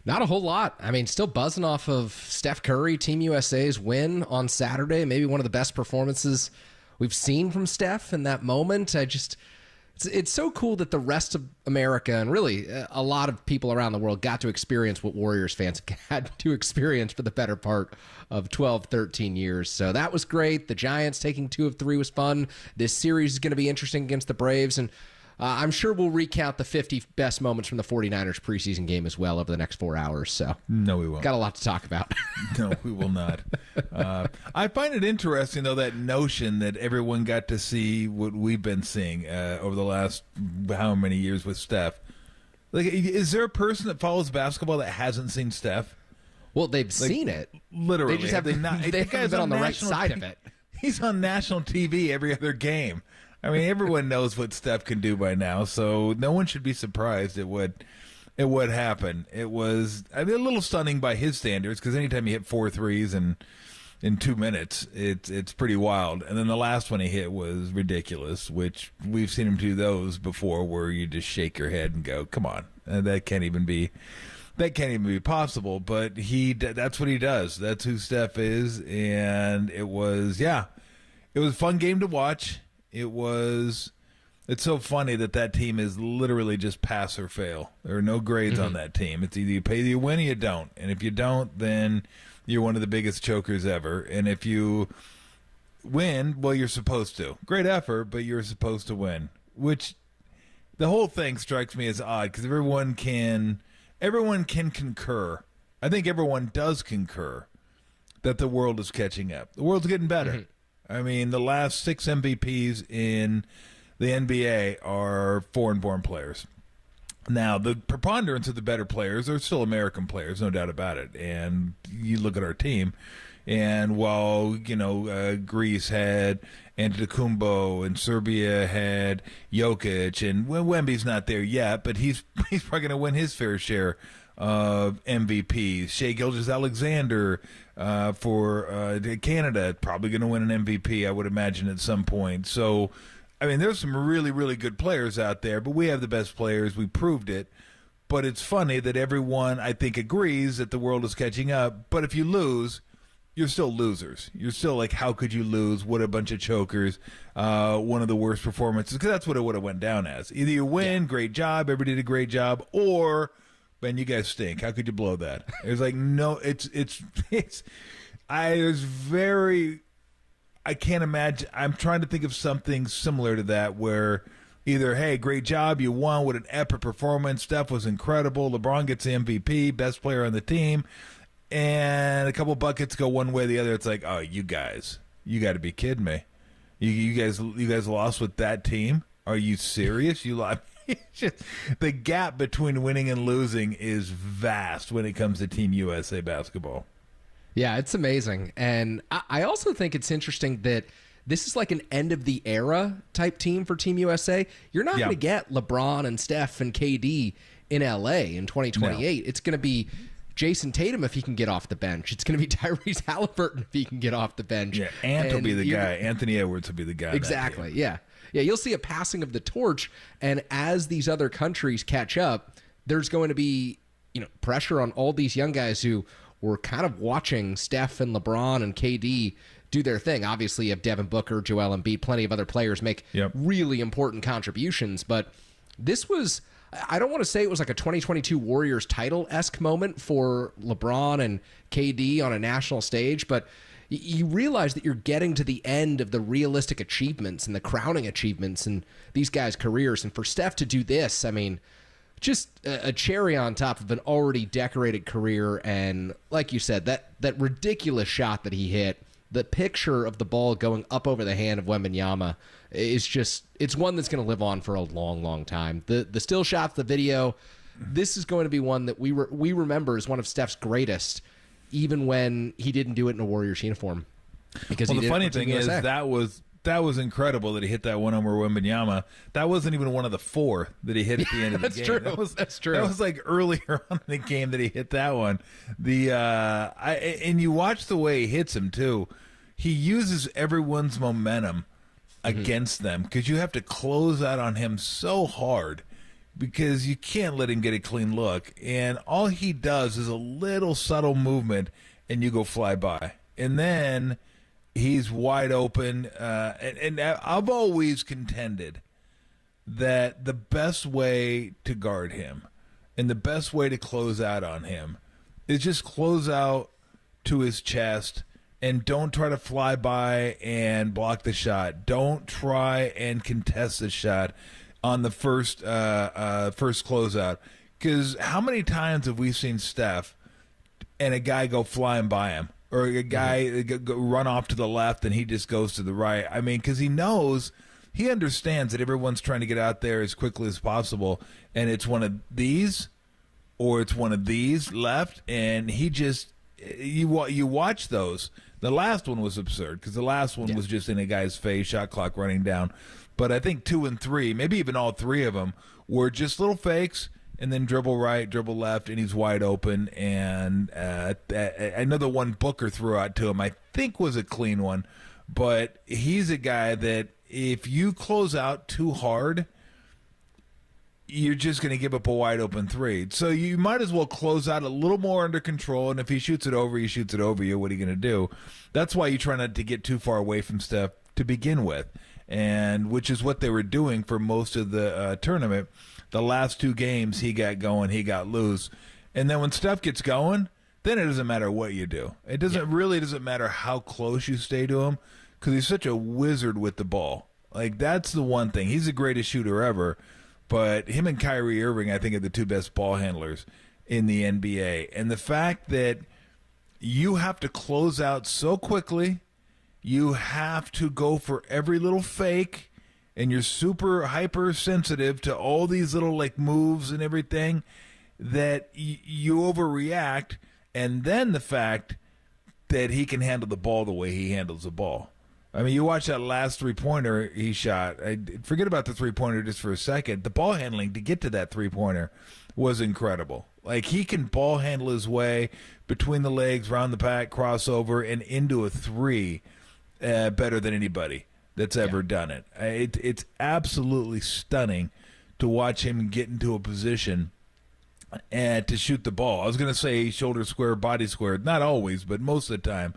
Speaker 18: Not a whole lot. I mean, still buzzing off of Steph Curry, Team USA's win on Saturday. Maybe one of the best performances we've seen from Steph in that moment. It's so cool that the rest of America and really a lot of people around the world got to experience what Warriors fans had to experience for the better part of 12, 13 years. So that was great. The Giants taking 2 of 3 was fun. This series is going to be interesting against the Braves, and I'm sure we'll recount the 50 best moments from the 49ers preseason game as well over the next 4 hours. So
Speaker 7: no, we won't.
Speaker 18: Got a lot to talk about.
Speaker 7: No, we will not. I find it interesting, though, that notion that everyone got to see what we've been seeing over the last how many years with Steph. Like, is there a person that follows basketball that hasn't seen Steph?
Speaker 18: Well, they've seen it.
Speaker 7: Literally.
Speaker 18: They just haven't been on the right side of it.
Speaker 7: He's on national TV every other game. I mean, everyone knows what Steph can do by now, so no one should be surprised at what happened. It was, I mean, a little stunning by his standards, because anytime you hit 4 threes in 2 minutes, it's pretty wild. And then the last one he hit was ridiculous, which we've seen him do those before, where you just shake your head and go, "Come on, that can't even be possible." But that's what he does. That's who Steph is, and it was a fun game to watch. It's so funny that team is literally just pass or fail. There are no grades on that team. It's either you pay, you win, or you don't. And if you don't, then you're one of the biggest chokers ever. And if you win, well, you're supposed to. Great effort, but you're supposed to win. Which the whole thing strikes me as odd, because everyone can concur. I think everyone does concur that the world is catching up. The world's getting better. I mean, the last 6 MVPs in the NBA are foreign-born players. Now, the preponderance of the better players are still American players, no doubt about it. And you look at our team, and while, Greece had Antetokounmpo and Serbia had Jokic, and Wemby's not there yet, but he's probably going to win his fair share of MVPs. Shai Gilgeous-Alexander for Canada, probably going to win an MVP, I would imagine, at some point. So, I mean, there's some really, really good players out there, but we have the best players. We proved it. But it's funny that everyone, I think, agrees that the world is catching up. But if you lose, you're still losers. You're still like, how could you lose? What a bunch of chokers. One of the worst performances, because that's what it would have went down as. Either you win, great job, everybody did a great job, or, man, you guys stink. How could you blow that? It's like, no, I can't imagine. I'm trying to think of something similar to that, where either, hey, great job, you won, what an epic performance, Steph was incredible, LeBron gets the MVP, best player on the team, and a couple buckets go one way or the other. It's like, oh, you guys, you got to be kidding me. You guys lost with that team. Are you serious? You lie. The gap between winning and losing is vast when it comes to Team USA basketball.
Speaker 18: Yeah, it's amazing. And I also think it's interesting that this is like an end of the era type team for Team USA. You're not going to get LeBron and Steph and KD in LA in 2028. No. It's going to be Jason Tatum if he can get off the bench. It's going to be Tyrese Halliburton if he can get off the bench.
Speaker 7: Yeah, Ant will be the guy. Anthony Edwards will be the guy.
Speaker 18: Exactly, yeah. Yeah, you'll see a passing of the torch, and as these other countries catch up, there's going to be, pressure on all these young guys who were kind of watching Steph and LeBron and KD do their thing. Obviously, you have Devin Booker, Joel Embiid, plenty of other players make really important contributions, but this was, I don't want to say it was like a 2022 Warriors title-esque moment for LeBron and KD on a national stage, but you realize that you're getting to the end of the realistic achievements and the crowning achievements in these guys' careers. And for Steph to do this, I mean, just a cherry on top of an already decorated career. And like you said, that ridiculous shot that he hit, the picture of the ball going up over the hand of Wembanyama is just, it's one that's going to live on for a long, long time. The still shots, the video, this is going to be one that we remember as one of Steph's greatest, even when he didn't do it in a Warriors uniform. Because
Speaker 7: the funny thing is that was incredible that he hit that one over Wembanyama. That wasn't even one of the four that he hit at the end of the game.
Speaker 18: True.
Speaker 7: That's true. That was like earlier on in the game that he hit that one. And you watch the way he hits him too. He uses everyone's momentum against them because you have to close out on him so hard, because you can't let him get a clean look. And all he does is a little subtle movement, and you go fly by. And then he's wide open. And I've always contended that the best way to guard him and the best way to close out on him is just close out to his chest and don't try to fly by and block the shot. Don't try and contest the shot on the first closeout, because how many times have we seen Steph and a guy go flying by him, or a guy go run off to the left and he just goes to the right? I mean, because he understands that everyone's trying to get out there as quickly as possible, and it's one of these or it's one of these left, and he just you watch those. The last one was absurd because the last one was just in a guy's face, shot clock running down. But I think 2 and 3, maybe even all three of them, were just little fakes and then dribble right, dribble left, and he's wide open. And another one Booker threw out to him, I think was a clean one. But he's a guy that if you close out too hard, you're just going to give up a wide open three. So you might as well close out a little more under control. And if he shoots it over, he shoots it over you. What are you going to do? That's why you try not to get too far away from Steph to begin with. And which is what they were doing for most of the tournament. The last two games, he got going, he got loose. And then when Steph gets going, then it doesn't matter what you do. It doesn't matter how close you stay to him, because he's such a wizard with the ball. Like, that's the one thing. He's the greatest shooter ever, but him and Kyrie Irving, I think, are the two best ball handlers in the NBA. And the fact that you have to close out so quickly, you have to go for every little fake, and you're super hypersensitive to all these little like moves and everything, that you overreact. And then the fact that he can handle the ball the way he handles the ball. I mean, you watch that last three-pointer he shot. Forget about the three-pointer just for a second. The ball handling to get to that three-pointer was incredible. Like, he can ball handle his way between the legs, round the pack, crossover, and into a three better than anybody that's ever done it. It's absolutely stunning to watch him get into a position and to shoot the ball. I was going to say shoulder square, body square. Not always, but most of the time.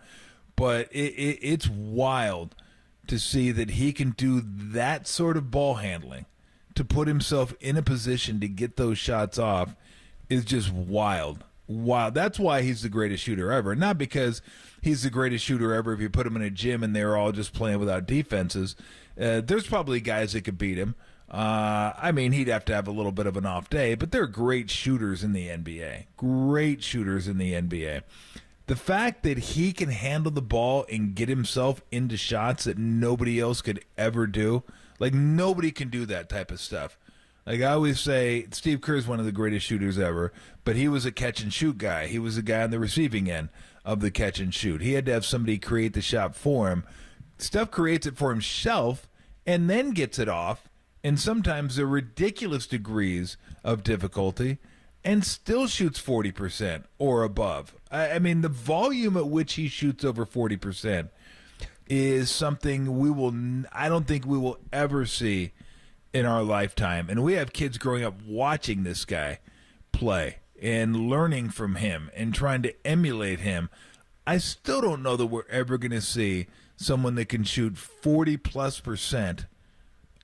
Speaker 7: But it's wild to see that he can do that sort of ball handling. To put himself in a position to get those shots off is just wild. Wow, that's why he's the greatest shooter ever. Not because he's the greatest shooter ever if you put him in a gym and they're all just playing without defenses. There's probably guys that could beat him. I mean, he'd have to have a little bit of an off day, but they're great shooters in the NBA. Great shooters in the NBA. The fact that he can handle the ball and get himself into shots that nobody else could ever do, Like, nobody can do that type of stuff. Like, I always say, Steve Kerr is one of the greatest shooters ever, but he was a catch-and-shoot guy. He was a guy on the receiving end of the catch-and-shoot. He had to have somebody create the shot for him. Steph creates it for himself and then gets it off, and sometimes the ridiculous degrees of difficulty, and still shoots 40% or above. I mean, the volume at which he shoots over 40% is something I don't think we will ever see in our lifetime. And we have kids growing up watching this guy play and learning from him and trying to emulate him. I still don't know that we're ever going to see someone that can shoot 40+%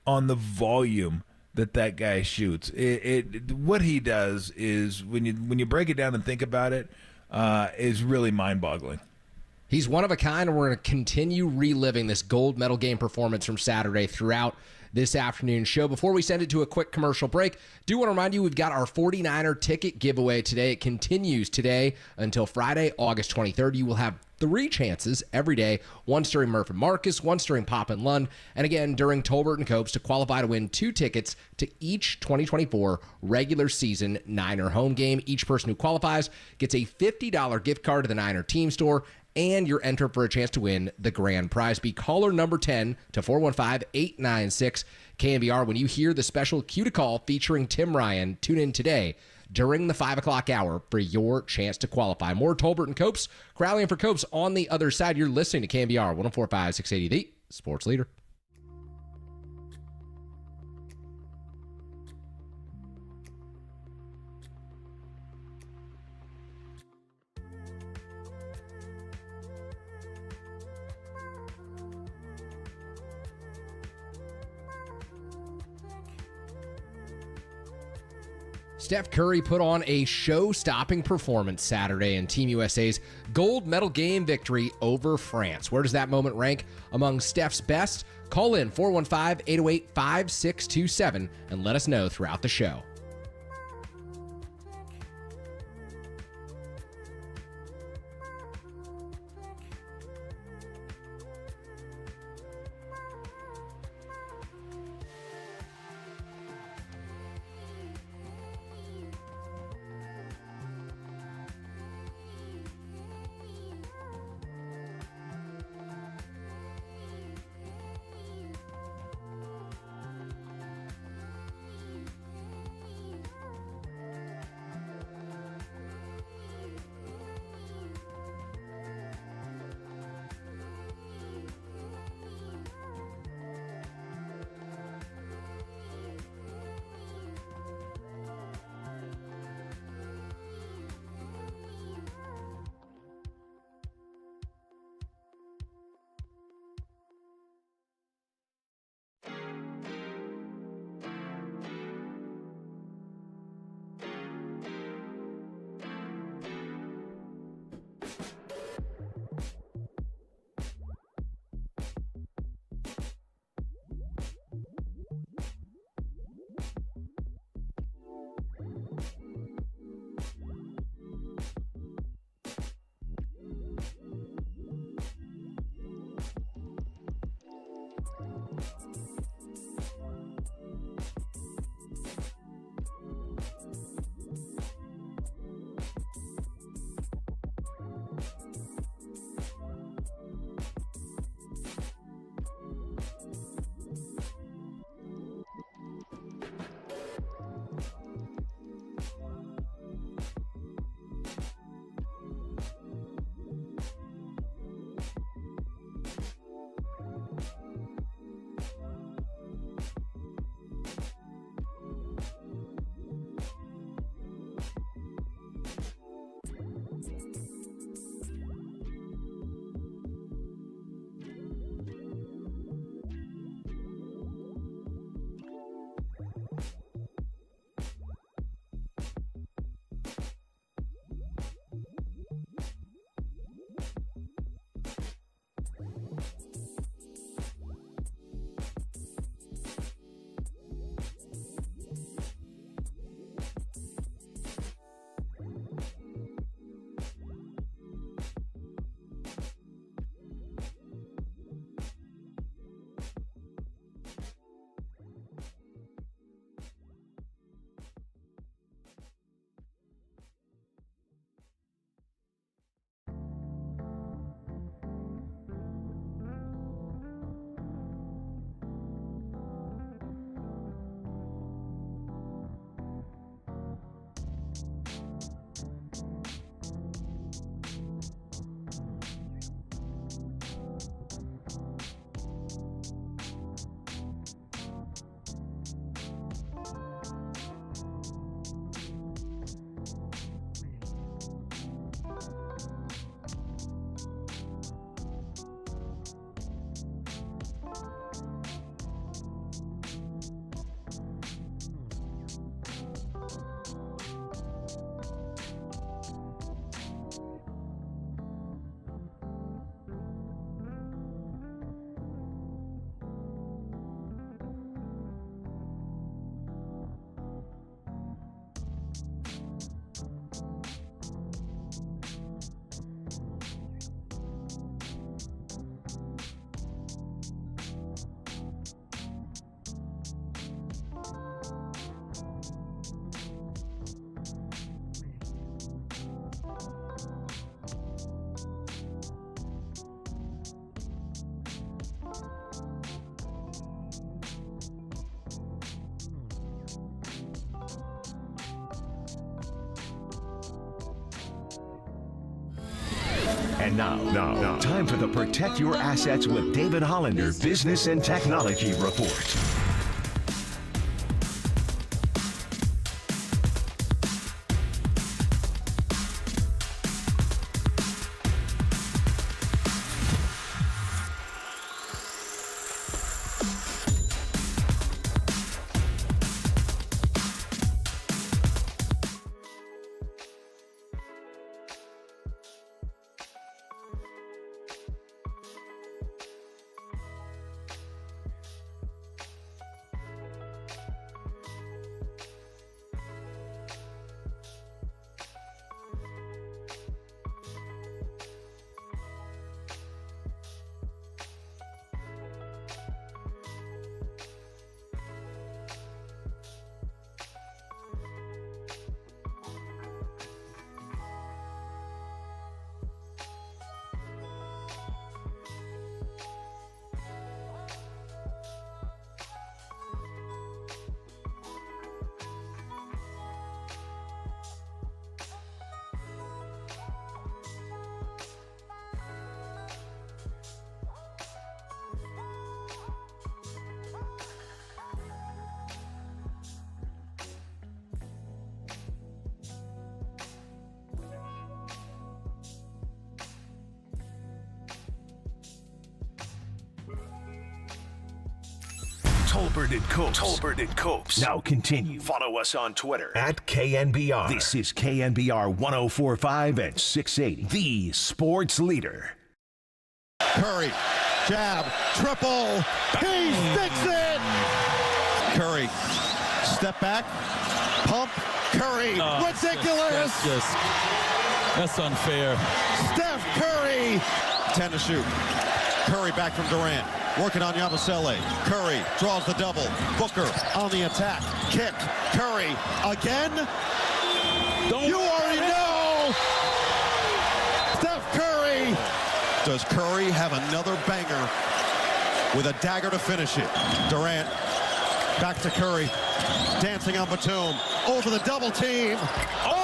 Speaker 7: on the volume that guy shoots. What he does is, when you break it down and think about it, is really mind-boggling.
Speaker 18: He's one of a kind, and we're going to continue reliving this gold medal game performance from Saturday throughout this afternoon show. Before we send it to a quick commercial break, do want to remind you we've got our 49er ticket giveaway today. It continues today until Friday, August 23rd. You will have 3 chances every day, once during Murph and Marcus, once during Pop and Lund, and again during Tolbert and Copes, to qualify to win 2 tickets to each 2024 regular season Niner home game. Each person who qualifies gets a $50 gift card to the Niner team store, and you're entered for a chance to win the grand prize. Be caller number 10 to 415-896 KNBR. When you hear the special cue to call featuring Tim Ryan, tune in today during the 5 o'clock hour for your chance to qualify. More Tolbert and Copes, Crowley and for Copes on the other side. You're listening to KNBR 104.5 680, the sports leader. Steph Curry put on a show-stopping performance Saturday in Team USA's gold medal game victory over France. Where does that moment rank among Steph's best? Call in 415-808-5627 and let us know throughout the show.
Speaker 1: And now, time for the Protect Your Assets with David Hollander Business and Technology Report. Tolbert and Copes. Now continue. Follow us on Twitter at KNBR. This is KNBR 104.5 and 680, the sports leader.
Speaker 8: Curry, jab, triple. He sticks it. Curry, step back, pump. Curry, ridiculous.
Speaker 10: That's unfair.
Speaker 8: Steph Curry, 10 to shoot. Curry back from Durant. Working on Yabusele. Curry draws the double. Booker on the attack. Kick. Curry again. You already know. Steph Curry. Does Curry have another banger with a dagger to finish it? Durant back to Curry. Dancing on Batum. Over the double team. Oh!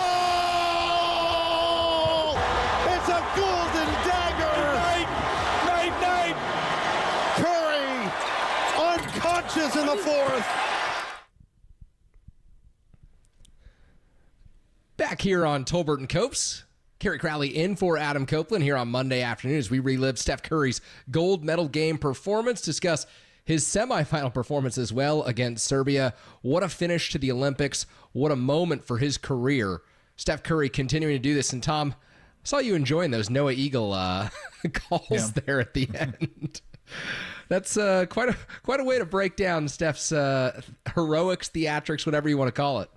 Speaker 8: It's a golden dagger. Night. Curry unconscious in the fourth.
Speaker 18: Back here on Tolbert and Copes. Kerry Crowley in for Adam Copeland here on Monday afternoon as we relive Steph Curry's gold medal game performance, discuss his semifinal performance as well against Serbia. What a finish to the Olympics. What a moment for his career. Steph Curry continuing to do this. And Tom, I saw you enjoying those Noah Eagle calls there at the end. That's quite a way to break down Steph's heroics, theatrics, whatever you want to call it.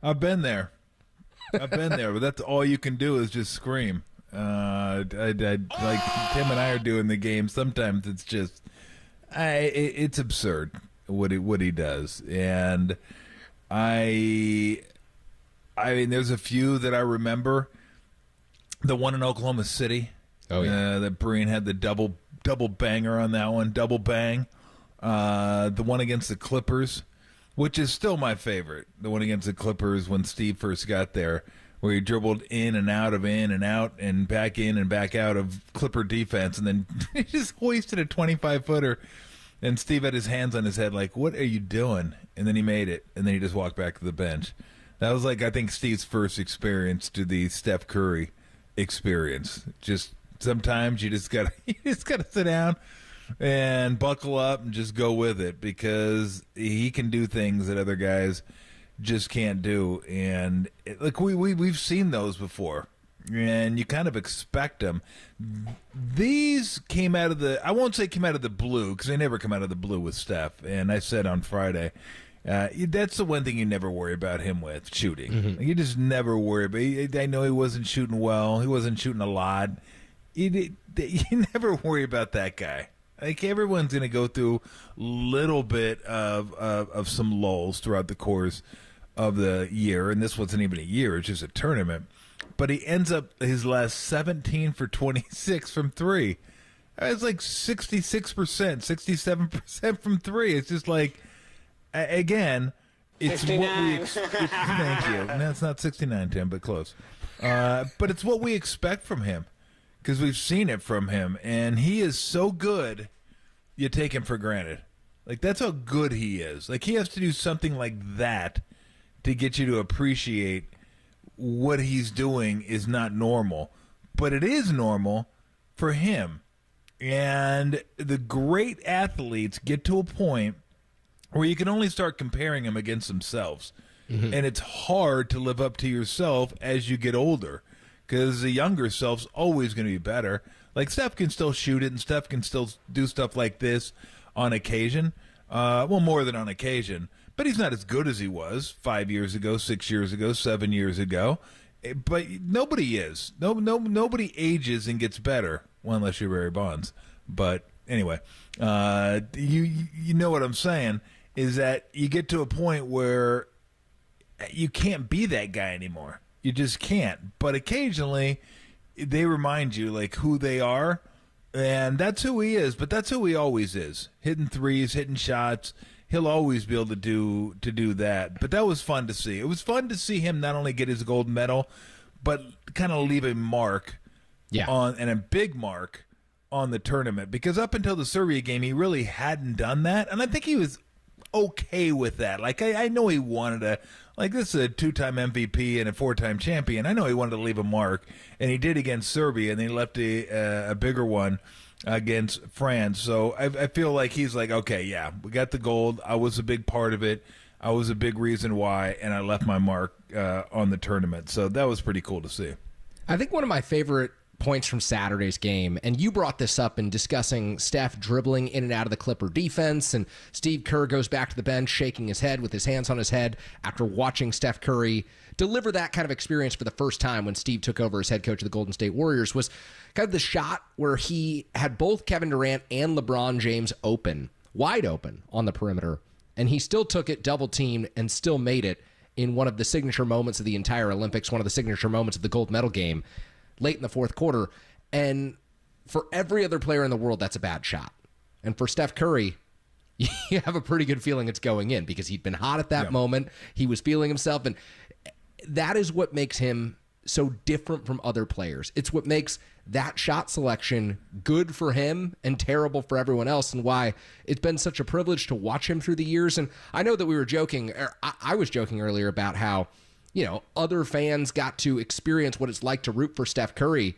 Speaker 7: I've been there, but that's all you can do is just scream. I like Tim and I are doing the game. Sometimes it's just, it's absurd what he does, and I mean, there's a few that I remember. The one in Oklahoma City. Oh yeah, that Breen had the double banger on that one, double bang. The one against the Clippers, which is still my favorite. The one against the Clippers when Steve first got there, where he dribbled in and out and back in and back out of Clipper defense, and then he just hoisted a 25-footer, and Steve had his hands on his head like, what are you doing? And then he made it, and then he just walked back to the bench. That was like, I think, Steve's first experience to the Steph Curry experience. Just sometimes you just gotta sit down and buckle up and just go with it, because he can do things that other guys just can't do. And we've seen those before, and you kind of expect them. These came out of I won't say came out of the blue, because they never come out of the blue with Steph. And I said on Friday, that's the one thing you never worry about him with, shooting. Mm-hmm. You just never worry about. I know he wasn't shooting well. He wasn't shooting a lot. You never worry about that guy. Like, everyone's going to go through a little bit of some lulls throughout the course of the year, and this wasn't even a year, it's just a tournament. But he ends up his last 17 for 26 from three. It's like 66%, 67% from three. It's just like, again, it's 69. What we thank you. No, it's not 69, Tim, but close. But it's what we expect from him because we've seen it from him. And he is so good, you take him for granted. Like, that's how good he is. Like, he has to do something like that to get you to appreciate what he's doing is not normal. But it is normal for him. And the great athletes get to a point where you can only start comparing them against themselves. Mm-hmm. And it's hard to live up to yourself as you get older because the younger self's always going to be better. Like, Steph can still shoot it, and Steph can still do stuff like this on occasion. Well, more than on occasion. But he's not as good as he was 5 years ago, 6 years ago, 7 years ago. But nobody is. Nobody ages and gets better. Well, unless you're Barry Bonds. But anyway, you know what I'm saying is that you get to a point where you can't be that guy anymore. You just can't. But occasionally they remind you like who they are, and that's who he is. But that's who he always is: hitting threes, hitting shots. He'll always be able to do that. But that was fun to see. It was fun to see him not only get his gold medal, but kind of leave a mark. And a big mark on the tournament, because up until the Serbia game, he really hadn't done that, and I think he was okay with that. Like, I know he wanted to, like, this is a 2-time MVP and a 4-time champion. I know he wanted to leave a mark, and he did against Serbia, and he left a bigger one against France. So I feel like he's like, okay, yeah, we got the gold. I was a big part of it. I was a big reason why, and I left my mark on the tournament. So that was pretty cool to see.
Speaker 18: I think one of my favorite points from Saturday's game, and you brought this up in discussing Steph dribbling in and out of the Clipper defense, and Steve Kerr goes back to the bench shaking his head with his hands on his head after watching Steph Curry deliver that kind of experience for the first time when Steve took over as head coach of the Golden State Warriors, was kind of the shot where he had both Kevin Durant and LeBron James wide open on the perimeter, and he still took it double teamed and still made it in one of the signature moments of the entire Olympics, one of the signature moments of the gold medal game late in the fourth quarter. And for every other player in the world, that's a bad shot. And for Steph Curry, you have a pretty good feeling it's going in because he'd been hot at that moment. He was feeling himself. And that is what makes him so different from other players. It's what makes that shot selection good for him and terrible for everyone else, and why it's been such a privilege to watch him through the years. And I know that we were joking, or I was joking earlier about how, you know, other fans got to experience what it's like to root for Steph Curry.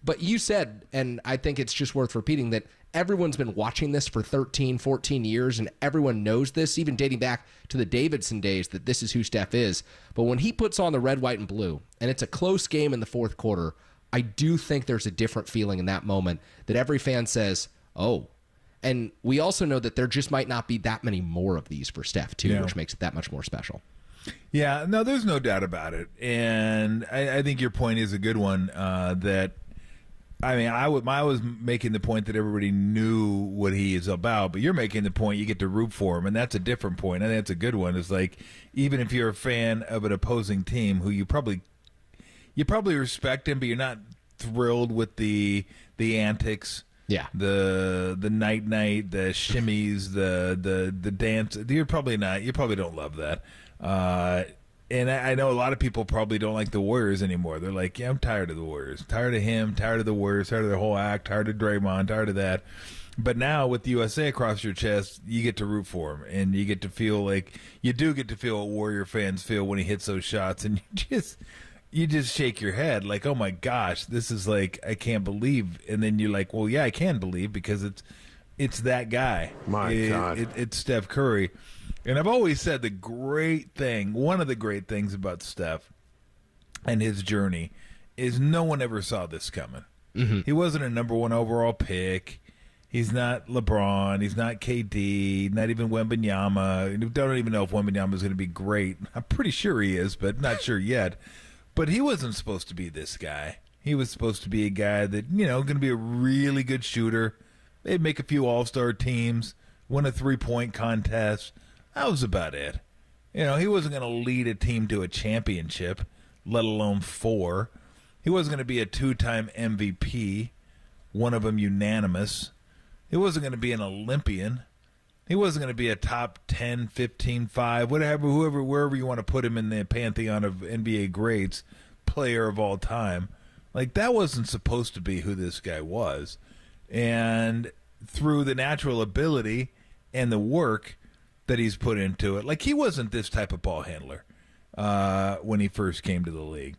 Speaker 18: But you said, and I think it's just worth repeating, that everyone's been watching this for 13, 14 years, and everyone knows this, even dating back to the Davidson days, that this is who Steph is. But when he puts on the red, white, and blue, and it's a close game in the fourth quarter, I do think there's a different feeling in that moment that every fan says, oh. And we also know that there just might not be that many more of these for Steph, too, which makes it that much more special.
Speaker 7: Yeah, no, there's no doubt about it. And I think your point is a good one, that, I mean, I was making the point that everybody knew what he is about, but you're making the point you get to root for him, and that's a different point. I think that's a good one. It's like, even if you're a fan of an opposing team who you probably respect him, but you're not thrilled with the antics.
Speaker 18: Yeah.
Speaker 7: The night, the shimmies, the dance. You probably don't love that. And I know a lot of people probably don't like the Warriors anymore. They're like, yeah, I'm tired of the Warriors. Tired of him, tired of the Warriors, tired of their whole act, tired of Draymond, tired of that. But now with the USA across your chest, you get to root for him. And you get to feel like, you do get to feel what Warrior fans feel when he hits those shots. And you just shake your head like, oh my gosh, this is like, I can't believe. And then you're like, well, yeah, I can believe, because it's that guy.
Speaker 19: God.
Speaker 7: It's Steph Curry. And I've always said one of the great things about Steph and his journey is no one ever saw this coming. Mm-hmm. He wasn't a number 1 overall pick. He's not LeBron. He's not KD. Not even Wembanyama. Don't even know if Wembanyama is going to be great. I'm pretty sure he is, but not sure yet. But he wasn't supposed to be this guy. He was supposed to be a guy that, going to be a really good shooter. They'd make a few all-star teams, win a 3-point contest. That was about it. He wasn't going to lead a team to a championship, let alone 4. He wasn't going to be a 2-time MVP, one of them unanimous. He wasn't going to be an Olympian. He wasn't going to be a top 10, 15, 5, wherever you want to put him in the pantheon of NBA greats. player of all time. Like, that wasn't supposed to be who this guy was. And through the natural ability and the work that he's put into it, like, he wasn't this type of ball handler when he first came to the league.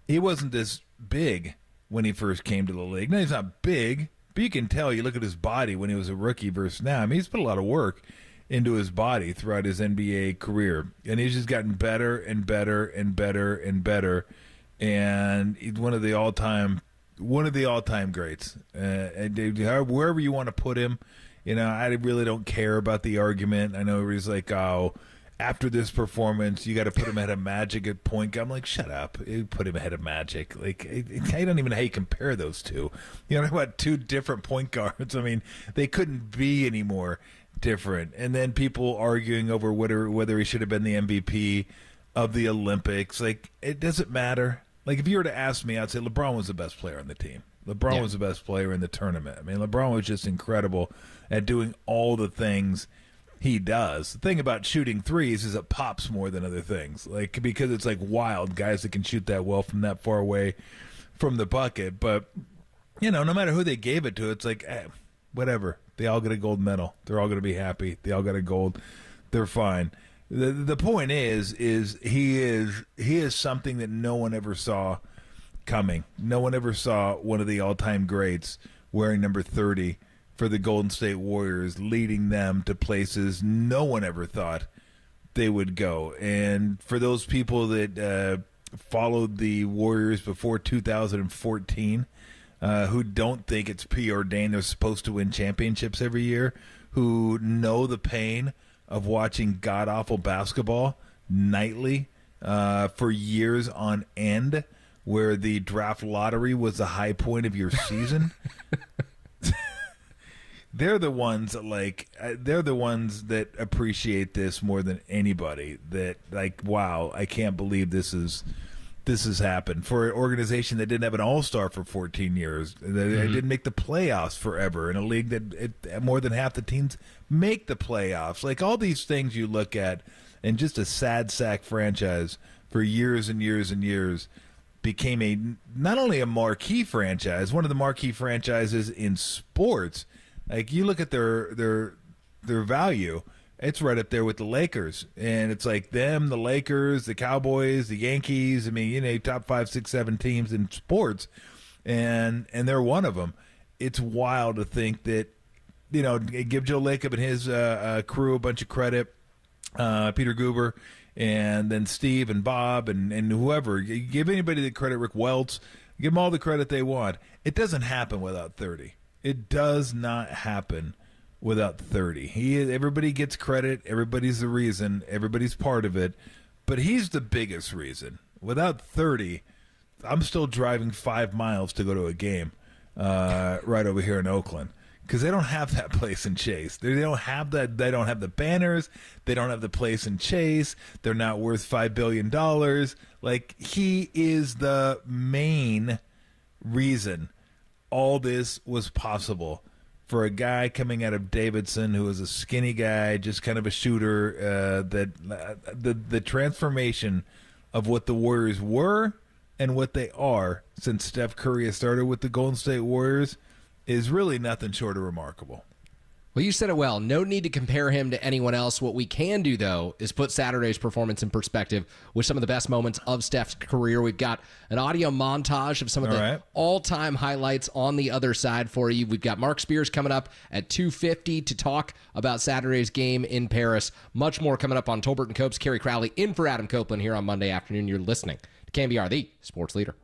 Speaker 7: He wasn't this big when he first came to the league. No, he's not big, but you can tell, you look at his body when he was a rookie versus now. I mean, he's put a lot of work into his body throughout his NBA career, and he's just gotten better and better and better and better. And he's one of the all-time greats. Wherever you want to put him, you know, I really don't care about the argument. I know everybody's like, oh, after this performance, you got to put him ahead of Magic at point guard. I'm like, shut up. You put him ahead of Magic. Like, I don't even know how you compare those two. You know about two different point guards. I mean, they couldn't be any more different. And then people arguing over whether he should have been the MVP of the Olympics. Like, it doesn't matter. Like, if you were to ask me, I'd say LeBron was the best player on the team. LeBron was the best player in the tournament. I mean, LeBron was just incredible at doing all the things he does. The thing about shooting threes is it pops more than other things. Like, because it's like wild guys that can shoot that well from that far away from the bucket. But, you know, no matter who they gave it to, it's like, whatever. They all get a gold medal. They're all going to be happy. They all got a gold. They're fine. The point is he is something that no one ever saw coming. No one ever saw one of the all-time greats wearing number 30 for the Golden State Warriors, leading them to places no one ever thought they would go. And for those people that followed the Warriors before 2014, who don't think it's preordained they're supposed to win championships every year, who know the pain of watching god-awful basketball nightly for years on end, where the draft lottery was the high point of your season. They're the ones that appreciate this more than anybody. That, like, wow, I can't believe this has happened for an organization that didn't have an all-star for 14 years. They didn't make the playoffs forever in a league that more than half the teams make the playoffs. Like, all these things you look at, and just a sad sack franchise for years and years and years became not only a marquee franchise, one of the marquee franchises in sports. Like, you look at their value, it's right up there with the Lakers. And it's like them, the Lakers, the Cowboys, the Yankees. I mean, you know, top 5, 6, 7 teams in sports. And they're one of them. It's wild to think that, you know, give Joe Lacob and his crew a bunch of credit, Peter Guber, and then Steve and Bob and whoever. Give anybody the credit, Rick Welts, give them all the credit they want. It doesn't happen without 30. It does not happen without 30. Everybody gets credit. Everybody's the reason. Everybody's part of it. But he's the biggest reason. Without 30, I'm still driving 5 miles to go to a game right over here in Oakland, because they don't have that place in Chase. They don't have that. They don't have the banners. They don't have the place in Chase. They're not worth $5 billion. Like, he is the main reason all this was possible for a guy coming out of Davidson who was a skinny guy, just kind of a shooter. The transformation of what the Warriors were and what they are since Steph Curry has started with the Golden State Warriors is really nothing short of remarkable.
Speaker 18: Well, you said it well. No need to compare him to anyone else. What we can do, though, is put Saturday's performance in perspective with some of the best moments of Steph's career. We've got an audio montage of some of the all-time highlights on the other side for you. We've got Mark Spears coming up at 2:50 to talk about Saturday's game in Paris. Much more coming up on Tolbert and Copes. Kerry Crowley in for Adam Copeland here on Monday afternoon. You're listening to KNBR, the sports leader.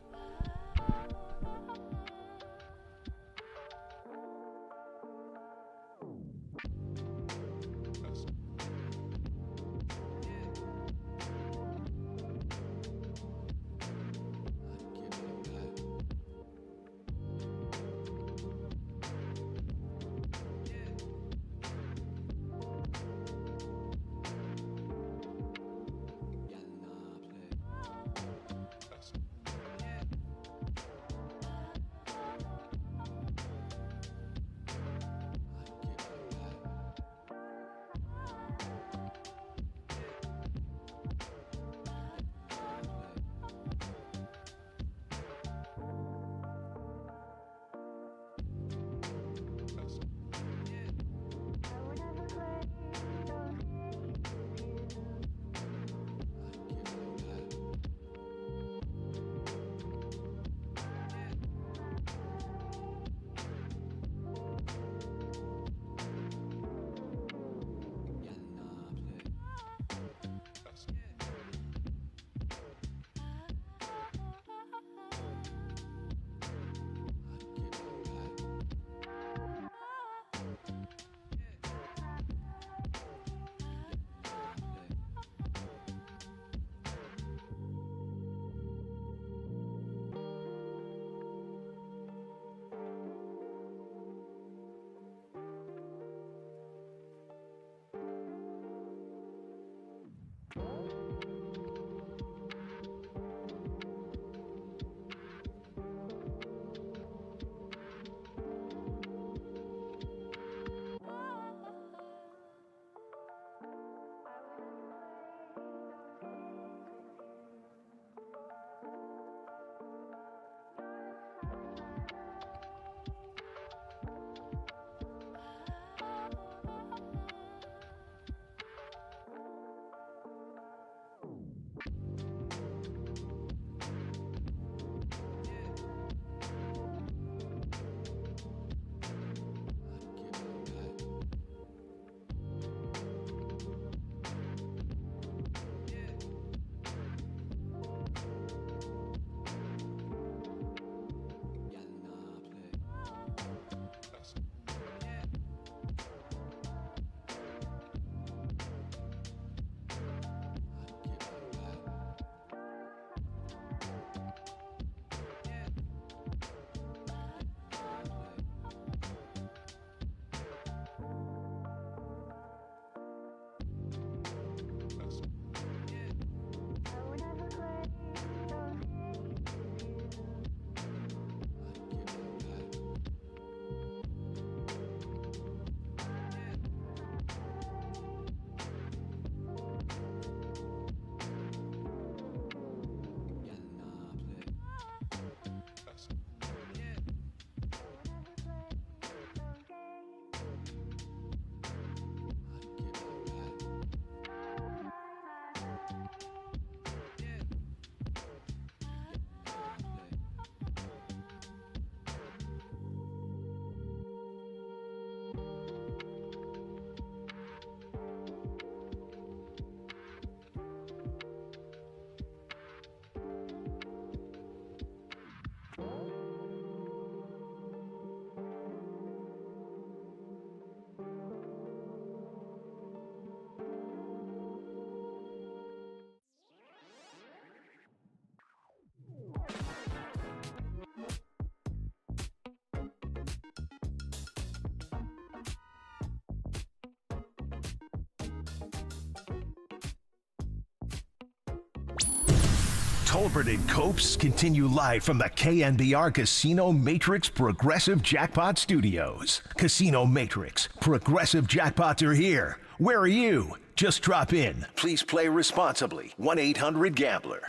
Speaker 1: Tolbert and Copes continue live from the KNBR Casino Matrix Progressive Jackpot Studios. Casino Matrix, Progressive Jackpots are here. Where are you? Just drop in. Please play responsibly. 1-800-GAMBLER.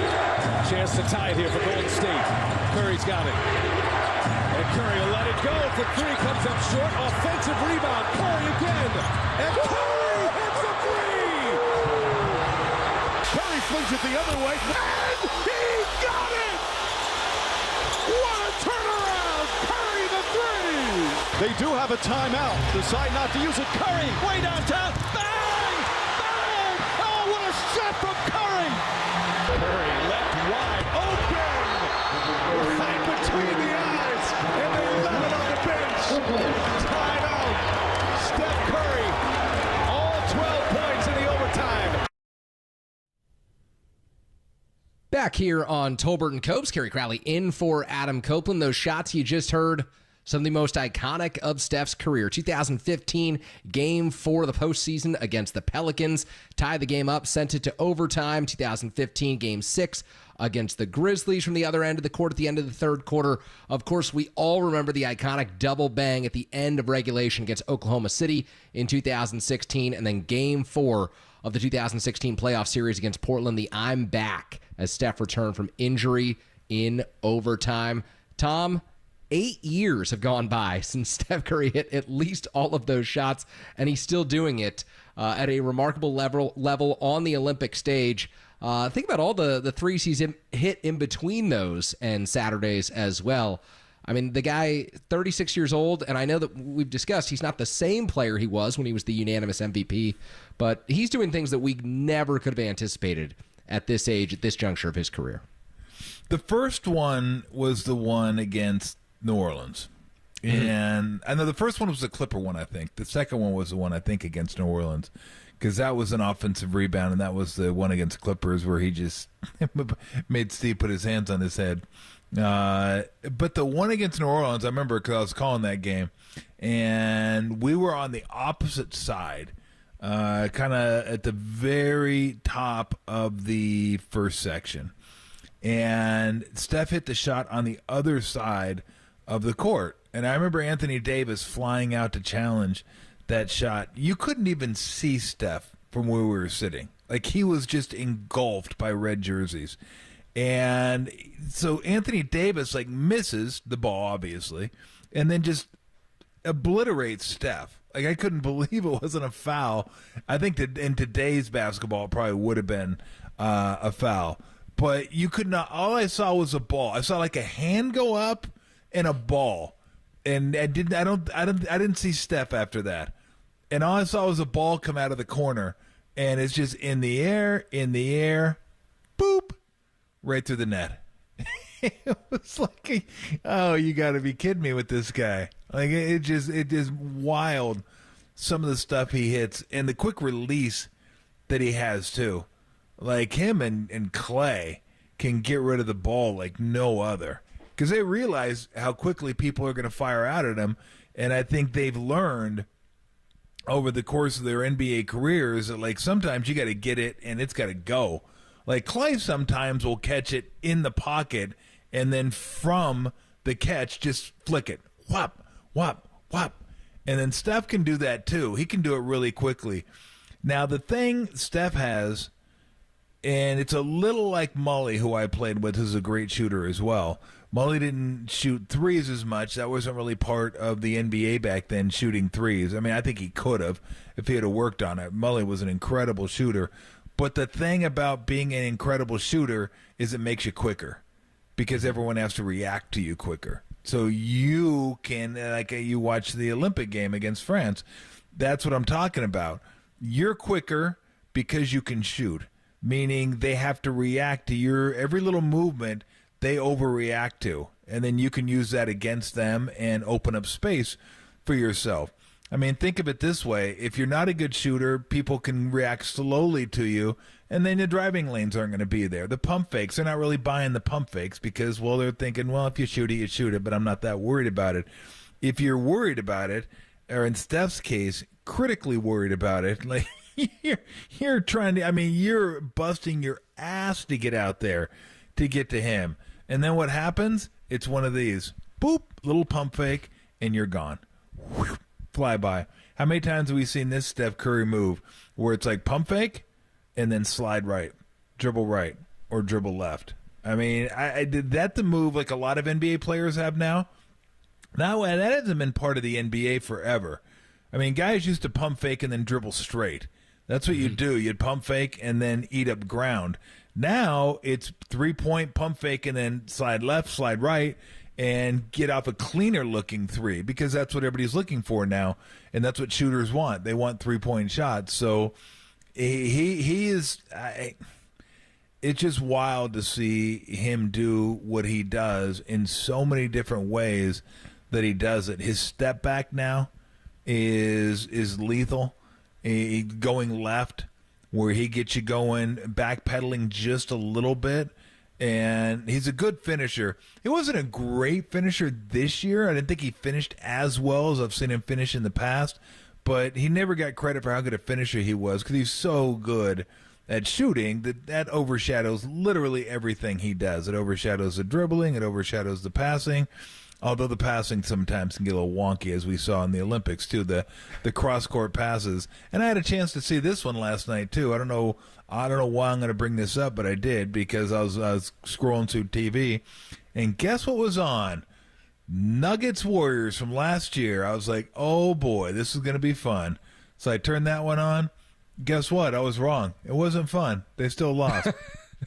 Speaker 10: Chance to tie it here for Golden State. Curry's got it. And Curry will let it go for three. Comes up short. Offensive rebound. Curry again. And Curry hits a three. Curry flings it the other way. And he got it. What a turnaround. Curry the three.
Speaker 8: They do have a timeout. Decide not to use it. Curry way downtown. Bang! Bang! Oh, what a shot from Curry!
Speaker 10: Curry left wide open. Right between the eyes. And they left it on the bench. Tied out. Steph Curry. All 12 points in the overtime.
Speaker 18: Back here on Tolbert and Copes, Kerry Crowley in for Adam Copeland. Those shots you just heard, some of the most iconic of Steph's career. 2015, Game 4 of the postseason against the Pelicans. Tied the game up, sent it to overtime. 2015, Game 6 against the Grizzlies from the other end of the court at the end of the third quarter. Of course, we all remember the iconic double bang at the end of regulation against Oklahoma City in 2016. And then Game 4 of the 2016 playoff series against Portland, the I'm back as Steph returned from injury in overtime. Tom, 8 years have gone by since Steph Curry hit at least all of those shots, and he's still doing it at a remarkable level on the Olympic stage. Think about all the threes he's hit in between those and Saturdays as well. I mean, the guy, 36 years old, and I know that we've discussed he's not the same player he was when he was the unanimous MVP, but he's doing things that we never could have anticipated at this age, at this juncture of his career.
Speaker 7: The first one was the one against New Orleans. And I know the first one was the Clipper one, I think. The second one was the one, I think, against New Orleans, because that was an offensive rebound, and that was the one against the Clippers where he just made Steve put his hands on his head. But the one against New Orleans, I remember because I was calling that game, and we were on the opposite side, kind of at the very top of the first section. And Steph hit the shot on the other side of the court. And I remember Anthony Davis flying out to challenge that shot. You couldn't even see Steph from where we were sitting. Like, he was just engulfed by red jerseys. And so Anthony Davis, like, misses the ball, obviously, and then just obliterates Steph. Like, I couldn't believe it wasn't a foul. I think that in today's basketball, it probably would have been a foul. But you could not. All I saw was a ball. I saw like a hand go up and a ball, and I didn't see Steph after that. And all I saw was a ball come out of the corner, and it's just in the air, boop, right through the net. It was like, oh, you got to be kidding me with this guy. Like, it just wild, some of the stuff he hits and the quick release that he has too. Like, him and Clay can get rid of the ball like no other, because they realize how quickly people are going to fire out at him. And I think they've learned over the course of their NBA careers that, like, sometimes you got to get it and it's got to go. Like, Clay sometimes will catch it in the pocket and then from the catch just flick it. Whop, whop, whop. And then Steph can do that too. He can do it really quickly. Now, the thing Steph has, and it's a little like Mully, who I played with, who's a great shooter as well. Mully didn't shoot threes as much. That wasn't really part of the NBA back then, shooting threes. I mean, I think he could have if he had worked on it. Mully was an incredible shooter. But the thing about being an incredible shooter is it makes you quicker, because everyone has to react to you quicker. So you can, like you watch the Olympic game against France, that's what I'm talking about. You're quicker because you can shoot, meaning they have to react to your every little movement they overreact to, and then you can use that against them and open up space for yourself. I mean, think of it this way. If you're not a good shooter, people can react slowly to you, and then the driving lanes aren't going to be there. The pump fakes, they're not really buying the pump fakes because, well, they're thinking, well, if you shoot it, you shoot it, but I'm not that worried about it. If you're worried about it, or in Steph's case, critically worried about it, like you're trying to, I mean, you're busting your ass to get out there to get to him. And then what happens? It's one of these. Boop, little pump fake, and you're gone. Whew, fly by. How many times have we seen this Steph Curry move where it's like pump fake and then slide right, dribble right, or dribble left? I mean, I did that the move like a lot of NBA players have now. Now, that hasn't been part of the NBA forever. I mean, guys used to pump fake and then dribble straight. That's what you do. You'd pump fake and then eat up ground. Now it's 3-point pump fake and then slide left, slide right, and get off a cleaner looking three, because that's what everybody's looking for now, and that's what shooters want. They want 3-point shots. So he is. It's just wild to see him do what he does in so many different ways that he does it. His step back now is lethal. Going left, where he gets you going, backpedaling just a little bit, and he's a good finisher. He wasn't a great finisher this year. I didn't think he finished as well as I've seen him finish in the past, but he never got credit for how good a finisher he was because he's so good at shooting that overshadows literally everything he does. It overshadows the dribbling. It overshadows the passing. Although the passing sometimes can get a little wonky, as we saw in the Olympics, too, the cross-court passes. And I had a chance to see this one last night, too. I don't know why I'm going to bring this up, but I did because I was scrolling through TV. And guess what was on? Nuggets Warriors from last year. I was like, oh, boy, this is going to be fun. So I turned that one on. Guess what? I was wrong. It wasn't fun. They still lost.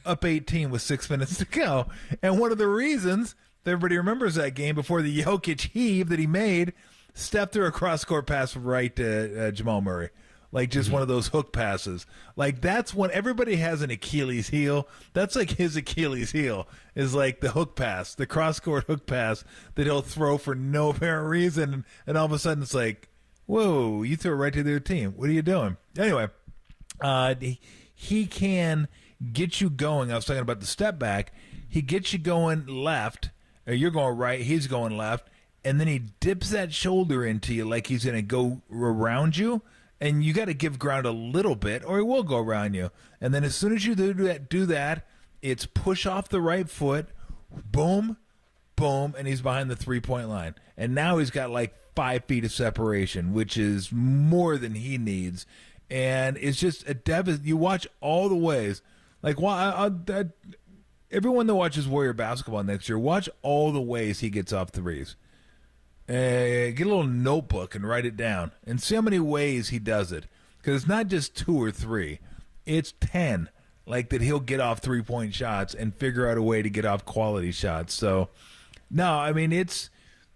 Speaker 7: Up 18 with 6 minutes to go. And one of the reasons everybody remembers that game before the Jokic heave that he made, Steph threw a cross-court pass right to Jamal Murray. Like just one of those hook passes. Like that's when everybody has an Achilles heel. That's like his Achilles heel is like the hook pass, the cross-court hook pass that he'll throw for no apparent reason. And all of a sudden it's like, whoa, you threw it right to their team. What are you doing? Anyway, he can get you going. I was talking about the step back. He gets you going left. You're going right, he's going left, and then he dips that shoulder into you like he's going to go around you, and you got to give ground a little bit, or he will go around you. And then as soon as you do that, it's push off the right foot, boom, boom, and he's behind the 3-point line. And now he's got like 5 feet of separation, which is more than he needs. And it's just you watch all the ways. Like, everyone that watches Warrior basketball next year, watch all the ways he gets off threes. Get a little notebook and write it down and see how many ways he does it. Because it's not just 2 or 3. It's 10. Like that he'll get off 3-point shots and figure out a way to get off quality shots. So, no, I mean, it's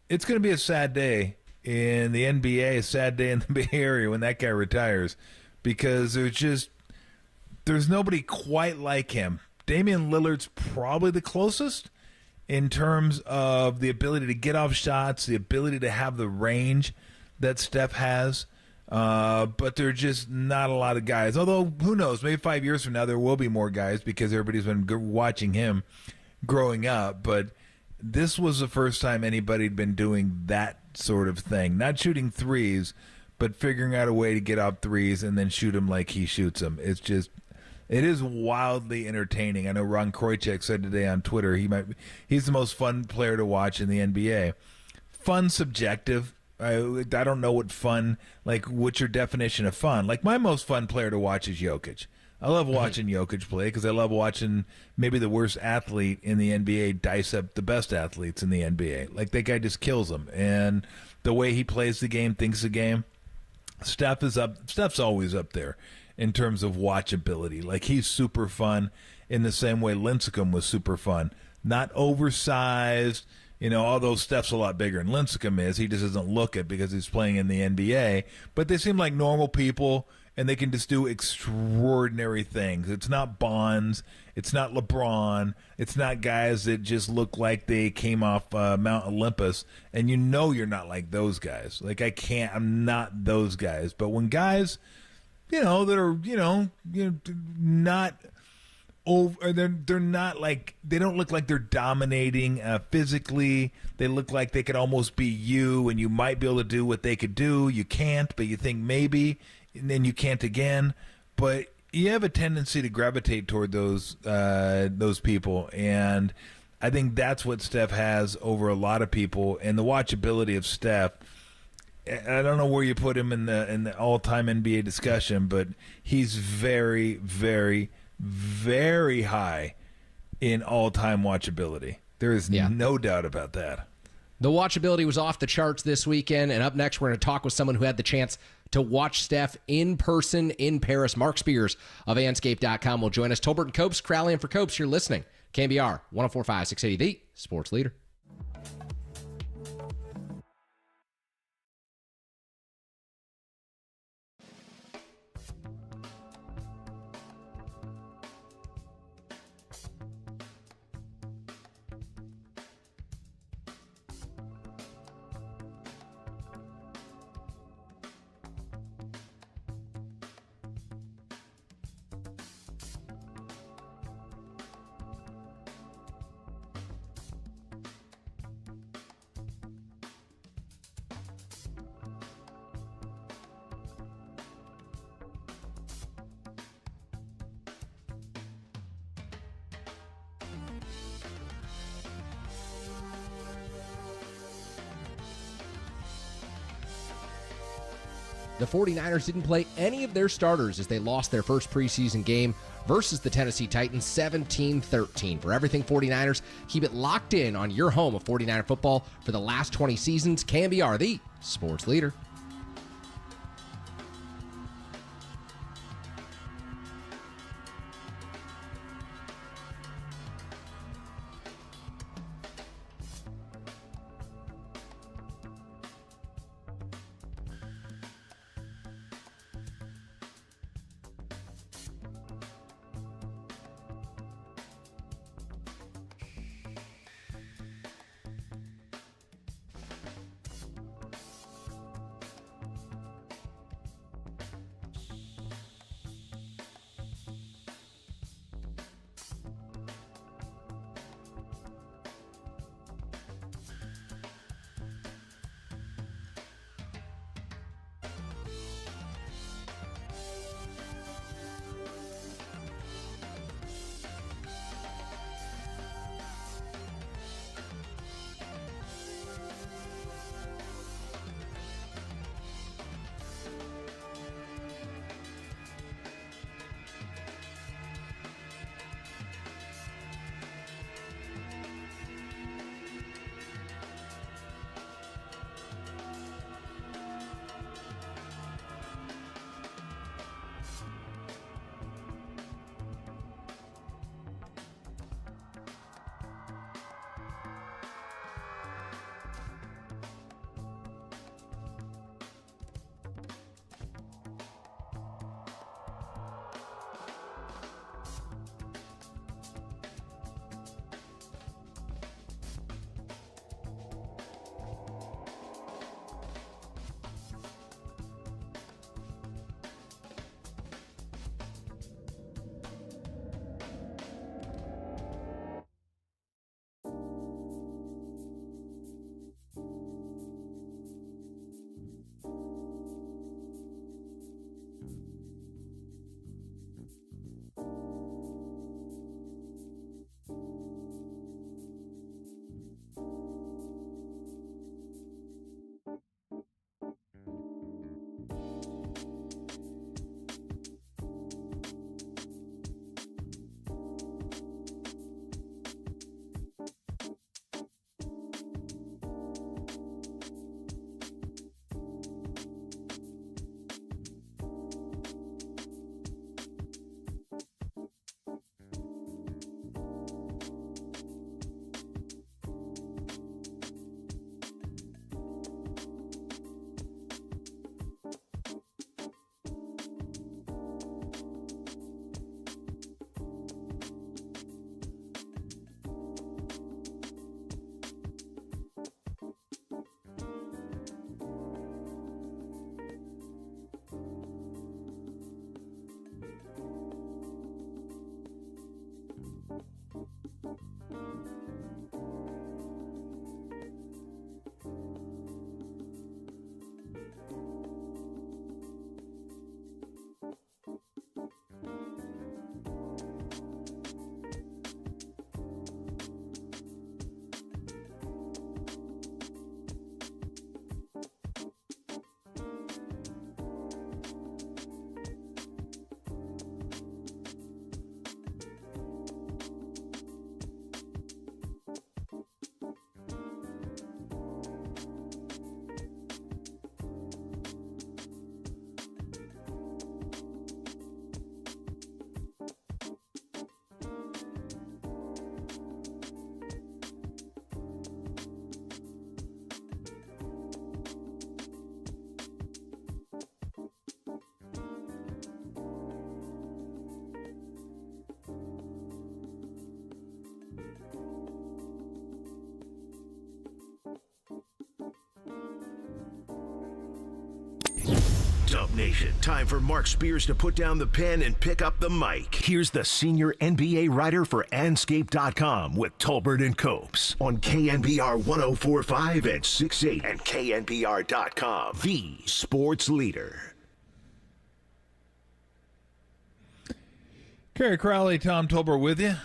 Speaker 7: going to be a sad day in the NBA, a sad day in the Bay Area when that guy retires. Because there's nobody quite like him. Damian Lillard's probably the closest in terms of the ability to get off shots, the ability to have the range that Steph has. But there are just not a lot of guys. Although, who knows, maybe 5 years from now there will be more guys because everybody's been watching him growing up. But this was the first time anybody had been doing that sort of thing. Not shooting threes, but figuring out a way to get off threes and then shoot them like he shoots them. It is wildly entertaining. I know Ron Kroichek said today on Twitter he's the most fun player to watch in the NBA. Fun subjective. I don't know what fun, like what's your definition of fun? Like my most fun player to watch is Jokic. I love watching Jokic play because I love watching maybe the worst athlete in the NBA dice up the best athletes in the NBA. Like that guy just kills them. And the way he plays the game, thinks the game. Steph's always up there in terms of watchability. Like he's super fun in the same way Lincecum was super fun. Not oversized, although Steph's a lot bigger than Lincecum is. He just doesn't look it because he's playing in the NBA. But they seem like normal people, and they can just do extraordinary things. It's not Bonds. It's not LeBron. It's not guys that just look like they came off Mount Olympus. And you're not like those guys. Like I'm not those guys. But when guys, that are, not over, they're not like, they don't look like they're dominating physically. They look like they could almost be you, and you might be able to do what they could do. You can't, but you think maybe, and then you can't again. But you have a tendency to gravitate toward those people, and I think that's what Steph has over a lot of people. And the watchability of Steph, I don't know where you put him in the all-time NBA discussion, but he's very, very, very high in all-time watchability. There is no doubt about that.
Speaker 18: The watchability was off the charts this weekend, and up next we're going to talk with someone who had the chance to watch Steph in person in Paris. Mark Spears of Anscape.com will join us. Tolbert and Copes, Crowley, and for Copes, you're listening. KNBR 104.5, 680, the sports leader. The 49ers didn't play any of their starters as they lost their first preseason game versus the Tennessee Titans 17-13. For everything 49ers, keep it locked in on your home of 49er football for the last 20 seasons. KNBR, the sports leader.
Speaker 1: What's up, Nation? Time for Mark Spears to put down the pen and pick up the mic. Here's the senior NBA writer for Anscape.com with Tolbert and Copes on KNBR 104.5 and 6.8 and KNBR.com, the sports leader.
Speaker 7: Kerry Crowley, Tom Tolbert with you.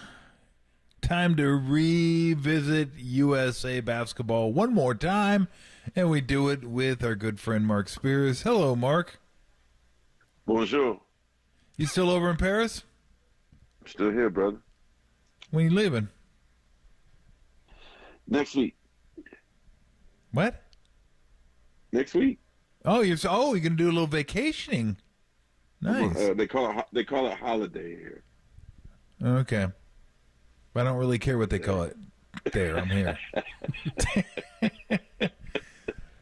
Speaker 7: Time to revisit USA basketball one more time, and we do it with our good friend Mark Spears. Hello, Mark.
Speaker 19: Bonjour.
Speaker 7: You still over in Paris?
Speaker 19: I'm still here, brother.
Speaker 7: When you leaving?
Speaker 19: Next week.
Speaker 7: What?
Speaker 19: Next week.
Speaker 7: Oh, you're gonna do a little vacationing. Nice.
Speaker 19: They call it holiday here.
Speaker 7: Okay. But I don't really care what they call it. There, I'm here.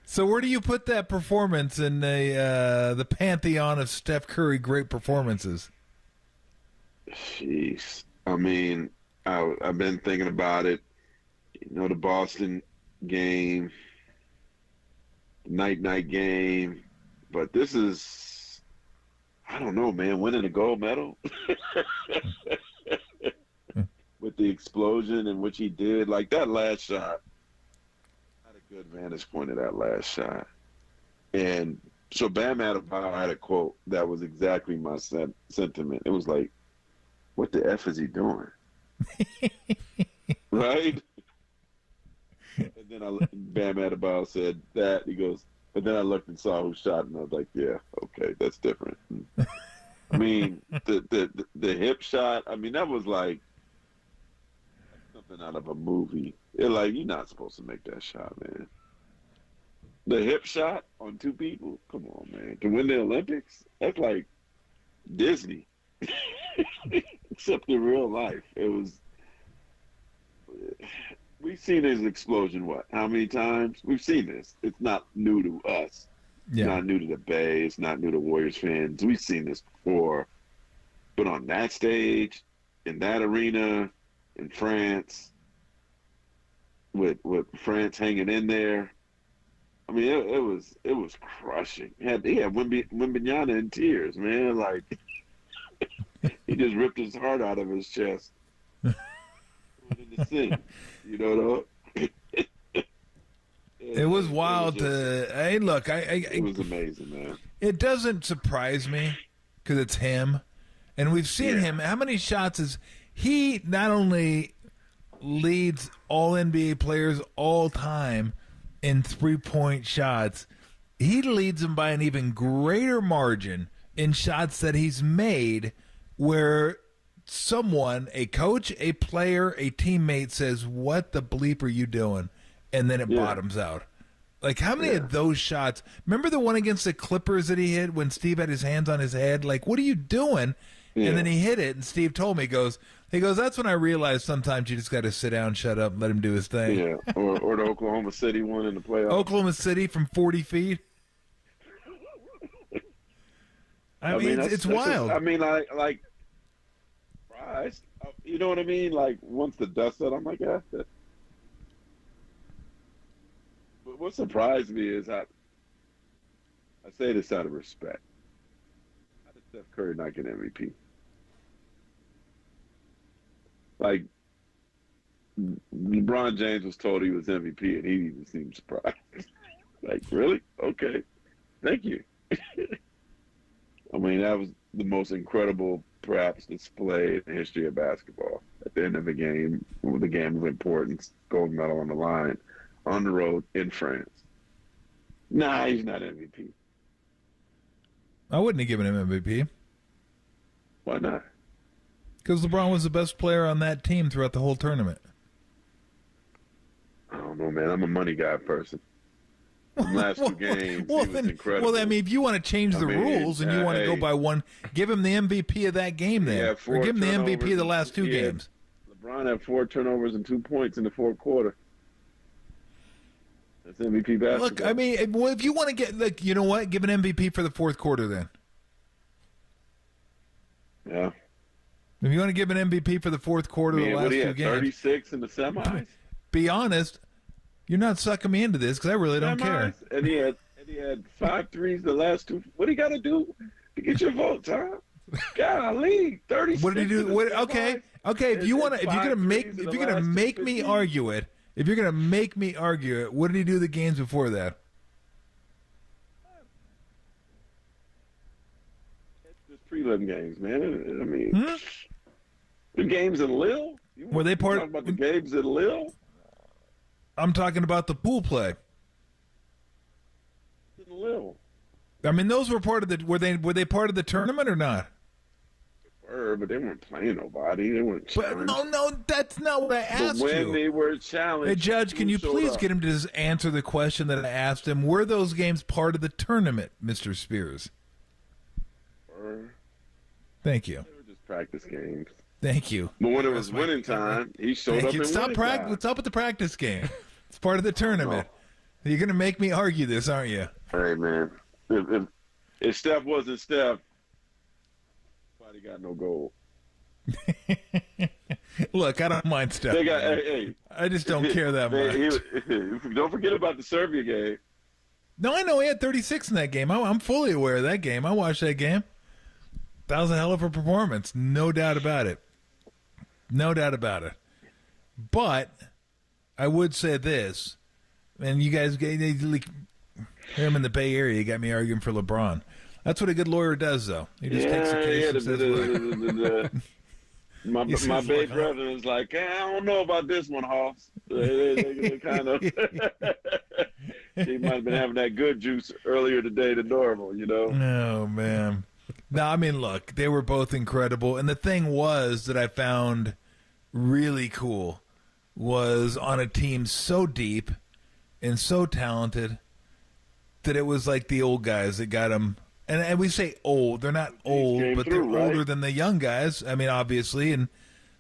Speaker 7: So where do you put that performance in the pantheon of Steph Curry great performances?
Speaker 19: Jeez. I mean, I've been thinking about it. You know, the Boston game, the night game. But this is, I don't know, man, winning a gold medal. With the explosion in which he did, like that last shot, I had a good vantage point of that last shot. And so Bam Adebayo had a quote that was exactly my sentiment. It was like, what the F is he doing? Right? And then Bam Adebayo said that. He goes, but then I looked and saw who shot, and I was like, yeah, okay, that's different. I mean, the hip shot, I mean, that was like, something out of a movie. You're like, you're not supposed to make that shot, man. The hip shot on two people? Come on, man. To win the Olympics? That's like Disney. Except in real life. It was... We've seen his explosion, what? How many times? We've seen this. It's not new to us.
Speaker 7: Yeah.
Speaker 19: It's not new to the Bay. It's not new to Warriors fans. We've seen this before. But on that stage, in that arena... in France, with France hanging in there, I mean, it was crushing. He had Wembanyama in tears, man. Like he just ripped his heart out of his chest. To sing, you know.
Speaker 7: It was wild. Hey, look,
Speaker 19: it was amazing, man.
Speaker 7: It doesn't surprise me because it's him, and we've seen him. How many shots is? He not only leads all NBA players all time in three-point shots, he leads them by an even greater margin in shots that he's made where someone, a coach, a player, a teammate says, what the bleep are you doing? And then it bottoms out. Like, how many of those shots? Remember the one against the Clippers that he hit when Steve had his hands on his head? Like, what are you doing? Yeah. And then he hit it, and Steve told me, he goes, that's when I realized sometimes you just got to sit down, shut up, and let him do his thing.
Speaker 19: Yeah, or the Oklahoma City one in the playoffs.
Speaker 7: Oklahoma City from 40 feet. I mean, it's wild.
Speaker 19: I mean, like, surprised. You know what I mean? Like, once the dust settled, I'm like, yeah. But what surprised me is I say this out of respect. How did Steph Curry not get MVP? Like, LeBron James was told he was MVP, and he even seemed surprised. Like, really? Okay. Thank you. I mean, that was the most incredible, perhaps, display in the history of basketball. At the end of the game, with the game of importance, gold medal on the line, on the road in France. Nah, he's not MVP.
Speaker 7: I wouldn't have given him MVP.
Speaker 19: Why not?
Speaker 7: Because LeBron was the best player on that team throughout the whole tournament.
Speaker 19: I don't know, man. I'm a money guy person. The last two games, he was incredible.
Speaker 7: Well, I mean, if you want to change the rules and you want to go by one, give him the MVP of that game then. Or give him the MVP of the last two games.
Speaker 19: LeBron had 4 turnovers and 2 points in the fourth quarter. That's MVP basketball.
Speaker 7: Look, I mean, if you want to get, like, you know what? Give an MVP for the fourth quarter then.
Speaker 19: Yeah.
Speaker 7: If you want to give an MVP for the fourth quarter of the last two games.
Speaker 19: 36 in the semis?
Speaker 7: Be honest, you're not sucking me into this because I really don't care.
Speaker 19: And he had He had 5 threes the last 2. What do you got to do to get your vote, Tom? Golly, 36.
Speaker 7: What did he do? Okay. If you're gonna make me argue it, what did he do the games before that?
Speaker 19: It's just prelim games, man. I mean, the games in Lille.
Speaker 7: Were they part
Speaker 19: about the games in Lille?
Speaker 7: I'm talking about the pool play.
Speaker 19: In Lille.
Speaker 7: I mean, those were part of the. Were they part of the tournament or not?
Speaker 19: But they weren't playing nobody. They weren't challenged.
Speaker 7: No, that's not what I asked
Speaker 19: but when
Speaker 7: you.
Speaker 19: They were challenged.
Speaker 7: Hey, Judge, can you please get him to just answer the question that I asked him? Were those games part of the tournament, Mr. Spears? Thank you.
Speaker 19: They were just practice games.
Speaker 7: Thank you.
Speaker 19: But when it was winning time, he showed up in winning time.
Speaker 7: What's up with the practice game? It's part of the tournament. You're going to make me argue this, aren't you?
Speaker 19: Hey, man. If Steph wasn't Steph, nobody got no goal.
Speaker 7: Look, I don't mind Steph. I just don't care that much.
Speaker 19: Don't forget about the Serbia game.
Speaker 7: No, I know he had 36 in that game. I'm fully aware of that game. I watched that game. That was a hell of a performance. No doubt about it. No doubt about it. But I would say this, and you guys, here I'm in the Bay Area, you got me arguing for LeBron. That's what a good lawyer does, though. He just takes the case and says,
Speaker 19: my baby brother is like, I don't know about this one, Hoss. They kind of, he might have been having that good juice earlier today than normal, you know?
Speaker 7: Oh, man. No, I mean, look, they were both incredible. And the thing was that I found really cool was on a team so deep and so talented that it was like the old guys that got them. And we say old. They're not old, but they're older than the young guys. I mean, obviously. And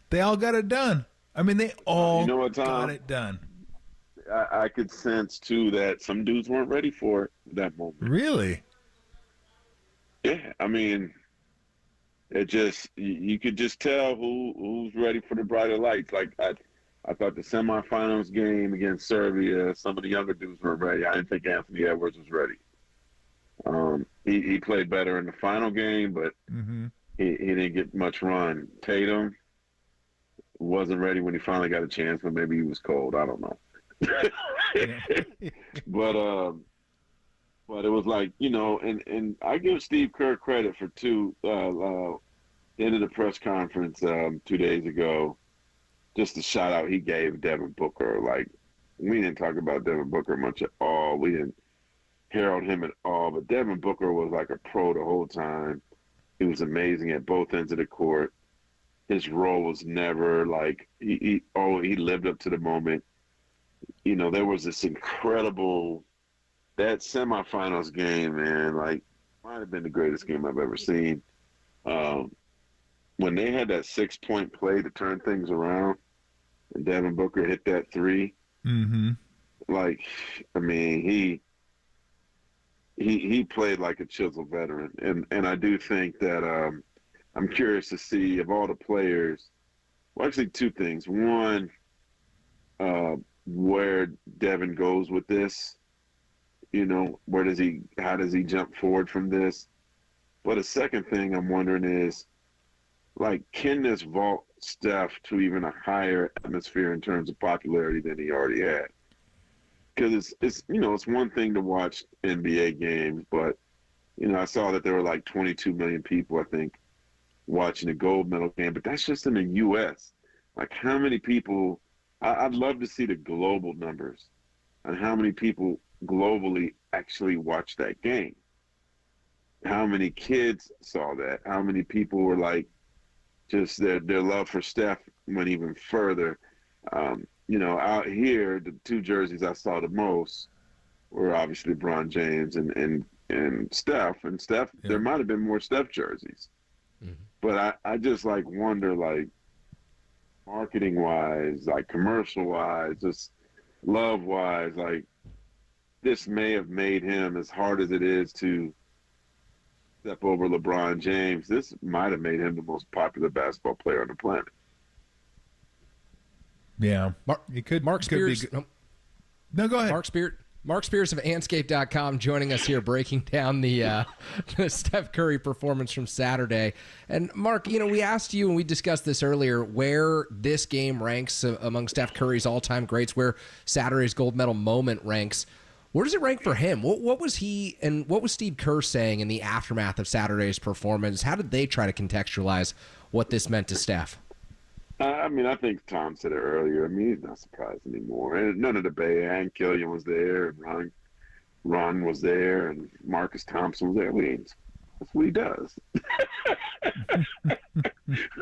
Speaker 7: they all got it done. I mean, they all got it done.
Speaker 19: I could sense, too, that some dudes weren't ready for it at that moment.
Speaker 7: Really?
Speaker 19: Yeah, I mean, it just you could just tell who's ready for the brighter lights. Like I thought the semifinals game against Serbia, some of the younger dudes weren't ready. I didn't think Anthony Edwards was ready. He played better in the final game, but he didn't get much run. Tatum wasn't ready when he finally got a chance, but maybe he was cold. I don't know. But it was like, you know, and I give Steve Kerr credit for end of the press conference 2 days ago, just the shout out he gave Devin Booker. Like, we didn't talk about Devin Booker much at all. We didn't herald him at all. But Devin Booker was like a pro the whole time. He was amazing at both ends of the court. His role was never like he lived up to the moment. You know, there was this incredible that semifinals game, man. Like, might have been the greatest game I've ever seen. When they had that 6-point play to turn things around, and Devin Booker hit that 3. Like, I mean, he played like a chiseled veteran, and I do think that I'm curious to see of all the players. Well, actually, 2 things. One, where Devin goes with this. You know, how does he jump forward from this? But a second thing I'm wondering is, like, can this vault Steph to even a higher atmosphere in terms of popularity than he already had? Because it's you know, it's one thing to watch NBA games, but, you know, I saw that there were like 22 million people, I think, watching the gold medal game, but that's just in the U.S. Like, how many people – I'd love to see the global numbers on how many people globally actually watched that game. How many kids saw that? How many people were like, just their love for Steph went even further. You know, out here, the 2 jerseys I saw the most were obviously LeBron James and Steph. And Steph, there might have been more Steph jerseys. But I just, like, wonder, like, marketing-wise, like, commercial-wise, just love-wise, like, this may have made him, as hard as it is to step over LeBron James, this might have made him the most popular basketball player on the planet.
Speaker 7: Yeah.
Speaker 18: Mark Spears.
Speaker 7: No, go ahead.
Speaker 18: Mark Mark Spears of Anscape.com joining us here, breaking down the Steph Curry performance from Saturday. And Mark, we asked you, and we discussed this earlier, where this game ranks among Steph Curry's all-time greats, where Saturday's gold medal moment ranks. Where does it rank for him? What was he and what was Steve Kerr saying in the aftermath of Saturday's performance? How did they try to contextualize what this meant to Steph?
Speaker 19: I think Tom said it earlier. He's not surprised anymore. And none of the Bay, and Killian was there, and Ron was there, and Marcus Thompson was there. That's what he does.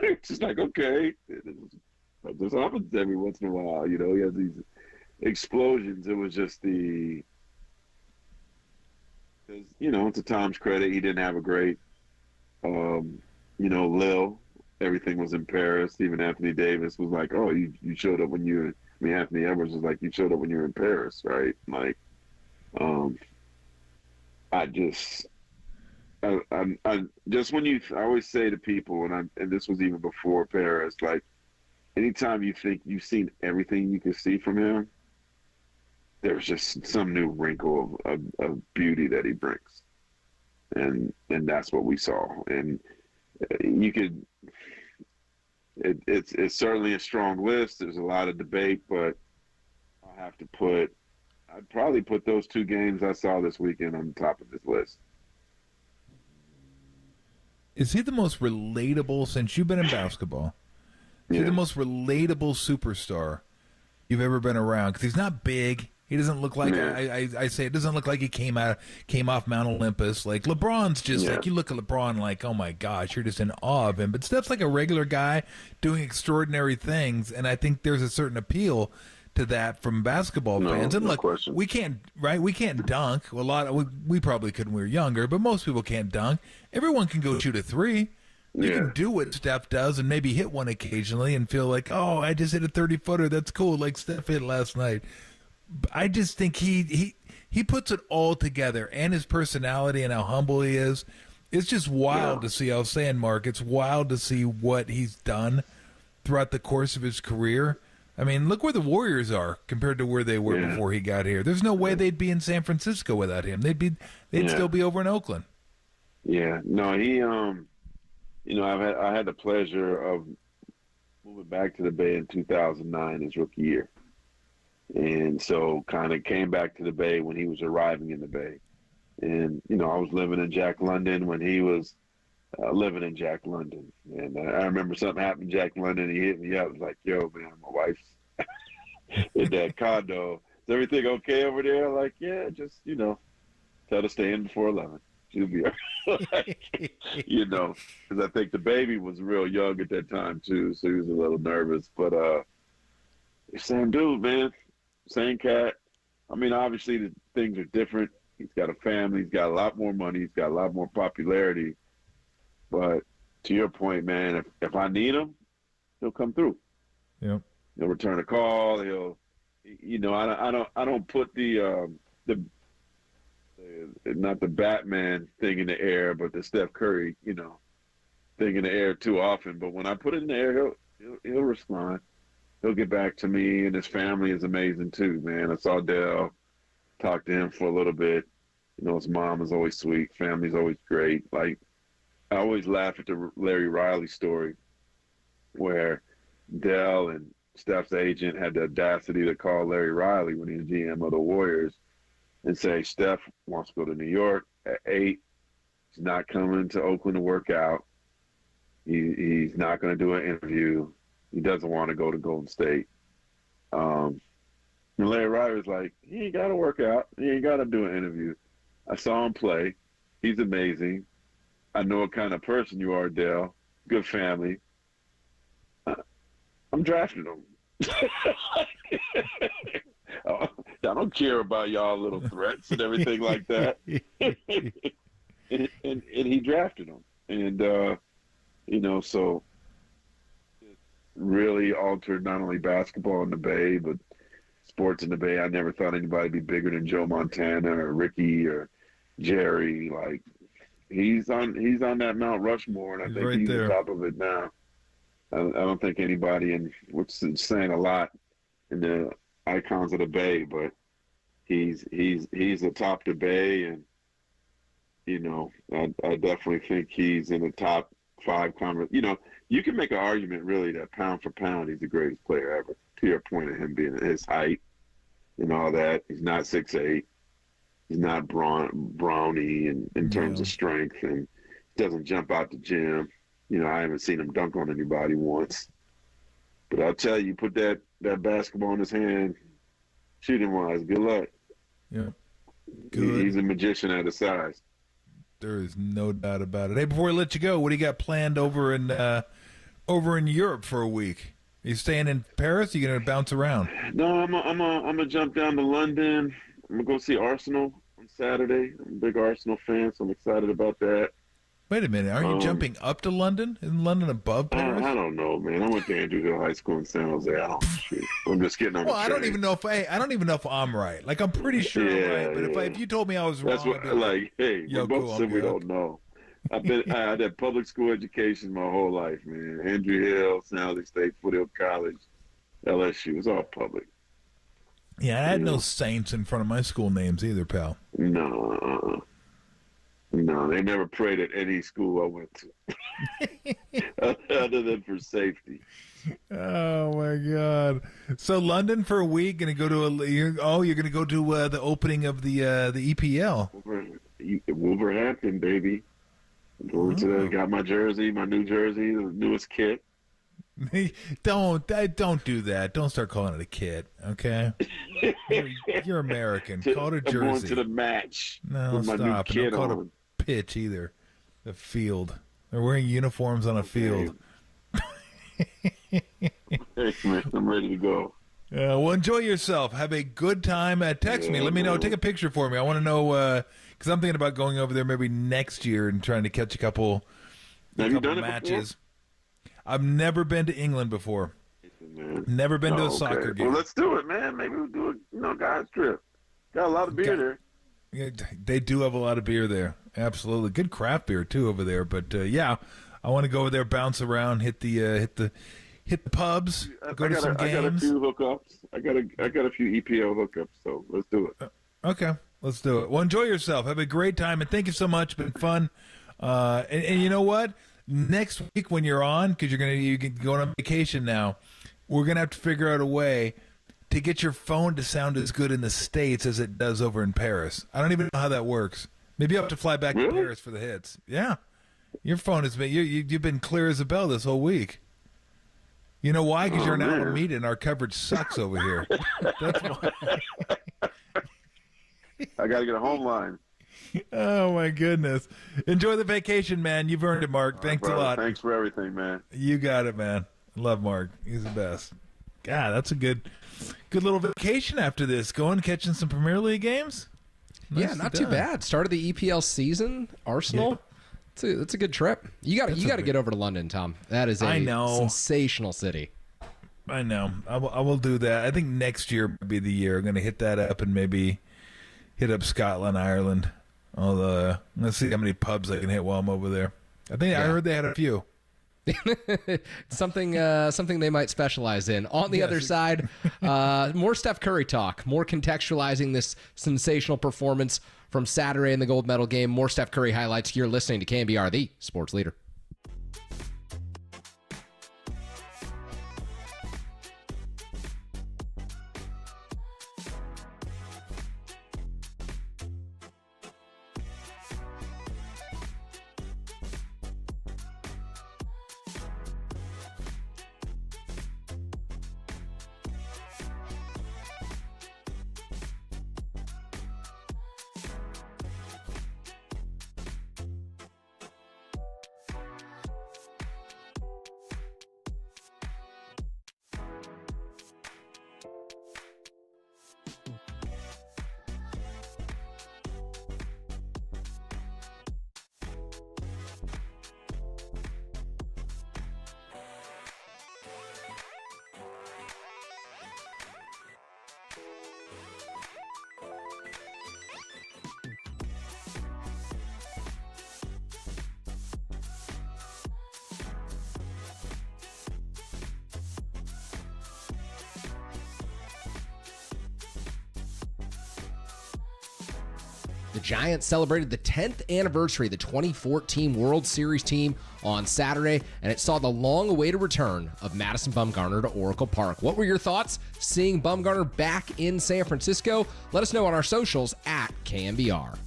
Speaker 19: It's just like, okay. This happens every once in a while. He has these explosions. It was just to Tom's credit, he didn't have a great, Lil. Everything was in Paris. Even Anthony Davis was like, "Oh, you showed up when you." Anthony Edwards was like, "You showed up when you were in Paris, right?" Like, I just when I always say to people, and this was even before Paris, like, anytime you think you've seen everything you can see from him, there's just some new wrinkle of beauty that he brings, and that's what we saw. And you could. It's certainly a strong list. There's a lot of debate, but I'd probably put those two games I saw this weekend on the top of this list.
Speaker 7: Is he the most relatable, since you've been in basketball? Is he the most relatable superstar you've ever been around? Because he's not big. He doesn't look like I say it doesn't look like he came off Mount Olympus. Like LeBron's just like, you look at LeBron like, oh my gosh, you're just in awe of him. But Steph's like a regular guy doing extraordinary things, and I think there's a certain appeal to that from basketball fans. And look, we can't dunk. We probably could when we were younger, but most people can't dunk. Everyone can go shoot a three. You can do what Steph does and maybe hit one occasionally and feel like, oh, I just hit a 30-footer. That's cool, like Steph hit last night. I just think he puts it all together, and his personality and how humble he is. It's just wild to see. I was saying, Mark, it's wild to see what he's done throughout the course of his career. Look where the Warriors are compared to where they were before he got here. There's no way they'd be in San Francisco without him. They'd still be over in Oakland.
Speaker 19: Yeah, no, he I had the pleasure of moving back to the Bay in 2009, his rookie year. And so kind of came back to the Bay when he was arriving in the Bay. And, I was living in Jack London when he was living in Jack London. And I remember something happened in Jack London. He hit me up. I was like, yo, man, my wife's in that condo. Is everything okay over there? Like, yeah, just, tell her to stay in before 11. She'll be all right. Because I think the baby was real young at that time, too. So he was a little nervous. But same dude, man. Same cat. Obviously the things are different. He's got a family. He's got a lot more money. He's got a lot more popularity. But to your point, man, if I need him, he'll come through.
Speaker 7: Yeah.
Speaker 19: He'll return a call. He'll, I don't put the not the Batman thing in the air, but the Steph Curry, thing in the air too often. But when I put it in the air, he'll respond. He'll get back to me, and his family is amazing too, man. I saw Dell, talked to him for a little bit. His mom is always sweet. Family's always great. Like, I always laugh at the Larry Riley story where Dell and Steph's agent had the audacity to call Larry Riley when he was GM of the Warriors and say, Steph wants to go to New York at 8. He's not coming to Oakland to work out. He's not going to do an interview. He doesn't want to go to Golden State. And Larry Riley was like, he ain't got to work out. He ain't got to do an interview. I saw him play. He's amazing. I know what kind of person you are, Dell. Good family. I'm drafting him. I don't care about y'all little threats and everything like that. and he drafted him. And, so really altered not only basketball in the Bay, but sports in the Bay. I never thought anybody would be bigger than Joe Montana or Ricky or Jerry. Like, he's on that Mount Rushmore, and I think he's on top of it now. I don't think anybody, which is saying a lot in the icons of the Bay, but he's atop the Bay, and I definitely think he's in the top 5 you can make an argument really that pound for pound he's the greatest player ever. To your point of him being his height and all that, he's not 6'8". He's not brawny in terms of strength, and doesn't jump out the gym. I haven't seen him dunk on anybody once. But I'll tell you, put that basketball in his hand, shooting wise, good luck.
Speaker 7: Yeah. Good.
Speaker 19: He's a magician at his size.
Speaker 7: There is no doubt about it. Hey, before I let you go, what do you got planned over in Europe for a week? Are you staying in Paris? Are you going to bounce around?
Speaker 19: No, I'm gonna jump down to London. I'm gonna go see Arsenal on Saturday. I'm a big Arsenal fan, so I'm excited about that.
Speaker 7: Wait a minute. Are you jumping up to London? Isn't London above Paris?
Speaker 19: I don't know, man. I went to Andrew Hill High School in San Jose. I'm just kidding.
Speaker 7: Well, I don't even know if I'm right. Like, I'm pretty sure I'm right. But if you told me I was wrong,
Speaker 19: that's what. Hey, we both said we don't know. I had public school education my whole life, man. Andrew Hill, San Jose State, Foothill College, LSU. It's all public.
Speaker 7: Yeah, I had no Saints in front of my school names either, pal.
Speaker 19: No, they never prayed at any school I went to, other than for safety.
Speaker 7: Oh my God! So London for a week, going to go to you're going to go to the opening of the EPL.
Speaker 19: Wolverhampton, baby. Going to that. Got my jersey, my new jersey, the newest kit.
Speaker 7: Don't do that. Don't start calling it a kit, okay? You're American. Call it a jersey.
Speaker 19: I'm going to the match.
Speaker 7: No,
Speaker 19: with my
Speaker 7: stop.
Speaker 19: New kit
Speaker 7: Don't call
Speaker 19: on.
Speaker 7: it a pitch either. The field. They're wearing uniforms on a field.
Speaker 19: Hey, man, I'm ready to go.
Speaker 7: Well, enjoy yourself. Have a good time. Text me. Let me know. Take a picture for me. I want to know because I'm thinking about going over there maybe next year and trying to catch a couple matches. Before? I've never been to England before.
Speaker 19: Man.
Speaker 7: Never been to a soccer game.
Speaker 19: Well, let's do it, man. Maybe we'll do a guys trip. Got a lot of beer there.
Speaker 7: Yeah, they do have a lot of beer there. Absolutely, good craft beer too over there. But yeah, I want to go over there, bounce around, hit the pubs, go to some games.
Speaker 19: I got a few hookups. I got a few EPO hookups. So let's do it.
Speaker 7: Okay, let's do it. Well, enjoy yourself. Have a great time, and thank you so much. It's been fun. And you know what? Next week when you're on, because you're going on vacation now, we're gonna have to figure out a way to get your phone to sound as good in the States as it does over in Paris. I don't even know how that works. Maybe you have to fly back to Paris for the hits. Yeah, your phone has been you've been clear as a bell this whole week. You know why? Because you're in Alameda and our coverage sucks over here. That's why.
Speaker 19: I got to get a home line.
Speaker 7: Oh, my goodness. Enjoy the vacation, man. You've earned it, Mark. Thanks a lot.
Speaker 19: Thanks for everything, man.
Speaker 7: You got it, man. Love Mark. He's the best. God, that's a good little vacation after this. Going, catching some Premier League games?
Speaker 18: Yeah, not too bad. Start of the EPL season, Arsenal. Yeah. It's a good trip. You got to get over to London, Tom. That is a sensational city.
Speaker 7: I know. I will do that. I think next year will be the year. I'm going to hit that up and maybe hit up Scotland, Ireland. Let's see how many pubs I can hit while I'm over there. I heard they had a few.
Speaker 18: something they might specialize in. On the other side, more Steph Curry talk, more contextualizing this sensational performance from Saturday in the gold medal game. More Steph Curry highlights. You're listening to KNBR, the sports leader. The Giants celebrated the 10th anniversary of the 2014 World Series team on Saturday, and it saw the long-awaited return of Madison Bumgarner to Oracle Park. What were your thoughts seeing Bumgarner back in San Francisco? Let us know on our socials at KNBR.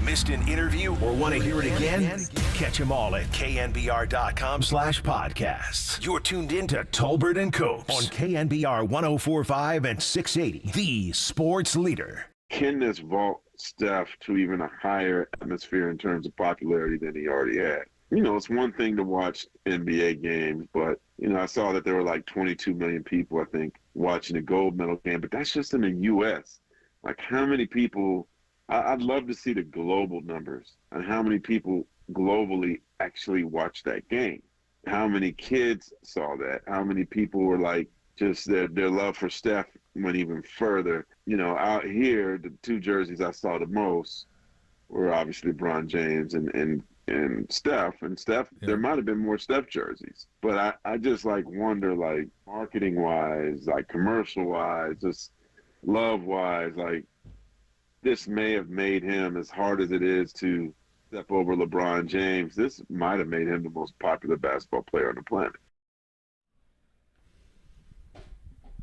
Speaker 1: Missed an interview or want to hear it again? Catch them all at knbr.com/podcasts. You're tuned in to Tolbert and Copes on KNBR 104.5 and 680, the sports leader.
Speaker 19: Can this vault Steph to even a higher atmosphere in terms of popularity than he already had? It's one thing to watch NBA games, but, I saw that there were like 22 million people, I think, watching the gold medal game, but that's just in the U.S. Like, how many people – I'd love to see the global numbers and how many people globally actually watched that game. How many kids saw that? How many people were like, just their love for Steph went even further. Out here, the two jerseys I saw the most were obviously LeBron James and Steph. And Steph, there might have been more Steph jerseys. But I just wonder, marketing-wise, commercial-wise, just love-wise, this may have made him, as hard as it is to step over LeBron James, this might have made him the most popular basketball player on the planet.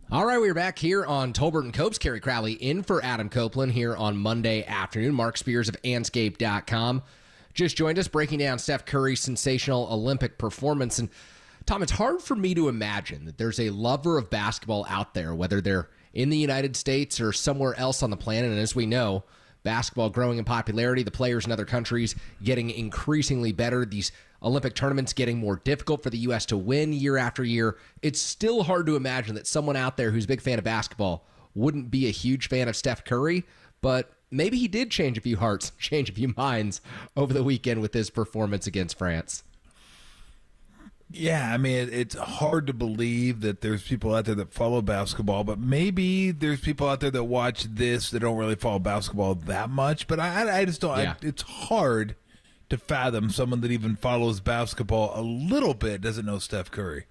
Speaker 18: All right, we're back here on Tolbert and Copes. Kerry Crowley in for Adam Copeland here on Monday afternoon. Mark Spears of Anscape.com just joined us, breaking down Steph Curry's sensational Olympic performance. And Tom, it's hard for me to imagine that there's a lover of basketball out there, whether they're in the United States or somewhere else on the planet. And as we know, basketball growing in popularity, the players in other countries getting increasingly better, these Olympic tournaments getting more difficult for the U.S. to win year after year. It's still hard to imagine that someone out there who's a big fan of basketball wouldn't be a huge fan of Steph Curry, but maybe he did change a few hearts, change a few minds over the weekend with his performance against France.
Speaker 7: Yeah, I mean, it's hard to believe that there's people out there that follow basketball, but maybe there's people out there that watch this that don't really follow basketball that much. But I just don't.
Speaker 18: Yeah.
Speaker 7: It's hard to fathom someone that even follows basketball a little bit doesn't know Steph Curry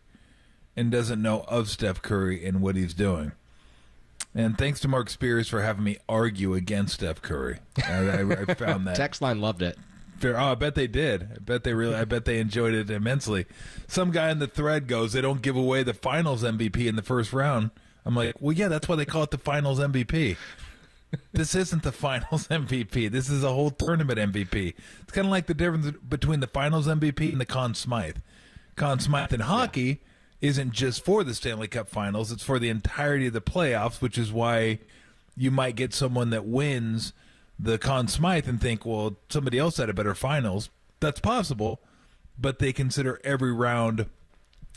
Speaker 7: and doesn't know of Steph Curry and what he's doing. And thanks to Mark Spears for having me argue against Steph Curry. I found that.
Speaker 18: Text line loved it.
Speaker 7: I bet they did. I bet they enjoyed it immensely. Some guy in the thread goes, they don't give away the finals MVP in the first round. I'm like, well, yeah, that's why they call it the finals MVP. This isn't the finals MVP. This is a whole tournament MVP. It's kind of like the difference between the finals MVP and the Conn Smythe. Conn Smythe in hockey isn't just for the Stanley Cup finals. It's for the entirety of the playoffs, which is why you might get someone that wins the Conn Smythe and think, well, somebody else had a better finals. That's possible, but they consider every round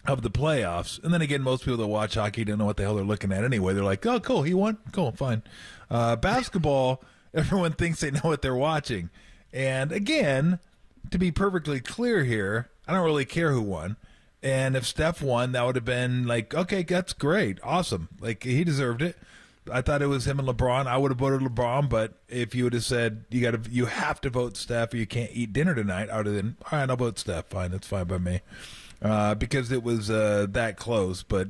Speaker 7: of the playoffs. And then again, most people that watch hockey don't know what the hell they're looking at anyway. They're like, oh, cool, he won? Cool, fine. Basketball, everyone thinks they know what they're watching. And again, to be perfectly clear here, I don't really care who won. And if Steph won, that would have been like, okay, that's great, awesome. Like, he deserved it. I thought it was him and LeBron. I would have voted LeBron, but if you would have said you have to vote Steph or you can't eat dinner tonight, I would have been, all right, I'll vote Steph. Fine, that's fine by me. Because it was that close. But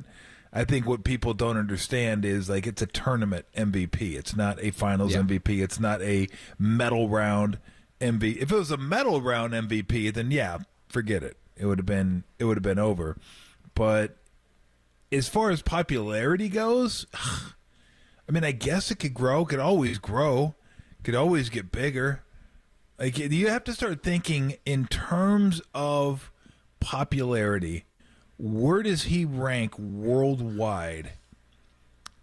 Speaker 7: I think what people don't understand is, like, it's a tournament MVP. It's not a finals MVP. It's not a medal round MVP. If it was a medal round MVP, then yeah, forget it. It would have been over. But as far as popularity goes, I mean, I guess it could grow. Could always grow. Could always get bigger. Like, you have to start thinking in terms of popularity. Where does he rank worldwide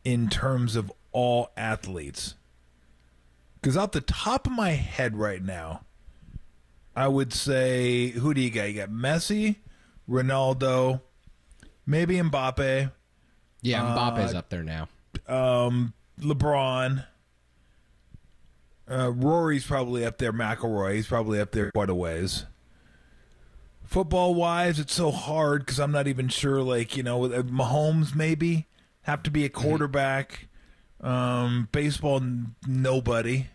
Speaker 7: in terms of all athletes? Because off the top of my head right now, I would say, who do you got? You got Messi, Ronaldo, maybe Mbappe.
Speaker 18: Yeah, Mbappe's up there now.
Speaker 7: LeBron. Rory's probably up there. McIlroy, he's probably up there quite a ways. Football-wise, it's so hard because I'm not even sure, like, Mahomes maybe have to be a quarterback. Baseball, nobody.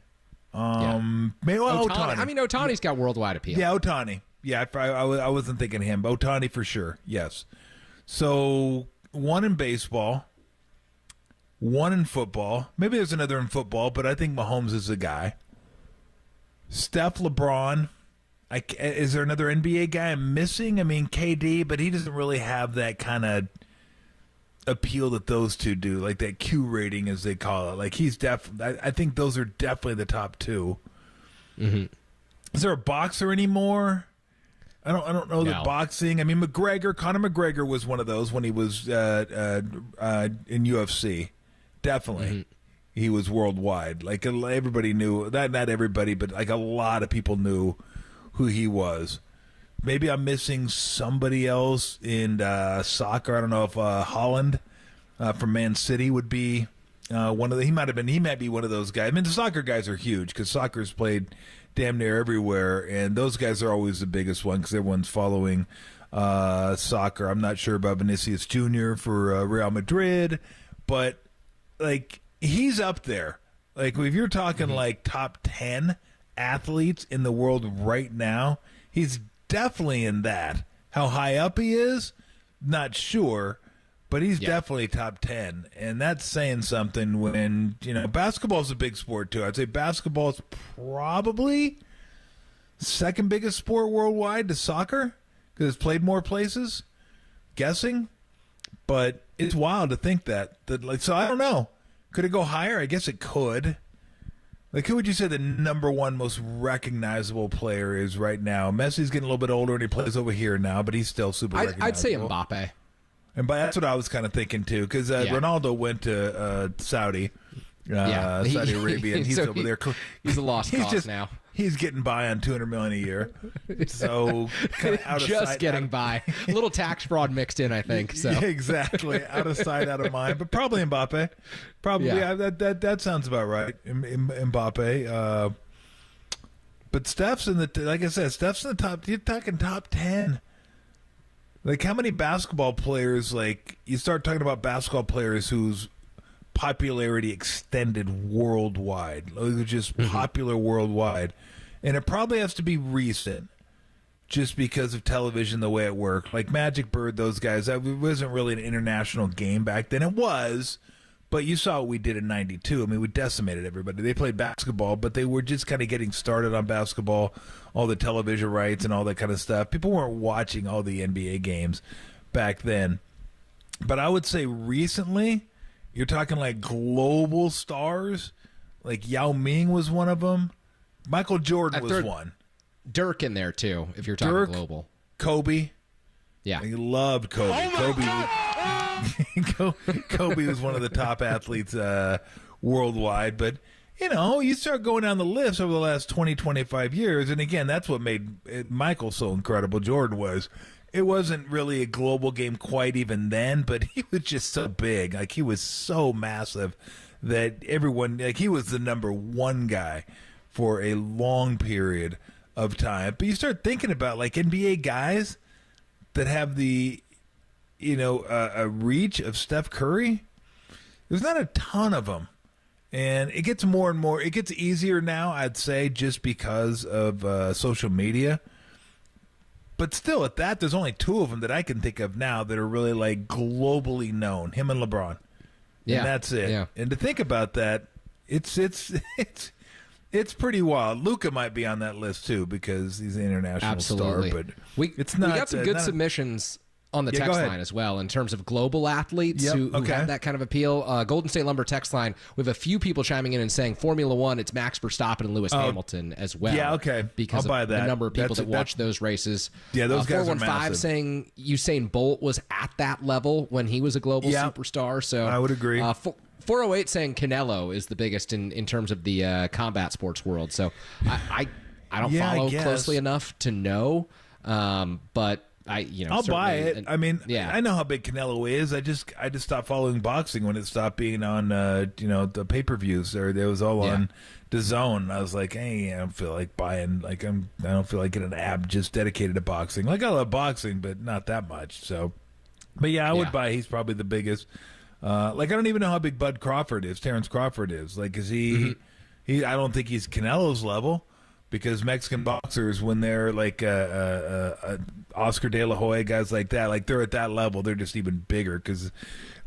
Speaker 7: Maybe Ohtani.
Speaker 18: I mean, Ohtani's got worldwide appeal.
Speaker 7: Yeah, Ohtani. Yeah, I wasn't thinking him, but Ohtani for sure, yes. So, one in baseball, one in football. Maybe there's another in football, but I think Mahomes is the guy. Steph, LeBron. Is there another NBA guy I'm missing? I mean, KD, but he doesn't really have that kind of appeal that those two do, like that Q rating, as they call it. Like, he's I think those are definitely the top two.
Speaker 18: Mm-hmm.
Speaker 7: Is there a boxer anymore? I don't know that boxing. I mean, Conor McGregor was one of those when he was in UFC. Definitely.
Speaker 18: Mm-hmm.
Speaker 7: He was worldwide. Like, everybody knew, not everybody, but like a lot of people knew who he was. Maybe I'm missing somebody else in soccer. I don't know if Holland from Man City would be one of the. He might be one of those guys. I mean, the soccer guys are huge because soccer's played damn near everywhere, and those guys are always the biggest one because everyone's following soccer. I'm not sure about Vinicius Jr. for Real Madrid, but like he's up there. Like if you're talking like top 10 athletes in the world right now, he's definitely in that. How high up he is, not sure, but he's definitely top 10, and that's saying something when, basketball's a big sport too. I'd say basketball is probably second biggest sport worldwide to soccer because it's played more places, guessing, but it's wild to think that so I don't know. Could it go higher? I guess it could. Like, who would you say the number one most recognizable player is right now? Messi's getting a little bit older and he plays over here now, but he's still super recognizable.
Speaker 18: I'd say Mbappe.
Speaker 7: And that's what I was kind of thinking too, because Ronaldo went to Saudi Arabia, and he's over there.
Speaker 18: He's a lost cause now.
Speaker 7: He's getting by on $200 million a year, so kind of out of
Speaker 18: just
Speaker 7: sight,
Speaker 18: getting by. A little tax fraud mixed in, I think. So
Speaker 7: yeah, exactly, out of sight, out of mind. But probably Mbappe. Probably that sounds about right. Mbappe. But Steph's in the like I said, Steph's in the top. You're talking top 10. Like, how many basketball players, like, you start talking about basketball players whose popularity extended worldwide, like, just popular worldwide, and it probably has to be recent, just because of television, the way it worked. Like Magic, Bird, those guys, that wasn't really an international game back then. It was, but you saw what we did in '92. I mean, we decimated everybody. They played basketball, but they were just kind of getting started on basketball, all the television rights and all that kind of stuff. People weren't watching all the NBA games back then. But I would say recently, you're talking like global stars. Like Yao Ming was one of them. Michael Jordan was one.
Speaker 18: Dirk in there, too, if you're talking global.
Speaker 7: Kobe.
Speaker 18: Yeah.
Speaker 7: He loved Kobe. Kobe was one of the top athletes worldwide. But, you start going down the list over the last 20, 25 years. And, again, that's what made Michael so incredible. Jordan was. It wasn't really a global game quite even then, but he was just so big. Like, he was so massive that everyone, like, he was the number one guy for a long period of time. But you start thinking about, like, NBA guys that have the, a reach of Steph Curry. There's not a ton of them. And it gets more and more, it gets easier now, I'd say, just because of social media. But still, at that, there's only two of them that I can think of now that are really, like, globally known. Him and LeBron.
Speaker 18: Yeah.
Speaker 7: And that's it.
Speaker 18: Yeah.
Speaker 7: And to think about that, it's pretty wild. Luka might be on that list, too, because he's an international star. But it's not.
Speaker 18: We got some good submissions on the text line as well in terms of global athletes who have that kind of appeal. Golden State Lumber text line, we have a few people chiming in and saying Formula One, it's Max Verstappen and Lewis Hamilton as well.
Speaker 7: Yeah, okay.
Speaker 18: Because
Speaker 7: I'll buy
Speaker 18: of
Speaker 7: that.
Speaker 18: the number of people that watch those races.
Speaker 7: Yeah, those guys are
Speaker 18: 415
Speaker 7: massive.
Speaker 18: saying Usain Bolt was at that level when he was a global superstar. So
Speaker 7: I would agree.
Speaker 18: 408 saying Canelo is the biggest in terms of the combat sports world. So I don't follow closely enough to know, but I'll
Speaker 7: buy it. I mean, I know how big Canelo is. I just stopped following boxing when it stopped being on the pay-per-views. There was all on DAZN. I was like, hey, I don't feel like buying. I don't feel like getting an app just dedicated to boxing. Like, I love boxing, but not that much. So, but yeah, I would buy. He's probably the biggest. Like, I don't even know how big Bud Crawford is. Terrence Crawford is. Like, is he? I don't think he's Canelo's level. Because Mexican boxers, when they're like Oscar De La Hoya, guys like that, like they're at that level, they're just even bigger because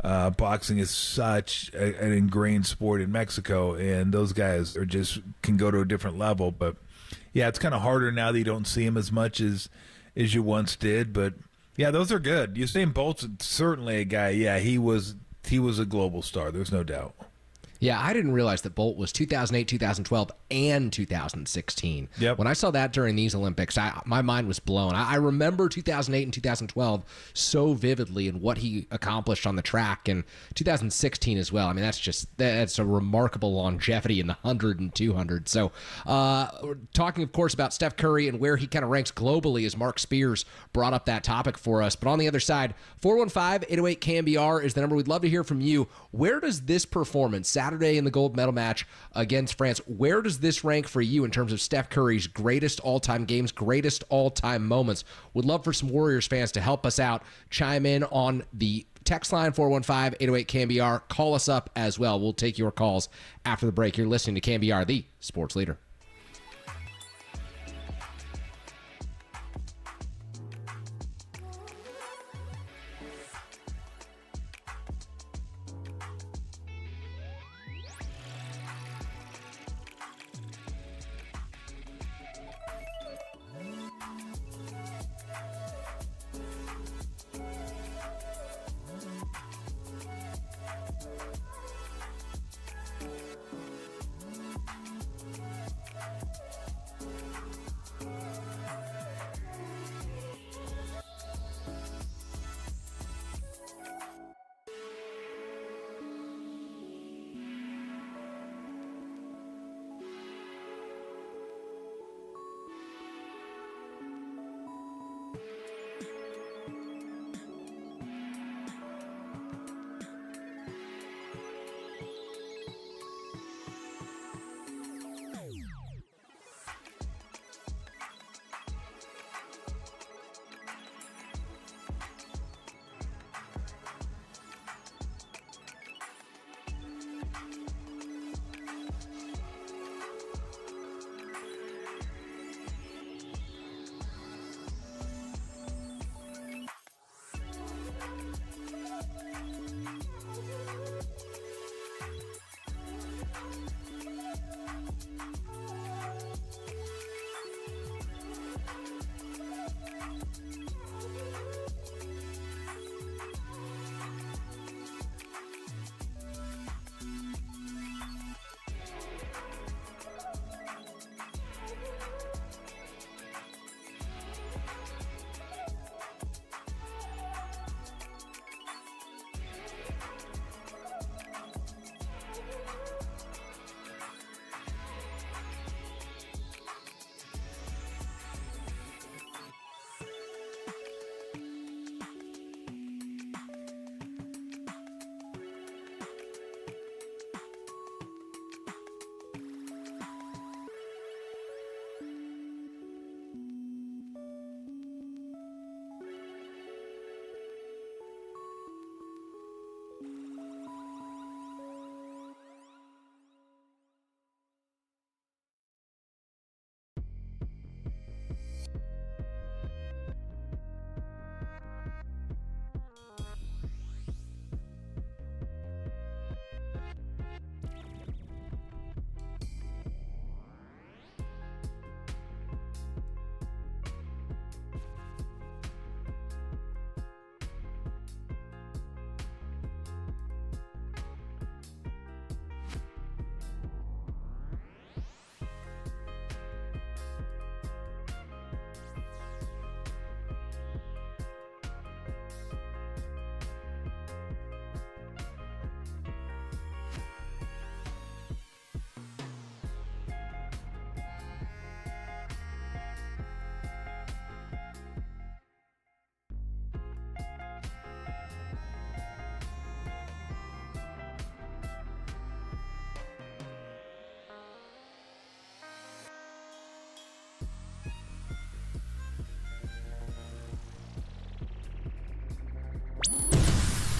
Speaker 7: boxing is such an ingrained sport in Mexico, and those guys are just can go to a different level. But yeah, it's kind of harder now that you don't see them as much as you once did. But yeah, those are good. Usain Bolt's certainly a guy. Yeah, he was a global star. There's no doubt.
Speaker 18: Yeah, I didn't realize that Bolt was 2008, 2012, and 2016.
Speaker 7: Yep.
Speaker 18: When I saw that during these Olympics, my mind was blown. I remember 2008 and 2012 so vividly and what he accomplished on the track, and 2016 as well. I mean, that's a remarkable longevity in the 100 and 200. So we're talking, of course, about Steph Curry and where he kind of ranks globally, as Mark Spears brought up that topic for us. But on the other side, 415-808-KNBR is the number. We'd love to hear from you. Where does this performance, Saturday in the gold medal match against France, where does this rank for you in terms of Steph Curry's greatest all-time games, greatest all-time moments? Would love for some Warriors fans to help us out. Chime in on the text line, 415-808-KNBR. Call us up as well. We'll take your calls after the break. You're listening to KNBR, the sports leader.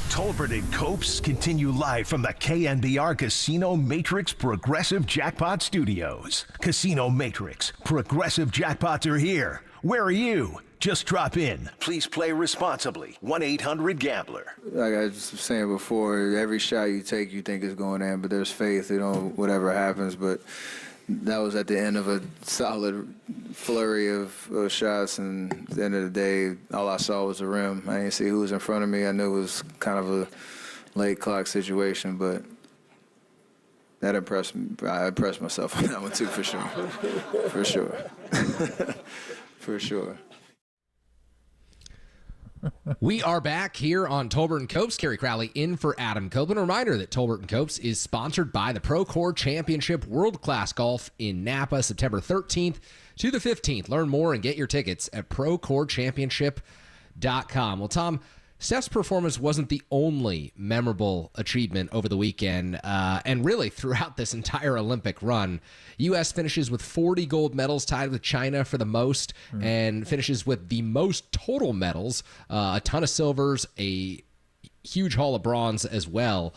Speaker 1: Tolbert and Copes continue live from the KNBR Casino Matrix Progressive Jackpot Studios. Casino Matrix, Progressive Jackpots are here. Where are you? Just drop in. Please play responsibly. 1-800-GAMBLER.
Speaker 4: Like I was saying before, every shot you take, you think is going in, but there's faith, whatever happens. But that was at the end of a solid flurry of shots, and at the end of the day, all I saw was the rim. I didn't see who was in front of me. I knew it was kind of a late clock situation, but that impressed me. I impressed myself on that one too, for sure. For sure. For sure.
Speaker 18: We are back here on Tolbert and Copes. Kerry Crowley in for Adam Copeland. A reminder that Tolbert and Copes is sponsored by the Procore Championship World Class Golf in Napa, September 13th to the 15th. Learn more and get your tickets at ProcoreChampionship.com. Well, Tom, Steph's performance wasn't the only memorable achievement over the weekend, and really throughout this entire Olympic run. U.S. finishes with 40 gold medals, tied with China for the most, and finishes with the most total medals, a ton of silvers, a huge haul of bronze as well.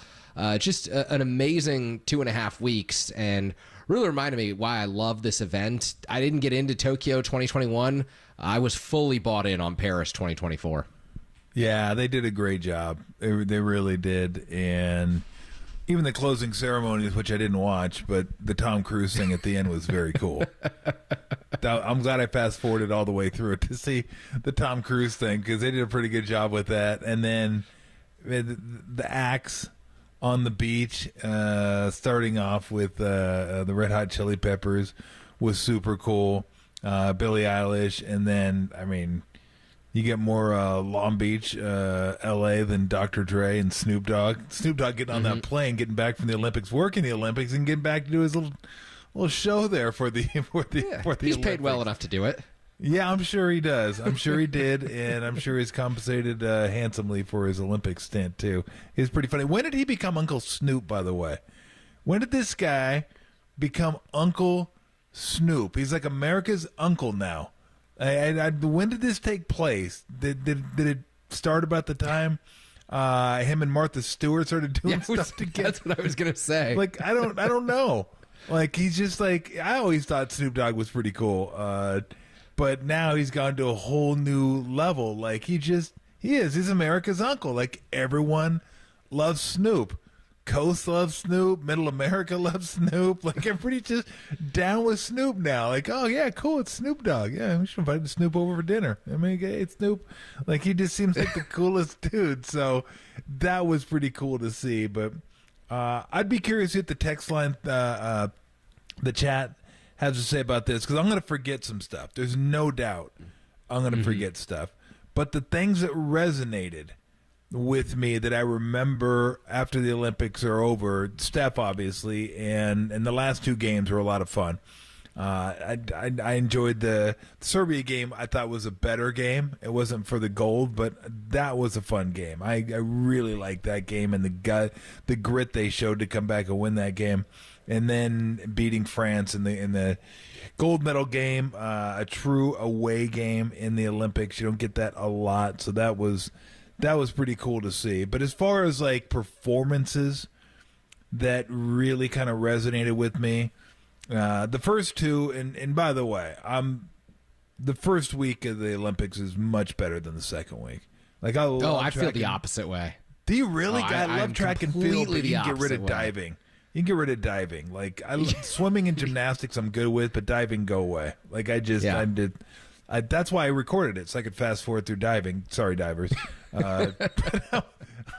Speaker 18: Just an amazing 2.5 weeks, and really reminded me why I love this event. I didn't get into Tokyo 2021. I was fully bought in on Paris 2024.
Speaker 7: Yeah, they did a great job. They really did. And even the closing ceremonies, which I didn't watch, but the Tom Cruise thing at the end was very cool. I'm glad I fast-forwarded all the way through it to see the Tom Cruise thing, because they did a pretty good job with that. And then the acts on the beach, starting off with the Red Hot Chili Peppers, was super cool. Billie Eilish, and then, I mean, you get more Long Beach, L.A. than Dr. Dre and Snoop Dogg. Snoop Dogg getting on that plane, getting back from the Olympics, working the Olympics, and getting back to do his little show there for the
Speaker 18: He's
Speaker 7: Olympics.
Speaker 18: paid well enough to do it.
Speaker 7: Yeah, I'm sure he does. I'm sure he did, and I'm sure he's compensated handsomely for his Olympic stint too. He's pretty funny. When did he become Uncle Snoop, by the way? When did this guy become Uncle Snoop? He's like America's uncle now. When did this take place? Did it start about the time him and Martha Stewart started doing stuff together?
Speaker 18: That's what I was gonna say.
Speaker 7: Like, I don't know. Like, he's just like, I always thought Snoop Dogg was pretty cool, but now he's gone to a whole new level. Like, he's America's uncle. Like, everyone loves Snoop. Coast loves Snoop. Middle America loves Snoop. Like, everybody's just down with Snoop now. Like, oh, yeah, cool, it's Snoop Dogg. Yeah, we should invite Snoop over for dinner. I mean, hey, it's Snoop. Like, he just seems like the coolest dude. So that was pretty cool to see. But I'd be curious what the text line, the chat has to say about this, because I'm going to forget some stuff. There's no doubt I'm going to forget stuff. But the things that resonated with me that I remember after the Olympics are over, Steph obviously, and the last two games were a lot of fun. I enjoyed the Serbia game. I thought was a better game. It wasn't for the gold, but that was a fun game. I really liked that game, and the grit they showed to come back and win that game, and then beating France in the gold medal game, a true away game in the Olympics. You don't get that a lot, so that was pretty cool to see. But as far as like performances that really kind of resonated with me, the first two, and by the way, the first week of the Olympics is much better than the second week. Like, I
Speaker 18: feel the opposite way.
Speaker 7: Do you really? I love track and field, but you can get rid of
Speaker 18: way.
Speaker 7: diving. You can get rid of diving. Like, swimming and gymnastics I'm good with, but diving, go away. Like, that's why I recorded it, so I could fast forward through diving. Sorry, divers. But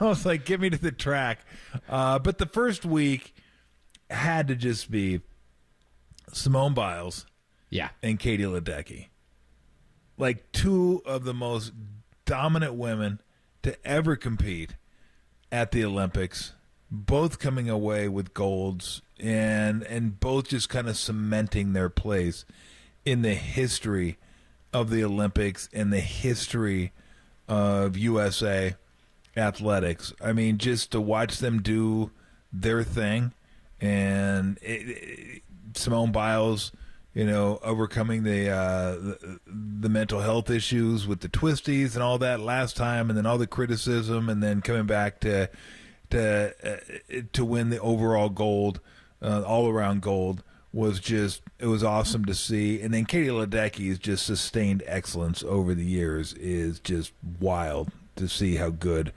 Speaker 7: I was like, get me to the track. But the first week had to just be Simone Biles and Katie Ledecky. Like, two of the most dominant women to ever compete at the Olympics, both coming away with golds, and both just kind of cementing their place in the history of the Olympics and the history of USA athletics. I mean, just to watch them do their thing, and Simone Biles, overcoming the mental health issues with the twisties and all that last time, and then all the criticism, and then coming back to win the overall gold, all around gold. It was awesome to see. And then Katie Ledecky's just sustained excellence over the years is just wild to see how good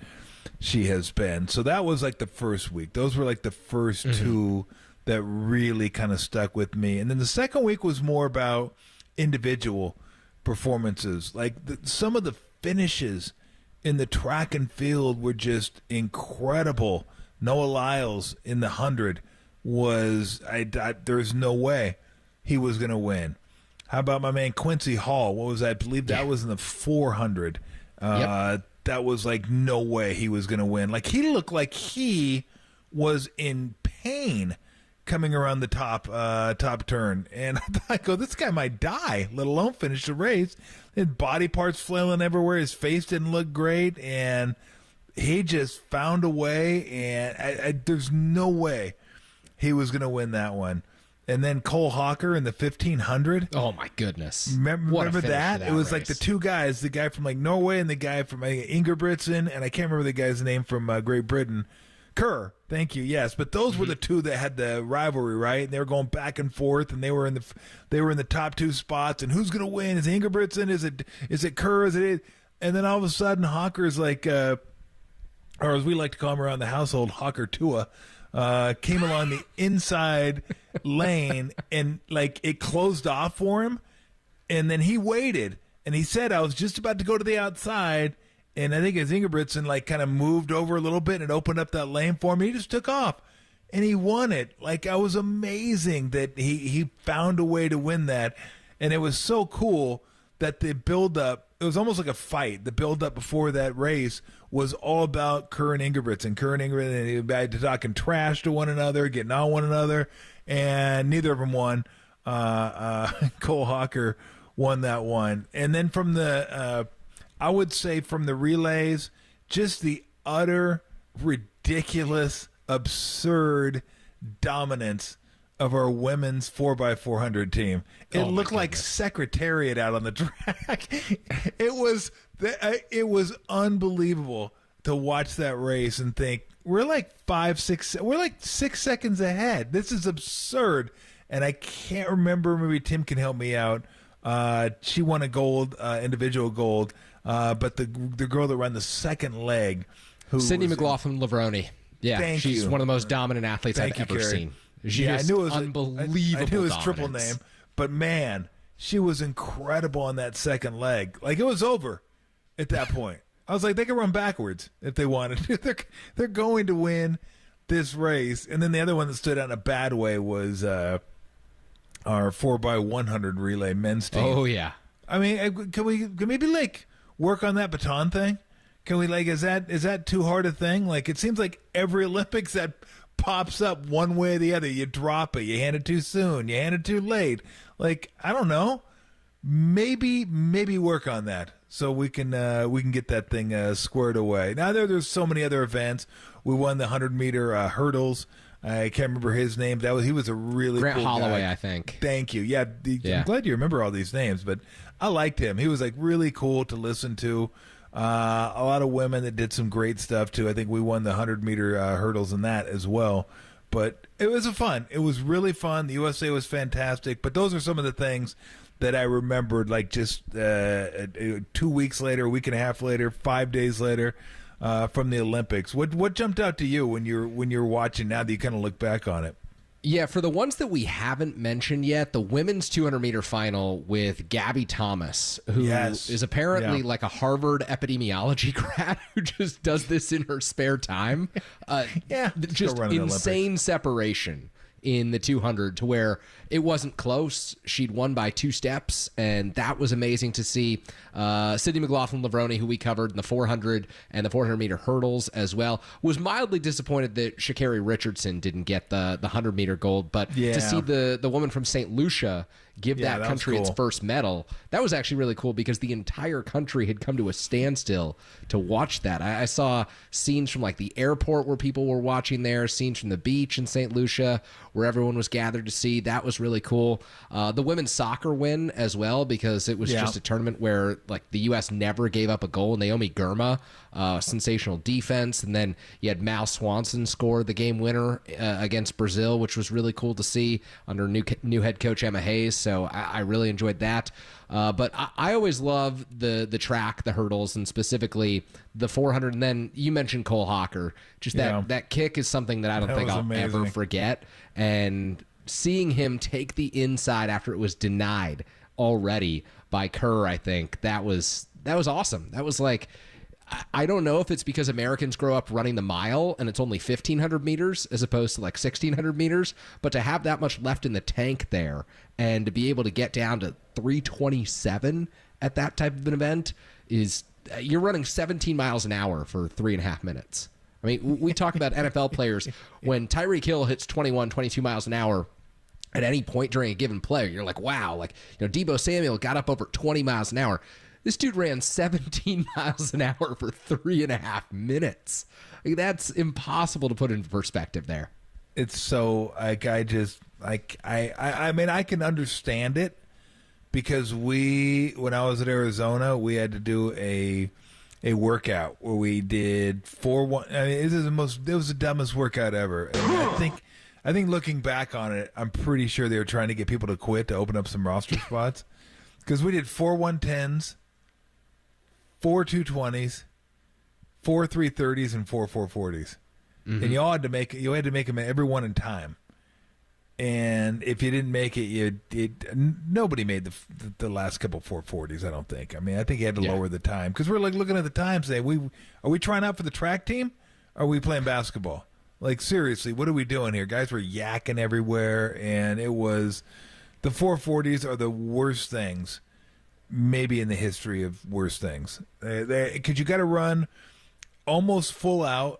Speaker 7: she has been. So that was like the first week. Those were like the first two that really kind of stuck with me. And then the second week was more about individual performances. Like some of the finishes in the track and field were just incredible. Noah Lyles in the 100 was there's no way he was going to win. How about my man Quincy Hall? What was that? I believe that was in the 400. That was like no way he was going to win. Like he looked like he was in pain coming around the top turn, and I go, this guy might die, let alone finish the race. His body parts flailing everywhere. His face didn't look great, and he just found a way. And there's no way he was going to win that one. And then Cole Hawker in the 1500.
Speaker 18: Oh my goodness!
Speaker 7: Remember that? It was
Speaker 18: race.
Speaker 7: like the two guys, the guy from like Norway and the guy from Ingebrigtsen, and I can't remember the guy's name from Great Britain. Kerr, thank you. Yes, but those were the two that had the rivalry, right? And they were going back and forth, and they were in the top two spots. And who's going to win? Is it Ingebrigtsen? Is it Kerr? Is it? And then all of a sudden, Hawker is like, or as we like to call him around the household, Hawker Tua. Came along the inside lane and like it closed off for him, and then he waited and he said, I was just about to go to the outside, and I think as Ingebrigtsen like kind of moved over a little bit and opened up that lane for him, he just took off and he won it. Like, I was amazing that he found a way to win that, and it was so cool that the build up, it was almost like a fight. The build up before that race was all about Kerr and Ingebrigtsen. And they talking trash to one another, getting on one another, and neither of them won. Cole Hawker won that one. And then from the, I would say from the relays, just the utter ridiculous, absurd dominance of our women's 4x400 team. It looked like Secretariat out on the track. It was unbelievable to watch that race and think, we're like 6 seconds ahead. This is absurd. And I can't remember, maybe Tim can help me out. She won a gold, individual gold, but the girl that ran the second leg,
Speaker 18: Sydney McLaughlin-Levrone. Yeah, she's one of the most dominant athletes I've ever seen.
Speaker 7: I knew it was
Speaker 18: unbelievable.
Speaker 7: I knew his triple
Speaker 18: dominance.
Speaker 7: name, but man, she was incredible on that second leg. Like, it was over at that point. I was like, they can run backwards if they wanted. They're going to win this race. And then the other one that stood out in a bad way was our 4x100 relay men's team.
Speaker 18: Oh yeah.
Speaker 7: I mean, can we maybe like work on that baton thing? Can we is that too hard a thing? Like, it seems like every Olympics that pops up one way or the other, you drop it, you hand it too soon, you hand it too late. Like, I don't know. Maybe work on that so we can get that thing squared away. Now there's so many other events. We won the 100-meter hurdles. I can't remember his name. He was a really
Speaker 18: Grant
Speaker 7: cool
Speaker 18: Holloway,
Speaker 7: guy.
Speaker 18: I think.
Speaker 7: Thank you. Yeah, I'm glad you remember all these names, but I liked him. He was like really cool to listen to. A lot of women that did some great stuff too. I think we won the 100-meter hurdles in that as well. But it was fun. It was really fun. The USA was fantastic. But those are some of the things that I remembered, like just 2 weeks later, a week and a half later, 5 days later from the Olympics. What jumped out to you when you're watching now that you kind of look back on it?
Speaker 18: Yeah, for the ones that we haven't mentioned yet, the women's 200-meter final with Gabby Thomas, who is apparently like a Harvard epidemiology grad who just does this in her spare time. Just insane separation in the 200 to where it wasn't close. She'd won by 2 steps, and that was amazing to see. Sydney McLaughlin-Levrone, who we covered in the 400 and the 400-meter hurdles as well, was mildly disappointed that Sha'Carri Richardson didn't get the 100-meter gold, but to see the woman from St. Lucia give that country its first medal, that was actually really cool because the entire country had come to a standstill to watch that. I saw scenes from like the airport where people were watching there, scenes from the beach in St. Lucia where everyone was gathered to see. That was really cool. The women's soccer win as well, because it was just a tournament where like the U.S. never gave up a goal. Naomi Girma, sensational defense, and then you had Mal Swanson score the game winner against Brazil, which was really cool to see under new head coach Emma Hayes. So I really enjoyed that. But I always love the track, the hurdles, and specifically the 400. And then you mentioned Cole Hawker. Just that kick is something that I don't think I'll ever forget. And seeing him take the inside after it was denied already by Kerr, I think that was awesome. That was like, I don't know if it's because Americans grow up running the mile and it's only 1,500 meters as opposed to like 1,600 meters, but to have that much left in the tank there and to be able to get down to 3:27 at that type of an event is you're running 17 miles an hour for 3.5 minutes. I mean, we talk about NFL players when Tyreek Hill hits 21, 22 miles an hour at any point during a given play, you're like, wow, like, Deebo Samuel got up over 20 miles an hour. This dude ran 17 miles an hour for 3.5 minutes. Like, that's impossible to put into perspective there.
Speaker 7: It's so, like, I mean, I can understand it because when I was at Arizona, we had to do a workout where we did 4-1. I mean, it was the dumbest workout ever. And I think looking back on it, I'm pretty sure they were trying to get people to quit to open up some roster spots because we did 4 110s, 4 220s, 4 330s, and 4 440s. Mm-hmm. And you had to make them every one in time. And if you didn't make it, nobody made the last couple 440s. I don't think. I mean, I think you had to lower the time because we're like looking at the time, saying, are we trying out for the track team? Or are we playing basketball? Like, seriously, what are we doing here? Guys were yakking everywhere, and it was the 440s are the worst things, maybe in the history of worst things. Because you got to run almost full out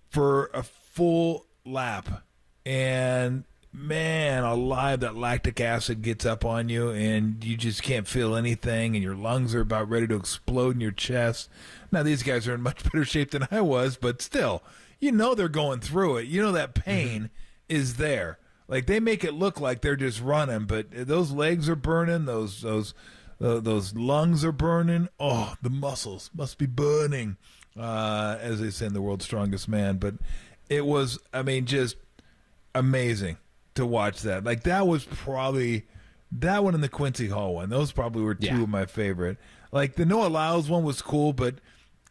Speaker 7: for a full lap. And, man, alive, that lactic acid gets up on you, and you just can't feel anything, and your lungs are about ready to explode in your chest. Now, these guys are in much better shape than I was, but still, they're going through it. That pain is there. Like, they make it look like they're just running, but those legs are burning, those lungs are burning. Oh, the muscles must be burning, as they say in The World's Strongest Man. But it was, just amazing to watch that. Like, that was probably that one and the Quincy Hall one. Those probably were two of my favorite. Like, the Noah Lyles one was cool, but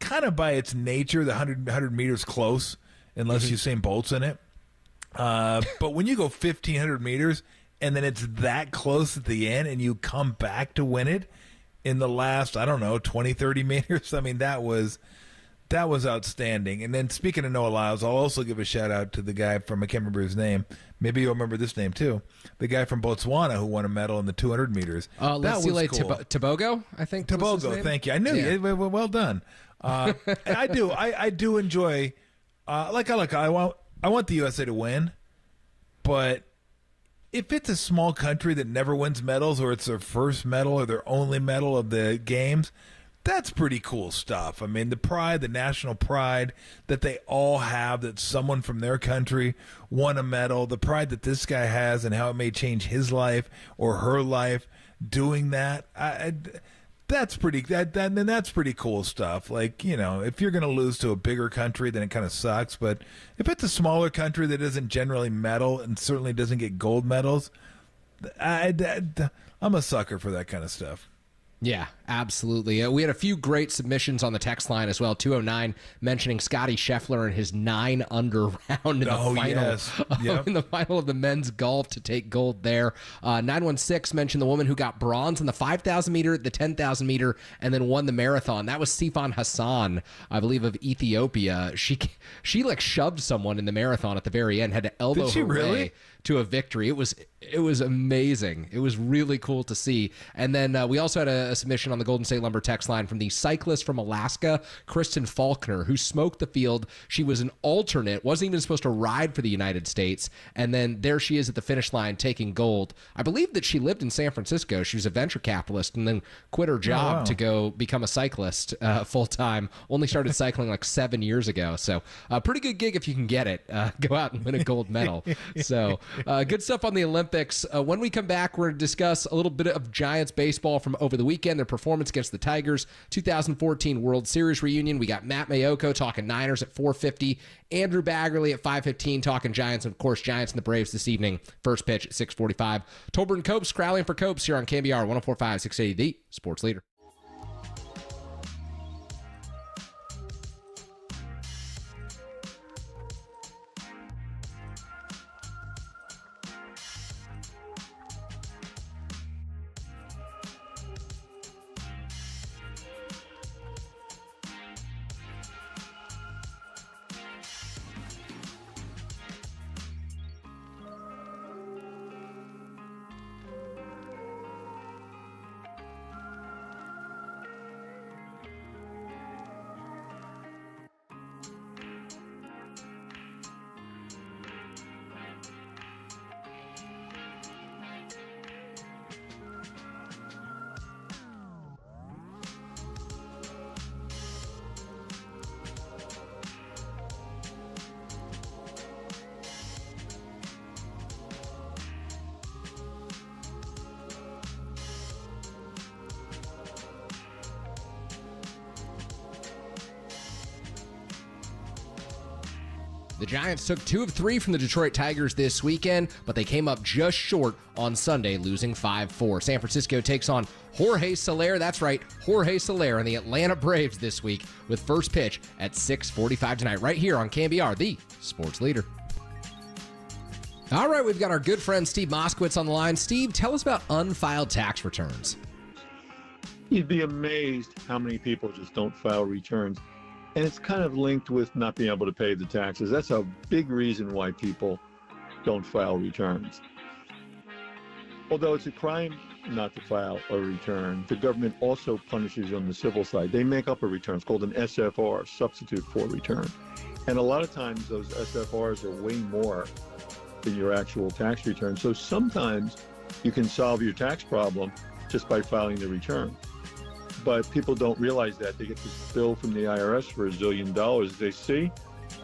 Speaker 7: kind of by its nature, the 100 meters close, unless Usain Bolt's in it. But when you go 1,500 meters and then it's that close at the end and you come back to win it in the last, 20, 30 meters, that was outstanding. And then speaking of Noah Lyles, I'll also give a shout out to the guy from, I can't remember his name. Maybe you'll remember this name too. The guy from Botswana who won a medal in the 200 meters.
Speaker 18: That was cool. Tobogo, I think.
Speaker 7: Tobogo, thank you. I knew you. Well done. I do enjoy. I want the USA to win, but if it's a small country that never wins medals, or it's their first medal or their only medal of the games, that's pretty cool stuff. The pride, the national pride that they all have, that someone from their country won a medal, the pride that this guy has and how it may change his life or her life doing that. That's pretty cool stuff. Like, if you're going to lose to a bigger country, then it kind of sucks. But if it's a smaller country that doesn't generally medal and certainly doesn't get gold medals, I'm a sucker for that kind of stuff.
Speaker 18: Yeah, absolutely. We had a few great submissions on the text line as well. 209 mentioning Scotty Scheffler and his 9-under round in the final.
Speaker 7: Yes. Yep.
Speaker 18: In the final of the men's golf to take gold there. 916 mentioned the woman who got bronze in the 5,000 meter, the 10,000 meter, and then won the marathon. That was Sifan Hassan, I believe, of Ethiopia. She like shoved someone in the marathon at the very end, had to elbow
Speaker 7: Did she
Speaker 18: her
Speaker 7: really?
Speaker 18: way to a victory. It was amazing. It was really cool to see. And then we also had a submission on the Golden State Lumber text line from the cyclist from Alaska, Kristen Faulkner, who smoked the field. She was an alternate, wasn't even supposed to ride for the United States. And then there she is at the finish line taking gold. I believe that she lived in San Francisco. She was a venture capitalist and then quit her job to go become a cyclist full time. Only started cycling like 7 years ago. So a pretty good gig if you can get it. Go out and win a gold medal. So good stuff on the Olympics. When we come back, we're going to discuss a little bit of Giants baseball from over the weekend, their performance against the Tigers, 2014 World Series reunion. We got Matt Mayoko talking Niners at 4:50, Andrew Baggerly at 5:15 talking Giants, and of course Giants and the Braves this evening. First pitch at 6:45. Tolbert and Copes crowding for Copes here on KNBR 104.5 680, the sports leader. The Giants took 2 of 3 from the Detroit Tigers this weekend, but they came up just short on Sunday, losing 5-4. San Francisco takes on Jorge Soler. That's right, Jorge Soler and the Atlanta Braves this week with first pitch at 6:45 tonight, right here on KNBR, the sports leader. All right, we've got our good friend Steve Moskowitz on the line. Steve, tell us about unfiled tax returns.
Speaker 3: You'd be amazed how many people just don't file returns. And it's kind of linked with not being able to pay the taxes. That's a big reason why people don't file returns. Although it's a crime not to file a return, the government also punishes you on the civil side. They make up a return. It's called an SFR, substitute for return. And a lot of times those SFRs are way more than your actual tax return. So sometimes you can solve your tax problem just by filing the return. But people don't realize that. They get this bill from the IRS for $1 zillion. They see,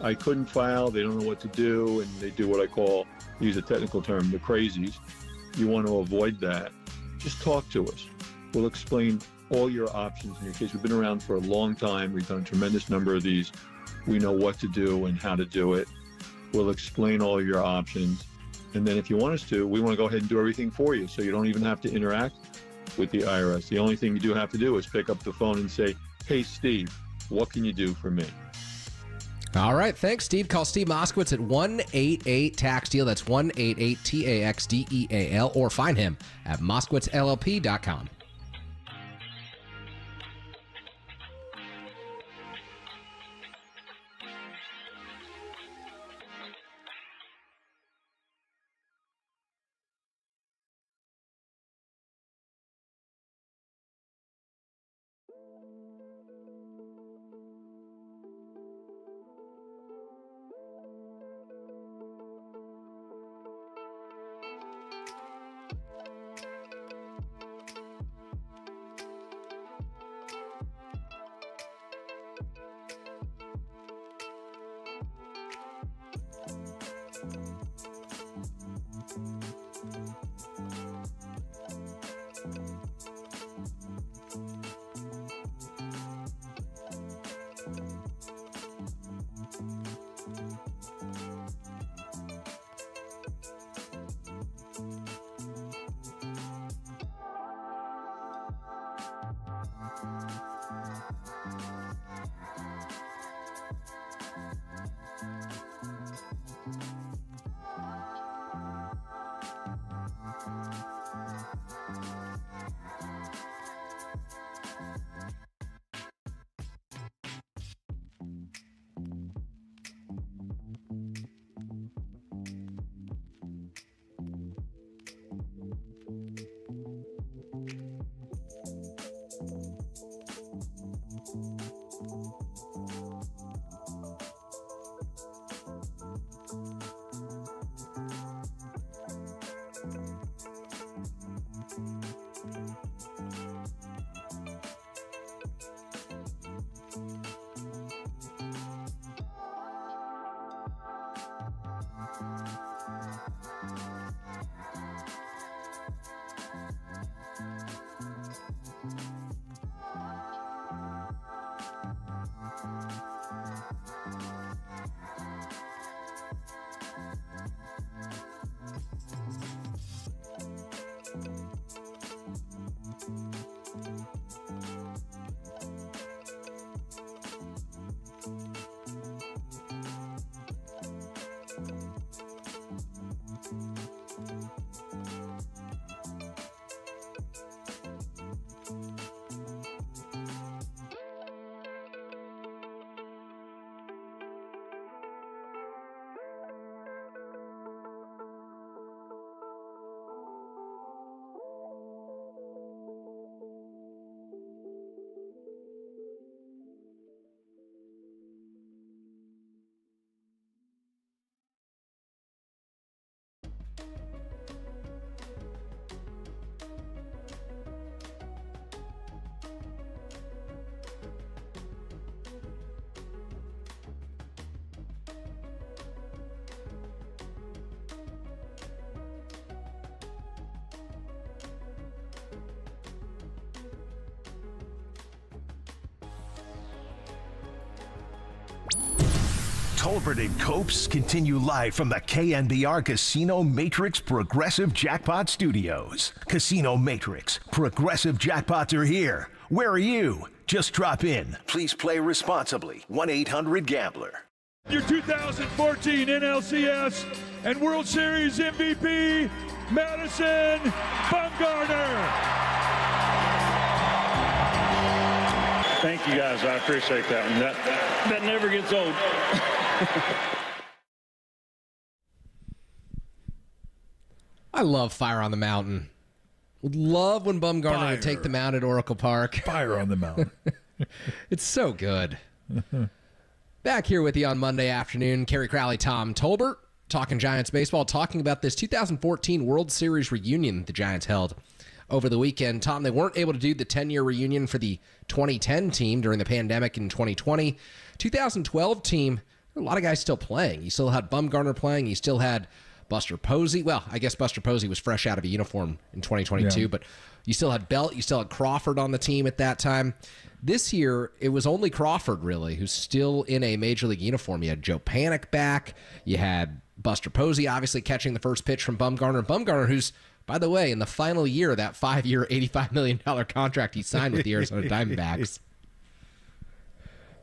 Speaker 3: I couldn't file, they don't know what to do, and they do what I call, use a technical term, the crazies. You want to avoid that. Just talk to us. We'll explain all your options in your case. We've been around for a long time. We've done a tremendous number of these. We know what to do and how to do it. We'll explain all your options. And then if you want us to, we want to go ahead and do everything for you so you don't even have to interact with the IRS. The only thing you do have to do is pick up the phone and say, hey, Steve, what can you do for me?
Speaker 18: All right, thanks, Steve. Call Steve Moskowitz at 188-TAX-DEAL. That's 188-TAX-DEAL. Or find him at moskowitzllp.com.
Speaker 1: Tolbert and Copes continue live from the KNBR Casino Matrix Progressive Jackpot Studios. Casino Matrix, Progressive Jackpots are here. Where are you? Just drop in. Please play responsibly. 1-800-GAMBLER.
Speaker 16: Your 2014 NLCS and World Series MVP, Madison Bumgarner.
Speaker 20: Thank you, guys. I appreciate that one. That never gets old.
Speaker 18: I love Fire on the Mountain. Would love when Bumgarner would take the mound at Oracle Park.
Speaker 7: Fire on the Mountain.
Speaker 18: It's so good. Back here with you on Monday afternoon, Kerry Crowley, Tom Tolbert, talking Giants baseball, talking about this 2014 World Series reunion the Giants held over the weekend. Tom, they weren't able to do the 10-year reunion for the 2010 team during the pandemic in 2020. 2012 team, a lot of guys still playing. You still had Bumgarner playing. You still had Buster Posey. Well, I guess Buster Posey was fresh out of a uniform in 2022, but you still had Belt. You still had Crawford on the team at that time. This year, it was only Crawford, really, who's still in a Major League uniform. You had Joe Panik back. You had Buster Posey, obviously, catching the first pitch from Bumgarner. Bumgarner, who's, by the way, in the final year of that 5-year, $85 million contract he signed with the Arizona Diamondbacks.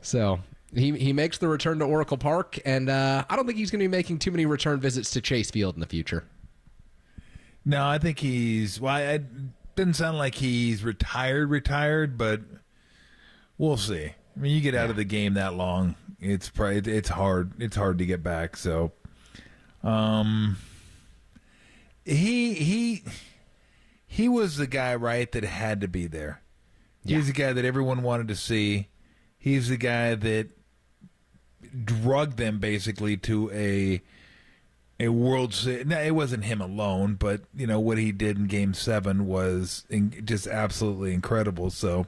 Speaker 18: So he makes the return to Oracle Park, and I don't think he's going to be making too many return visits to Chase Field in the future.
Speaker 7: No, I think he's, well, it didn't sound like he's retired, but we'll see. I mean, you get out of the game that long, it's hard to get back. So, he was the guy, right, that had to be there.
Speaker 18: Yeah.
Speaker 7: He's the guy that everyone wanted to see. He's the guy that drugged them basically to a World Series. Now, it wasn't him alone, but you know what he did in Game 7 was just absolutely incredible. So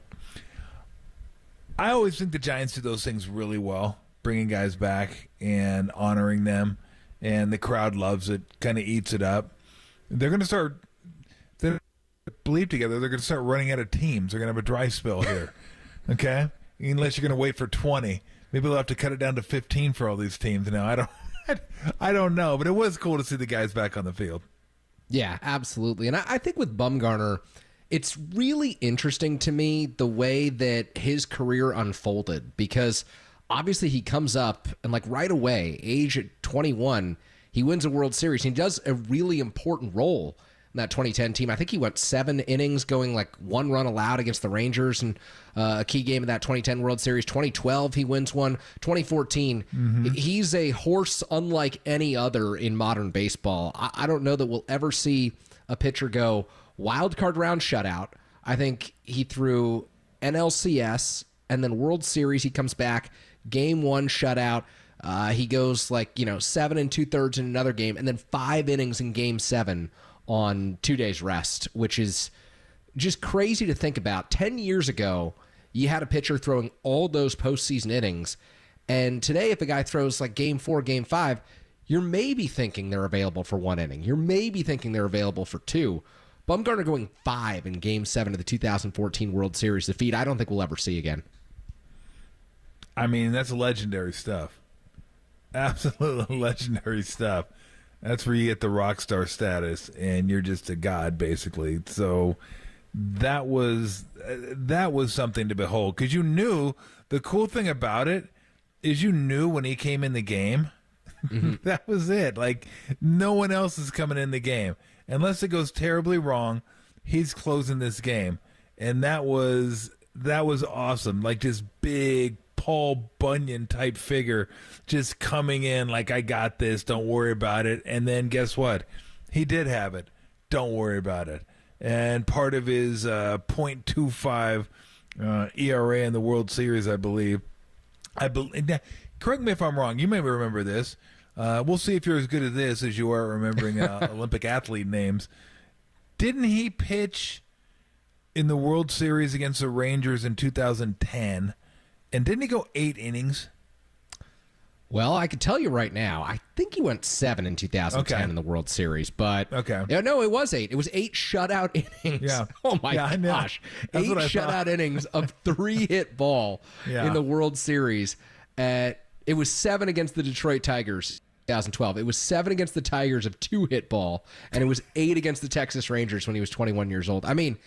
Speaker 7: I always think the Giants do those things really well, bringing guys back and honoring them, and the crowd loves it, kind of eats it up. They're going to start, believe together, they're going to start running out of teams. They're going to have a dry spell here, okay? Unless you're going to wait for 20. Maybe they'll have to cut it down to 15 for all these teams. Now, I don't know, but it was cool to see the guys back on the field.
Speaker 18: Yeah, absolutely. And I think with Bumgarner, it's really interesting to me the way that his career unfolded, because obviously he comes up and like right away, age at 21, he wins a World Series. He does a really important role in that 2010 team. I think he went 7 innings, going like 1 run allowed against the Rangers, and a key game of that 2010 World Series. 2012, he wins one. 2014, he's a horse unlike any other in modern baseball. I don't know that we'll ever see a pitcher go wild card round shutout. I think he threw NLCS and then World Series. He comes back, Game 1 shutout. He goes 7 2/3 in another game, and then 5 innings in Game 7 on 2 days rest, which is just crazy to think about. 10 years ago, you had a pitcher throwing all those postseason innings, and today if a guy throws like Game 4, Game 5, you're maybe thinking they're available for 1 inning. You're maybe thinking they're available for 2. Bumgarner going 5 in Game 7 of the 2014 World Series, the feat I don't think we'll ever see again.
Speaker 7: I mean, that's legendary stuff. Absolutely legendary stuff. That's where you get the rock star status, and you're just a god, basically. So that was something to behold, because you knew the cool thing about it is you knew when he came in the game, that was it. Like, no one else is coming in the game. Unless it goes terribly wrong, he's closing this game. And that was awesome. Like, this big Paul Bunyan type figure just coming in like, I got this, don't worry about it. And then guess what? He did have it. Don't worry about it. And part of his .25 ERA in the World Series, I believe. Correct me if I'm wrong. You may remember this. We'll see if you're as good at this as you are remembering Olympic athlete names. Didn't he pitch in the World Series against the Rangers in 2010? And didn't he go 8 innings?
Speaker 18: Well, I can tell you right now, I think he went 7 in 2010 in the World Series. But no, it was 8. It was 8 shutout innings.
Speaker 7: Yeah.
Speaker 18: Oh, my gosh. 8 shutout innings of 3-hit ball in the World Series. It was 7 against the Detroit Tigers, 2012. It was 7 against the Tigers of 2-hit ball, and it was 8 against the Texas Rangers when he was 21 years old. I mean,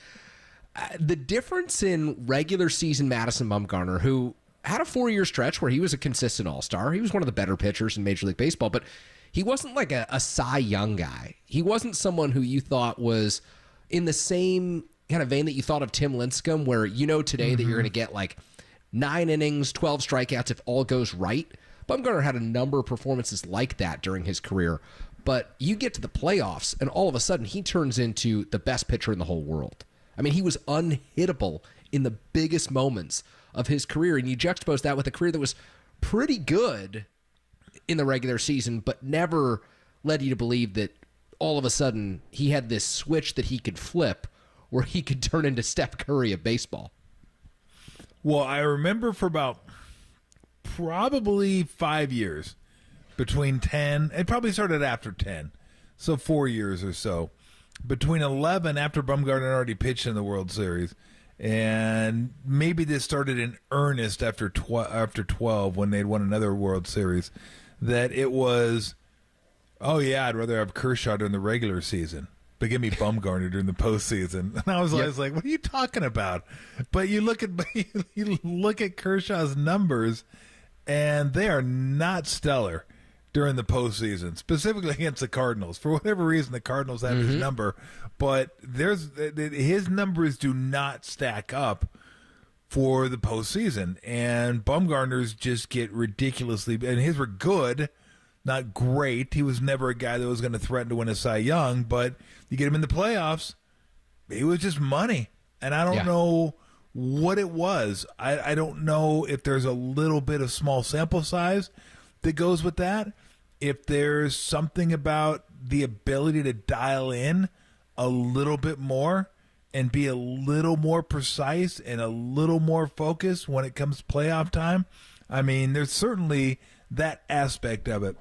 Speaker 18: the difference in regular season Madison Bumgarner, who had a 4-year stretch where he was a consistent all-star. He was one of the better pitchers in Major League Baseball, but he wasn't like a Cy Young guy. He wasn't someone who you thought was in the same kind of vein that you thought of Tim Lincecum, where you know today that you're going to get like 9 innings, 12 strikeouts if all goes right. Bumgarner had a number of performances like that during his career, but you get to the playoffs, and all of a sudden he turns into the best pitcher in the whole world. I mean, he was unhittable in the biggest moments of his career, and you juxtapose that with a career that was pretty good in the regular season, but never led you to believe that all of a sudden he had this switch that he could flip where he could turn into Steph Curry of baseball.
Speaker 7: Well, I remember for about probably 5 years, between 10, it probably started after 10, so 4 years or so. Between 11, after Bumgarner already pitched in the World Series, and maybe this started in earnest after 12 when they'd won another World Series, that it was, oh yeah, I'd rather have Kershaw during the regular season, but give me Bumgarner during the postseason. And I was like, what are you talking about? But you look at Kershaw's numbers, and they are not stellar during the postseason, specifically against the Cardinals. For whatever reason, the Cardinals have his number, but his numbers do not stack up for the postseason. And Bumgarner's just get ridiculously, and his were good, not great. He was never a guy that was going to threaten to win a Cy Young, but you get him in the playoffs, he was just money. And I don't know what it was. I don't know if there's a little bit of small sample size that goes with that. If there's something about the ability to dial in a little bit more and be a little more precise and a little more focused when it comes to playoff time. I mean, there's certainly that aspect of it.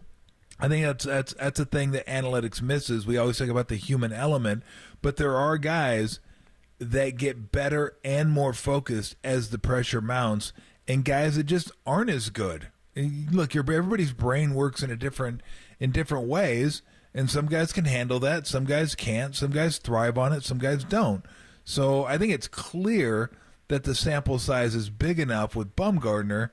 Speaker 7: I think that's a thing that analytics misses. We always talk about the human element, but there are guys that get better and more focused as the pressure mounts, and guys that just aren't as good. Look, everybody's brain works in different ways, and some guys can handle that, some guys can't, some guys thrive on it, some guys don't. So I think it's clear that the sample size is big enough with Bumgarner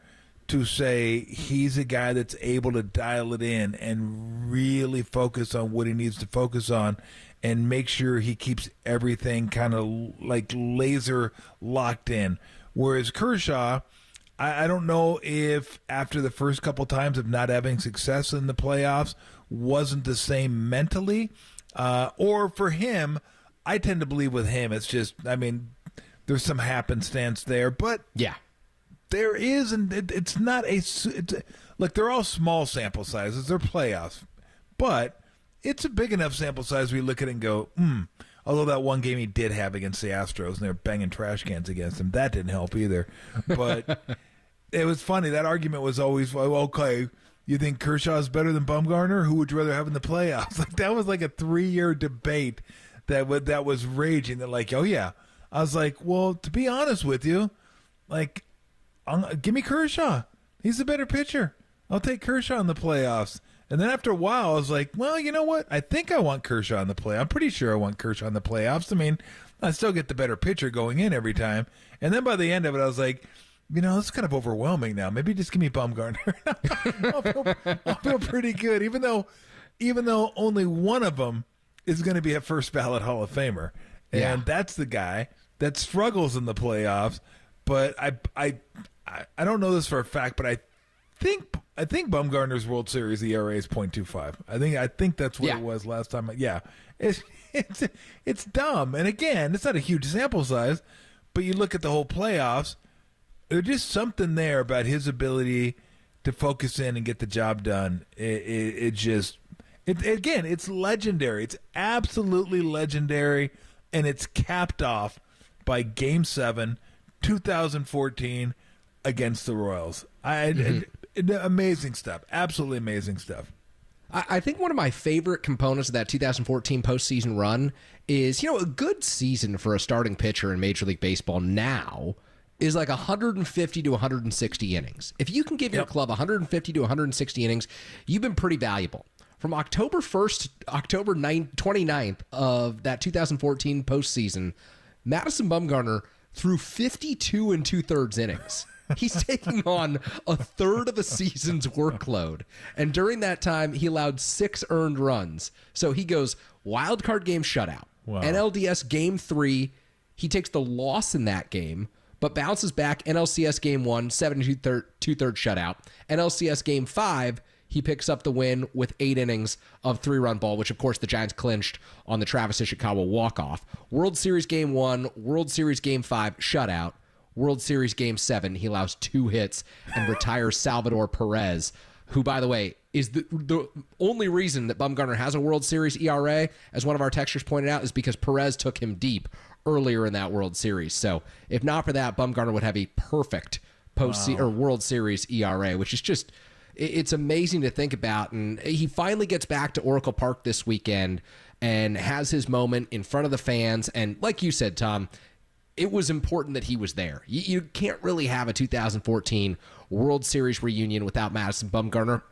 Speaker 7: to say he's a guy that's able to dial it in and really focus on what he needs to focus on and make sure he keeps everything kind of like laser locked in. Whereas Kershaw, I don't know if after the first couple times of not having success in the playoffs wasn't the same mentally, or for him, I tend to believe with him it's just, I mean, there's some happenstance there, but
Speaker 18: yeah,
Speaker 7: there is, and it's not look, they're all small sample sizes, they're playoffs, but it's a big enough sample size where you look at it and go, although that one game he did have against the Astros and they were banging trash cans against him, that didn't help either. But it was funny. That argument was always, okay, you think Kershaw is better than Bumgarner? Who would you rather have in the playoffs? Like, that was like a 3-year debate that was raging. That like, oh yeah. I was like, well, to be honest with you, like, give me Kershaw. He's the better pitcher. I'll take Kershaw in the playoffs. And then after a while, I was like, well, you know what? I think I want Kershaw in the play. I'm pretty sure I want Kershaw in the playoffs. I mean, I still get the better pitcher going in every time. And then by the end of it, I was like, you know, it's kind of overwhelming now. Maybe just give me Bumgarner. I'll feel pretty good, even though only one of them is going to be a first ballot Hall of Famer. And that's the guy that struggles in the playoffs. But I don't know this for a fact, but I think Bumgarner's World Series ERA is .25. I think that's what it was last time. Yeah, it's dumb. And again, it's not a huge sample size, but you look at the whole playoffs. There's just something there about his ability to focus in and get the job done. Again, it's legendary. It's absolutely legendary, and it's capped off by Game 7, 2014, against the Royals. Amazing stuff. Absolutely amazing stuff.
Speaker 18: I think one of my favorite components of that 2014 postseason run is, a good season for a starting pitcher in Major League Baseball now is like 150 to 160 innings. If you can give your club 150 to 160 innings, you've been pretty valuable. From October 1st to October 29th of that 2014 postseason, Madison Bumgarner threw 52 and 2/3 innings. He's taking on a third of a season's workload. And during that time, he allowed 6 earned runs. So he goes wild card game shutout.
Speaker 7: Wow.
Speaker 18: NLDS game 3, he takes the loss in that game, but bounces back. NLCS game 1, 7 and 2/3 shutout. NLCS game 5, he picks up the win with 8 innings of 3-run ball, which, of course, the Giants clinched on the Travis Ishikawa walk-off. World Series Game 1, World Series Game 5, shutout. World Series Game 7, he allows 2 hits and retires Salvador Perez, who, by the way, is the only reason that Bumgarner has a World Series ERA, as one of our texters pointed out, is because Perez took him deep earlier in that World Series. So if not for that, Bumgarner would have a perfect or World Series ERA, which is just... It's amazing to think about, and he finally gets back to Oracle Park this weekend and has his moment in front of the fans. And like you said, Tom, it was important that he was there. You can't really have a 2014 World Series reunion without Madison Bumgarner.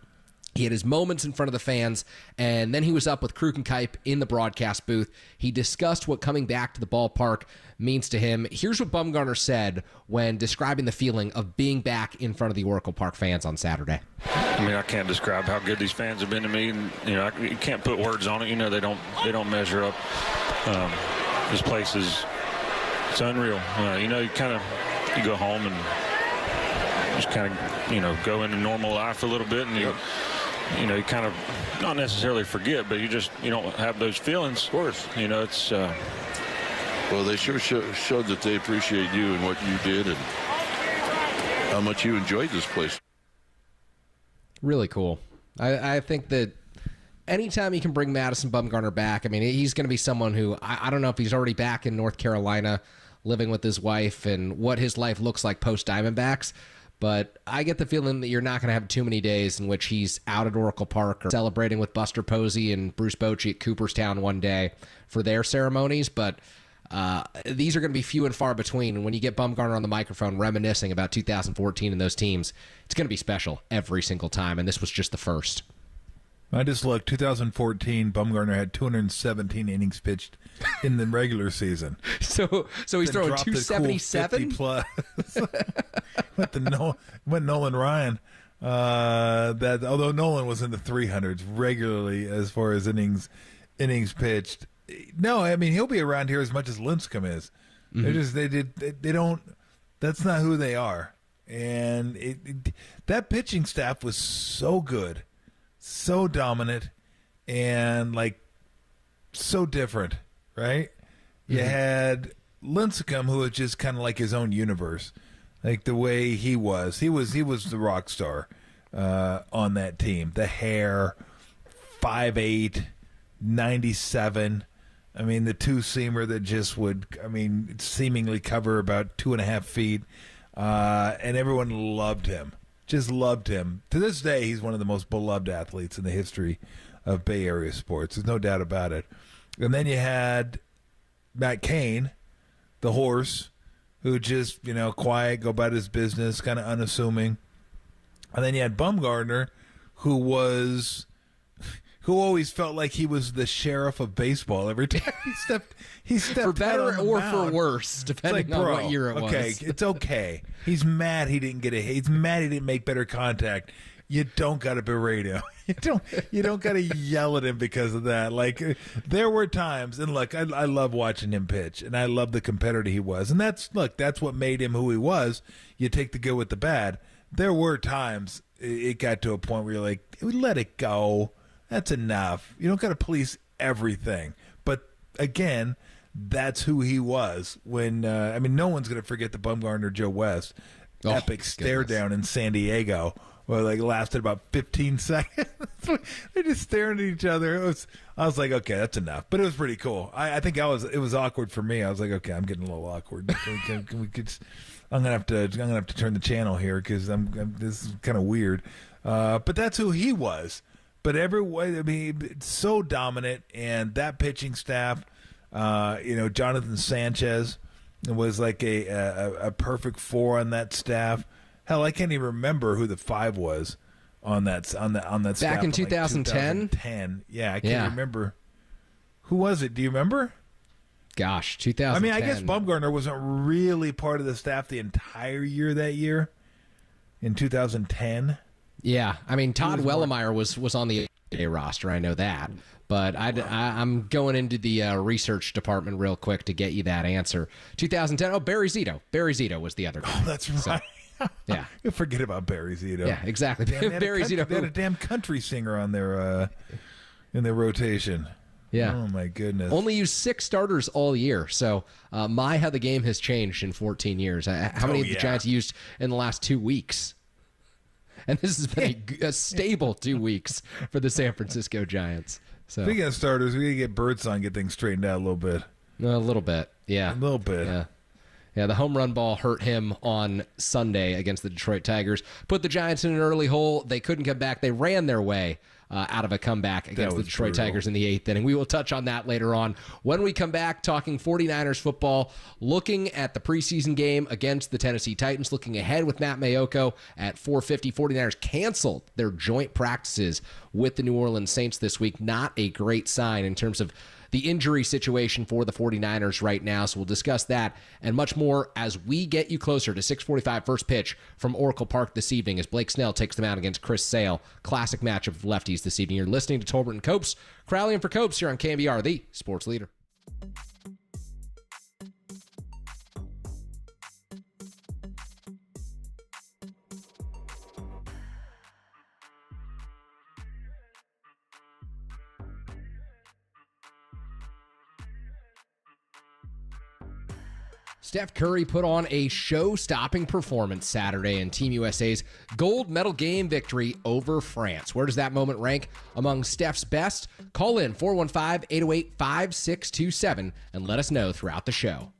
Speaker 18: He had his moments in front of the fans, and then he was up with Kruk and Kipe in the broadcast booth. He discussed what coming back to the ballpark means to him. Here's what Bumgarner said when describing the feeling of being back in front of the Oracle Park fans on Saturday.
Speaker 20: I mean, I can't describe how good these fans have been to me, and you can't put words on it. They don't measure up. This place it's unreal. You go home and just kind of go into normal life a little bit, and you kind of not necessarily forget, but you don't have those feelings. Of course. It's
Speaker 19: well, they sure showed that they appreciate you and what you did and how much you enjoyed this place.
Speaker 18: Really cool. I think that anytime you can bring Madison Bumgarner back, I mean, he's going to be someone who, I don't know if he's already back in North Carolina living with his wife and what his life looks like post-Diamondbacks, but I get the feeling that you're not going to have too many days in which he's out at Oracle Park or celebrating with Buster Posey and Bruce Bochy at Cooperstown one day for their ceremonies, but these are going to be few and far between. And when you get Bumgarner on the microphone reminiscing about 2014 and those teams, it's going to be special every single time, and this was just the first.
Speaker 7: I just looked, 2014, Bumgarner had 217 innings pitched in the regular season.
Speaker 18: So he's throwing 277?
Speaker 7: Cool 50 plus. went Nolan Ryan. Although Nolan was in the 300s regularly as far as innings pitched. No, I mean, he'll be around here as much as Lincecum is. Mm-hmm. They don't. That's not who they are. And that pitching staff was so good, so dominant, and so different, right? You had Lincecum, who was just kind of like his own universe, like the way he was. He was the rock star on that team. The hair, 5'8", 97. I mean, the two-seamer that just would, seemingly cover about 2.5 feet. And everyone loved him. Just loved him. To this day, he's one of the most beloved athletes in the history of Bay Area sports. There's no doubt about it. And then you had Matt Cain, the horse, who just, quiet, go about his business, kind of unassuming. And then you had Bumgarner, who always felt like he was the sheriff of baseball every time he stepped
Speaker 18: for better or
Speaker 7: mound.
Speaker 18: For worse, depending on what year it was.
Speaker 7: Okay, it's okay. He's mad he didn't get a hit. He's mad he didn't make better contact. You don't got to berate him. You don't got to yell at him because of that. There were times, and look, I love watching him pitch, and I love the competitor he was, and that's what made him who he was. You take the good with the bad. There were times it got to a point where you're like, let it go. That's enough. You don't got to police everything. But again, that's who he was. When no one's going to forget the Bumgarner Joe West epic stare down in San Diego, where lasted about 15 seconds. They're just staring at each other. I was like, okay, that's enough. But it was pretty cool. I think it was awkward for me. I was like, okay, I'm getting a little awkward. I'm gonna have to turn the channel here because this is kind of weird. But that's who he was. But it's so dominant, and that pitching staff, Jonathan Sanchez, It was like a perfect 4 on that staff. Hell, I can't even remember who the 5 was on that staff.
Speaker 18: Back in 2010?
Speaker 7: Like 2010. Yeah, I can't remember. Who was it? Do you remember?
Speaker 18: Gosh, 2010.
Speaker 7: I mean, I guess Bumgarner wasn't really part of the staff the entire year that year in 2010.
Speaker 18: Yeah, I mean, Todd Wellemeyer was on the A roster. I know that. But I'm going into the research department real quick to get you that answer. 2010, Barry Zito. Barry Zito was the other guy.
Speaker 7: Oh, that's right.
Speaker 18: So, yeah.
Speaker 7: You forget about Barry Zito.
Speaker 18: Yeah, exactly. Barry Zito.
Speaker 7: They had a damn country singer on their in their rotation.
Speaker 18: Yeah.
Speaker 7: Oh, my goodness.
Speaker 18: Only used 6 starters all year. So how the game has changed in 14 years. How many of the Giants used in the last 2 weeks? And this has been a stable 2 weeks for the San Francisco Giants. So.
Speaker 7: Speaking of starters, we got to get Birdsong, get things straightened out a little bit.
Speaker 18: A little bit, yeah.
Speaker 7: A little bit.
Speaker 18: Yeah, the home run ball hurt him on Sunday against the Detroit Tigers. Put the Giants in an early hole. They couldn't come back. They ran their way out of a comeback against the Detroit Tigers in the 8th inning. We will touch on that later on. When we come back, talking 49ers football, looking at the preseason game against the Tennessee Titans, looking ahead with Matt Mayoko at 4:50. 49ers canceled their joint practices with the New Orleans Saints this week. Not a great sign in terms of the injury situation for the 49ers right now. So we'll discuss that and much more as we get you closer to 6:45 first pitch from Oracle Park this evening as Blake Snell takes them out against Chris Sale. Classic matchup of lefties this evening. You're listening to Tolbert and Copes. Crowley and for Copes here on KNBR, the sports leader. Steph Curry put on a show-stopping performance Saturday in Team USA's gold medal game victory over France. Where does that moment rank among Steph's best? Call in 415-808-5627 and let us know throughout the show.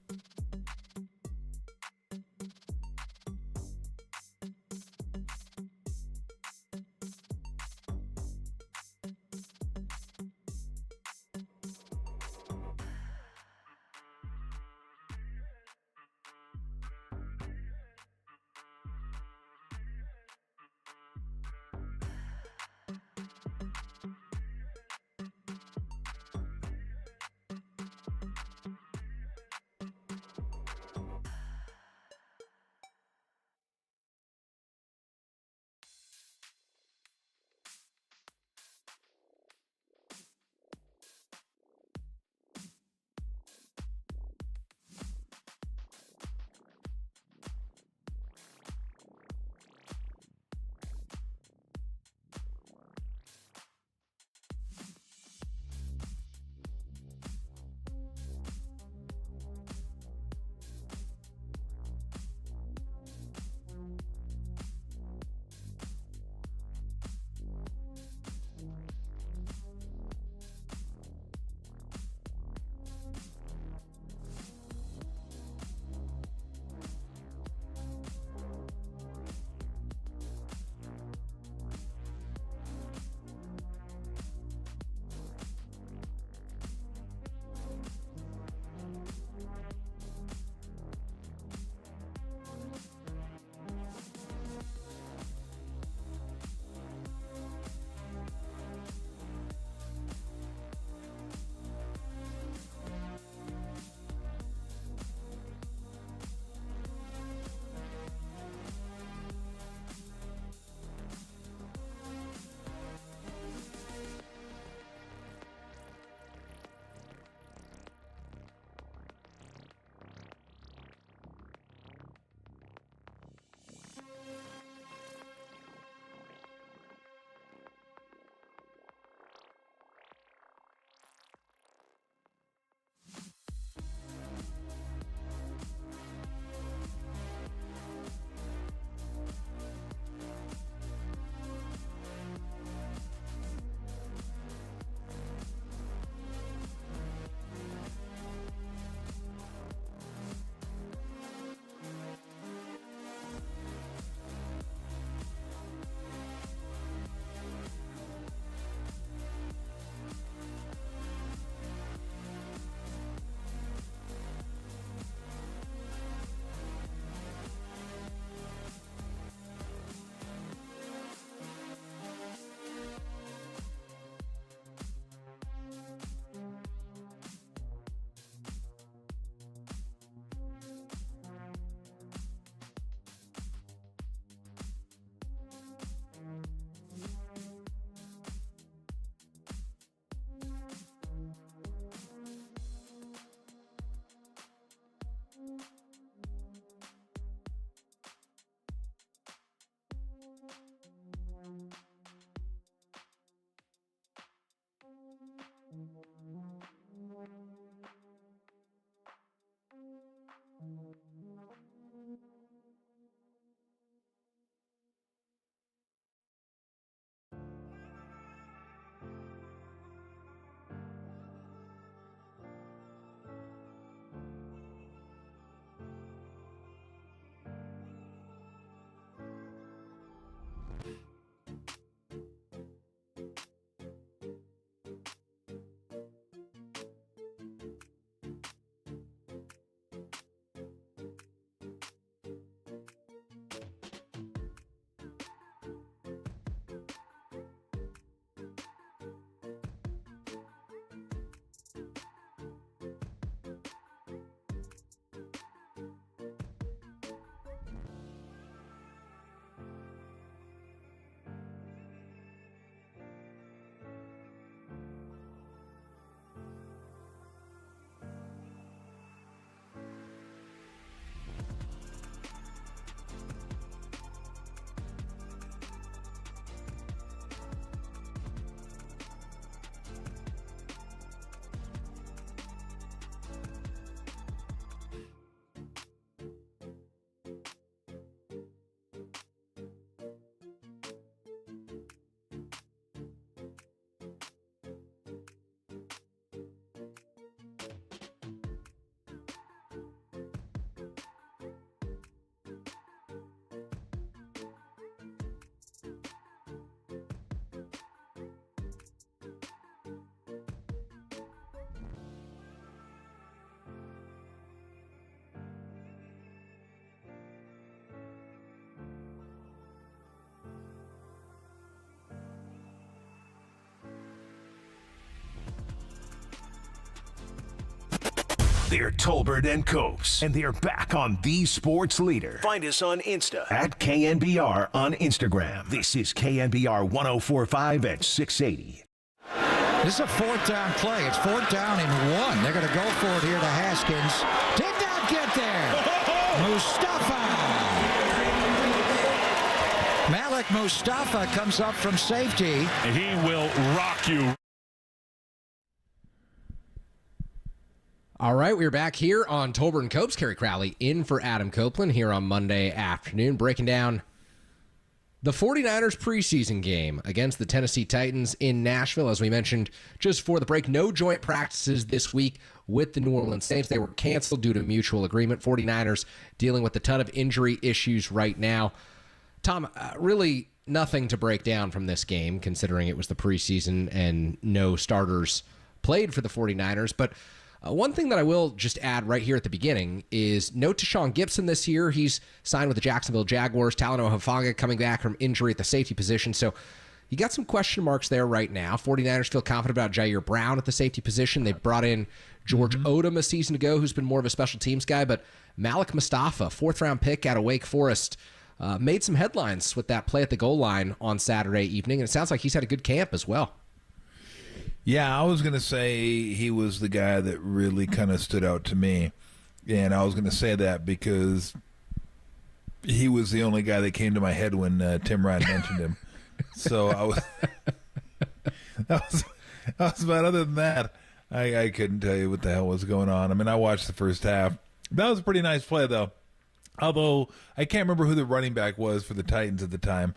Speaker 1: They're Tolbert and Copes, and they're back on The Sports Leader. Find us on Insta at KNBR on Instagram. This is KNBR 104.5 at 680.
Speaker 6: This is a fourth down play. It's fourth down and 1. They're going to go for it here to Haskins. Did not get there. Mustafa. Malik Mustafa comes up from safety.
Speaker 16: He will rock you.
Speaker 18: All right, we're back here on Tolbert and Copes. Kerry Crowley in for Adam Copeland here on Monday afternoon, breaking down the 49ers preseason game against the Tennessee Titans in Nashville. As we mentioned just before the break, no joint practices this week with the New Orleans Saints. They were canceled due to mutual agreement. 49ers dealing with a ton of injury issues right now. Tom, really nothing to break down from this game, considering it was the preseason and no starters played for the 49ers. But one thing that I will just add right here at the beginning is note to Sean Gibson this year. He's signed with the Jacksonville Jaguars. Talanoa Hufanga coming back from injury at the safety position. So you got some question marks there right now. 49ers feel confident about Jair Brown at the safety position. They brought in George Odom a season ago, who's been more of a special teams guy. But Malik Mustafa, fourth-round pick out of Wake Forest, made some headlines with that play at the goal line on Saturday evening. And it sounds like he's had a good camp as well.
Speaker 7: Yeah, I was going to say he was the guy that really kind of stood out to me. And I was going to say that because he was the only guy that came to my head when Tim Ryan mentioned him. So I was, but other than that, I couldn't tell you what the hell was going on. I mean, I watched the first half. That was a pretty nice play, though. Although I can't remember who the running back was for the Titans at the time.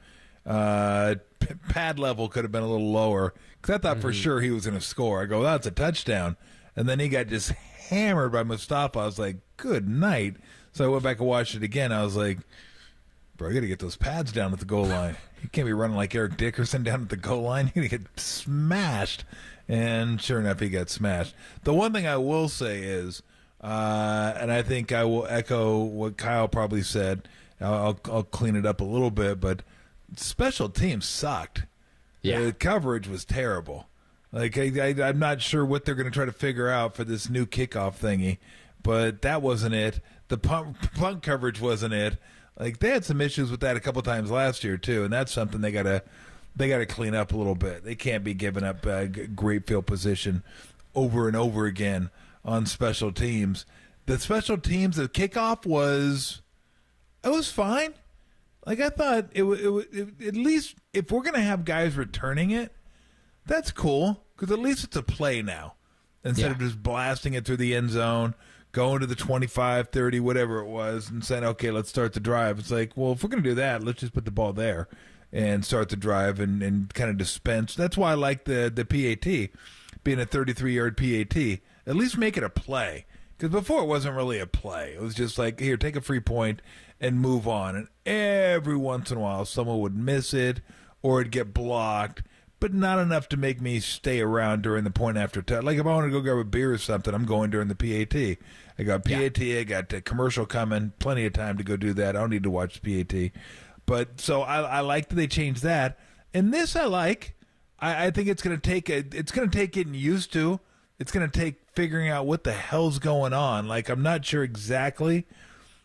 Speaker 7: Pad level could have been a little lower because I thought for sure he was going to score. I go, that's a touchdown. And then he got just hammered by Mustafa. I was like, good night. So I went back and watched it again. I was like, bro, you got to get those pads down at the goal line. You can't be running like Eric Dickerson down at the goal line. You're going to get smashed. And sure enough, he got smashed. The one thing I will say is, and I think I will echo what Kyle probably said. I'll clean it up a little bit, but special teams sucked. Yeah. The coverage was terrible. Like I'm not sure what they're going to try to figure out for this new kickoff thingy, but that wasn't it. The punt coverage wasn't it. Like they had some issues with that a couple times last year too, and that's something they gotta clean up a little bit. They can't be giving up great field position over and over again on special teams. The special teams, the kickoff was fine. Like I thought it at least if we're gonna have guys returning it, that's cool because at least it's a play now instead of just blasting it through the end zone, going to the 25, 30, whatever it was, and saying, okay, let's start the drive. It's like, well, if we're gonna do that, let's just put the ball there and start the drive and kind of dispense. That's why I like the PAT being a 33-yard PAT. At least make it a play because before it wasn't really a play. It was just like, here, take a free point and move on. And every once in a while, someone would miss it or it'd get blocked, but not enough to make me stay around during the point after touch. Like if I want to go grab a beer or something, I'm going during the PAT. I got PAT, I got a commercial coming, plenty of time to go do that. I don't need to watch the PAT. But so I like that they changed that. And this I like. I think it's going to take getting used to. It's going to take figuring out what the hell's going on. Like I'm not sure exactly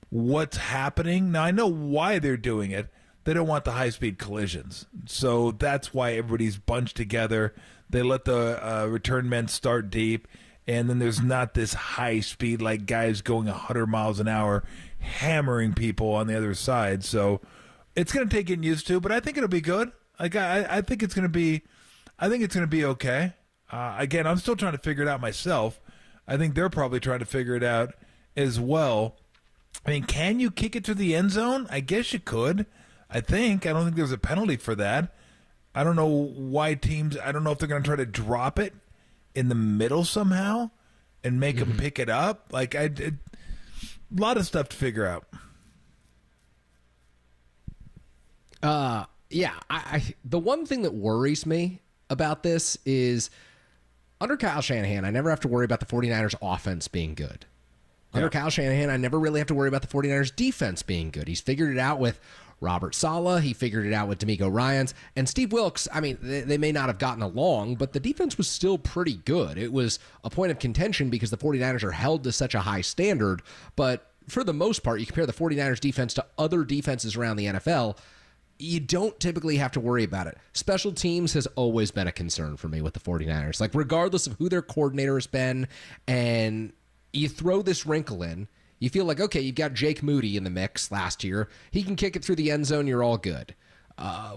Speaker 7: what's happening. Now, I know why they're doing it. They don't want the high-speed collisions. So that's why everybody's bunched together. They let the return men start deep, and then there's not this high speed like guys going 100 miles an hour hammering people on the other side. So it's going to take getting used to, but I think it'll be good. Like I think it's going to be okay. Again, I'm still trying to figure it out myself. I think they're probably trying to figure it out as well. I mean, can you kick it to the end zone? I guess you could. I don't think there's a penalty for that. I don't know why teams, I don't know if they're going to try to drop it in the middle somehow and make them pick it up. Like, a lot of stuff to figure out.
Speaker 18: Yeah, the one thing that worries me about this is under Kyle Shanahan, I never have to worry about the 49ers offense being good. Under Kyle Shanahan, I never really have to worry about the 49ers defense being good. He's figured it out with Robert Saleh. He figured it out with D'Amico Ryans. And Steve Wilkes, I mean, they may not have gotten along, but the defense was still pretty good. It was a point of contention because the 49ers are held to such a high standard. But for the most part, you compare the 49ers defense to other defenses around the NFL, you don't typically have to worry about it. Special teams has always been a concern for me with the 49ers. Like, regardless of who their coordinator has been, and you throw this wrinkle in, you feel like, okay, you've got Jake Moody in the mix last year. He can kick it through the end zone. You're all good.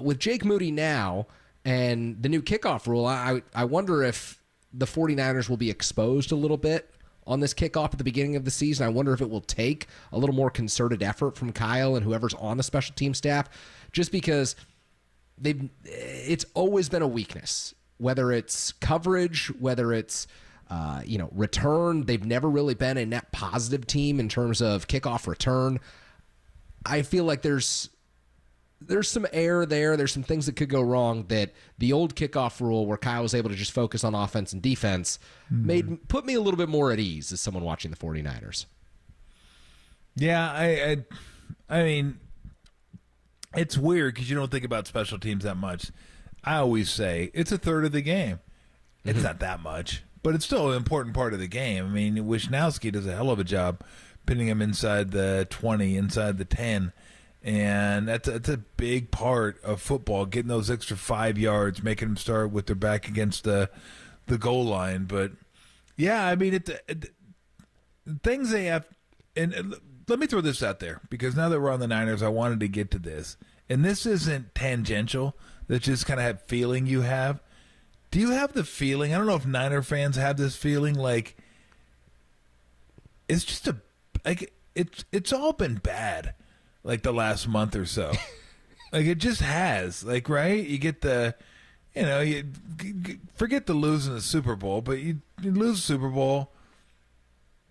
Speaker 18: With Jake Moody now and the new kickoff rule, I wonder if the 49ers will be exposed a little bit on this kickoff at the beginning of the season. I wonder if it will take a little more concerted effort from Kyle and whoever's on the special team staff, just because it's always been a weakness, whether it's coverage, whether it's return. They've never really been a net positive team in terms of kickoff return. I feel like there's some error there. There's some things that could go wrong that the old kickoff rule where Kyle was able to just focus on offense and defense put me a little bit more at ease as someone watching the 49ers.
Speaker 7: Yeah, I mean, it's weird because you don't think about special teams that much. I always say it's a third of the game. It's not that much, but it's still an important part of the game. I mean, Wisnowski does a hell of a job pinning him inside the 20, inside the 10, and that's a big part of football, getting those extra 5 yards, making them start with their back against the goal line. But, yeah, I mean, things they have – and let me throw this out there, because now that we're on the Niners, I wanted to get to this. And this isn't tangential. That's just kind of that feeling you have. Do you have the feeling, I don't know if Niner fans have this feeling, like it's just it's all been bad, like the last month or so. Like it just has, like, right? You get you forget the losing the Super Bowl, but you lose the Super Bowl.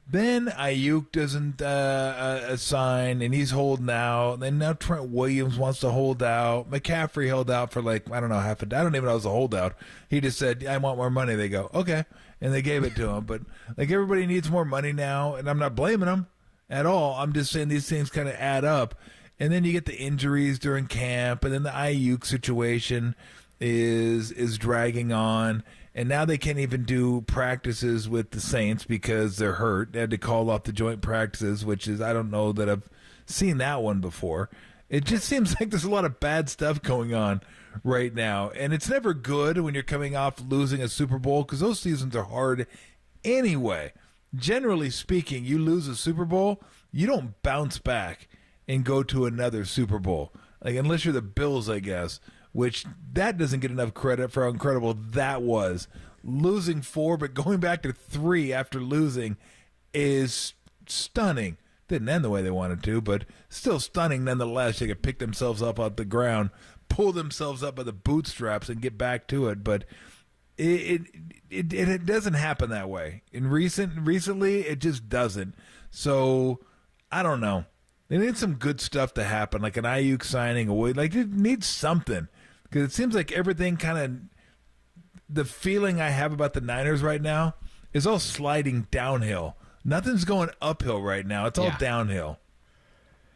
Speaker 7: Then Ayuk doesn't assign, and he's holding out. Then now Trent Williams wants to hold out. McCaffrey held out for I don't know, I don't even know it was a holdout. He just said, I want more money. They go, okay. And they gave it to him. But everybody needs more money now, and I'm not blaming them at all. I'm just saying these things kind of add up. And then you get the injuries during camp, and then the Ayuk situation is dragging on. And now they can't even do practices with the Saints because they're hurt. They had to call off the joint practices, which is, I don't know that I've seen that one before. It just seems like there's a lot of bad stuff going on right now. And it's never good when you're coming off losing a Super Bowl, because those seasons are hard anyway. Generally speaking, you lose a Super Bowl, you don't bounce back and go to another Super Bowl. Unless you're the Bills, I guess. Which that doesn't get enough credit for how incredible that was. Losing 4, but going back to 3 after losing is stunning. Didn't end the way they wanted to, but still stunning nonetheless. They could pick themselves up off the ground, pull themselves up by the bootstraps, and get back to it. But it doesn't happen that way. Recently, it just doesn't. So I don't know. They need some good stuff to happen, like an Ayuk signing away. It needs something. Because it seems like everything kind of, the feeling I have about the Niners right now is all sliding downhill. Nothing's going uphill right now. It's all downhill.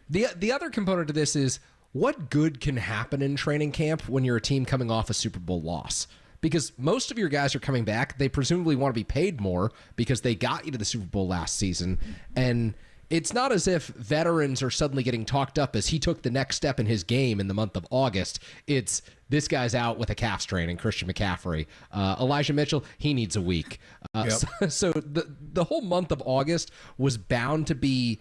Speaker 18: The other component to this is what good can happen in training camp when you're a team coming off a Super Bowl loss? Because most of your guys are coming back. They presumably want to be paid more because they got you to the Super Bowl last season. And it's not as if veterans are suddenly getting talked up as he took the next step in his game in the month of August. It's this guy's out with a calf strain and Christian McCaffrey. Elijah Mitchell, he needs a week. So the whole month of August was bound to be,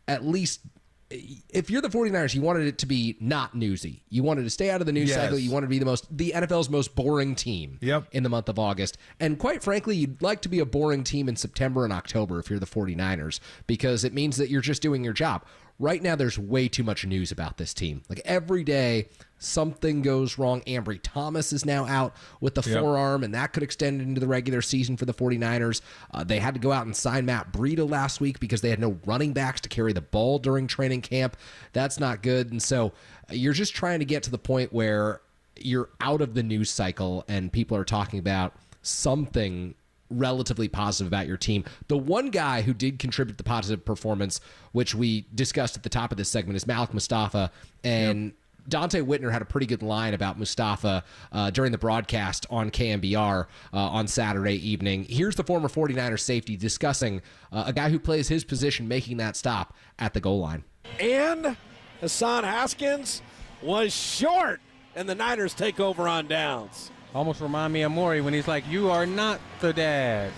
Speaker 18: at least, if you're the 49ers, you wanted it to be not newsy. You wanted to stay out of the news cycle. You wanted to be the NFL's most boring team in the month of August. And quite frankly, you'd like to be a boring team in September and October if you're the 49ers, because it means that you're just doing your job. Right now, there's way too much news about this team. Every day, something goes wrong. Ambry Thomas is now out with the forearm, and that could extend into the regular season for the 49ers. They had to go out and sign Matt Breida last week because they had no running backs to carry the ball during training camp. That's not good. And so you're just trying to get to the point where you're out of the news cycle and people are talking about something relatively positive about your team. The one guy who did contribute to positive performance, which we discussed at the top of this segment, is Malik Mustafa. And Dante Whitner had a pretty good line about Mustafa during the broadcast on KNBR on Saturday evening. Here's the former 49ers safety discussing a guy who plays his position making that stop at the goal line.
Speaker 10: And Hassan Haskins was short, and the Niners take over on downs.
Speaker 12: Almost remind me of Maury when he's like, "You are not the dad,"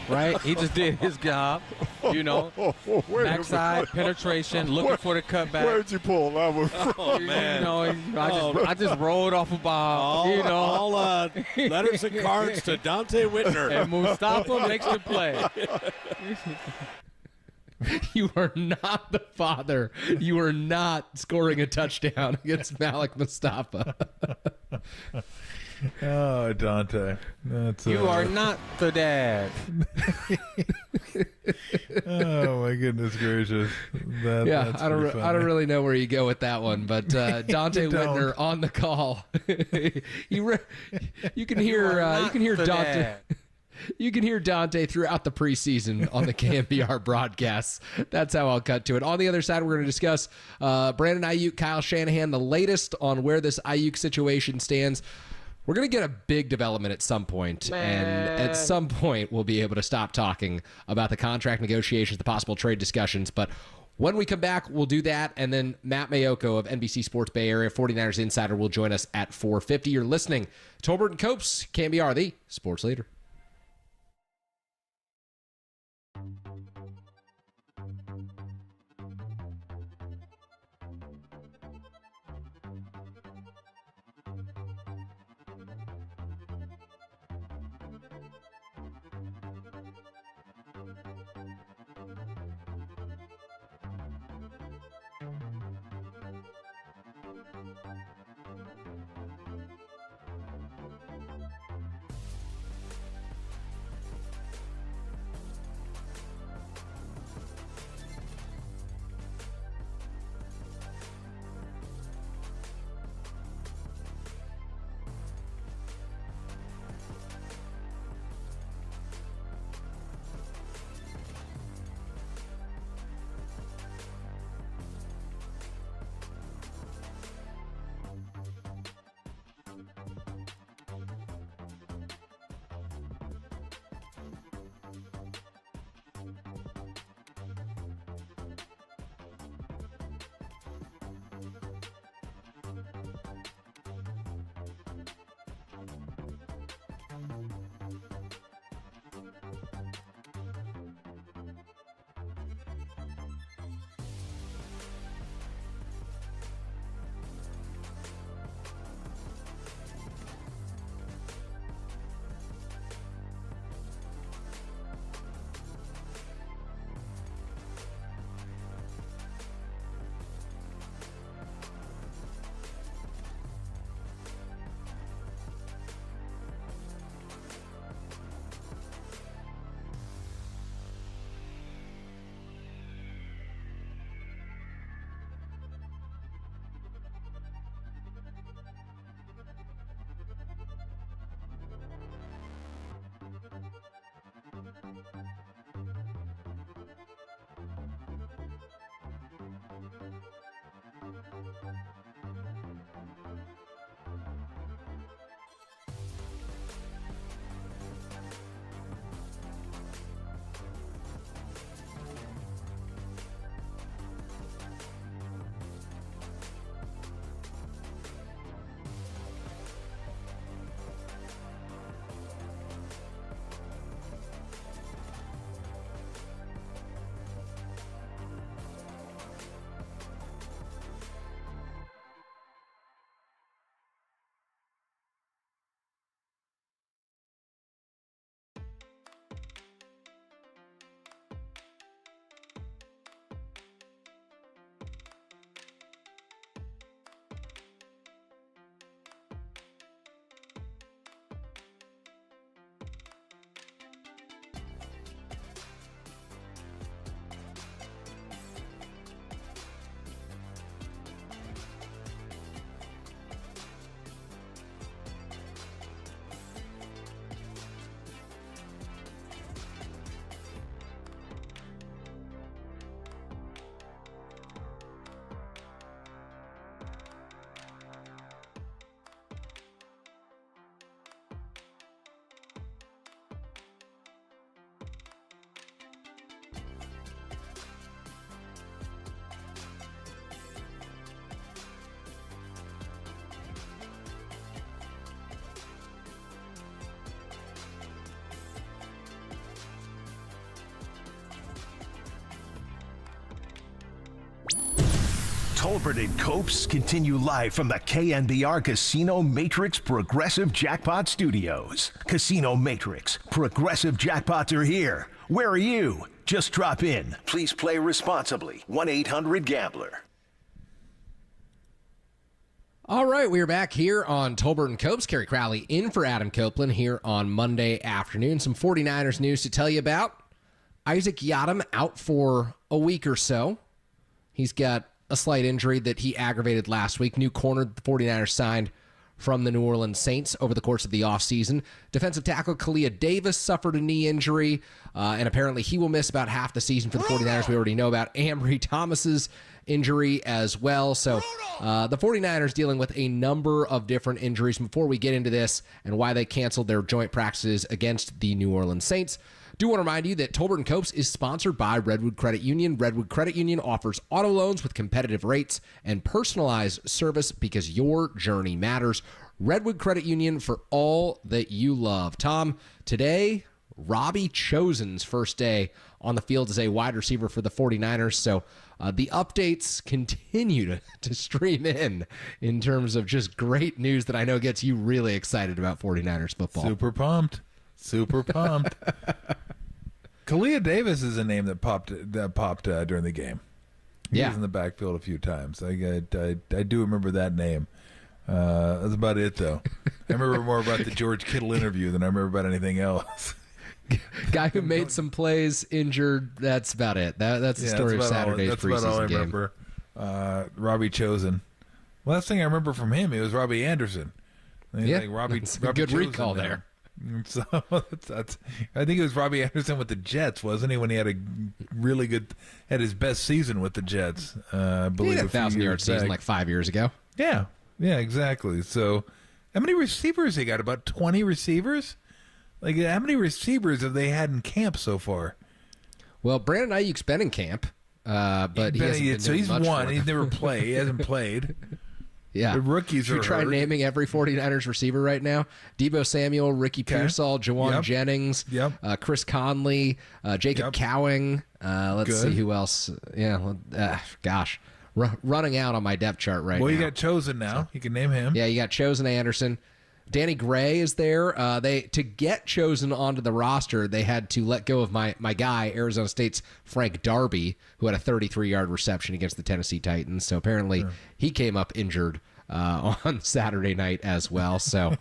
Speaker 12: right? He just did his job, backside penetration, looking for the cutback.
Speaker 21: Where'd you pull that one from?
Speaker 10: Oh, man.
Speaker 12: I just rolled off a ball.
Speaker 10: All letters and cards to Dante Whitner.
Speaker 12: And Mustafa makes the play.
Speaker 18: You are not the father. You are not scoring a touchdown against Malik Mustafa.
Speaker 7: Oh, Dante.
Speaker 12: You are not the dad.
Speaker 7: Oh, my goodness gracious.
Speaker 18: I don't really know where you go with that one, but Dante Whitner on the call. You can hear Dante. You can hear Dante throughout the preseason on the KNBR broadcasts. That's how I'll cut to it. On the other side, we're going to discuss Brandon Ayuk, Kyle Shanahan, the latest on where this Ayuk situation stands. We're going to get a big development at some point, and at some point we'll be able to stop talking about the contract negotiations, the possible trade discussions. But when we come back, we'll do that, and then Matt Mayoko of NBC Sports Bay Area 49ers Insider will join us at 4:50. You're listening to Tolbert and Copes, KNBR, the sports leader.
Speaker 1: Tolbert and Copes continue live from the KNBR Casino Matrix Progressive Jackpot Studios. Casino Matrix. Progressive jackpots are here. Where are you? Just drop in. Please play responsibly. 1-800-GAMBLER.
Speaker 18: All right, we are back here on Tolbert and Copes. Kerry Crowley in for Adam Copeland here on Monday afternoon. Some 49ers news to tell you about. Isaac Yiadom out for a week or so. He's got a slight injury that he aggravated last week. New corner the 49ers signed from the New Orleans Saints over the course of the offseason. Defensive tackle Kalia Davis suffered a knee injury, and apparently he will miss about half the season for the 49ers. We already know about Ambry Thomas's injury as well. So the 49ers dealing with a number of different injuries. Before we get into this and why they canceled their joint practices against the New Orleans Saints, do want to remind you that Tolbert & Copes is sponsored by Redwood Credit Union. Redwood Credit Union offers auto loans with competitive rates and personalized service because your journey matters. Redwood Credit Union for all that you love. Tom, today, Robbie Chosen's first day on the field as a wide receiver for the 49ers. So the updates continue to stream in terms of just great news that I know gets you really excited about 49ers football.
Speaker 7: Super pumped. Kalia Davis is a name that popped during the game. He was in the backfield a few times. I do remember that name. That's about it, though. I remember more about the George Kittle interview than I remember about anything else.
Speaker 18: Guy who made some plays, injured. That's about it. That's the story of Saturday's preseason game. That's about all I remember.
Speaker 7: Robbie Chosen. Last thing I remember from him, it was Robbie Anderson. Robbie
Speaker 18: good
Speaker 7: Chosen
Speaker 18: recall there.
Speaker 7: So that's I think it was Robbie Anderson with the Jets, wasn't he? When he had had his best season with the Jets. I believe
Speaker 18: he had a 1,000-yard season like 5 years ago.
Speaker 7: Yeah, exactly. So, how many receivers he got? About 20 receivers. Like, how many receivers have they had in camp so far?
Speaker 18: Well, Brandon Ayuk's been in camp, but he hasn't been doing much for them.
Speaker 7: He's never played. He hasn't played.
Speaker 18: Yeah.
Speaker 7: The rookies
Speaker 18: Should we try naming every 49ers receiver right now? Deebo Samuel, Ricky Pearsall, Jawan Jennings, Chris Conley, Jacob Cowing. Let's see who else. Yeah, gosh. Running out on my depth chart right now.
Speaker 7: Well, you got Chosen now. You can name him.
Speaker 18: Yeah, you got Chosen Anderson. Danny Gray is there. To get Chosen onto the roster, they had to let go of my guy, Arizona State's Frank Darby, who had a 33-yard reception against the Tennessee Titans. So apparently he came up injured on Saturday night as well. So,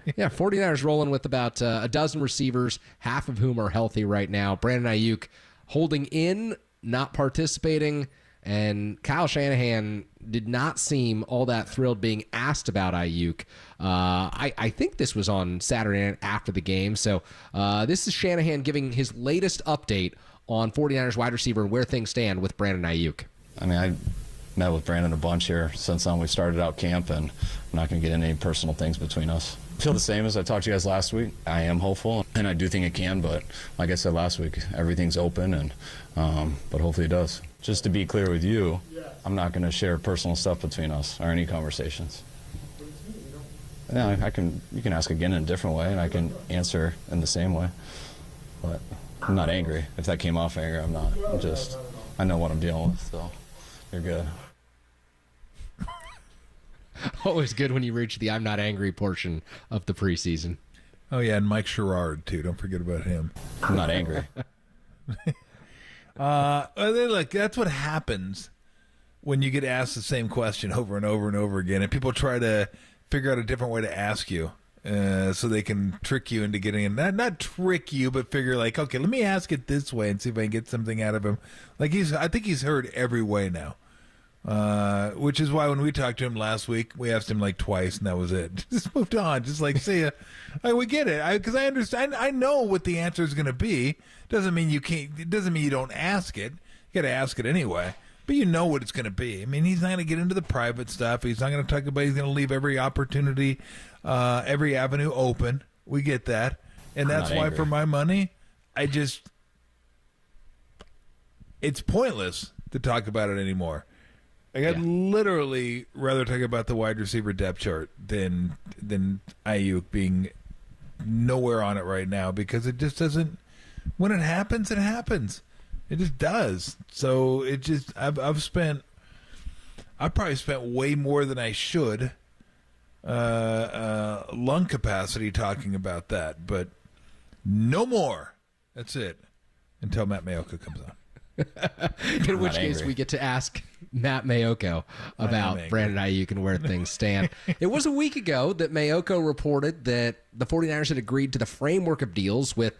Speaker 18: 49ers rolling with about a dozen receivers, half of whom are healthy right now. Brandon Ayuk holding in, not participating. And Kyle Shanahan did not seem all that thrilled being asked about Ayuk. I think this was on Saturday night after the game. So this is Shanahan giving his latest update on 49ers wide receiver and where things stand with Brandon Ayuk.
Speaker 13: I mean, I met with Brandon a bunch here since we started out camp, and I'm not going to get into any personal things between us. I feel the same as I talked to you guys last week. I am hopeful, and I do think it can, but like I said last week, everything's open, and but hopefully it does. Just to be clear with you, I'm not going to share personal stuff between us or any conversations. Yeah, you can ask again in a different way, and I can answer in the same way. But I'm not angry. If that came off anger, I'm not. I know what I'm dealing with, so you're good.
Speaker 18: Always good when you reach the I'm not angry portion of the preseason.
Speaker 7: Oh, yeah, and Mike Sherrard, too. Don't forget about him.
Speaker 13: I'm not angry.
Speaker 7: Look, that's what happens when you get asked the same question over and over and over again, and people try to figure out a different way to ask you so they can trick you into getting in. Not trick you, but figure like, okay, let me ask it this way and see if I can get something out of him. Like I think he's heard every way now. Which is why when we talked to him last week, we asked him like twice, and that was it. Just moved on. Just like, see ya. We get it. Because I understand. I know what the answer is going to be. Doesn't mean you can't. It doesn't mean you don't ask it. You got to ask it anyway. But you know what it's going to be. I mean, he's not going to get into the private stuff. He's not going to talk about. He's going to leave every opportunity, every avenue open. We get that, and that's why, for my money, it's pointless to talk about it anymore. I'd literally rather talk about the wide receiver depth chart than Ayuk being nowhere on it right now, because it just doesn't. When it happens, it happens. It just does. So it just I've spent I probably spent way more than I should lung capacity talking about that, but no more. That's it until Matt Mayoka comes on.
Speaker 18: In which case we get to ask Matt Mayoko about Brandon Ayuk and where things stand. It was a week ago that Mayoko reported that the 49ers had agreed to the framework of deals with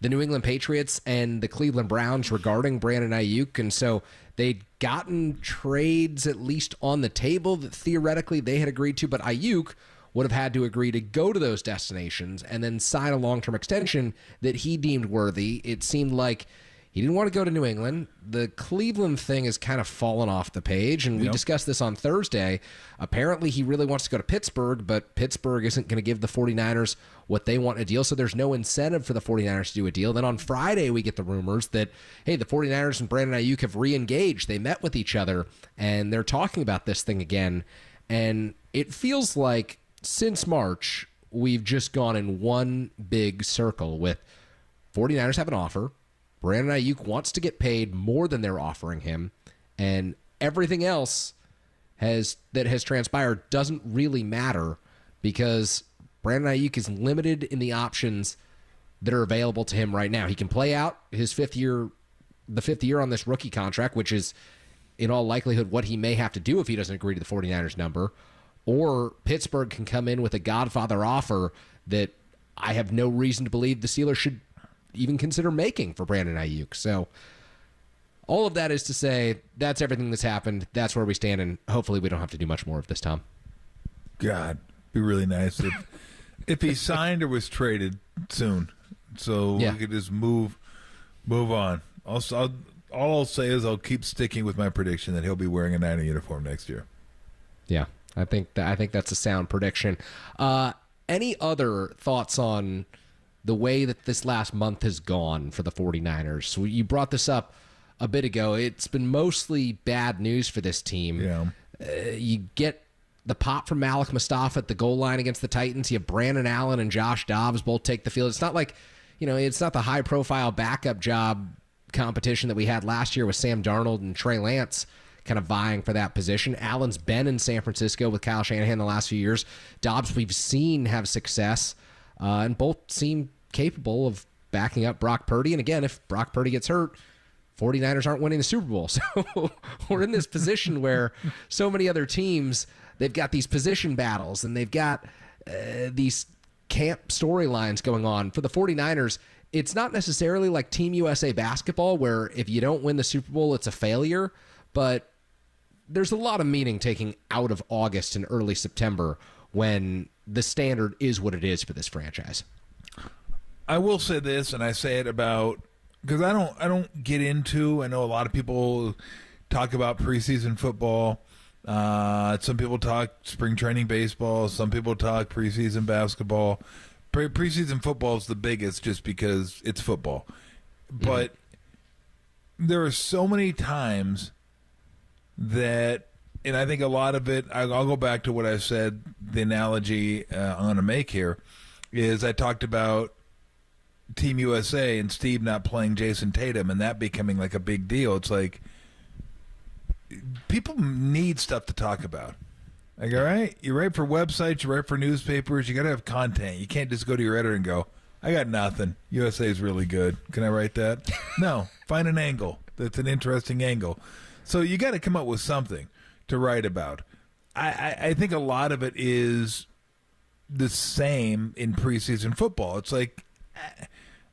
Speaker 18: the New England Patriots and the Cleveland Browns regarding Brandon Ayuk, and so they'd gotten trades at least on the table that theoretically they had agreed to, but Ayuk would have had to agree to go to those destinations and then sign a long-term extension that he deemed worthy. It seemed like he didn't want to go to New England. The Cleveland thing has kind of fallen off the page, and we discussed this on Thursday. Apparently, he really wants to go to Pittsburgh, but Pittsburgh isn't going to give the 49ers what they want in a deal, so there's no incentive for the 49ers to do a deal. Then on Friday, we get the rumors that, hey, the 49ers and Brandon Ayuk have re-engaged. They met with each other, and they're talking about this thing again. And it feels like since March, we've just gone in one big circle with 49ers have an offer. Brandon Ayuk wants to get paid more than they're offering him, and everything else that has transpired doesn't really matter because Brandon Ayuk is limited in the options that are available to him right now. He can play out his the fifth year on this rookie contract, which is in all likelihood what he may have to do if he doesn't agree to the 49ers number, or Pittsburgh can come in with a Godfather offer that I have no reason to believe the Steelers should even consider making for Brandon Ayuk. So all of that is to say that's everything that's happened. That's where we stand, and hopefully we don't have to do much more of this, Tom.
Speaker 7: God, be really nice if he signed or was traded soon, so we could just move on. Also, all I'll say is I'll keep sticking with my prediction that he'll be wearing a Niner uniform next year.
Speaker 18: Yeah, I think that's a sound prediction. Any other thoughts on the way that this last month has gone for the 49ers? So you brought this up a bit ago. It's been mostly bad news for this team.
Speaker 7: Yeah.
Speaker 18: You get the pop from Malik Mustafa at the goal line against the Titans. You have Brandon Allen and Josh Dobbs both take the field. It's not like, it's not the high-profile backup job competition that we had last year with Sam Darnold and Trey Lance kind of vying for that position. Allen's been in San Francisco with Kyle Shanahan the last few years. Dobbs we've seen have success, and both seem capable of backing up Brock Purdy. And again, if Brock Purdy gets hurt, 49ers aren't winning the Super Bowl. So we're in this position where so many other teams, they've got these position battles and they've got these camp storylines going on. For the 49ers, it's not necessarily like Team USA basketball where if you don't win the Super Bowl, it's a failure. But there's a lot of meaning taking out of August and early September when the standard is what it is for this franchise.
Speaker 7: I will say this, and I say it about because I don't get into. I know a lot of people talk about preseason football. Some people talk spring training baseball. Some people talk preseason basketball. Preseason football is the biggest, just because it's football. But there are so many times that, and I think a lot of it. I'll go back to what I said. The analogy I'm going to make here is I talked about Team USA and Steve not playing Jason Tatum and that becoming like a big deal. It's like people need stuff to talk about. Like, all right, you write for websites, you write for newspapers, you got to have content. You can't just go to your editor and go, I got nothing. USA is really good. Can I write that? No, find an angle that's an interesting angle. So you got to come up with something to write about. I think a lot of it is the same in preseason football. It's like,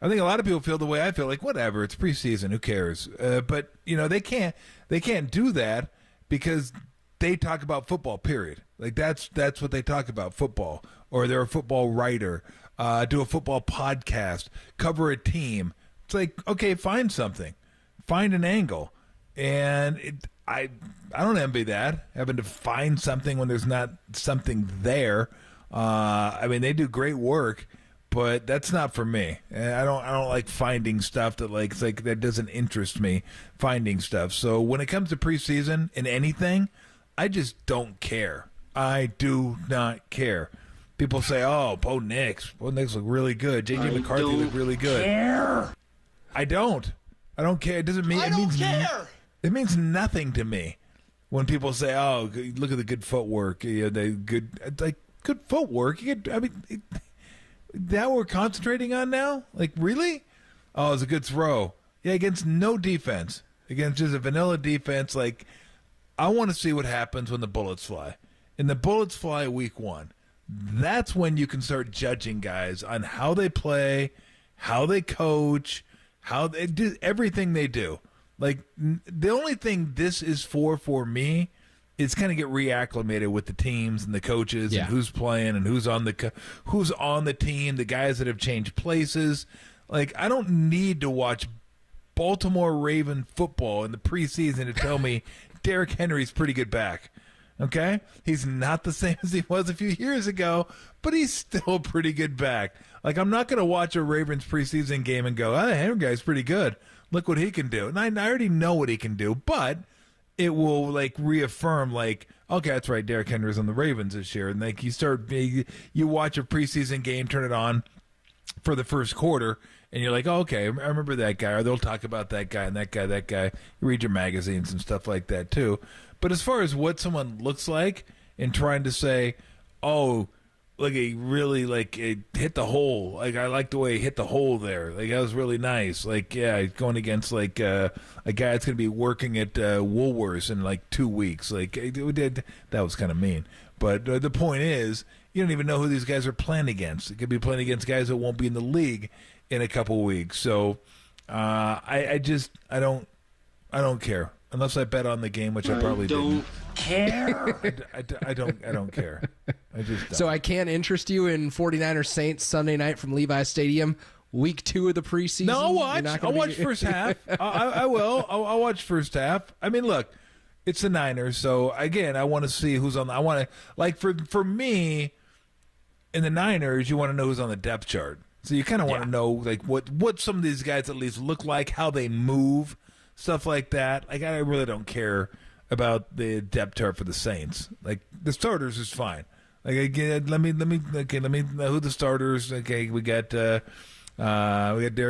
Speaker 7: I think a lot of people feel the way I feel, like whatever, it's preseason, who cares? But they can't do that because they talk about football. Period. Like that's what they talk about, football, or they're a football writer, do a football podcast, cover a team. It's like, okay, find something, find an angle, and I don't envy that, having to find something when there's not something there. I mean, they do great work. But that's not for me. I don't like finding stuff that that doesn't interest me. Finding stuff. So when it comes to preseason and anything, I just don't care. I do not care. People say, "Oh, Bo Nix look really good. JJ McCarthy look really good." Care. I don't care. It doesn't mean. It means nothing to me. when people say, "Oh, look at the good footwork," good footwork. That we're concentrating on now? Like, really? Oh, it's a good throw. Yeah, against no defense, against just a vanilla defense. Like, I want to see what happens when the bullets fly. And the bullets fly week 1. That's when you can start judging guys on how they play, how they coach, how they do everything they do. Like, the only thing this is for me is kind of get reacclimated with the teams and the coaches and who's playing and who's on the team, the guys that have changed places. Like, I don't need to watch Baltimore Raven football in the preseason to tell me Derrick Henry's pretty good back. Okay? He's not the same as he was a few years ago, but he's still a pretty good back. Like, I'm not going to watch a Ravens preseason game and go, the Henry guy's pretty good. Look what he can do. And I already know what he can do, but it will, like, reaffirm, like, okay, that's right, Derrick Henry's on the Ravens this year. And, like, you watch a preseason game, turn it on for the first quarter, and you're like, oh, okay, I remember that guy. Or they'll talk about that guy and that guy. You read your magazines and stuff like that, too. But as far as what someone looks like and trying to say, oh, like he really hit the hole. Like, I like the way he hit the hole there. Like, that was really nice. Like, yeah, going against like a guy that's going to be working at Woolworths in like 2 weeks. Like, that was kind of mean. But the point is, you don't even know who these guys are playing against. It could be playing against guys that won't be in the league in a couple weeks. So I don't care. Unless I bet on the game, which I probably didn't.
Speaker 18: Care.
Speaker 7: I don't care. I just don't.
Speaker 18: So I can't interest you in 49ers Saints Sunday night from Levi Stadium, week 2 of the preseason?
Speaker 7: No, I'll watch first half. I will. I'll watch first half. I mean, look, it's the Niners, so again, I want to see who's on. I want to, like, for me, in the Niners, you want to know who's on the depth chart. So you kind of want to know, like, what some of these guys at least look like, how they move. Stuff like that. Like, I really don't care about the depth chart for the Saints. Like, the starters is fine. Like, again, let me know who the starters. Okay, we got Derek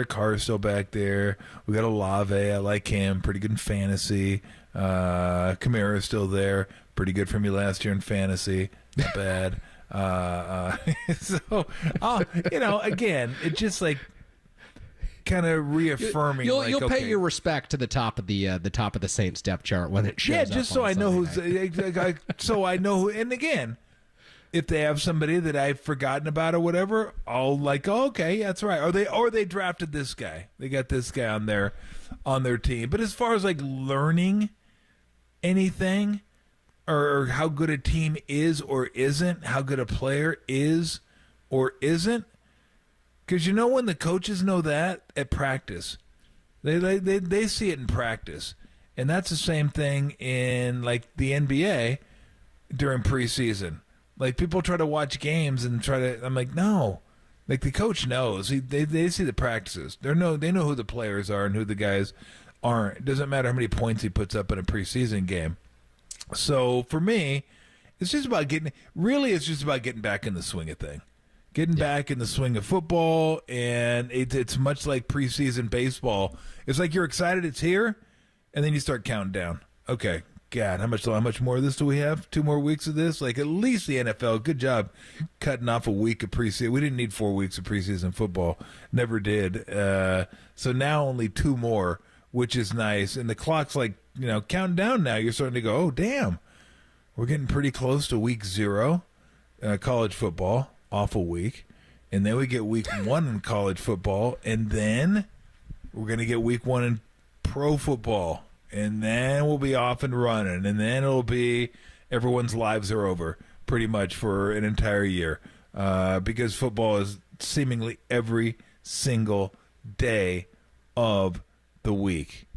Speaker 7: Carr still back there. We got Olave. I like him. Pretty good in fantasy. Kamara's still there. Pretty good for me last year in fantasy. Not bad. So, again, it's just like, kind of reafirming.
Speaker 18: You'll pay your respect to the top of the Saints depth chart when it shows.
Speaker 7: Yeah, just so I know who's. So I know who. And again, if they have somebody that I've forgotten about or whatever, I'll like, oh, okay, that's right. Or they drafted this guy. They got this guy on their team. But as far as like learning anything, or how good a team is or isn't, how good a player is or isn't. Because when the coaches know that at practice, they see it in practice, and that's the same thing in like the NBA during preseason. Like, people try to watch games and I'm like, no, like, the coach knows. They see the practices. They know who the players are and who the guys aren't. It doesn't matter how many points he puts up in a preseason game. So for me, it's just about getting back in the swing of things. Getting back in the swing of football, and it's much like preseason baseball. It's like you're excited it's here, and then you start counting down. Okay, God, how much more of this do we have? 2 more weeks of this? Like, at least the NFL, good job cutting off a week of preseason. We didn't need 4 weeks of preseason football. Never did. So now only 2 more, which is nice. And the clock's like, counting down now. You're starting to go, oh, damn. We're getting pretty close to week 0, college football. Awful week, and then we get week 1 in college football, and then we're going to get week 1 in pro football, and then we'll be off and running, and then it'll be everyone's lives are over pretty much for an entire year, because football is seemingly every single day of the week.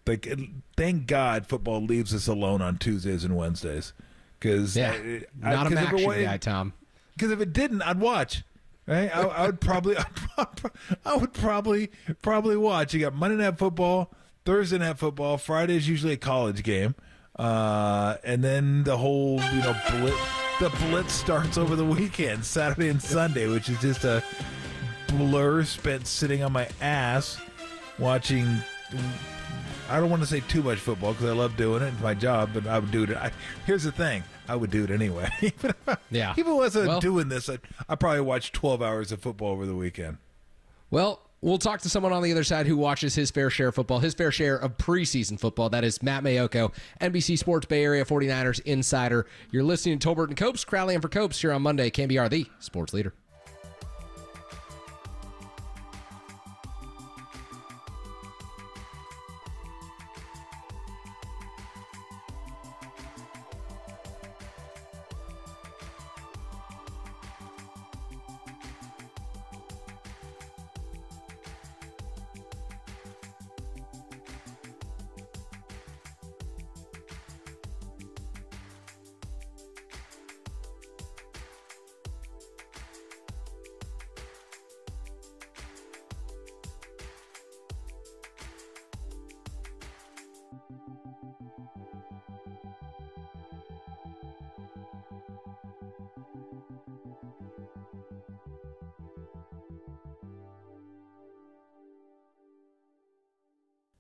Speaker 7: Like, thank God football leaves us alone on Tuesdays and Wednesdays, because
Speaker 18: not a action guy, Tom.
Speaker 7: Because if it didn't, I'd watch. Right? I would probably watch. You got Monday Night Football, Thursday Night Football, Friday is usually a college game, and then the whole the blitz starts over the weekend, Saturday and Sunday, which is just a blur spent sitting on my ass watching I don't want to say too much football because I love doing it. It's my job, but I would do it. Here's the thing. I would do it anyway. Even if I wasn't doing this, I'd probably watch 12 hours of football over the weekend.
Speaker 18: Well, we'll talk to someone on the other side who watches his fair share of football, his fair share of preseason football. That is Matt Mayoko, NBC Sports Bay Area 49ers insider. You're listening to Tolbert and Copes, Crowley and for Copes here on Monday, KNBR, the sports leader.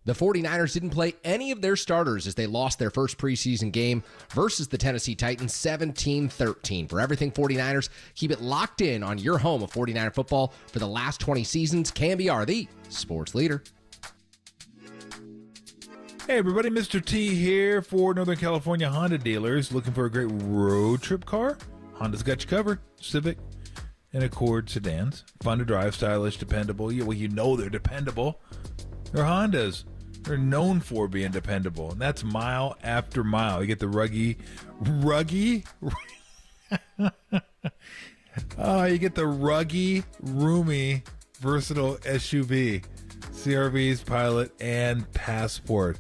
Speaker 18: The 49ers didn't play any of their starters as they lost their first preseason game versus the Tennessee Titans 17-13. For everything 49ers, keep it locked in on your home of 49er football for the last 20 seasons. KNBR, the sports leader.
Speaker 7: Hey everybody, Mr. T here for Northern California Honda dealers. Looking for a great road trip car? Honda's got you covered. Civic and Accord sedans. Fun to drive, stylish, dependable. Yeah, well, you know they're dependable. They're Hondas. They're known for being dependable, and that's mile after mile. You get the ruggy, you get the ruggy, roomy, versatile SUV, CRVs, Pilot, and Passport.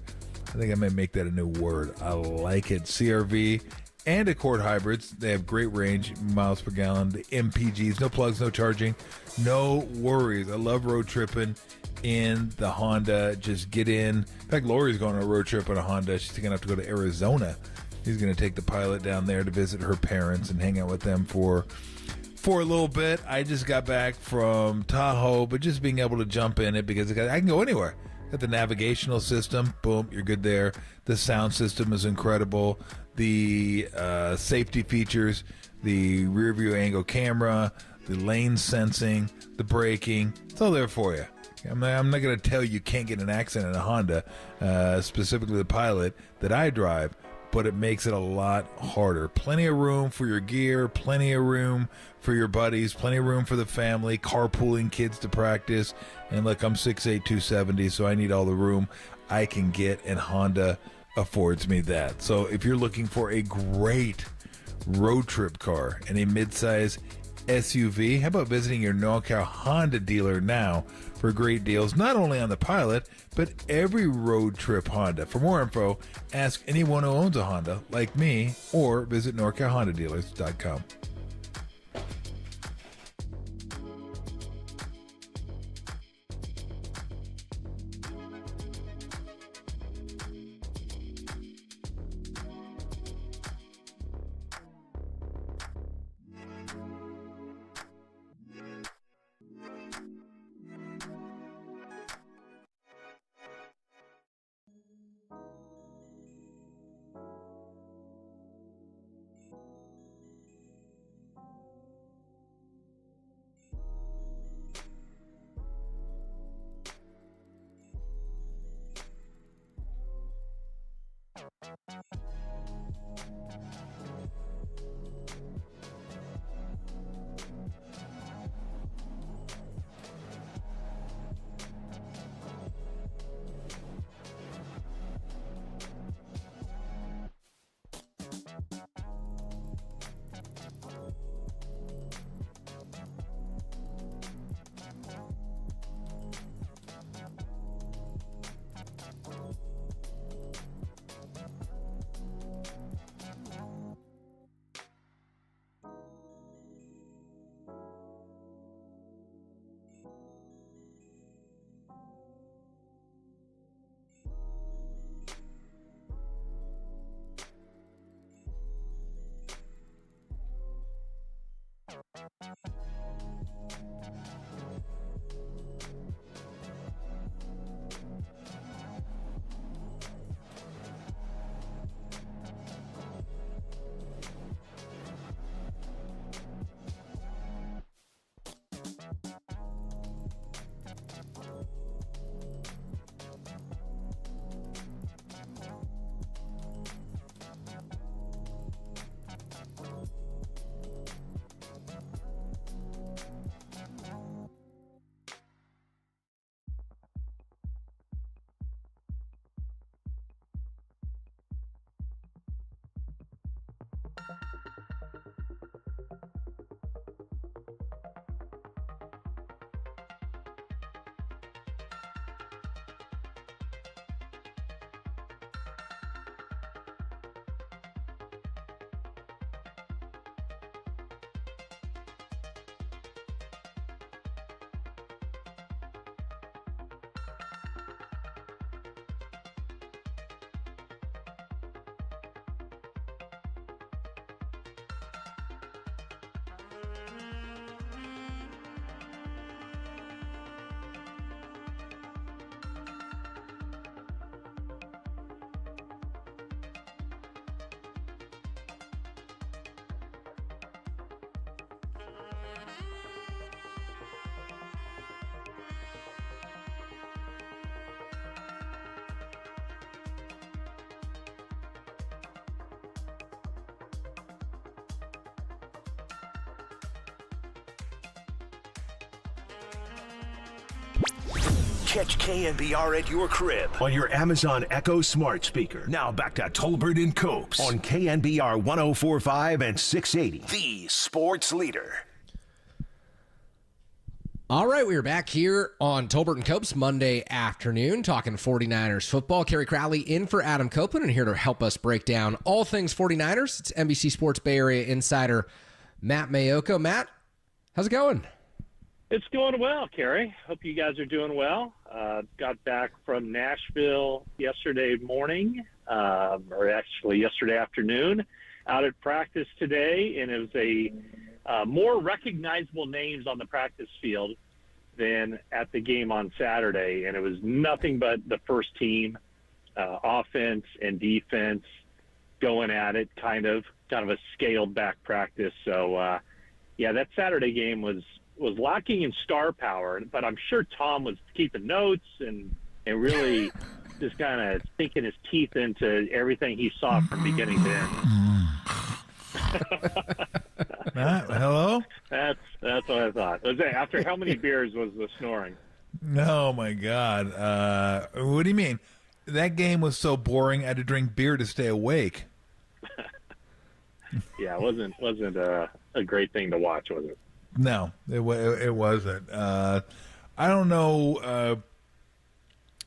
Speaker 7: I think I might make that a new word. I like it. CRV and Accord hybrids. They have great range, miles per gallon. The MPGs, no plugs, no charging, no worries. I love road tripping in the Honda. Just get in. In fact, Lori's going on a road trip in a Honda. She's going to have to go to Arizona. He's going to take the Pilot down there to visit her parents and hang out with them for a little bit. I just got back from Tahoe, but just being able to jump in it because I can go anywhere. Got the navigational system. Boom, you're good there. The sound system is incredible. The safety features, the rear view angle camera, the lane sensing, the braking. It's all there for you. I'm not going to tell you can't get in an accident in a Honda, specifically the Pilot that I drive, but it makes it a lot harder. Plenty of room for your gear, plenty of room for your buddies, plenty of room for the family, carpooling kids to practice. And look, I'm 6'8", 270, so I need all the room I can get, and Honda affords me that. So if you're looking for a great road trip car and a midsize SUV, how about visiting your NorCal Honda dealer now for great deals, not only on the Pilot, but every road trip Honda. For more info, ask anyone who owns a Honda, like me, or visit NorCalHondaDealers.com.
Speaker 1: Catch KNBR at your crib on your Amazon Echo smart speaker. Now back to Tolbert and Copes on KNBR 104.5 and 680, the sports leader.
Speaker 18: All right, we are back here on Tolbert and Copes Monday afternoon talking 49ers football. Kerry Crowley in for Adam Copeland and here to help us break down all things 49ers. It's NBC Sports Bay Area insider Matt Mayoko. Matt, how's it going?
Speaker 15: It's going well, Kerry. Hope you guys are doing well. Got back from Nashville yesterday morning, or actually yesterday afternoon, out at practice today, and it was a more recognizable names on the practice field than at the game on Saturday, and it was nothing but the first team, offense and defense, going at it, kind of a scaled back practice. So, yeah, that Saturday game was lacking in star power, but I'm sure Tom was keeping notes and really just kind of sinking his teeth into everything he saw from beginning to end.
Speaker 7: Matt, hello?
Speaker 15: That's what I thought. After how many beers was the snoring?
Speaker 7: Oh, my God. What do you mean? That game was so boring, I had to drink beer to stay awake.
Speaker 15: Yeah, it wasn't a great thing to watch, was it?
Speaker 7: No, it wasn't. I don't know.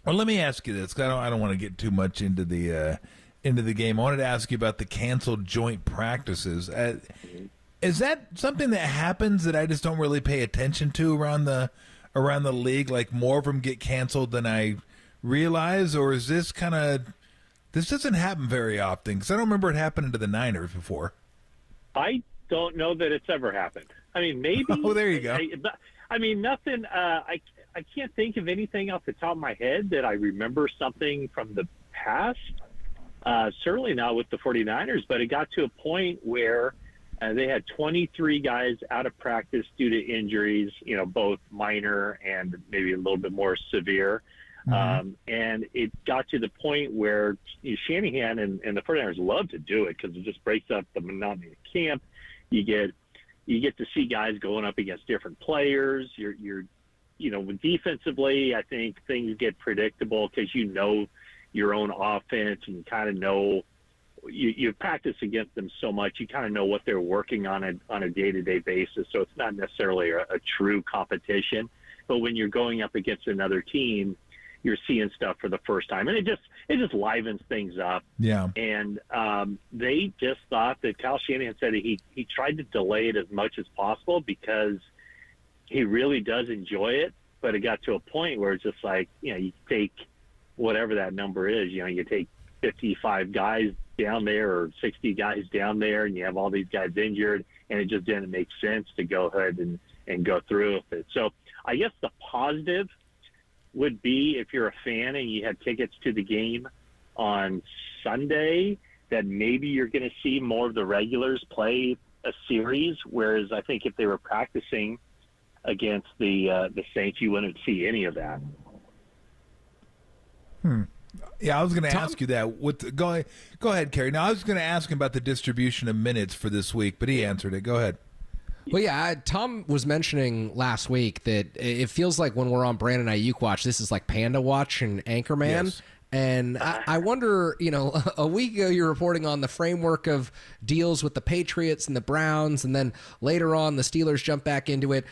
Speaker 7: Well, let me ask you this, 'cause I don't want to get too much into the game. I wanted to ask you about the canceled joint practices. Is that something that happens that I just don't really pay attention to around the league? Like more of them get canceled than I realize, or is this this doesn't happen very often? Because I don't remember it happening to the Niners before.
Speaker 15: I don't know that it's ever happened. I mean, maybe.
Speaker 7: Oh, there you go.
Speaker 15: I mean, nothing. I can't think of anything off the top of my head that I remember something from the past. Certainly not with the 49ers, but it got to a point where they had 23 guys out of practice due to injuries, both minor and maybe a little bit more severe. Mm-hmm. And it got to the point where Shanahan and the 49ers love to do it because it just breaks up the monotony of camp. You get to see guys going up against different players. You're defensively, I think things get predictable because your own offense and you kind of know you practice against them so much. You kind of know what they're working on a day-to-day basis. So it's not necessarily a true competition. But when you're going up against another team, you're seeing stuff for the first time, and it just livens things up.
Speaker 7: Yeah.
Speaker 15: And they just thought that Kyle Shanahan said he tried to delay it as much as possible because he really does enjoy it. But it got to a point where it's just like, you take whatever that number is, you take 55 guys down there or 60 guys down there, and you have all these guys injured, and it just didn't make sense to go ahead and go through with it. So I guess the positive would be if you're a fan and you had tickets to the game on Sunday, that maybe you're going to see more of the regulars play a series, whereas I think if they were practicing against the Saints, you wouldn't see any of that.
Speaker 7: Yeah, I was going to ask you that. Go ahead, Kerry. Now, I was going to ask him about the distribution of minutes for this week, but he answered it. Go ahead.
Speaker 18: Well, yeah, Tom was mentioning last week that it feels like when we're on Brandon Ayuk watch, this is like Panda watch and Anchorman.
Speaker 7: Yes.
Speaker 18: And I wonder, a week ago you're reporting on the framework of deals with the Patriots and the Browns, and then later on the Steelers jump back into it.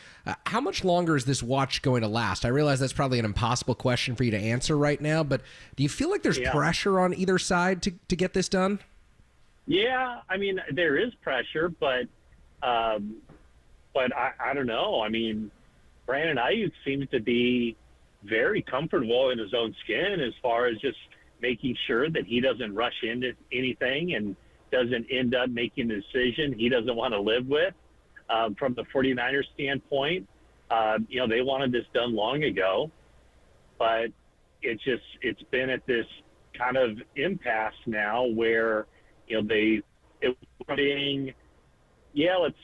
Speaker 18: How much longer is this watch going to last? I realize that's probably an impossible question for you to answer right now, but do you feel like there's pressure on either side to get this done?
Speaker 15: Yeah, I mean, there is pressure, but I don't know. I mean, Brandon Ayuk seems to be very comfortable in his own skin as far as just making sure that he doesn't rush into anything and doesn't end up making a decision he doesn't want to live with. From the 49ers standpoint, they wanted this done long ago, but it's been at this kind of impasse now where, let's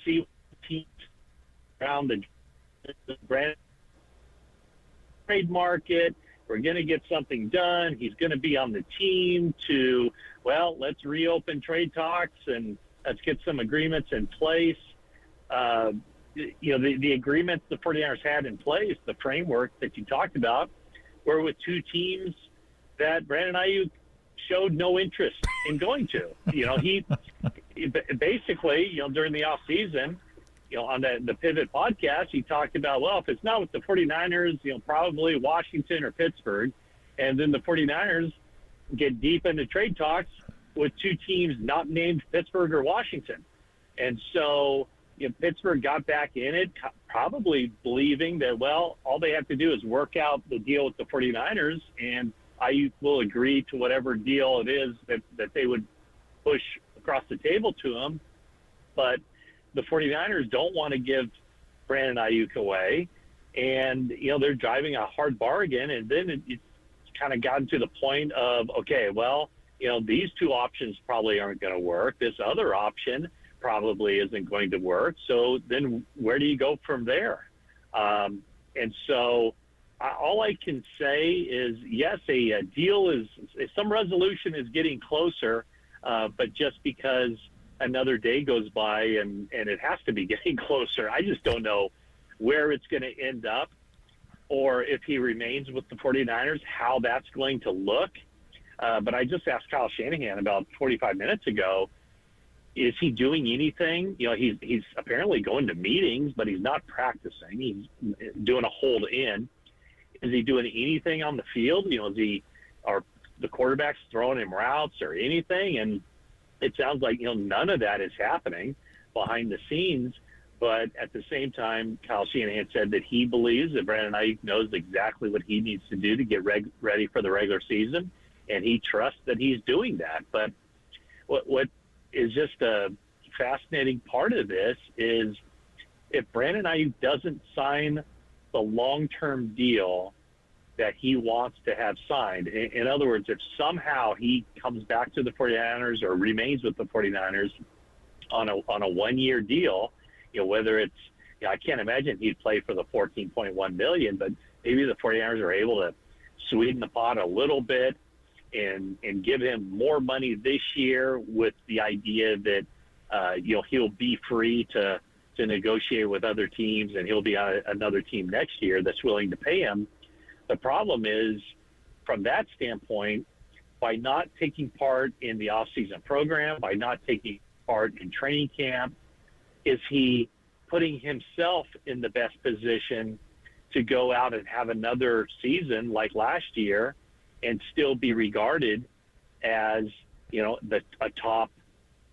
Speaker 15: see what teams around the brand trade market. We're going to get something done. He's going to be on the team let's reopen trade talks and let's get some agreements in place. The agreements the 49ers had in place, the framework that you talked about, were with two teams that Brandon Ayuk showed no interest in going to. He basically, during the offseason, on the Pivot podcast, he talked about, if it's not with the 49ers, probably Washington or Pittsburgh. And then the 49ers get deep into trade talks with two teams not named Pittsburgh or Washington. And so Pittsburgh got back in it, probably believing that, all they have to do is work out the deal with the 49ers, and Ayuk will agree to whatever deal it is that they would push across the table to him. But the 49ers don't want to give Brandon Ayuk away, and, they're driving a hard bargain. And then it's kind of gotten to the point of, these two options probably aren't going to work. This other option probably isn't going to work. So then where do you go from there? And so all I can say is, yes, a deal some resolution is getting closer, but just because another day goes by and it has to be getting closer, I just don't know where it's going to end up, or if he remains with the 49ers, how that's going to look. But I just asked Kyle Shanahan about 45 minutes ago, is he doing anything? He's apparently going to meetings, but he's not practicing. He's doing a hold in. Is he doing anything on the field? Are the quarterbacks throwing him routes or anything? And it sounds like, none of that is happening behind the scenes. But at the same time, Kyle Shanahan said that he believes that Brandon Ayuk knows exactly what he needs to do to get ready for the regular season, and he trusts that he's doing that. But what is just a fascinating part of this is, if Brandon Ayuk doesn't sign the long-term deal that he wants to have signed, in other words, if somehow he comes back to the 49ers or remains with the 49ers on a one-year deal, whether it's, I can't imagine he'd play for the $14.1 million, but maybe the 49ers are able to sweeten the pot a little bit and give him more money this year, with the idea that he'll be free to negotiate with other teams, and he'll be on another team next year that's willing to pay him. The problem is, from that standpoint, by not taking part in the off-season program, by not taking part in training camp, is he putting himself in the best position to go out and have another season like last year and still be regarded as, a top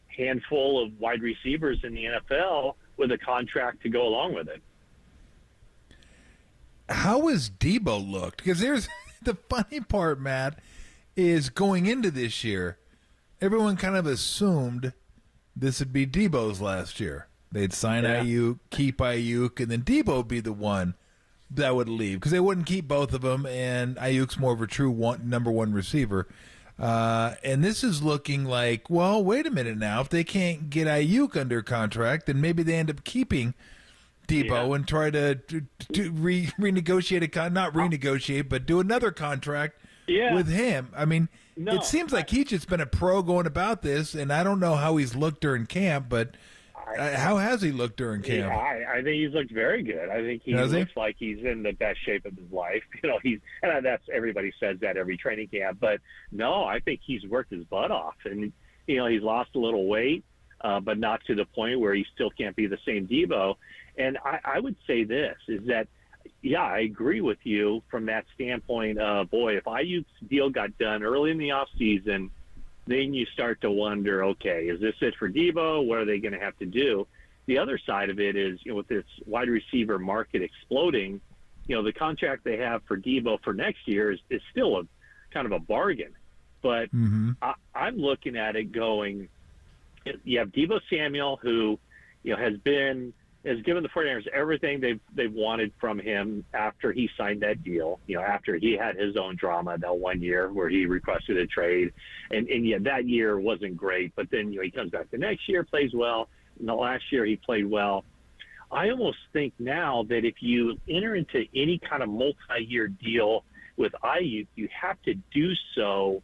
Speaker 15: handful of wide receivers in the NFL with a contract to go along with it?
Speaker 7: How has Debo looked? Because there's the funny part, Matt, is going into this year, everyone kind of assumed this would be Debo's last year. They'd sign Ayuk, keep Ayuk, and then Debo would be the one that would leave, because they wouldn't keep both of them, and Ayuk's more of a true number one receiver. And this is looking like, wait a minute now. If they can't get Ayuk under contract, then maybe they end up keeping Debo and try to renegotiate not renegotiate, but do another contract with him. I mean, it seems like he's just been a pro going about this, and I don't know how he's looked during camp, but how has he looked during camp?
Speaker 15: I think he's looked very good. I think he looks like he's in the best shape of his life. That's, everybody says that every training camp, but no, I think he's worked his butt off, and he's lost a little weight, but not to the point where he still can't be the same Debo. And I would say this is that, I agree with you from that standpoint of, if Ayuk's deal got done early in the offseason, then you start to wonder, okay, is this it for Debo? What are they going to have to do? The other side of it is, with this wide receiver market exploding, the contract they have for Debo for next year is still a kind of a bargain. But I'm looking at it going, you have Debo Samuel, who, has been has given the 49ers everything they've wanted from him after he signed that deal, after he had his own drama that one year where he requested a trade. And yeah, that year wasn't great, but then, he comes back the next year, plays well. And the last year he played well. I almost think now that if you enter into any kind of multi-year deal with Ayuk, you have to do so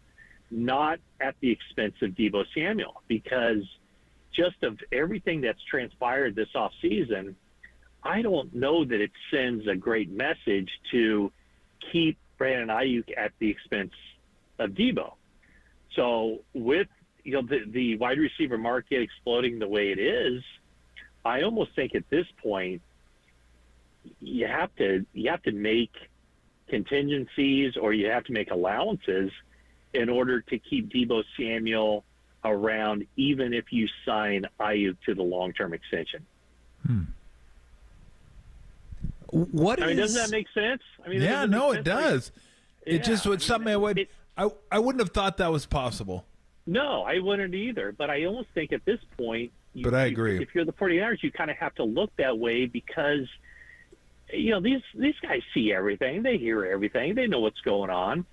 Speaker 15: not at the expense of Deebo Samuel, because just of everything that's transpired this offseason, I don't know that it sends a great message to keep Brandon Ayuk at the expense of Deebo. So with the wide receiver market exploding the way it is, I almost think at this point you have to make contingencies, or you have to make allowances in order to keep Deebo Samuel around, even if you sign Ayuk to the long-term extension. Doesn't that make sense?
Speaker 7: Yeah, no, it does. It just was something I wouldn't have thought that was possible.
Speaker 15: No, I wouldn't either. But I almost think at this point,
Speaker 7: but I agree.
Speaker 15: If you're the 49ers, you kind of have to look that way, because these guys see everything, they hear everything, they know what's going on.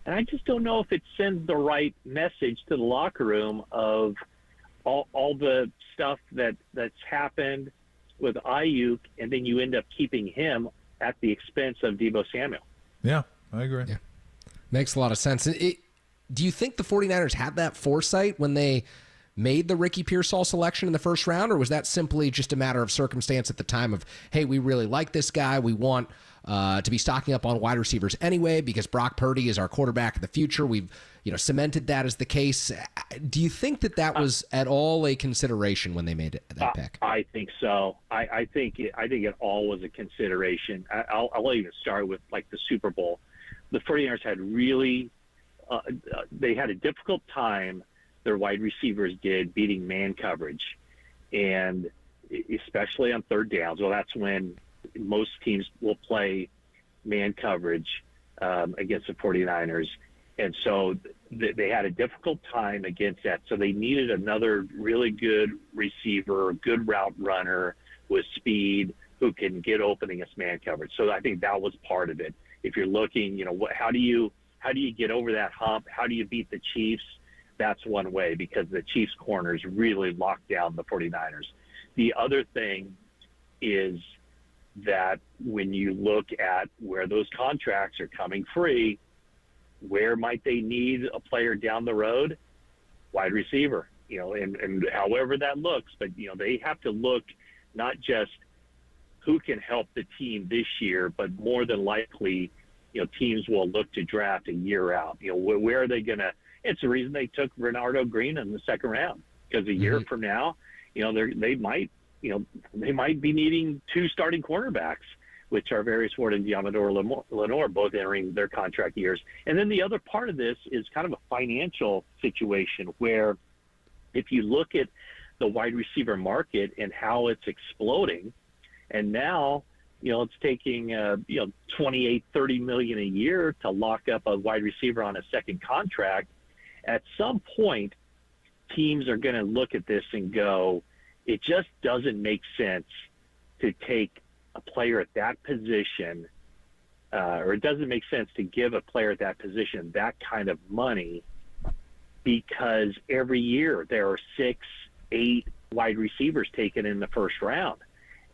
Speaker 15: And I just don't know if it sends the right message to the locker room of all the stuff that's happened with Ayuk, and then you end up keeping him at the expense of Deebo Samuel.
Speaker 7: Yeah, I agree.
Speaker 18: Yeah. Makes a lot of sense. Do you think the 49ers had that foresight when they made the Ricky Pearsall selection in the first round, or was that simply just a matter of circumstance at the time of, hey, we really like this guy, we want to be stocking up on wide receivers anyway because Brock Purdy is our quarterback of the future. We've cemented that as the case. Do you think that was at all a consideration when they made that pick?
Speaker 15: I think so. I think it all was a consideration. I'll even start with like the Super Bowl. The 49ers had really they had a difficult time, their wide receivers did, beating man coverage, and especially on third downs. Well, that's when most teams will play man coverage against the 49ers. And so they had a difficult time against that. So they needed another really good receiver, good route runner with speed who can get open against man coverage. So I think that was part of it. If you're looking, how do you get over that hump? How do you beat the Chiefs? That's one way, because the Chiefs corners really locked down the 49ers. The other thing is that when you look at where those contracts are coming free, where might they need a player down the road? Wide receiver, and however that looks, but they have to look not just who can help the team this year, but more than likely, teams will look to draft a year out. Where are they going to? It's the reason they took Renardo Green in the second round, because a year from now, they might be needing two starting cornerbacks, which are Various Ward and Diamador Lenore, both entering their contract years. And then the other part of this is kind of a financial situation where if you look at the wide receiver market and how it's exploding, and now, it's taking, $28, $30 million a year to lock up a wide receiver on a second contract. At some point, teams are going to look at this and go, it just doesn't make sense to take a player at that position, or it doesn't make sense to give a player at that position that kind of money, because every year there are 6, 8 wide receivers taken in the first round.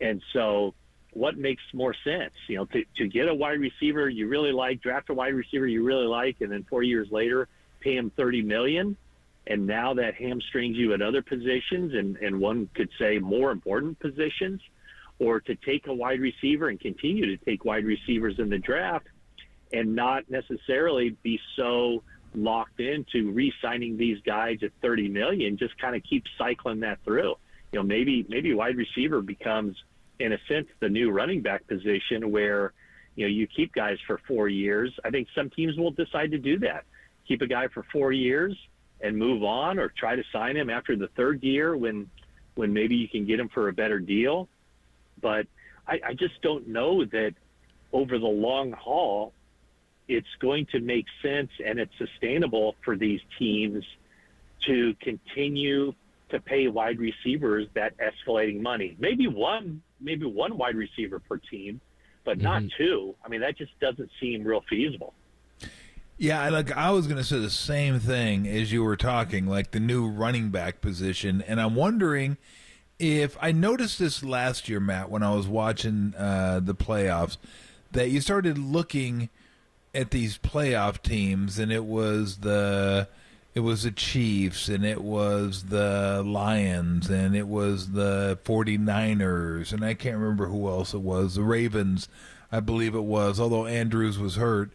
Speaker 15: And so what makes more sense, to get a wide receiver you really like, draft a wide receiver you really like, and then 4 years later pay him $30 million, and now that hamstrings you at other positions, and one could say more important positions, or to take a wide receiver and continue to take wide receivers in the draft and not necessarily be so locked into re-signing these guys at $30 million, just kind of keep cycling that through. Maybe wide receiver becomes, in a sense, the new running back position where, you keep guys for 4 years. I think some teams will decide to do that. Keep a guy for 4 years and move on, or try to sign him after the third year when maybe you can get him for a better deal. But I just don't know that over the long haul it's going to make sense and it's sustainable for these teams to continue to pay wide receivers that escalating money. Maybe one maybe one wide receiver per team, but not two. I mean, that just doesn't seem real feasible.
Speaker 7: Yeah, I was going to say the same thing as you were talking, like the new running back position, and I'm wondering if I noticed this last year, Matt, when I was watching the playoffs, that you started looking at these playoff teams, and it was the Chiefs, and it was the Lions, and it was the 49ers, and I can't remember who else it was, the Ravens, I believe it was, although Andrews was hurt.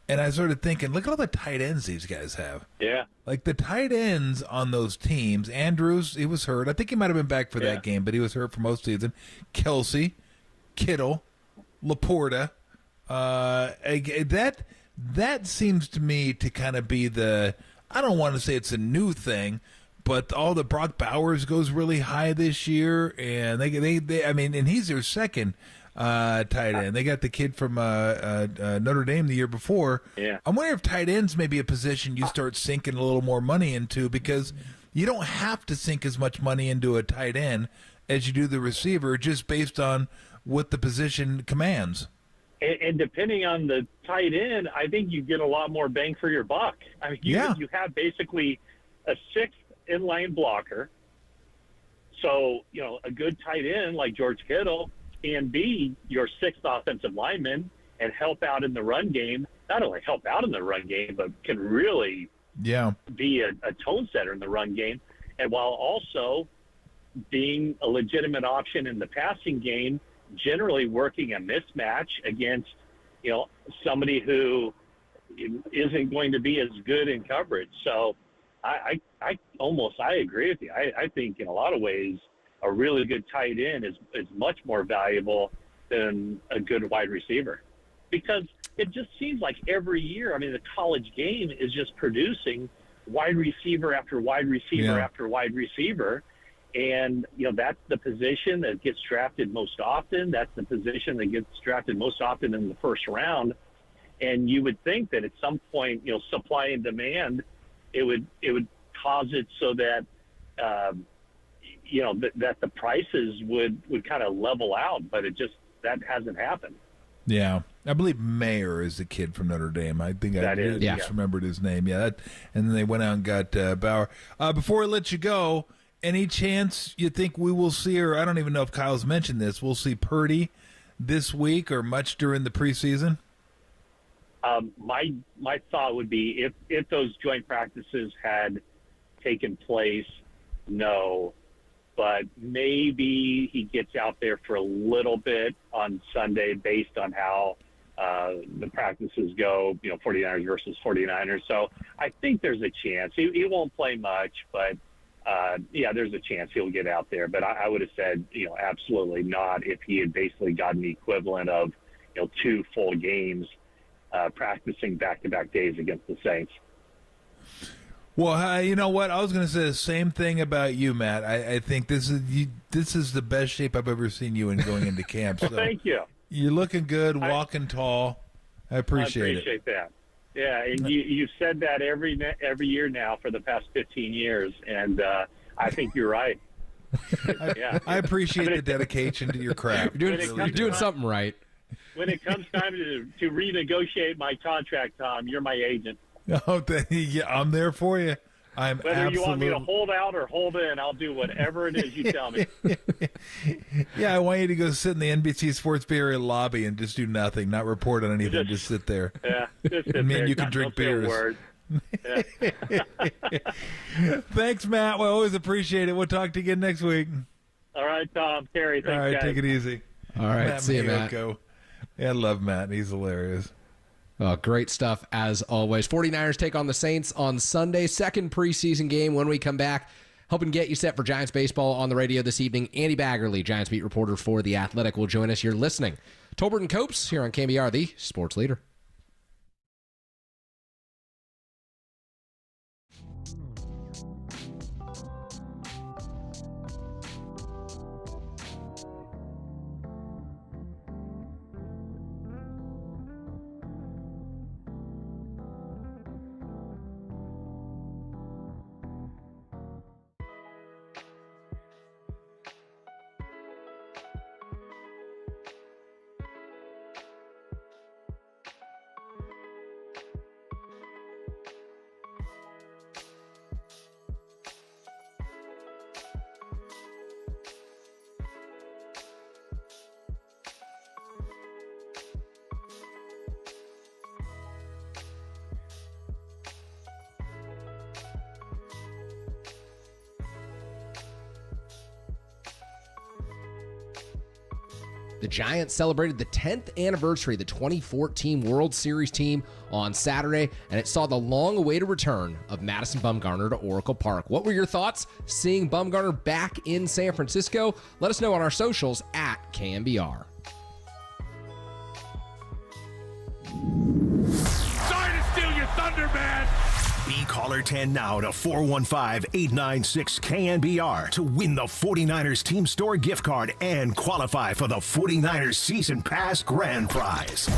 Speaker 7: And I started thinking, look at all the tight ends these guys have.
Speaker 15: Yeah.
Speaker 7: Like the tight ends on those teams. Andrews, he was hurt. I think he might have been back for that game, but he was hurt for most of the season. Kelsey, Kittle, Laporta. That seems to me to kind of be the, I don't want to say it's a new thing, but all the Brock Bowers goes really high this year, and they I mean, and he's their second tight end. They got the kid from Notre Dame the year before.
Speaker 15: Yeah.
Speaker 7: I'm wondering if tight ends may be a position you start sinking a little more money into, because you don't have to sink as much money into a tight end as you do the receiver, just based on what the position commands.
Speaker 15: And depending on the tight end, I think you get a lot more bang for your buck. I mean, you have basically a sixth inline blocker. So, a good tight end like George Kittle can be your sixth offensive lineman and help out in the run game. Not only help out in the run game, but can really be a tone setter in the run game. And while also being a legitimate option in the passing game, generally working a mismatch against, somebody who isn't going to be as good in coverage. So I agree with you. I think in a lot of ways, a really good tight end is much more valuable than a good wide receiver, because it just seems like every year, I mean, the college game is just producing wide receiver after wide receiver after wide receiver. And, that's the position that gets drafted most often. That's the position that gets drafted most often in the first round. And you would think that at some point, supply and demand, it would cause it so that, that the prices would kind of level out, but that hasn't happened.
Speaker 7: Yeah. I believe Mayer is the kid from Notre Dame. I think I just remembered his name. Yeah. And then they went out and got Bauer. Before I let you go, any chance you think we will see, or I don't even know if Kyle's mentioned this, we'll see Purdy this week or much during the preseason?
Speaker 15: My thought would be if those joint practices had taken place, no. But maybe he gets out there for a little bit on Sunday based on how the practices go, 49ers versus 49ers. So I think there's a chance. He won't play much, but, there's a chance he'll get out there. But I would have said, absolutely not if he had basically gotten the equivalent of, 2 full games practicing back-to-back days against the Saints.
Speaker 7: Well, you know what? I was going to say the same thing about you, Matt. I think this is the best shape I've ever seen you in going into camp.
Speaker 15: Well,
Speaker 7: so
Speaker 15: thank you.
Speaker 7: You're looking good, walking tall. I appreciate
Speaker 15: it. That. Yeah, and you've said that every year now for the past 15 years, and I think you're right.
Speaker 7: I appreciate the dedication to your craft.
Speaker 18: You're doing something right.
Speaker 15: When it comes time to renegotiate my contract, Tom, you're my agent.
Speaker 7: Oh, yeah, I'm there for you.
Speaker 15: Whether you want me to hold out or hold in, I'll do whatever it is you tell me.
Speaker 7: Yeah, I want you to go sit in the NBC Sports Bay Area lobby and just do nothing, not report on anything, just sit there.
Speaker 15: Yeah, just sit
Speaker 7: and
Speaker 15: there.
Speaker 7: You can drink beers. Thanks, Matt. We always appreciate it. We'll talk to you again next week.
Speaker 15: All right, Tom. Terry, thanks,
Speaker 7: all right,
Speaker 15: guys.
Speaker 7: Take it easy.
Speaker 18: All right, see you, Matt.
Speaker 7: Yeah, I love Matt. He's hilarious.
Speaker 18: Oh, great stuff as always. 49ers take on the Saints on Sunday, second preseason game. When we come back, helping get you set for Giants baseball on the radio this evening, Andy Baggerly, Giants beat reporter for The Athletic, will join us. You're listening. Tolbert and Copes here on KNBR, the sports leader. The Giants celebrated the 10th anniversary of the 2014 World Series team on Saturday, and it saw the long-awaited return of Madison Bumgarner to Oracle Park. What were your thoughts seeing Bumgarner back in San Francisco? Let us know on our socials at KNBR.
Speaker 16: Sorry to steal your thunder, man.
Speaker 1: Be caller 10 now to 415-896-KNBR to win the 49ers Team Store gift card and qualify for the 49ers Season Pass Grand Prize.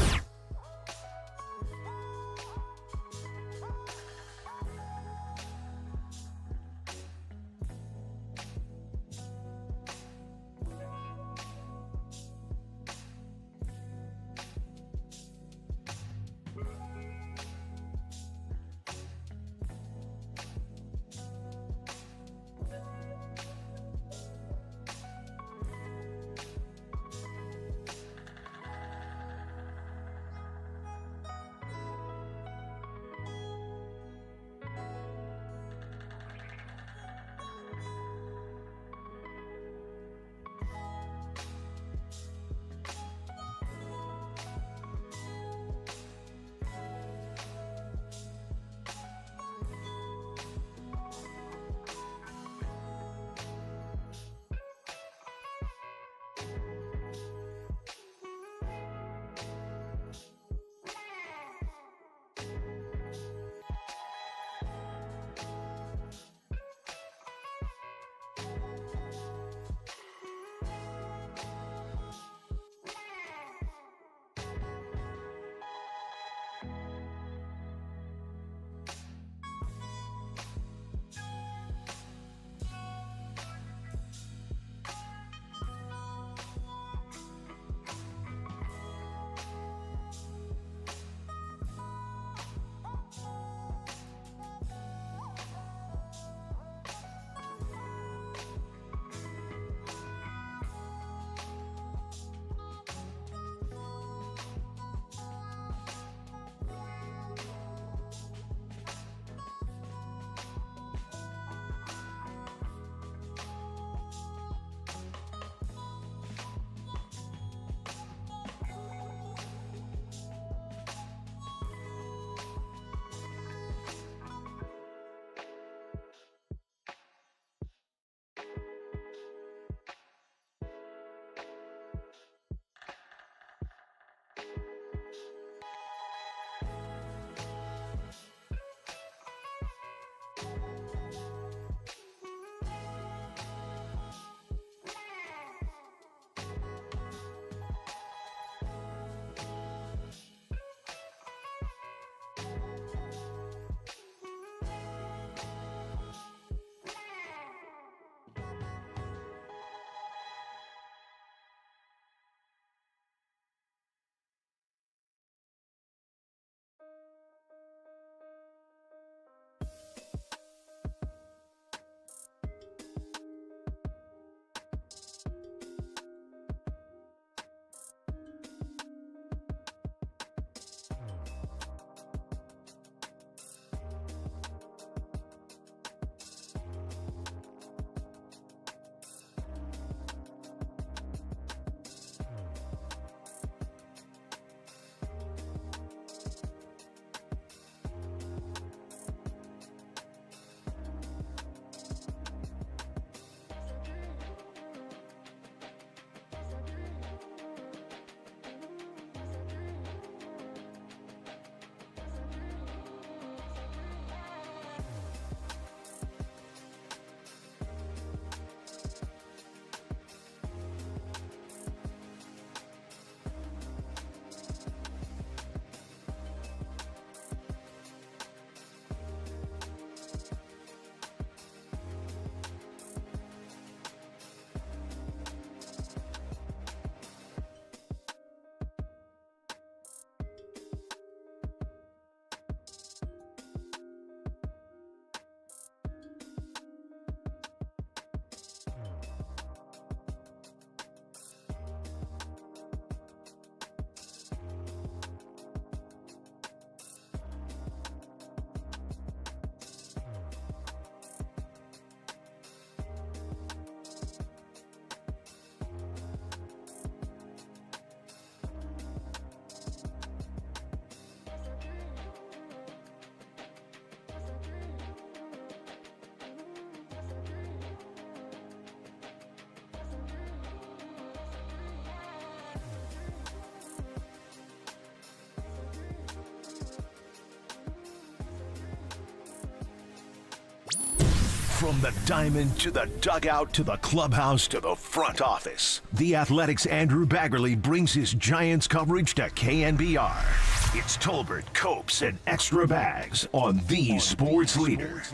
Speaker 1: From the diamond to the dugout to the clubhouse to the front office, The Athletic's Andrew Baggerly brings his Giants coverage to KNBR. It's Tolbert, Copes, and Extra Bags on the Sports Leader.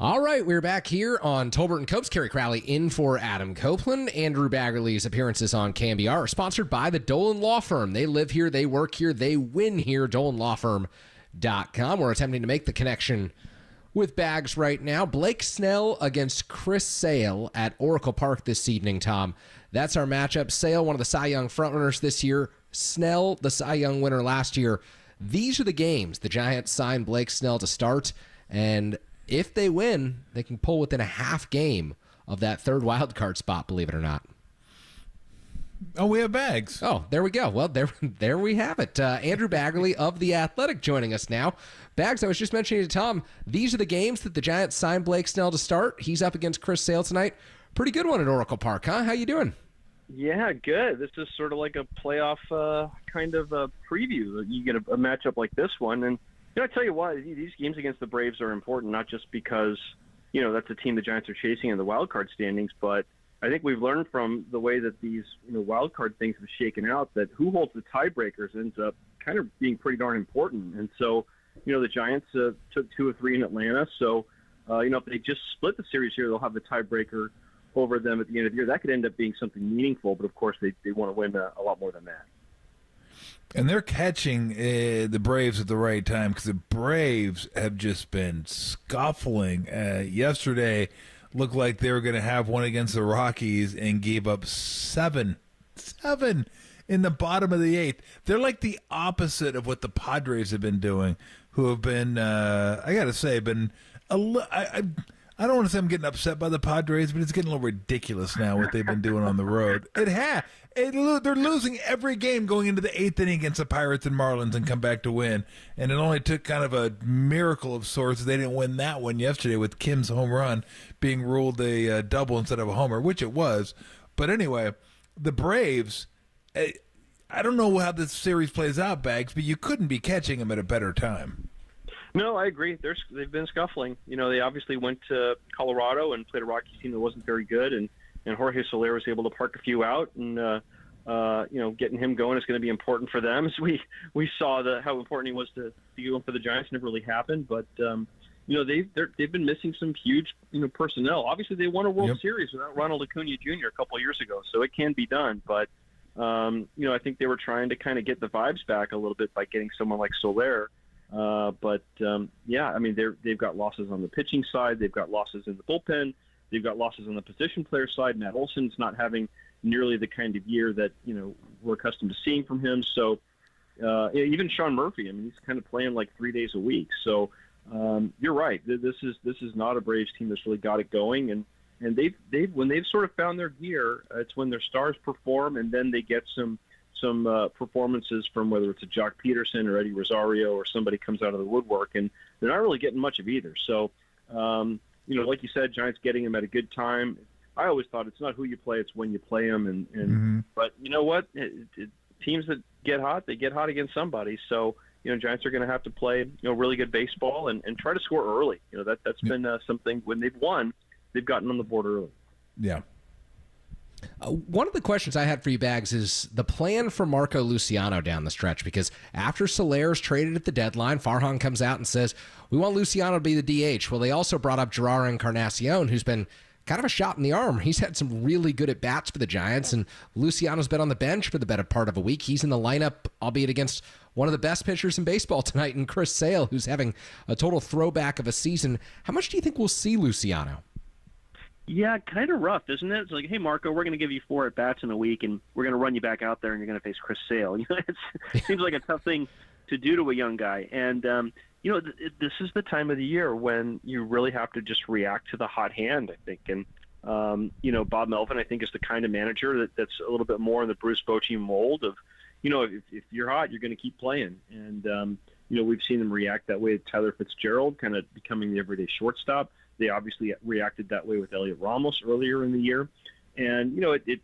Speaker 18: All right, we're back here on Tolbert and Copes. Kerry Crowley in for Adam Copeland. Andrew Baggerly's appearances on KNBR are sponsored by the Dolan Law Firm. They live here, they work here, they win here. DolanLawFirm.com. We're attempting to make the connection with Bags right now. Blake Snell against Chris Sale at Oracle Park this evening, Tom. That's our matchup. Sale, one of the Cy Young frontrunners this year. Snell, the Cy Young winner last year. These are the games the Giants signed Blake Snell to start, and if they win, they can pull within a half game of that third wild card spot, believe it or not.
Speaker 7: Oh, we have Bags.
Speaker 18: Oh, there we go. Well, there we have it. Andrew Baggerly of The Athletic joining us now. Bags, I was just mentioning to Tom, these are the games that the Giants signed Blake Snell to start. He's up against Chris Sale tonight. Pretty good one at Oracle Park, huh? How you doing?
Speaker 5: Yeah, good. This is sort of like a playoff kind of a preview. You get a matchup like this one, and I tell you what, these games against the Braves are important, not just because that's a team the Giants are chasing in the wild card standings, but I think we've learned from the way that these wild card things have shaken out that who holds the tiebreakers ends up kind of being pretty darn important. And so, the Giants took 2 of 3 in Atlanta. So, if they just split the series here, they'll have the tiebreaker over them at the end of the year. That could end up being something meaningful, but of course they want to win a lot more than that.
Speaker 7: And they're catching the Braves at the right time because the Braves have just been scuffling. Yesterday looked like they were going to have one against the Rockies and gave up 7 in the bottom of the 8th. They're like the opposite of what the Padres have been doing, who have been, I got to say, I don't want to say I'm getting upset by the Padres, but it's getting a little ridiculous now what they've been doing on the road. They're losing every game going into the 8th inning against the Pirates and Marlins and come back to win. And it only took kind of a miracle of sorts. They didn't win that one yesterday with Kim's home run being ruled a double instead of a homer, which it was. But anyway, the Braves, I don't know how this series plays out, Bags, but you couldn't be catching them at a better time.
Speaker 5: No, I agree. They've been scuffling. They obviously went to Colorado and played a Rockies team that wasn't very good, and Jorge Soler was able to park a few out, and getting him going is going to be important for them. As we saw how important he was to go for the Giants, never really happened, but they've been missing some huge personnel. Obviously, they won a World Series without Ronald Acuna Jr. a couple of years ago, so it can be done. But I think they were trying to kind of get the vibes back a little bit by getting someone like Soler. They've got losses on the pitching side. They've got losses in the bullpen. They've got losses on the position player side. Matt Olson's not having nearly the kind of year that, we're accustomed to seeing from him. So even Sean Murphy, he's kind of playing like 3 days a week. So you're right. This is not a Braves team that's really got it going. And they've when they've sort of found their gear, it's when their stars perform, and then they get some performances from whether it's a Jock Peterson or Eddie Rosario or somebody comes out of the woodwork, and they're not really getting much of either. So, like you said, Giants getting them at a good time. I always thought it's not who you play, it's when you play them. But you know what? Teams that get hot, they get hot against somebody. So, Giants are going to have to play, really good baseball and try to score early. That's been something when they've won, they've gotten on the board early.
Speaker 7: Yeah.
Speaker 18: One of the questions I had for you, Bags, is the plan for Marco Luciano down the stretch, because after Soler's traded at the deadline, Farhan comes out and says, we want Luciano to be the DH. Well, they also brought up Gerard Encarnacion, who's been kind of a shot in the arm. He's had some really good at-bats for the Giants, and Luciano's been on the bench for the better part of a week. He's in the lineup, albeit against one of the best pitchers in baseball tonight, and Chris Sale, who's having a total throwback of a season. How much do you think we'll see Luciano?
Speaker 5: Yeah, kind of rough, isn't it? It's like, hey, Marco, we're going to give you 4 at-bats in a week, and we're going to run you back out there, and you're going to face Chris Sale. It seems like a tough thing to do to a young guy. And, this is the time of the year when you really have to just react to the hot hand, I think. And, Bob Melvin, I think, is the kind of manager that's a little bit more in the Bruce Bochy mold of, if you're hot, you're going to keep playing. And, we've seen them react that way to Tyler Fitzgerald, kind of becoming the everyday shortstop. They obviously reacted that way with Elliot Ramos earlier in the year. And, it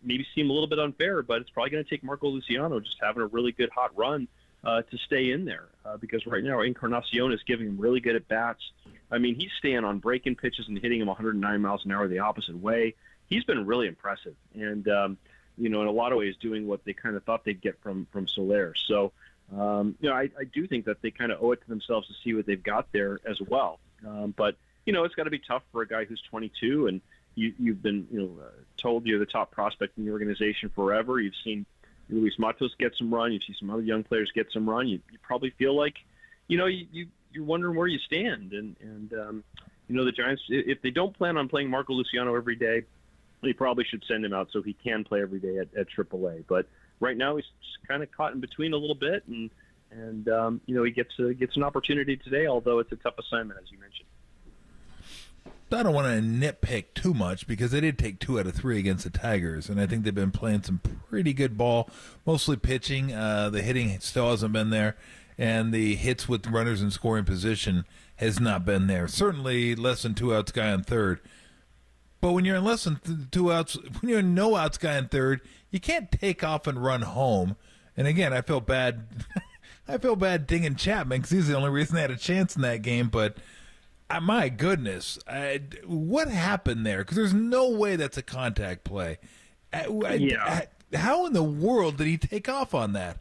Speaker 5: maybe seemed a little bit unfair, but it's probably going to take Marco Luciano just having a really good hot run to stay in there. Because right now Encarnacion is giving him really good at-bats. I mean, he's staying on breaking pitches and hitting them 109 miles an hour the opposite way. He's been really impressive, and in a lot of ways doing what they kind of thought they'd get from Soler. So, I do think that they kind of owe it to themselves to see what they've got there as well. But it's got to be tough for a guy who's 22, and you've been told you're the top prospect in the organization forever. You've seen Luis Matos get some run. You've seen some other young players get some run. You probably feel like you're wondering where you stand. And the Giants, if they don't plan on playing Marco Luciano every day, they probably should send him out so he can play every day at AAA. But right now he's just kind of caught in between a little bit, and he gets an opportunity today, although it's a tough assignment, as you mentioned.
Speaker 7: I don't want to nitpick too much because they did take 2 out of 3 against the Tigers, and I think they've been playing some pretty good ball, mostly pitching. The hitting still hasn't been there, and the hits with runners in scoring position has not been there. Certainly less than 2 outs guy on third. But when you're in less than 2 outs, when you're in no outs guy on third, you can't take off and run home. And again, I feel bad. I feel bad dinging Chapman because he's the only reason they had a chance in that game, but. My goodness, what happened there? Because there's no way that's a contact play. How in the world did he take off on that?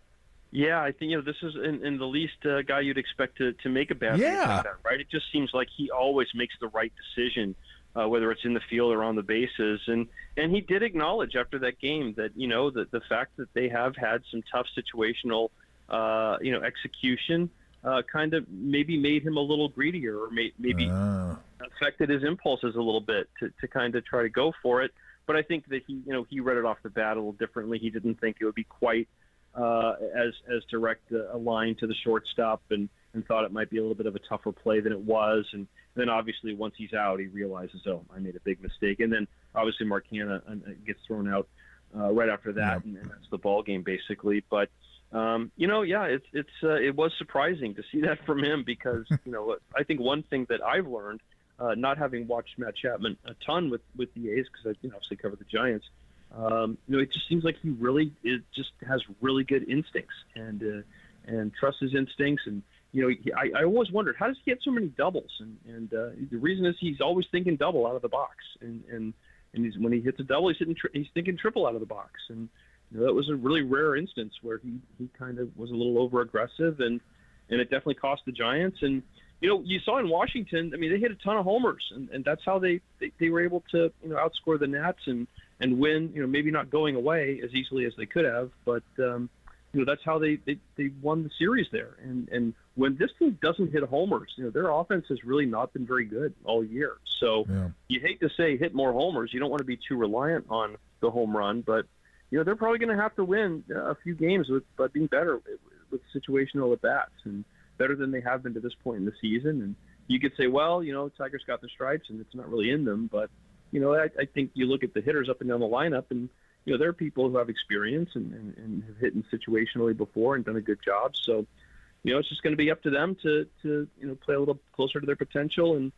Speaker 5: Yeah, I think this is in the least guy you'd expect to make a bad move like that, right? It just seems like he always makes the right decision, whether it's in the field or on the bases. And he did acknowledge after that game that that the fact that they have had some tough situational execution. Kind of maybe made him a little greedier, or maybe affected his impulses a little bit to kind of try to go for it. But I think that he read it off the bat a little differently. He didn't think it would be quite as direct a line to the shortstop, and thought it might be a little bit of a tougher play than it was. And then obviously once he's out, he realizes, oh, I made a big mistake. And then obviously Mark Hanna gets thrown out right after that, and that's the ball game basically. But it was surprising to see that from him because, I think one thing that I've learned, not having watched Matt Chapman a ton with the A's, because I obviously cover the Giants, it just seems like he really just has really good instincts and trusts his instincts. And, I always wondered, how does he get so many doubles? And the reason is he's always thinking double out of the box. And when he hits a double, he's thinking triple out of the box. And, that was a really rare instance where he kind of was a little over aggressive, and it definitely cost the Giants. And you saw in Washington, I mean, they hit a ton of homers, and that's how they were able to outscore the Nats and win. Maybe not going away as easily as they could have, but that's how they won the series there. And when this team doesn't hit homers, their offense has really not been very good all year. So you hate to say hit more homers. You don't want to be too reliant on the home run, but they're probably going to have to win a few games by being better with situational at-bats, and better than they have been to this point in the season. And you could say, well, Tigers got the stripes and it's not really in them. But, I think you look at the hitters up and down the lineup, and, there are people who have experience and have hit in situationally before and done a good job. So, it's just going to be up to them to play a little closer to their potential and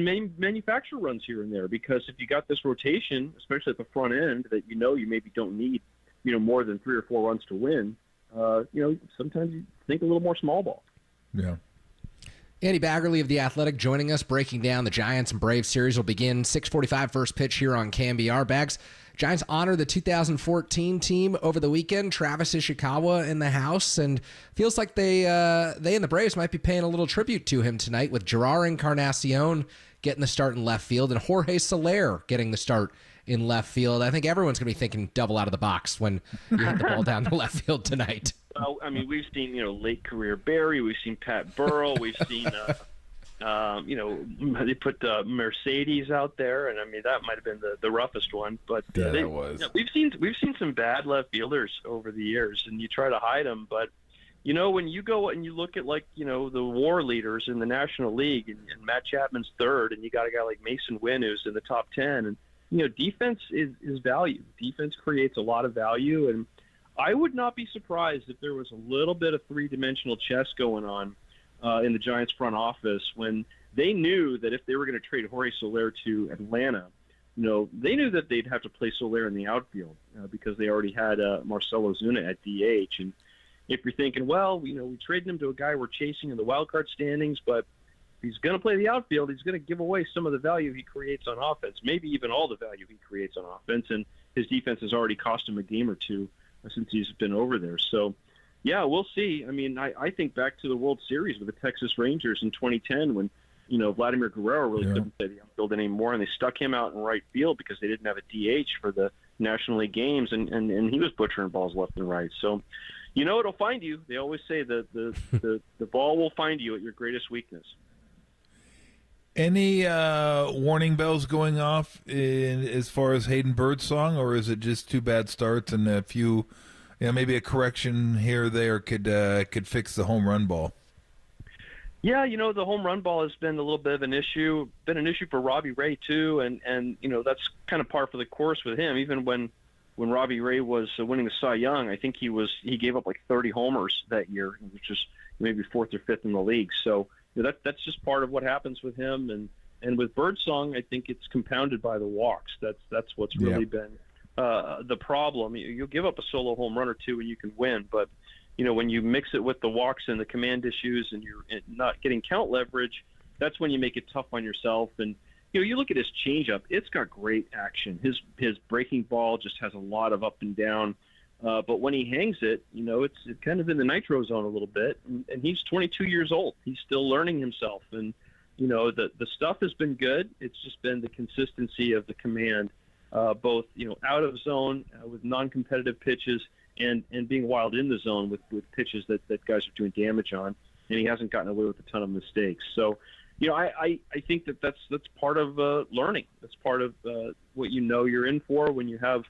Speaker 5: manufacture runs here and there, because if you got this rotation, especially at the front end, that you maybe don't need more than 3 or 4 runs to win, sometimes you think a little more small ball.
Speaker 7: Yeah.
Speaker 18: Andy Baggerly of The Athletic joining us, breaking down the Giants and Braves series. Will begin 6:45 first pitch here on KNBR. Bags, Giants honor the 2014 team over the weekend. Travis Ishikawa in the house, and feels like they and the Braves might be paying a little tribute to him tonight, with Gerard Encarnacion getting the start in left field and Jorge Soler getting the start in left field. I think everyone's going to be thinking double out of the box when you hit the ball down the left field tonight.
Speaker 5: Well, I mean, we've seen, late career Barry. We've seen Pat Burrell. We've seen, they put Mercedes out there, and I mean that might have been the roughest one. But
Speaker 7: that was.
Speaker 5: We've seen some bad left fielders over the years, and you try to hide them. But when you go and you look at the WAR leaders in the National League, and Matt Chapman's third, and you got a guy like Mason Wynn who's in the top 10, and defense is value. Defense creates a lot of value, and I would not be surprised if there was a little bit of three-dimensional chess going on in the Giants front office when they knew that if they were going to trade Jorge Soler to Atlanta, they knew that they'd have to play Soler in the outfield because they already had Marcell Ozuna at DH. And if you're thinking, well, we traded him to a guy we're chasing in the wild card standings, but he's going to play the outfield, he's going to give away some of the value he creates on offense, maybe even all the value he creates on offense. And his defense has already cost him a game or two since he's been over there. So, yeah, we'll see. I mean, I think back to the World Series with the Texas Rangers in 2010 when, Vladimir Guerrero really couldn't play the outfield anymore, and they stuck him out in right field because they didn't have a DH for the National League games, and he was butchering balls left and right. So, it'll find you. They always say that the ball will find you at your greatest weakness.
Speaker 7: Any warning bells going off as far as Hayden Birdsong, or is it just two bad starts and a few, maybe a correction here or there could fix the home run ball?
Speaker 5: Yeah, the home run ball has been a little bit of an issue. Been an issue for Robbie Ray too, and that's kind of par for the course with him. Even when Robbie Ray was winning the Cy Young, I think he gave up like 30 homers that year, which is maybe fourth or fifth in the league. So that's just part of what happens with him. And with Birdsong, I think it's compounded by the walks. That's what's really been the problem. You'll give up a solo home run or two and you can win, but when you mix it with the walks and the command issues and you're not getting count leverage, that's when you make it tough on yourself. And you look at his changeup; it's got great action. His breaking ball just has a lot of up and down. But when he hangs it, it's kind of in the nitro zone a little bit. And he's 22 years old. He's still learning himself. And the stuff has been good. It's just been the consistency of the command, both out of zone with non-competitive pitches. And being wild in the zone with pitches that guys are doing damage on, and he hasn't gotten away with a ton of mistakes. So, I think that's part of learning. That's part of what you're in for when you have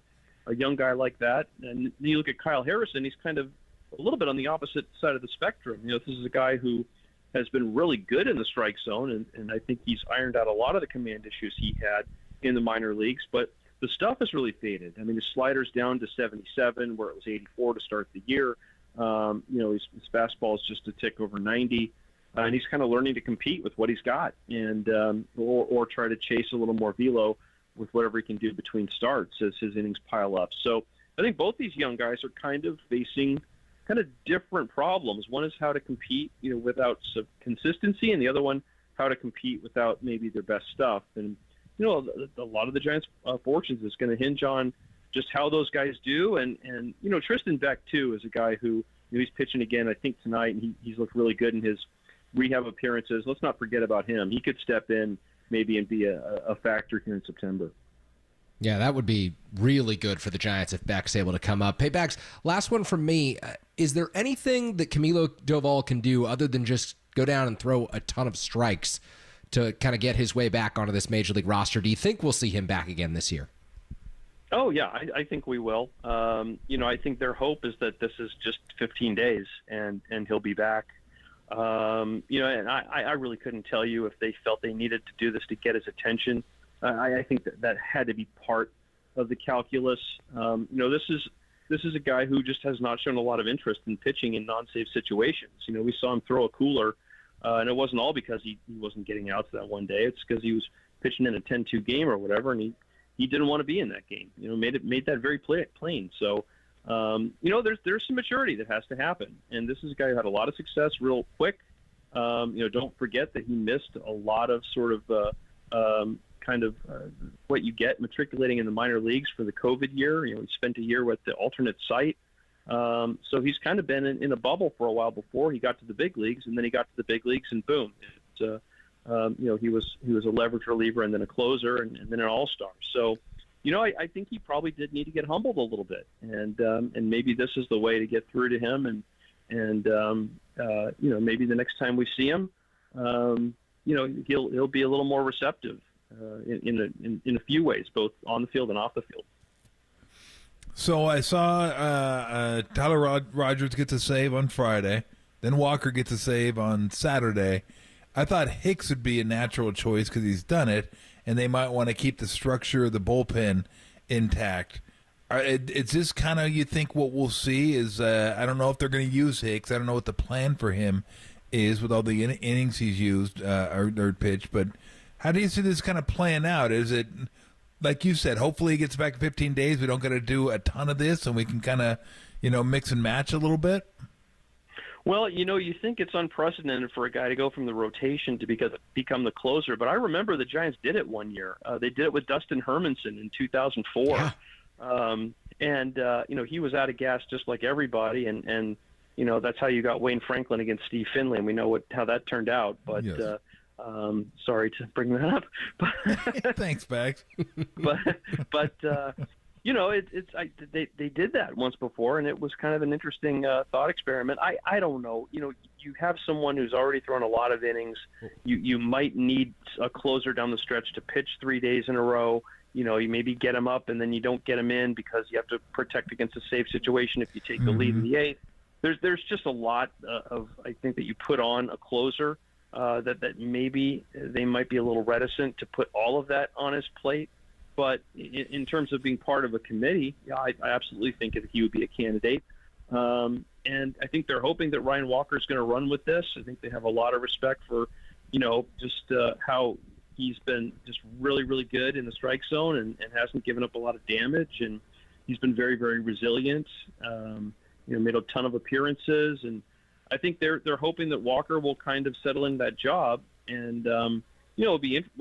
Speaker 5: a young guy like that. And you look at Kyle Harrison; he's kind of a little bit on the opposite side of the spectrum. This is a guy who has been really good in the strike zone, and I think he's ironed out a lot of the command issues he had in the minor leagues, but the stuff has really faded. I mean, his slider's down to 77, where it was 84 to start the year. His fastball is just a tick over 90, and he's kind of learning to compete with what he's got, and or try to chase a little more velo with whatever he can do between starts as his innings pile up. So I think both these young guys are kind of facing kind of different problems. One is how to compete, without some consistency, and the other one how to compete without maybe their best stuff. And a lot of the Giants' fortunes is going to hinge on just how those guys do. And Tristan Beck, too, is a guy who he's pitching again, I think, tonight, and he's looked really good in his rehab appearances. Let's not forget about him. He could step in maybe and be a factor here in September.
Speaker 18: Yeah, that would be really good for the Giants if Beck's able to come up. Hey, Bags, last one from me. Is there anything that Camilo Doval can do other than just go down and throw a ton of strikes to kind of get his way back onto this Major League roster? Do you think we'll see him back again this year?
Speaker 5: Oh, yeah, I think we will. I think their hope is that this is just 15 days and he'll be back. And I really couldn't tell you if they felt they needed to do this to get his attention. I think that had to be part of the calculus. This is a guy who just has not shown a lot of interest in pitching in non-save situations. We saw him throw a cooler. And it wasn't all because he wasn't getting outs that one day. It's because he was pitching in a 10-2 game or whatever, and he didn't want to be in that game. Made that very plain. So, there's some maturity that has to happen. And this is a guy who had a lot of success real quick. Don't forget that he missed a lot of sort of what you get matriculating in the minor leagues for the COVID year. He spent a year with the alternate site. So he's kind of been in a bubble for a while before he got to the big leagues, and then he got to the big leagues, and boom, he was a leverage reliever and then a closer and then an all-star. So, I think he probably did need to get humbled a little bit, and maybe this is the way to get through to him, and maybe the next time we see him, he'll be a little more receptive in a few ways, both on the field and off the field.
Speaker 7: So I saw Tyler Rogers gets a save on Friday. Then Walker gets a save on Saturday. I thought Hicks would be a natural choice because he's done it, and they might want to keep the structure of the bullpen intact. Is this kind of, you think, what we'll see is, I don't know if they're going to use Hicks. I don't know what the plan for him is with all the innings he's used or pitched, but how do you see this kind of playing out? Is it, like you said, hopefully he gets back in 15 days. We don't got to do a ton of this, and we can kind of, mix and match a little bit.
Speaker 5: Well, you think it's unprecedented for a guy to go from the rotation to become the closer, but I remember the Giants did it one year. They did it with Dustin Hermanson in 2004.
Speaker 18: Yeah.
Speaker 5: He was out of gas just like everybody, and that's how you got Wayne Franklin against Steve Finley, and we know how that turned out. But
Speaker 7: Yes.
Speaker 5: sorry to bring that up. But,
Speaker 7: Thanks, Bags.
Speaker 5: They did that once before, and it was kind of an interesting thought experiment. I don't know. You have someone who's already thrown a lot of innings. You might need a closer down the stretch to pitch 3 days in a row. You maybe get him up, and then you don't get him in because you have to protect against a save situation if you take the lead in the eighth. There's just a lot I think that you put on a closer that maybe they might be a little reticent to put all of that on his plate. But in terms of being part of a committee, I absolutely think that he would be a candidate. And I think they're hoping that Ryan Walker is going to run with this. I think they have a lot of respect for, how he's been just really, really good in the strike zone and hasn't given up a lot of damage. And he's been very, very resilient, made a ton of appearances. And I think they're hoping that Walker will kind of settle in that job. And,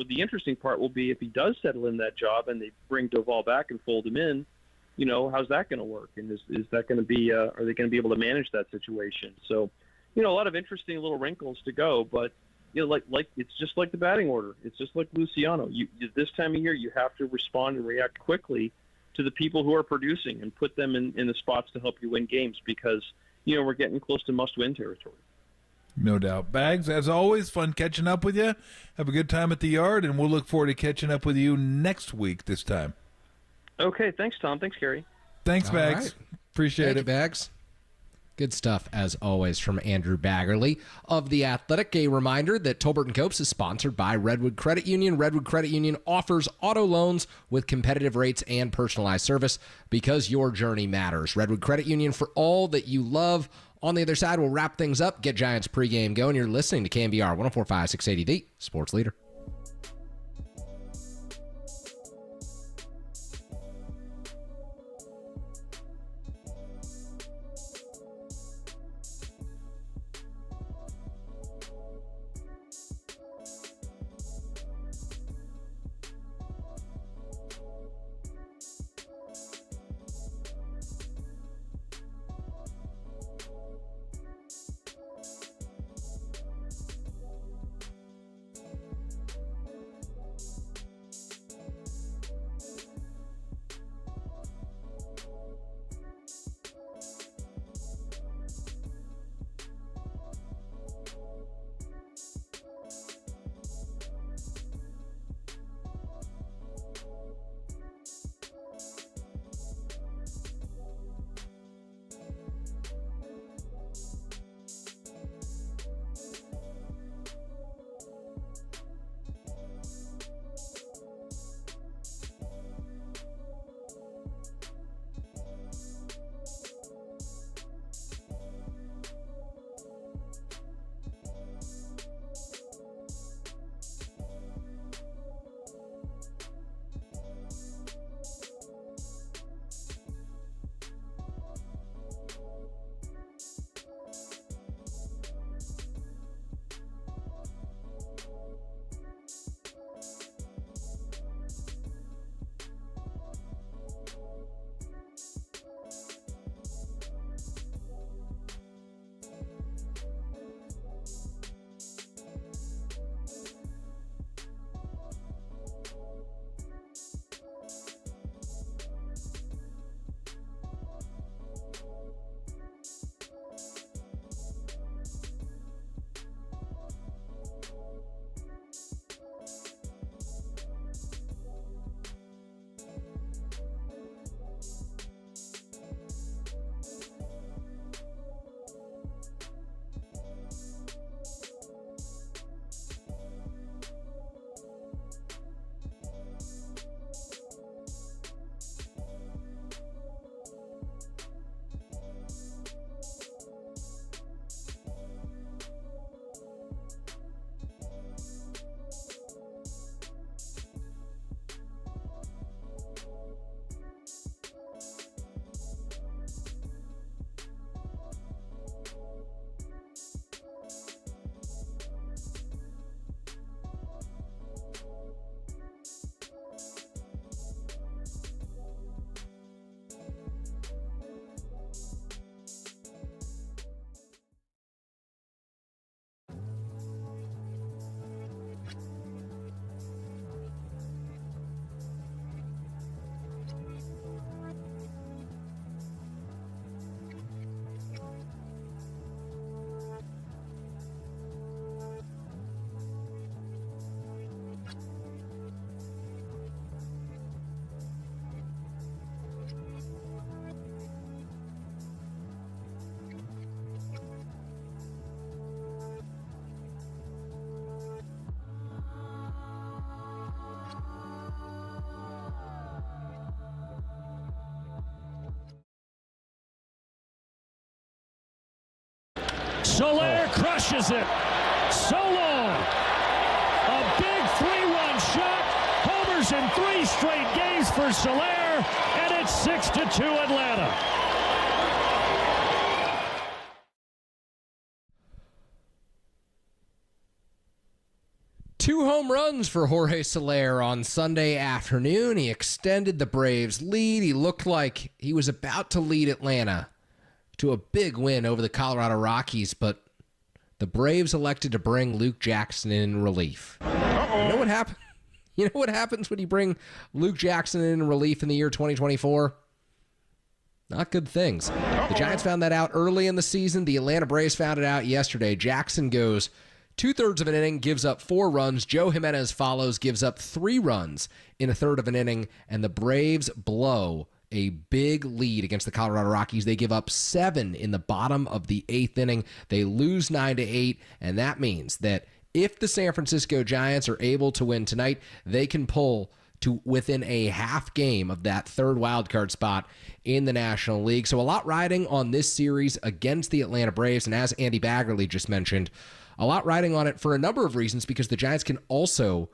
Speaker 5: the interesting part will be if he does settle in that job and they bring Doval back and fold him in, how's that going to work? And is that going to be, are they going to be able to manage that situation? So, a lot of interesting little wrinkles to go, but, like it's just like the batting order. It's just like Luciano. This time of year, you have to respond and react quickly to the people who are producing and put them in the spots to help you win games because, we're getting close to must-win territory.
Speaker 7: No doubt. Bags, as always, fun catching up with you. Have a good time at the yard, and we'll look forward to catching up with you next week this time.
Speaker 5: Okay, thanks, Tom. Thanks, Gary.
Speaker 7: Thanks,
Speaker 18: All
Speaker 7: Bags.
Speaker 18: right.
Speaker 7: Appreciate
Speaker 18: Thank
Speaker 7: it.
Speaker 18: you, Bags. Good stuff, as always, from Andrew Baggerly of The Athletic. A reminder that Tolbert & Copes is sponsored by Redwood Credit Union. Redwood Credit Union offers auto loans with competitive rates and personalized service because your journey matters. Redwood Credit Union, for all that you love. On the other side, we'll wrap things up, get Giants pregame going. You're listening to KNBR 104.5 680, the sports leader.
Speaker 11: Soler crushes it. Solo. A big 3-1 shot. Homers in 3 straight games for Soler, and it's 6-2 Atlanta.
Speaker 18: Two home runs for Jorge Soler on Sunday afternoon. He extended the Braves' lead. He looked like he was about to lead Atlanta to a big win over the Colorado Rockies, but the Braves elected to bring Luke Jackson in relief. Uh-oh. You know what happened? You know what happens when you bring Luke Jackson in relief in the year 2024? Not good things. Uh-oh. The Giants found that out early in the season. The Atlanta Braves found it out yesterday. Jackson goes 2/3 of an inning, gives up 4 runs. Joe Jimenez follows, gives up 3 runs in 1/3 of an inning, and the Braves blow a big lead against the Colorado Rockies. They give up 7 in the bottom of the 8th inning. They lose 9-8, and that means that if the San Francisco Giants are able to win tonight, they can pull to within a half game of that 3rd wildcard spot in the National League. So a lot riding on this series against the Atlanta Braves, and as Andy Baggerly just mentioned, a lot riding on it for a number of reasons, because the Giants can also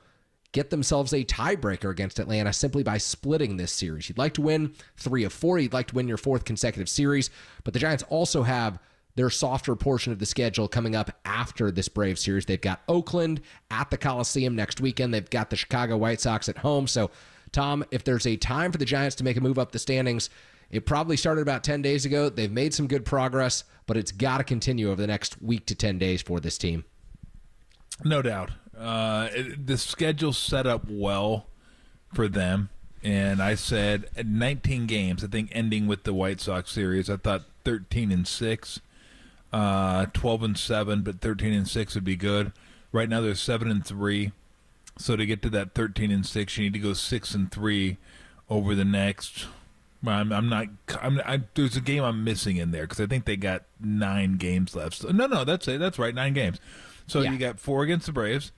Speaker 18: get themselves a tiebreaker against Atlanta simply by splitting this series. You'd like to win 3 of 4. You'd like to win your 4th consecutive series, but the Giants also have their softer portion of the schedule coming up after this Braves series. They've got Oakland at the Coliseum next weekend. They've got the Chicago White Sox at home. So, Tom, if there's a time for the Giants to make a move up the standings, it probably started about 10 days ago. They've made some good progress, but it's got to continue over the next week to 10 days for this team.
Speaker 7: No doubt. The schedule's set up well for them. And I said 19 games, I think, ending with the White Sox series. I thought 13-6, 12-7, but 13-6 would be good. Right now they're 7-3. So to get to that 13-6, you need to go 6-3 over the next. There's a game I'm missing in there because I think they got 9 games left. So, no, that's it. That's right, 9 games. So You got 4 against the Braves,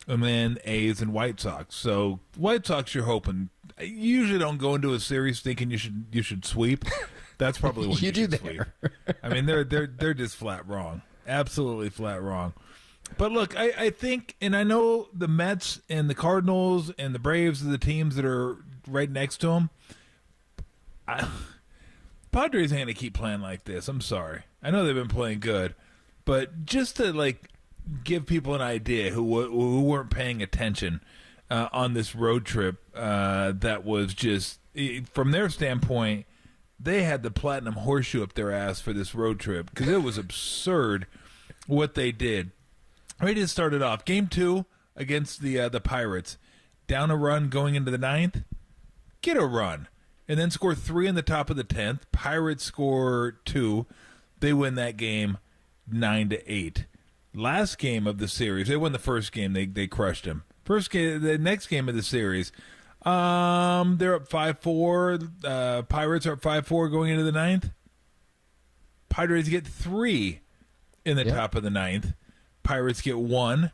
Speaker 7: and then A's and White Sox. So White Sox, you're hoping. You usually don't go into a series thinking you should sweep. That's probably what you do there. I mean, they're just flat wrong, absolutely flat wrong. But look, I think, and I know the Mets and the Cardinals and the Braves are the teams that are right next to them. Padres ain't gonna keep playing like this. I'm sorry. I know they've been playing good, but just to give people an idea who weren't paying attention on this road trip, that was just, from their standpoint, they had the platinum horseshoe up their ass for this road trip because it was absurd what they did. They just started off game 2 against the Pirates, down a run going into the 9th, get a run, and then score 3 in the top of the 10th. Pirates score 2, they win that game 9-8. Last game of the series, they won the first game. They crushed them. First game, the next game of the series, they're up 5-4. Pirates are up 5-4 going into the 9th. Pirates get 3 in the top of the 9th. Pirates get 1.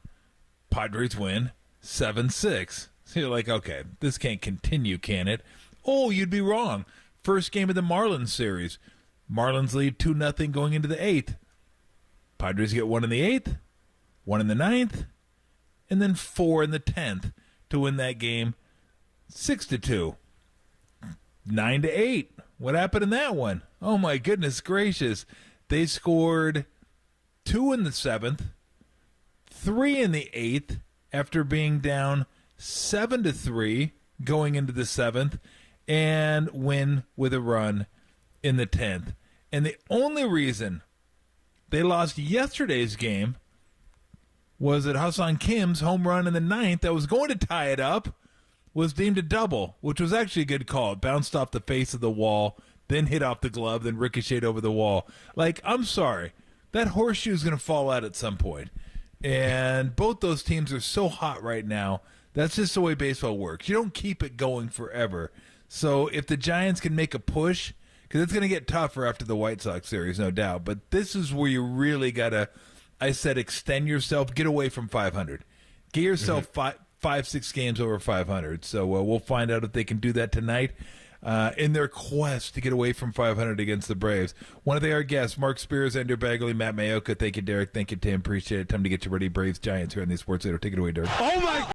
Speaker 7: Padres win 7-6. So you're like, okay, this can't continue, can it? Oh, you'd be wrong. First game of the Marlins series. Marlins lead 2-0 going into the 8th. Padres get 1 in the 8th, 1 in the 9th, and then 4 in the 10th to win that game 6-2. 9-8. What happened in that one? Oh, my goodness gracious. They scored 2 in the 7th, 3 in the 8th after being down 7-3 going into the 7th, and win with a run in the 10th. And the only reason they lost yesterday's game was that Hassan Kim's home run in the 9th that was going to tie it up was deemed a double, which was actually a good call. It bounced off the face of the wall, then hit off the glove, then ricocheted over the wall. I'm sorry. That horseshoe is going to fall out at some point. And both those teams are so hot right now. That's just the way baseball works. You don't keep it going forever. So if the Giants can make a push, because it's going to get tougher after the White Sox series, no doubt. But this is where you really got to, I said, extend yourself, get away from 500. Get yourself 5-6 games over 500. So we'll find out if they can do that tonight. in their quest to get away from 500 against the Braves. Want to thank our guests, Mark Spears, Andrew Bagley, Matt Mayoka. Thank you, Derek. Thank you, Tim. Appreciate it. Time to get you ready. Braves Giants here on the Sports Leader. Take it away, Derek.
Speaker 16: Oh, my